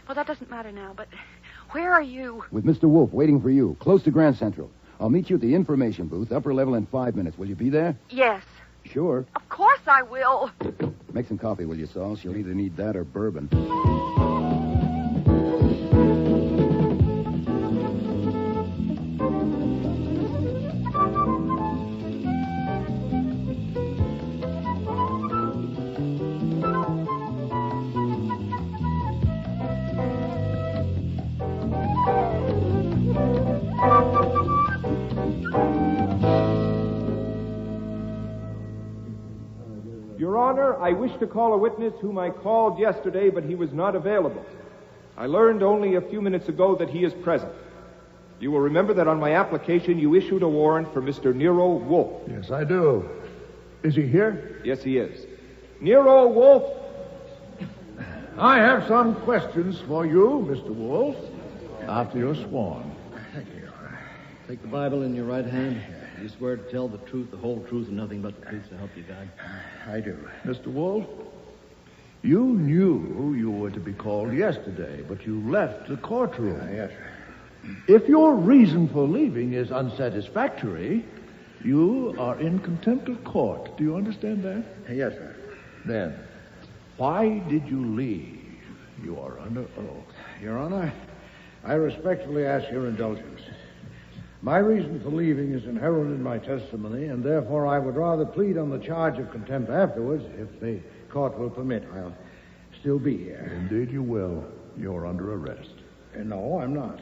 Well, that doesn't matter now, but where are you? With Mr. Wolfe, waiting for you, close to Grand Central. I'll meet you at the information booth, upper level, in 5 minutes. Will you be there? Yes. Sure. Of course I will. Make some coffee, will you, Saul? She'll either need that or bourbon. Your Honor, I wish to call a witness whom I called yesterday, but he was not available. I learned only a few minutes ago that he is present. You will remember that on my application you issued a warrant for Mr. Nero Wolfe. Yes, I do. Is he here? Yes, he is. Nero Wolfe. I have some questions for you, Mr. Wolfe, after you're sworn. Take the Bible in your right hand. You swear to tell the truth, the whole truth, and nothing but the truth to help you God? I do. Mr. Wolfe, you knew you were to be called yesterday, but you left the courtroom. Yes. If your reason for leaving is unsatisfactory, you are in contempt of court. Do you understand that? Yes, sir. Then, why did you leave? You are under oath. Your Honor, I respectfully ask your indulgence. My reason for leaving is inherent in my testimony, and therefore I would rather plead on the charge of contempt afterwards, if the court will permit. I'll still be here. Indeed you will. You're under arrest. No, I'm not.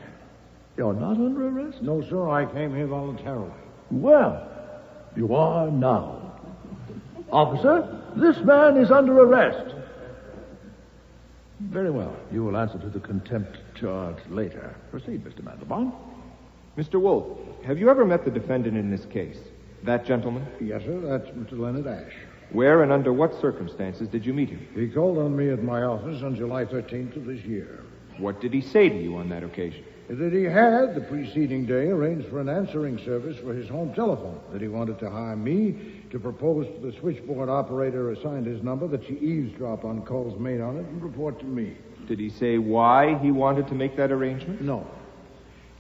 You're not under arrest? No, sir, I came here voluntarily. Well, you are now. Officer, this man is under arrest. Very well. You will answer to the contempt charge later. Proceed, Mr. Mandelbaum. Mr. Wolfe, have you ever met the defendant in this case? That gentleman? Yes, sir, that's Mr. Leonard Ash. Where and under what circumstances did you meet him? He called on me at my office on July 13th of this year. What did he say to you on that occasion? That he had, the preceding day, arranged for an answering service for his home telephone, that he wanted to hire me to propose to the switchboard operator assigned his number that she eavesdrop on calls made on it and report to me. Did he say why he wanted to make that arrangement? No.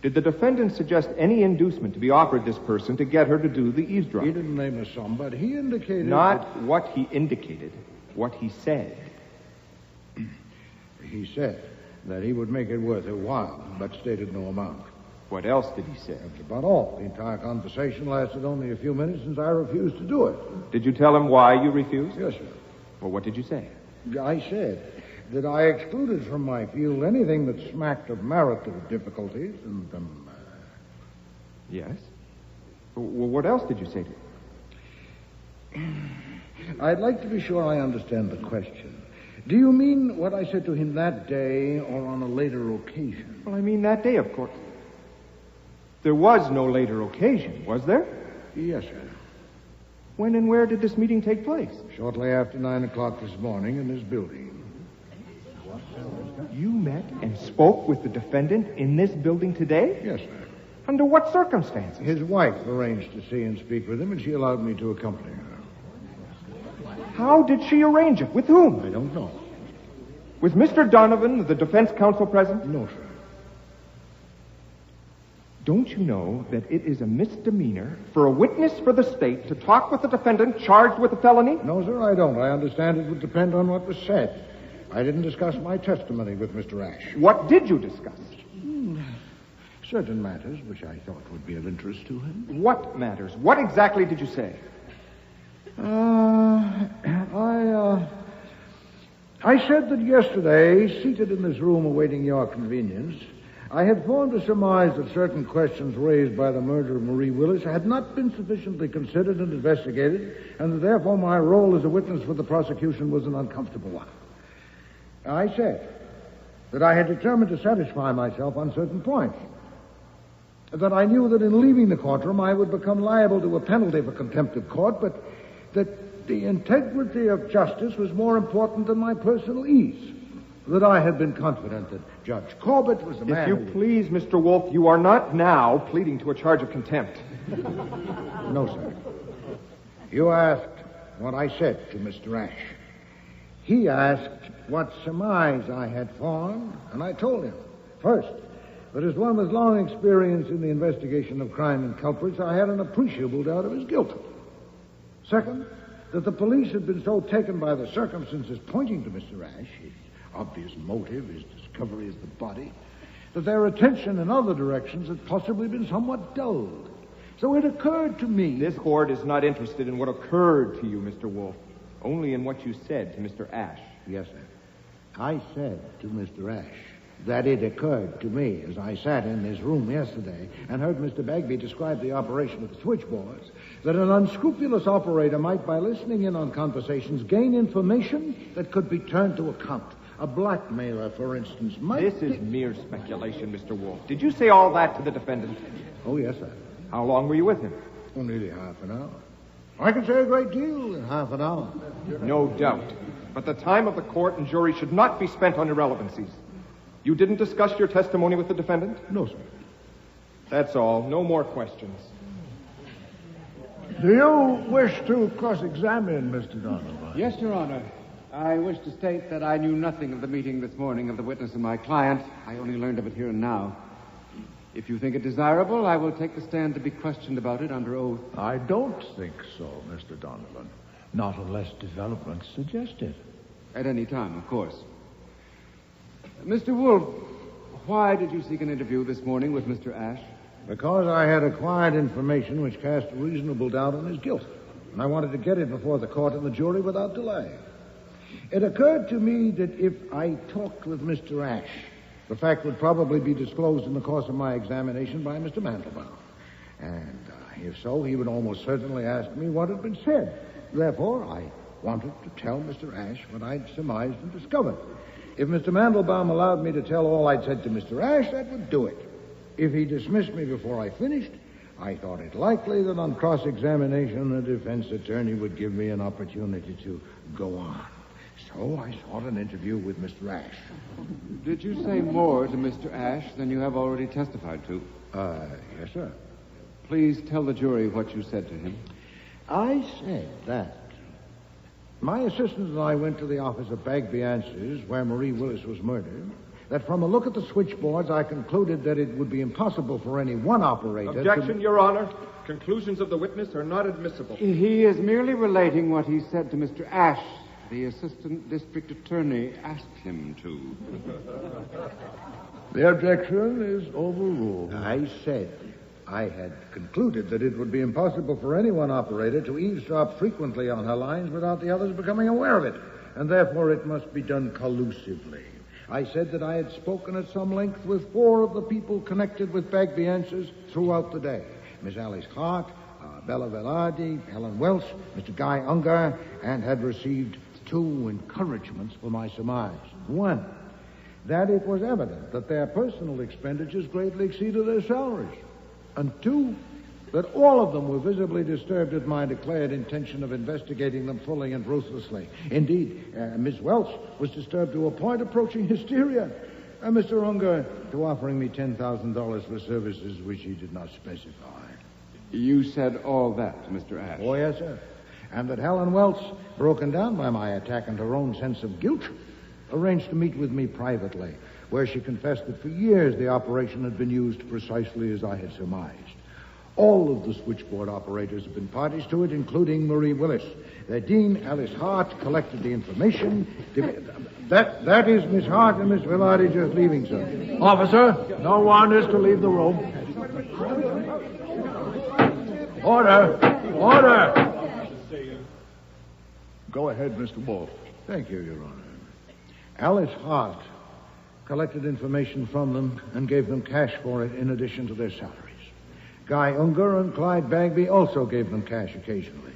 Did the defendant suggest any inducement to be offered this person to get her to do the eavesdropping? He didn't name a sum, but he indicated... Not what he indicated, what he said. He said that he would make it worth her while, but stated no amount. What else did he say? That's about all. The entire conversation lasted only a few minutes since I refused to do it. Did you tell him why you refused? Yes, sir. Well, what did you say? I said that I excluded from my field anything that smacked of marital difficulties and, Yes? Well, what else did you say to him? I'd like to be sure I understand the question. Do you mean what I said to him that day or on a later occasion? Well, I mean that day, of course. There was no later occasion, was there? Yes, sir. When and where did this meeting take place? Shortly after 9 o'clock this morning in this building. You met and spoke with the defendant in this building today? Yes, sir. Under what circumstances? His wife arranged to see and speak with him, and she allowed me to accompany her. How did she arrange it? With whom? I don't know. Was Mr. Donovan, the defense counsel, present? No, sir. Don't you know that it is a misdemeanor for a witness for the state to talk with the defendant charged with a felony? No, sir, I don't. I understand it would depend on what was said. I didn't discuss my testimony with Mr. Ash. What did you discuss? Certain matters which I thought would be of interest to him. What matters? What exactly did you say? I said that yesterday, seated in this room awaiting your convenience, I had formed a surmise that certain questions raised by the murder of Marie Willis had not been sufficiently considered and investigated, and that therefore my role as a witness for the prosecution was an uncomfortable one. I said that I had determined to satisfy myself on certain points. That I knew that in leaving the courtroom I would become liable to a penalty for contempt of court, but that the integrity of justice was more important than my personal ease. That I had been confident that Judge Corbett was the man... If you please, Mr. Wolfe, you are not now pleading to a charge of contempt. No, sir. You asked what I said to Mr. Ash. He asked what surmise I had formed, and I told him, first, that as one with long experience in the investigation of crime and culprits, I had an appreciable doubt of his guilt. Second, that the police had been so taken by the circumstances pointing to Mr. Ash, his obvious motive, his discovery of the body, that their attention in other directions had possibly been somewhat dulled. So it occurred to me... This court is not interested in what occurred to you, Mr. Wolfe, only in what you said to Mr. Ash. Yes, sir. I said to Mr. Ash that it occurred to me as I sat in this room yesterday and heard Mr. Bagby describe the operation of the switchboards, that an unscrupulous operator might, by listening in on conversations, gain information that could be turned to account. A blackmailer, for instance, might... This is mere speculation, Mr. Wolfe. Did you say all that to the defendant? Oh, yes, sir. How long were you with him? Oh, nearly half an hour. I can say a great deal in half an hour. No doubt. But the time of the court and jury should not be spent on irrelevancies. You didn't discuss your testimony with the defendant? No, sir. That's all. No more questions. Do you wish to cross-examine Mr. Donovan? Yes, Your Honor. I wish to state that I knew nothing of the meeting this morning of the witness and my client. I only learned of it here and now. If you think it desirable, I will take the stand to be questioned about it under oath. I don't think so, Mr. Donovan. Not unless developments suggest it. At any time, of course. Mr. Wolfe, why did you seek an interview this morning with Mr. Ash? Because I had acquired information which cast a reasonable doubt on his guilt. And I wanted to get it before the court and the jury without delay. It occurred to me that if I talked with Mr. Ash, the fact would probably be disclosed in the course of my examination by Mr. Mandelbaum. And if so, he would almost certainly ask me what had been said. Therefore, I wanted to tell Mr. Ash what I'd surmised and discovered. If Mr. Mandelbaum allowed me to tell all I'd said to Mr. Ash, that would do it. If he dismissed me before I finished, I thought it likely that on cross-examination, the defense attorney would give me an opportunity to go on. So I sought an interview with Mr. Ash. Did you say more to Mr. Ash than you have already testified to? Yes, sir. Please tell the jury what you said to him. I said that my assistant and I went to the office of Bagby Answers, where Marie Willis was murdered, that from a look at the switchboards, I concluded that it would be impossible for any one operator Objection, Your Honor. Conclusions of the witness are not admissible. He is merely relating what he said to Mr. Ash. The assistant district attorney asked him to. The objection is overruled. I said I had concluded that it would be impossible for any one operator to eavesdrop frequently on her lines without the others becoming aware of it, and therefore it must be done collusively. I said that I had spoken at some length with 4 of the people connected with Bagby Answers throughout the day. Miss Alice Hart, Bella Velarde, Helen Welch, Mr. Guy Unger, and had received 2 encouragements for my surmise. 1, that it was evident that their personal expenditures greatly exceeded their salaries. And 2, that all of them were visibly disturbed at my declared intention of investigating them fully and ruthlessly. Indeed, Miss Welch was disturbed to a point approaching hysteria, and Mr. Unger to offering me $10,000 for services which he did not specify. You said all that to Mr. Ash? Oh, yes, sir. And that Helen Welch, broken down by my attack and her own sense of guilt, arranged to meet with me privately, where she confessed that for years the operation had been used precisely as I had surmised. All of the switchboard operators have been parties to it, including Marie Willis. Their dean, Alice Hart, collected the information. That is Miss Hart and Miss Velarde just leaving, sir. Officer, no one is to leave the room. Order! Order! Go ahead, Mr. Wolfe. Thank you, Your Honor. Alice Hart collected information from them and gave them cash for it in addition to their salaries. Guy Unger and Clyde Bagby also gave them cash occasionally.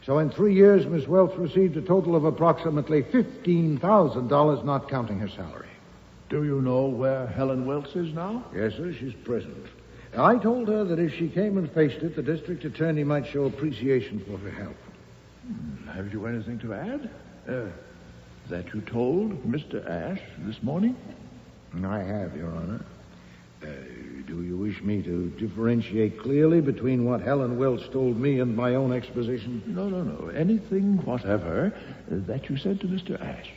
So in 3 years, Miss Welch received a total of approximately $15,000, not counting her salary. Do you know where Helen Welch is now? Yes, sir, she's present. I told her that if she came and faced it, the district attorney might show appreciation for her help. Have you anything to add? That you told Mr. Ash this morning? I have, Your Honor. Do you wish me to differentiate clearly between what Helen Welch told me and my own exposition? No. Anything whatever that you said to Mr. Ash.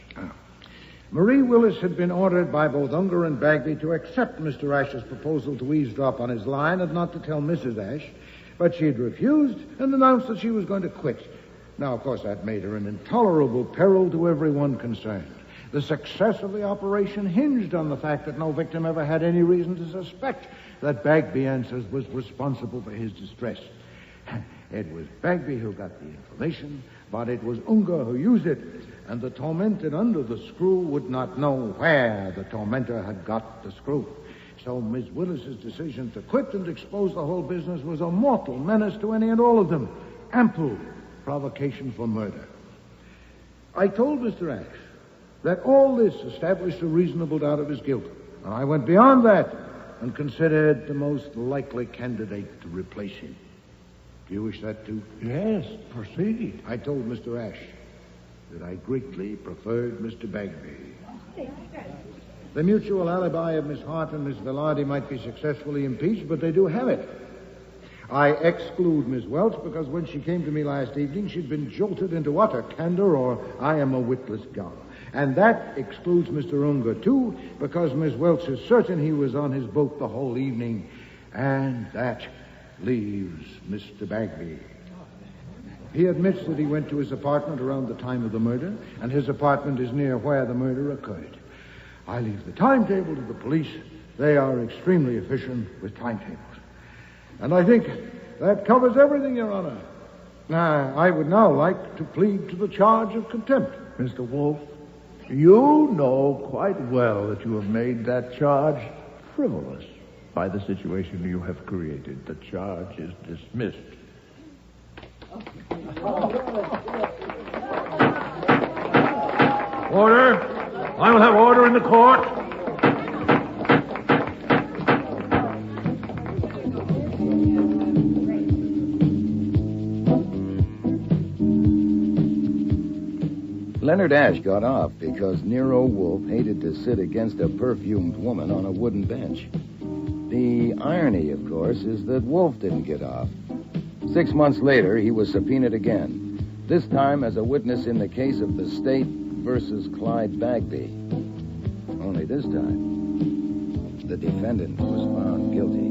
Marie Willis had been ordered by both Unger and Bagby to accept Mr. Ash's proposal to eavesdrop on his line and not to tell Mrs. Ash, but she had refused and announced that she was going to quit. Now, of course, that made her an intolerable peril to everyone concerned. The success of the operation hinged on the fact that no victim ever had any reason to suspect that Bagby Answers was responsible for his distress. It was Bagby who got the information, but it was Unger who used it, and the tormented under the screw would not know where the tormentor had got the screw. So Miss Willis's decision to quit and expose the whole business was a mortal menace to any and all of them. Ample provocation for murder. I told Mr. Ash that all this established a reasonable doubt of his guilt, and I went beyond that and considered the most likely candidate to replace him. Do you wish that too? Yes, proceed. I told Mr. Ash that I greatly preferred Mr. Bagby. The mutual alibi of Miss Hart and Miss Velarde might be successfully impeached, but they do have it. I exclude Miss Welch because when she came to me last evening, she'd been jolted into utter candor, or I am a witless gull. And that excludes Mr. Unger, too, because Miss Welch is certain he was on his boat the whole evening. And that leaves Mr. Bagby. He admits that he went to his apartment around the time of the murder, and his apartment is near where the murder occurred. I leave the timetable to the police. They are extremely efficient with timetables. And I think that covers everything, Your Honor. I would now like to plead to the charge of contempt. Mr. Wolfe, you know quite well that you have made that charge frivolous by the situation you have created. The charge is dismissed. Order! I will have order in the court. Leonard Ash got off because Nero Wolfe hated to sit against a perfumed woman on a wooden bench. The irony, of course, is that Wolfe didn't get off. 6 months later, he was subpoenaed again, this time as a witness in the case of the State versus Clyde Bagby. Only this time, the defendant was found guilty.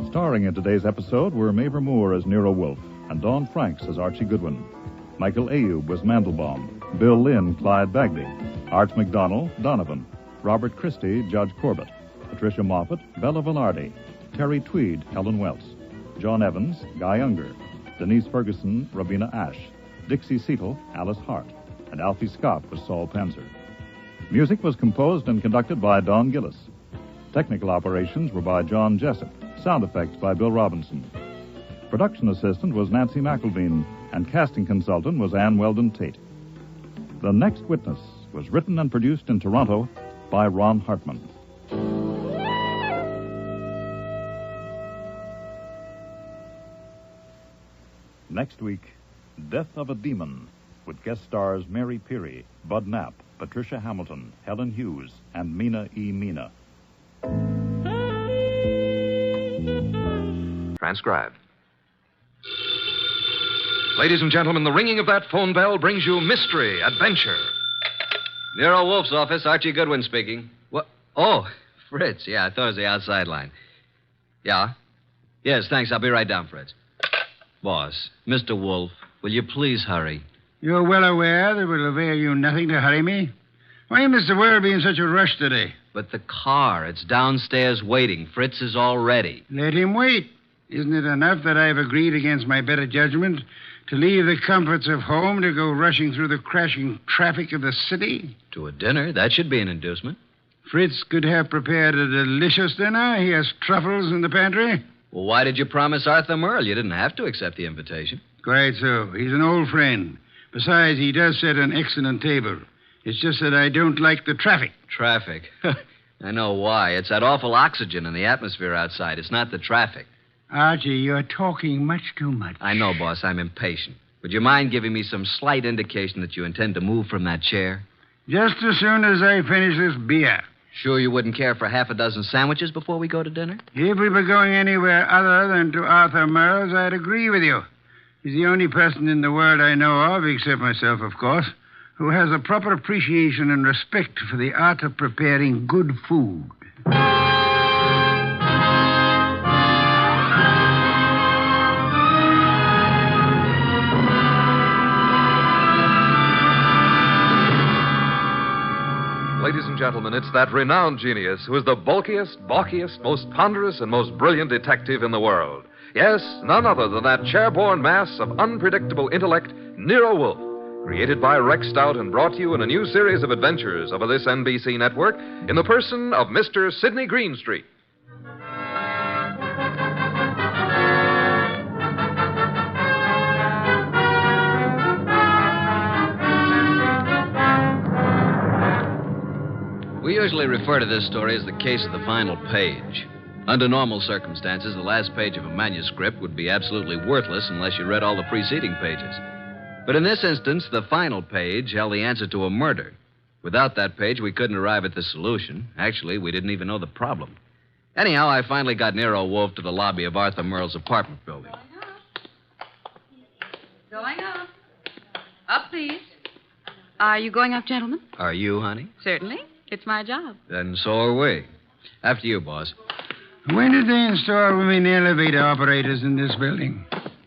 Starring in today's episode were Mavor Moore as Nero Wolfe and Dawn Franks as Archie Goodwin. Michael Ayub was Mandelbaum, Bill Lynn, Clyde Bagby, Art McDonnell, Donovan, Robert Christie, Judge Corbett, Patricia Moffat, Bella Velarde, Terry Tweed, Helen Welts, John Evans, Guy Unger, Denise Ferguson, Robina Ash, Dixie Seatle, Alice Hart, and Alfie Scott was Saul Panzer. Music was composed and conducted by Don Gillis. Technical operations were by John Jessup. Sound effects by Bill Robinson. Production assistant was Nancy McElveen, and casting consultant was Ann Weldon Tate. The Next Witness was written and produced in Toronto by Ron Hartman. Next week, Death of a Demon, with guest stars Mary Peary, Bud Knapp, Patricia Hamilton, Helen Hughes, and Mina E. Mina. Transcribed. Ladies and gentlemen, the ringing of that phone bell brings you mystery, adventure. Nero Wolfe's office, Archie Goodwin speaking. What? Oh, Fritz. Yeah, I thought it was the outside line. Yeah? Yes, thanks. I'll be right down, Fritz. Boss, Mr. Wolfe, will you please hurry? You're well aware that it will avail you nothing to hurry me. Why must the world be in such a rush today? But the car, it's downstairs waiting. Fritz is all ready. Let him wait. Isn't it enough that I've agreed against my better judgment to leave the comforts of home to go rushing through the crashing traffic of the city? To a dinner? That should be an inducement. Fritz could have prepared a delicious dinner. He has truffles in the pantry. Well, why did you promise Arthur Merle? You didn't have to accept the invitation. Quite so. He's an old friend. Besides, he does set an excellent table. It's just that I don't like the traffic. Traffic? I know why. It's that awful oxygen in the atmosphere outside. It's not the traffic. Archie, you're talking much too much. I know, boss. I'm impatient. Would you mind giving me some slight indication that you intend to move from that chair? Just as soon as I finish this beer. Sure you wouldn't care for half a dozen sandwiches before we go to dinner? If we were going anywhere other than to Arthur Merle's, I'd agree with you. He's the only person in the world I know of, except myself, of course, who has a proper appreciation and respect for the art of preparing good food. Ladies and gentlemen, it's that renowned genius who is the bulkiest, balkiest, most ponderous, and most brilliant detective in the world. Yes, none other than that chair-borne mass of unpredictable intellect, Nero Wolfe. created by Rex Stout and brought to you in a new series of adventures over this NBC network in the person of Mr. Sidney Greenstreet. We usually refer to this story as the case of the final page. Under normal circumstances, the last page of a manuscript would be absolutely worthless unless you read all the preceding pages. But in this instance, the final page held the answer to a murder. Without that page, we couldn't arrive at the solution. Actually, we didn't even know the problem. Anyhow, I finally got Nero Wolfe to the lobby of Arthur Merle's apartment building. Going up. Up, please. Are you going up, gentlemen? Are you, honey? Certainly. It's my job. Then so are we. After you, boss. When did they install women elevator operators in this building?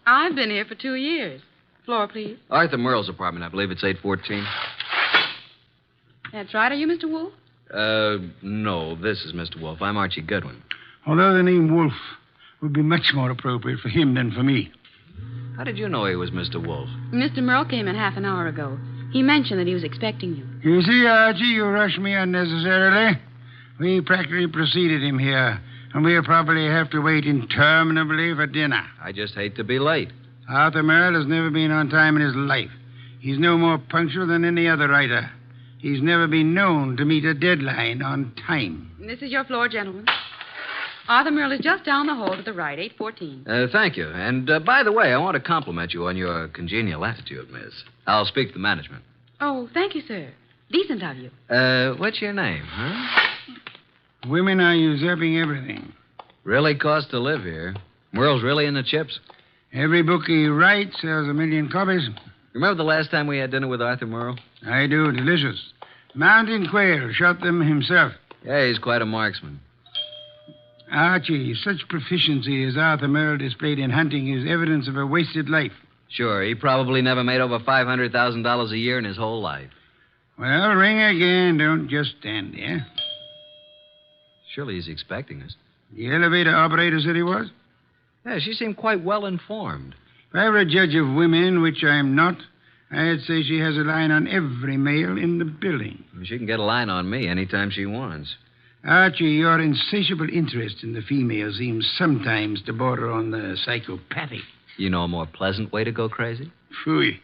I've been here for 2 years. Floor, please. Arthur Merle's apartment, I believe it's 814. That's right. Are you Mr. Wolfe? No, this is Mr. Wolfe. I'm Archie Goodwin. Although the name Wolfe would be much more appropriate for him than for me. How did you know he was Mr. Wolfe? Mr. Merle came in half an hour ago. He mentioned that he was expecting you. You see, Archie, you rushed me unnecessarily. We practically preceded him here, and we'll probably have to wait interminably for dinner. I just hate to be late. Arthur Merle has never been on time in his life. He's no more punctual than any other writer. He's never been known to meet a deadline on time. This is your floor, gentlemen. Arthur Merle is just down the hall to the right, 814. Thank you. And by the way, I want to compliment you on your congenial attitude, miss. I'll speak to the management. Oh, thank you, sir. Decent of you. What's your name, huh? Women are usurping everything. Really costs to live here. Merle's really in the chips. Every book he writes sells 1 million copies. Remember the last time we had dinner with Arthur Merle? I do. Delicious. Mountain quail. Shot them himself. Yeah, he's quite a marksman. Archie, such proficiency as Arthur Merle displayed in hunting is evidence of a wasted life. Sure, he probably never made over $500,000 a year in his whole life. Well, ring again. Don't just stand there. Surely he's expecting us. The elevator operator said he was? Yeah, she seemed quite well informed. If I were a judge of women, which I'm not, I'd say she has a line on every male in the building. She can get a line on me anytime she wants. Archie, your insatiable interest in the female seems sometimes to border on the psychopathic. You know a more pleasant way to go crazy? Phooey.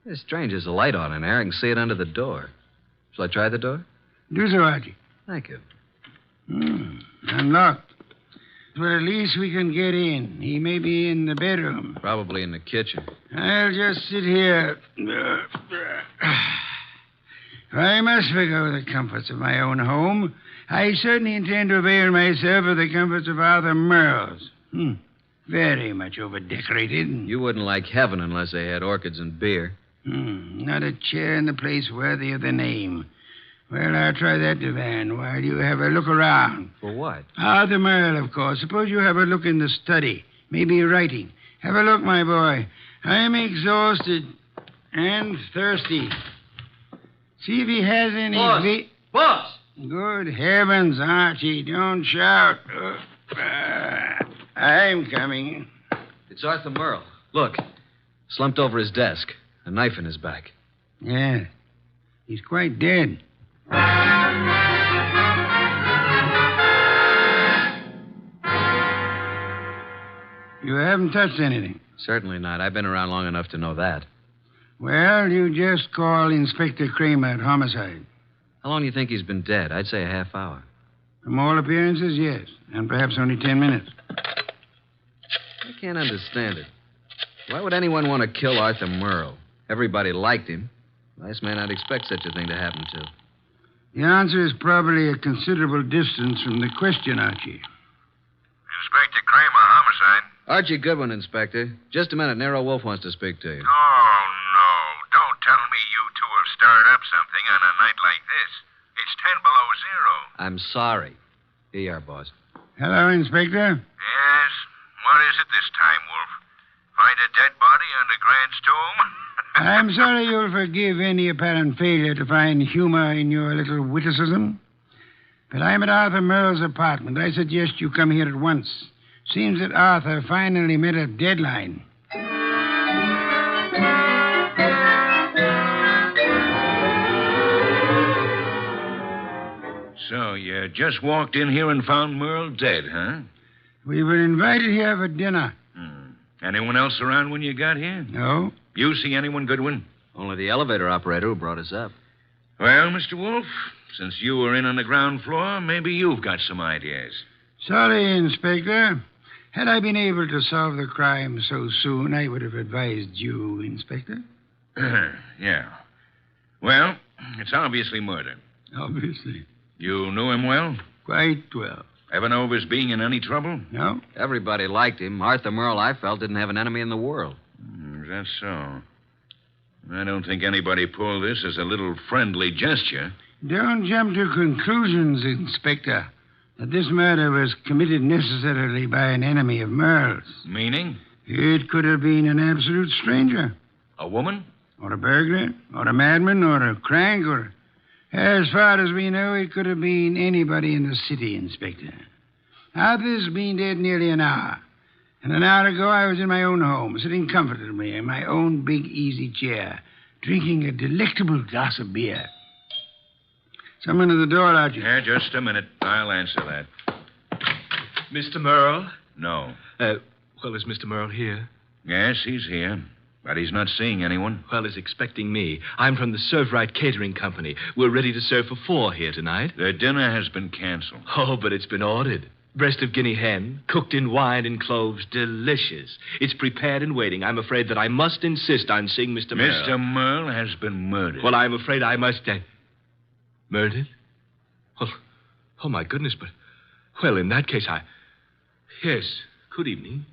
It's strange. There's a light on in there. I can see it under the door. Shall I try the door? Do so, Archie. Thank you. Unlocked. Well, at least we can get in. He may be in the bedroom. Probably in the kitchen. I'll just sit here. I must forgo the comforts of my own home. I certainly intend to avail myself of the comforts of Arthur Merle's. Very much over-decorated. You wouldn't like heaven unless they had orchids and beer. Not a chair in the place worthy of the name. Well, I'll try that divan while you have a look around. For what? Arthur Merle, of course. Suppose you have a look in the study. Maybe writing. Have a look, my boy. I'm exhausted and thirsty. See if he has any... Boss! Boss! Good heavens, Archie, don't shout. I'm coming. It's Arthur Merle. Look, slumped over his desk, a knife in his back. Yeah, he's quite dead. You haven't touched anything? Certainly not. I've been around long enough to know that. Well, you just call Inspector Kramer at homicide. How long do you think he's been dead? I'd say a half hour. From all appearances, yes. And perhaps only 10 minutes. I can't understand it. Why would anyone want to kill Arthur Merle? Everybody liked him. Last man I'd expect such a thing to happen to. The answer is probably a considerable distance from the question, Archie. Inspector Kramer, homicide. Archie Goodwin, Inspector. Just a minute. Nero Wolfe wants to speak to you. Oh, no. Don't tell me you two have stirred up something on a night like this. It's 10 below zero. I'm sorry. Here you are, boss. Hello, Inspector. Yes? What is it this time, Wolf? Find a dead body under Grant's tomb? I'm sorry you'll forgive any apparent failure to find humor in your little witticism. But I'm at Arthur Merle's apartment. I suggest you come here at once. Seems that Arthur finally met a deadline. So you just walked in here and found Merle dead, huh? We were invited here for dinner. Anyone else around when you got here? No. You see anyone, Goodwin? Only the elevator operator who brought us up. Well, Mr. Wolfe, since you were in on the ground floor, maybe you've got some ideas. Sorry, Inspector. Had I been able to solve the crime so soon, I would have advised you, Inspector. Yeah. Well, it's obviously murder. Obviously. You knew him well? Quite well. Ever know of his being in any trouble? No. Everybody liked him. Arthur Merle, I felt, didn't have an enemy in the world. Is that so? I don't think anybody pulled this as a little friendly gesture. Don't jump to conclusions, Inspector, that this murder was committed necessarily by an enemy of Merle's. Meaning? It could have been an absolute stranger. A woman? Or a burglar, or a madman, or a crank, or... As far as we know, it could have been anybody in the city, Inspector. Arthur's been dead nearly an hour. And an hour ago, I was in my own home, sitting comfortably in my own big easy chair, drinking a delectable glass of beer. Someone at the door, Archie. Yeah, just a minute. I'll answer that. Mr. Merle? No. Well, is Mr. Merle here? Yes, he's here. But he's not seeing anyone. Well, he's expecting me. I'm from the Serve Right Catering Company. We're ready to serve for 4 here tonight. The dinner has been canceled. Oh, but it's been ordered. Breast of guinea hen, cooked in wine and cloves, delicious. It's prepared and waiting. I'm afraid that I must insist on seeing Mr. Merle. Mr. Merle has been murdered. Well, I'm afraid I must... Murdered? Oh, my goodness, but... Well, in that case, Yes, good evening.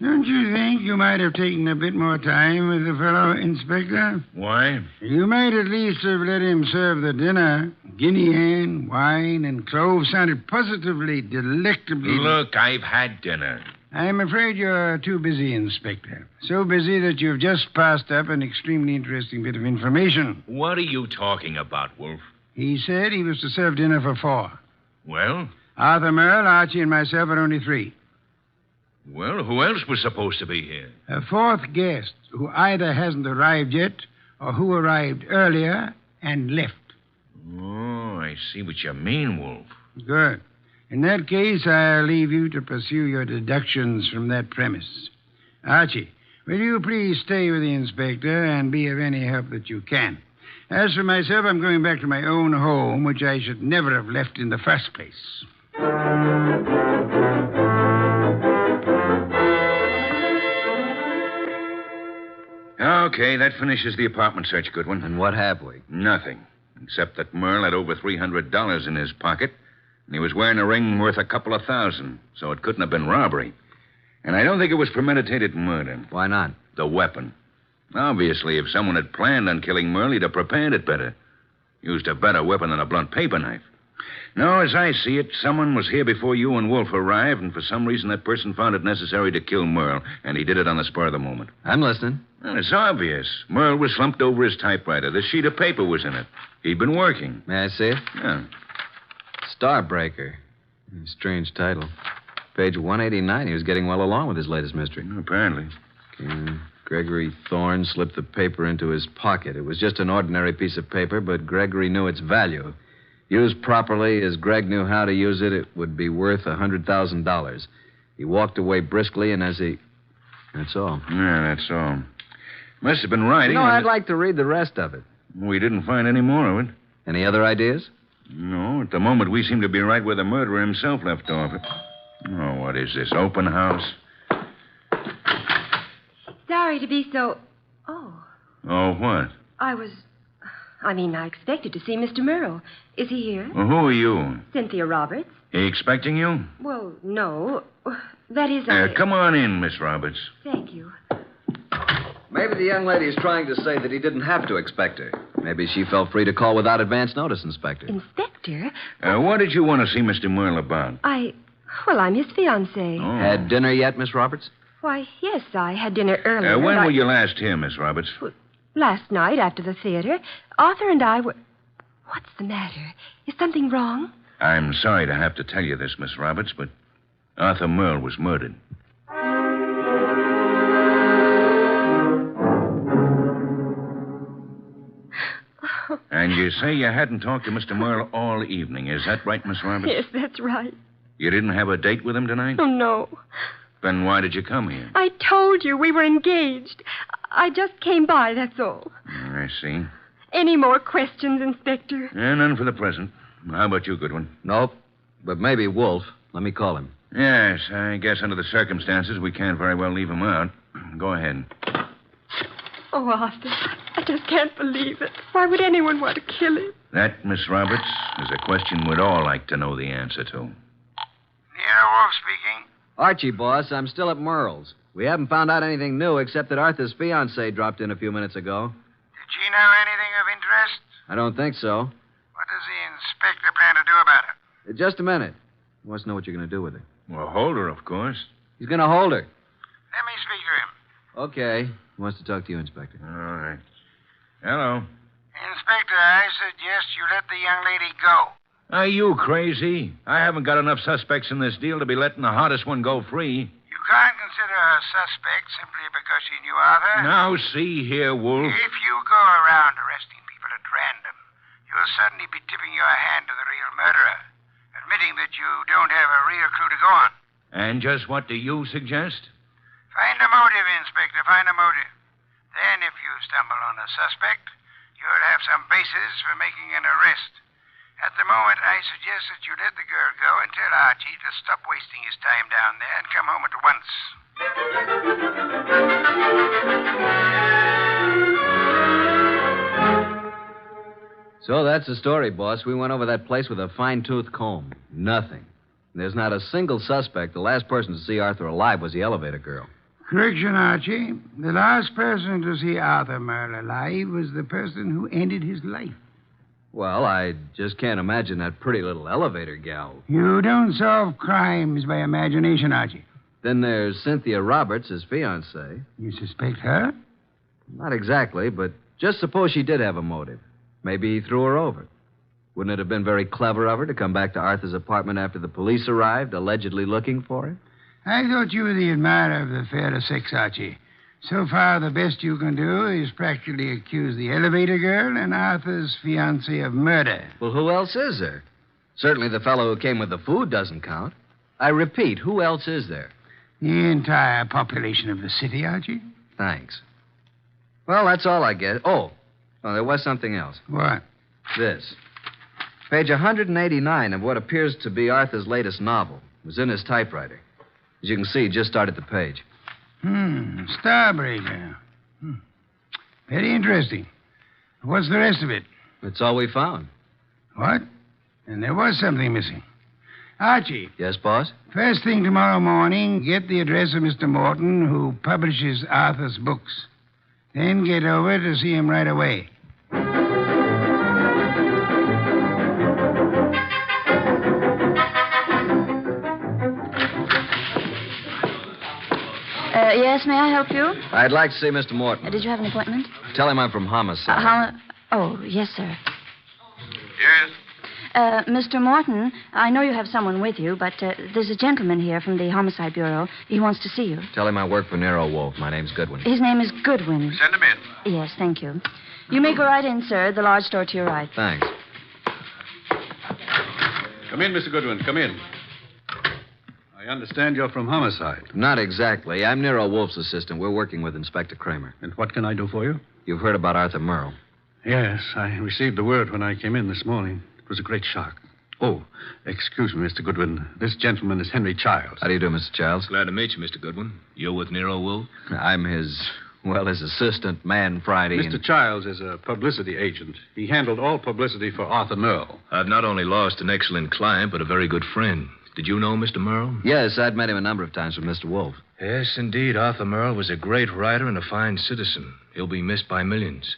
Don't you think you might have taken a bit more time with the fellow, Inspector? Why? You might at least have let him serve the dinner. Guinea hen, wine, and cloves sounded positively delectably... Look, I've had dinner. I'm afraid you're too busy, Inspector. So busy that you've just passed up an extremely interesting bit of information. What are you talking about, Wolfe? He said he was to serve dinner for 4. Well? Arthur Merle, Archie, and myself are only 3. Well, who else was supposed to be here? A 4th guest who either hasn't arrived yet or who arrived earlier and left. Oh, I see what you mean, Wolfe. Good. In that case, I'll leave you to pursue your deductions from that premise. Archie, will you please stay with the inspector and be of any help that you can? As for myself, I'm going back to my own home, which I should never have left in the first place. Okay, that finishes the apartment search, Goodwin. And what have we? Nothing. Except that Merle had over $300 in his pocket, and he was wearing a ring worth a couple of $1,000, so it couldn't have been robbery. And I don't think it was premeditated murder. Why not? The weapon. Obviously, if someone had planned on killing Merle, he'd have prepared it better. Used a better weapon than a blunt paper knife. No, as I see it, someone was here before you and Wolfe arrived, and for some reason that person found it necessary to kill Merle, and he did it on the spur of the moment. I'm listening. Well, it's obvious. Merle was slumped over his typewriter. This sheet of paper was in it. He'd been working. May I see it? Yeah. Starbreaker. Strange title. Page 189. He was getting well along with his latest mystery. Apparently. Gregory Thorne slipped the paper into his pocket. It was just an ordinary piece of paper, but Gregory knew its value. Used properly, as Greg knew how to use it, it would be worth $100,000. He walked away briskly, and as he... That's all. Yeah, that's all. Must have been writing. I'd like to read the rest of it. We didn't find any more of it. Any other ideas? No, at the moment we seem to be right where the murderer himself left off. Oh, what is this, open house? Sorry to be so... Oh. Oh, what? I expected to see Mr. Merle. Is he here? Well, who are you? Cynthia Roberts. He expecting you? Well, no. That is, Come on in, Miss Roberts. Thank you. Maybe the young lady is trying to say that he didn't have to expect her. Maybe she felt free to call without advance notice, Inspector. Inspector? What did you want to see Mr. Merle about? I'm his fiancée. Oh. Had dinner yet, Miss Roberts? Why, yes, I had dinner earlier. When were you last here, Miss Roberts? Last night, after the theater. Arthur and I were... What's the matter? Is something wrong? I'm sorry to have to tell you this, Miss Roberts, but Arthur Merle was murdered. And you say you hadn't talked to Mr. Merle all evening. Is that right, Miss Roberts? Yes, that's right. You didn't have a date with him tonight? Oh, no. Then why did you come here? I told you we were engaged. I just came by, that's all. I see. Any more questions, Inspector? None for the present. How about you, Goodwin? Nope. But maybe Wolfe. Let me call him. Yes, I guess under the circumstances, we can't very well leave him out. Go ahead. Oh, Arthur, I just can't believe it. Why would anyone want to kill him? That, Miss Roberts, is a question we'd all like to know the answer to. Nero Wolfe speaking. Archie, boss, I'm still at Merle's. We haven't found out anything new except that Arthur's fiancée dropped in a few minutes ago. Did she know anything of interest? I don't think so. What does the inspector plan to do about it? Just a minute. He wants to know what you're going to do with her. Well, hold her, of course. He's going to hold her. Let me speak to him. Okay. He wants to talk to you, Inspector. All right. Hello. Inspector, I suggest you let the young lady go. Are you crazy? I haven't got enough suspects in this deal to be letting the hottest one go free. You can't consider her a suspect simply because she knew Arthur. Now, see here, Wolf. If you go around arresting people at random, you'll suddenly be tipping your hand to the real murderer, admitting that you don't have a real clue to go on. And just what do you suggest? Find a motive, Inspector, find a motive. Then, if you stumble on a suspect, you'll have some basis for making an arrest. At the moment, I suggest that you let the girl go and tell Archie to stop wasting his time down there and come home at once. So that's the story, boss. We went over that place with a fine-tooth comb. Nothing. There's not a single suspect. The last person to see Arthur alive was the elevator girl. Correction, Archie. The last person to see Arthur Merle alive was the person who ended his life. Well, I just can't imagine that pretty little elevator gal. You don't solve crimes by imagination, Archie. Then there's Cynthia Roberts, his fiancée. You suspect her? Not exactly, but just suppose she did have a motive. Maybe he threw her over. Wouldn't it have been very clever of her to come back to Arthur's apartment after the police arrived, allegedly looking for her? I thought you were the admirer of the fairer sex, Archie. So far, the best you can do is practically accuse the elevator girl and Arthur's fiancée of murder. Well, who else is there? Certainly the fellow who came with the food doesn't count. I repeat, who else is there? The entire population of the city, Archie. Thanks. Well, that's all I get. Oh, there was something else. What? This. Page 189 of what appears to be Arthur's latest novel. It was in his typewriter. As you can see, he just started the page. Starbreaker. Very interesting. What's the rest of it? That's all we found. What? And there was something missing. Archie. Yes, boss? First thing tomorrow morning, get the address of Mr. Morton, who publishes Arthur's books. Then get over to see him right away. Yes, may I help you? I'd like to see Mr. Morton. Did you have an appointment? Tell him I'm from Homicide. Oh, yes, sir. Yes? Mr. Morton, I know you have someone with you, but there's a gentleman here from the Homicide Bureau. He wants to see you. Tell him I work for Nero Wolfe. My name's Goodwin. His name is Goodwin. Send him in. Yes, thank you. You may go right in, sir. The large door to your right. Thanks. Come in, Mr. Goodwin. Come in. I understand you're from Homicide. Not exactly. I'm Nero Wolfe's assistant. We're working with Inspector Kramer. And what can I do for you? You've heard about Arthur Merle. Yes, I received the word when I came in this morning. It was a great shock. Oh, excuse me, Mr. Goodwin. This gentleman is Henry Childs. How do you do, Mr. Childs? Glad to meet you, Mr. Goodwin. You're with Nero Wolfe? I'm his assistant, man Friday. Mr. Childs is a publicity agent. He handled all publicity for Arthur Merle. I've not only lost an excellent client, but a very good friend. Did you know Mr. Merle? Yes, I'd met him a number of times with Mr. Wolfe. Yes, indeed. Arthur Merle was a great writer and a fine citizen. He'll be missed by millions.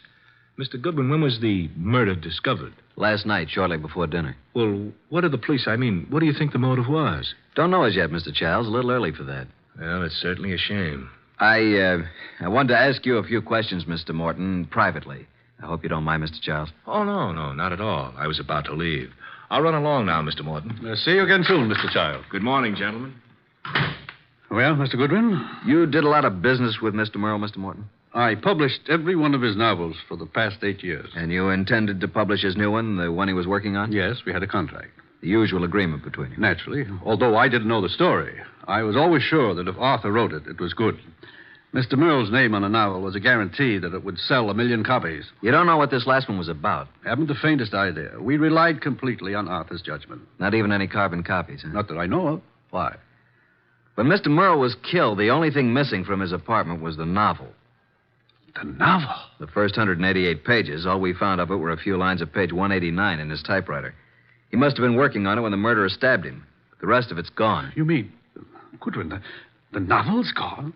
Mr. Goodwin, when was the murder discovered? Last night, shortly before dinner. Well, what did the police, what do you think the motive was? Don't know as yet, Mr. Childs. A little early for that. Well, it's certainly a shame. I wanted to ask you a few questions, Mr. Morton, privately. I hope you don't mind, Mr. Childs. Oh, no, not at all. I was about to leave. I'll run along now, Mr. Morton. See you again soon, Mr. Childs. Good morning, gentlemen. Well, Mr. Goodwin? You did a lot of business with Mr. Merle, Mr. Morton? I published every one of his novels for the past 8 years. And you intended to publish his new one, the one he was working on? Yes, we had a contract. The usual agreement between you. Naturally. Although I didn't know the story, I was always sure that if Arthur wrote it, it was good. Mr. Merle's name on a novel was a guarantee that it would sell 1 million copies. You don't know what this last one was about? Haven't the faintest idea. We relied completely on Arthur's judgment. Not even any carbon copies, huh? Not that I know of. Why? When Mr. Merle was killed, the only thing missing from his apartment was the novel. The novel? The first 188 pages, all we found of it were a few lines of page 189 in his typewriter. He must have been working on it when the murderer stabbed him. The rest of it's gone. You mean, Goodwin, the novel's gone?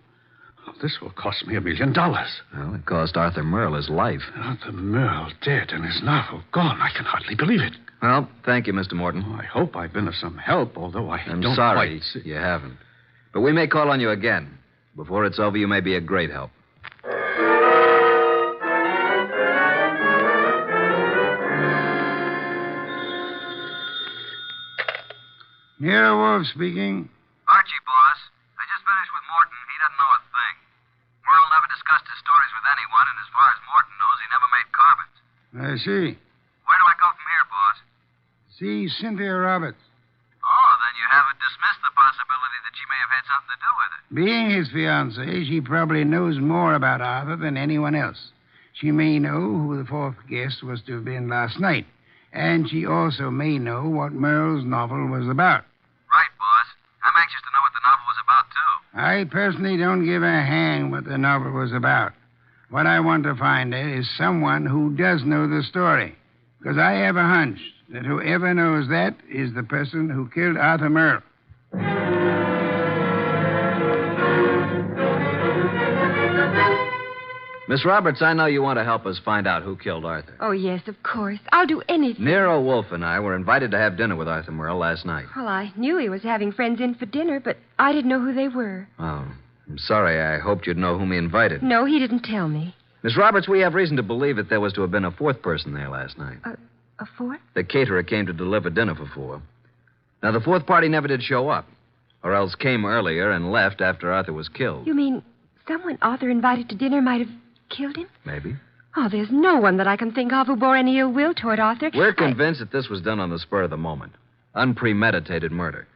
Oh, this will cost me $1 million. Well, it cost Arthur Merle his life. Arthur Merle dead and his novel gone. I can hardly believe it. Well, thank you, Mr. Morton. Oh, I hope I've been of some help, although I'm don't sorry quite... you haven't. But we may call on you again. Before it's over, you may be a great help. Nero Wolfe speaking. Archie, boss. I just finished with Morton. He doesn't know a thing. Merle never discussed his stories with anyone, and as far as Morton knows, he never made carbons. I see. Where do I go from here, boss? See Cynthia Roberts. Oh, then you haven't dismissed the possibility that she may have had something to do with it. Being his fiancée, she probably knows more about Arthur than anyone else. She may know who the fourth guest was to have been last night, and she also may know what Merle's novel was about. Right, boss. I'm anxious to know what the novel was about, too. I personally don't give a hang what the novel was about. What I want to find is someone who does know the story. Because I have a hunch that whoever knows that is the person who killed Arthur Merle. Miss Roberts, I know you want to help us find out who killed Arthur. Oh, yes, of course. I'll do anything. Nero Wolfe and I were invited to have dinner with Arthur Merle last night. Well, I knew he was having friends in for dinner, but I didn't know who they were. Oh, I'm sorry. I hoped you'd know whom he invited. No, he didn't tell me. Miss Roberts, we have reason to believe that there was to have been a fourth person there last night. A fourth? The caterer came to deliver dinner for 4. Now, the fourth party never did show up, or else came earlier and left after Arthur was killed. You mean someone Arthur invited to dinner might have killed him? Maybe. Oh, there's no one that I can think of who bore any ill will toward Arthur. We're convinced that this was done on the spur of the moment. Unpremeditated murder.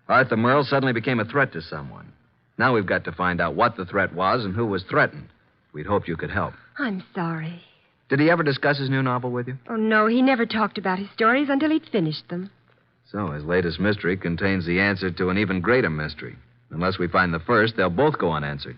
Arthur Merle suddenly became a threat to someone. Now we've got to find out what the threat was and who was threatened. We'd hoped you could help. I'm sorry. Did he ever discuss his new novel with you? Oh, no, he never talked about his stories until he'd finished them. So his latest mystery contains the answer to an even greater mystery. Unless we find the first, they'll both go unanswered.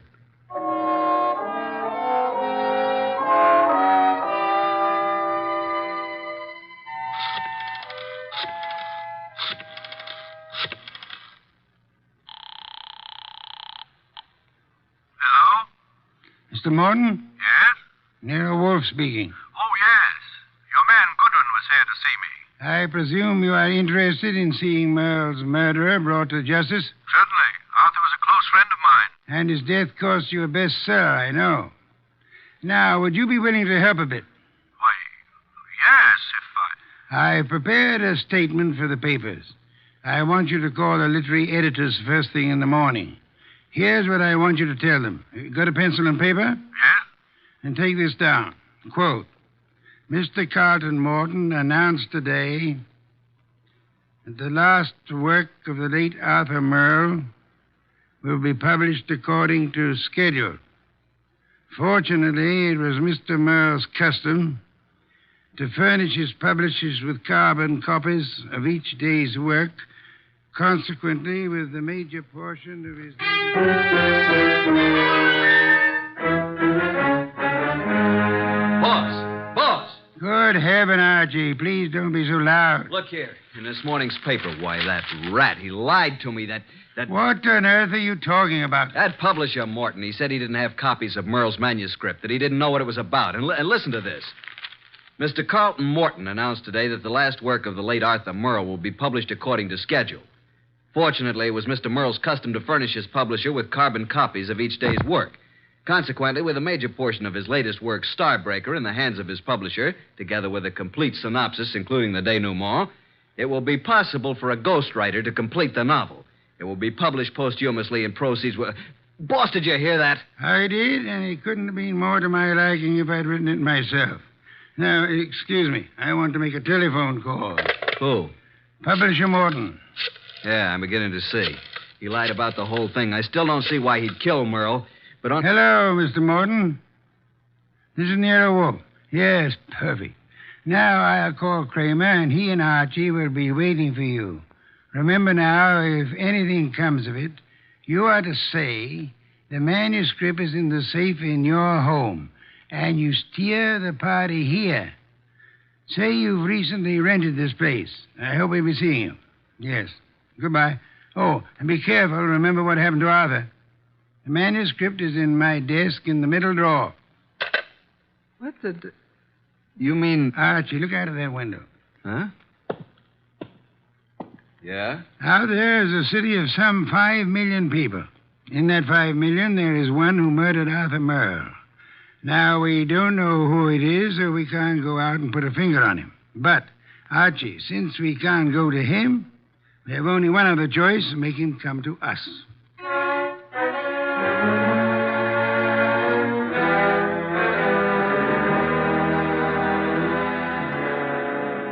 Mr. Morton? Yes? Nero Wolfe speaking. Oh, yes. Your man Goodwin was here to see me. I presume you are interested in seeing Merle's murderer brought to justice? Certainly. Arthur was a close friend of mine. And his death cost you a bestseller, I know. Now, would you be willing to help a bit? Why, yes, if I prepared a statement for the papers. I want you to call the literary editors first thing in the morning. Here's what I want you to tell them. Got a pencil and paper? Yes? And take this down. Quote, Mr. Carlton Morton announced today that the last work of the late Arthur Merle will be published according to schedule. Fortunately, it was Mr. Merle's custom to furnish his publishers with carbon copies of each day's work. Consequently, with the major portion of his... Boss! Good heaven, Archie. Please don't be so loud. Look here. In this morning's paper, why, that rat, he lied to me. That... What on earth are you talking about? That publisher, Morton, he said he didn't have copies of Merle's manuscript, that he didn't know what it was about. And listen to this. Mr. Carlton Morton announced today that the last work of the late Arthur Merle will be published according to schedule. Fortunately, it was Mr. Merle's custom to furnish his publisher with carbon copies of each day's work. Consequently, with a major portion of his latest work, Starbreaker, in the hands of his publisher, together with a complete synopsis, including the denouement, it will be possible for a ghostwriter to complete the novel. It will be published posthumously and proceeds Boss, did you hear that? I did, and it couldn't have been more to my liking if I'd written it myself. Now, excuse me. I want to make a telephone call. Who? Publisher Morton. Yeah, I'm beginning to see. He lied about the whole thing. I still don't see why he'd kill Merle, but on... Hello, Mr. Morton. This is Nero Wolfe. Yes, perfect. Now I'll call Kramer, and he and Archie will be waiting for you. Remember now, if anything comes of it, you are to say the manuscript is in the safe in your home, and you steer the party here. Say you've recently rented this place. I hope we'll be seeing you. Yes. Goodbye. Oh, and be careful. Remember what happened to Arthur. The manuscript is in my desk in the middle drawer. What the... You mean... Archie, look out of that window. Huh? Yeah? Out there is a city of some 5 million people. In that 5 million, there is one who murdered Arthur Merle. Now, we don't know who it is, so we can't go out and put a finger on him. But, Archie, since we can't go to him, we have only one other choice: make him come to us.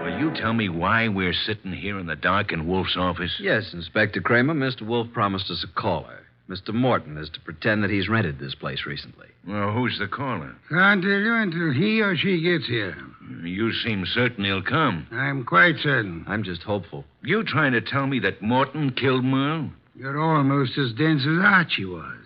Will you tell me why we're sitting here in the dark in Wolfe's office? Yes, Inspector Kramer. Mr. Wolfe promised us a caller. Mr. Morton is to pretend that he's rented this place recently. Well, who's the caller? Can't tell you until he or she gets here. You seem certain he'll come. I'm quite certain. I'm just hopeful. You trying to tell me that Morton killed Merle? You're almost as dense as Archie was.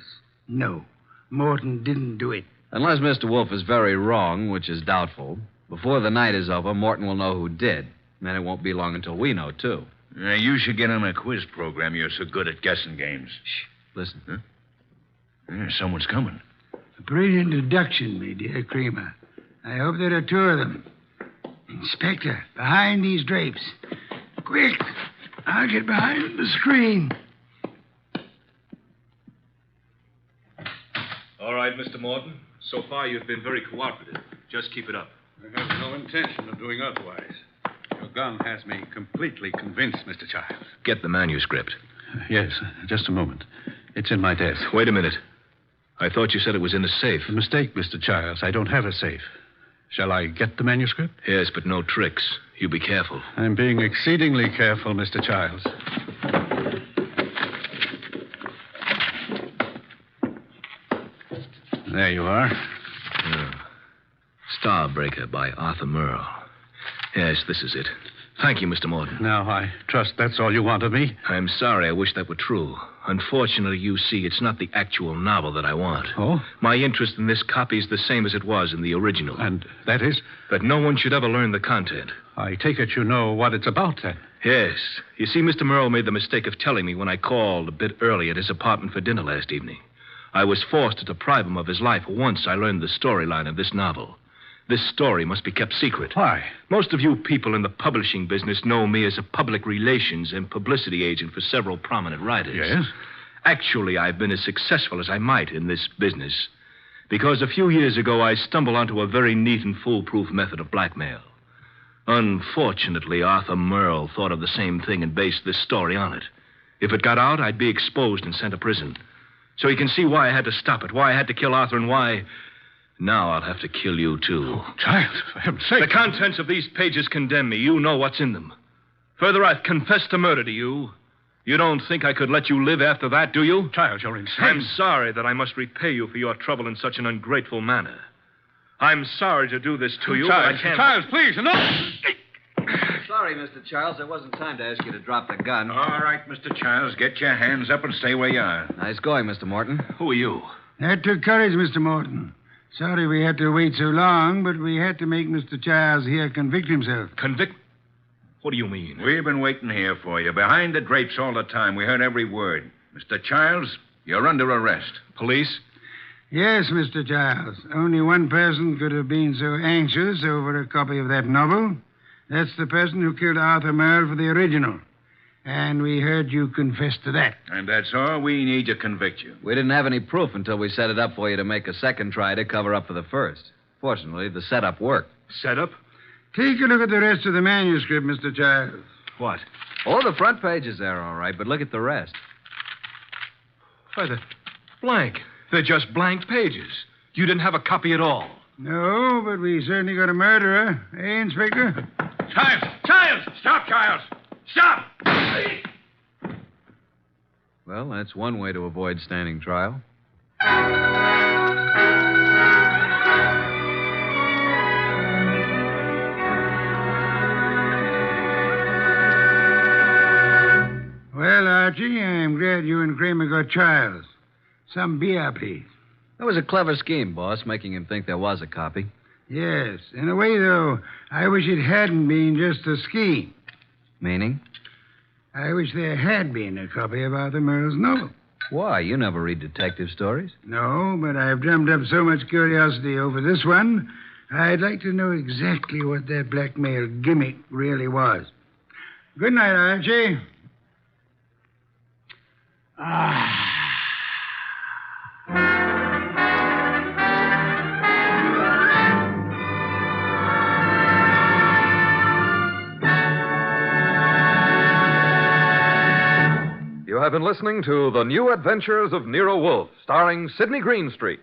No, Morton didn't do it. Unless Mr. Wolfe is very wrong, which is doubtful, before the night is over, Morton will know who did. And it won't be long until we know, too. You should get on a quiz program. You're so good at guessing games. Shh. Listen. Huh? Someone's coming. A brilliant deduction, my dear Kramer. I hope there are two of them. Inspector, behind these drapes. Quick! I'll get behind the screen. All right, Mr. Morton. So far, you've been very cooperative. Just keep it up. I have no intention of doing otherwise. Your gun has me completely convinced, Mr. Childs. Get the manuscript. Yes, just a moment. It's in my desk. Wait a minute. I thought you said it was in the safe. A mistake, Mr. Childs. I don't have a safe. Shall I get the manuscript? Yes, but no tricks. You be careful. I'm being exceedingly careful, Mr. Childs. There you are. Starbreaker by Arthur Merle. Yes, this is it. Thank you, Mr. Morton. Now, I trust that's all you want of me. I'm sorry. I wish that were true. Unfortunately, you see, it's not the actual novel that I want. Oh? My interest in this copy is the same as it was in the original. And that is? That no one should ever learn the content. I take it you know what it's about, then. Yes. You see, Mr. Merle made the mistake of telling me when I called a bit early at his apartment for dinner last evening. I was forced to deprive him of his life once I learned the storyline of this novel. This story must be kept secret. Why? Most of you people in the publishing business know me as a public relations and publicity agent for several prominent writers. Yes? Actually, I've been as successful as I might in this business. Because a few years ago, I stumbled onto a very neat and foolproof method of blackmail. Unfortunately, Arthur Merle thought of the same thing and based this story on it. If it got out, I'd be exposed and sent to prison. So you can see why I had to stop it, why I had to kill Arthur, and why... Now I'll have to kill you, too. Oh, Giles, for heaven's sake. The contents of these pages condemn me. You know what's in them. Further, I've confessed to murder to you. You don't think I could let you live after that, do you? Giles, you're insane. I'm sorry that I must repay you for your trouble in such an ungrateful manner. I'm sorry to do this to you, Giles, but I can't... Giles, please, enough! Sorry, Mr. Childs. There wasn't time to ask you to drop the gun. All right, Mr. Childs, get your hands up and stay where you are. Nice going, Mr. Morton. Who are you? That took courage, Mr. Morton. Sorry we had to wait so long, but we had to make Mr. Childs here convict himself. Convict? What do you mean? We've been waiting here for you, behind the drapes all the time. We heard every word. Mr. Childs, you're under arrest. Police? Yes, Mr. Childs. Only one person could have been so anxious over a copy of that novel. That's the person who killed Arthur Merle for the original. And we heard you confess to that. And that's all we need to convict you. We didn't have any proof until we set it up for you to make a second try to cover up for the first. Fortunately, the setup worked. Setup? Take a look at the rest of the manuscript, Mr. Childs. What? Oh, the front page is there, all right, but look at the rest. Why, Blank. They're just blanked pages. You didn't have a copy at all. No, but we certainly got a murderer. Eh, Inspector? Childs! Stop, Childs! Stop! Well, that's one way to avoid standing trial. Well, Archie, I'm glad you and Kramer got Childs. Some beer, please. That was a clever scheme, boss, making him think there was a copy. Yes. In a way, though, I wish it hadn't been just a scheme. Meaning? I wish there had been a copy of Arthur Merle's novel. Why? You never read detective stories. No, but I've drummed up so much curiosity over this one, I'd like to know exactly what that blackmail gimmick really was. Good night, Archie. You have been listening to The New Adventures of Nero Wolfe, starring Sidney Greenstreet.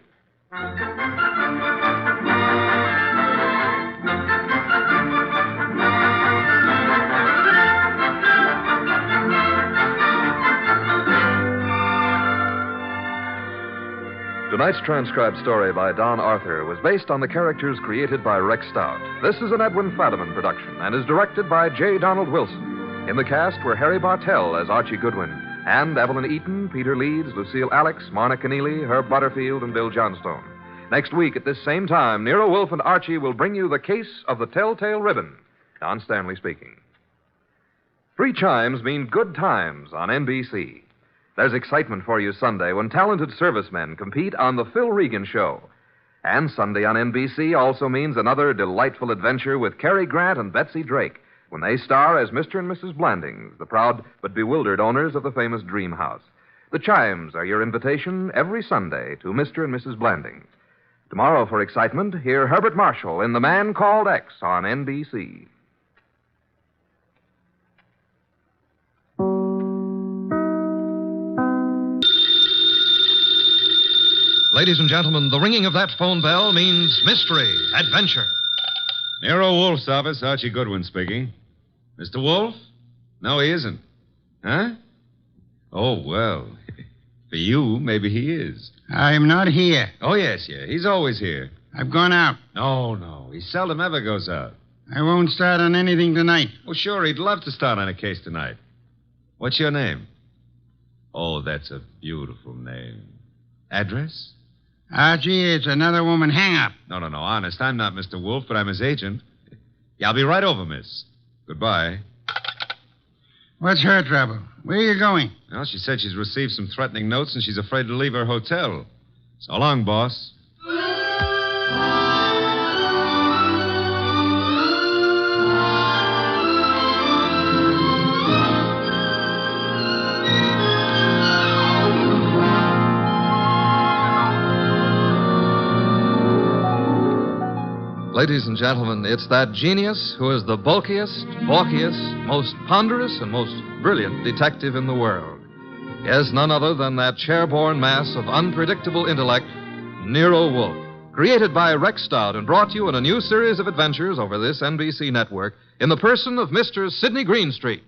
Tonight's transcribed story by Don Arthur was based on the characters created by Rex Stout. This is an Edwin Fadiman production and is directed by J. Donald Wilson. In the cast were Harry Bartell as Archie Goodwin, and Evelyn Eaton, Peter Leeds, Lucille Alex, Marna Keneally, Herb Butterfield, and Bill Johnstone. Next week at this same time, Nero Wolfe and Archie will bring you The Case of the Telltale Ribbon. Don Stanley speaking. 3 chimes mean good times on NBC. There's excitement for you Sunday when talented servicemen compete on The Phil Regan Show. And Sunday on NBC also means another delightful adventure with Cary Grant and Betsy Drake when they star as Mr. and Mrs. Blandings, the proud but bewildered owners of the famous Dream House. The chimes are your invitation every Sunday to Mr. and Mrs. Blandings. Tomorrow, for excitement, hear Herbert Marshall in The Man Called X on NBC. Ladies and gentlemen, the ringing of that phone bell means mystery, adventure. Nero Wolfe's office, Archie Goodwin speaking. Mr. Wolfe? No, he isn't. Huh? Oh, well. For you, maybe he is. I'm not here. Oh, yes, yeah. He's always here. I've gone out. No. He seldom ever goes out. I won't start on anything tonight. Oh, sure, he'd love to start on a case tonight. What's your name? Oh, that's a beautiful name. Address? Archie, it's another woman hang-up. No, honest. I'm not Mr. Wolfe, but I'm his agent. Yeah, I'll be right over, miss. Goodbye. What's her trouble? Where are you going? Well, she said she's received some threatening notes and she's afraid to leave her hotel. So long, boss. Ladies and gentlemen, it's that genius who is the bulkiest, balkiest, most ponderous, and most brilliant detective in the world. Yes, none other than that chair-borne mass of unpredictable intellect, Nero Wolfe. Created by Rex Stout and brought to you in a new series of adventures over this NBC network in the person of Mr. Sidney Greenstreet.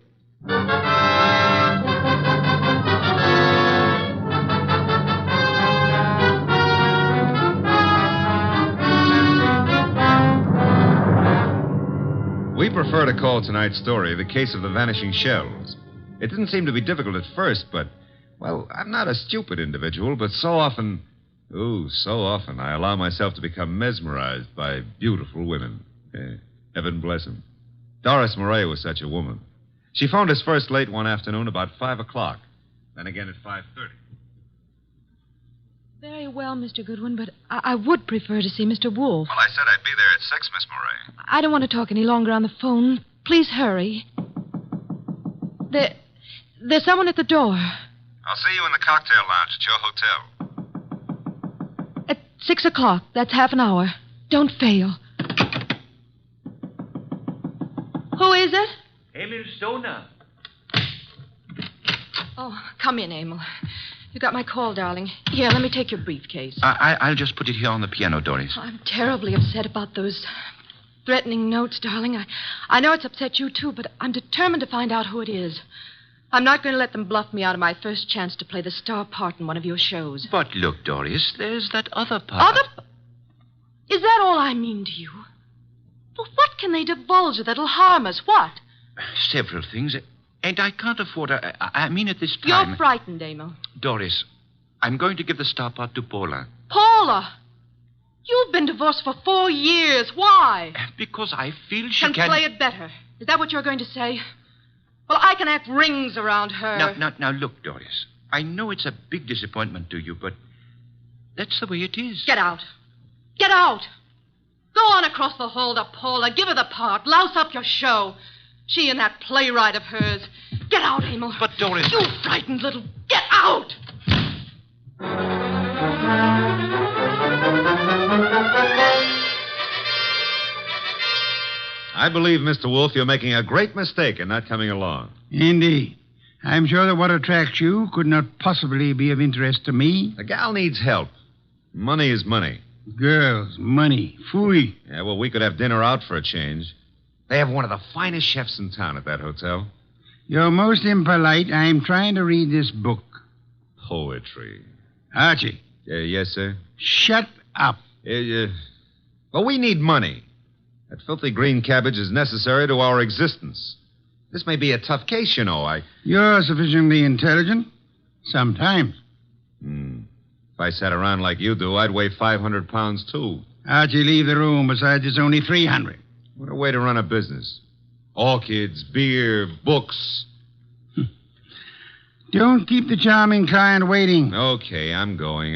We prefer to call tonight's story The Case of the Vanishing Shells. It didn't seem to be difficult at first, but, well, I'm not a stupid individual, but so often I allow myself to become mesmerized by beautiful women. Heaven bless them. Doris Murray was such a woman. She phoned us first late one afternoon about 5 o'clock, then again at 5:30. Very well, Mr. Goodwin, but I would prefer to see Mr. Wolfe. Well, I said I'd be there at 6, Miss Murray. I don't want to talk any longer on the phone. Please hurry. There's someone at the door. I'll see you in the cocktail lounge at your hotel. At 6 o'clock. That's half an hour. Don't fail. Who is it? Emil Stoner. Oh, come in, Emil. You got my call, darling. Here, let me take your briefcase. I'll just put it here on the piano, Doris. I'm terribly upset about those threatening notes, darling. I know it's upset you, too, but I'm determined to find out who it is. I'm not going to let them bluff me out of my first chance to play the star part in one of your shows. But look, Doris, there's that other part. Is that all I mean to you? Well, what can they divulge that'll harm us? What? Several things. And I can't afford... I mean at this time... You're frightened, Emil. Doris, I'm going to give the star part to Paula. Paula! You've been divorced for 4 years. Why? Because I feel she can... play it better. Is that what you're going to say? Well, I can act rings around her. Now, look, Doris. I know it's a big disappointment to you, but that's the way it is. Get out. Get out. Go on across the hall to Paula. Give her the part. Louse up your show. She and that playwright of hers. Get out, Emil. But, Doris... You frightened little... Get out! I believe, Mr. Wolfe, you're making a great mistake in not coming along. Indeed. I'm sure that what attracts you could not possibly be of interest to me. The gal needs help. Money is money. Girls, money, phooey. Yeah, well, we could have dinner out for a change. They have one of the finest chefs in town at that hotel. You're most impolite. I'm trying to read this book. Poetry. Archie. Yes, sir? Shut up. Well, we need money. That filthy green cabbage is necessary to our existence. This may be a tough case, you know. You're sufficiently intelligent. Sometimes. If I sat around like you do, I'd weigh 500 pounds, too. Archie, leave the room. Besides, it's only 300. What a way to run a business. Orchids, beer, books. Don't keep the charming client waiting. Okay, I'm going.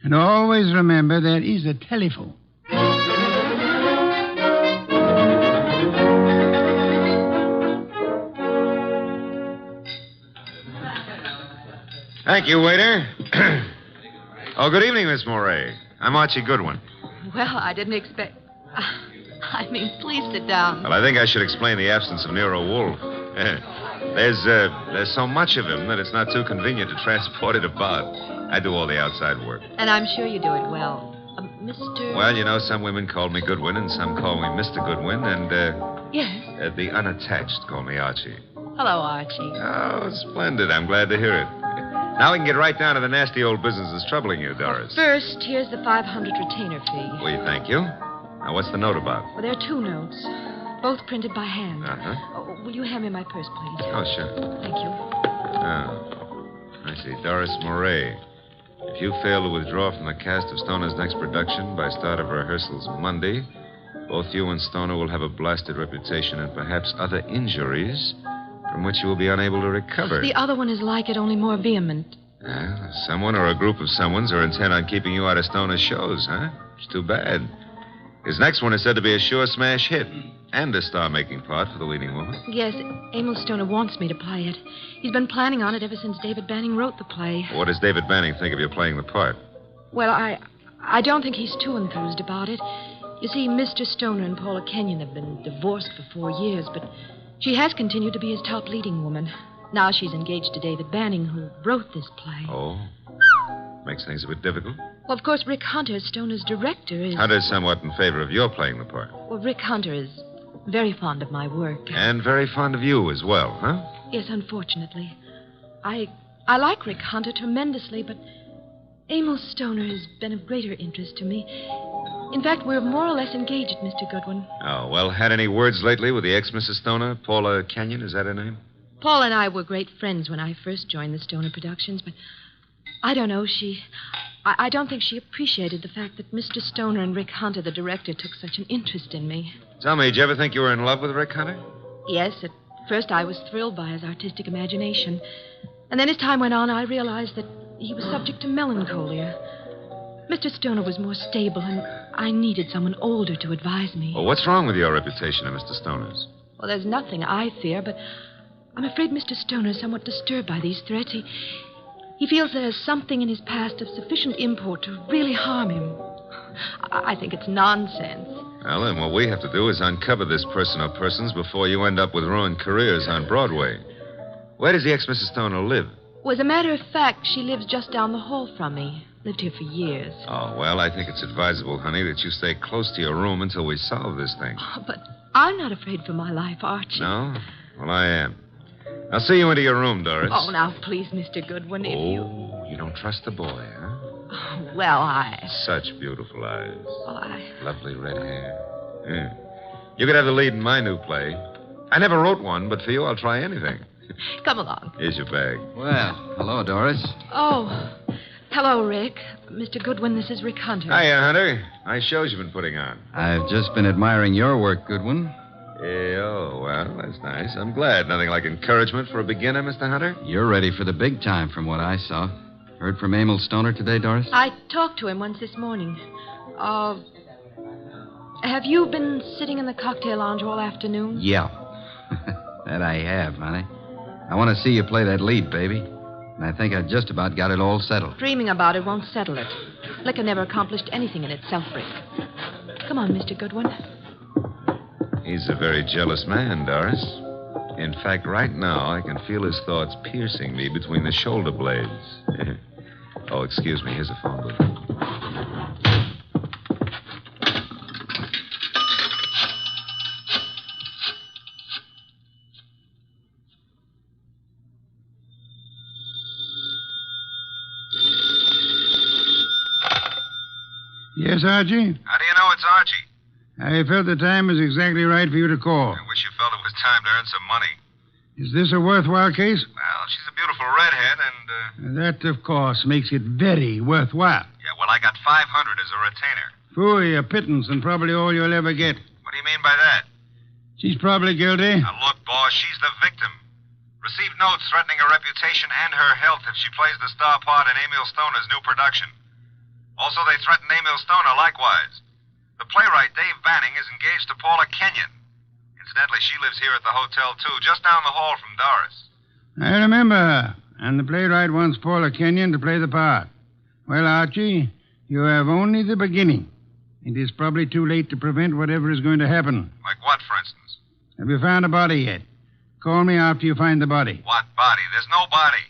And always remember there is a telephone. Thank you, waiter. Oh, good evening, Miss Moray. I'm Archie Goodwin. Well, I didn't expect... please sit down. Well, I think I should explain the absence of Nero Wolfe. There's so much of him that it's not too convenient to transport it about. I do all the outside work. And I'm sure you do it well. Mr... Well, you know, some women call me Goodwin and some call me Mr. Goodwin, and, Yes? the unattached call me Archie. Hello, Archie. Oh, splendid. I'm glad to hear it. Now we can get right down to the nasty old business that's troubling you, Doris. First, here's the 500 retainer fee. Well, thank you. Now, what's the note about? Well, there are 2 notes, both printed by hand. Uh-huh. Oh, will you hand me my purse, please? Oh, sure. Thank you. Oh, I see. Doris Moray. If you fail to withdraw from the cast of Stoner's next production by start of rehearsals Monday, both you and Stoner will have a blasted reputation and perhaps other injuries from which you will be unable to recover. The other one is like it, only more vehement. Someone or a group of someones are intent on keeping you out of Stoner's shows, huh? It's too bad. His next one is said to be a sure smash hit and a star-making part for the leading woman. Yes, Emil Stoner wants me to play it. He's been planning on it ever since David Banning wrote the play. What does David Banning think of you playing the part? Well, I don't think he's too enthused about it. You see, Mr. Stoner and Paula Kenyon have been divorced for 4 years, but she has continued to be his top leading woman. Now she's engaged to David Banning, who wrote this play. Oh? Makes things a bit difficult. Well, of course, Rick Hunter, Stoner's director, is... Hunter's somewhat in favor of your playing the part. Well, Rick Hunter is very fond of my work. And very fond of you as well, huh? Yes, unfortunately. I like Rick Hunter tremendously, but Emil Stoner has been of greater interest to me. In fact, we're more or less engaged, Mr. Goodwin. Oh, well, had any words lately with the ex-Mrs. Stoner? Paula Kenyon, is that her name? Paul and I were great friends when I first joined the Stoner Productions, but I don't know, I don't think she appreciated the fact that Mr. Stoner and Rick Hunter, the director, took such an interest in me. Tell me, did you ever think you were in love with Rick Hunter? Yes, at first I was thrilled by his artistic imagination. And then as time went on, I realized that he was subject to melancholia. Mr. Stoner was more stable, and I needed someone older to advise me. Well, what's wrong with your reputation of Mr. Stoner's? Well, there's nothing I fear, but I'm afraid Mr. Stoner is somewhat disturbed by these threats. He feels there's something in his past of sufficient import to really harm him. I think it's nonsense. Well, then what we have to do is uncover this person or persons before you end up with ruined careers on Broadway. Where does the ex-Mrs. Stoner live? Well, as a matter of fact, she lives just down the hall from me. Lived here for years. Oh, well, I think it's advisable, honey, that you stay close to your room until we solve this thing. Oh, but I'm not afraid for my life, Archie. No? Well, I am. I'll see you into your room, Doris. Oh, now, please, Mr. Goodwin, if you... Oh, you don't trust the boy, huh? Oh, well, Such beautiful eyes. Oh, Lovely red hair. Yeah. You could have the lead in my new play. I never wrote one, but for you, I'll try anything. Come along. Here's your bag. Well, hello, Doris. Oh, hello, Rick. Mr. Goodwin, this is Rick Hunter. Hiya, Hunter. Nice shows you've been putting on. I've just been admiring your work, Goodwin. Yeah, oh, well, that's nice. I'm glad. Nothing like encouragement for a beginner, Mr. Hunter. You're ready for the big time from what I saw. Heard from Emil Stoner today, Doris? I talked to him once this morning. Have you been sitting in the cocktail lounge all afternoon? Yeah. That I have, honey. I want to see you play that lead, baby. And I think I just about got it all settled. Dreaming about it won't settle it. Liquor never accomplished anything in itself, Rick. Come on, Mr. Goodwin. He's a very jealous man, Doris. In fact, right now, I can feel his thoughts piercing me between the shoulder blades. Oh, excuse me. Here's a phone booth. Yes, Archie? How do you know it's Archie? I felt the time was exactly right for you to call. I wish you felt it was time to earn some money. Is this a worthwhile case? Well, she's a beautiful redhead, and, That, of course, makes it very worthwhile. yeah, well, I got 500 as a retainer. Phooey, a pittance, and probably all you'll ever get. What do you mean by that? She's probably guilty. Now, look, boss, she's the victim. Received notes threatening her reputation and her health if she plays the star part in Emil Stoner's new production. Also, they threatened Emil Stoner likewise. The playwright, Dave Banning, is engaged to Paula Kenyon. Incidentally, she lives here at the hotel, too, just down the hall from Doris. I remember her. And the playwright wants Paula Kenyon to play the part. Well, Archie, you have only the beginning. It is probably too late to prevent whatever is going to happen. Like what, for instance? Have you found a body yet? Call me after you find the body. What body? There's no body.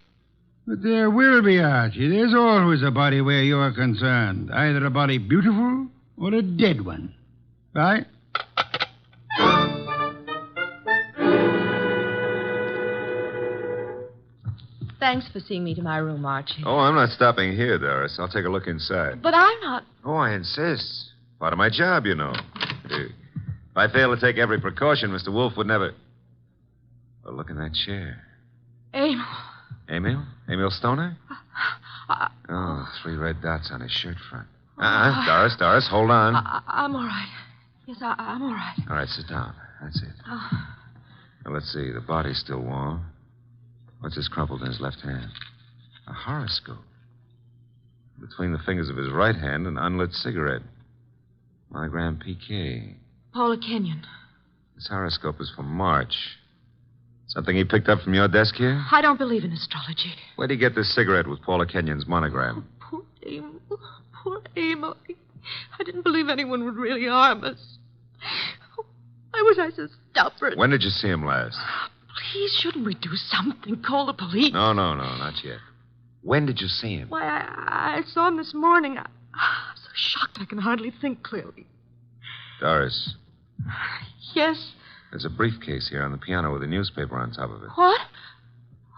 But there will be, Archie. There's always a body where you're concerned. Either a body beautiful or a dead one. Right? Thanks for seeing me to my room, Archie. Oh, I'm not stopping here, Doris. I'll take a look inside. But I'm not... Oh, I insist. Part of my job, you know. If I fail to take every precaution, Mr. Wolfe would never... Well, look in that chair. Emil. Emil? Emil Stoner? Oh, 3 red dots on his shirt front. Doris, hold on. I'm all right. Yes, I'm all right. All right, sit down. That's it. Now, let's see. The body's still warm. What's this crumpled in his left hand? A horoscope. Between the fingers of his right hand, an unlit cigarette. Monogram PK. Paula Kenyon. This horoscope is for March. Something he picked up from your desk here? I don't believe in astrology. Where'd he get this cigarette with Paula Kenyon's monogram? Poor Emil. Poor Emil. I didn't believe anyone would really harm us. Why was I so stubborn? When did you see him last? Please, shouldn't we do something? Call the police? No, not yet. When did you see him? Why, I saw him this morning. I'm so shocked I can hardly think clearly. Doris. Yes? There's a briefcase here on the piano with a newspaper on top of it. What?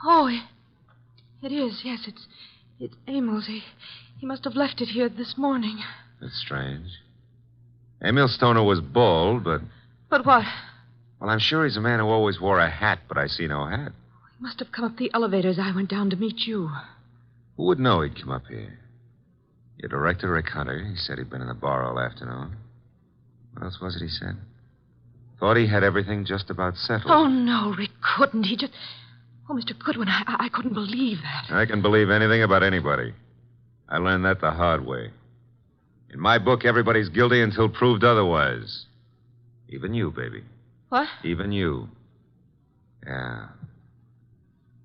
Oh, it is. Yes, it's Emil's. He must have left it here this morning. That's strange. Emil Stoner was bald, but... But what? Well, I'm sure he's a man who always wore a hat, but I see no hat. He must have come up the elevator as I went down to meet you. Who would know he'd come up here? Your director, Rick Hunter, he said he'd been in the bar all afternoon. What else was it he said? Thought he had everything just about settled. Oh, no, Rick couldn't. He just... Oh, Mr. Goodwin, I couldn't believe that. I can believe anything about anybody. I learned that the hard way. In my book, everybody's guilty until proved otherwise. Even you, baby. What? Even you. Yeah.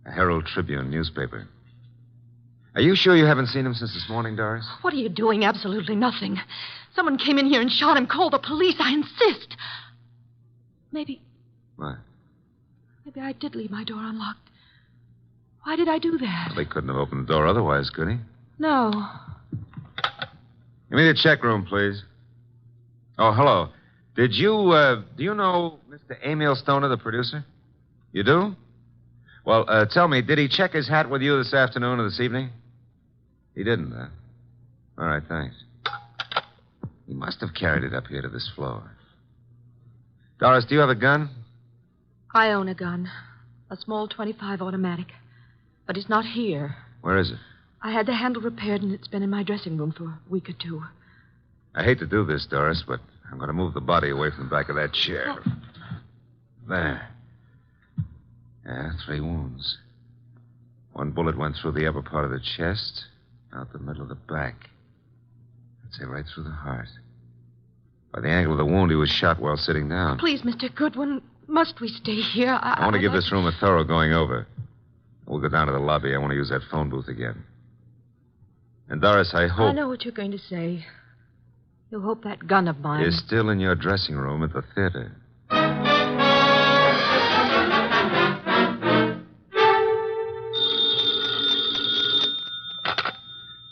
A Herald Tribune newspaper. Are you sure you haven't seen him since this morning, Doris? What are you doing? Absolutely nothing. Someone came in here and shot him. Call the police. I insist. Maybe... What? Maybe I did leave my door unlocked. Why did I do that? Well, he couldn't have opened the door otherwise, could he? No. Give me the check room, please. Oh, hello. Do you know Mr. Emil Stoner, the producer? You do? Well, tell me, did he check his hat with you this afternoon or this evening? He didn't, huh? All right, thanks. He must have carried it up here to this floor. Doris, do you have a gun? I own a gun. A small .25 automatic. But it's not here. Where is it? I had the handle repaired, and it's been in my dressing room for a week or two. I hate to do this, Doris, but I'm going to move the body away from the back of that chair. Oh. There. Yeah, 3 wounds. 1 bullet went through the upper part of the chest, out the middle of the back. I'd say right through the heart. By the angle of the wound, he was shot while sitting down. Please, Mr. Goodwin, must we stay here? I want to give this room a thorough going over. We'll go down to the lobby. I want to use that phone booth again. And, Doris, I hope... I know what you're going to say. You'll hope that gun of mine... is still in your dressing room at the theater.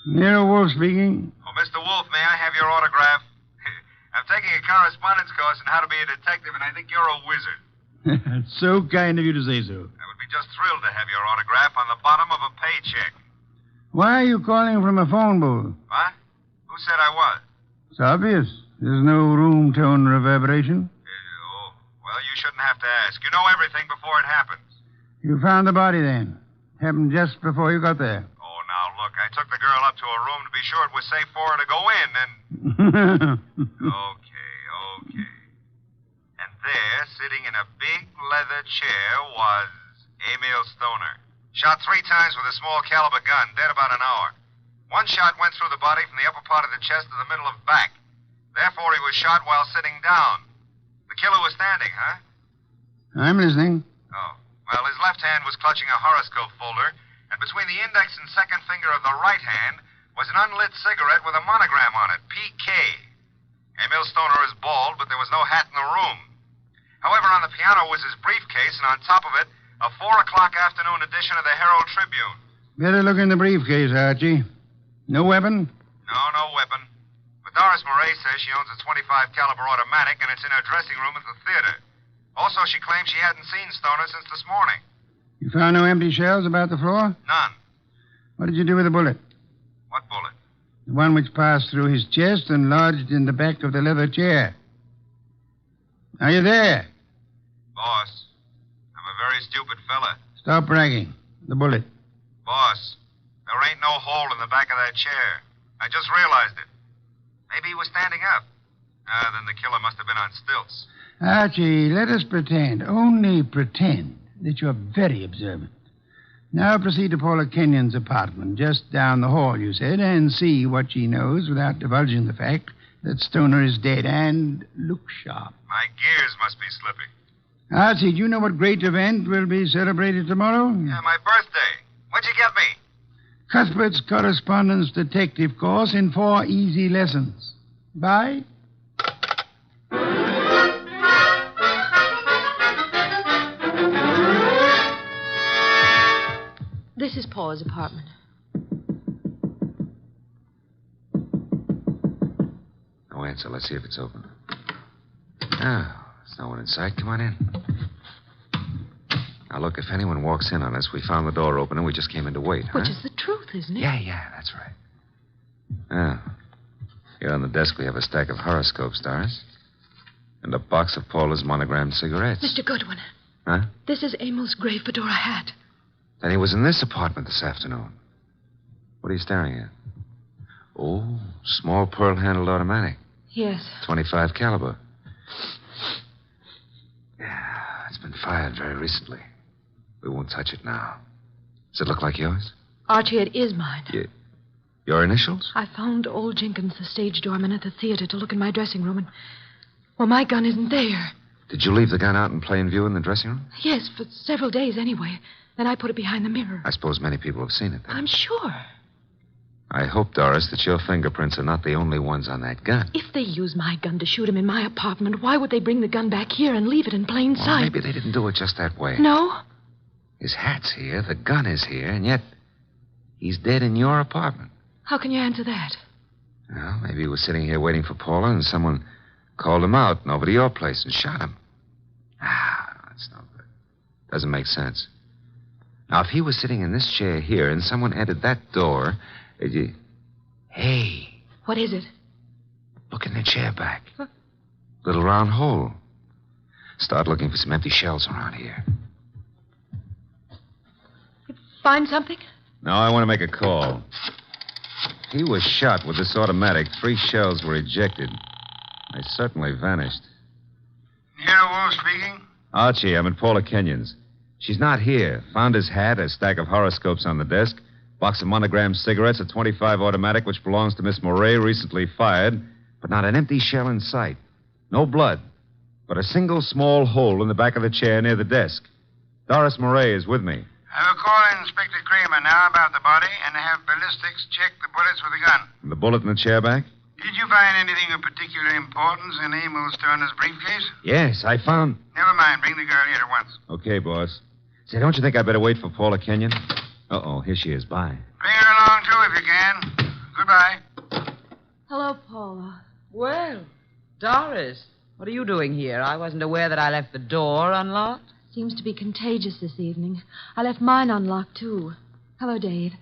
Nero Wolfe speaking. Oh, Mr. Wolfe, may I have your autograph? I'm taking a correspondence course on how to be a detective, and I think you're a wizard. It's so kind of you to say so. I would be just thrilled to have your autograph on the bottom of a paycheck. Why are you calling from a phone booth? What? Who said I was? It's obvious. There's no room tone reverberation. Well, you shouldn't have to ask. You know everything before it happens. You found the body then. Happened just before you got there. Oh, now, look, I took the girl up to a room to be sure it was safe for her to go in, and... Okay. And there, sitting in a big leather chair, was Emil Stoner. Shot 3 times with a small caliber gun, dead about an hour. 1 shot went through the body from the upper part of the chest to the middle of the back. Therefore, he was shot while sitting down. The killer was standing, huh? I'm listening. Oh. Well, his left hand was clutching a horoscope folder, and between the index and second finger of the right hand was an unlit cigarette with a monogram on it, PK. Emil Stoner is bald, but there was no hat in the room. However, on the piano was his briefcase, and on top of it, a 4 o'clock afternoon edition of the Herald Tribune. Better look in the briefcase, Archie. No weapon? No weapon. But Doris Murray says she owns a .25 caliber automatic, and it's in her dressing room at the theater. Also, she claims she hadn't seen Stoner since this morning. You found no empty shells about the floor? None. What did you do with the bullet? What bullet? The one which passed through his chest and lodged in the back of the leather chair. Are you there? Boss, I'm a very stupid fella. Stop bragging. The bullet. Boss, there ain't no hole in the back of that chair. I just realized it. Maybe he was standing up. Then the killer must have been on stilts. Archie, let us pretend, only pretend, that you're very observant. Now proceed to Paula Kenyon's apartment, just down the hall, you said, and see what she knows without divulging the fact that Stoner is dead. And look sharp. My gears must be slipping. Archie, do you know what great event will be celebrated tomorrow? Yeah, my birthday. What'd you get me? Cuthbert's correspondence detective course in 4 easy lessons. Bye. This is Paula's apartment. No answer. Let's see if it's open. Oh, there's no one in sight. Come on in. Now, look, if anyone walks in on us, we found the door open and we just came in to wait, huh? Which is the truth, isn't it? Yeah, that's right. Oh. Here on the desk we have a stack of horoscopes, Doris. And a box of Paula's monogrammed cigarettes. Mr. Goodwin. Huh? This is Emil's gray fedora hat. Then he was in this apartment this afternoon. What are you staring at? Oh, small pearl-handled automatic. Yes. .25 caliber. Yeah, it's been fired very recently. We won't touch it now. Does it look like yours? Archie, it is mine. Your initials? I found old Jenkins, the stage doorman at the theater, to look in my dressing room, and... well, my gun isn't there. Did you leave the gun out in plain view in the dressing room? Yes, for several days anyway. Then I put it behind the mirror. I suppose many people have seen it then. I'm sure. I hope, Doris, that your fingerprints are not the only ones on that gun. If they use my gun to shoot him in my apartment, why would they bring the gun back here and leave it in plain sight? Well, maybe they didn't do it just that way. No? His hat's here, the gun is here, and yet he's dead in your apartment. How can you answer that? Well, maybe he was sitting here waiting for Paula, and someone called him out and over to your place and shot him. That's no good. Doesn't make sense. Now, if he was sitting in this chair here and someone entered that door, Hey, What is it? look in the chair back. Little round hole. Start looking for some empty shells around here. Find something? Now I want to make a call. He was shot with this automatic. 3 shells were ejected. They certainly vanished. Nero Wolfe speaking. Archie, I'm at Paula Kenyon's. She's not here. Found his hat, a stack of horoscopes on the desk, box of monogrammed cigarettes, a .25 automatic which belongs to Miss Moray, recently fired, but not an empty shell in sight. No blood, but a single small hole in the back of the chair near the desk. Doris Moray is with me. I will call Inspector Kramer now about the body and have ballistics check the bullets with the gun. The bullet in the chair back? Did you find anything of particular importance in Emil Stoner's briefcase? Yes, I found... Never mind. Bring the girl here at once. Okay, boss. Say, don't you think I'd better wait for Paula Kenyon? Uh-oh, here she is. Bye. Bring her along, too, if you can. Goodbye. Hello, Paula. Well, Doris, what are you doing here? I wasn't aware that I left the door unlocked. Seems to be contagious this evening. I left mine unlocked, too. Hello, Dave.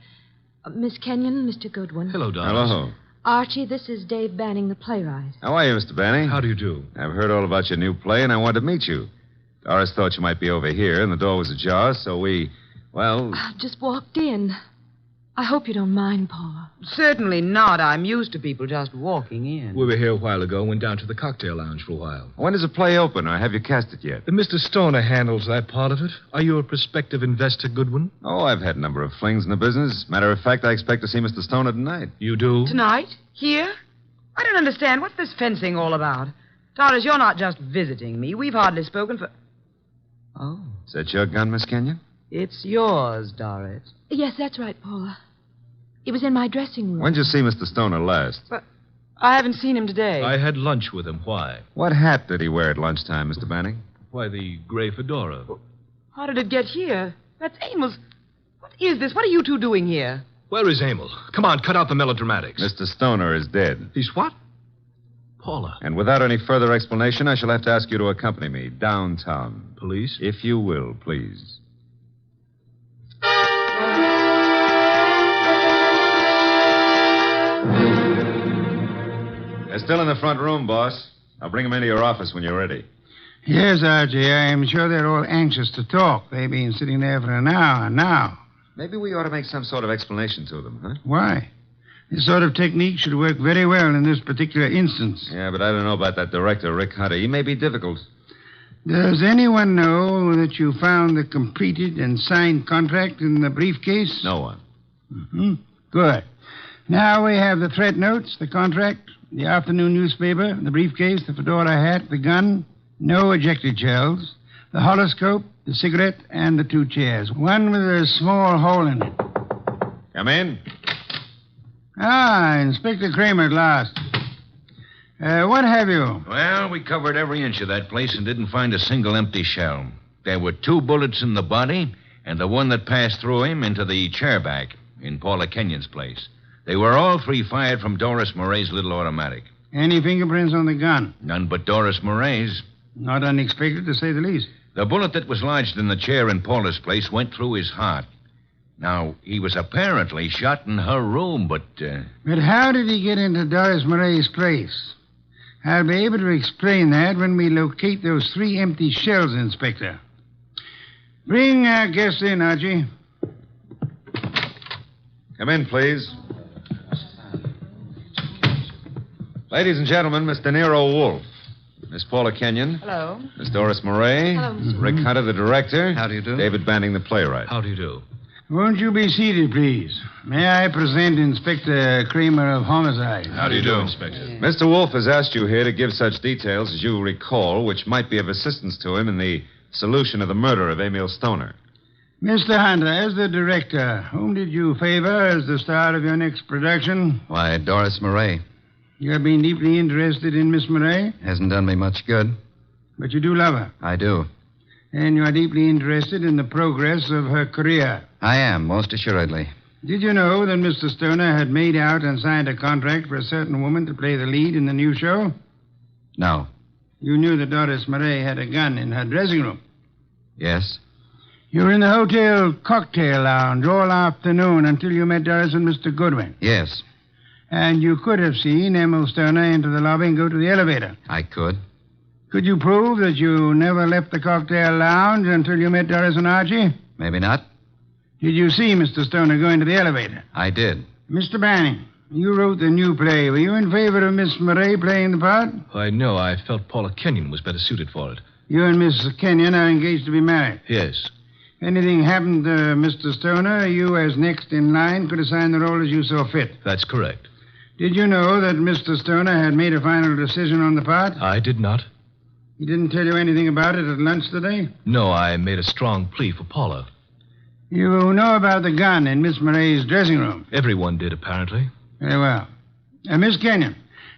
Miss Kenyon, Mr. Goodwin. Hello, Doris. Hello. Archie, this is Dave Banning, the playwright. How are you, Mr. Banning? How do you do? I've heard all about your new play, and I wanted to meet you. Doris thought you might be over here, and the door was ajar, so we, well... I just walked in. I hope you don't mind, Paula. Certainly not. I'm used to people just walking in. We were here a while ago, went down to the cocktail lounge for a while. When does the play open, or have you cast it yet? Mr. Stoner handles that part of it. Are you a prospective investor, Goodwin? Oh, I've had a number of flings in the business. Matter of fact, I expect to see Mr. Stoner tonight. You do? Tonight? Here? I don't understand. What's this fencing all about? Doris, you're not just visiting me. We've hardly spoken for... Oh. Is that your gun, Miss Kenyon? It's yours, Doris. Yes, that's right, Paula. It was in my dressing room. When did you see Mr. Stoner last? But I haven't seen him today. I had lunch with him. Why? What hat did he wear at lunchtime, Mr. Banning? Why, the gray fedora. How did it get here? That's Emil's. What is this? What are you two doing here? Where is Emil? Come on, cut out the melodramatics. Mr. Stoner is dead. He's what? Paula. And without any further explanation, I shall have to ask you to accompany me downtown. Police? If you will, please. They're still in the front room, boss. I'll bring them into your office when you're ready. Yes, Archie, I am sure they're all anxious to talk. They've been sitting there for an hour now. Maybe we ought to make some sort of explanation to them, huh? Why? This sort of technique should work very well in this particular instance. Yeah, but I don't know about that director, Rick Hunter. He may be difficult. Does anyone know that you found the completed and signed contract in the briefcase? No one. Mm-hmm. Good. Now we have the threat notes, the contract, the afternoon newspaper, the briefcase, the fedora hat, the gun, no ejected shells, the horoscope, the cigarette, and the 2 chairs. One with a small hole in it. Come in. Ah, Inspector Kramer at last. What have you? Well, we covered every inch of that place and didn't find a single empty shell. There were 2 bullets in the body and the one that passed through him into the chair back in Paula Kenyon's place. They were all 3 fired from Doris Moray's little automatic. Any fingerprints on the gun? None but Doris Moray's. Not unexpected, to say the least. The bullet that was lodged in the chair in Paula's place went through his heart. Now, he was apparently shot in her room, but... But how did he get into Doris Moray's place? I'll be able to explain that when we locate those 3 empty shells, Inspector. Bring our guest in, Archie. Come in, please. Ladies and gentlemen, Mr. Nero Wolfe. Miss Paula Kenyon. Hello. Miss Doris Moray. Hello, Mr. Rick Hunter, the director. How do you do? David Banning, the playwright. How do you do? Won't you be seated, please? May I present Inspector Kramer of Homicide? How do you do, Inspector? Mr. Wolfe has asked you here to give such details as you recall, which might be of assistance to him in the solution of the murder of Emil Stoner. Mr. Hunter, as the director, whom did you favor as the star of your next production? Why, Doris Moray. You have been deeply interested in Miss Moray, Hasn't done me much good. but you do love her. I do. And you are deeply interested in the progress of her career. I am, most assuredly. Did you know that Mr. Stoner had made out and signed a contract for a certain woman to play the lead in the new show? No. You knew that Doris Murray had a gun in her dressing room. Yes? You were in the hotel cocktail lounge all afternoon until you met Doris and Mr. Goodwin. Yes. And you could have seen Emil Stoner enter the lobby and go to the elevator. I could. Could you prove that you never left the cocktail lounge until you met Doris and Archie? Maybe not. Did you see Mr. Stoner go into the elevator? I did. Mr. Banning, you wrote the new play. Were you in favor of Miss Murray playing the part? Why, no. I felt Paula Kenyon was better suited for it. You and Miss Kenyon are engaged to be married. Yes. If anything happened to Mr. Stoner, you, as next in line, could assign the role as you saw fit. That's correct. Did you know that Mr. Stoner had made a final decision on the part? I did not. He didn't tell you anything about it at lunch today? No, I made a strong plea for Paula. You know about the gun in Miss Murray's dressing room? Everyone did, apparently. Very well. Miss Kenyon,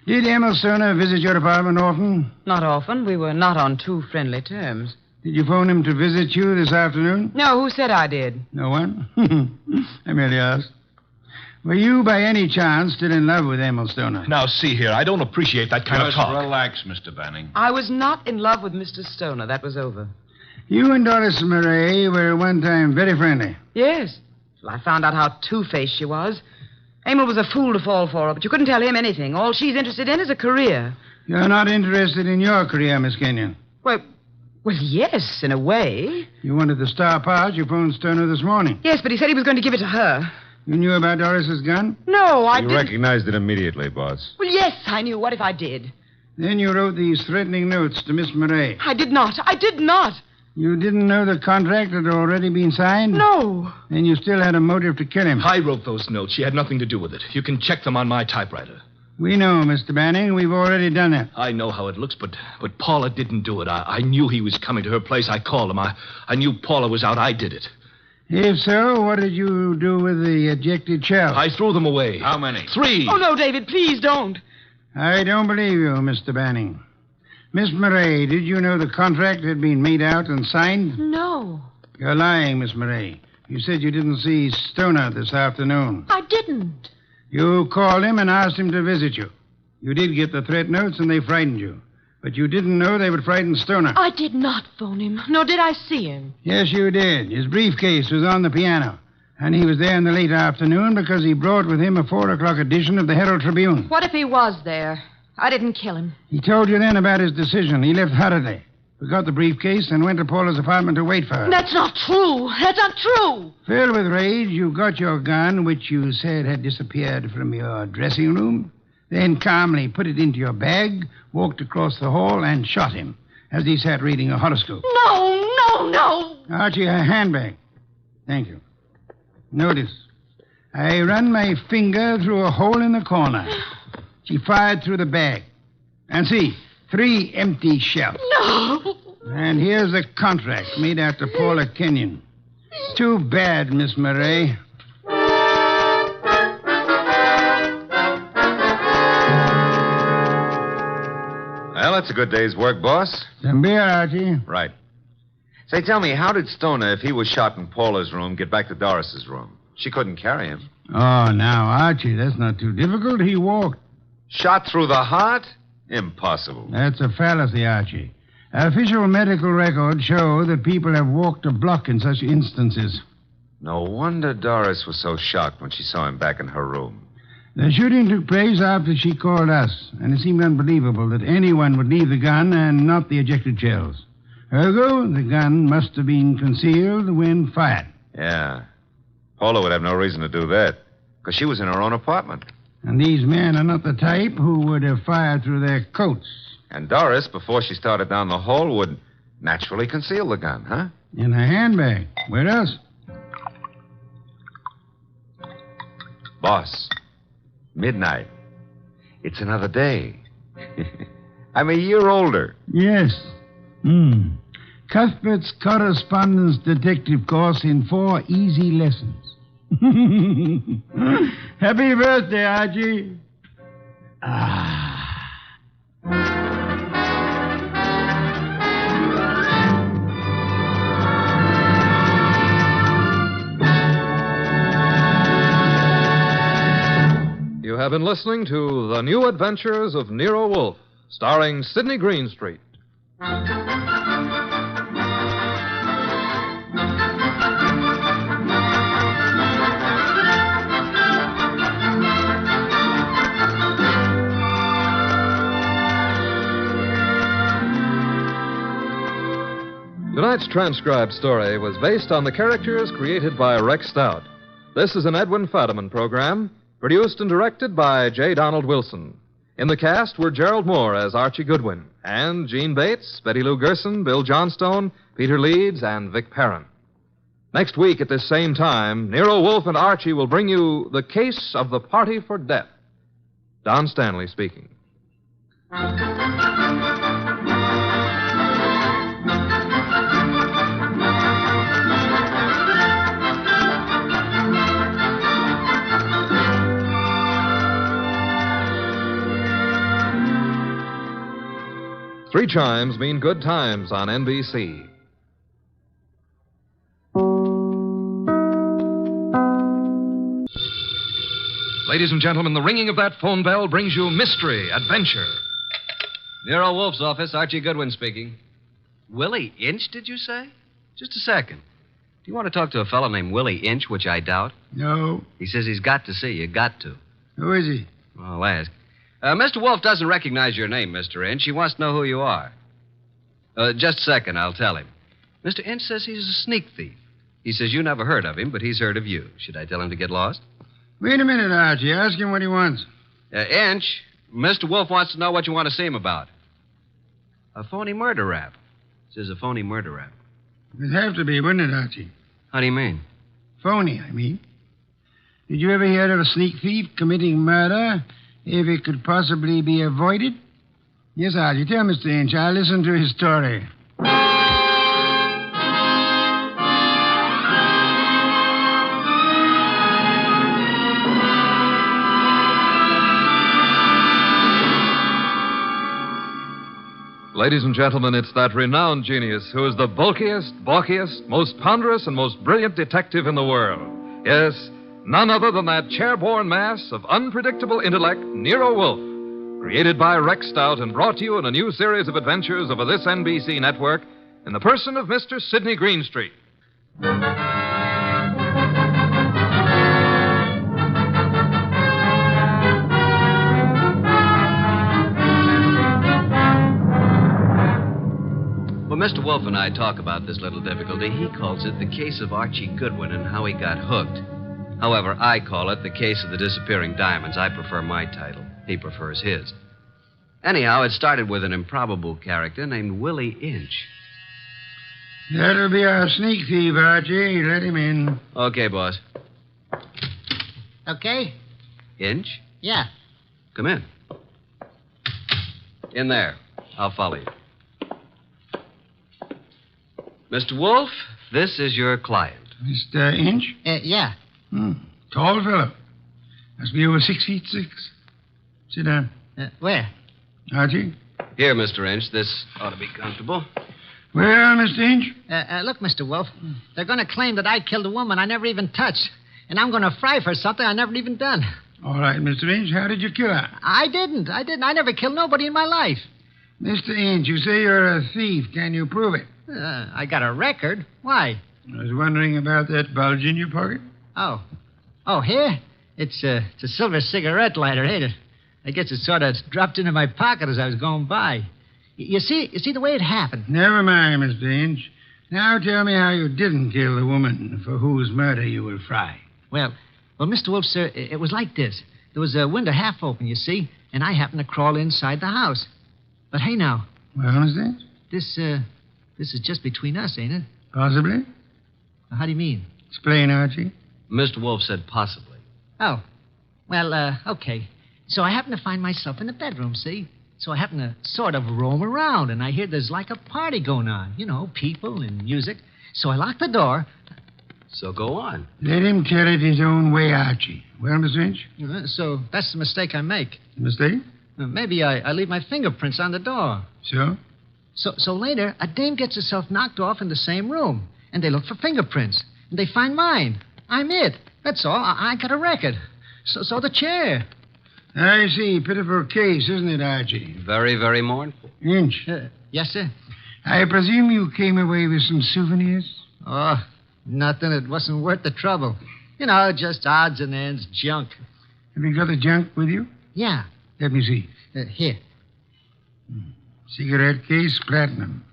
did Emil Stoner visit your apartment often? Not often. We were not on too friendly terms. Did you phone him to visit you this afternoon? No, who said I did? No one? I merely asked. Were you, by any chance, still in love with Emil Stoner? Now, see here, I don't appreciate that kind of talk. Just relax, Mr. Banning. I was not in love with Mr. Stoner. That was over. You and Doris Murray were at one time very friendly. Yes. Well, I found out how two-faced she was. Emil was a fool to fall for her, but you couldn't tell him anything. All she's interested in is a career. You're not interested in your career, Miss Kenyon? Well, yes, in a way. You wanted the star part. You phoned Stoner this morning. Yes, but he said he was going to give it to her. You knew about Doris's gun? No, I You didn't. recognized it immediately, boss. Well, yes, I knew. What if I did? Then you wrote these threatening notes to Miss Murray. I did not. I did not. You didn't know the contract had already been signed? No. Then you still had a motive to kill him. I wrote those notes. She had nothing to do with it. You can check them on my typewriter. We know, Mr. Banning. We've already done it. I know how it looks, but Paula didn't do it. I knew he was coming to her place. I called him. I knew Paula was out. I did it. If so, what did you do with the ejected shells? I threw them away. How many? 3. Oh, no, David, please don't. I don't believe you, Mr. Banning. Miss Murray, did you know the contract had been made out and signed? No. You're lying, Miss Murray. You said you didn't see Stoner this afternoon. I didn't. You called him and asked him to visit you. You did get the threat notes, and they frightened you. But you didn't know they would frighten Stoner. I did not phone him, nor did I see him. Yes, you did. His briefcase was on the piano. And he was there in the late afternoon because he brought with him a 4 o'clock edition of the Herald Tribune. What if he was there? I didn't kill him. He told you then about his decision. He left hurriedly, forgot the briefcase, and went to Paula's apartment to wait for her. That's not true. That's not true. Filled with rage, you got your gun, which you said had disappeared from your dressing room, then calmly put it into your bag, walked across the hall, and shot him as he sat reading a horoscope. No. Archie, her handbag. Thank you. Notice, I run my finger through a hole in the corner. She fired through the bag. And see, 3 empty shells. No. And here's a contract made out to Paula Kenyon. Too bad, Miss Murray. Well, that's a good day's work, boss. Some beer, Archie. Right. Say, tell me, how did Stoner, if he was shot in Paula's room, get back to Doris's room? She couldn't carry him. Oh, now, Archie, that's not too difficult. He walked. Shot through the heart? Impossible. That's a fallacy, Archie. Official medical records show that people have walked a block in such instances. No wonder Doris was so shocked when she saw him back in her room. The shooting took place after she called us, and it seemed unbelievable that anyone would leave the gun and not the ejected shells. Ergo, the gun must have been concealed when fired. Yeah. Paula would have no reason to do that, because she was in her own apartment. And these men are not the type who would have fired through their coats. And Doris, before she started down the hall, would naturally conceal the gun, huh? In her handbag. Where else? Boss, midnight. It's another day. I'm a year older. Yes. Cuthbert's correspondence detective course in 4 easy lessons. Happy birthday, Archie. been listening to The New Adventures of Nero Wolfe, starring Sidney Greenstreet. Tonight's transcribed story was based on the characters created by Rex Stout. This is an Edwin Fadiman program, produced and directed by J. Donald Wilson. In the cast were Gerald Moore as Archie Goodwin, and Gene Bates, Betty Lou Gerson, Bill Johnstone, Peter Leeds, and Vic Perrin. Next week at this same time, Nero Wolfe and Archie will bring you The Case of the Party for Death. Don Stanley speaking. Three chimes mean good times on NBC. Ladies and gentlemen, the ringing of that phone bell brings you mystery, adventure. Nero Wolfe's office, Archie Goodwin speaking. Willie Inch, did you say? Just a second. Do you want to talk to a fellow named Willie Inch, which I doubt? No. He says he's got to see you. Got to. Who is he? Well, I'll ask. Mr. Wolfe doesn't recognize your name, Mr. Inch. He wants to know who you are. Just a second, I'll tell him. Mr. Inch says he's a sneak thief. He says you never heard of him, but he's heard of you. Should I tell him to get lost? Wait a minute, Archie. Ask him what he wants. Inch, Mr. Wolfe wants to know what you want to see him about. A phony murder rap. Says a phony murder rap. It'd have to be, wouldn't it, Archie? How do you mean? Phony, I mean. Did you ever hear of a sneak thief committing murder if it could possibly be avoided? Yes, Archie. Tell Mr. Inch. I'll listen to his story. Ladies and gentlemen, it's that renowned genius who is the bulkiest, balkiest, most ponderous, and most brilliant detective in the world. Yes, none other than that chair-borne mass of unpredictable intellect, Nero Wolfe, created by Rex Stout and brought to you in a new series of adventures over this NBC network in the person of Mr. Sidney Greenstreet. When Mr. Wolfe and I talk about this little difficulty, he calls it the case of Archie Goodwin and how he got hooked. However, I call it the case of the disappearing diamonds. I prefer my title. He prefers his. Anyhow, it started with an improbable character named Willie Inch. That'll be our sneak thief, Archie. Let him in. Okay, boss. Okay? Inch? Yeah. Come in. In there. I'll follow you. Mr. Wolfe, this is your client. Mr. Inch? Yeah. Tall fellow. Must be over 6'6". Sit down. Where? Archie? Here, Mr. Inch. This ought to be comfortable. Well, Mr. Inch? Look, Mr. Wolfe, they're going to claim that I killed a woman I never even touched. And I'm going to fry for something I never even done. All right, Mr. Inch, how did you kill her? I didn't. I never killed nobody in my life. Mr. Inch, you say you're a thief. Can you prove it? I got a record. Why? I was wondering about that bulge in your pocket. Oh, here? It's a silver cigarette lighter, ain't it? I guess it sort of dropped into my pocket as I was going by. You see the way it happened. Never mind, Mr. Inch. Now tell me how you didn't kill the woman for whose murder you will fry. Well, Mr. Wolfe, sir, it was like this. There was a window half open, you see, and I happened to crawl inside the house. But hey, now. Well, Mr. Inch? This is just between us, ain't it? Possibly. How do you mean? Explain, Archie. Mr. Wolfe said possibly. Oh. Well, okay. So I happen to find myself in the bedroom, see? So I happen to sort of roam around, and I hear there's like a party going on. You know, people and music. So I lock the door. So go on. Let him tell it his own way, Archie. Well, Mr. Inch? So that's the mistake I make. Mistake? Maybe I leave my fingerprints on the door. So? So later, a dame gets herself knocked off in the same room, and they look for fingerprints, and they find mine. I'm it. That's all. I got a record. So the chair. I see. Pitiful case, isn't it, Archie? Very, very mournful. Inch. Yes, sir. I presume you came away with some souvenirs? Oh, nothing. It wasn't worth the trouble. You know, just odds and ends, junk. Have you got the junk with you? Yeah. Let me see. Here. Cigarette case, platinum.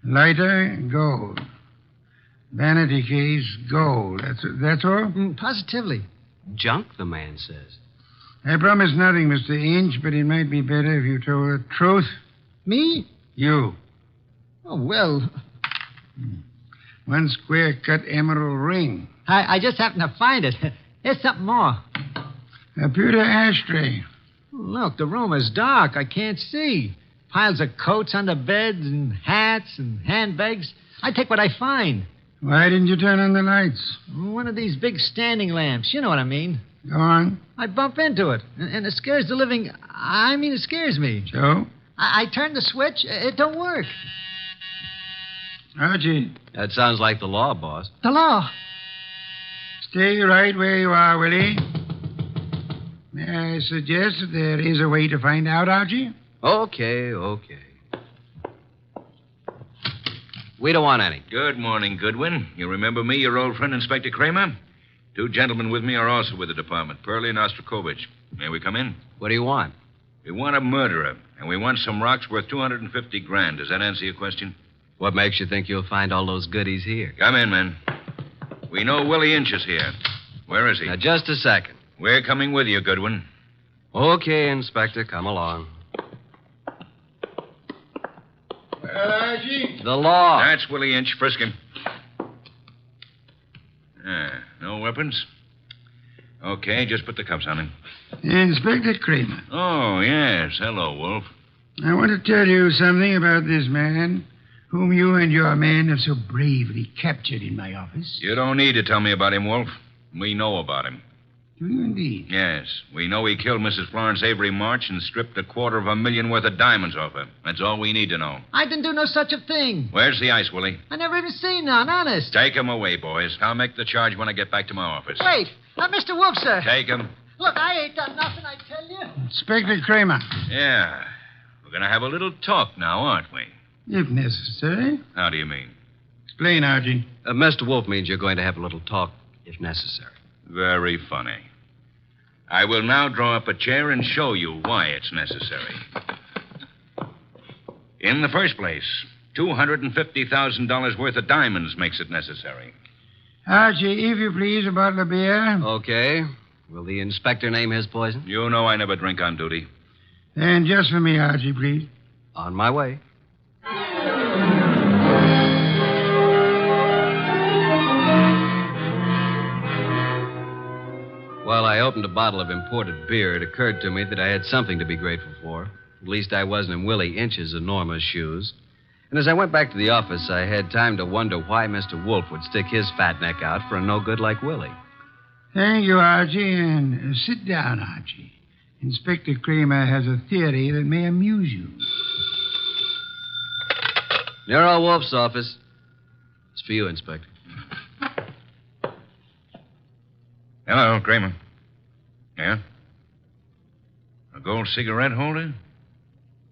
Lighter, gold. Vanity case, gold. That's all? Positively. Junk, the man says. I promise nothing, Mr. Inch, but it might be better if you told the truth. Me? You. Oh, well. One square-cut emerald ring. I just happened to find it. Here's something more. A pewter ashtray. Look, the room is dark. I can't see. Piles of coats under beds and hats and handbags. I take what I find. Why didn't you turn on the lights? One of these big standing lamps. You know what I mean. Go on. I bump into it, and it scares the living... I mean, it scares me. So? I turn the switch. It don't work. Archie. That sounds like the law, boss. The law. Stay right where you are, Willie. May I suggest that there is a way to find out, Archie? Okay. We don't want any. Good morning, Goodwin. You remember me, your old friend, Inspector Kramer? 2 gentlemen with me are also with the department, Pearlie and Ostrakovich. May we come in? What do you want? We want a murderer, and we want some rocks worth $250,000. Does that answer your question? What makes you think you'll find all those goodies here? Come in, men. We know Willie Inch is here. Where is he? Now, just a second. We're coming with you, Goodwin. Okay, Inspector, come along. Well, Archie? The law. That's Willie Inch. Frisk him. No weapons? Okay, just put the cuffs on him. Inspector Kramer. Oh, yes. Hello, Wolf. I want to tell you something about this man whom you and your men have so bravely captured in my office. You don't need to tell me about him, Wolf. We know about him. Do you indeed? Yes. We know he killed Mrs. Florence Avery March and stripped $250,000 worth of diamonds off her. That's all we need to know. I didn't do no such a thing. Where's the ice, Willie? I never even seen none, honest. Take him away, boys. I'll make the charge when I get back to my office. Wait. Mr. Wolf, sir. Take him. Look, I ain't done nothing, I tell you. Inspector Kramer. Yeah. We're going to have a little talk now, aren't we? If necessary. How do you mean? Explain, Archie. Mr. Wolf means you're going to have a little talk, if necessary. Very funny. I will now draw up a chair and show you why it's necessary. In the first place, $250,000 worth of diamonds makes it necessary. Archie, if you please, a bottle of beer. Okay. Will the inspector name his poison? You know I never drink on duty. And just for me, Archie, please. On my way. While I opened a bottle of imported beer, it occurred to me that I had something to be grateful for. At least I wasn't in Willie Inch's enormous shoes. And as I went back to the office, I had time to wonder why Mr. Wolfe would stick his fat neck out for a no-good like Willie. Thank you, Archie, and sit down, Archie. Inspector Kramer has a theory that may amuse you. Nero Wolfe's office. It's for you, Inspector. Hello, Kramer. Yeah? A gold cigarette holder?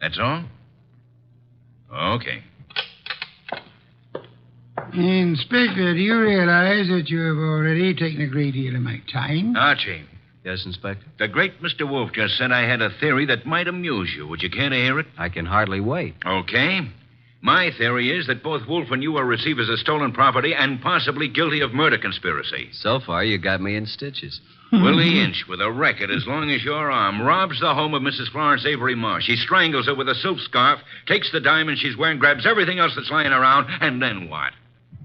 That's all? Okay. Inspector, do you realize that you have already taken a great deal of my time? Archie. Yes, Inspector? The great Mr. Wolfe just said I had a theory that might amuse you. Would you care to hear it? I can hardly wait. Okay. My theory is that both Wolfe and you are receivers of stolen property and possibly guilty of murder conspiracy. So far, you got me in stitches. Willie Inch, with a record as long as your arm, robs the home of Mrs. Florence Avery Marsh. He strangles her with a silk scarf, takes the diamond she's wearing, grabs everything else that's lying around, and then what?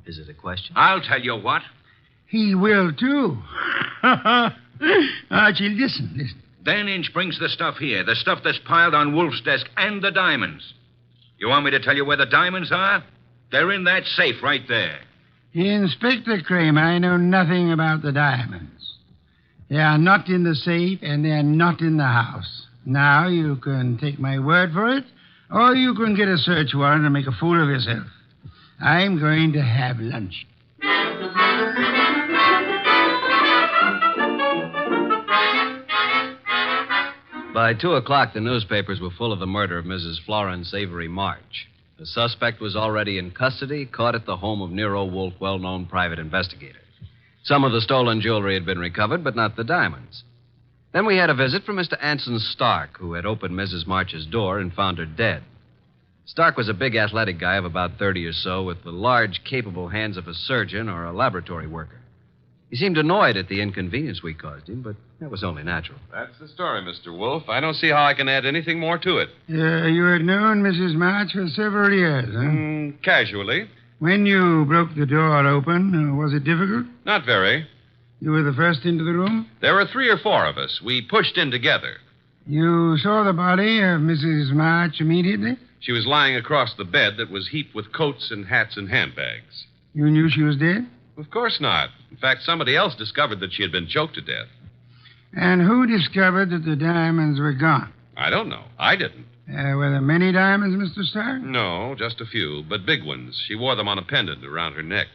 Is it a question? I'll tell you what. He will, too. Archie, listen. Then Inch brings the stuff here, the stuff that's piled on Wolfe's desk, and the diamonds. You want me to tell you where the diamonds are? They're in that safe right there. Inspector Kramer, I know nothing about the diamonds. They are not in the safe, and they are not in the house. Now, you can take my word for it, or you can get a search warrant and make a fool of yourself. I'm going to have lunch. By 2 o'clock, the newspapers were full of the murder of Mrs. Florence Avery March. The suspect was already in custody, caught at the home of Nero Wolfe, well-known private investigator. Some of the stolen jewelry had been recovered, but not the diamonds. Then we had a visit from Mr. Anson Stark, who had opened Mrs. March's door and found her dead. Stark was a big athletic guy of about 30 or so, with the large, capable hands of a surgeon or a laboratory worker. He seemed annoyed at the inconvenience we caused him, but that was only natural. That's the story, Mr. Wolfe. I don't see how I can add anything more to it. You had known Mrs. March for several years, huh? Casually. When you broke the door open, was it difficult? Not very. You were the first into the room? There were 3 or 4 of us. We pushed in together. You saw the body of Mrs. March immediately? She was lying across the bed that was heaped with coats and hats and handbags. You knew she was dead? Of course not. In fact, somebody else discovered that she had been choked to death. And who discovered that the diamonds were gone? I don't know. I didn't. Were there many diamonds, Mr. Stark? No, just a few, but big ones. She wore them on a pendant around her neck.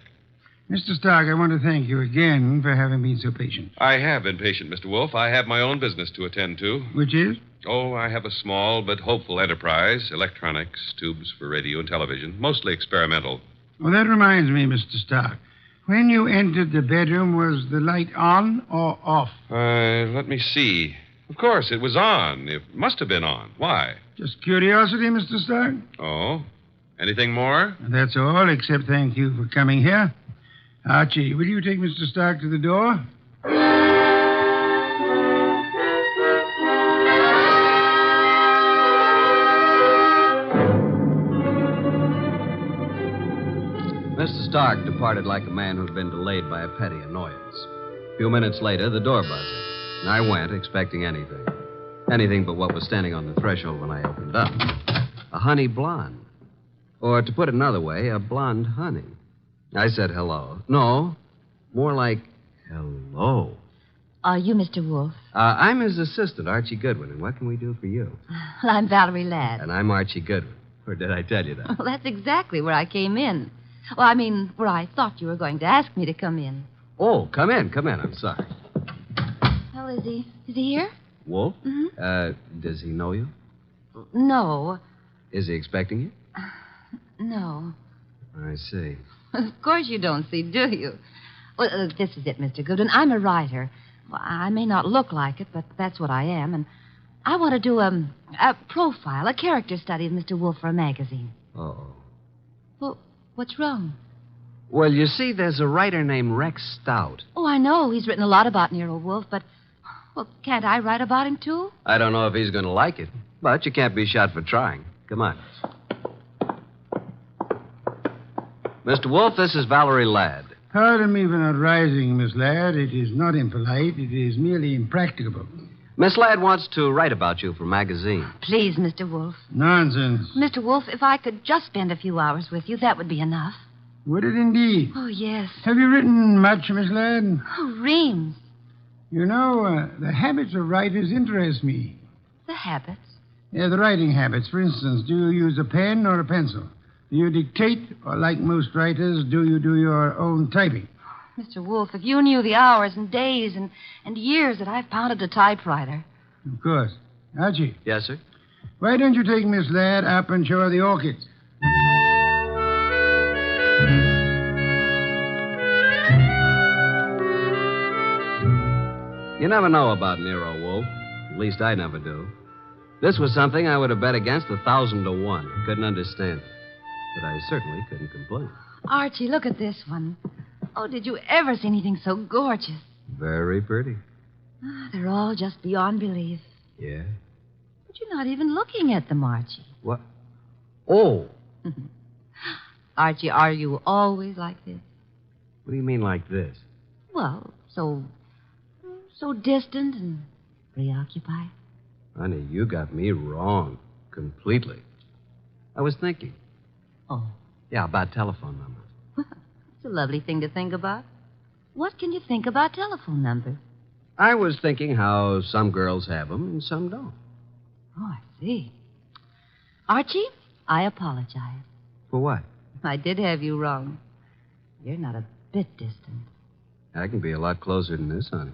Mr. Stark, I want to thank you again for having been so patient. I have been patient, Mr. Wolfe. I have my own business to attend to. Which is? Oh, I have a small but hopeful enterprise. Electronics, tubes for radio and television, mostly experimental. Well, that reminds me, Mr. Stark. When you entered the bedroom, was the light on or off? Let me see. Of course, it was on. It must have been on. Why? Just curiosity, Mr. Stark. Oh? Anything more? That's all, except thank you for coming here. Archie, will you take Mr. Stark to the door? Mr. Stark departed like a man who'd been delayed by a petty annoyance. A few minutes later, the door buzzed, and I went expecting anything. Anything but what was standing on the threshold when I opened up. A honey blonde. Or, to put it another way, a blonde honey. I said hello. No, more like hello. Are you Mr. Wolfe? I'm his assistant, Archie Goodwin, and what can we do for you? Well, I'm Valerie Ladd. And I'm Archie Goodwin. Or did I tell you that? Well, that's exactly where I came in. Well, I mean, where I thought you were going to ask me to come in. Oh, come in. I'm sorry. Well, is he here? Wolf? Mm-hmm. Does he know you? No. Is he expecting you? No. I see. Of course you don't see, do you? Well, this is it, Mr. Goodwin. I'm a writer. Well, I may not look like it, but that's what I am. And I want to do a profile, a character study of Mr. Wolfe for a magazine. Uh-oh. Well, what's wrong? Well, you see, there's a writer named Rex Stout. Oh, I know. He's written a lot about Nero Wolfe, but, well, can't I write about him, too? I don't know if he's going to like it, but you can't be shot for trying. Come on. Mr. Wolfe, this is Valerie Ladd. Pardon me for not rising, Miss Ladd. It is not impolite. It is merely impracticable. Miss Ladd wants to write about you for a magazine. Please, Mr. Wolfe. Nonsense. Mr. Wolfe, if I could just spend a few hours with you, that would be enough. Would it indeed? Oh, yes. Have you written much, Miss Ladd? Oh, reams. You know, the habits of writers interest me. The habits? Yeah, the writing habits. For instance, do you use a pen or a pencil? Do you dictate, or like most writers, do you do your own typing? Mr. Wolfe, if you knew the hours and days and years that I've pounded a typewriter. Of course. Archie. Yes, sir? Why don't you take Miss Ladd up and show her the orchids? You never know about Nero Wolfe. At least I never do. This was something I would have bet against 1,000 to 1. Couldn't understand it. But I certainly couldn't complain. Archie, look at this one. Oh, did you ever see anything so gorgeous? Very pretty. They're all just beyond belief. Yeah? But you're not even looking at them, Archie. What? Oh. Archie, are you always like this? What do you mean like this? Well, so distant and preoccupied. Honey, you got me wrong. Completely. I was thinking. Oh. Yeah, about telephone numbers. It's a lovely thing to think about. What can you think about telephone numbers? I was thinking how some girls have them and some don't. Oh, I see. Archie, I apologize. For what? I did have you wrong. You're not a bit distant. I can be a lot closer than this, honey.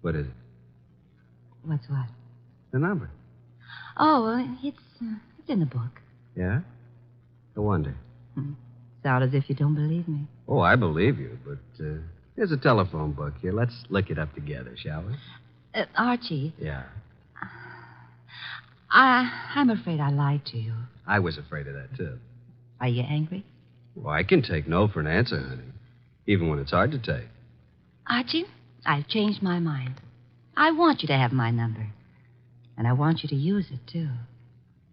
What is it? What's what? The number? Oh, well, it's in the book. Yeah? No wonder. Sound as if you don't believe me. Oh, I believe you, but here's a telephone book here. Let's look it up together, shall we? Archie, Yeah. I'm afraid I lied to you. I was afraid of that, too. Are you angry? Well, I can take no for an answer, honey. Even when it's hard to take. Archie, I've changed my mind. I want you to have my number. And I want you to use it, too.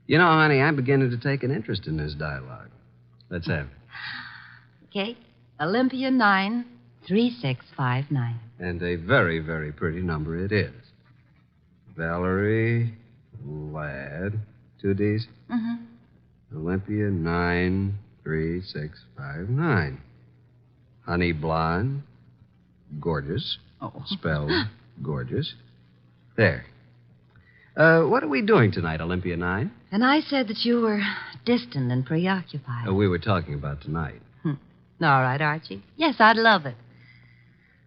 You know, honey, I'm beginning to take an interest in this dialogue. Let's have it. Okay. Olympia 93659. And a very, very pretty number it is. Valerie Ladd, 2 D's. Mm-hmm. Olympia 93659. Honey blonde, gorgeous. Oh. Spelled gorgeous. There. What are we doing tonight, Olympia 9? And I said that you were distant and preoccupied. We were talking about tonight. All right, Archie. Yes, I'd love it.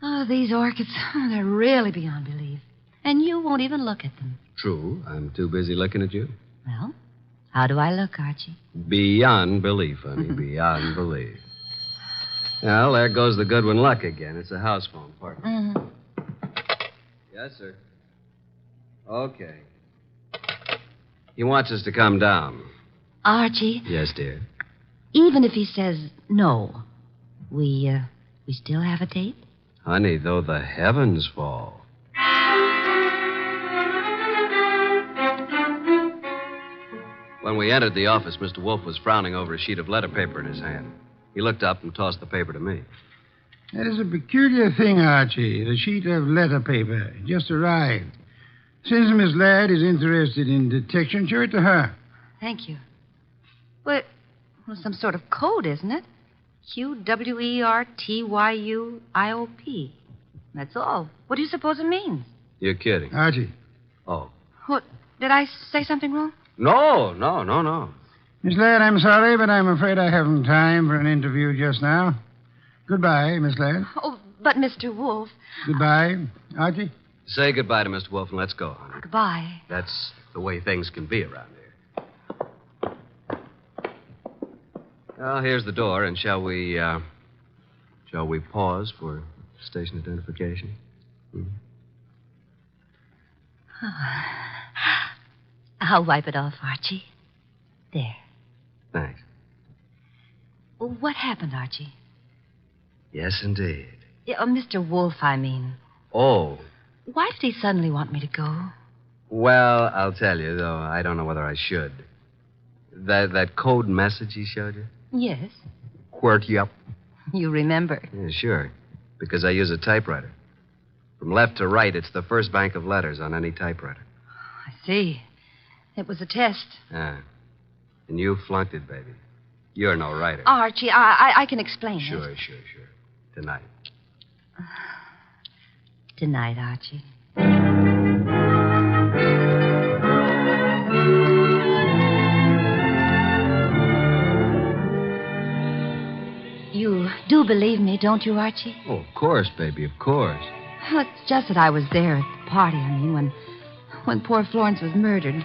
Oh, these orchids, they're really beyond belief. And you won't even look at them. True. I'm too busy looking at you. Well, how do I look, Archie? Beyond belief, honey. Beyond belief. Well, there goes the Goodwin luck again. It's a house phone, partner. Mm-hmm. Yes, sir. Okay. He wants us to come down. Archie, Yes, dear. even if he says no, we still have a date? Honey, though the heavens fall. When we entered the office, Mr. Wolfe was frowning over a sheet of letter paper in his hand. He looked up and tossed the paper to me. That is a peculiar thing, Archie. The sheet of letter paper. It just arrived. Since Miss Ladd is interested in detection, show it to her. Thank you. Well, some sort of code, isn't it? QWERTYUIOP. That's all. What do you suppose it means? You're kidding. Archie. Oh. What? Did I say something wrong? No. Miss Ladd, I'm sorry, but I'm afraid I haven't time for an interview just now. Goodbye, Miss Ladd. Oh, but Mr. Wolfe. Goodbye. Archie? Say goodbye to Mr. Wolfe and let's go, honey. Goodbye. That's the way things can be around here. Well, here's the door, and shall we pause for station identification? I'll wipe it off, Archie. There. Thanks. Well, what happened, Archie? Yes, indeed. Yeah, Mr. Wolfe, I mean. Oh. Why did he suddenly want me to go? Well, I'll tell you, though I don't know whether I should. That code message he showed you? Yes. QWERTY up. You remember. Yeah, sure. Because I use a typewriter. From left to right, it's the first bank of letters on any typewriter. I see. It was a test. Ah. And you flunked it, baby. You're no writer. Archie, I can explain Sure. it. Tonight. Tonight, Archie. You do believe me, don't you, Archie? Oh, of course, baby, of course. Well, it's just that I was there at the party, when poor Florence was murdered.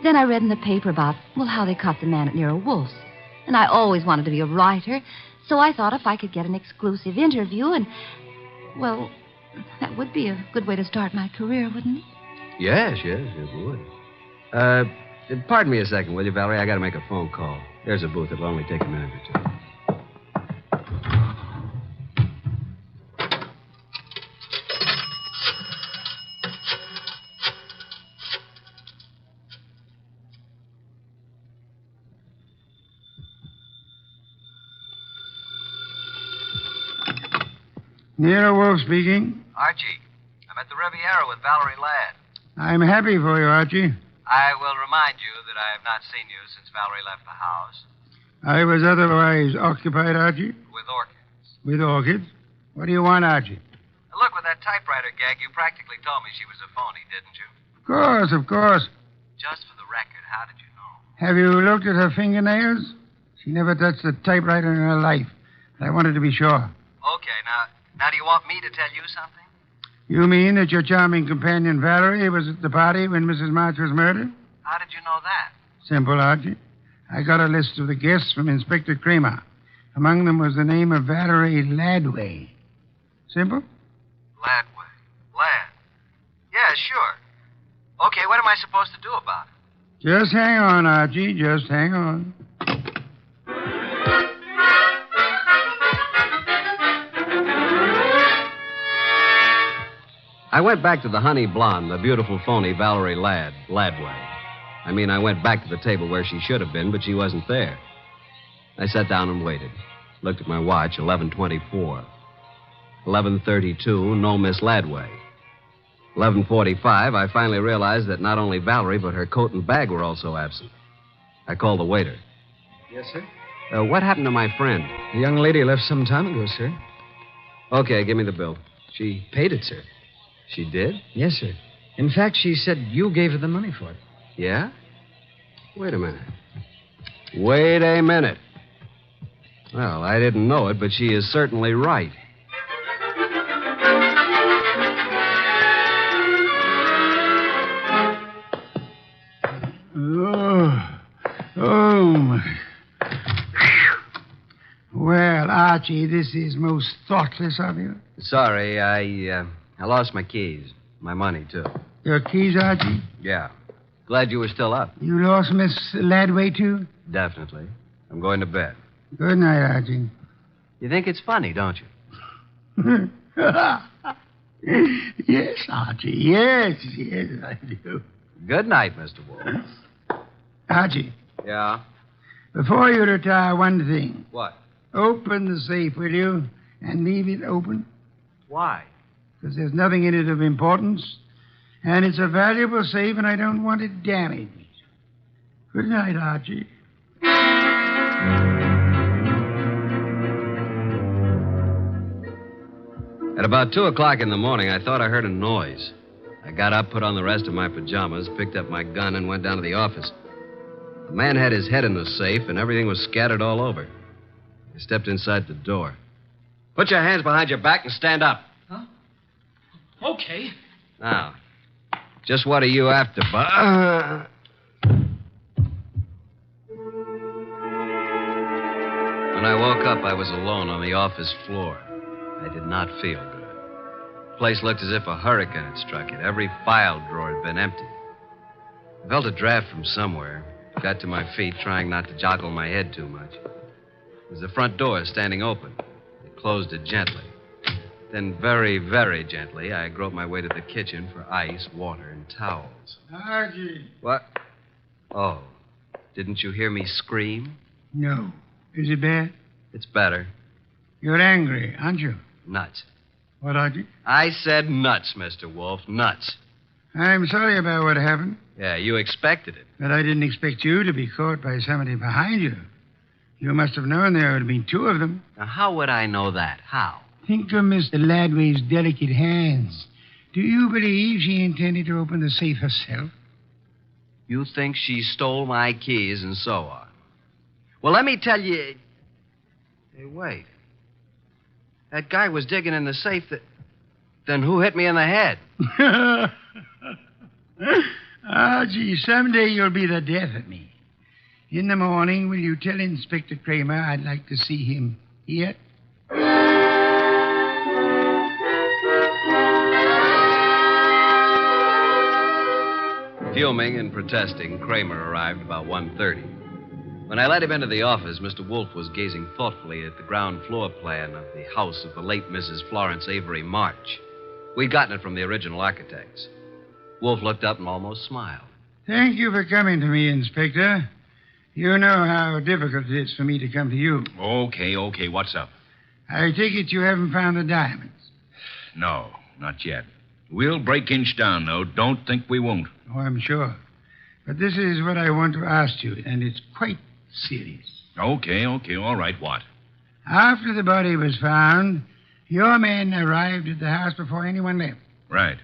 Then I read in the paper about, how they caught the man at Nero Wolfe's. And I always wanted to be a writer, so I thought if I could get an exclusive interview that would be a good way to start my career, wouldn't it? Yes, it would. Pardon me a second, will you, Valerie? I got to make a phone call. There's a booth. It'll only take a minute or two. Nero Wolfe speaking. Archie, I'm at the Riviera with Valerie Ladd. I'm happy for you, Archie. I will remind you that I have not seen you since Valerie left the house. I was otherwise occupied, Archie. With orchids. With orchids? What do you want, Archie? Look, with that typewriter gag, you practically told me she was a phony, didn't you? Of course. Just for the record, how did you know? Have you looked at her fingernails? She never touched a typewriter in her life. I wanted to be sure. Okay, now do you want me to tell you something? You mean that your charming companion Valerie was at the party when Mrs. March was murdered? How did you know that? Simple, Archie. I got a list of the guests from Inspector Kramer. Among them was the name of Valerie Ladway. Simple? Ladway. Lad. Yeah, sure. Okay, what am I supposed to do about it? Just hang on, Archie. Just hang on. I went back to the honey blonde, the beautiful phony Valerie Ladway. I mean, I went back to the table where she should have been, but she wasn't there. I sat down and waited. Looked at my watch, 11:24. 11:32, no Miss Ladway. 11:45, I finally realized that not only Valerie, but her coat and bag were also absent. I called the waiter. Yes, sir? What happened to my friend? The young lady left some time ago, sir. Okay, give me the bill. She paid it, sir. She did? Yes, sir. In fact, she said you gave her the money for it. Yeah? Wait a minute. Wait a minute. Well, I didn't know it, but she is certainly right. Oh, my. Well, Archie, this is most thoughtless of you. Sorry, I lost my keys. My money, too. Your keys, Archie? Yeah. Glad you were still up. You lost Miss Ladway, too? Definitely. I'm going to bed. Good night, Archie. You think it's funny, don't you? Yes, Archie. Yes, I do. Good night, Mr. Wolfe. Archie. Yeah? Before you retire, one thing. What? Open the safe, will you? And leave it open. Why? Because there's nothing in it of importance. And it's a valuable safe, and I don't want it damaged. Good night, Archie. At about 2 o'clock in the morning, I thought I heard a noise. I got up, put on the rest of my pajamas, picked up my gun, and went down to the office. The man had his head in the safe, and everything was scattered all over. I stepped inside the door. Put your hands behind your back and stand up. Huh? Okay. Now, just what are you after, Bud? When I woke up, I was alone on the office floor. I did not feel good. The place looked as if a hurricane had struck it. Every file drawer had been empty. I felt a draft from somewhere. Got to my feet, trying not to joggle my head too much. There was the front door standing open. I closed it gently. Then, very, very gently, I groped my way to the kitchen for ice, water, and towels. Archie. What? Oh, didn't you hear me scream? No. Is it bad? It's better. You're angry, aren't you? Nuts. What, Archie? I said nuts, Mr. Wolfe. Nuts. I'm sorry about what happened. Yeah, you expected it. But I didn't expect you to be caught by somebody behind you. You must have known there would have been two of them. Now, how would I know that? How? Think of Mr. Ladway's delicate hands. Do you believe she intended to open the safe herself? You think she stole my keys and so on. Well, let me tell you... Hey, wait. That guy was digging in the safe that... Then who hit me in the head? Gee, someday you'll be the death of me. In the morning, will you tell Inspector Kramer I'd like to see him here? Fuming and protesting, Kramer arrived about 1:30. When I led him into the office, Mr. Wolfe was gazing thoughtfully at the ground floor plan of the house of the late Mrs. Florence Avery March. We'd gotten it from the original architects. Wolfe looked up and almost smiled. Thank you for coming to me, Inspector. You know how difficult it is for me to come to you. Okay, what's up? I take it you haven't found the diamonds. No, not yet. We'll break inch down, though. Don't think we won't. Oh, I'm sure. But this is what I want to ask you, and it's quite serious. Okay, all right, what? After the body was found, your men arrived at the house before anyone left. Right.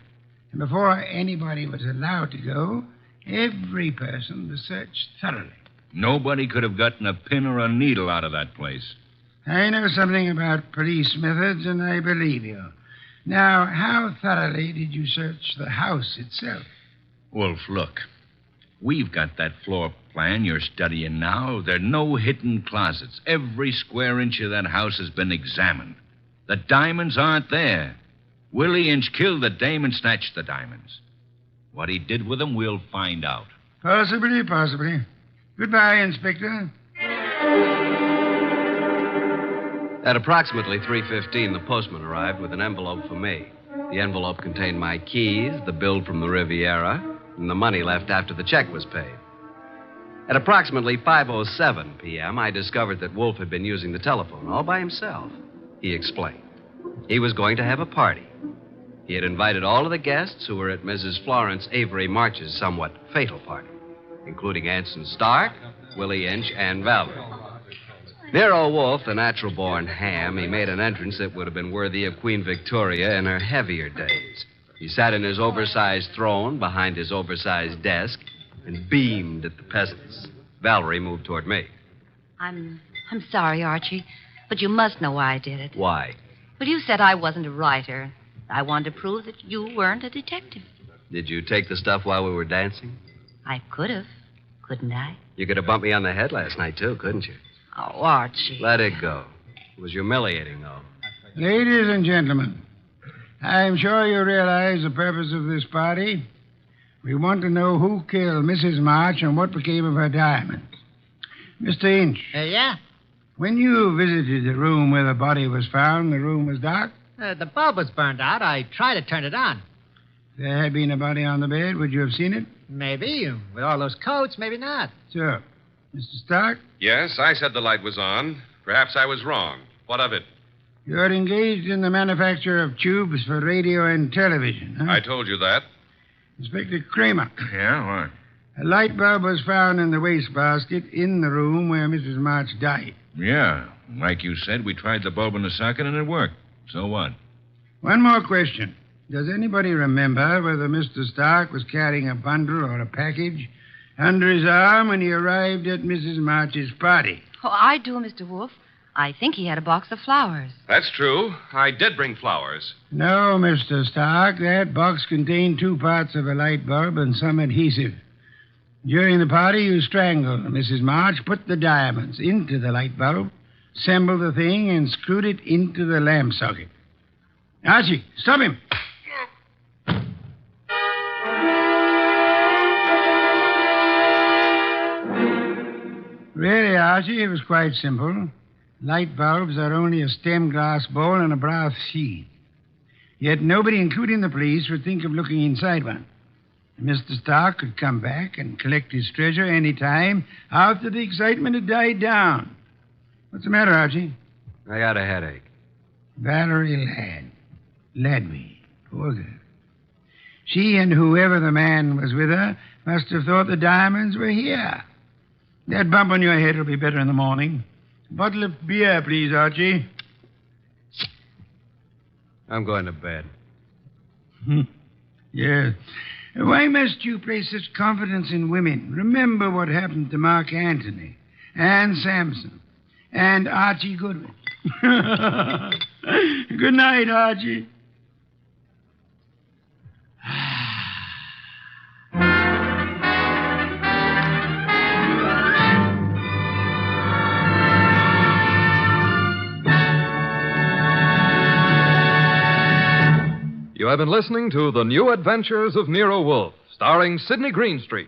And before anybody was allowed to go, every person was searched thoroughly. Nobody could have gotten a pin or a needle out of that place. I know something about police methods, and I believe you. Now, how thoroughly did you search the house itself? Wolf, look. We've got that floor plan you're studying now. There are no hidden closets. Every square inch of that house has been examined. The diamonds aren't there. Willie Inch killed the dame and snatched the diamonds. What he did with them, we'll find out. Possibly. Goodbye, Inspector. At approximately 3:15, the postman arrived with an envelope for me. The envelope contained my keys, the bill from the Riviera, and the money left after the check was paid. At approximately 5:07 p.m., I discovered that Wolfe had been using the telephone all by himself. He explained. He was going to have a party. He had invited all of the guests who were at Mrs. Florence Avery March's somewhat fatal party, including Anson Stark, Willie Inch, and Valerie. Nero Wolfe, the natural-born ham, he made an entrance that would have been worthy of Queen Victoria in her heavier days. He sat in his oversized throne behind his oversized desk and beamed at the peasants. Valerie moved toward me. I'm sorry, Archie, but you must know why I did it. Why? Well, you said I wasn't a writer. I wanted to prove that you weren't a detective. Did you take the stuff while we were dancing? I could have, couldn't I? You could have bumped me on the head last night, too, couldn't you? Oh, Archie. Let it go. It was humiliating, though. Ladies and gentlemen, I'm sure you realize the purpose of this party. We want to know who killed Mrs. March and what became of her diamonds. Mr. Inch. Yeah? When you visited the room where the body was found, the room was dark? The bulb was burned out. I tried to turn it on. If there had been a body on the bed, would you have seen it? Maybe. With all those coats, maybe not. Sure. Mr. Stark? Yes, I said the light was on. Perhaps I was wrong. What of it? You're engaged in the manufacture of tubes for radio and television, huh? I told you that. Inspector Kramer. Yeah, what? A light bulb was found in the wastebasket in the room where Mrs. March died. Yeah. Like you said, we tried the bulb in the socket and it worked. So what? One more question. Does anybody remember whether Mr. Stark was carrying a bundle or a package under his arm when he arrived at Mrs. March's party? Oh, I do, Mr. Wolfe. I think he had a box of flowers. That's true. I did bring flowers. No, Mr. Stark. That box contained 2 parts of a light bulb and some adhesive. During the party, you strangled Mrs. March, put the diamonds into the light bulb, assembled the thing, and screwed it into the lamp socket. Archie, stop him. Really, Archie, it was quite simple. Light bulbs are only a stem glass bowl and a brass sheath. Yet nobody, including the police, would think of looking inside one. Mr. Stark could come back and collect his treasure any time after the excitement had died down. What's the matter, Archie? I got a headache. Valerie Ladby. Poor girl. She and whoever the man was with her must have thought the diamonds were here. That bump on your head will be better in the morning. A bottle of beer, please, Archie. I'm going to bed. Yes. Why must you place such confidence in women? Remember what happened to Mark Antony and Samson and Archie Goodwin. Good night, Archie. You have been listening to The New Adventures of Nero Wolfe, starring Sidney Greenstreet.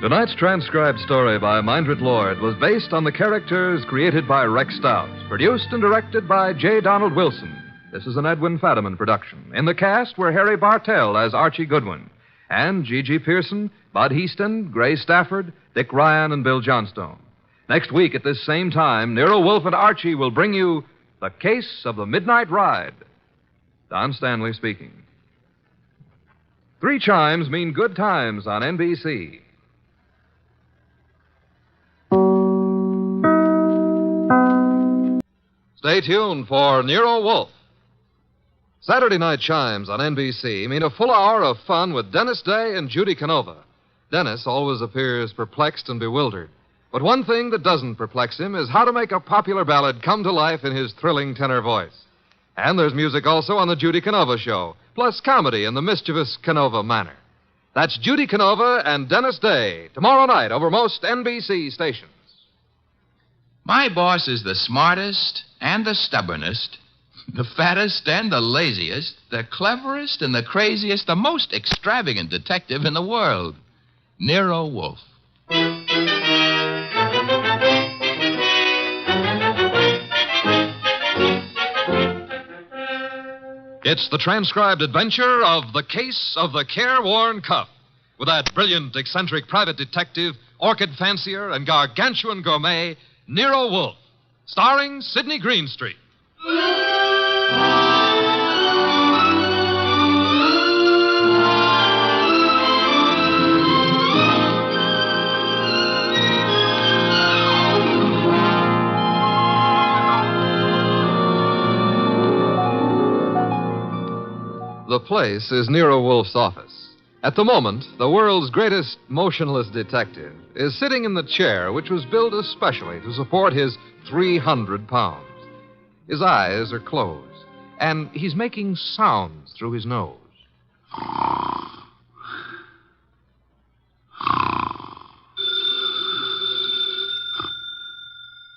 Tonight's transcribed story by Mindred Lord was based on the characters created by Rex Stout, produced and directed by J. Donald Wilson. This is an Edwin Fadiman production. In the cast were Harry Bartell as Archie Goodwin, and G.G. Pearson, Bud Heaston, Gray Stafford, Dick Ryan, and Bill Johnstone. Next week at this same time, Nero Wolfe and Archie will bring you The Case of the Midnight Ride. Don Stanley speaking. 3 chimes mean good times on NBC. Stay tuned for Nero Wolfe. Saturday night chimes on NBC mean a full hour of fun with Dennis Day and Judy Canova. Dennis always appears perplexed and bewildered. But one thing that doesn't perplex him is how to make a popular ballad come to life in his thrilling tenor voice. And there's music also on the Judy Canova Show, plus comedy in the mischievous Canova manner. That's Judy Canova and Dennis Day, tomorrow night over most NBC stations. My boss is the smartest and the stubbornest, the fattest and the laziest, the cleverest and the craziest, the most extravagant detective in the world, Nero Wolfe. It's the transcribed adventure of The Case of the Careworn Cuff, with that brilliant, eccentric private detective, orchid fancier, and gargantuan gourmet, Nero Wolfe, starring Sidney Greenstreet. The place is Nero Wolfe's office. At the moment, the world's greatest motionless detective is sitting in the chair which was built especially to support his 300 pounds. His eyes are closed, and he's making sounds through his nose.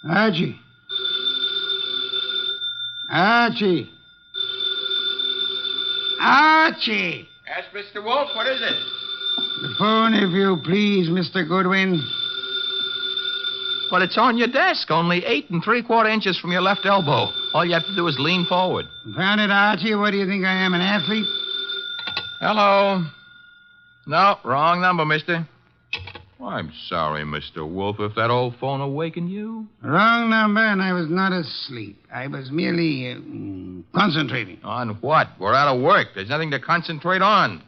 Archie. Archie. Archie! Yes, Mr. Wolfe, what is it? The phone, if you please, Mr. Goodwin. But it's on your desk, only 8 3/4 inches from your left elbow. All you have to do is lean forward. Found it, Archie. What do you think I am, an athlete? Hello. No, wrong number, mister. Well, I'm sorry, Mr. Wolfe, if that old phone awakened you. Wrong number, and I was not asleep. I was merely concentrating. On what? We're out of work. There's nothing to concentrate on.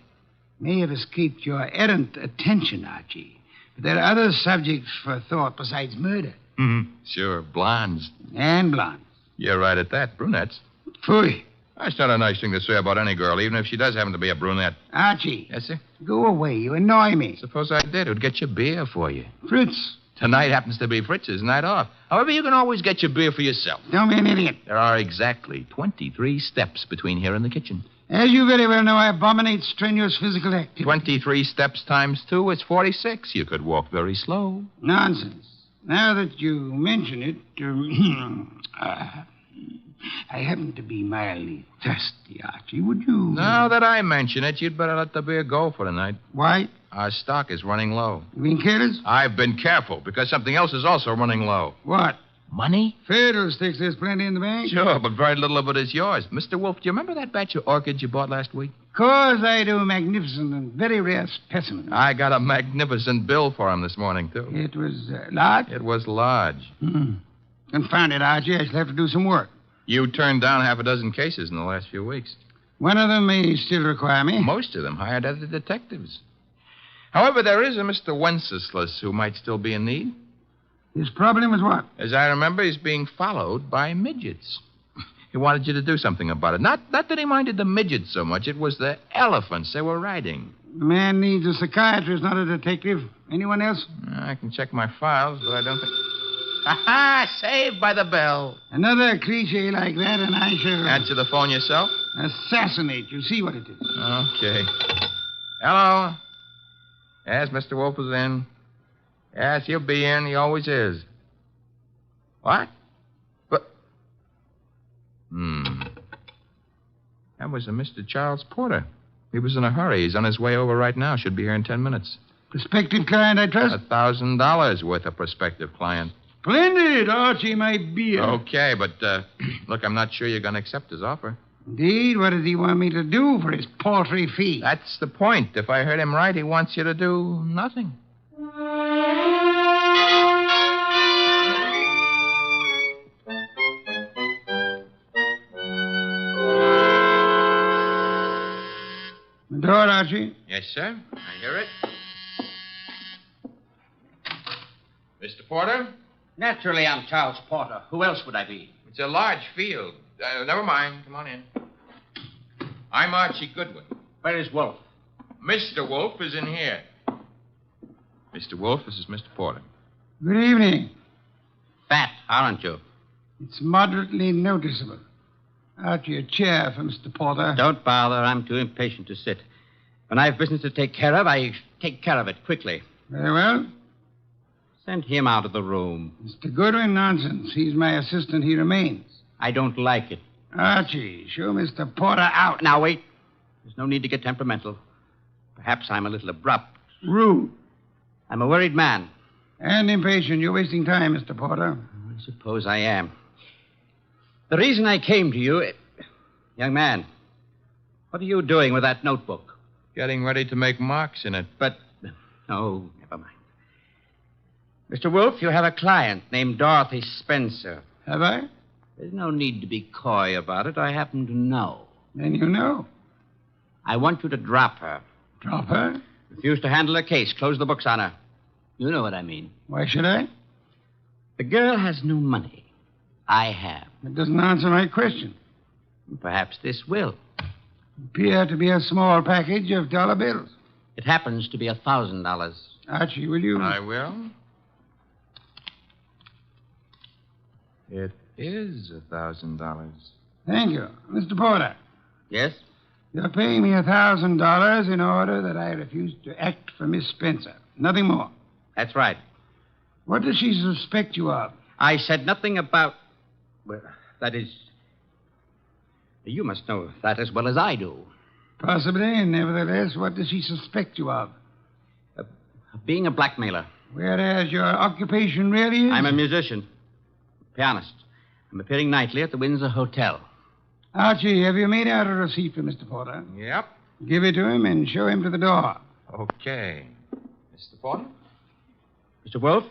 May have escaped your errant attention, Archie. But there are other subjects for thought besides murder. Mm-hmm. Sure, blondes. And blondes. You're right at that. Brunettes. Phooey. That's not a nice thing to say about any girl, even if she does happen to be a brunette. Archie. Yes, sir? Go away. You annoy me. Suppose I did. It would get you beer for you. Fritz. Tonight happens to be Fritz's night off. However, you can always get your beer for yourself. Don't be an idiot. There are exactly 23 steps between here and the kitchen. As you very well know, I abominate strenuous physical activity. 23 steps times 2 is 46. You could walk very slow. Nonsense. Now that you mention it, I happen to be mildly thirsty, Archie. Would you... Now that I mention it, you'd better let the beer go for tonight. Why? Our stock is running low. You being careless? I've been careful, because something else is also running low. What? Money? Fiddlesticks, there's plenty in the bank. Sure, but very little of it is yours. Mr. Wolfe, do you remember that batch of orchids you bought last week? Of course I do. Magnificent and very rare specimens. I got a magnificent bill for him this morning, too. It was large? It was large. Confound it, Archie. I shall have to do some work. You turned down half a dozen cases in the last few weeks. One of them may still require me. Most of them hired other detectives. However, there is a Mr. Wenceslas who might still be in need. His problem is what? As I remember, he's being followed by midgets. He wanted you to do something about it. Not that he minded the midgets so much. It was the elephants they were riding. The man needs a psychiatrist, not a detective. Anyone else? I can check my files, but I don't think... Ha-ha! Saved by the bell. Another cliche like that, and I shall... Answer the phone yourself? Assassinate. You see what it is. Okay. Hello? Yes, Mr. Wolfe is in. Yes, he'll be in. He always is. What? But... That was a Mr. Charles Porter. He was in a hurry. He's on his way over right now. Should be here in 10 minutes. Prospective client, I trust? $1,000 worth of prospective client. Splendid, Archie, my beer. Okay, but, look, I'm not sure you're going to accept his offer. Indeed? What does he want me to do for his paltry fee? That's the point. If I heard him right, he wants you to do nothing. The door, Archie. Yes, sir. I hear it. Mr. Porter? Naturally, I'm Charles Porter. Who else would I be? It's a large field. Never mind. Come on in. I'm Archie Goodwin. Where is Wolfe? Mr. Wolfe is in here. Mr. Wolfe, this is Mr. Porter. Good evening. Fat, aren't you? It's moderately noticeable. Archie, a chair for Mr. Porter. Don't bother. I'm too impatient to sit. When I have business to take care of, I take care of it quickly. Very well. Send him out of the room. Mr. Goodwin, nonsense. He's my assistant. He remains. I don't like it. Archie, show Mr. Porter out. Now, wait. There's no need to get temperamental. Perhaps I'm a little abrupt. Rude. I'm a worried man. And impatient. You're wasting time, Mr. Porter. I suppose I am. The reason I came to you... Young man, what are you doing with that notebook? Getting ready to make marks in it. But... Oh, never mind. Mr. Wolfe, you have a client named Dorothy Spencer. Have I? There's no need to be coy about it. I happen to know. Then you know. I want you to drop her. Drop her? Refuse to handle her case. Close the books on her. You know what I mean. Why should I? The girl has no money. I have. That doesn't answer my question. Perhaps this will. Appear to be a small package of dollar bills. It happens to be $1,000. Archie, will you? I will. It is $1,000. Thank you. Mr. Porter. Yes? You're paying me $1,000 in order that I refuse to act for Miss Spencer. Nothing more. That's right. What does she suspect you of? I said nothing about... Well, that is... You must know that as well as I do. Possibly, and nevertheless, what does she suspect you of? Being a blackmailer. Whereas your occupation really is? I'm a musician. Pianist. I'm appearing nightly at the Windsor Hotel. Archie, have you made out a receipt for Mr. Porter? Yep. Give it to him and show him to the door. Okay. Mr. Porter? Mr. Wolfe,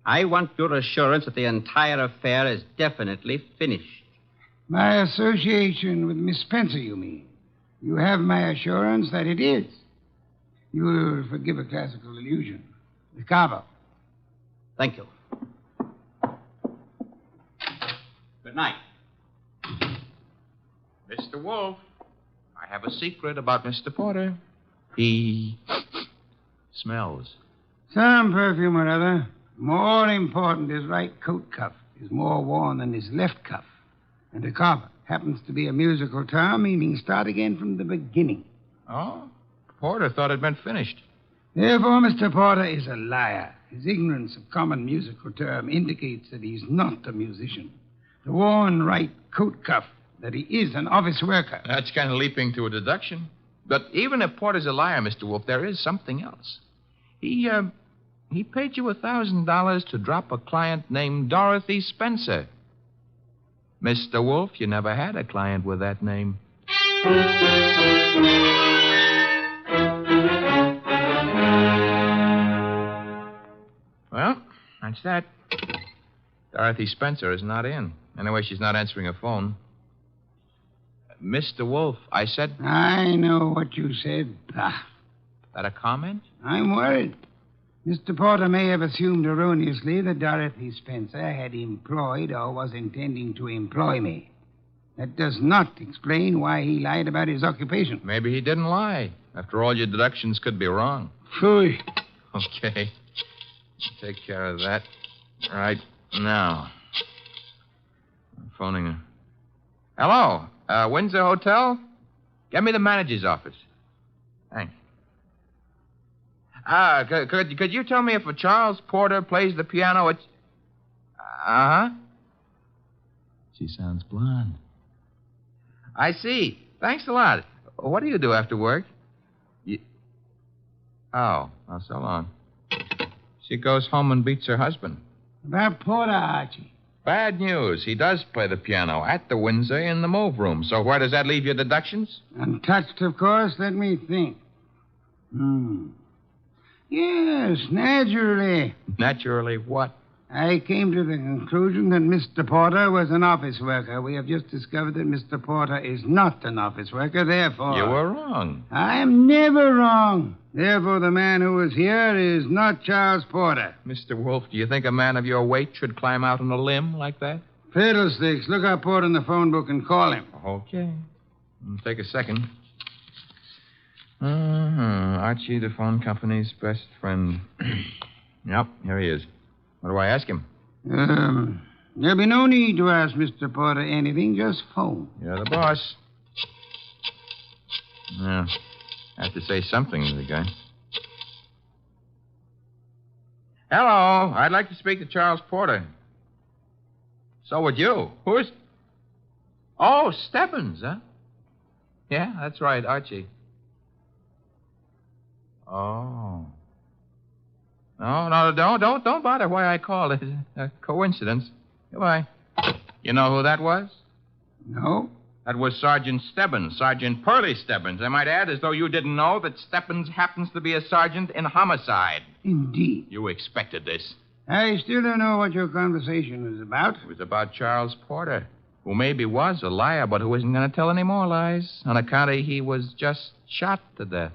I want your assurance that the entire affair is definitely finished. My association with Miss Spencer, you mean? You have my assurance that it is. You will forgive a classical illusion. The carver. Thank you. Good night. Mr. Wolfe, I have a secret about Mr. Porter. He smells. Some perfume or other. More important, his right coat cuff is more worn than his left cuff. And a carver happens to be a musical term meaning start again from the beginning. Oh? Porter thought it'd been finished. Therefore, Mr. Porter is a liar. His ignorance of common musical term indicates that he's not a musician. The worn right coat cuff, that he is an office worker. That's kind of leaping to a deduction. But even if Porter's a liar, Mr. Wolfe, there is something else. He paid you $1,000 to drop a client named Dorothy Spencer. Mr. Wolfe, you never had a client with that name. Well, that's that. Dorothy Spencer is not in. Anyway, she's not answering her phone. Mr. Wolfe, I said... I know what you said. Pah. That a comment? I'm worried. Mr. Porter may have assumed erroneously that Dorothy Spencer had employed or was intending to employ me. That does not explain why he lied about his occupation. Maybe he didn't lie. After all, your deductions could be wrong. Phooey. Okay. Take care of that right now. I'm phoning her. Hello, Windsor Hotel? Get me the manager's office. Thanks. Could you tell me if a Charles Porter plays the piano at... Uh-huh. She sounds blonde. I see. Thanks a lot. What do you do after work? Oh, so long. She goes home and beats her husband. About Porter, Archie. Bad news. He does play the piano at the Windsor in the move room. So where does that leave your deductions? Untouched, of course. Let me think. Yes, naturally. Naturally what? I came to the conclusion that Mr. Porter was an office worker. We have just discovered that Mr. Porter is not an office worker, therefore... You were wrong. I'm never wrong. Therefore, the man who was here is not Charles Porter. Mr. Wolfe, do you think a man of your weight should climb out on a limb like that? Fiddlesticks. Look up Porter in the phone book and call him. Okay. Take a second. Archie, the phone company's best friend. Yep, here he is. What do I ask him? There'll be no need to ask Mr. Porter anything. Just phone. You're the boss. Yeah. I have to say something to the guy. Hello. I'd like to speak to Charles Porter. So would you. Who's... Oh, Stebbins, huh? Yeah, that's right, Archie. Oh. No, don't bother why I called. It's a coincidence. Goodbye. You know who that was? No. That was Sergeant Stebbins, Sergeant Pearlie Stebbins. I might add, as though you didn't know, that Stebbins happens to be a sergeant in homicide. Indeed. You expected this. I still don't know what your conversation was about. It was about Charles Porter, who maybe was a liar, but who isn't going to tell any more lies on account of he was just shot to death.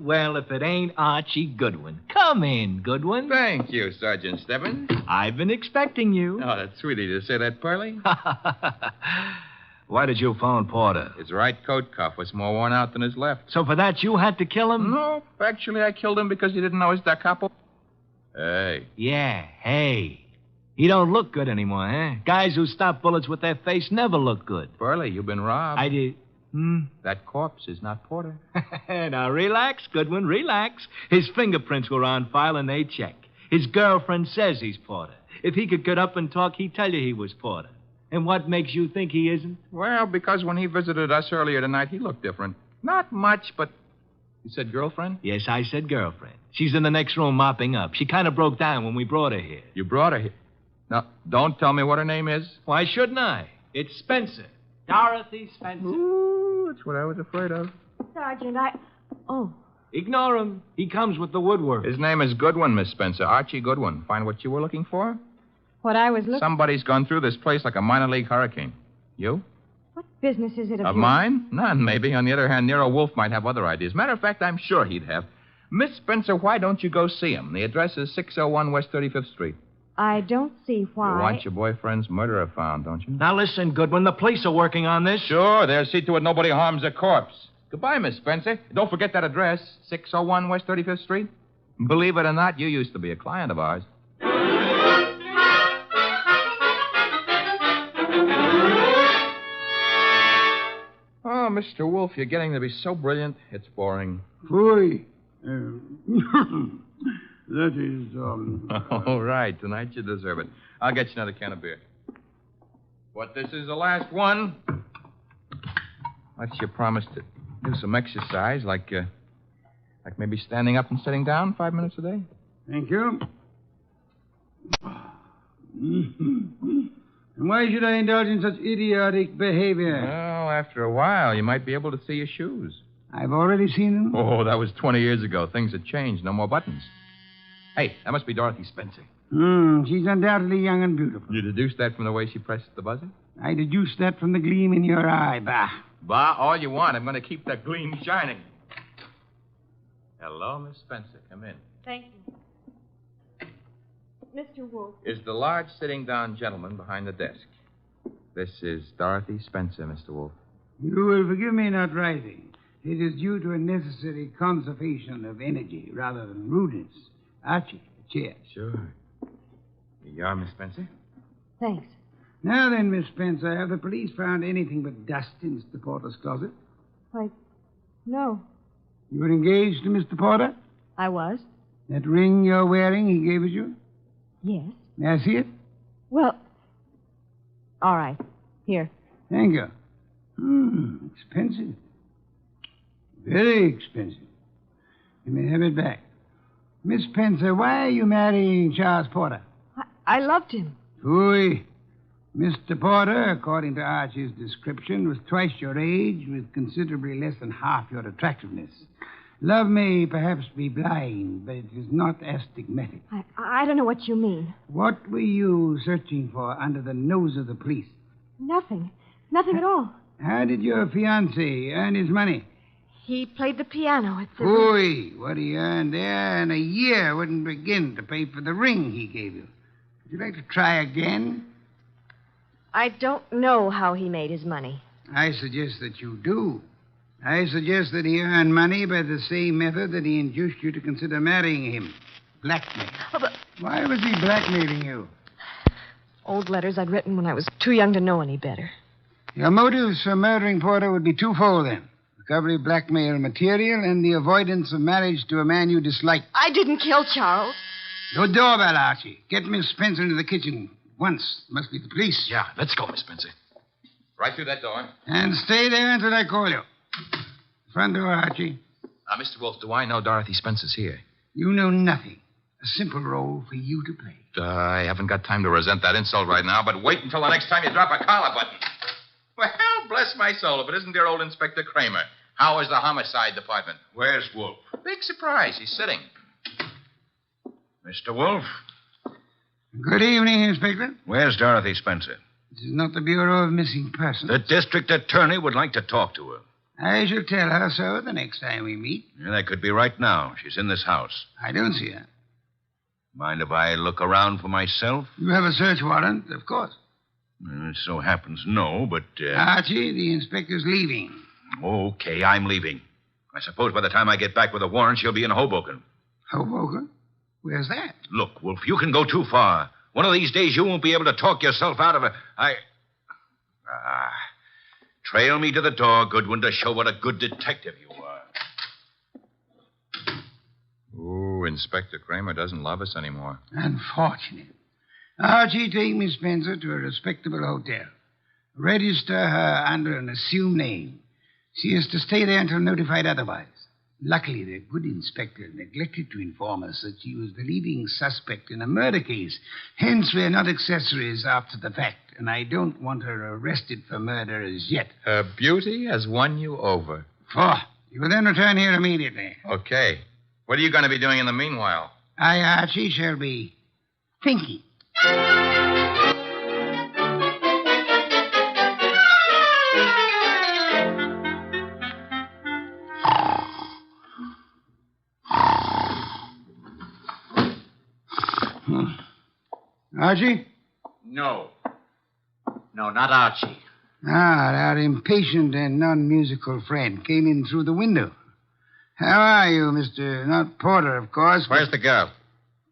Well, if it ain't Archie Goodwin. Come in, Goodwin. Thank you, Sergeant Stebbins. I've been expecting you. Oh, that's sweet of you to say that, Pearlie. Why did you phone Porter? His right coat cuff was more worn out than his left. So for that, you had to kill him? No, actually, I killed him because he didn't know his da capo. Hey. Yeah, hey. He don't look good anymore, huh? Guys who stop bullets with their face never look good. Pearlie, you've been robbed. I did. That corpse is not Porter. Now, relax, Goodwin, relax. His fingerprints were on file, and they check. His girlfriend says he's Porter. If he could get up and talk, he'd tell you he was Porter. And what makes you think he isn't? Well, because when he visited us earlier tonight, he looked different. Not much, but... You said girlfriend? Yes, I said girlfriend. She's in the next room mopping up. She kind of broke down when we brought her here. You brought her here? Now, don't tell me what her name is. Why shouldn't I? It's Spencer. Dorothy Spencer. Ooh, that's what I was afraid of. Sergeant, Oh. Ignore him. He comes with the woodwork. His name is Goodwin, Miss Spencer. Archie Goodwin. Find what you were looking for? What I was looking... Somebody's gone through this place like a minor league hurricane. You? What business is it of Of yours? mine? None, maybe. On the other hand, Nero Wolfe might have other ideas. Matter of fact, I'm sure he'd have. Miss Spencer, why don't you go see him? The address is 601 West 35th Street. I don't see why. You want your boyfriend's murderer found, don't you? Now listen, Goodwin, the police are working on this. Sure, they'll see to it nobody harms a corpse. Goodbye, Miss Spencer. Don't forget that address, 601 West 35th Street. Believe it or not, you used to be a client of ours. Oh, Mr. Wolfe, you're getting to be so brilliant, it's boring. Boy. That is, All right, tonight you deserve it. I'll get you another can of beer. But this is the last one. What's your promise to do some exercise, like maybe standing up and sitting down 5 minutes a day? Thank you. And why should I indulge in such idiotic behavior? Well, after a while, you might be able to see your shoes. I've already seen them. Oh, that was 20 years ago. Things have changed. No more buttons. Hey, that must be Dorothy Spencer. She's undoubtedly young and beautiful. You deduced that from the way she pressed the buzzer? I deduced that from the gleam in your eye, Bah. Bah, all you want. I'm going to keep that gleam shining. Hello, Miss Spencer. Come in. Thank you. Mr. Wolfe. Is the large sitting-down gentleman behind the desk. This is Dorothy Spencer, Mr. Wolfe. You will forgive me not rising. It is due to a necessary conservation of energy rather than rudeness. Archie, a chair. Sure. Here you are, Miss Spencer. Thanks. Now then, Miss Spencer, have the police found anything but dust in Mr. Porter's closet? Why, no. You were engaged to Mr. Porter? I was? That ring you're wearing he gave it you? Yes. May I see it? Well, all right. Here. Thank you. Expensive. Very expensive. You may have it back. Miss Spencer, why are you marrying Charles Porter? I loved him. Phooey. Mr. Porter, according to Archie's description, was twice your age with considerably less than half your attractiveness. Love may perhaps be blind, but it is not astigmatic. I don't know what you mean. What were you searching for under the nose of the police? Nothing. Nothing at all. How did your fiancé earn his money? He played the piano at the... Ooh, what he earned there in a year wouldn't begin to pay for the ring he gave you. Would you like to try again? I don't know how he made his money. I suggest that you do. I suggest that he earned money by the same method that he induced you to consider marrying him. Blackmail. Oh, but... Why was he blackmailing you? Old letters I'd written when I was too young to know any better. Your motives for murdering Porter would be twofold, then. Recovery of blackmail material and the avoidance of marriage to a man you dislike. I didn't kill Charles. Your doorbell, Archie. Get Miss Spencer into the kitchen. Once. Must be the police. Yeah, let's go, Miss Spencer. Right through that door. And stay there until I call you. Front door, Archie. Mr. Wolfe, do I know Dorothy Spencer's here? You know nothing. A simple role for you to play. I haven't got time to resent that insult right now, but wait until the next time you drop a collar button. Well, bless my soul, if it isn't dear old Inspector Kramer. How is the homicide department? Where's Wolfe? Big surprise. He's sitting. Mr. Wolfe? Good evening, Inspector. Where's Dorothy Spencer? This is not the Bureau of Missing Persons. The district attorney would like to talk to her. I shall tell her so the next time we meet. Yeah, that could be right now. She's in this house. I don't see her. Mind if I look around for myself? You have a search warrant, of course. It so happens no, but... Archie, the inspector's leaving. Okay, I'm leaving. I suppose by the time I get back with a warrant, she'll be in Hoboken. Hoboken? Where's that? Look, Wolf, you can go too far. One of these days you won't be able to talk yourself out of it. Trail me to the door, Goodwin, to show what a good detective you are. Ooh, Inspector Kramer doesn't love us anymore. Unfortunate. Archie, take Miss Spencer to a respectable hotel. Register her under an assumed name. She is to stay there until notified otherwise. Luckily, the good inspector neglected to inform us that she was the leading suspect in a murder case. Hence, we're not accessories after the fact, and I don't want her arrested for murder as yet. Her beauty has won you over. You will then return here immediately. Okay. What are you going to be doing in the meanwhile? I, Archie, shall be thinking. Archie? No. No, not Archie. Our impatient and non-musical friend came in through the window. How are you, Mr. Not Porter, of course. Where's the girl?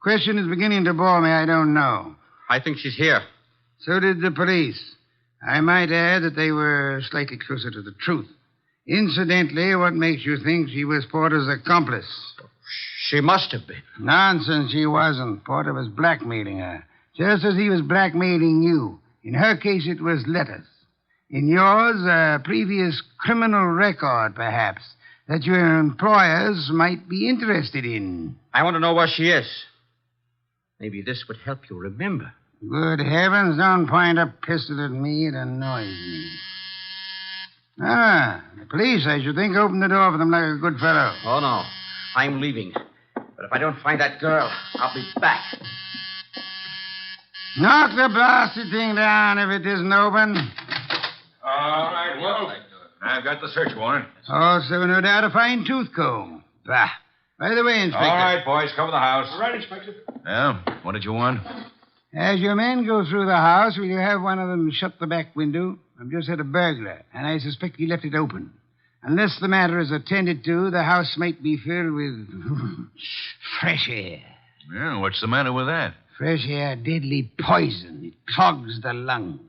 Question is beginning to bore me. I don't know. I think she's here. So did the police. I might add that they were slightly closer to the truth. Incidentally, what makes you think she was Porter's accomplice? She must have been. Nonsense, she wasn't. Porter was blackmailing her, just as he was blackmailing you. In her case, it was letters. In yours, a previous criminal record, perhaps, that your employers might be interested in. I want to know where she is. Maybe this would help you remember. Good heavens, don't point a pistol at me. It annoys me. The police, I should think, opened the door for them like a good fellow. Oh, no. I'm leaving. But if I don't find that girl, I'll be back. Knock the blasted thing down if it isn't open. All right, well, I've got the search warrant. Also, no doubt, a fine tooth comb. Bah. By the way, Inspector. All right, boys, cover the house. All right, Inspector. Yeah, what did you want? As your men go through the house, will you have one of them shut the back window? I've just had a burglar, and I suspect he left it open. Unless the matter is attended to, the house might be filled with fresh air. Yeah, what's the matter with that? Fresh air, deadly poison. It clogs the lungs.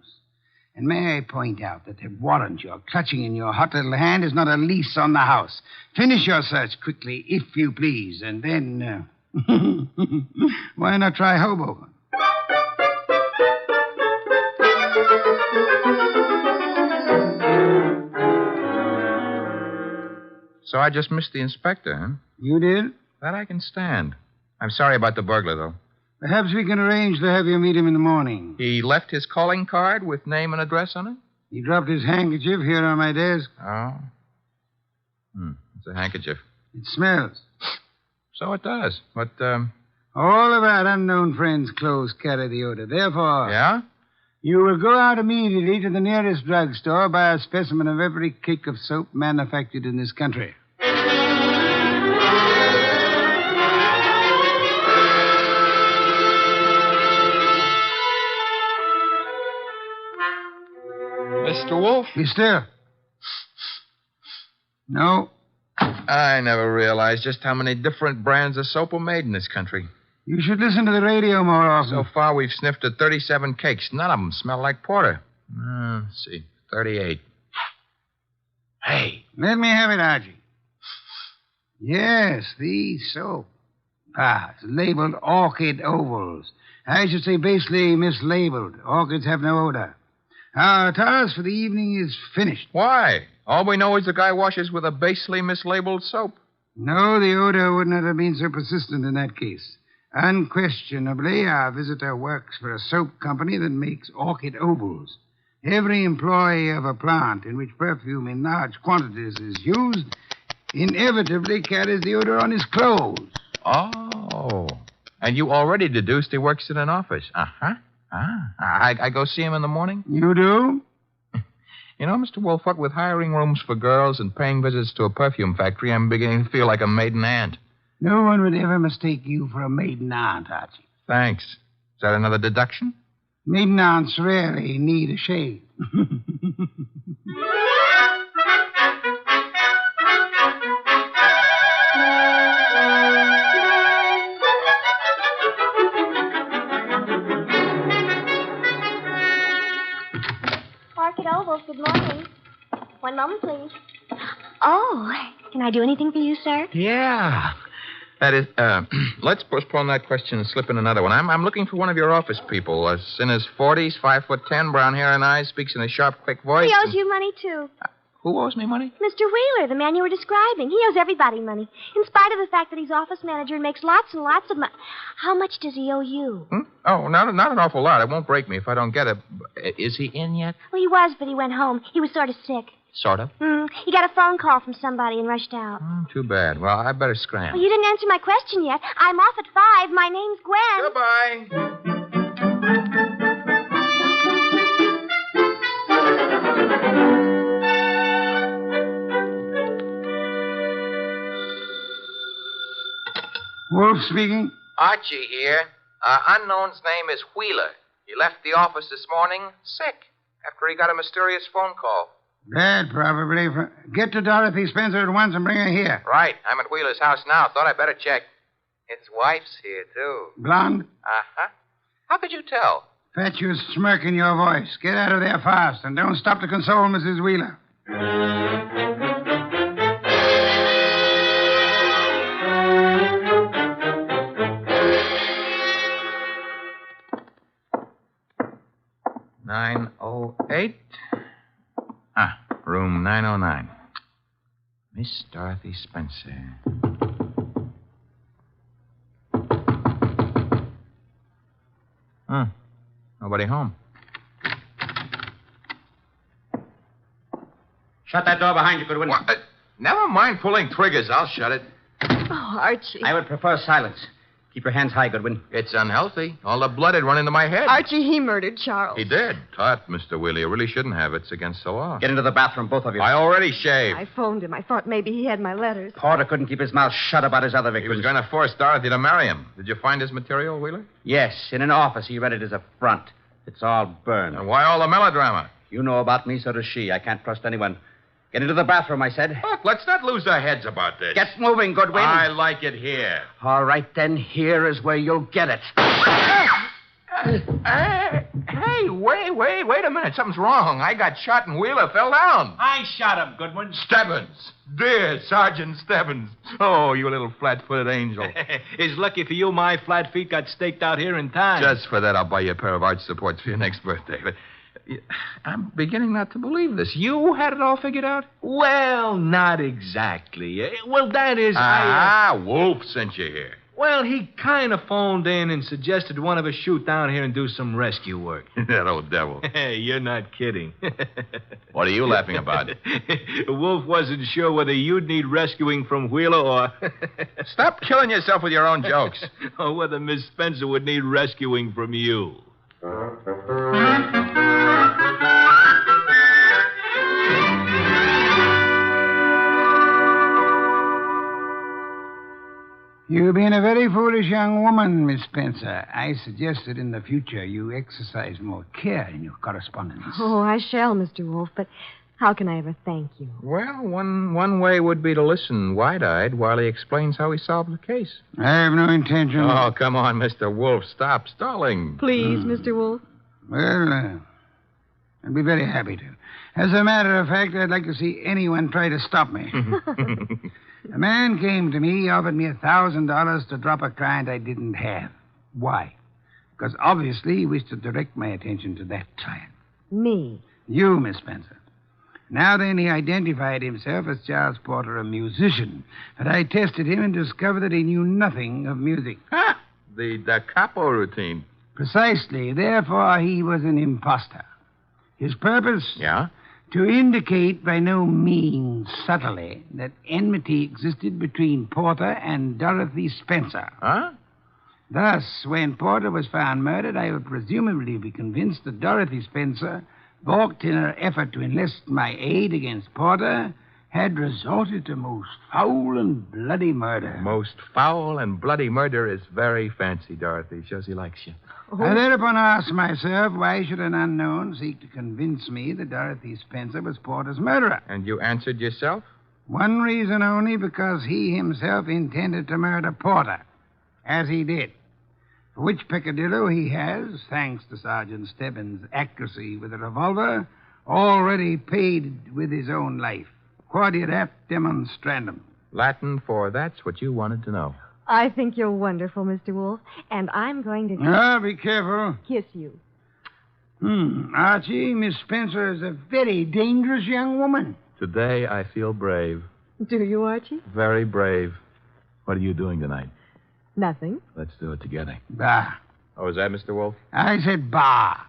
And may I point out that the warrant you're clutching in your hot little hand is not a lease on the house. Finish your search quickly, if you please, and then, why not try Hoboken? So I just missed the inspector, huh? You did? That I can stand. I'm sorry about the burglar, though. Perhaps we can arrange to have you meet him in the morning. He left his calling card with name and address on it? He dropped his handkerchief here on my desk. Oh. It's a handkerchief. It smells. So it does. But, all of our unknown friends' clothes carry the odor. Therefore... Yeah? You will go out immediately to the nearest drugstore, buy a specimen of every cake of soap manufactured in this country. Mr. Wolfe? Be still. No. I never realized just how many different brands of soap are made in this country. You should listen to the radio more often. So far, we've sniffed at 37 cakes. None of them smell like porter. Let's see. 38. Hey. Let me have it, Archie. Yes, the soap. It's labeled Orchid Ovals. I should say basically mislabeled. Orchids have no odor. Our task for the evening is finished. Why? All we know is the guy washes with a basely mislabeled soap. No, the odor would not have been so persistent in that case. Unquestionably, our visitor works for a soap company that makes orchid ovals. Every employee of a plant in which perfume in large quantities is used inevitably carries the odor on his clothes. Oh. And you already deduced he works in an office. Uh-huh. I go see him in the morning? You do? You know, Mr. Wolfe, what with hiring rooms for girls and paying visits to a perfume factory, I'm beginning to feel like a maiden aunt. No one would ever mistake you for a maiden aunt, Archie. Thanks. Is that another deduction? Maiden aunts rarely need a shave. Orchid Ovals, good morning. One moment, please. Oh, can I do anything for you, sir? Yeah. That is, let's postpone that question and slip in another one. I'm looking for one of your office people. In his 40s, 5'10", brown hair and eyes, speaks in a sharp, quick voice. He owes you money, too. Who owes me money? Mr. Wheeler, the man you were describing. He owes everybody money, in spite of the fact that he's office manager and makes lots and lots of money. How much does he owe you? Oh, not an awful lot. It won't break me if I don't get it. Is he in yet? Well, he was, but he went home. He was sort of sick. Sort of. He got a phone call from somebody and rushed out. Too bad. Well, I better scram. Well, you didn't answer my question yet. I'm off at 5. My name's Gwen. Goodbye. Wolf speaking. Archie here. Unknown's name is Wheeler. He left the office this morning sick after he got a mysterious phone call. Bad, probably. Get to Dorothy Spencer at once and bring her here. Right. I'm at Wheeler's house now. Thought I'd better check. His wife's here, too. Blonde? Uh-huh. How could you tell? Fatuous smirk in your voice. Get out of there fast, and don't stop to console Mrs. Wheeler. Room 909. Miss Dorothy Spencer. Nobody home. Shut that door behind you, Goodwin. Never mind pulling triggers. I'll shut it. Oh, Archie. I would prefer silence. Keep your hands high, Goodwin. It's unhealthy. All the blood had run into my head. Archie, he murdered Charles. He did. Tut, Mr. Wheeler. You really shouldn't have. It's against the law. Get into the bathroom, both of you. I already shaved. I phoned him. I thought maybe he had my letters. Porter couldn't keep his mouth shut about his other He victims. was going to force Dorothy to marry him. Did you find his material, Wheeler? Yes, in an office. He read it as a front. It's all burned. And why all the melodrama? You know about me, so does she. I can't trust anyone. Get into the bathroom, I said. Look, let's not lose our heads about this. Get moving, Goodwin. I like it here. All right, then. Here is where you'll get it. Hey, wait a minute. Something's wrong. I got shot and Wheeler fell down. I shot him, Goodwin. Stebbins. Dear Sergeant Stebbins. Oh, you little flat-footed angel. It's lucky for you my flat feet got staked out here in time. Just for that, I'll buy you a pair of arch supports for your next birthday. But I'm beginning not to believe this. You had it all figured out? Well, not exactly. Well, that is, Wolfe sent you here. Well, he kind of phoned in and suggested one of us shoot down here and do some rescue work. That old devil. Hey, you're not kidding. What are you laughing about? Wolf wasn't sure whether you'd need rescuing from Wheeler or... Stop killing yourself with your own jokes. Or whether Miss Spencer would need rescuing from you. You been been a very foolish young woman, Miss Spencer. I suggest that in the future you exercise more care in your correspondence. Oh, I shall, Mr. Wolfe, but how can I ever thank you? Well, one way would be to listen wide-eyed while he explains how he solved the case. I have no intention. Oh, come on, Mr. Wolfe. Stop stalling. Please, Mr. Wolfe. Well, I'd be very happy to. As a matter of fact, I'd like to see anyone try to stop me. A man came to me, offered me $1,000 to drop a client I didn't have. Why? Because obviously he wished to direct my attention to that client. Me? You, Miss Spencer. Now then, he identified himself as Charles Porter, a musician. But I tested him and discovered that he knew nothing of music. Ah, the da capo routine. Precisely. Therefore, he was an imposter. His purpose? Yeah? To indicate by no means subtly that enmity existed between Porter and Dorothy Spencer. Huh? Thus, when Porter was found murdered, I would presumably be convinced that Dorothy Spencer, balked in her effort to enlist my aid against Porter, had resorted to most foul and bloody murder. Most foul and bloody murder is very fancy, Dorothy. Shows he likes you. I thereupon asked myself, why should an unknown seek to convince me that Dorothy Spencer was Porter's murderer? And you answered yourself? One reason only, because he himself intended to murder Porter, as he did. For which peccadillo he has, thanks to Sergeant Stebbins' accuracy with a revolver, already paid with his own life. Quodirat demonstrandum. Latin for that's what you wanted to know. I think you're wonderful, Mr. Wolfe, and I'm going to... Ah, be careful. Kiss you. Archie, Miss Spencer is a very dangerous young woman. Today I feel brave. Do you, Archie? Very brave. What are you doing tonight? Nothing. Let's do it together. Bah. Oh, is that Mr. Wolfe? I said bah.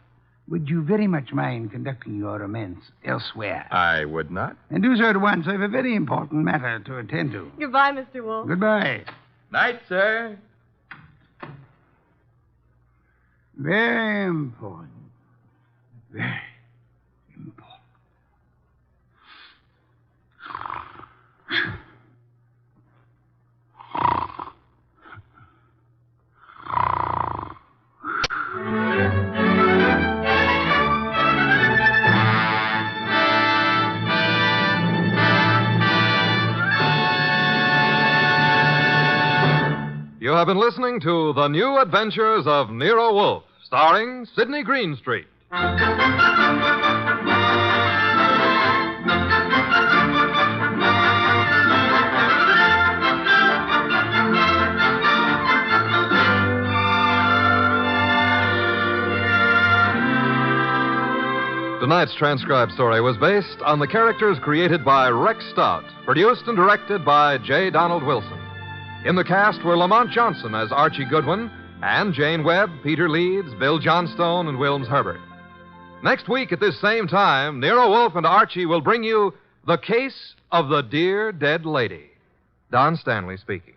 Would you very much mind conducting your romance elsewhere? I would not. And do so at once. I have a very important matter to attend to. Goodbye, Mr. Wolfe. Goodbye. Night, sir. Very important. Very important. You have been listening to The New Adventures of Nero Wolfe, starring Sidney Greenstreet. Tonight's transcribed story was based on the characters created by Rex Stout, produced and directed by J. Donald Wilson. In the cast were Lamont Johnson as Archie Goodwin, and Jane Webb, Peter Leeds, Bill Johnstone, and Wilms Herbert. Next week at this same time, Nero Wolfe and Archie will bring you The Case of the Dear Dead Lady. Don Stanley speaking.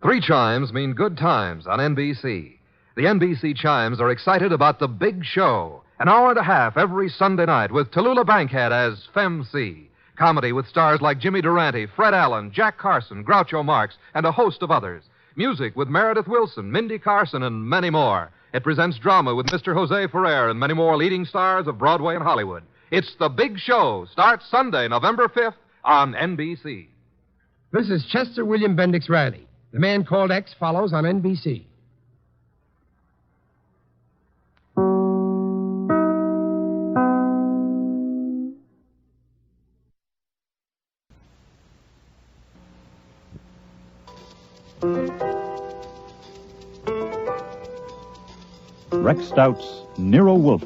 Three chimes mean good times on NBC. The NBC chimes are excited about the big show, an hour and a half every Sunday night with Tallulah Bankhead as Femme C. Comedy with stars like Jimmy Durante, Fred Allen, Jack Carson, Groucho Marx, and a host of others. Music with Meredith Wilson, Mindy Carson, and many more. It presents drama with Mr. Jose Ferrer and many more leading stars of Broadway and Hollywood. It's The Big Show. Starts Sunday, November 5th on NBC. This is Chester William Bendix Riley. The Man Called X follows on NBC. Rex Stout's Nero Wolfe.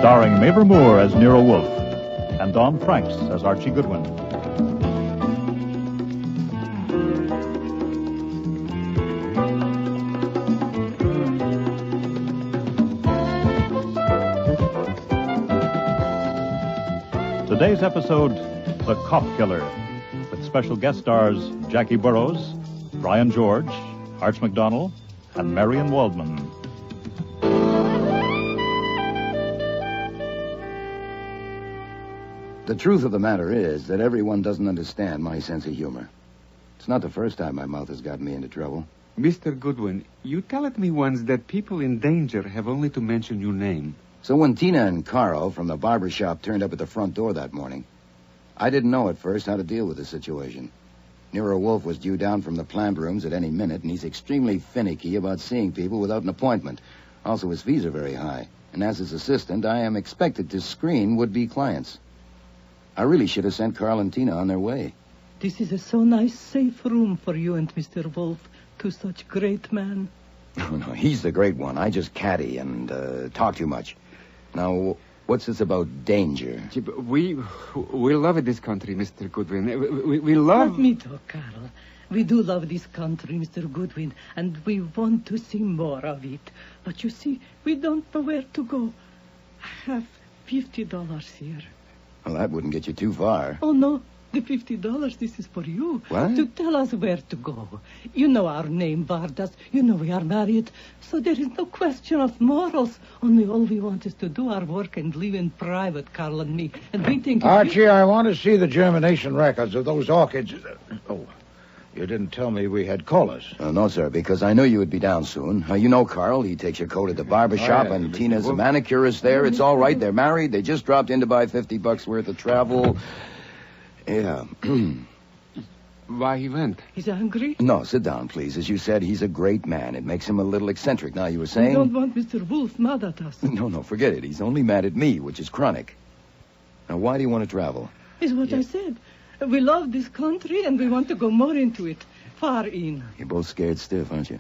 Starring Mavor Moore as Nero Wolfe. and Don Franks as Archie Goodwin. Today's episode, The Cop Killer, with special guest stars Jackie Burrows, Brian George, Arch McDonnell, and Marion Waldman. The truth of the matter is that everyone doesn't understand my sense of humor. It's not the first time my mouth has gotten me into trouble. Mr. Goodwin, you told me once that people in danger have only to mention your name. So when Tina and Carl from the barber shop turned up at the front door that morning, I didn't know at first how to deal with the situation. Nero Wolfe was due down from the plant rooms at any minute, and he's extremely finicky about seeing people without an appointment. Also, his fees are very high, and as his assistant, I am expected to screen would-be clients. I really should have sent Carl and Tina on their way. This is a so nice, safe room for you and Mr. Wolfe, two such great men. No, he's the great one. I just caddy and talk too much. Now, what's this about danger? We love this country, Mr. Goodwin. We love... Let me talk, Carl. We do love this country, Mr. Goodwin, and we want to see more of it. But you see, we don't know where to go. I have $50 here. Well, that wouldn't get you too far. Oh, no. The $50, this is for you. What? To tell us where to go. You know our name, Vardas. You know we are married. So there is no question of morals. Only all we want is to do our work and live in private, Carl and me. And we think... Archie, I want to see the germination records of those orchids. Oh, you didn't tell me we had callers. No, sir, because I knew you would be down soon. You know Carl. He takes your coat at the barber shop, and Tina's a manicurist there. It's all right. They're married. They just dropped in to buy $50 worth of travel. Yeah. Why he went? He's angry? No, sit down, please. As you said, he's a great man. It makes him a little eccentric. Now, you were saying... We don't want Mr. Wolfe mad at us. No, forget it. He's only mad at me, which is chronic. Now, why do you want to travel? Is what I said. We love this country, and we want to go more into it. Far in. You're both scared stiff, aren't you?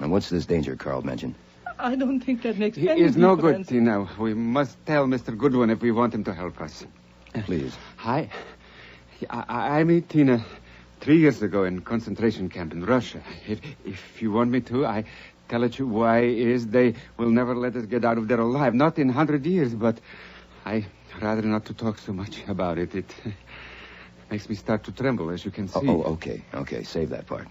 Now, what's this danger Carl mentioned? I don't think that makes any difference. It's no good, Tina. We must tell Mr. Goodwin if we want him to help us. Please. Hi. I met Tina 3 years ago in concentration camp in Russia. If you want me to, I tell it you why is they will never let us get out of there alive. Not in 100 years, but I rather not to talk so much about it. It makes me start to tremble, as you can see. Okay, save that part.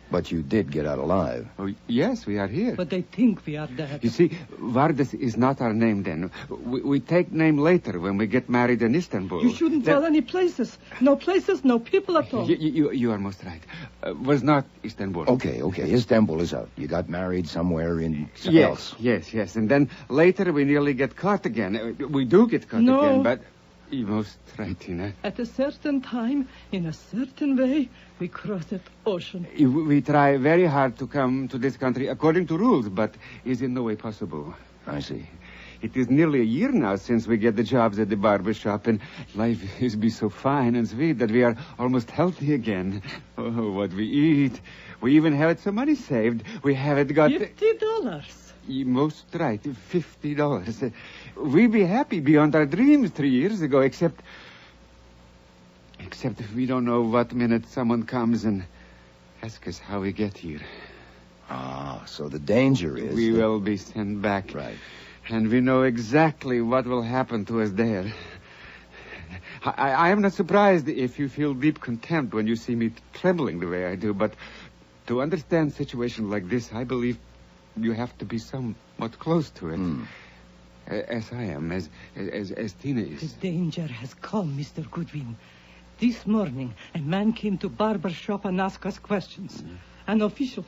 But you did get out alive. Oh, yes, we are here. But they think we are dead. You see, Vardas is not our name then. We take name later when we get married in Istanbul. You shouldn't tell any places. No places, no people at all. You are most right. Was not Istanbul. Okay. Istanbul is out. You got married somewhere in... else. Yes. And then later we nearly get caught again. We do get caught again, but... You're most right, Tina. At a certain time, in a certain way, we cross that ocean. We try very hard to come to this country according to rules, but is in no way possible. I see. It is nearly a year now since we get the jobs at the barber shop, and life is be so fine and sweet that we are almost healthy again. Oh, what we eat. We even have some money saved. We haven't got... $50. You're most right, $50. We be happy beyond our dreams 3 years ago, except we don't know what minute someone comes and asks us how we get here. Ah, so the danger is... We will be sent back. Right. And we know exactly what will happen to us there. I am not surprised if you feel deep contempt when you see me trembling the way I do, but to understand a situation like this, I believe you have to be somewhat close to it. As I am, as Tina is. The danger has come, Mr. Goodwin. This morning, a man came to barber shop and asked us questions. An official.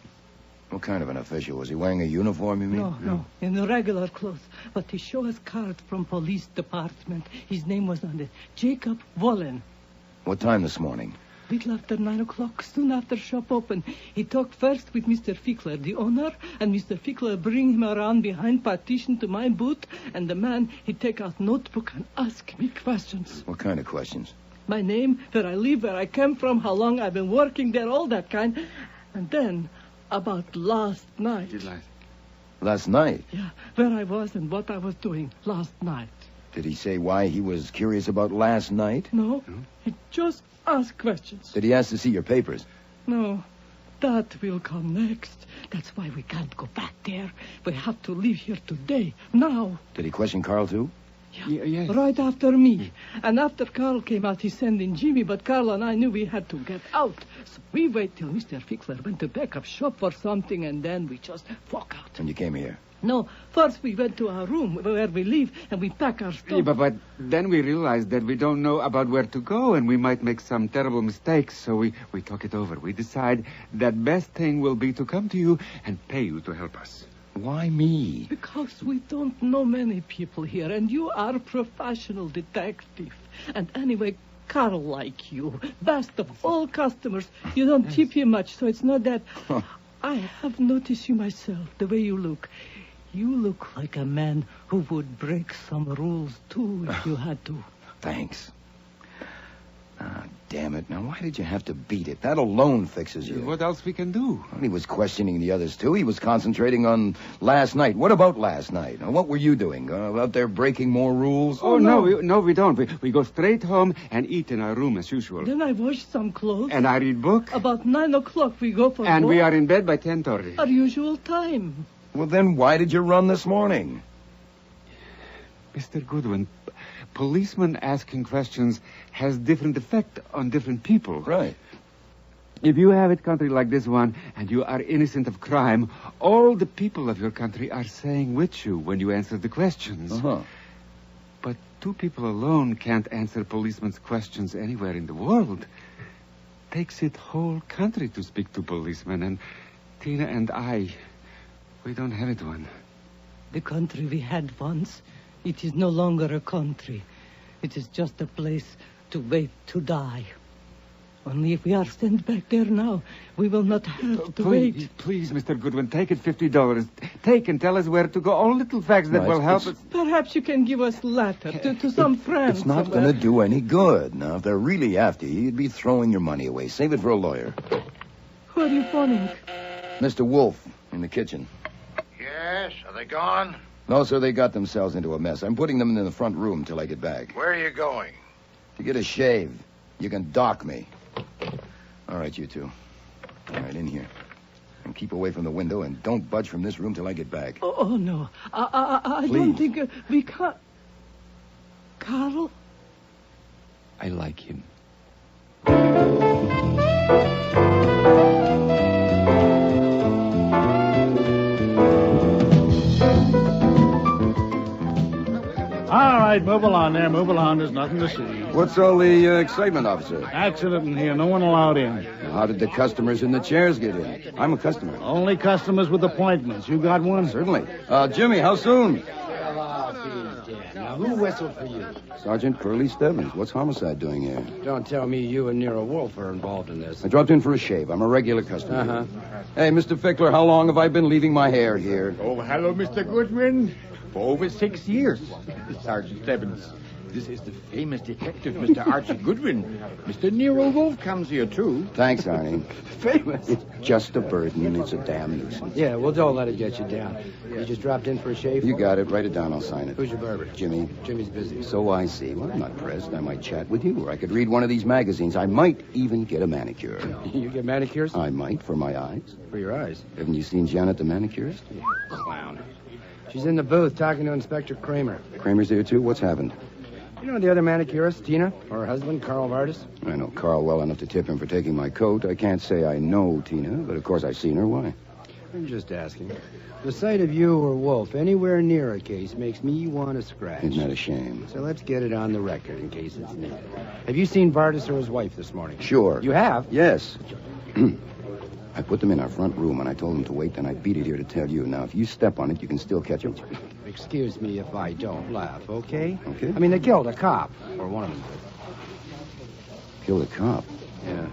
What kind of an official? Was he wearing a uniform, you mean? No, in regular clothes. But he showed us card from police department. His name was on it. Jacob Wallen. What time this morning? Little after 9 o'clock, soon after shop open. He talked first with Mr. Fickler, the owner, and Mr. Fickler bring him around behind partition to my booth, and the man, he take out notebook and ask me questions. What kind of questions? My name, where I live, where I came from, how long I've been working there, all that kind. And then, about last night. Last night? Yeah, where I was and what I was doing last night. Did he say why he was curious about last night? No, he just asked questions. Did he ask to see your papers? No, that will come next. That's why we can't go back there. We have to leave here today, now. Did he question Carl, too? Yes. Right after me. And after Carl came out, he sent in Jimmy, but Carl and I knew we had to get out. So we wait till Mr. Fickler went to backup shop for something, and then we just walk out. And you came here? No, first we went to our room where we live, and we pack our stuff. Yeah, but then we realized that we don't know about where to go, and we might make some terrible mistakes, so we talk it over. We decide that best thing will be to come to you and pay you to help us. Why me? Because we don't know many people here, and you are a professional detective. And anyway, Carl like you, best of all customers. You don't tip him much, so it's not that. I have noticed you myself, the way you look. You look like a man who would break some rules, too, if you had to. Thanks. Ah, damn it. Now, why did you have to beat it? That alone fixes you. What else we can do? Well, he was questioning the others, too. He was concentrating on last night. What about last night? Now, what were you doing? Out there breaking more rules? Oh, no, we don't. We go straight home and eat in our room as usual. Then I wash some clothes. And I read book. About 9 o'clock we go for And walk. we are in bed by 10:30. Our usual time. Well, then why did you run this morning? Mr. Goodwin, policemen asking questions has different effect on different people. Right. If you have a country like this one and you are innocent of crime, all the people of your country are saying with you when you answer the questions. Uh-huh. But two people alone can't answer policemen's questions anywhere in the world. Takes it whole country to speak to policemen, and Tina and I, we don't have it one. The country we had once, it is no longer a country. It is just a place to wait to die. Only if we are sent back there now, we will not have to wait. Please, Mr. Goodwin, take it $50. Take and tell us where to go. All little facts that will help us. Perhaps you can give us letter to some friends. It's not going to do any good. Now, if they're really after you, you'd be throwing your money away. Save it for a lawyer. Who are you phoning? Mr. Wolfe, in the kitchen. Yes? Are they gone? No, sir, they got themselves into a mess. I'm putting them in the front room till I get back. Where are you going? To get a shave. You can dock me. All right, you two. All right, in here. And keep away from the window, and don't budge from this room till I get back. Oh no. I don't think we can't. Carl? I like him. All right, move along there. Move along. There's nothing to see. What's all the excitement, officer? Accident in here. No one allowed in. How did the customers in the chairs get in? I'm a customer. Only customers with appointments. You got one? Certainly. Jimmy, how soon? Now, who whistled for you? Sergeant Curly Stebbins. What's homicide doing here? Don't tell me you and Nero Wolfe are involved in this. I dropped in for a shave. I'm a regular customer. Uh-huh. Hey, Mr. Fickler, how long have I been leaving my hair here? Oh, hello, Mr. Goodwin. For over 6 years. Sergeant Stebbins. This is the famous detective, Mr. Archie Goodwin. Mr. Nero Wolfe comes here, too. Thanks, Arnie. Famous. It's just a burden. It's a damn nuisance. Yeah, well, don't let it get you down. You just dropped in for a shave? You got it. Write it down. I'll sign it. Who's your barber? Jimmy. Jimmy's busy. So I see. Well, I'm not pressed. I might chat with you, or I could read one of these magazines. I might even get a manicure. You get manicures? I might, for my eyes. For your eyes? Haven't you seen Janet, the manicurist? You clown. She's in the booth talking to Inspector Kramer. Kramer's here, too? What's happened? You know the other manicurist, Tina? Or her husband, Carl Vardis? I know Carl well enough to tip him for taking my coat. I can't say I know Tina, but of course I've seen her. Why? I'm just asking. The sight of you or Wolfe anywhere near a case makes me want to scratch. Isn't that a shame? So let's get it on the record in case it's needed. Have you seen Vardis or his wife this morning? Sure. You have? Yes. I put them in our front room, and I told them to wait, then I beat it here to tell you. Now, if you step on it, you can still catch them. Excuse me if I don't laugh, okay? Okay. I mean, they killed a cop. Or one of them did. Killed a cop? Yeah.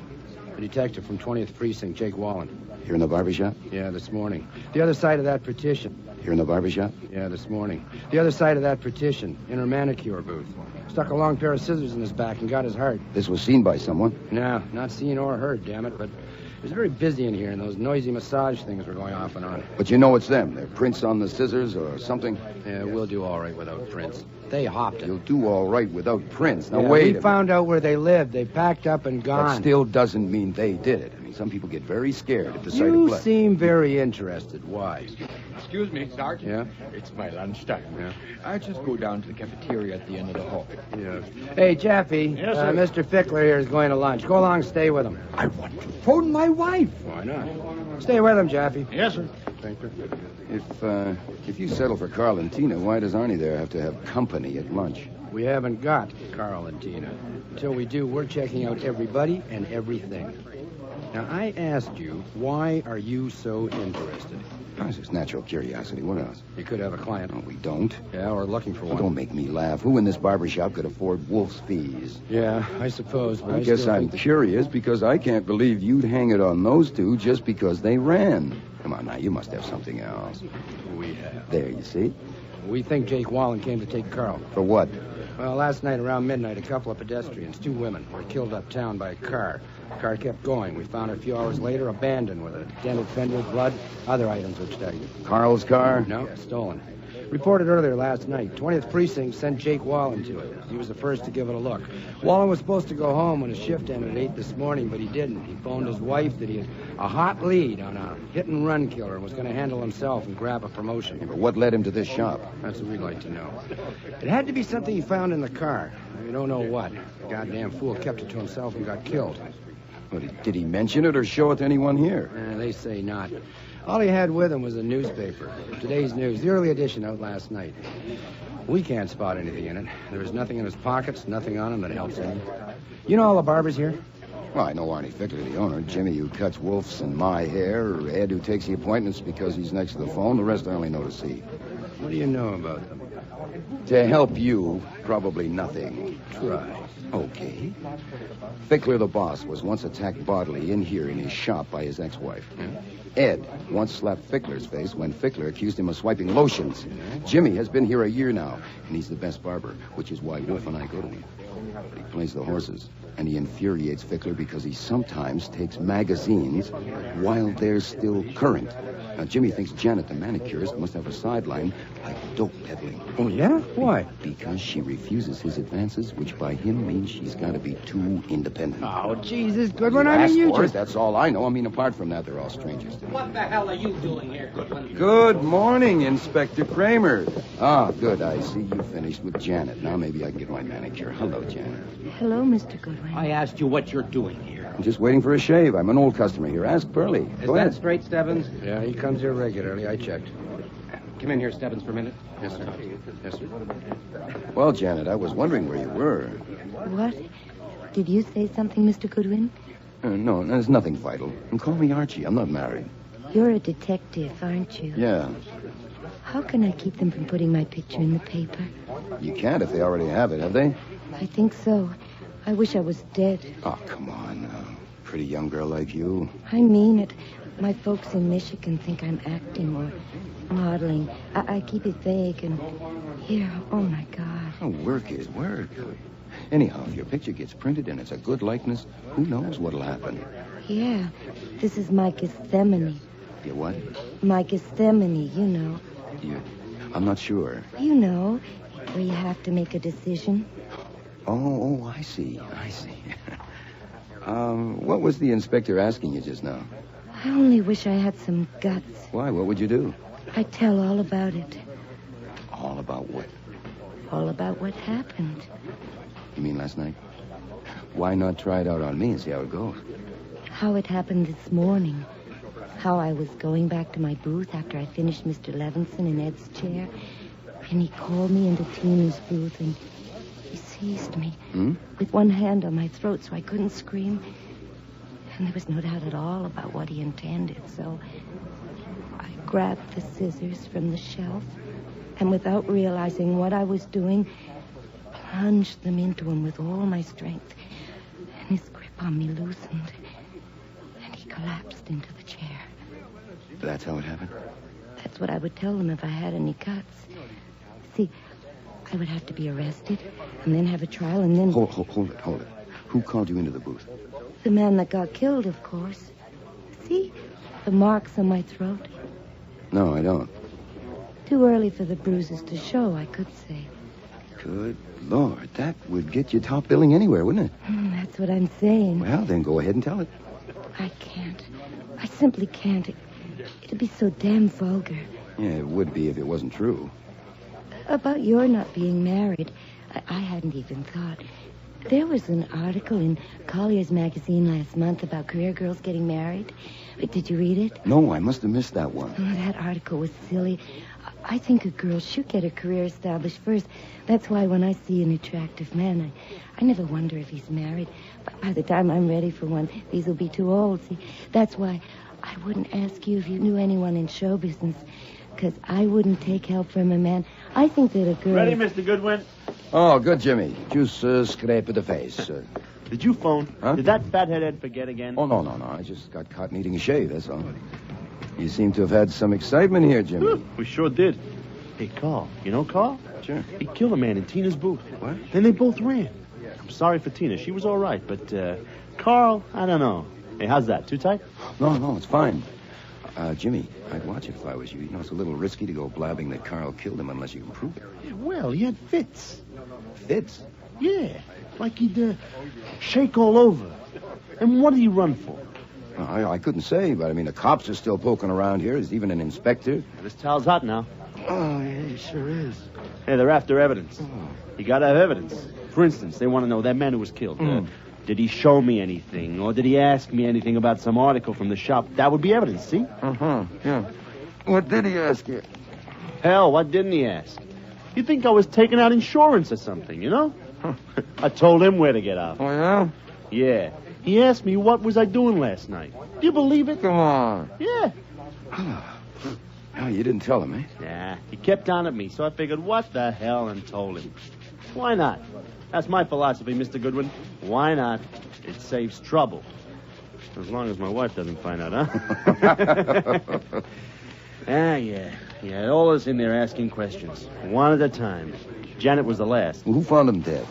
A detective from 20th Precinct, Jake Wallen. Here in the barbershop? Yeah, this morning. The other side of that partition. Here in the barbershop? Yeah, this morning. The other side of that partition, in her manicure booth. Stuck a long pair of scissors in his back and got his heart. This was seen by someone? No, not seen or heard, damn it, but it was very busy in here, and those noisy massage things were going off and on. But you know it's them. Their prints on the scissors or something? Yeah, we'll do all right without prints. They hopped it. You'll do all right without prints. Now, Yeah, wait a we minute. found out where they lived. They packed up and gone. That still doesn't mean they did it. I mean, some people get very scared at the sight of You blood. seem very interested. Why? Excuse me, Sergeant. Yeah? It's my lunchtime. Yeah. I just go down to the cafeteria at the end of the hall. Yeah. Hey, Jeffy. Yes, sir. Mr. Fickler here is going to lunch. Go along, stay with him. I want to phone my wife. Why not? Stay with him, Jeffy. Yes, sir. Thank you. If you settle for Carl and Tina, why does Arnie there have to have company at lunch? We haven't got Carl and Tina. Until we do, we're checking out everybody and everything. Now, I asked you, why are you so interested? Oh, it's just natural curiosity. What else? You could have a client. No, we don't. Yeah, we're looking for one. Don't make me laugh. Who in this barbershop could afford Wolf's fees? Yeah, I suppose. But I guess still I'm think curious because I can't believe you'd hang it on those two just because they ran. Come on now, you must have something else. we have. There, you see? We think Jake Wallen came to take Carl. For what? Well, last night around midnight, a couple of pedestrians, 2 women, were killed uptown by a car. The car kept going. We found her a few hours later abandoned with a dented fender, blood, other items which died. Carl's car? No, stolen. Reported earlier last night. 20th Precinct sent Jake Wallen to it. He was the first to give it a look. Wallen was supposed to go home when his shift ended at 8 this morning, but he didn't. He phoned his wife that he had a hot lead on a hit-and-run killer and was going to handle himself and grab a promotion. Yeah, but what led him to this shop? That's what we'd like to know. It had to be something he found in the car. We don't know what. The goddamn fool kept it to himself and got killed. Well, did he mention it or show it to anyone here? They say not. All he had with him was a newspaper. Today's News, the early edition out last night. We can't spot anything in it. There was nothing in his pockets, nothing on him that helps any. You know all the barbers here? Well, I know Arnie Fickler, the owner, Jimmy, who cuts Wolf's and my hair, Ed, who takes the appointments because he's next to the phone. The rest I only know to see. What do you know about them? To help you, probably nothing. Try. Okay. Fickler, the boss, was once attacked bodily in here in his shop by his ex-wife. Yeah. Ed once slapped Fickler's face when Fickler accused him of swiping lotions. Jimmy has been here a year now, and he's the best barber, which is why Wolf and I go to him. But he plays the horses, and he infuriates Fickler because he sometimes takes magazines while they're still current. Now, Jimmy thinks Janet, the manicurist, must have a sideline like dope peddling. Oh, yeah? Why? Because she refuses his advances, which by him means she's got to be too independent. Oh, Jesus, Goodwin, You just... That's all I know. I mean, apart from that, they're all strangers to me. What the hell are you doing here, Goodwin? Good morning, Inspector Kramer. Ah, good. I see you finished with Janet. Now maybe I can get my manicure. Hello, Janet. Hello, Mr. Goodwin. I asked you what you're doing here. I'm just waiting for a shave. I'm an old customer here. Ask Burley. Is Go that ahead. straight, Stebbins? Yeah, he comes here regularly. I checked. Come in here, Stebbins, for a minute. Yes, sir. Yes, sir. Well, Janet, I was wondering where you were. What? Did you say something, Mr. Goodwin? No, there's nothing vital. And call me Archie. I'm not married. You're a detective, aren't you? Yeah. How can I keep them from putting my picture in the paper? You can't if they already have it, have they? I think so. I wish I was dead. Oh, come on now. Pretty young girl like you. I mean it. My folks in Michigan think I'm acting or modeling. I keep it vague and here, oh my God. Oh, work is work. Anyhow, if your picture gets printed and it's a good likeness, who knows what'll happen? Yeah, this is my Gethsemane. You what? My Gethsemane, you know. I'm not sure. You know, where you have to make a decision. Oh, I see. What was the inspector asking you just now? I only wish I had some guts. Why? What would you do? I'd tell all about it. All about what? All about what happened. You mean last night? Why not try it out on me and see how it goes? How it happened this morning. How I was going back to my booth after I finished Mr. Levinson in Ed's chair. And he called me into Tina's booth and he seized me with one hand on my throat so I couldn't scream. And there was no doubt at all about what he intended, so I grabbed the scissors from the shelf and without realizing what I was doing, plunged them into him with all my strength. And his grip on me loosened, and he collapsed into the chair. That's how it happened? That's what I would tell them if I had any guts. See, I would have to be arrested, and then have a trial, and then... Hold it. Who called you into the booth? The man that got killed, of course. See? The marks on my throat. No, I don't. Too early for the bruises to show, I could say. Good Lord, that would get you top billing anywhere, wouldn't it? That's what I'm saying. Well, then go ahead and tell it. I can't. I simply can't. It'd be so damn vulgar. Yeah, it would be if it wasn't true. About your not being married, I hadn't even thought. There was an article in Collier's magazine last month about career girls getting married. Did you read it? No, I must have missed that one. Oh, that article was silly. I think a girl should get a career established first. That's why when I see an attractive man, I never wonder if he's married. But by the time I'm ready for one, these will be too old. See, that's why I wouldn't ask you if you knew anyone in show business, because I wouldn't take help from a man. I think that a girl... Ready, Mr. Goodwin? Oh, good, Jimmy. Just scrape of the face. Did you phone? Huh? Did that fathead Ed forget again? Oh, no. I just got caught eating a shave, that's all. You seem to have had some excitement here, Jimmy. We sure did. Hey, Carl. You know Carl? Sure. He killed a man in Tina's booth. What? Then they both ran. I'm sorry for Tina. She was all right, but Carl, I don't know. Hey, how's that? Too tight? No, it's fine. Jimmy, I'd watch it if I was you. You know, it's a little risky to go blabbing that Carl killed him unless you can prove it. Yeah, well, he had fits. Fits? Yeah, like he'd shake all over. And what did he run for? I couldn't say, but I mean, the cops are still poking around here. There's even an inspector. This towel's hot now. Oh, yeah, it sure is. Hey, they're after evidence. You gotta have evidence. For instance, they want to know that man who was killed. Did he show me anything? Or did he ask me anything about some article from the shop? That would be evidence, see? Yeah. What did he ask you? Hell, what didn't he ask? You'd think I was taking out insurance or something, you know? I told him where to get out. Oh, yeah? Yeah. He asked me what was I doing last night. Do you believe it? Come on. Yeah. Oh, you didn't tell him, eh? Yeah. He kept on at me, so I figured, what the hell, and told him. Why not? That's my philosophy, Mr. Goodwin. Why not? It saves trouble. As long as my wife doesn't find out, huh? Yeah, all of us in there asking questions. One at a time. Janet was the last. Well, who found him dead?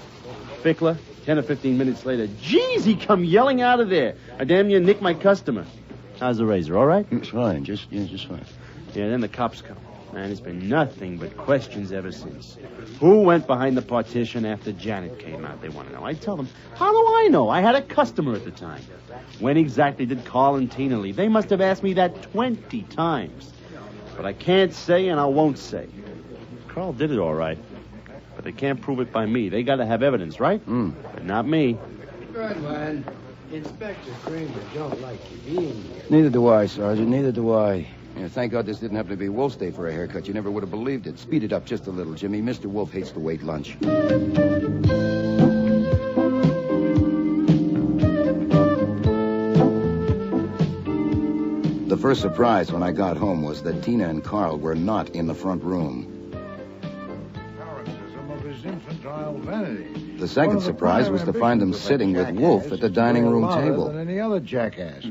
Fickler. 10 or 15 minutes later, geez, he come yelling out of there. I damn near nicked my customer. How's the razor, all right? It's fine, just fine. Yeah, then the cops come. Man, it's been nothing but questions ever since. Who went behind the partition after Janet came out? They want to know. I tell them, how do I know? I had a customer at the time. When exactly did Carl and Tina leave? They must have asked me that 20 times. But I can't say and I won't say. Carl did it all right. But they can't prove it by me. They got to have evidence, right? But not me. Good one. Inspector Kramer don't like you being here. Neither do I, Sergeant. Neither do I. Yeah, thank God this didn't happen to be Wolf's day for a haircut. You never would have believed it. Speed it up just a little, Jimmy. Mr. Wolfe hates to wait lunch. The first surprise when I got home was that Tina and Carl were not in the front room. The second surprise was to find them sitting with Wolfe at the dining room table. Than any other jackass.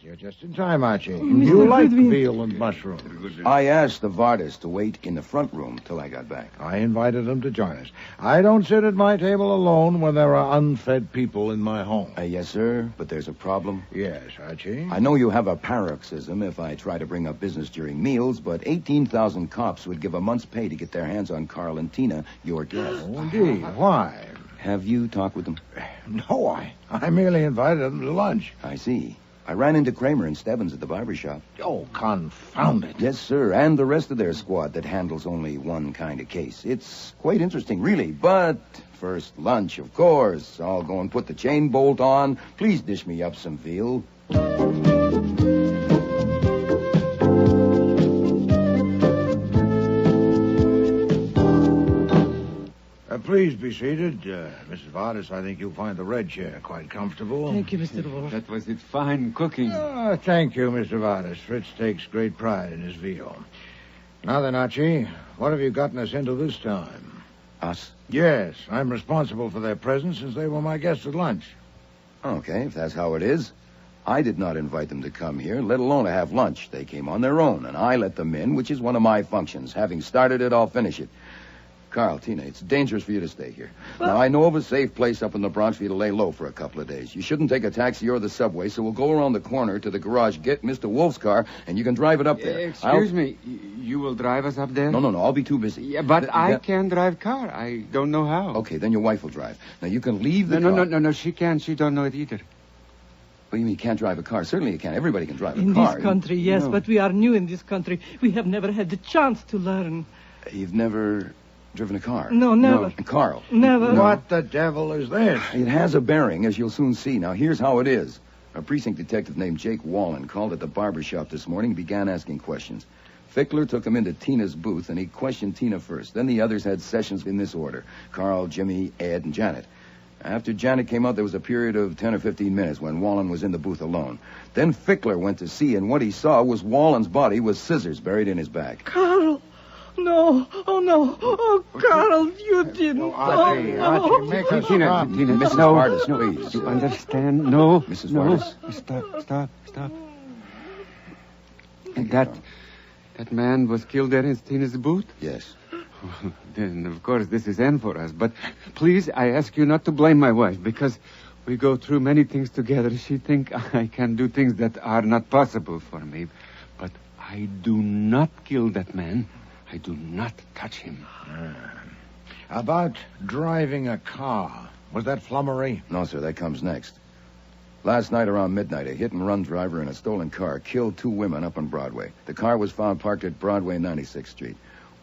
You're just in time, Archie. You like veal and mushrooms. I asked the Vardas to wait in the front room till I got back. I invited them to join us. I don't sit at my table alone when there are unfed people in my home. Yes, sir, but there's a problem. Yes, Archie. I know you have a paroxysm if I try to bring up business during meals, but 18,000 cops would give a month's pay to get their hands on Carl and Tina, your guests. Oh, indeed. Why? Have you talked with them? No, I merely invited them to lunch. I see. I ran into Kramer and Stebbins at the barber shop. Oh, confound it. Yes, sir, and the rest of their squad that handles only one kind of case. It's quite interesting, really, but first lunch, of course. I'll go and put the chain bolt on. Please dish me up some veal. Please be seated. Mrs. Vardas, I think you'll find the red chair quite comfortable. Thank you, Mr. Wolfe. That was it fine cooking. Thank you, Mr. Vardas. Fritz takes great pride in his veal. Now then, Archie, what have you gotten us into this time? Us? Yes, I'm responsible for their presence since they were my guests at lunch. Okay, if that's how it is. I did not invite them to come here, let alone to have lunch. They came on their own, and I let them in, which is one of my functions. Having started it, I'll finish it. Carl, Tina, it's dangerous for you to stay here. Now, I know of a safe place up in the Bronx for you to lay low for a couple of days. You shouldn't take a taxi or the subway, so we'll go around the corner to the garage, get Mr. Wolfe's car, and you can drive it up there. Excuse me. You will drive us up there? No, I'll be too busy. Yeah, but I can drive car. I don't know how. Okay, then your wife will drive. Now, you can leave the car. No, she can. She don't know it either. What do you mean you can't drive a car? Certainly you can. Everybody can drive a In car. this country, yes, but we are new in this country. We have never had the chance to learn. You've never driven a car? No, never. And Carl? Never. No. What the devil is this? It has a bearing, as you'll soon see. Now, here's how it is. A precinct detective named Jake Wallen called at the barber shop this morning and began asking questions. Fickler took him into Tina's booth, and he questioned Tina first. Then the others had sessions in this order. Carl, Jimmy, Ed, and Janet. After Janet came out, there was a period of 10 or 15 minutes when Wallen was in the booth alone. Then Fickler went to see, and what he saw was Wallen's body with scissors buried in his back. Carl! No. Oh, no. Oh, Carl, you didn't. Archie, make us Tina, stop. Mrs. no. Vardis, please. You understand? No. Mrs. No. Vardis. Stop. And that man was killed there in Tina's booth? Yes. Then, of course, this is end for us. But please, I ask you not to blame my wife, because we go through many things together. She thinks I can do things that are not possible for me. But I do not kill that man. I do not touch him. About driving a car. Was that flummery? No, sir, that comes next. Last night around midnight, a hit-and-run driver in a stolen car killed 2 women up on Broadway. The car was found parked at Broadway 96th Street.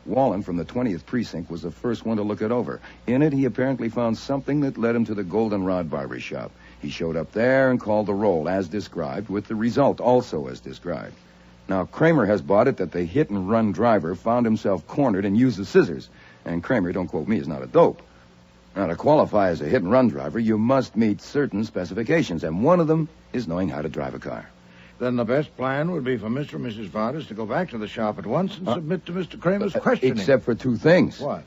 Wallen from the 20th Precinct was the first one to look it over. In it, he apparently found something that led him to the Goldenrod barber shop. He showed up there and called the roll, as described, with the result also as described. Now, Kramer has bought it that the hit-and-run driver found himself cornered and used the scissors. And Kramer, don't quote me, is not a dope. Now, to qualify as a hit-and-run driver, you must meet certain specifications, and one of them is knowing how to drive a car. Then the best plan would be for Mr. and Mrs. Vardis to go back to the shop at once and submit to Mr. Kramer's questioning. Except for 2 things. What?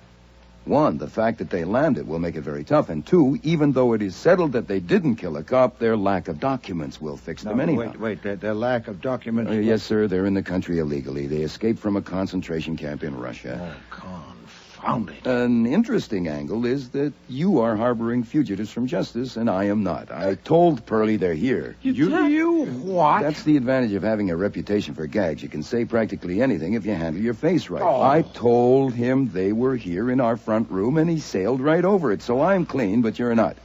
1, the fact that they landed will make it very tough. And 2, even though it is settled that they didn't kill a cop, their lack of documents will fix them anyhow. Wait, their lack of documents... Yes, sir, they're in the country illegally. They escaped from a concentration camp in Russia. Oh, confound it. An interesting angle is that you are harboring fugitives from justice, and I am not. I told Pearlie they're here. You what? That's the advantage of having a reputation for gags. You can say practically anything if you handle your face right. Oh. I told him they were here in our front room, and he sailed right over it. So I'm clean, but you're not.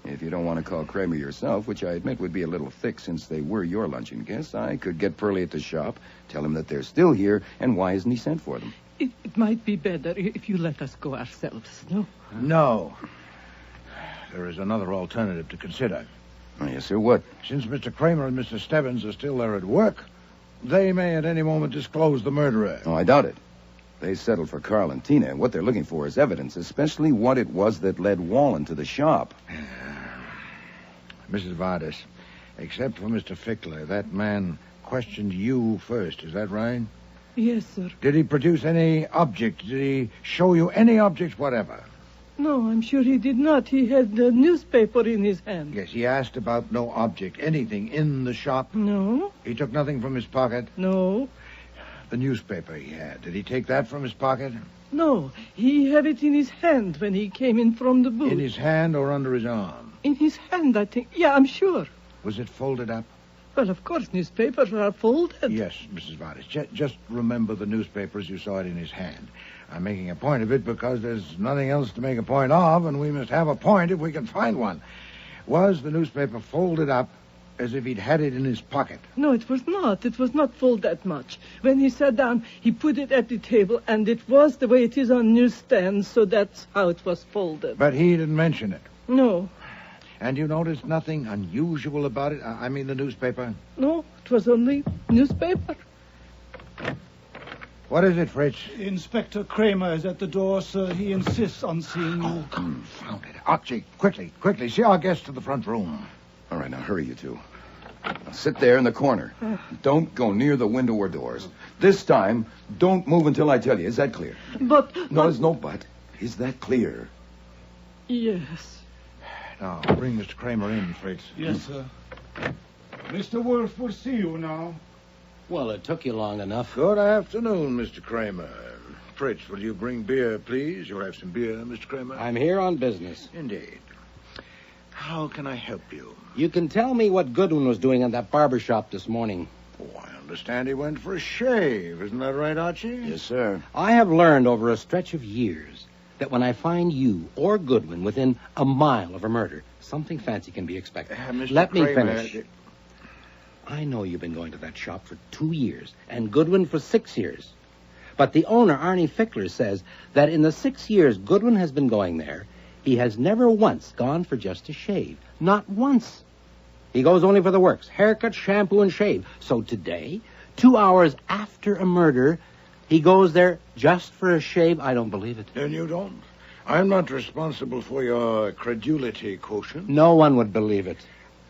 If you don't want to call Kramer yourself, which I admit would be a little thick since they were your luncheon guests, I could get Pearlie at the shop, tell him that they're still here, and why hasn't he sent for them? It might be better if you let us go ourselves, no? No. There is another alternative to consider. Oh, yes, sir. What? Since Mr. Kramer and Mr. Stebbins are still there at work, they may at any moment disclose the murderer. Oh, I doubt it. They settled for Carl and Tina, and what they're looking for is evidence, especially what it was that led Wallen to the shop. Mrs. Vardis, except for Mr. Fickler, that man questioned you first, is that right? Yes, sir. Did he produce any object? Did he show you any object whatever? No, I'm sure he did not. He had the newspaper in his hand. Yes, he asked about no object, anything in the shop. No. He took nothing from his pocket? No. The newspaper he had, did he take that from his pocket? No, he had it in his hand when he came in from the booth. In his hand or under his arm? In his hand, I think. Yeah, I'm sure. Was it folded up? Well, of course, newspapers are folded. Yes, Mrs. Vardis. Just remember the newspaper as you saw it in his hand. I'm making a point of it because there's nothing else to make a point of, and we must have a point if we can find one. Was the newspaper folded up as if he'd had it in his pocket? No, it was not. It was not folded that much. When he sat down, he put it at the table, and it was the way it is on newsstands, so that's how it was folded. But he didn't mention it? No. And you noticed nothing unusual about it? I mean the newspaper? No, it was only newspaper. What is it, Fritz? Inspector Kramer is at the door, sir. He insists on seeing you. Oh, confound it. Archie, quickly. See our guest to the front room. All right, now hurry, you two. Now sit there in the corner. Don't go near the window or doors. This time, don't move until I tell you. Is that clear? But... No, there's no but. Is that clear? Yes. Now, bring Mr. Kramer in, Fritz. Yes, sir. Mr. Wolfe will see you now. Well, it took you long enough. Good afternoon, Mr. Kramer. Fritz, will you bring beer, please? You'll have some beer, Mr. Kramer? I'm here on business. Indeed. How can I help you? You can tell me what Goodwin was doing in that barber shop this morning. Oh, I'll understand he went for a shave. Isn't that right, Archie? Yes, sir. I have learned over a stretch of years that when I find you or Goodwin within a mile of a murder, something fancy can be expected. Mr. Let me Kramer, finish. I know you've been going to that shop for 2 years, and Goodwin for 6 years. But the owner, Arnie Fickler, says that in the 6 years Goodwin has been going there, he has never once gone for just a shave. Not once. He goes only for the works. Haircut, shampoo, and shave. So today, 2 hours after a murder, he goes there just for a shave. I don't believe it. Then you don't? I'm not responsible for your credulity quotient. No one would believe it.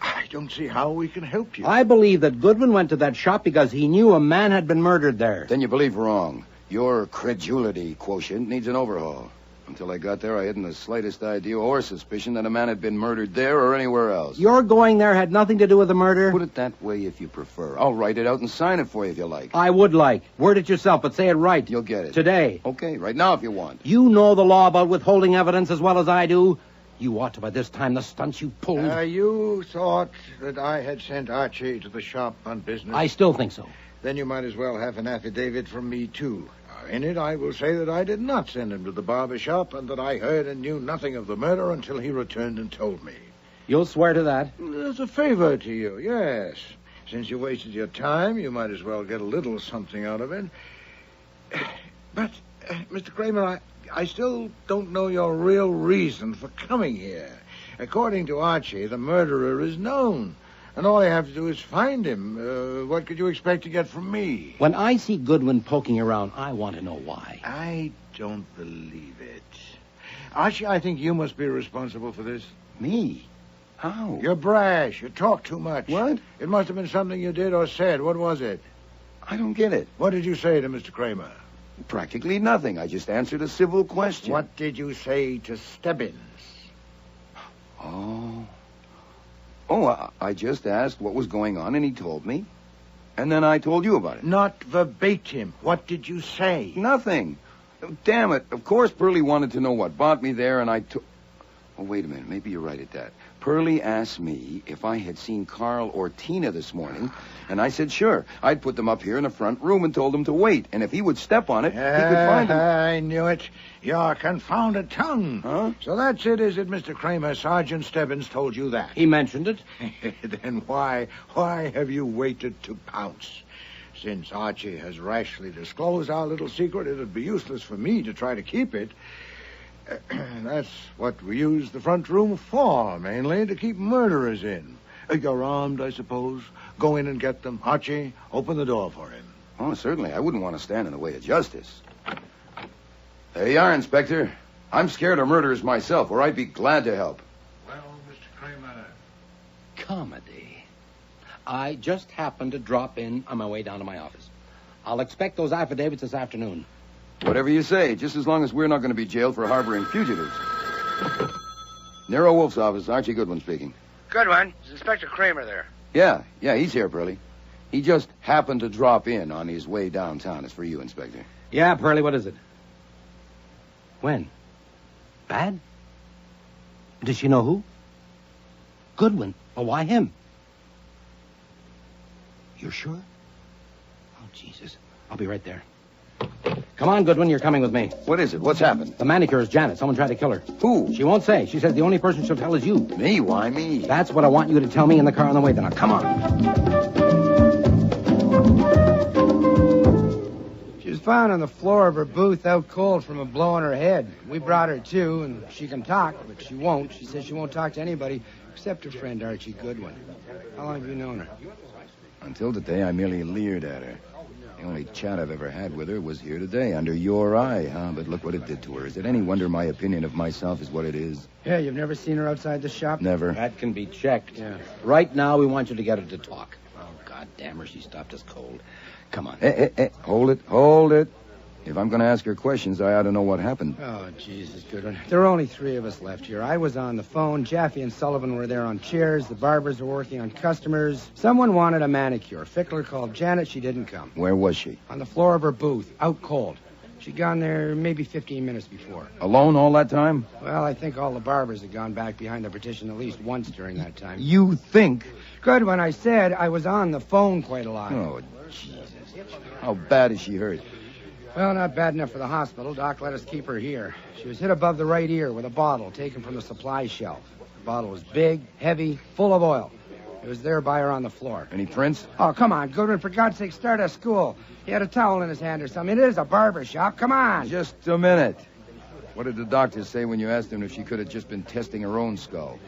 I don't see how we can help you. I believe that Goodwin went to that shop because he knew a man had been murdered there. Then you believe wrong. Your credulity quotient needs an overhaul. Until I got there, I hadn't the slightest idea or suspicion that a man had been murdered there or anywhere else. Your going there had nothing to do with the murder? Put it that way if you prefer. I'll write it out and sign it for you if you like. I would like. Word it yourself, but say it right. You'll get it. Today. Okay, right now if you want. You know the law about withholding evidence as well as I do. You ought to by this time the stunts you pulled. You thought that I had sent Archie to the shop on business? I still think so. Then you might as well have an affidavit from me, too. In it, I will say that I did not send him to the barber shop and that I heard and knew nothing of the murder until he returned and told me. You'll swear to that? As a favor to you, yes. Since you wasted your time, you might as well get a little something out of it. But, Mr. Kramer, I still don't know your real reason for coming here. According to Archie, the murderer is known. And all I have to do is find him. What could you expect to get from me? When I see Goodwin poking around, I want to know why. I don't believe it. Archie, I think you must be responsible for this. Me? How? You're brash. You talk too much. What? It must have been something you did or said. What was it? I don't get it. What did you say to Mr. Kramer? Practically nothing. I just answered a civil question. What did you say to Stebbins? Oh, I just asked what was going on, and he told me. And then I told you about it. Not verbatim. What did you say? Nothing. Damn it. Of course Pearlie wanted to know what brought me there, and I took... Oh, wait a minute. Maybe you're right at that. Pearlie asked me if I had seen Carl or Tina this morning, and I said sure. I'd put them up here in the front room and told them to wait, and if he would step on it, he could find them. I knew it. Your confounded tongue. Huh? So that's it, is it, Mr. Kramer? Sergeant Stebbins told you that. He mentioned it. Then why have you waited to pounce? Since Archie has rashly disclosed our little secret, it'd be useless for me to try to keep it. That's what we use the front room for, mainly, to keep murderers in. You're armed, I suppose. Go in and get them. Archie, open the door for him. Oh, certainly. I wouldn't want to stand in the way of justice. There you are, Inspector. I'm scared of murderers myself, or I'd be glad to help. Well, Mr. Kramer... Comedy. I just happened to drop in on my way down to my office. I'll expect those affidavits this afternoon. Whatever you say, just as long as we're not going to be jailed for harboring fugitives. Nero Wolfe's office, Archie Goodwin speaking. Goodwin, is Inspector Kramer there? Yeah, he's here, Pearlie. He just happened to drop in on his way downtown. It's for you, Inspector. Yeah, Pearlie, what is it? When? Bad? Does she know who? Goodwin. Well, why him? You're sure? Oh, Jesus. I'll be right there. Come on, Goodwin, you're coming with me. What is it? What's happened? The manicure is Janet. Someone tried to kill her. Who? She won't say. She says the only person she'll tell is you. Me? Why me? That's what I want you to tell me in the car on the way. Then come on. She was found on the floor of her booth out cold from a blow on her head. We brought her to, and she can talk, but she won't. She says she won't talk to anybody except her friend Archie Goodwin. How long have you known her? Until today, I merely leered at her. The only chat I've ever had with her was here today, under your eye, huh? But look what it did to her. Is it any wonder my opinion of myself is what it is? Yeah, you've never seen her outside the shop? Never. That can be checked. Yeah. Right now, we want you to get her to talk. Oh, God damn her. She stopped us cold. Come on. Hey. Hold it. If I'm going to ask her questions, I ought to know what happened. Oh, Jesus, Goodwin. There are only 3 of us left here. I was on the phone. Jaffe and Sullivan were there on chairs. The barbers were working on customers. Someone wanted a manicure. Fickler called Janet. She didn't come. Where was she? On the floor of her booth, out cold. She'd gone there maybe 15 minutes before. Alone all that time? Well, I think all the barbers had gone back behind the partition at least once during that time. You think? Good, when I said I was on the phone quite a lot. Oh, Jesus. How bad is she hurt? Well, not bad enough for the hospital. Doc let us keep her here. She was hit above the right ear with a bottle taken from the supply shelf. The bottle was big, heavy, full of oil. It was there by her on the floor. Any prints? Oh, come on, Goodwin. For God's sake, start at school. He had a towel in his hand or something. It is a barber shop. Come on. Just a minute. What did the doctor say when you asked him if she could have just been testing her own skull?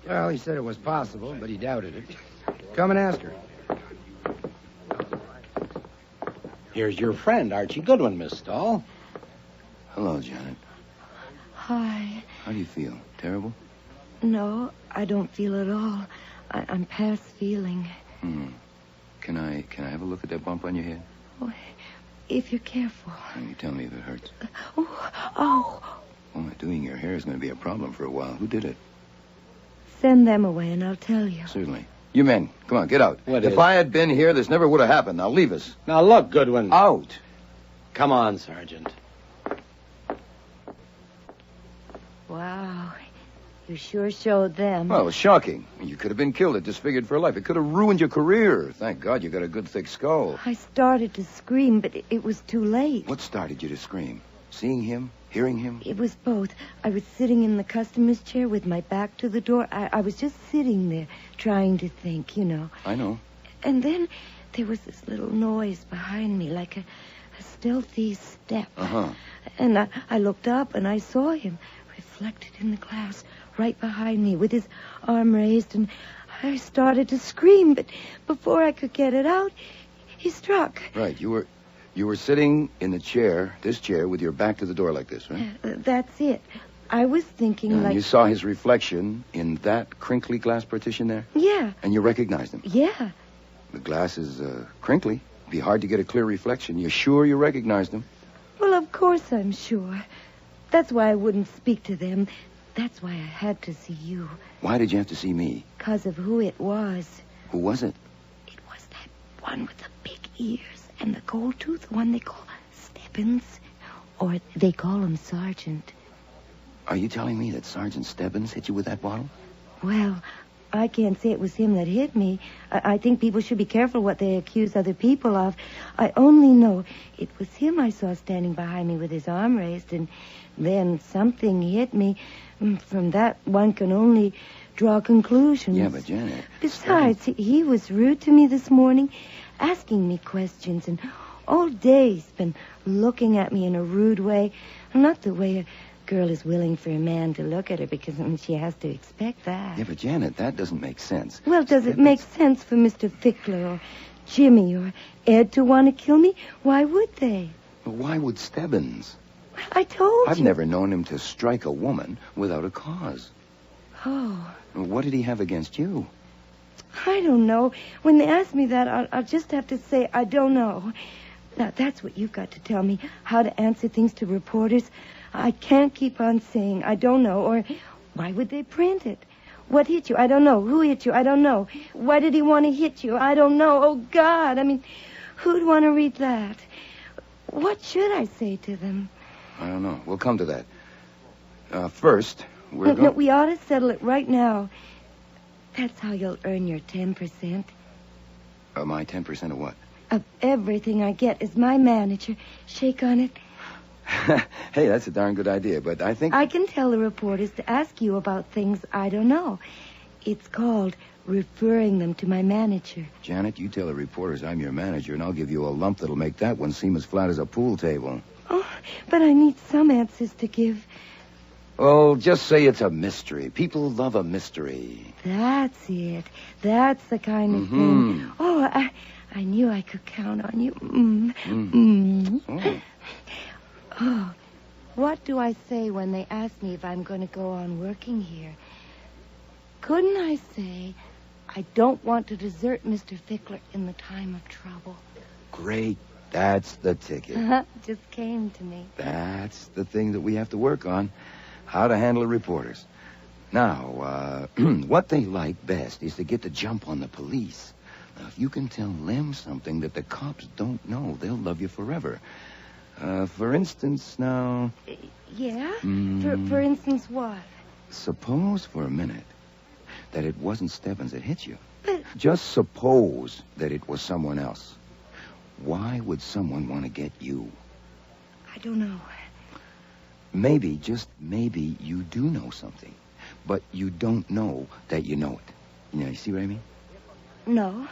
Well, he said it was possible, but he doubted it. Come and ask her. Here's your friend, Archie Goodwin, Miss Stahl. Hello, Janet. Hi. How do you feel? Terrible? No, I don't feel at all. I'm past feeling. Can I have a look at that bump on your head? Oh, if you're careful. You tell me if it hurts. Oh. What am I doing? Your hair is going to be a problem for a while. Who did it? Send them away and I'll tell you. Certainly. You men, come on, get out. What if is? I had been here, this never would have happened. Now leave us. Now, look, Goodwin. Out. Come on, Sergeant. Wow. You sure showed them. Well, it was shocking. You could have been killed or disfigured for life. It could have ruined your career. Thank God you got a good thick skull. I started to scream, but it was too late. What started you to scream? Seeing him? Hearing him? It was both. I was sitting in the customer's chair with my back to the door. I was just sitting there trying to think, you know. I know. And then there was this little noise behind me, like a stealthy step. Uh-huh. And I looked up and I saw him reflected in the glass right behind me with his arm raised, and I started to scream, but before I could get it out, he struck. Right. You were sitting in the chair, this chair, with your back to the door like this, right? That's it. I was thinking And like... you saw his reflection in that crinkly glass partition there? Yeah. And you recognized him? Yeah. The glass is crinkly. It'd be hard to get a clear reflection. You're sure you recognized him? Well, of course I'm sure. That's why I wouldn't speak to them. That's why I had to see you. Why did you have to see me? Because of who it was. Who was it? It was that one with the big ears and the gold tooth, the one they call Stebbins. Or they call him Sergeant. Are you telling me that Sergeant Stebbins hit you with that bottle? Well, I can't say it was him that hit me. I think people should be careful what they accuse other people of. I only know it was him I saw standing behind me with his arm raised, and then something hit me. From that, one can only draw conclusions. Yeah, but Janet... Besides, he was rude to me this morning, asking me questions, and all day he's been looking at me in a rude way. Not the way a girl is willing for a man to look at her, because she has to expect that. Yeah, but Janet, that doesn't make sense. Well, does it make sense for Mr. Fickler or Jimmy or Ed to want to kill me? Why would they? But why would Stebbins? I told you. I've never known him to strike a woman without a cause. Oh. What did he have against you? I don't know. When they ask me that, I'll just have to say I don't know. Now, that's what you've got to tell me, how to answer things to reporters. I can't keep on saying I don't know, or why would they print it? What hit you? I don't know. Who hit you? I don't know. Why did he want to hit you? I don't know. Oh, God. I mean, who'd want to read that? What should I say to them? I don't know. We'll come to that. First, No, we ought to settle it right now. That's how you'll earn your 10%. My 10% of what? Of everything I get as my manager. Shake on it. Hey, that's a darn good idea, but I think... I can tell the reporters to ask you about things I don't know. It's called referring them to my manager. Janet, you tell the reporters I'm your manager, and I'll give you a lump that'll make that one seem as flat as a pool table. Oh, but I need some answers to give. Well, just say it's a mystery. People love a mystery. That's it. That's the kind of thing. Oh, I knew I could count on you. Oh, what do I say when they ask me if I'm going to go on working here? Couldn't I say I don't want to desert Mr. Fickler in the time of trouble? Great. That's the ticket. Just came to me. That's the thing that we have to work on. How to handle the reporters. Now, what they like best is to get the jump on the police. Now, if you can tell them something that the cops don't know, they'll love you forever. For instance, now... Yeah? For instance, what? Suppose for a minute that it wasn't Stebbins that hit you. But... Just suppose that it was someone else. Why would someone want to get you? I don't know. Maybe, just maybe, you do know something. But you don't know that you know it. You see what I mean? No.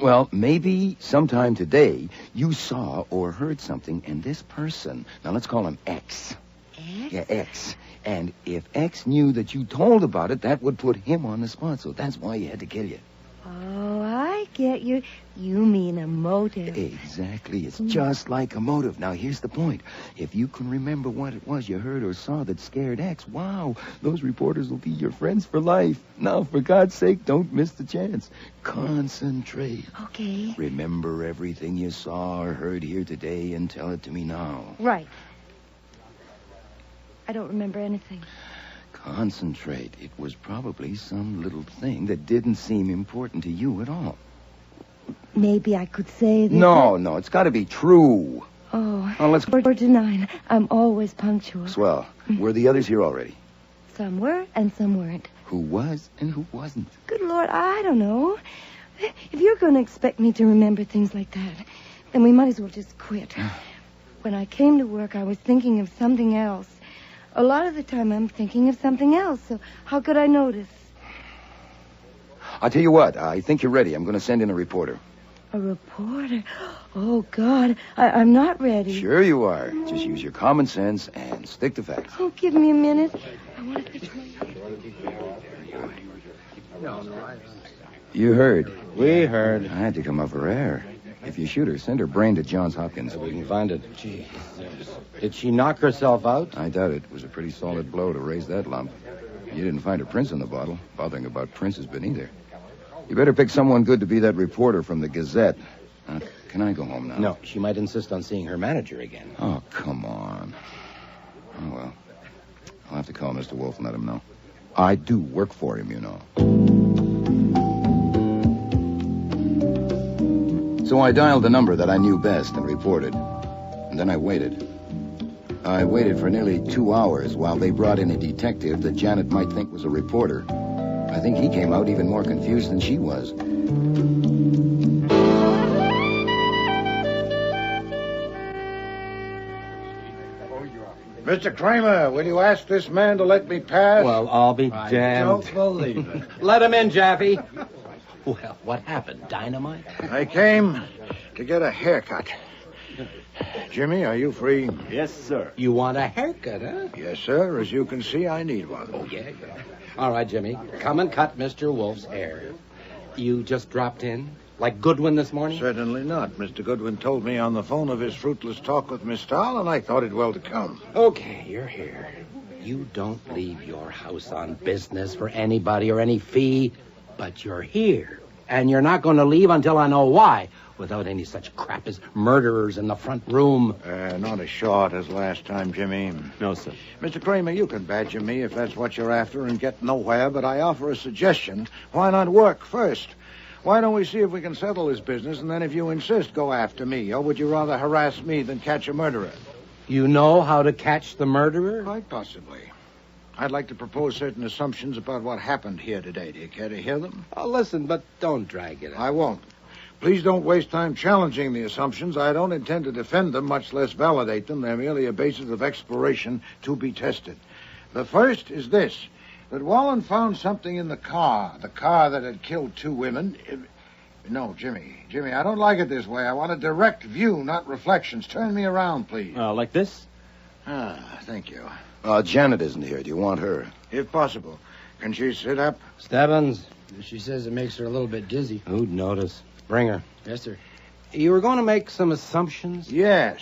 Well, maybe sometime today you saw or heard something, and this person, now let's call him X. X? Yeah, X. And if X knew that you told about it, that would put him on the spot, so that's why he had to kill you. Oh, I get you. You mean a motive. Exactly. It's just like a motive. Now, here's the point. If you can remember what it was you heard or saw that scared X, wow, those reporters will be your friends for life. Now, for God's sake, don't miss the chance. Concentrate. Okay. Remember everything you saw or heard here today and tell it to me now. Right. I don't remember anything. Concentrate. It was probably some little thing that didn't seem important to you at all. Maybe I could say that... No, it's got to be true. Oh, Well, let's... 49. I'm always punctual. Swell. Were the others here already? Some were and some weren't. Who was and who wasn't? Good Lord, I don't know. If you're going to expect me to remember things like that, then we might as well just quit. When I came to work, I was thinking of something else. A lot of the time, I'm thinking of something else, so how could I notice? I'll tell you what. I think you're ready. I'm going to send in a reporter. A reporter? Oh, God, I'm not ready. Sure you are. Just use your common sense and stick to facts. Oh, give me a minute. I want to fix my... You heard. We heard. I had to come up for air. If you shoot her, send her brain to Johns Hopkins. We can find it. Gee, did she knock herself out? I doubt it. It was a pretty solid blow to raise that lump. You didn't find her prints in the bottle. Bothering about prints has been either. You better pick someone good to be that reporter from the Gazette. Can I go home now? No, she might insist on seeing her manager again. Oh, come on. Oh, well. I'll have to call Mr. Wolfe and let him know. I do work for him, you know. So I dialed the number that I knew best and reported. And then I waited. I waited for nearly 2 hours while they brought in a detective that Janet might think was a reporter. I think he came out even more confused than she was. Mr. Kramer, will you ask this man to let me pass? Well, I'll be I damned. don't believe it. Let him in, Jaffe. Well, what happened? Dynamite? I came to get a haircut. Jimmy, are you free? Yes, sir. You want a haircut, huh? Yes, sir. As you can see, I need one. Oh, yeah. All right, Jimmy. Come and cut Mr. Wolfe's hair. You just dropped in? Like Goodwin this morning? Certainly not. Mr. Goodwin told me on the phone of his fruitless talk with Miss Stahl, and I thought it well to come. Okay, you're here. You don't leave your house on business for anybody or any fee, but you're here. And you're not going to leave until I know why, without any such crap as murderers in the front room. Not as short as last time, Jimmy. No, sir. Mr. Kramer, you can badger me if that's what you're after and get nowhere, but I offer a suggestion. Why not work first? Why don't we see if we can settle this business, and then if you insist, go after me? Or would you rather harass me than catch a murderer? You know how to catch the murderer? Quite possibly. I'd like to propose certain assumptions about what happened here today. Do you care to hear them? I'll listen, but don't drag it out. I won't. Please don't waste time challenging the assumptions. I don't intend to defend them, much less validate them. They're merely a basis of exploration to be tested. The first is this, that Wallen found something in the car that had killed 2 women. No, Jimmy, I don't like it this way. I want a direct view, not reflections. Turn me around, please. Like this? Thank you. Janet isn't here. Do you want her? If possible. Can she sit up? Stebbins. She says it makes her a little bit dizzy. Who'd notice? Bring her. Yes, sir. You were going to make some assumptions? Yes.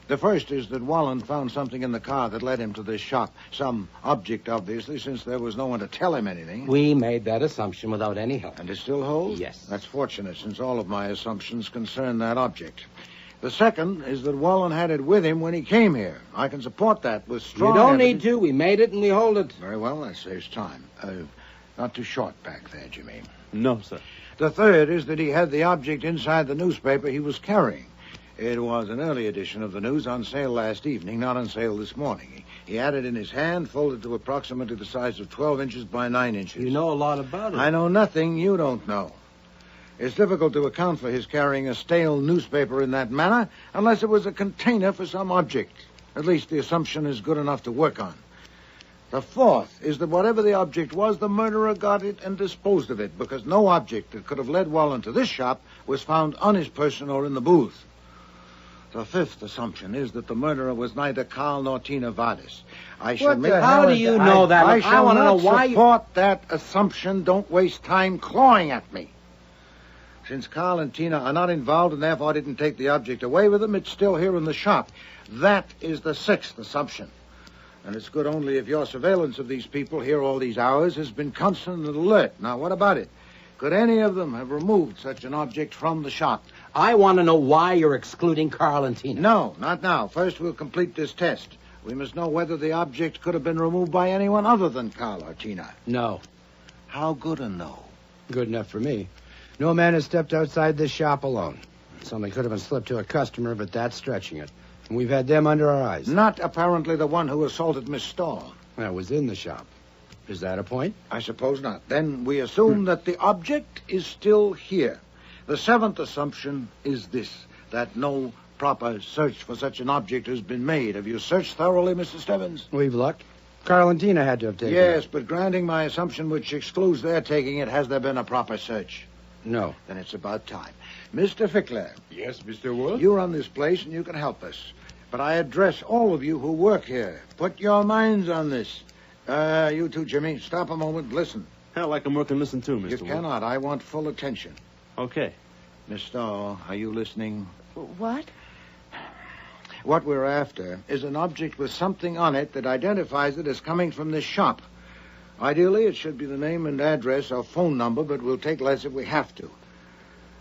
The first is that Wallen found something in the car that led him to this shop. Some object, obviously, since there was no one to tell him anything. We made that assumption without any help. And it still holds? Yes. That's fortunate, since all of my assumptions concern that object. The second is that Wallen had it with him when he came here. I can support that with strong You don't evidence. need to. We made it and we hold it. Very well, that saves time. Not too short back there, Jimmy. No, sir. The third is that he had the object inside the newspaper he was carrying. It was an early edition of the news on sale last evening, not on sale this morning. He had it in his hand, folded to approximately the size of 12 inches by 9 inches. You know a lot about it. I know nothing you don't know. It's difficult to account for his carrying a stale newspaper in that manner unless it was a container for some object. At least the assumption is good enough to work on. The fourth is that whatever the object was, the murderer got it and disposed of it, because no object that could have led Wallen to this shop was found on his person or in the booth. The fifth assumption is that the murderer was neither Carl nor Tina Vardis. How do you know that? I shall want to know not why support that assumption. Don't waste time clawing at me. Since Carl and Tina are not involved and therefore didn't take the object away with them, it's still here in the shop. That is the sixth assumption. And it's good only if your surveillance of these people here all these hours has been constant and alert. Now, what about it? Could any of them have removed such an object from the shop? I want to know why you're excluding Carl and Tina. No, not now. First, we'll complete this test. We must know whether the object could have been removed by anyone other than Carl or Tina. No. How good a no? Good enough for me. No man has stepped outside this shop alone. Something could have been slipped to a customer, but that's stretching it. And we've had them under our eyes. Not apparently the one who assaulted Miss Stahl. That was in the shop. Is that a point? I suppose not. Then we assume that the object is still here. The seventh assumption is this, that no proper search for such an object has been made. Have you searched thoroughly, Mr. Stebbins? We've looked. Carl and Tina had to have taken it. Yes, but granting my assumption which excludes their taking it, has there been a proper search? No. Then it's about time. Mr. Fickler. Yes, Mr. Wolfe? You run this place and you can help us. But I address all of you who work here. Put your minds on this. You too, Jimmy. Stop a moment. Listen. Hell, I can work and listen too, Mr. You Wolfe. cannot. I want full attention. Okay. Miss Stahl, are you listening? What? What we're after is an object with something on it that identifies it as coming from this shop. Ideally, it should be the name and address or phone number, but we'll take less if we have to.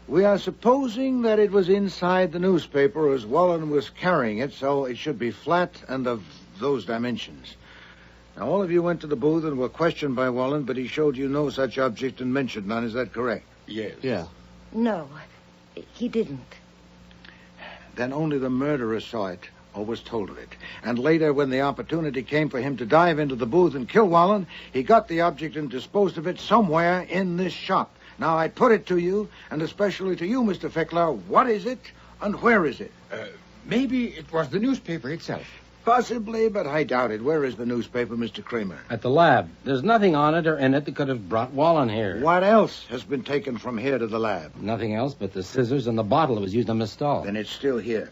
We are supposing that it was inside the newspaper as Wallen was carrying it, so it should be flat and of those dimensions. Now, all of you went to the booth and were questioned by Wallen, but he showed you no such object and mentioned none. Is that correct? Yes. Yeah. No, he didn't. Then only the murderer saw it or was told of it. And later, when the opportunity came for him to dive into the booth and kill Wallen, he got the object and disposed of it somewhere in this shop. Now, I put it to you, and especially to you, Mr. Fickler, what is it and where is it? Maybe it was the newspaper itself. Possibly, but I doubt it. Where is the newspaper, Mr. Kramer? At the lab. There's nothing on it or in it that could have brought Wallen here. What else has been taken from here to the lab? Nothing else but the scissors and the bottle that was used on Miss Stahl. Then it's still here.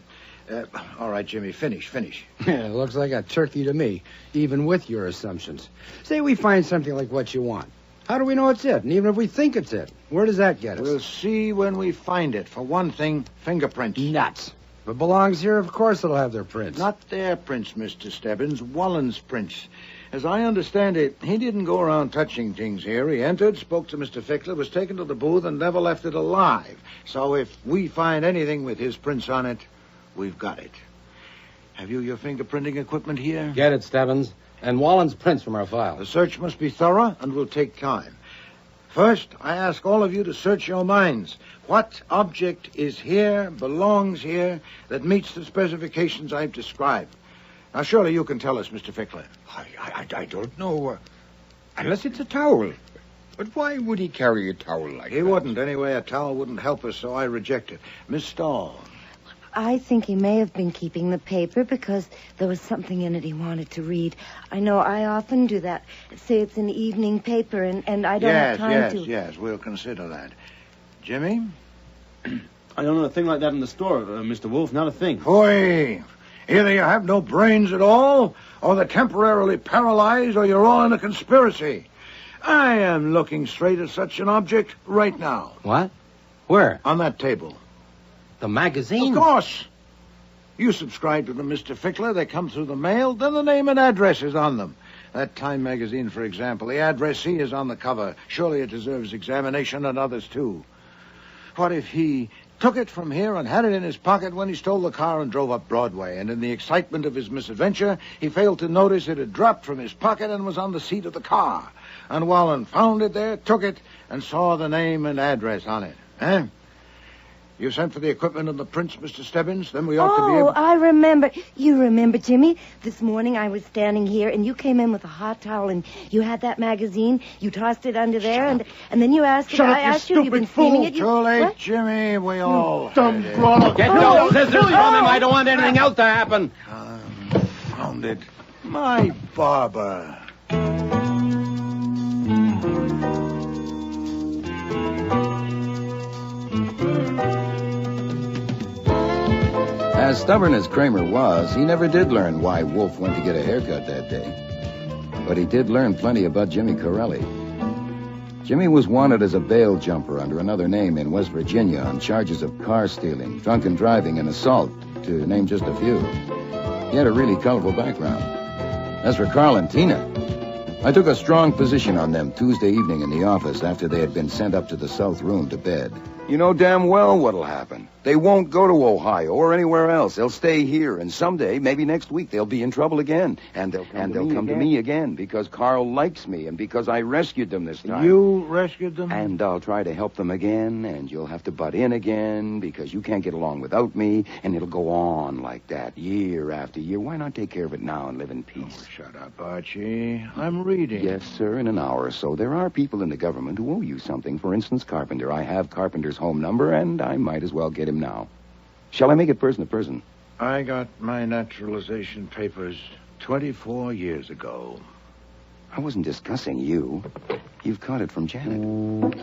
All right, Jimmy, finish. It looks like a turkey to me, even with your assumptions. Say we find something like what you want. How do we know it's it? And even if we think it's it, where does that get us? We'll see when we find it. For one thing, fingerprints. Nuts. If it belongs here, of course it'll have their prints. Not their prints, Mr. Stebbins. Wallen's prints. As I understand it, he didn't go around touching things here. He entered, spoke to Mr. Fickler, was taken to the booth, and never left it alive. So if we find anything with his prints on it, we've got it. Have you your fingerprinting equipment here? Get it, Stebbins. And Wallen's prints from our file. The search must be thorough and will take time. First, I ask all of you to search your minds. What object is here, belongs here, that meets the specifications I've described? Now, surely you can tell us, Mr. Fickler. I don't know. Unless it's a towel. But why would he carry a towel like that? He wouldn't. Anyway, a towel wouldn't help us, so I reject it. Miss Stahl. I think he may have been keeping the paper because there was something in it he wanted to read. I know I often do that. Say it's an evening paper and I don't have time to... Yes, we'll consider that. Jimmy? I don't know a thing like that in the store, Mr. Wolfe. Not a thing. Boy, either you have no brains at all, or they're temporarily paralyzed, or you're all in a conspiracy. I am looking straight at such an object right now. What? Where? On that table. The magazine? Of course. You subscribe to them, Mr. Fickler. They come through the mail. Then the name and address is on them. That Time magazine, for example. The addressee is on the cover. Surely it deserves examination, and others, too. What if he took it from here and had it in his pocket when he stole the car and drove up Broadway, and in the excitement of his misadventure, he failed to notice it had dropped from his pocket and was on the seat of the car. And Wallen found it there, took it, and saw the name and address on it. Eh? You sent for the equipment and the prints, Mr. Stebbins? Then we ought to be Oh, able... I remember. You remember, Jimmy? This morning I was standing here, and you came in with a hot towel, and you had that magazine. You tossed it under there, and then you asked... Shut up, I you asked you, you've been stupid steaming fool. it. You... Too late, What? Jimmy. We all... Dumb had it. brawler. Get those scissors from him. I don't want anything else to happen. Found it. My barber. As stubborn as Kramer was, he never did learn why Wolfe went to get a haircut that day. But he did learn plenty about Jimmy Corelli. Jimmy was wanted as a bail jumper under another name in West Virginia on charges of car stealing, drunken driving, and assault, to name just a few. He had a really colorful background. As for Carl and Tina, I took a strong position on them Tuesday evening in the office after they had been sent up to the south room to bed. You know damn well what'll happen. They won't go to Ohio or anywhere else. They'll stay here, and someday, maybe next week, they'll be in trouble again. And they'll come to me again because Carl likes me and because I rescued them this time. You rescued them? And I'll try to help them again, and you'll have to butt in again because you can't get along without me, and it'll go on like that year after year. Why not take care of it now and live in peace? Oh, shut up, Archie. I'm reading. Yes, sir, in an hour or so. There are people in the government who owe you something. For instance, Carpenter. I have Carpenter's home number, and I might as well get him now. Shall I make it person to person? I got my naturalization papers 24 years ago. I wasn't discussing you. You've caught it from Janet.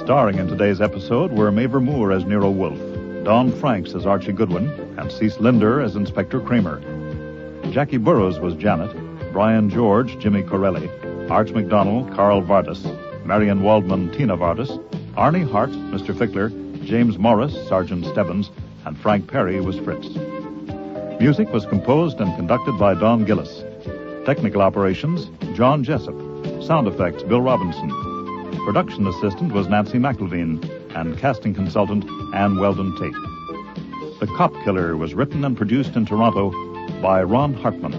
Starring in today's episode were Mavor Moore as Nero Wolfe, Don Franks as Archie Goodwin, and Cece Linder as Inspector Kramer. Jackie Burroughs was Janet, Brian George, Jimmy Corelli, Arch McDonald, Carl Vardis, Marion Waldman, Tina Vardis, Arnie Hart, Mr. Fickler, James Morris, Sergeant Stebbins, and Frank Perry was Fritz. Music was composed and conducted by Don Gillis. Technical operations, John Jessup. Sound effects, Bill Robinson. Production assistant was Nancy McElveen, and casting consultant, Ann Weldon Tate. The Cop Killer was written and produced in Toronto by Ron Hartman.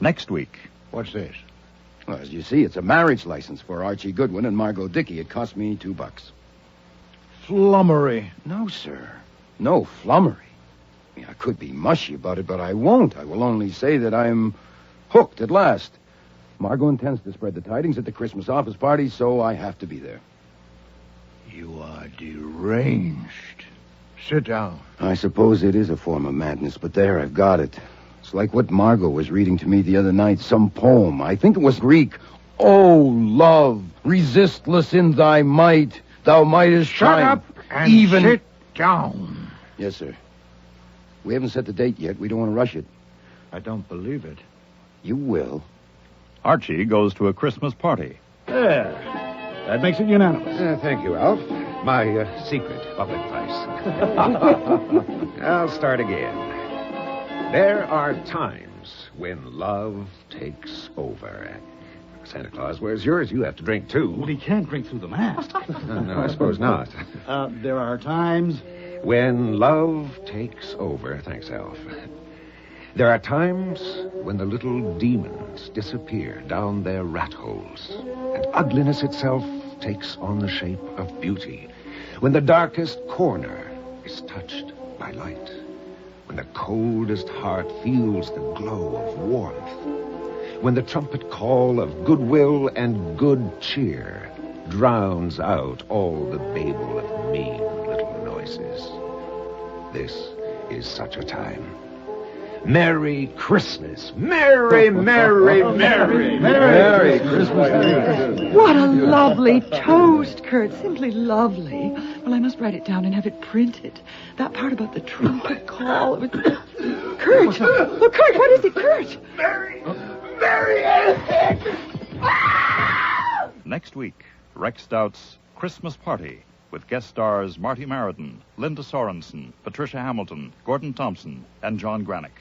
Next week. What's this? Well, as you see, it's a marriage license for Archie Goodwin and Margot Dickey. It cost me $2. Flummery. No, sir. No flummery. I could be mushy about it, but I won't. I will only say that I'm hooked at last. Margot intends to spread the tidings at the Christmas office party, so I have to be there. You are deranged. Sit down. I suppose it is a form of madness, but there, I've got it. It's like what Margot was reading to me the other night, some poem. I think it was Greek. Oh, love, resistless in thy might, thou mightest Shut shine. up and even... sit down. Yes, sir. We haven't set the date yet. We don't want to rush it. I don't believe it. You will. Archie goes to a Christmas party. There. That makes it unanimous. Thank you, Alf. My secret public price. I'll start again. There are times when love takes over. Santa Claus, where's yours? You have to drink, too. Well, he can't drink through the mask. No, I suppose not. There are times... When love takes over. Thanks, Alf. There are times when the little demons disappear down their rat holes, and ugliness itself takes on the shape of beauty. When the darkest corner is touched by light. When the coldest heart feels the glow of warmth. When the trumpet call of goodwill and good cheer drowns out all the babel of mean little noises. This is such a time. Merry Christmas. Merry, merry, merry, merry Christmas. What a lovely toast, Kurt. Simply lovely. Well, I must write it down and have it printed. That part about the trumpet call. Kurt! Oh, Kurt, what is it, Kurt? Merry. Next week, Rex Stout's Christmas Party with guest stars Marty Maradon, Linda Sorensen, Patricia Hamilton, Gordon Thompson, and John Granick.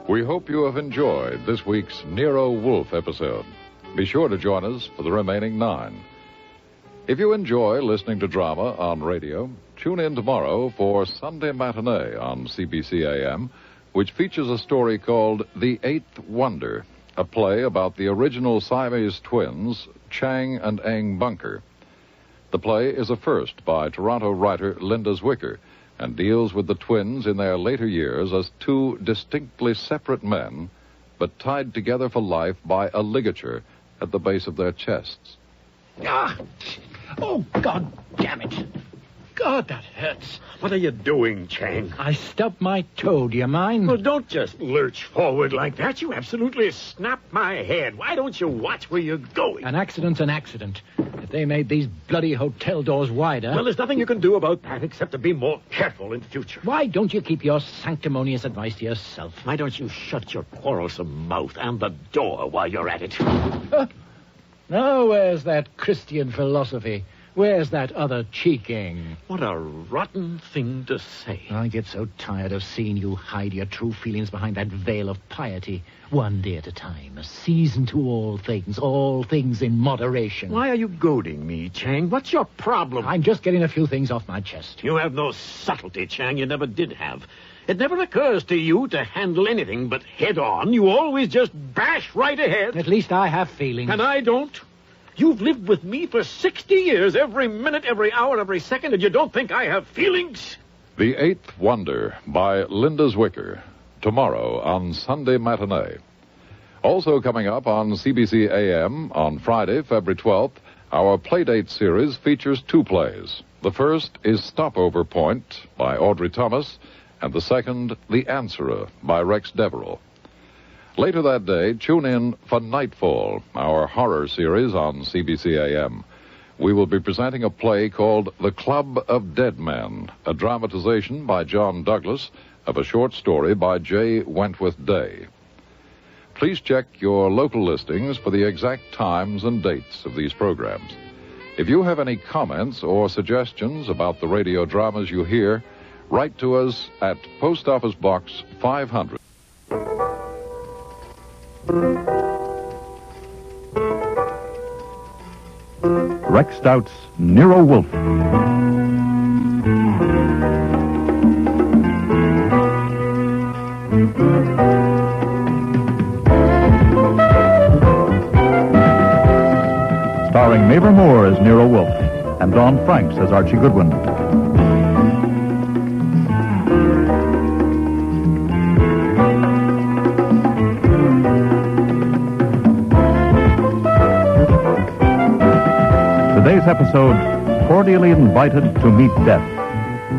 We hope you have enjoyed this week's Nero Wolfe episode. Be sure to join us for the remaining 9. If you enjoy listening to drama on radio, tune in tomorrow for Sunday Matinee on CBC AM, which features a story called The Eighth Wonder, a play about the original Siamese twins, Chang and Eng Bunker. The play is a first by Toronto writer Linda Zwicker, and deals with the twins in their later years as 2 distinctly separate men, but tied together for life by a ligature at the base of their chests. Ah! Oh, God damn it. God, that hurts. What are you doing, Chang? I stubbed my toe. Do you mind? Well, don't just lurch forward like that. You absolutely snapped my head. Why don't you watch where you're going? An accident's an accident. If they made these bloody hotel doors wider... Well, there's nothing you can do about that except to be more careful in future. Why don't you keep your sanctimonious advice to yourself? Why don't you shut your quarrelsome mouth and the door while you're at it? Now, where's that Christian philosophy? Where's that other cheeking? What a rotten thing to say. I get so tired of seeing you hide your true feelings behind that veil of piety. One day at a time, a season to all things in moderation. Why are you goading me, Chang? What's your problem? I'm just getting a few things off my chest. You have no subtlety, Chang. You never did have. It never occurs to you to handle anything but head on. You always just bash right ahead. At least I have feelings. And I don't. You've lived with me for 60 years, every minute, every hour, every second, and you don't think I have feelings? The Eighth Wonder by Linda Zwicker, tomorrow on Sunday Matinee. Also coming up on CBC AM on Friday, February 12th, our Playdate series features 2 plays. The first is Stopover Point by Audrey Thomas, and the second, The Answerer by Rex Deverell. Later that day, tune in for Nightfall, our horror series on CBC AM. We will be presenting a play called The Club of Dead Men, a dramatization by John Douglas of a short story by J. Wentworth Day. Please check your local listings for the exact times and dates of these programs. If you have any comments or suggestions about the radio dramas you hear, write to us at Post Office Box 500. Rex Stout's Nero Wolfe. Starring Mavor Moore as Nero Wolfe and Don Franks as Archie Goodwin. Today's episode, cordially invited to meet death,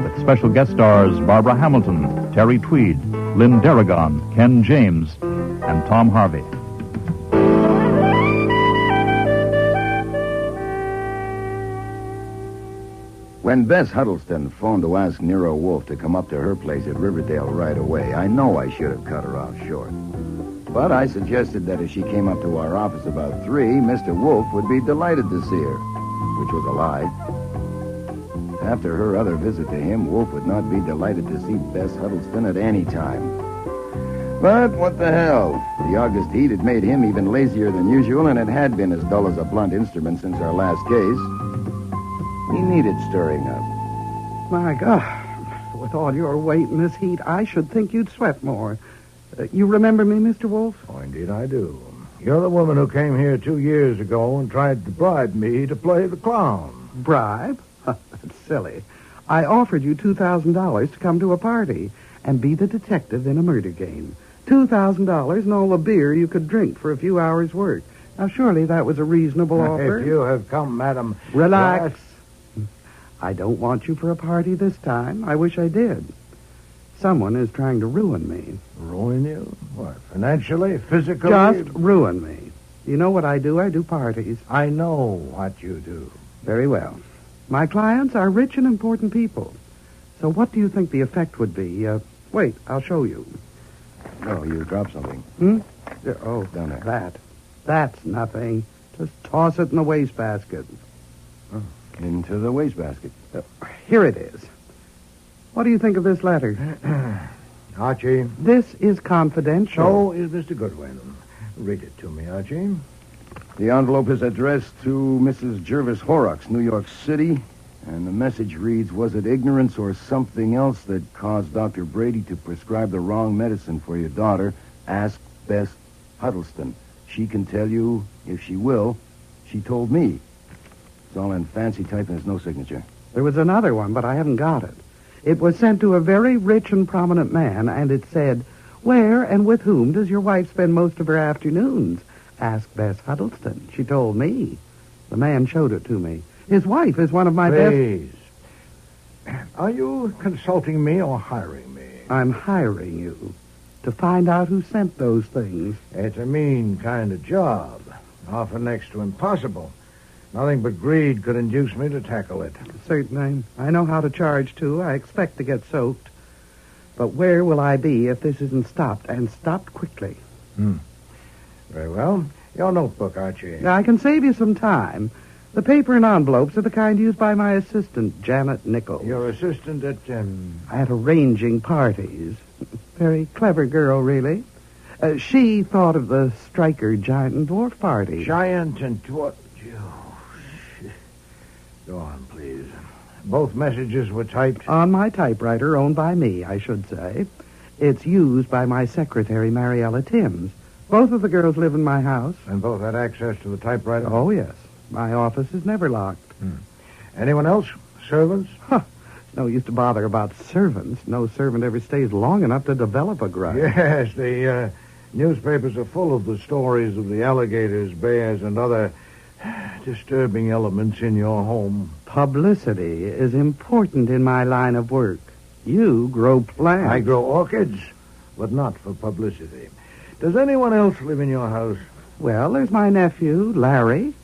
with special guest stars Barbara Hamilton, Terry Tweed, Lynn Darragon, Ken James, and Tom Harvey. When Bess Huddleston phoned to ask Nero Wolfe to come up to her place at Riverdale right away, I know I should have cut her off short. But I suggested that if she came up to our office about 3, Mr. Wolfe would be delighted to see her, which was a lie. After her other visit to him, Wolfe would not be delighted to see Bess Huddleston at any time. But what the hell? The August heat had made him even lazier than usual, and it had been as dull as a blunt instrument since our last case. He needed stirring up. My God, with all your weight in this heat, I should think you'd sweat more. You remember me, Mr. Wolfe? Oh, indeed I do. You're the woman who came here 2 years ago and tried to bribe me to play the clown. Bribe? That's silly. I offered you $2,000 to come to a party and be the detective in a murder game. $2,000 and all the beer you could drink for a few hours' work. Now, surely that was a reasonable offer. If you have come, madam... Relax. I don't want you for a party this time. I wish I did. Someone is trying to ruin me. Ruin you? What, financially, physically? Just ruin me. You know what I do? I do parties. I know what you do. Very well. My clients are rich and important people. So what do you think the effect would be? Wait, I'll show you. Oh, you dropped something. Oh, down there. That's nothing. Just toss it in the wastebasket. Oh, into the wastebasket. Here it is. What do you think of this letter? Archie. This is confidential. So is Mr. Goodwin. Read it to me, Archie. The envelope is addressed to Mrs. Jervis Horrocks, New York City, and the message reads, was it ignorance or something else that caused Dr. Brady to prescribe the wrong medicine for your daughter? Ask Bess Huddleston. She can tell you if she will. She told me. It's all in fancy type and there's no signature. There was another one, but I haven't got it. It was sent to a very rich and prominent man, and it said, where and with whom does your wife spend most of her afternoons? Ask Bess Huddleston. She told me. The man showed it to me. His wife is one of my Please. Are you consulting me or hiring me? I'm hiring you to find out who sent those things. It's a mean kind of job. Often next to impossible. Nothing but greed could induce me to tackle it. Certainly. I know how to charge, too. I expect to get soaked. But where will I be if this isn't stopped, and stopped quickly? Very well. Your notebook, Archie. I can save you some time. The paper and envelopes are the kind used by my assistant, Janet Nichols. Your assistant at... At arranging parties. Very clever girl, really. She thought of the Stryker Giant and Dwarf party. Giant and Dwarf... Go on, please. Both messages were typed? On my typewriter, owned by me, I should say. It's used by my secretary, Mariella Timms. Both of the girls live in my house. And both had access to the typewriter? Oh, yes. My office is never locked. Anyone else? Servants? No use to bother about servants. No servant ever stays long enough to develop a grudge. Yes, the newspapers are full of the stories of the alligators, bears, and other disturbing elements in your home. Publicity is important in my line of work. You grow plants. I grow orchids, but not for publicity. Does anyone else live in your house? Well, there's my nephew, Larry.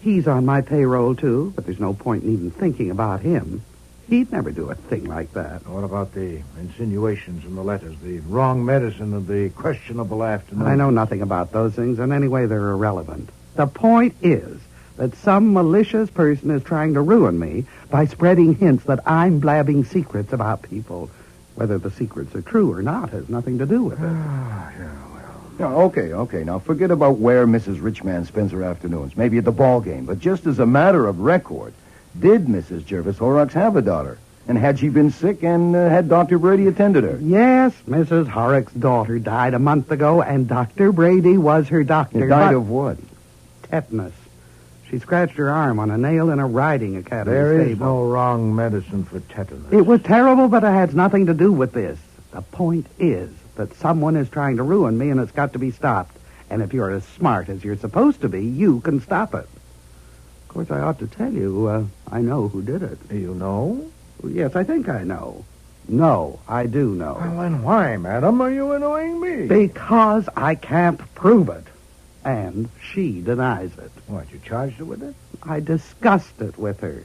He's on my payroll, too, but there's no point in even thinking about him. He'd never do a thing like that. What about the insinuations in the letters, the wrong medicine and the questionable afternoon? I know nothing about those things, and anyway, they're irrelevant. The point is that some malicious person is trying to ruin me by spreading hints that I'm blabbing secrets about people. Whether the secrets are true or not has nothing to do with it. Okay. Now, forget about where Mrs. Richman spends her afternoons. Maybe at the ball game. But just as a matter of record, did Mrs. Jervis Horrocks have a daughter? And had she been sick and had Dr. Brady attended her? Yes, Mrs. Horrocks' daughter died a month ago, and Dr. Brady was her doctor. Died of what? Tetanus. She scratched her arm on a nail in a riding academy There is stable. no wrong medicine for tetanus. It was terrible, but it has nothing to do with this. The point is that someone is trying to ruin me, and it's got to be stopped. And if you're as smart as you're supposed to be, you can stop it. Of course, I ought to tell you, I know who did it. You know? Yes, I think I know. No, I do know. Well, then why, madam, are you annoying me? Because I can't prove it. And she denies it. What, you charged her with it? I discussed it with her.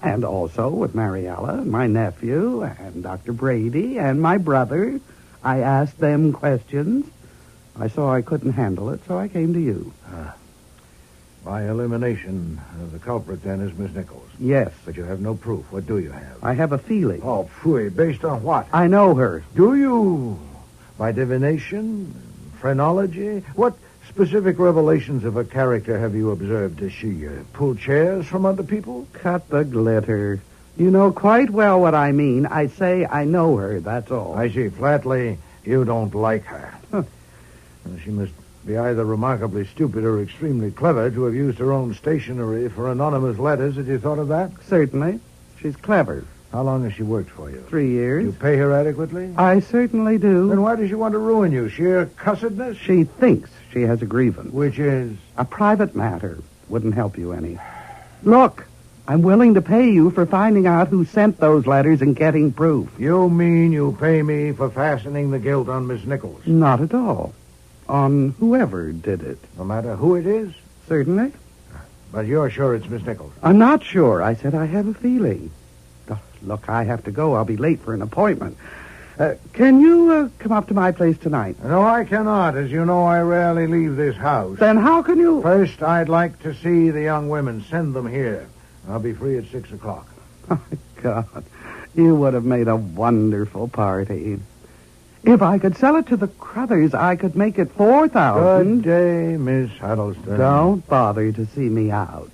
And also with Mariella, and my nephew, and Dr. Brady, and my brother. I asked them questions. I saw I couldn't handle it, so I came to you. By elimination, the culprit then is Miss Nichols. Yes. But you have no proof. What do you have? I have a feeling. Oh, phooey. Based on what? I know her. Do you? By divination? Phrenology? What specific revelations of her character have you observed? Does she pull chairs from other people? Cut the glitter. You know quite well what I mean. I say I know her, that's all. I see. Flatly, you don't like her. She must be either remarkably stupid or extremely clever to have used her own stationery for anonymous letters. Had you thought of that? Certainly. She's clever. How long has she worked for you? 3 years. You pay her adequately? I certainly do. Then why does she want to ruin you? Sheer cussedness? She thinks she has a grievance. Which is? A private matter. Wouldn't help you any. Look, I'm willing to pay you for finding out who sent those letters and getting proof. You mean you pay me for fastening the guilt on Miss Nichols? Not at all. On whoever did it. No matter who it is? Certainly. But you're sure it's Miss Nichols? I'm not sure. I said I have a feeling. Look, I have to go. I'll be late for an appointment. Can you come up to my place tonight? No, I cannot. As you know, I rarely leave this house. Then how can you... First, I'd like to see the young women. Send them here. I'll be free at 6 o'clock. Oh, God. You would have made a wonderful party. If I could sell it to the Crothers, I could make it $4,000. Good day, Miss Huddleston. Don't bother to see me out.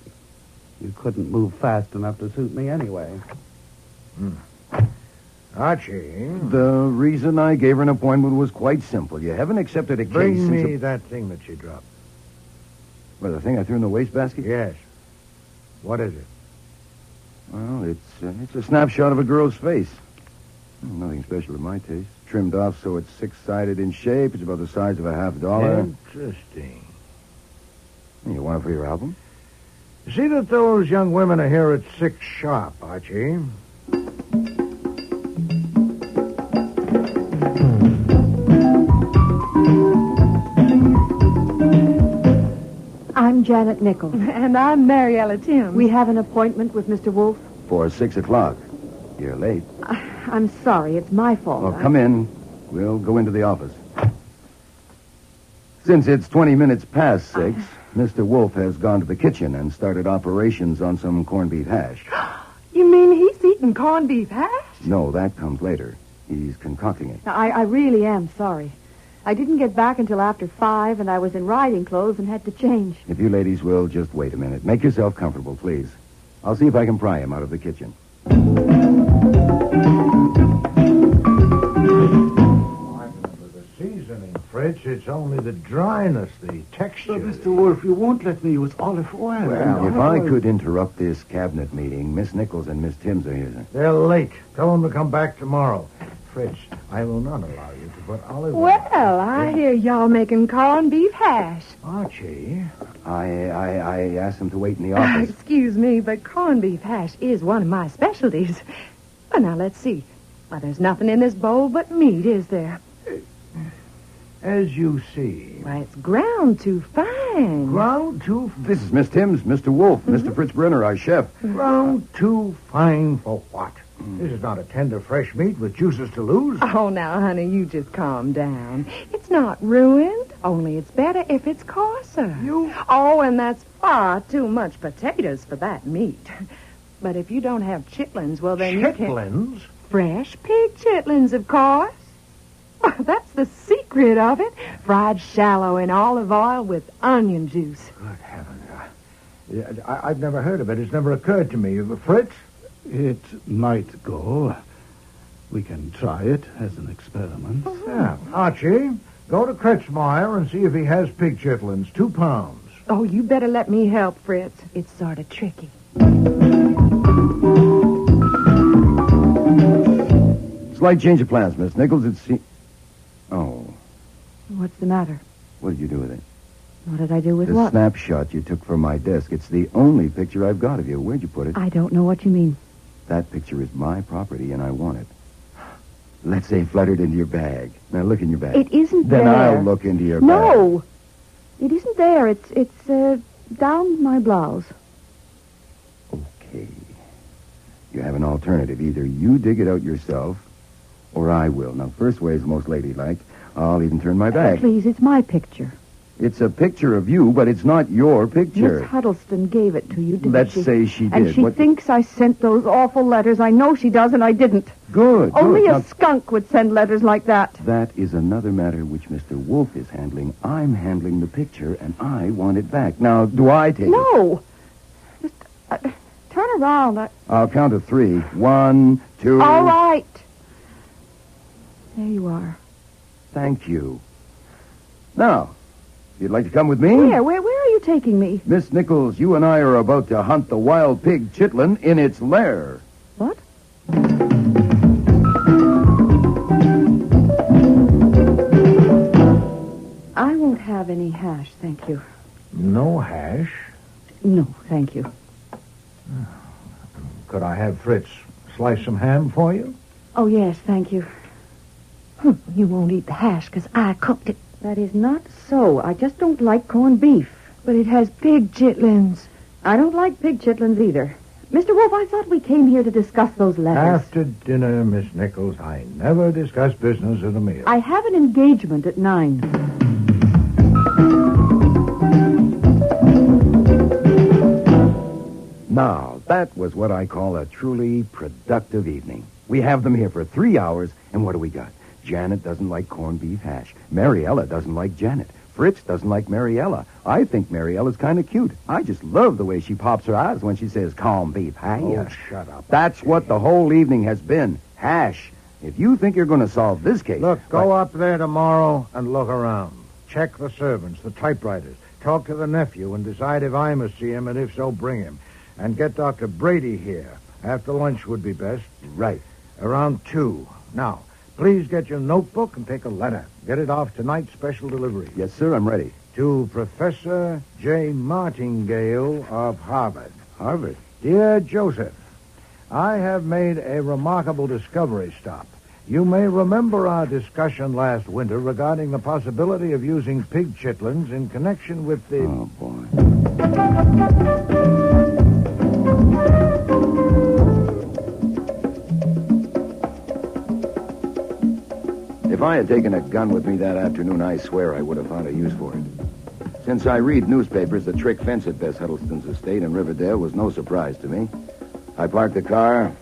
You couldn't move fast enough to suit me anyway. Archie. The reason I gave her an appointment was quite simple. You haven't accepted a case Bring since... me that thing that she dropped. Well, the thing I threw in the wastebasket? Yes. What is it? Well, it's a snapshot of a girl's face. Nothing special to my taste. Trimmed off so it's six-sided in shape. It's about the size of a $50. Interesting. You want it for your album? See that those young women are here at 6 sharp, Archie. I'm Janet Nichols. And I'm Mariella Timms. We have an appointment with Mr. Wolfe. For 6 o'clock. You're late. I'm sorry. It's my fault. Well, come in. We'll go into the office. Since it's 20 minutes past 6, Mr. Wolfe has gone to the kitchen and started operations on some corned beef hash. You mean he's eating corned beef hash? No, that comes later. He's concocting it. Now, I really am sorry. I didn't get back until after 5, and I was in riding clothes and had to change. If you ladies will, just wait a minute. Make yourself comfortable, please. I'll see if I can pry him out of the kitchen. Seasoning, Fritz. It's only the dryness, the texture. But, Mr. Wolfe, you won't let me use olive oil. Well, if I could interrupt this cabinet meeting, Miss Nichols and Miss Timms are here. They're late. Tell them to come back tomorrow. Fritz, I will not allow you to put olive oil. Well, I hear y'all making corned beef hash. Archie. I asked him to wait in the office. Excuse me, but corned beef hash is one of my specialties. Well, now, let's see. Well, there's nothing in this bowl but meat, is there? As you see. Why, it's ground too fine. Ground too... This is Miss Timms, Mr. Wolfe, Mr. Fritz Brenner, our chef. Ground too fine for what? This is not a tender, fresh meat with juices to lose. Oh, now, honey, you just calm down. It's not ruined, only it's better if it's coarser. Oh, and that's far too much potatoes for that meat. But if you don't have chitlins, well, then you can... Chitlins? Fresh pig chitlins, of course. Well, that's the secret of it. Fried shallow in olive oil with onion juice. Good heavens. I've never heard of it. It's never occurred to me. Fritz? It might go. We can try it as an experiment. Yeah. Archie, go to Kretzmeyer and see if he has pig chitlins. 2 pounds. Oh, you better let me help, Fritz. It's sort of tricky. Slight change of plans, Miss Nichols. Oh. What's the matter? What did you do with it? What did I do with The what? snapshot you took from my desk. It's the only picture I've got of you. Where'd you put it? I don't know what you mean. That picture is my property, and I want it. Let's say fluttered into your bag. Now look in your bag. It isn't then there. I'll look into your bag. No. It isn't there. It's down my blouse. Okay. You have an alternative. Either you dig it out yourself, or I will. Now, first way is most ladylike. I'll even turn my back. Please, it's my picture. It's a picture of you, but it's not your picture. Miss Huddleston gave it to you, didn't Let's she? say she And did. she thinks I sent those awful letters. I know she does, and I didn't. Good. Only good. a skunk would send letters like that. That is another matter which Mr. Wolfe is handling. I'm handling the picture, and I want it back. Now, do I take it? No. Just turn around. I'll count to 3. 1, 2... All right. There you are. Thank you. Now, you'd like to come with me? Where are you taking me? Miss Nichols, you and I are about to hunt the wild pig chitlin in its lair. What? I won't have any hash, thank you. No hash? No, thank you. Could I have Fritz slice some ham for you? Oh, yes, thank you. You won't eat the hash because I cooked it. That is not so. I just don't like corned beef. But it has pig chitlins. I don't like pig chitlins either. Mr. Wolfe, I thought we came here to discuss those letters. After dinner, Miss Nichols, I never discuss business at a meal. I have an engagement at 9. Now, that was what I call a truly productive evening. We have them here for 3 hours, and what do we got? Janet doesn't like corned beef hash. Mariella doesn't like Janet. Fritz doesn't like Mariella. I think Mariella's kind of cute. I just love the way she pops her eyes when she says corned beef hash. Oh, shut up. That's what the whole evening has been. Hash. If you think you're going to solve this case... Look, go up there tomorrow and look around. Check the servants, the typewriters. Talk to the nephew and decide if I must see him, and if so, bring him. And get Dr. Brady here. After lunch would be best. Right. Around 2. Now, please get your notebook and take a letter. Get it off tonight's special delivery. Yes, sir, I'm ready. To Professor J. Martingale of Harvard. Harvard? Dear Joseph, I have made a remarkable discovery stop. You may remember our discussion last winter regarding the possibility of using pig chitlins in connection with the... Oh, boy. If I had taken a gun with me that afternoon, I swear I would have found a use for it. Since I read newspapers, the trick fence at Bess Huddleston's estate in Riverdale was no surprise to me. I parked the car,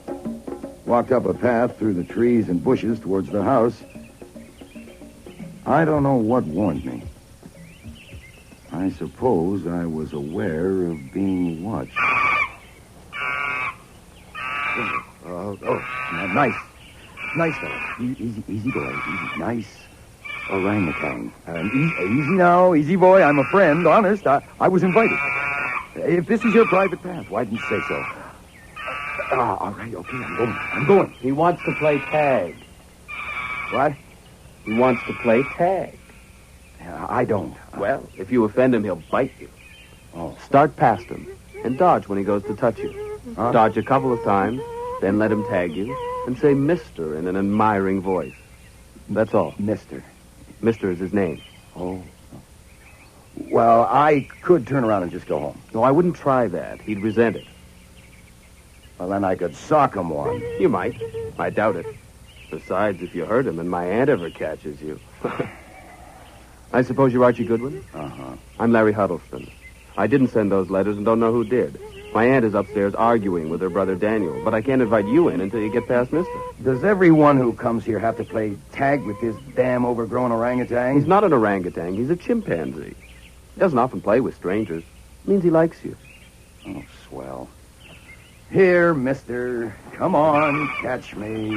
walked up a path through the trees and bushes towards the house. I don't know what warned me. I suppose I was aware of being watched. Nice. Nice, fella. Easy, boy. Easy. Nice orangutan. Easy now. Easy, boy. I'm a friend. Honest. I was invited. If this is your private path, why didn't you say so? All right. Okay, I'm going. He wants to play tag. What? He wants to play tag. I don't. Well, if you offend him, he'll bite you. Oh. Start past him and dodge when he goes to touch you. Huh? Dodge a couple of times, then let him tag you, and say Mr. in an admiring voice. That's all. Mister. Mr. is his name. Oh. Well, I could turn around and just go home. No, I wouldn't try that. He'd resent it. Well, then I could sock him one. You might. I doubt it. Besides, if you hurt him and my aunt ever catches you... I suppose you're Archie Goodwin? Uh-huh. I'm Larry Huddleston. I didn't send those letters and don't know who did. My aunt is upstairs arguing with her brother Daniel, but I can't invite you in until you get past Mister. Does everyone who comes here have to play tag with this damn overgrown orangutan? He's not an orangutan. He's a chimpanzee. He doesn't often play with strangers. It means he likes you. Oh, swell. Here, mister. Come on, catch me.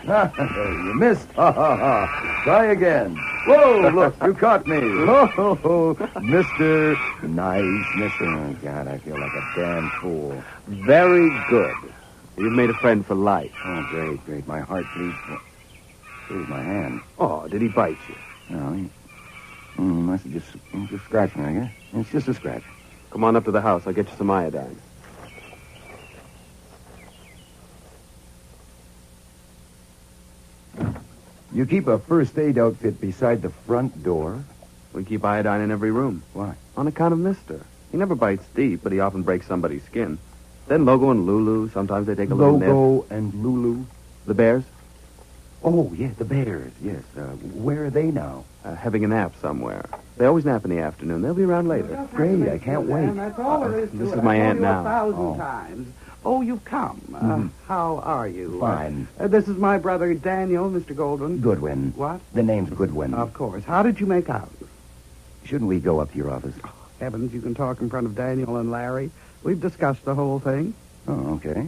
You missed. Ha, ha, ha. Try again. Whoa, look, you caught me. Oh, mister. Nice, mister. Oh, God, I feel like a damn fool. Very good. You've made a friend for life. Oh, great. My heart bleeds. Here's my hand. Oh, did he bite you? No, he must have just scratched me, I guess. It's just a scratch. Come on up to the house. I'll get you some iodine. You keep a first aid outfit beside the front door? We keep iodine in every room. Why? On account of Mister. He never bites deep, but he often breaks somebody's skin. Then Logo and Lulu, sometimes they take a little nip. Logo and Lulu? The bears? Oh, yeah, the bears, yes. Where are they now? Having a nap somewhere. They always nap in the afternoon. They'll be around later. Great, I can't wait. That's all there is to This it. is my I've aunt told you now. 1,000 times. Oh, you've come. How are you? Fine. This is my brother Daniel, Mr. Goldwyn. Goodwin. What? The name's Goodwin. Of course. How did you make out? Shouldn't we go up to your office? Heavens, you can talk in front of Daniel and Larry. We've discussed the whole thing. Oh, okay.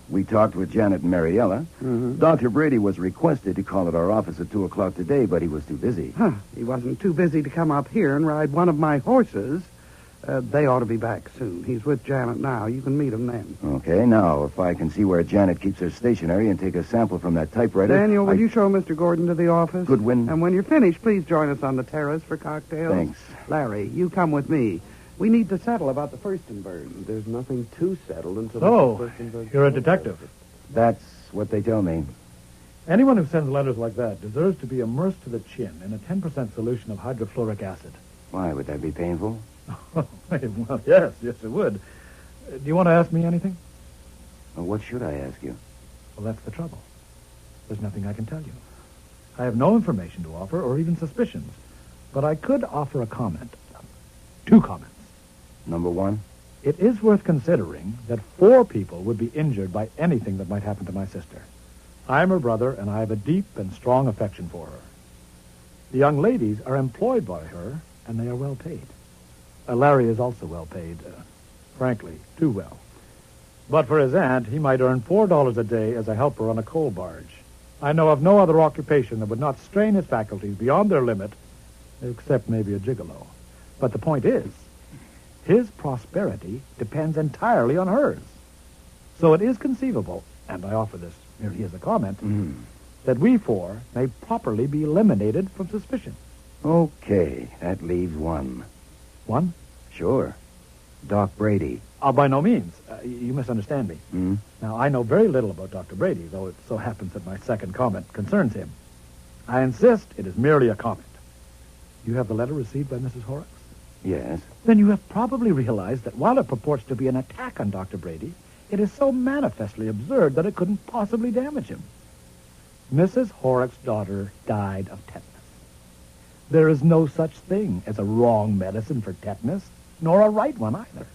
We talked with Janet and Mariella. Dr. Brady was requested to call at our office at 2 o'clock today, but he was too busy. Huh. He wasn't too busy to come up here and ride one of my horses. They ought to be back soon. He's with Janet now. You can meet him then. Okay, now, if I can see where Janet keeps her stationery and take a sample from that typewriter... Daniel, will you show Mr. Gordon to the office? Goodwin. And when you're finished, please join us on the terrace for cocktails. Thanks. Larry, you come with me. We need to settle about the Furstenberg. There's nothing to settle until... So, you're a detective. That's what they tell me. Anyone who sends letters like that deserves to be immersed to the chin in a 10% solution of hydrofluoric acid. Why, would that be painful? Well, yes, it would. Do you want to ask me anything? Well, what should I ask you? Well, that's the trouble. There's nothing I can tell you. I have no information to offer or even suspicions, but I could offer a comment. 2 comments. Number 1? It is worth considering that 4 people would be injured by anything that might happen to my sister. I'm her brother, and I have a deep and strong affection for her. The young ladies are employed by her, and they are well paid. Larry is also well paid, frankly, too well. But for his aunt, he might earn $4 a day as a helper on a coal barge. I know of no other occupation that would not strain his faculties beyond their limit, except maybe a gigolo. But the point is, his prosperity depends entirely on hers. So it is conceivable, and I offer this merely as a comment, that we 4 may properly be eliminated from suspicion. Okay, that leaves 1. 1? Sure. Doc Brady. By no means. You misunderstand me. Now, I know very little about Dr. Brady, though it so happens that my second comment concerns him. I insist it is merely a comment. You have the letter received by Mrs. Horrocks? Yes. Then you have probably realized that while it purports to be an attack on Dr. Brady, it is so manifestly absurd that it couldn't possibly damage him. Mrs. Horrocks' daughter died of tetanus. There is no such thing as a wrong medicine for tetanus, nor a right one either.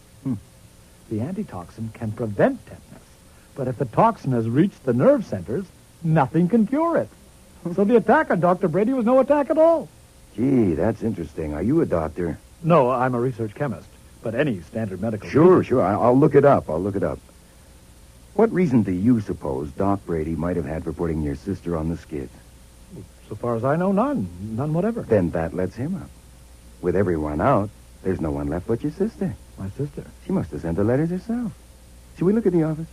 The antitoxin can prevent tetanus, but if the toxin has reached the nerve centers, nothing can cure it. So the attack on Dr. Brady was no attack at all. Gee, that's interesting. Are you a doctor? No, I'm a research chemist, but any standard medical... Sure. I'll look it up. What reason do you suppose Doc Brady might have had for putting your sister on the skids? So far as I know, none. None whatever. Then that lets him up. With everyone out, there's no one left but your sister. My sister? She must have sent the letters herself. Should we look at the office?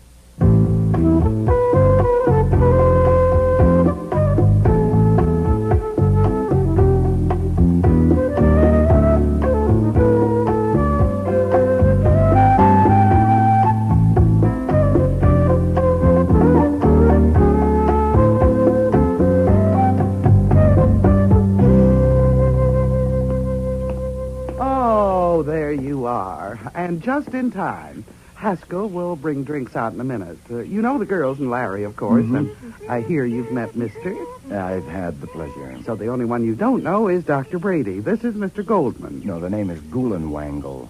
Oh, there you are. And just in time. Haskell will bring drinks out in a minute. You know the girls and Larry, of course, and I hear you've met Mister. I've had the pleasure. So the only one you don't know is Dr. Brady. This is Mr. Goldman. No, the name is Gulenwangle.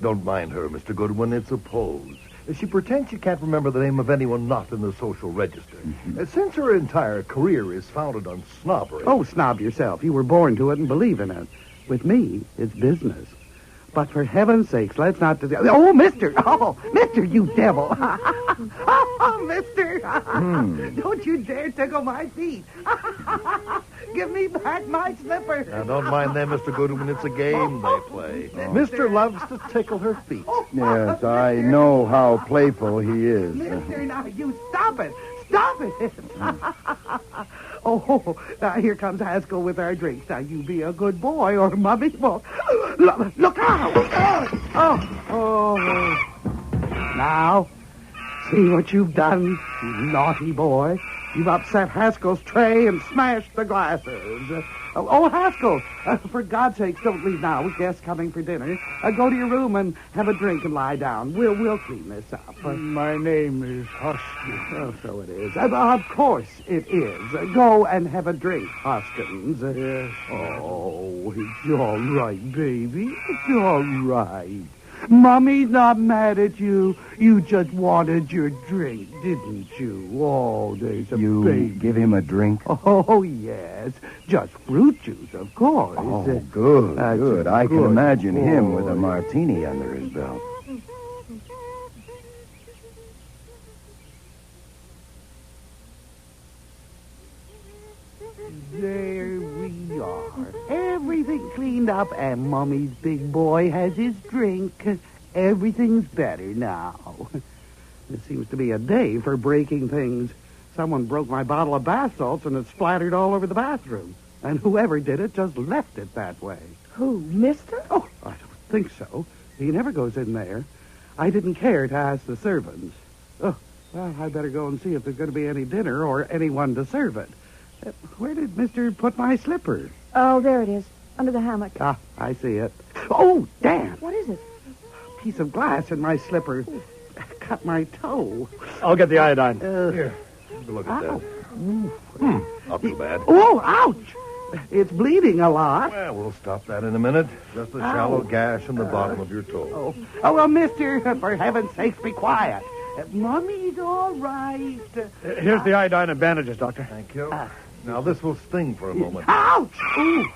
Don't mind her, Mr. Goodwin. It's a pose. She pretends she can't remember the name of anyone not in the social register. Since her entire career is founded on snobbery... Oh, snob yourself. You were born to it and believe in it. With me, it's business. But for heaven's sakes, let's not... Oh, mister! Oh, mister, you devil! Oh, mister! Don't you dare tickle my feet! Give me back my slipper! Now, don't mind them, Mr. Goodwin. It's a game they play. Mister loves to tickle her feet. Yes, I know how playful he is. Mister, now you stop it! Stop it! Oh, now here comes Haskell with our drinks. Now you be a good boy or Mummy will... Look out! Oh. Now, see what you've done, you naughty boy. You've upset Haskell's tray and smashed the glasses. Oh, Haskell, for God's sake, don't leave now with guests coming for dinner. Go to your room and have a drink and lie down. We'll clean this up. My name is Hoskins. Oh, so it is. Of course it is. Go and have a drink, Hoskins. Yes. Oh, it's all right, baby. It's all right. Mommy's not mad at you. You just wanted your drink, didn't you? Oh, there's a You baby. give him a drink? Oh, yes. Just fruit juice, of course. Oh, good, That's good. a I can good imagine him boy. with a martini under his belt. There we are. Everything cleaned up, and Mummy's big boy has his drink. Everything's better now. It seems to be a day for breaking things. Someone broke my bottle of bath salts, and it splattered all over the bathroom. And whoever did it just left it that way. Who, mister? Oh, I don't think so. He never goes in there. I didn't care to ask the servants. Oh, well, I better go and see if there's going to be any dinner or anyone to serve it. Where did Mister put my slipper? Oh, there it is, under the hammock. Ah, I see it. Oh, damn! What is it? Piece of glass in my slipper. Cut my toe. I'll get the iodine. Here, have a look at that. Not too bad. Oh, ouch! It's bleeding a lot. Well, we'll stop that in a minute. Just a shallow gash in the bottom of your toe. Oh, well, mister, for heaven's sakes, be quiet. Mummy's all right. Here's the iodine and bandages, Doctor. Thank you. Now, this will sting for a moment. Ouch! Ooh.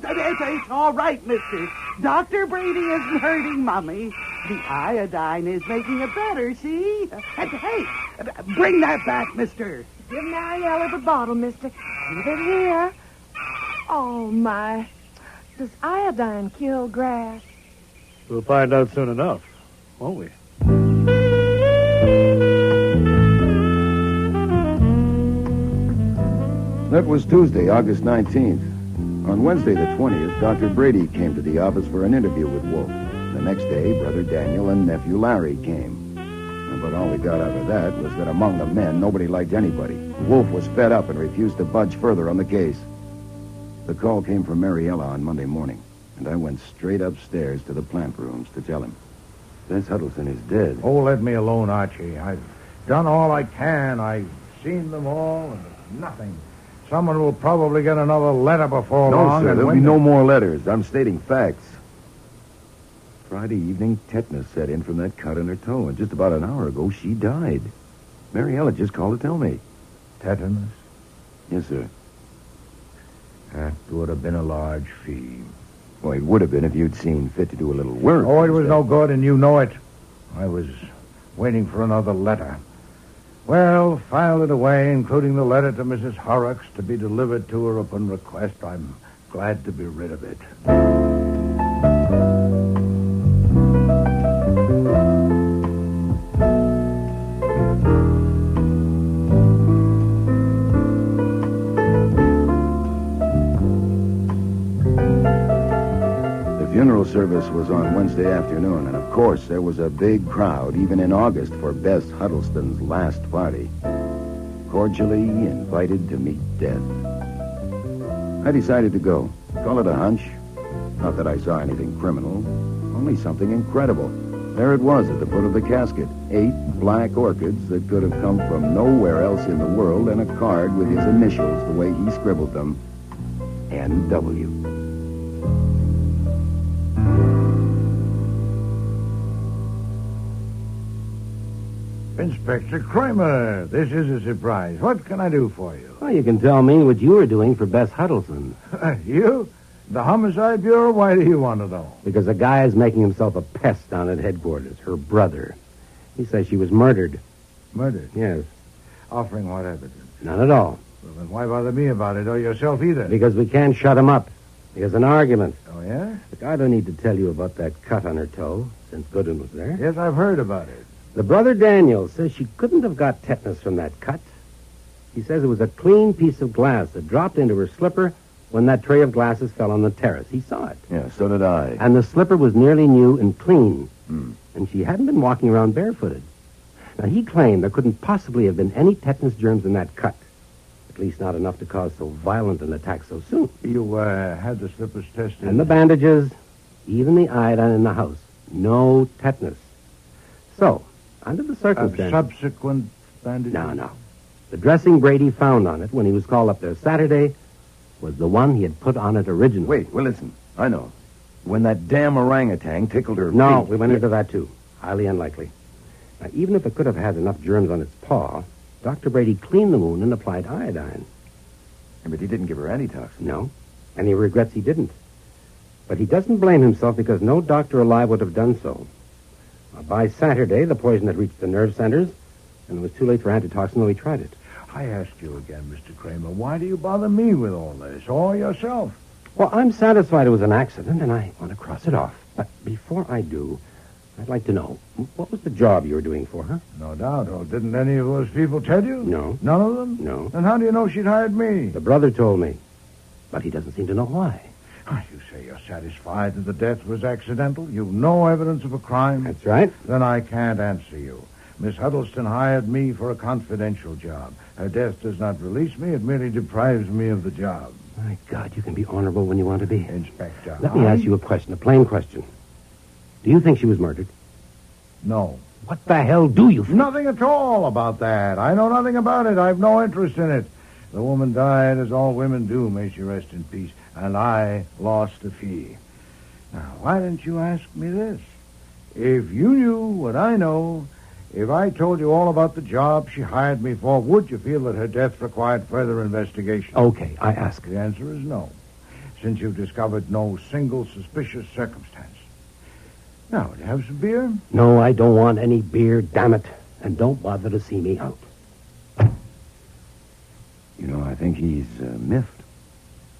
It's all right, mister. Dr. Brady isn't hurting Mummy. The iodine is making it better, see? Hey, bring that back, mister. Give Mariella the bottle, mister. Leave it here. Oh, my. Does iodine kill grass? We'll find out soon enough, won't we? That was Tuesday, August 19th. On Wednesday, the 20th, Dr. Brady came to the office for an interview with Wolfe. The next day, Brother Daniel and nephew Larry came. But all we got out of that was that among the men, nobody liked anybody. Wolfe was fed up and refused to budge further on the case. The call came from Mariella on Monday morning, and I went straight upstairs to the plant rooms to tell him. Bess Huddleston is dead. Oh, let me alone, Archie. I've done all I can. I've seen them all, and there's nothing. Someone will probably get another letter before long. No, sir, and there'll when be no more letters. I'm stating facts. Friday evening, tetanus set in from that cut in her toe, and just about an hour ago, she died. Mariella just called to tell me. Tetanus? Yes, sir. That would have been a large fee. Well, it would have been if you'd seen fit to do a little work. Oh, it was no good, and you know it. I was waiting for another letter. Well, filed it away, including the letter to Mrs. Horrocks to be delivered to her upon request. I'm glad to be rid of it. The funeral service was on Wednesday afternoon, and of course there was a big crowd, even in August, for Bess Huddleston's last party. Cordially invited to meet death. I decided to go. Call it a hunch. Not that I saw anything criminal, only something incredible. There it was at the foot of the casket. 8 black orchids that could have come from nowhere else in the world, and a card with his initials the way he scribbled them. N.W. Inspector Kramer, this is a surprise. What can I do for you? Well, you can tell me what you were doing for Bess Huddleston. You? The Homicide Bureau? Why do you want to know? Because a guy is making himself a pest down at headquarters. Her brother. He says she was murdered. Murdered? Yes. Offering what evidence? None at all. Well, then why bother me about it, or yourself either? Because we can't shut him up. There's an argument. Oh, yeah? Look, I don't need to tell you about that cut on her toe, since Goodwin was there. Yes, I've heard about it. The brother Daniel says she couldn't have got tetanus from that cut. He says it was a clean piece of glass that dropped into her slipper when that tray of glasses fell on the terrace. He saw it. Yeah, so did I. And the slipper was nearly new and clean. And she hadn't been walking around barefooted. Now, he claimed there couldn't possibly have been any tetanus germs in that cut. At least not enough to cause so violent an attack so soon. You had the slippers tested? And the bandages, even the iodine in the house. No tetanus. So, under the circumstances... Subsequent bandages? No. The dressing Brady found on it when he was called up there Saturday was the one he had put on it originally. Wait, well, listen. I know. When that damn orangutan tickled her No, feet. we went into that, too. Highly unlikely. Now, even if it could have had enough germs on its paw, Dr. Brady cleaned the wound and applied iodine. But he didn't give her antitoxin. No, and he regrets he didn't. But he doesn't blame himself because no doctor alive would have done so. By Saturday, the poison had reached the nerve centers, and it was too late for antitoxin, though he tried it. I asked you again, Mr. Kramer, why do you bother me with all this? All yourself? Well, I'm satisfied it was an accident, and I want to cross it off. But before I do, I'd like to know, what was the job you were doing for her? No doubt. Oh, didn't any of those people tell you? No. None of them? No. Then how do you know she'd hired me? The brother told me, but he doesn't seem to know why. You say you're satisfied that the death was accidental? You've no evidence of a crime? That's right. Then I can't answer you. Miss Huddleston hired me for a confidential job. Her death does not release me. It merely deprives me of the job. My God, you can be honorable when you want to be. Inspector, Let me ask you a question, a plain question. Do you think she was murdered? No. What the hell do you think? Nothing at all about that. I know nothing about it. I have no interest in it. The woman died as all women do, may she rest in peace. And I lost a fee. Now, why didn't you ask me this? If you knew what I know, if I told you all about the job she hired me for, would you feel that her death required further investigation? Okay, I ask. The answer is no, since you've discovered no single suspicious circumstance. Now, would you have some beer? No, I don't want any beer, damn it. And don't bother to see me out. You know, I think he's miffed.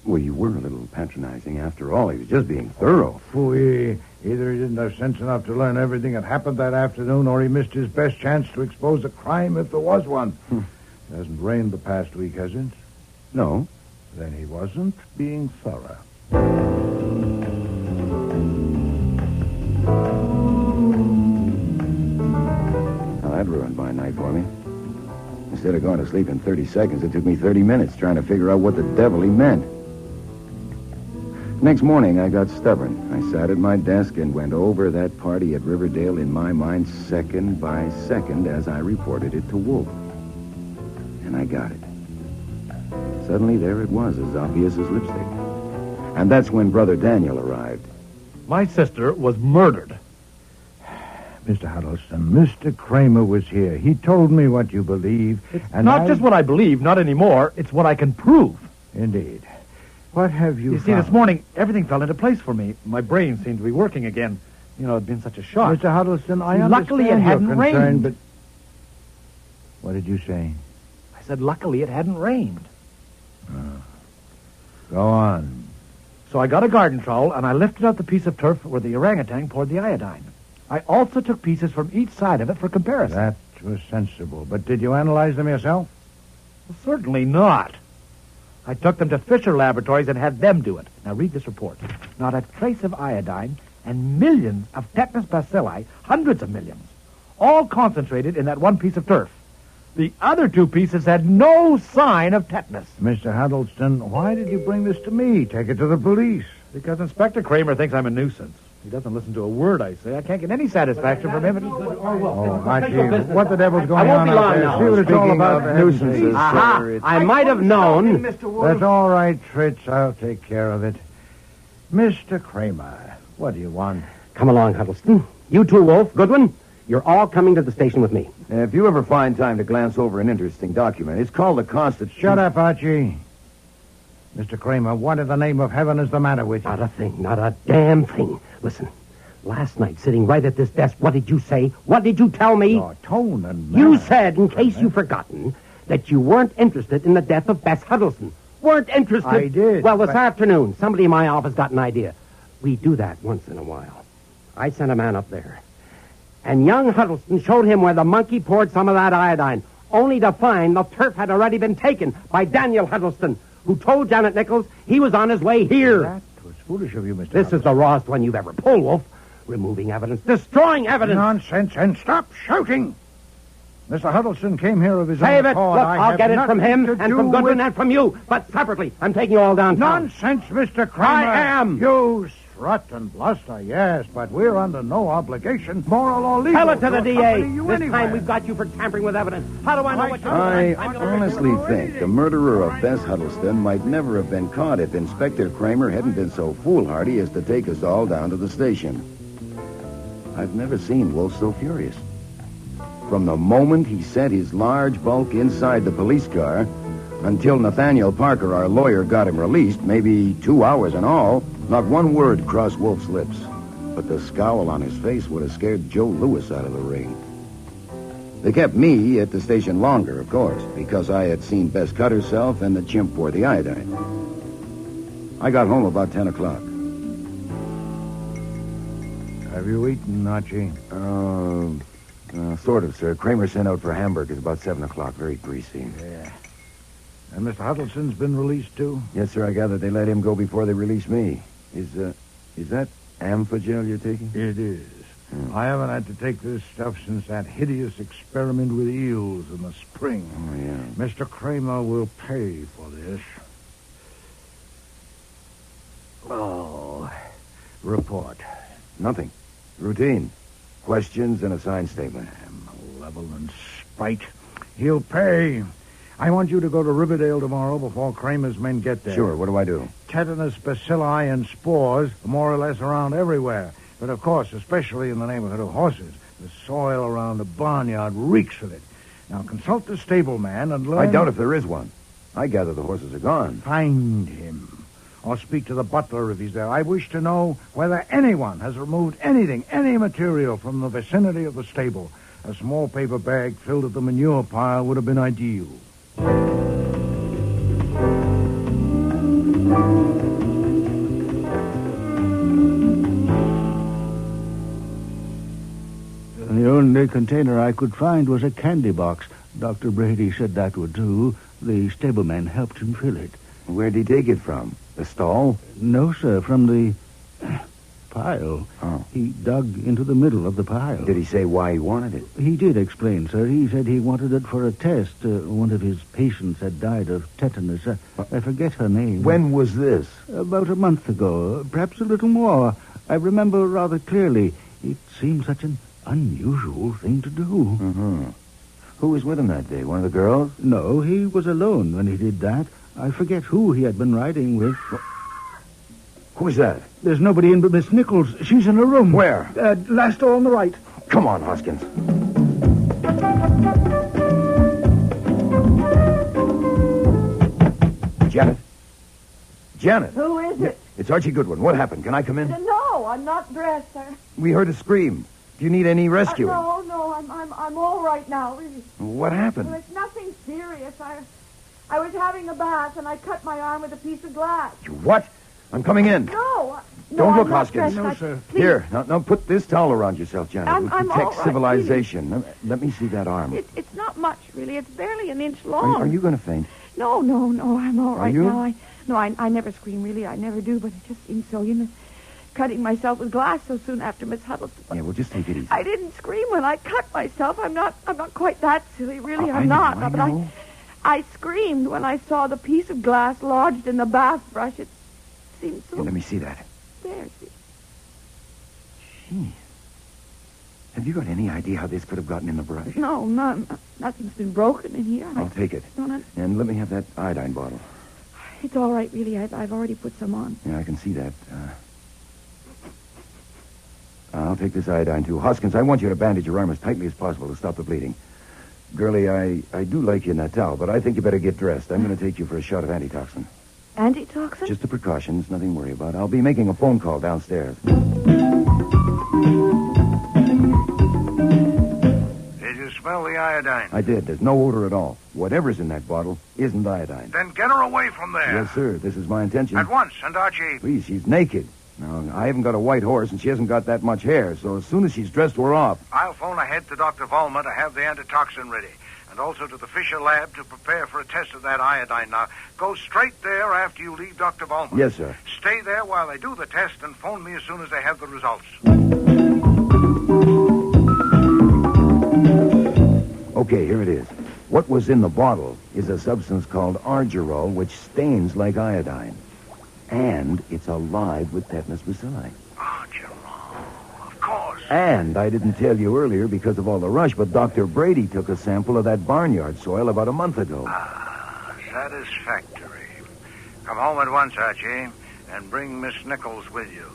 Well, you were a little patronizing after all. He was just being thorough. Phooey. Either he didn't have sense enough to learn everything that happened that afternoon, or he missed his best chance to expose a crime if there was one. It hasn't rained the past week, has it? No. Then he wasn't being thorough. Now, that ruined my night for me. Instead of going to sleep in 30 seconds, it took me 30 minutes trying to figure out what the devil he meant. Next morning, I got stubborn. I sat at my desk and went over that party at Riverdale in my mind second by second as I reported it to Wolfe. And I got it. Suddenly, there it was, as obvious as lipstick. And that's when Brother Daniel arrived. My sister was murdered. Mr. Huddleston, Mr. Kramer was here. He told me what you believe. And not just what I believe, not anymore. It's what I can prove. Indeed. What have you You see, found? this morning, everything fell into place for me. My brain seemed to be working again. You know, it'd been such a shock. Mr. Huddleston, I Luckily, it understand hadn't your concern, rained. but... What did you say? I said, luckily, it hadn't rained. Go on. So I got a garden trowel, and I lifted out the piece of turf where the orangutan poured the iodine. I also took pieces from each side of it for comparison. That was sensible. But did you analyze them yourself? Well, certainly not. I took them to Fisher Laboratories and had them do it. Now, read this report. Not a trace of iodine and millions of tetanus bacilli, hundreds of millions, all concentrated in that one piece of turf. The other two pieces had no sign of tetanus. Mr. Huddleston, why did you bring this to me? Take it to the police. Because Inspector Kramer thinks I'm a nuisance. He doesn't listen to a word I say. I can't get any satisfaction from him. Oh, Archie, what the devil's going I won't on be out long there? now. See what it's all about. Speaking of nuisances, Aha! I might have known. That's all right, Fritz. I'll take care of it. Mr. Kramer, what do you want? Come along, Huddleston. You too, Wolfe. Goodwin, you're all coming to the station with me. If you ever find time to glance over an interesting document, it's called the Constitution. Shut up, Archie. Mr. Kramer, what in the name of heaven is the matter with you? Not a thing, not a damn thing. Listen, last night, sitting right at this desk, what did you say? What did you tell me? Your tone and manner. You said, in case you've forgotten, that you weren't interested in the death of Bess Huddleston. Weren't interested? I did. Well, this afternoon, somebody in my office got an idea. We do that once in a while. I sent a man up there. And young Huddleston showed him where the monkey poured some of that iodine, only to find the turf had already been taken by Daniel Huddleston, who told Janet Nichols he was on his way here. That was foolish of you, Mr. This is the rawest one you've ever pulled, Wolf. Removing evidence, destroying evidence. Nonsense, and stop shouting. Mr. Huddleston came here of his Save own it. accord. Look, I I'll have get it from nothing him to and do from Goodwin with- and from you. But separately, I'm taking you all downtown. Nonsense, Mr. Kramer. I am. You strut and bluster, yes, but we're under no obligation, moral or legal. Tell it to the DA. accompany you This anywhere. time we've got you for tampering with evidence. How do I know what you're I doing? honestly think the murderer of Bess Huddleston might never have been caught if Inspector Kramer hadn't been so foolhardy as to take us all down to the station. I've never seen Wolfe so furious. From the moment he set his large bulk inside the police car until Nathaniel Parker, our lawyer, got him released, maybe 2 hours in all, not one word crossed Wolfe's lips. But the scowl on his face would have scared Joe Louis out of the ring. They kept me at the station longer, of course, because I had seen Bess cut herself and the chimp pour the iodine. I got home about 10 o'clock. Have you eaten, Archie? Sort of, sir. Kramer sent out for hamburgers about 7 o'clock. Very greasy. Yeah. And Mr. Huddleston's been released, too? Yes, sir. I gather they let him go before they released me. Is that Amphagel you're taking? It is. I haven't had to take this stuff since that hideous experiment with eels in the spring. Oh, yeah. Mr. Kramer will pay for this. Oh, report. Nothing. Routine. Questions and a signed statement. Malevolent spite. He'll pay. I want you to go to Riverdale tomorrow before Kramer's men get there. Sure, what do I do? Tetanus bacilli and spores are more or less around everywhere. But, of course, especially in the neighborhood of horses. The soil around the barnyard reeks of it. Now, consult the stableman and learn... I doubt if there is one. I gather the horses are gone. Find him. Or speak to the butler if he's there. I wish to know whether anyone has removed anything, any material from the vicinity of the stable. A small paper bag filled at the manure pile would have been ideal. The only container I could find was a candy box. Dr. Brady said that would do. The stableman helped him fill it. Where'd he take it from? The stall? No, sir, from the pile. Oh. He dug into the middle of the pile. Did he say why he wanted it? He did explain, sir. He said he wanted it for a test. One of his patients had died of tetanus. I forget her name. When was this? About a month ago, perhaps a little more. I remember rather clearly. It seemed such an unusual thing to do. Mm-hmm. Who was with him that day? One of the girls? No, he was alone when he did that. I forget who he had been riding with. Who's that? There's nobody in but Miss Nichols. She's in her room. Where? Last door on the right. Come on, Hoskins. Janet? Janet? Who is it? It's Archie Goodwin. What happened? Can I come in? No, I'm not dressed, sir. We heard a scream. Do you need any rescuing? No, I'm all right now. Really. What happened? Well, it's nothing serious. I was having a bath and I cut my arm with a piece of glass. You what? I'm coming in. No. Don't look, I'm not Hoskins. dressed. sir. Please. Here, now put this towel around yourself, Janet. I'm It all protects right, civilization. Now, let me see that arm. It's not much, really. It's barely an inch long. Are you going to faint? No, I'm all right you? now. I never scream, really. I never do, but it just seems so, cutting myself with glass so soon after Miss Huddleston. Yeah, well, just take it easy. I didn't scream when I cut myself. I'm not quite that silly, really. I I'm not. know, I But know. I screamed when I saw the piece of glass lodged in the bath brush. It seemed so... Here, let me see that. There, see. Gee. Have you got any idea how this could have gotten in the brush? No, nothing's been broken in here. I'll take it. And let me have that iodine bottle. It's all right, really. I've already put some on. Yeah, I can see that. I'll take this iodine, too. Hoskins, I want you to bandage your arm as tightly as possible to stop the bleeding. Girlie, I do like you in that towel, but I think you better get dressed. I'm going to take you for a shot of antitoxin. Antitoxin? Just a precaution. It's nothing to worry about. I'll be making a phone call downstairs. Did you smell the iodine? I did. There's no odor at all. Whatever's in that bottle isn't iodine. Then get her away from there. Yes, sir. This is my intention. At once, and Archie. Please, she's naked. Now, I haven't got a white horse, and she hasn't got that much hair, so as soon as she's dressed, we're off. I'll phone ahead to Dr. Vollmer to have the antitoxin ready, and also to the Fisher lab to prepare for a test of that iodine. Now, go straight there after you leave Dr. Vollmer. Yes, sir. Stay there while they do the test and phone me as soon as they have the results. Okay, here it is. What was in the bottle is a substance called argyrol, which stains like iodine. And it's alive with tetanus bacilli. Of course. And I didn't tell you earlier because of all the rush, but Dr. Brady took a sample of that barnyard soil about a month ago. Satisfactory. Come home at once, Archie, and bring Miss Nichols with you.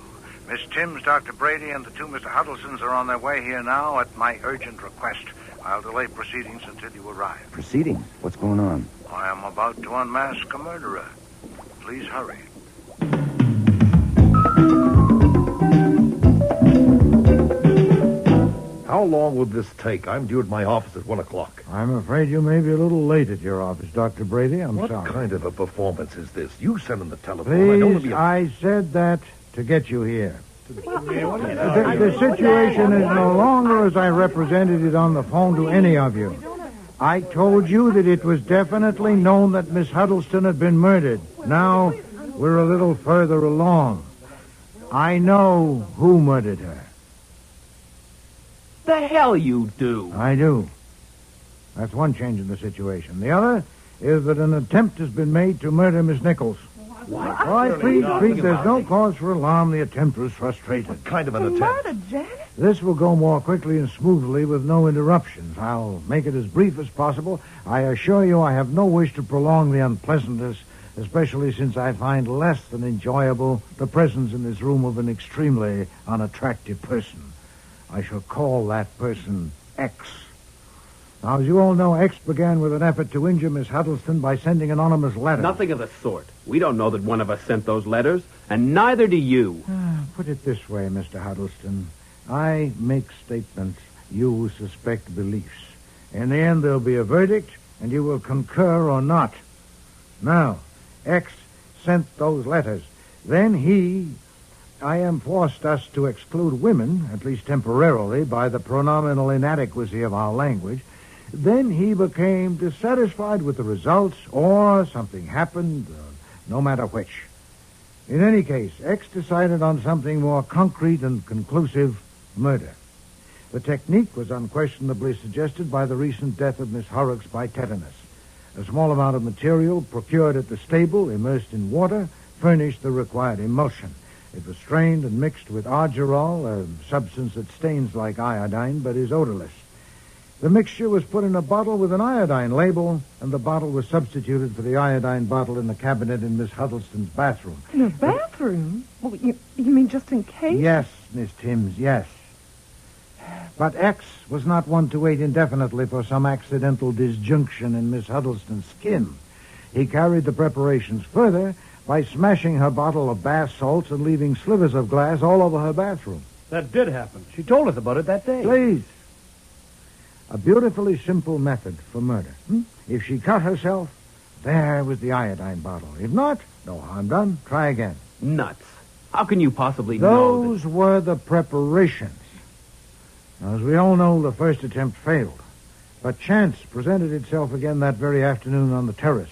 Miss Timms, Dr. Brady, and the two Mr. Huddlestons are on their way here now at my urgent request. I'll delay proceedings until you arrive. Proceedings? What's going on? I am about to unmask a murderer. Please hurry. How long will this take? I'm due at my office at 1 o'clock. I'm afraid you may be a little late at your office, Dr. Brady. I'm What sorry. kind of a performance is this? You send him the telephone. I don't want to Please, be I said that to get you here. The situation is no longer as I represented it on the phone to any of you. I told you that it was definitely known that Miss Huddleston had been murdered. Now, we're a little further along. I know who murdered her. The hell you do. I do. That's one change in the situation. The other is that an attempt has been made to murder Miss Nichols. What? All right, please, there's no cause for alarm. The attempt was frustrated. What kind of an attempt? Murder, Janet? This will go more quickly and smoothly with no interruptions. I'll make it as brief as possible. I assure you I have no wish to prolong the unpleasantness, especially since I find less than enjoyable the presence in this room of an extremely unattractive person. I shall call that person X. Now, as you all know, X began with an effort to injure Miss Huddleston by sending anonymous letters. Nothing of the sort. We don't know that one of us sent those letters, and neither do you. Put it this way, Mr. Huddleston. I make statements. You suspect beliefs. In the end, there'll be a verdict, and you will concur or not. Now, X sent those letters. Then I am forced us to exclude women, at least temporarily, by the pronominal inadequacy of our language. Then he became dissatisfied with the results, or something happened, no matter which. In any case, X decided on something more concrete and conclusive: murder. The technique was unquestionably suggested by the recent death of Miss Horrocks by tetanus. A small amount of material procured at the stable, immersed in water, furnished the required emulsion. It was strained and mixed with argyrol, a substance that stains like iodine but is odorless. The mixture was put in a bottle with an iodine label, and the bottle was substituted for the iodine bottle in the cabinet in Miss Huddleston's bathroom. In a bathroom? Well, you mean just in case? Yes, Miss Timms, yes. But X was not one to wait indefinitely for some accidental disjunction in Miss Huddleston's skin. He carried the preparations further by smashing her bottle of bath salts and leaving slivers of glass all over her bathroom. That did happen. She told us about it that day. Please. A beautifully simple method for murder. If she cut herself, there was the iodine bottle. If not, no harm done. Try again. Nuts. How can you possibly know that... Those were the preparations. Now, as we all know, the first attempt failed. But chance presented itself again that very afternoon on the terrace.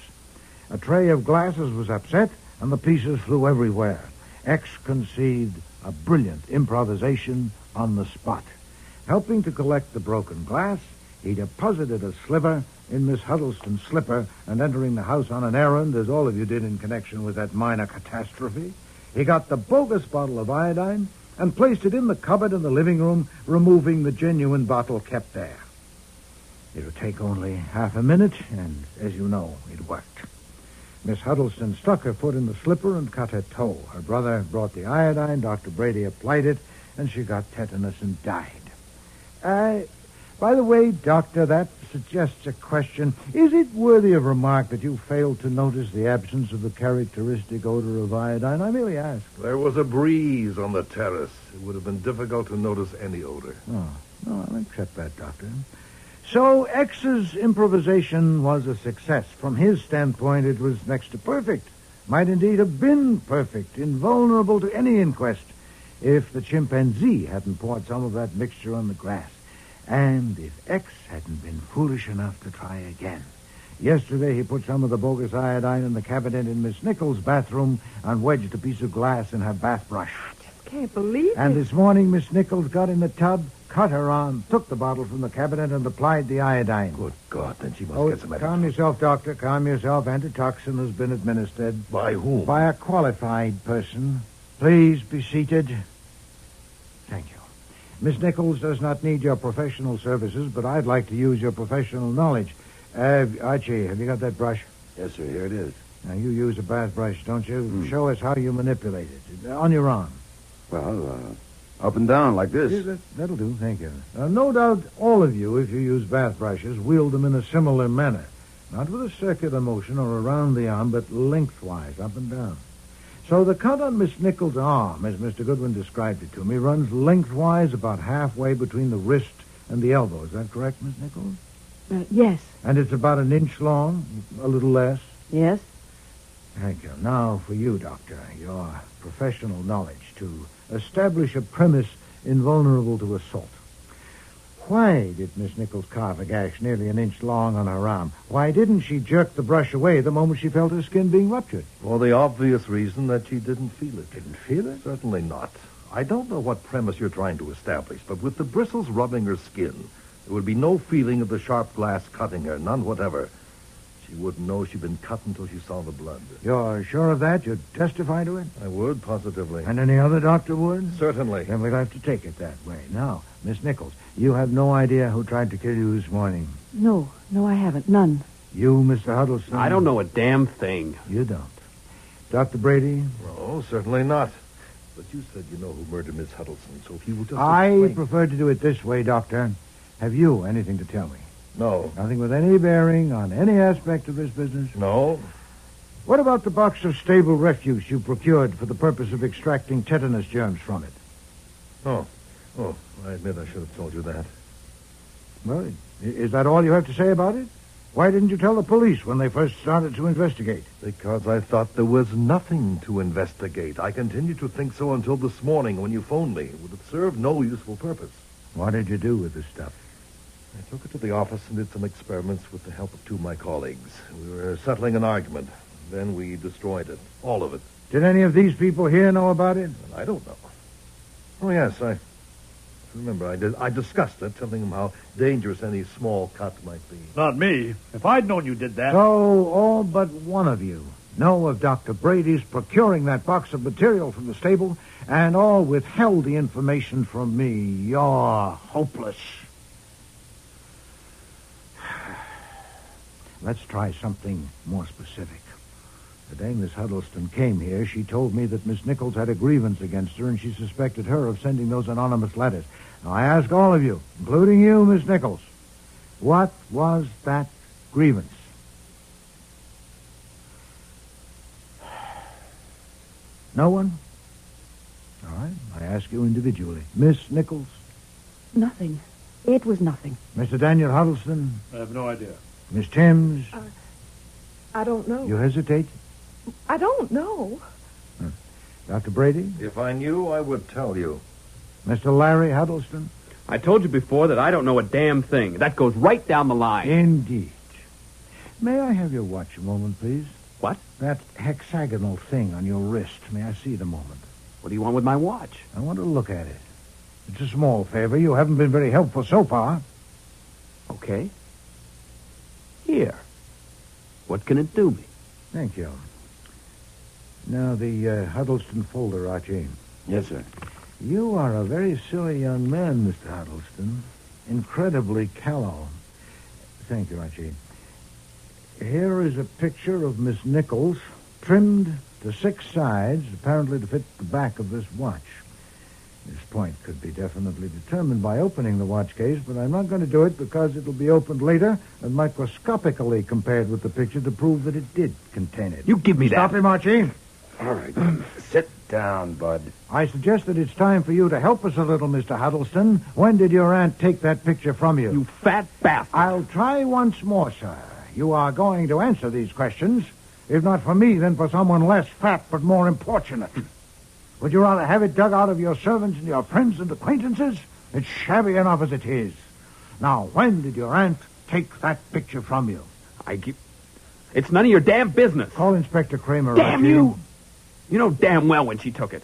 A tray of glasses was upset, and the pieces flew everywhere. X conceived a brilliant improvisation on the spot. Helping to collect the broken glass, he deposited a sliver in Miss Huddleston's slipper, and entering the house on an errand, as all of you did in connection with that minor catastrophe, he got the bogus bottle of iodine and placed it in the cupboard in the living room, removing the genuine bottle kept there. It would take only half a minute, and as you know, it worked. Miss Huddleston stuck her foot in the slipper and cut her toe. Her brother brought the iodine, Dr. Brady applied it, and she got tetanus and died. By the way, Doctor, that suggests a question. Is it worthy of remark that you failed to notice the absence of the characteristic odor of iodine? I merely ask. There was a breeze on the terrace. It would have been difficult to notice any odor. Oh, no, I'll accept that, Doctor. So X's improvisation was a success. From his standpoint, it was next to perfect. Might indeed have been perfect, invulnerable to any inquest, if the chimpanzee hadn't poured some of that mixture on the grass. And if X hadn't been foolish enough to try again. Yesterday, he put some of the bogus iodine in the cabinet in Miss Nichols' bathroom and wedged a piece of glass in her bath brush. can't believe And it. this morning, Miss Nichols got in the tub, cut her arm, took the bottle from the cabinet, and applied the iodine. Good God, then she must get some medicine. Calm yourself, Doctor. Calm yourself. Antitoxin has been administered. By whom? By a qualified person. Please be seated. Thank you. Miss Nichols does not need your professional services, but I'd like to use your professional knowledge. Archie, have you got that brush? Yes, sir. Here it is. Now, you use a bath brush, don't you? Show us how you manipulate it. On your arm. Well, up and down like this. Yeah, that'll do, thank you. No doubt all of you, if you use bath brushes, wield them in a similar manner. Not with a circular motion or around the arm, but lengthwise, up and down. So the cut on Miss Nichols' arm, as Mr. Goodwin described it to me, runs lengthwise about halfway between the wrist and the elbow. Is that correct, Miss Nichols? Yes. And it's about an inch long, a little less? Yes. Thank you. Now for you, Doctor, your professional knowledge to establish a premise invulnerable to assault. Why did Miss Nichols carve a gash nearly an inch long on her arm? Why didn't she jerk the brush away the moment she felt her skin being ruptured? For the obvious reason that she didn't feel it. Didn't feel it? Certainly not. I don't know what premise you're trying to establish, but with the bristles rubbing her skin, there would be no feeling of the sharp glass cutting her, none whatever. She wouldn't know she'd been cut until she saw the blood. You're sure of that? You'd testify to it? I would, positively. And any other doctor would? Certainly. Then we'll have to take it that way. Now, Miss Nichols, you have no idea who tried to kill you this morning. No, I haven't. None. You, Mr. Huddleston? I don't know a damn thing. You don't. Dr. Brady? No, certainly not. But you said you know who murdered Miss Huddleston, so if you would just I explain... prefer to do it this way, Doctor. Have you anything to tell me? No. Nothing with any bearing on any aspect of this business? No. What about the box of stable refuse you procured for the purpose of extracting tetanus germs from it? Oh, I admit I should have told you that. Well, is that all you have to say about it? Why didn't you tell the police when they first started to investigate? Because I thought there was nothing to investigate. I continued to think so until this morning when you phoned me. It would have served no useful purpose. What did you do with the stuff? I took it to the office and did some experiments with the help of two of my colleagues. We were settling an argument. Then we destroyed it. All of it. Did any of these people here know about it? I don't know. Oh, yes, I remember. I discussed it, telling them how dangerous any small cut might be. Not me. If I'd known you did that... So all but one of you know of Dr. Brady's procuring that box of material from the stable, and all withheld the information from me. You're hopeless. Let's try something more specific. The day Miss Huddleston came here, she told me that Miss Nichols had a grievance against her, and she suspected her of sending those anonymous letters. Now, I ask all of you, including you, Miss Nichols, what was that grievance? No one? All right, I ask you individually. Miss Nichols? Nothing. It was nothing. Mr. Daniel Huddleston? I have no idea. Miss Timms? I don't know. You hesitate? I don't know. Dr. Brady? If I knew, I would tell you. Mr. Larry Huddleston? I told you before that I don't know a damn thing. That goes right down the line. Indeed. May I have your watch a moment, please? What? That hexagonal thing on your wrist. May I see it a moment? What do you want with my watch? I want to look at it. It's a small favor. You haven't been very helpful so far. Okay. Here. What can it do me? Thank you. Now, the Huddleston folder, Archie. Yes, sir. You are a very silly young man, Mr. Huddleston. Incredibly callow. Thank you, Archie. Here is a picture of Miss Nichols, trimmed to 6 sides, apparently to fit the back of this watch. This point could be definitely determined by opening the watch case, but I'm not going to do it because it'll be opened later and microscopically compared with the picture to prove that it did contain it. You give me that. Stop him, Archie. All right. Sit down, Bud. I suggest that it's time for you to help us a little, Mr. Huddleston. When did your aunt take that picture from you? You fat bastard. I'll try once more, sir. You are going to answer these questions. If not for me, then for someone less fat but more importunate. Would you rather have it dug out of your servants and your friends and acquaintances? It's shabby enough as it is. Now, when did your aunt take that picture from you? It's none of your damn business. Call Inspector Kramer. Damn Archie. you! You know damn well when she took it.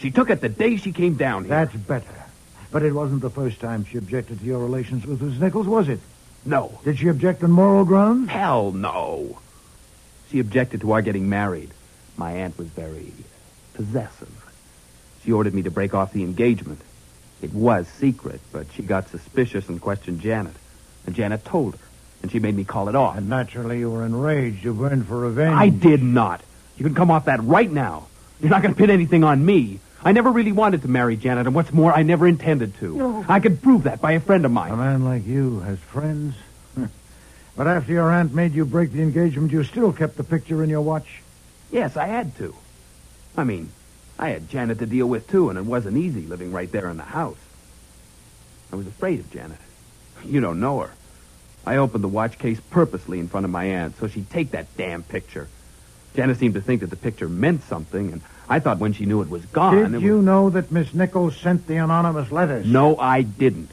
She took it the day she came down here. That's better. But it wasn't the first time she objected to your relations with Miss Nichols, was it? No. Did she object on moral grounds? Hell no. She objected to our getting married. My aunt was very possessive. She ordered me to break off the engagement. It was secret, but she got suspicious and questioned Janet. And Janet told her, and she made me call it off. And naturally you were enraged. You burned for revenge. I did not. You can come off that right now. You're not going to pin anything on me. I never really wanted to marry Janet, and what's more, I never intended to. No. I could prove that by a friend of mine. A man like you has friends? But after your aunt made you break the engagement, you still kept the picture in your watch? Yes, I had to. I mean, I had Janet to deal with, too, and it wasn't easy living right there in the house. I was afraid of Janet. You don't know her. I opened the watch case purposely in front of my aunt so she'd take that damn picture. Janet seemed to think that the picture meant something, and I thought when she knew it was gone... Did you know that Miss Nichols sent the anonymous letters? No, I didn't.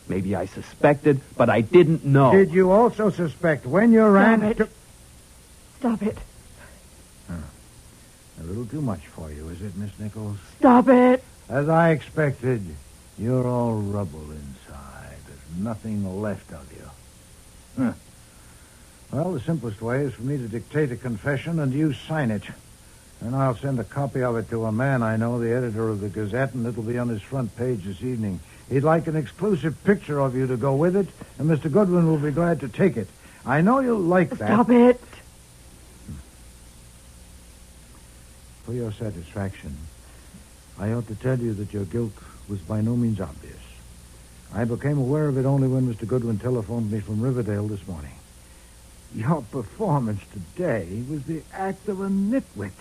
Maybe I suspected, but I didn't know. Did you also suspect when your aunt... Stop it. A little too much for you, is it, Miss Nichols? Stop it. As I expected, you're all rubble inside. There's nothing left of you. Huh. Well, the simplest way is for me to dictate a confession and you sign it. And I'll send a copy of it to a man I know, the editor of the Gazette, and it'll be on his front page this evening. He'd like an exclusive picture of you to go with it, and Mr. Goodwin will be glad to take it. I know you'll like that. Stop it. For your satisfaction, I ought to tell you that your guilt was by no means obvious. I became aware of it only when Mr. Goodwin telephoned me from Riverdale this morning. Your performance today was the act of a nitwit.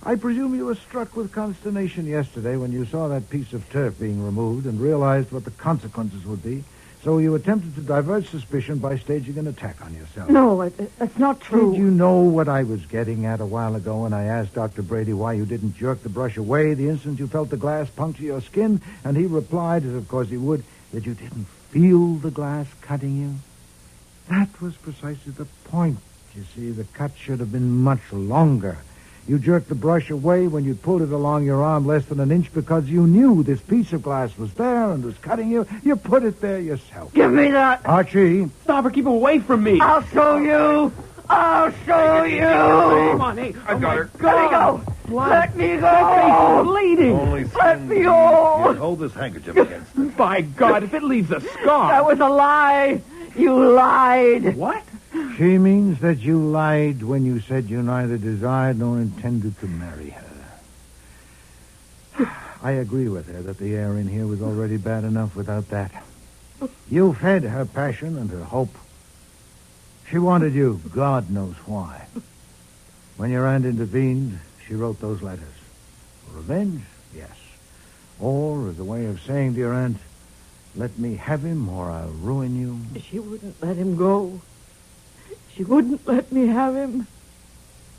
I presume you were struck with consternation yesterday when you saw that piece of turf being removed and realized what the consequences would be. So you attempted to divert suspicion by staging an attack on yourself. No, that's not true. Did you know what I was getting at a while ago when I asked Dr. Brady why you didn't jerk the brush away the instant you felt the glass puncture your skin? And he replied, as of course he would, that you didn't feel the glass cutting you. That was precisely the point. You see, the cut should have been much longer. You jerked the brush away when you pulled it along your arm less than an inch because you knew this piece of glass was there and was cutting you. You put it there yourself. Give me that. Archie. Stop her. Keep away from me. I'll show you. I'll show you. Come on, hey. I've got her. Let me go. Let me go. That face is bleeding. Only Let me go. Here, hold this handkerchief against it. By God, if it leaves a scar. That was a lie. You lied. What? She means that you lied when you said you neither desired nor intended to marry her. I agree with her that the air in here was already bad enough without that. You fed her passion and her hope. She wanted you, God knows why. When your aunt intervened, she wrote those letters. Revenge? Yes. Or as a way of saying to your aunt, let me have him or I'll ruin you. She wouldn't let him go. She wouldn't let me have him.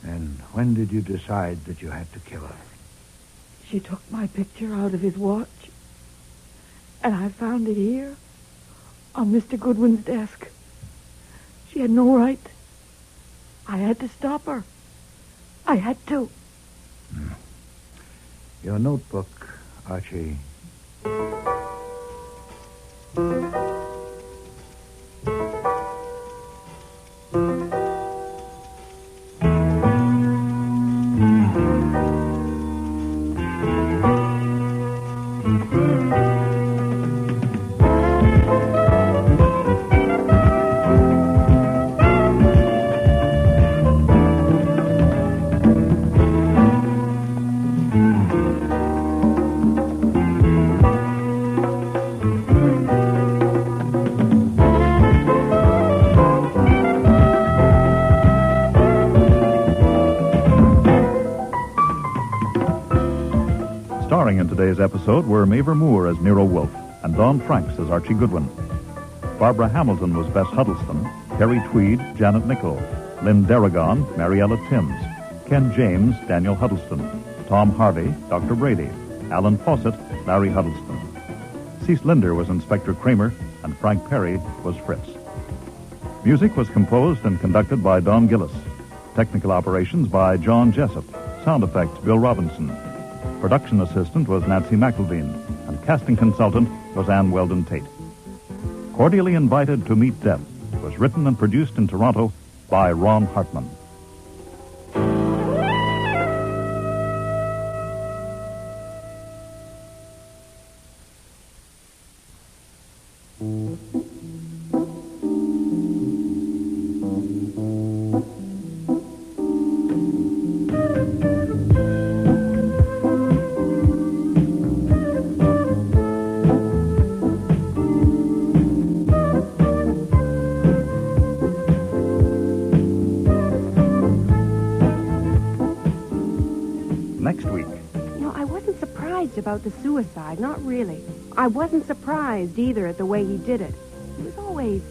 And when did you decide that you had to kill her? She took my picture out of his watch. And I found it here, on Mr. Goodwin's desk. She had no right. I had to stop her. I had to. Your notebook, Archie. Starring in today's episode were Mavor Moore as Nero Wolfe and Don Franks as Archie Goodwin. Barbara Hamilton was Bess Huddleston, Terry Tweed, Janet Nichol, Lynn Darragon, Mariella Timms, Ken James, Daniel Huddleston, Tom Harvey, Dr. Brady, Alan Fawcett, Larry Huddleston. Cease Linder was Inspector Kramer, and Frank Perry was Fritz. Music was composed and conducted by Don Gillis. Technical operations by John Jessup. Sound effects, Bill Robinson. Production assistant was Nancy McElveen, and casting consultant was Ann Weldon Tate. Cordially Invited to Meet Death was written and produced in Toronto by Ron Hartman. Next week. I wasn't surprised about the suicide, not really. I wasn't surprised either at the way he did it. He was always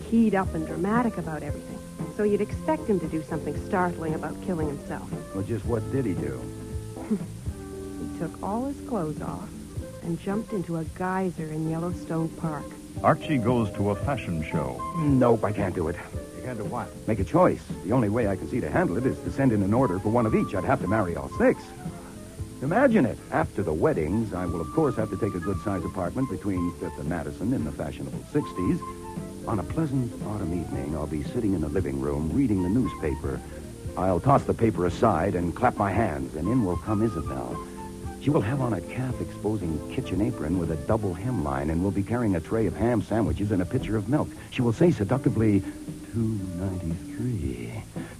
keyed up and dramatic about everything. So you'd expect him to do something startling about killing himself. Well, just what did he do? He took all his clothes off and jumped into a geyser in Yellowstone Park. Archie goes to a fashion show. Nope, I can't do it. You can't do what? Make a choice. The only way I can see to handle it is to send in an order for one of each. I'd have to marry all 6. Imagine it. After the weddings, I will, of course, have to take a good-sized apartment between 5th and Madison in the fashionable 60s. On a pleasant autumn evening, I'll be sitting in the living room reading the newspaper. I'll toss the paper aside and clap my hands, and in will come Isabel. She will have on a calf-exposing kitchen apron with a double hemline and will be carrying a tray of ham sandwiches and a pitcher of milk. She will say seductively, $2.93.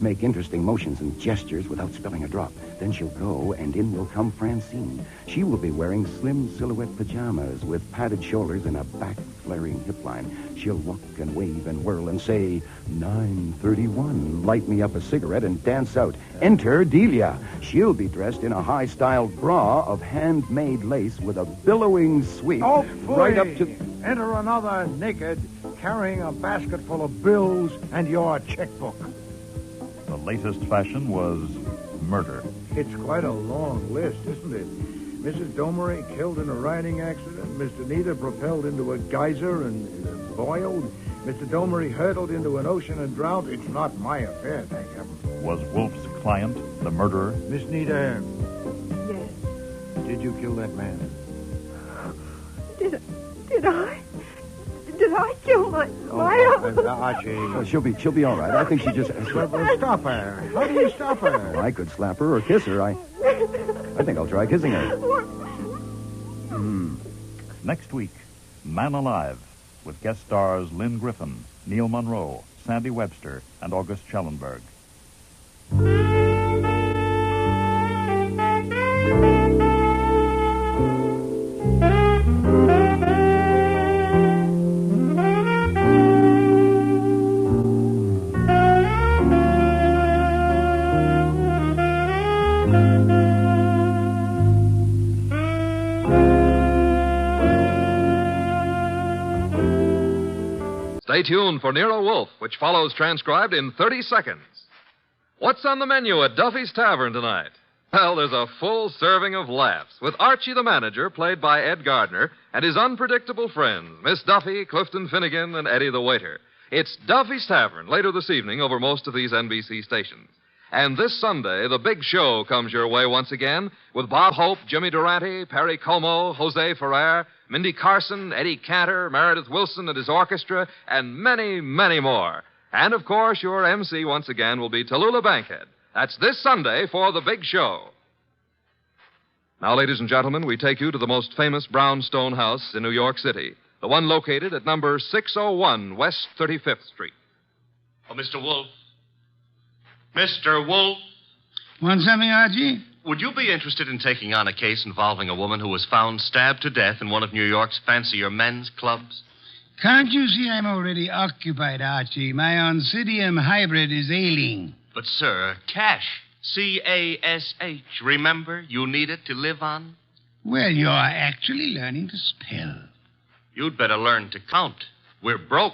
Make interesting motions and gestures without spilling a drop. Then she'll go, and in will come Francine. She will be wearing slim silhouette pajamas with padded shoulders and a back-flaring hip line. She'll look and wave and whirl and say, $9.31. Light me up a cigarette and dance out. Enter Delia. She'll be dressed in a high-styled bra of handmade lace with a billowing sweep. Oh, boy. Right up to... Enter another naked, carrying a basket full of bills and your checkbook. The latest fashion was murder. It's quite a long list, isn't it? Mrs. Domery killed in a riding accident. Mr. Nita propelled into a geyser and boiled. Mr. Domery hurtled into an ocean and drowned. It's not my affair, thank heaven. Was Wolfe's client the murderer? Miss Nita. Yes. Did you kill that man? Did I? Did I kill my Archie. Well, she'll be all right. I think she just... Well, stop her. How do you stop her? I could slap her or kiss her. I think I'll try kissing her. Next week, Man Alive, with guest stars Lynn Griffin, Neil Monroe, Sandy Webster, and August Schellenberg. Stay tuned for Nero Wolfe, which follows transcribed in 30 seconds. What's on the menu at Duffy's Tavern tonight? Well, there's a full serving of laughs with Archie the manager, played by Ed Gardner, and his unpredictable friends, Miss Duffy, Clifton Finnegan, and Eddie the waiter. It's Duffy's Tavern later this evening over most of these NBC stations. And this Sunday, the big show comes your way once again with Bob Hope, Jimmy Durante, Perry Como, Jose Ferrer, Mindy Carson, Eddie Cantor, Meredith Wilson and his orchestra, and many, many more. And, of course, your MC once again will be Tallulah Bankhead. That's this Sunday for the big show. Now, ladies and gentlemen, we take you to the most famous brownstone house in New York City, the one located at number 601 West 35th Street. Oh, Mr. Wolfe. Mr. Wolfe. Want something, Archie? Would you be interested in taking on a case involving a woman who was found stabbed to death in one of New York's fancier men's clubs? Can't you see I'm already occupied, Archie? My Oncidium hybrid is ailing. But, sir, cash. C-A-S-H. Remember, you need it to live on. Well, you're actually learning to spell. You'd better learn to count. We're broke.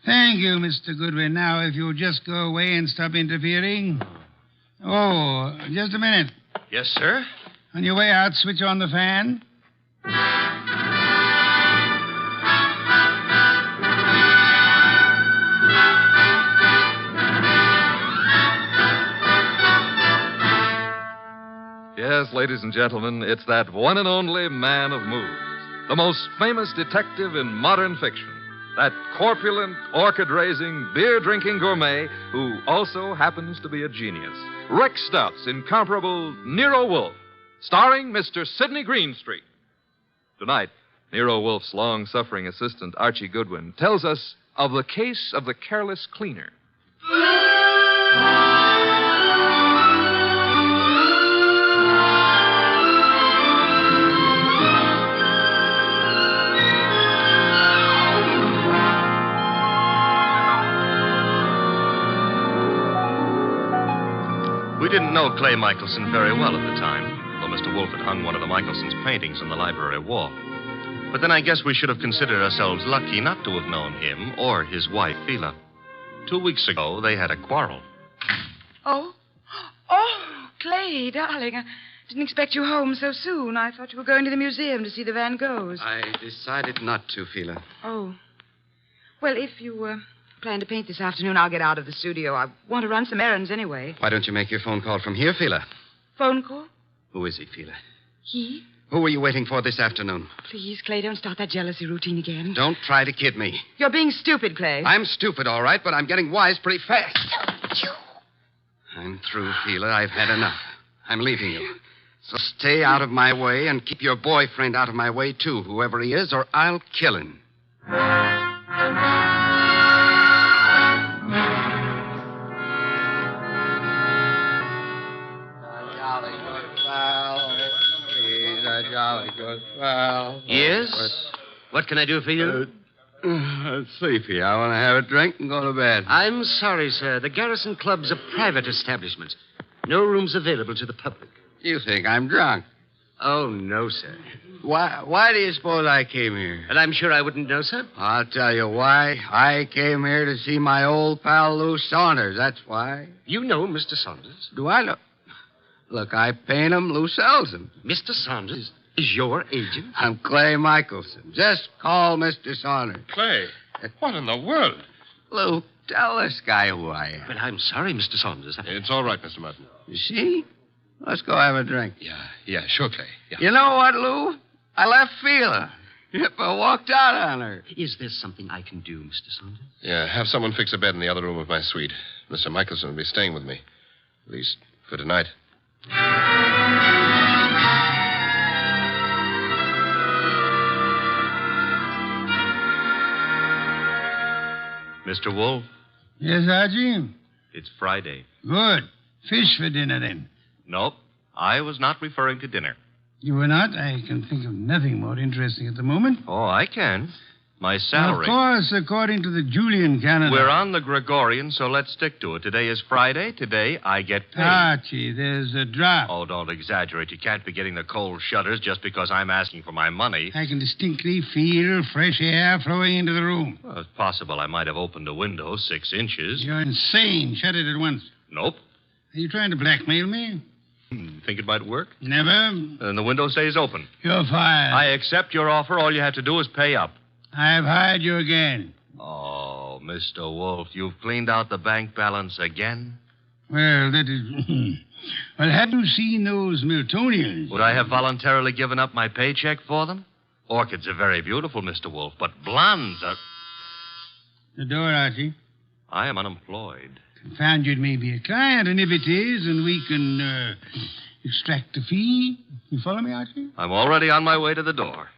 Thank you, Mr. Goodwin. Now, if you'll just go away and stop interfering. Oh, just a minute. Yes, sir? On your way out, switch on the fan. Yes, ladies and gentlemen, it's that one and only man of moves, the most famous detective in modern fiction, that corpulent, orchid-raising, beer-drinking gourmet who also happens to be a genius. Rex Stout's incomparable Nero Wolfe, starring Mr. Sidney Greenstreet. Tonight, Nero Wolfe's long-suffering assistant, Archie Goodwin, tells us of the case of the careless cleaner. We didn't know Clay Michelson very well at the time, though Mr. Wolfe had hung one of the Michelsons' paintings on the library wall. But then I guess we should have considered ourselves lucky not to have known him or his wife, Phila. 2 weeks ago, they had a quarrel. Oh, Clay, darling, I didn't expect you home so soon. I thought you were going to the museum to see the Van Goghs. I decided not to, Phila. Oh. Well, if you plan to paint this afternoon, I'll get out of the studio. I want to run some errands anyway. Why don't you make your phone call from here, Phila? Phone call? Who is he, Phila? He? Who were you waiting for this afternoon? Please, Clay, don't start that jealousy routine again. Don't try to kid me. You're being stupid, Clay. I'm stupid, all right, but I'm getting wise pretty fast. I'm through, Phila. I've had enough. I'm leaving you. So stay out of my way and keep your boyfriend out of my way, too, whoever he is, or I'll kill him. Yes? What can I do for you? Sleepy. I want to have a drink and go to bed. I'm sorry, sir. The Garrison Club's a private establishment. No rooms available to the public. You think I'm drunk? Oh, no, sir. Why do you suppose I came here? And I'm sure I wouldn't know, sir. I'll tell you why. I came here to see my old pal Lou Saunders. That's why. You know Mr. Saunders? Do I know? Look, I paint him. Lou sells him. Mr. Saunders is your agent? I'm Clay Michelson. Just call Mr. Saunders. Clay, what in the world? Lou, tell this guy who I am. But I'm sorry, Mr. Saunders. It's all right, Mr. Martin. You see? Let's go have a drink. Yeah, sure, Clay. Yeah. You know what, Lou? I left Phila. Yep, I walked out on her. Is there something I can do, Mr. Saunders? Yeah, have someone fix a bed in the other room of my suite. Mr. Michelson will be staying with me. At least for tonight. Mr. Wolfe, Yes, Archie? it's Friday. Good. Fish for dinner, then. Nope, I was not referring to dinner. You were not? I can think of nothing more interesting at the moment. Oh, I can. My salary. Of course, according to the Julian calendar. We're on the Gregorian, so let's stick to it. Today is Friday. Today I get paid. Archie, there's a drop. Oh, don't exaggerate. You can't be getting the cold shutters just because I'm asking for my money. I can distinctly feel fresh air flowing into the room. Well, it's possible I might have opened a window 6 inches. You're insane. Shut it at once. Nope. Are you trying to blackmail me? Think it might work? Never. Then the window stays open. You're fired. I accept your offer. All you have to do is pay up. I've hired you again. Oh, Mr. Wolfe, you've cleaned out the bank balance again? Well, that is... Well, have you seen those Miltonians? Would I have voluntarily given up my paycheck for them? Orchids are very beautiful, Mr. Wolfe, but blondes are... The door, Archie. I am unemployed. Found you'd maybe a client, and if it is, and we can extract a fee. You follow me, Archie? I'm already on my way to the door.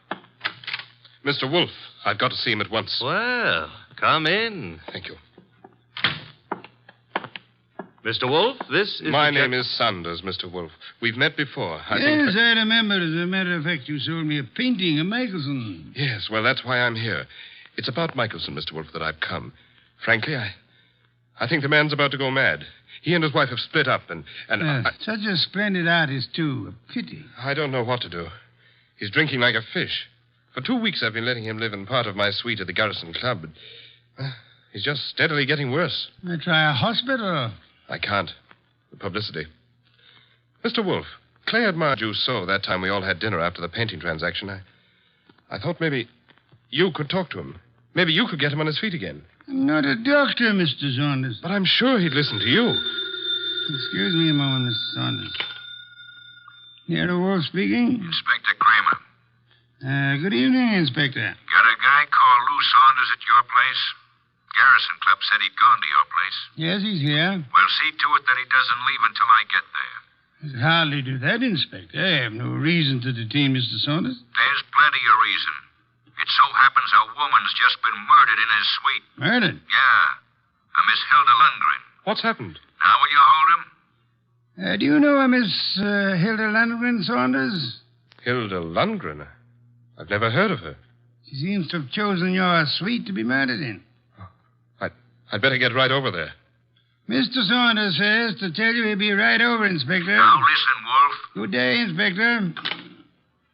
Mr. Wolfe, I've got to see him at once. Well, come in. Thank you. Mr. Wolfe, this is... My name is Saunders, Mr. Wolfe. We've met before. I remember. As a matter of fact, you sold me a painting of Michelson. Yes, well, that's why I'm here. It's about Michelson, Mr. Wolfe, that I've come. Frankly, I think the man's about to go mad. He and his wife have split up, and Such a splendid artist, too. A pity. I don't know what to do. He's drinking like a fish. For 2 weeks, I've been letting him live in part of my suite at the Garrison Club, but he's just steadily getting worse. I try a hospital. I can't. The publicity. Mr. Wolfe, Clay admired you so that time we all had dinner after the painting transaction. I thought maybe you could talk to him. Maybe you could get him on his feet again. I'm not a doctor, Mr. Saunders. But I'm sure he'd listen to you. Excuse me a moment, Mr. Saunders. Nero Wolfe speaking. Inspector Kramer. Good evening, Inspector. Got a guy called Lou Saunders at your place? Garrison Club said he'd gone to your place. Yes, he's here. Well, see to it that he doesn't leave until I get there. I could hardly do that, Inspector. I have no reason to detain Mr. Saunders. There's plenty of reason. It so happens a woman's just been murdered in his suite. Murdered? Yeah. A Miss Hilda Lundgren. What's happened? Now will you hold him? Do you know a Miss Hilda Lundgren, Saunders? Hilda Lundgren? I've never heard of her. She seems to have chosen your suite to be murdered in. I'd better get right over there. Mr. Saunders says to tell you he'll be right over, Inspector. Now listen, Wolf. Good day, Inspector.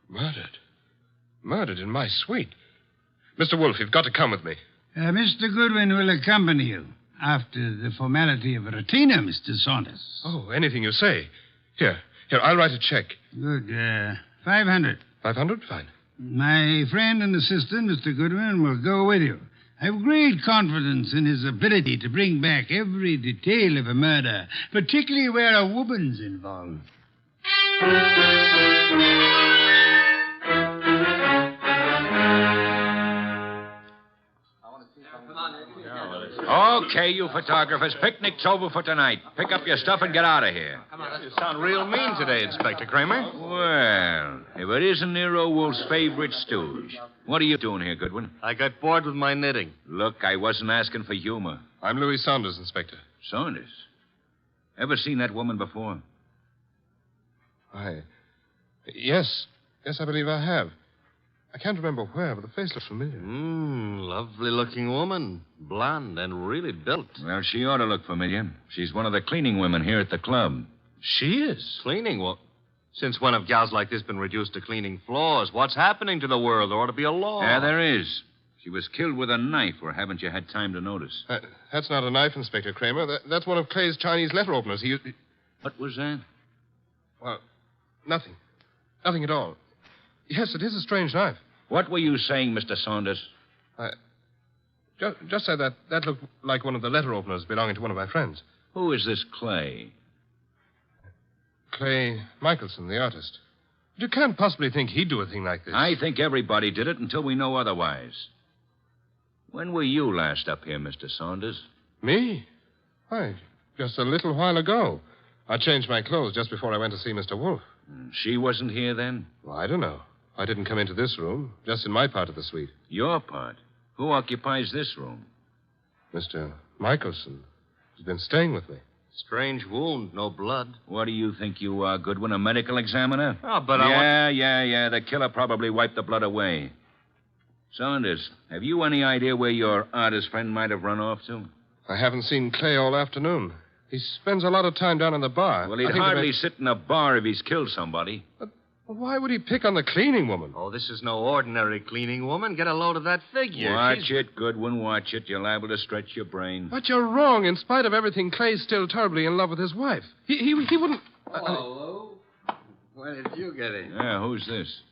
Murdered? Murdered in my suite? Mr. Wolfe, you've got to come with me. Mr. Goodwin will accompany you after the formality of a retainer, Mr. Saunders. Oh, anything you say. Here, I'll write a check. Good. 500. 500? Fine. My friend and assistant, Mr. Goodwin, will go with you. I have great confidence in his ability to bring back every detail of a murder, particularly where a woman's involved. Okay, you photographers, picnic's over for tonight. Pick up your stuff and get out of here. You sound real mean today, Inspector Kramer. Well, if it isn't Nero Wolfe's favorite stooge. What are you doing here, Goodwin? I got bored with my knitting. Look, I wasn't asking for humor. I'm Louis Saunders, Inspector. Saunders? Ever seen that woman before? Yes, I believe I have. I can't remember where, but the face looks familiar. Lovely-looking woman. Blonde and really built. Well, she ought to look familiar. She's one of the cleaning women here at the club. She is? Cleaning? Well, since when have gals like this been reduced to cleaning floors? What's happening to the world? There ought to be a law. Yeah, there is. She was killed with a knife, or haven't you had time to notice? That's not a knife, Inspector Kramer. That's one of Clay's Chinese letter openers. What was that? Well, nothing. Nothing at all. Yes, it is a strange knife. What were you saying, Mr. Saunders? Just said that looked like one of the letter openers belonging to one of my friends. Who is this Clay? Clay Michelson, the artist. But you can't possibly think he'd do a thing like this. I think everybody did it until we know otherwise. When were you last up here, Mr. Saunders? Me? Why, just a little while ago. I changed my clothes just before I went to see Mr. Wolfe. She wasn't here then? Well, I don't know. I didn't come into this room, just in my part of the suite. Your part? Who occupies this room? Mr. Michelson. He's been staying with me. Strange wound, no blood. What do you think you are, Goodwin, a medical examiner? Oh, but Yeah. The killer probably wiped the blood away. Saunders, have you any idea where your artist friend might have run off to? I haven't seen Clay all afternoon. He spends a lot of time down in the bar. Well, he'd hardly sit in a bar if he's killed somebody. But why would he pick on the cleaning woman? Oh, this is no ordinary cleaning woman. Get a load of that figure. Watch it, Goodwin, watch it. You're liable to stretch your brain. But you're wrong. In spite of everything, Clay's still terribly in love with his wife. He wouldn't... Hello. Where did you get in? Yeah, who's this?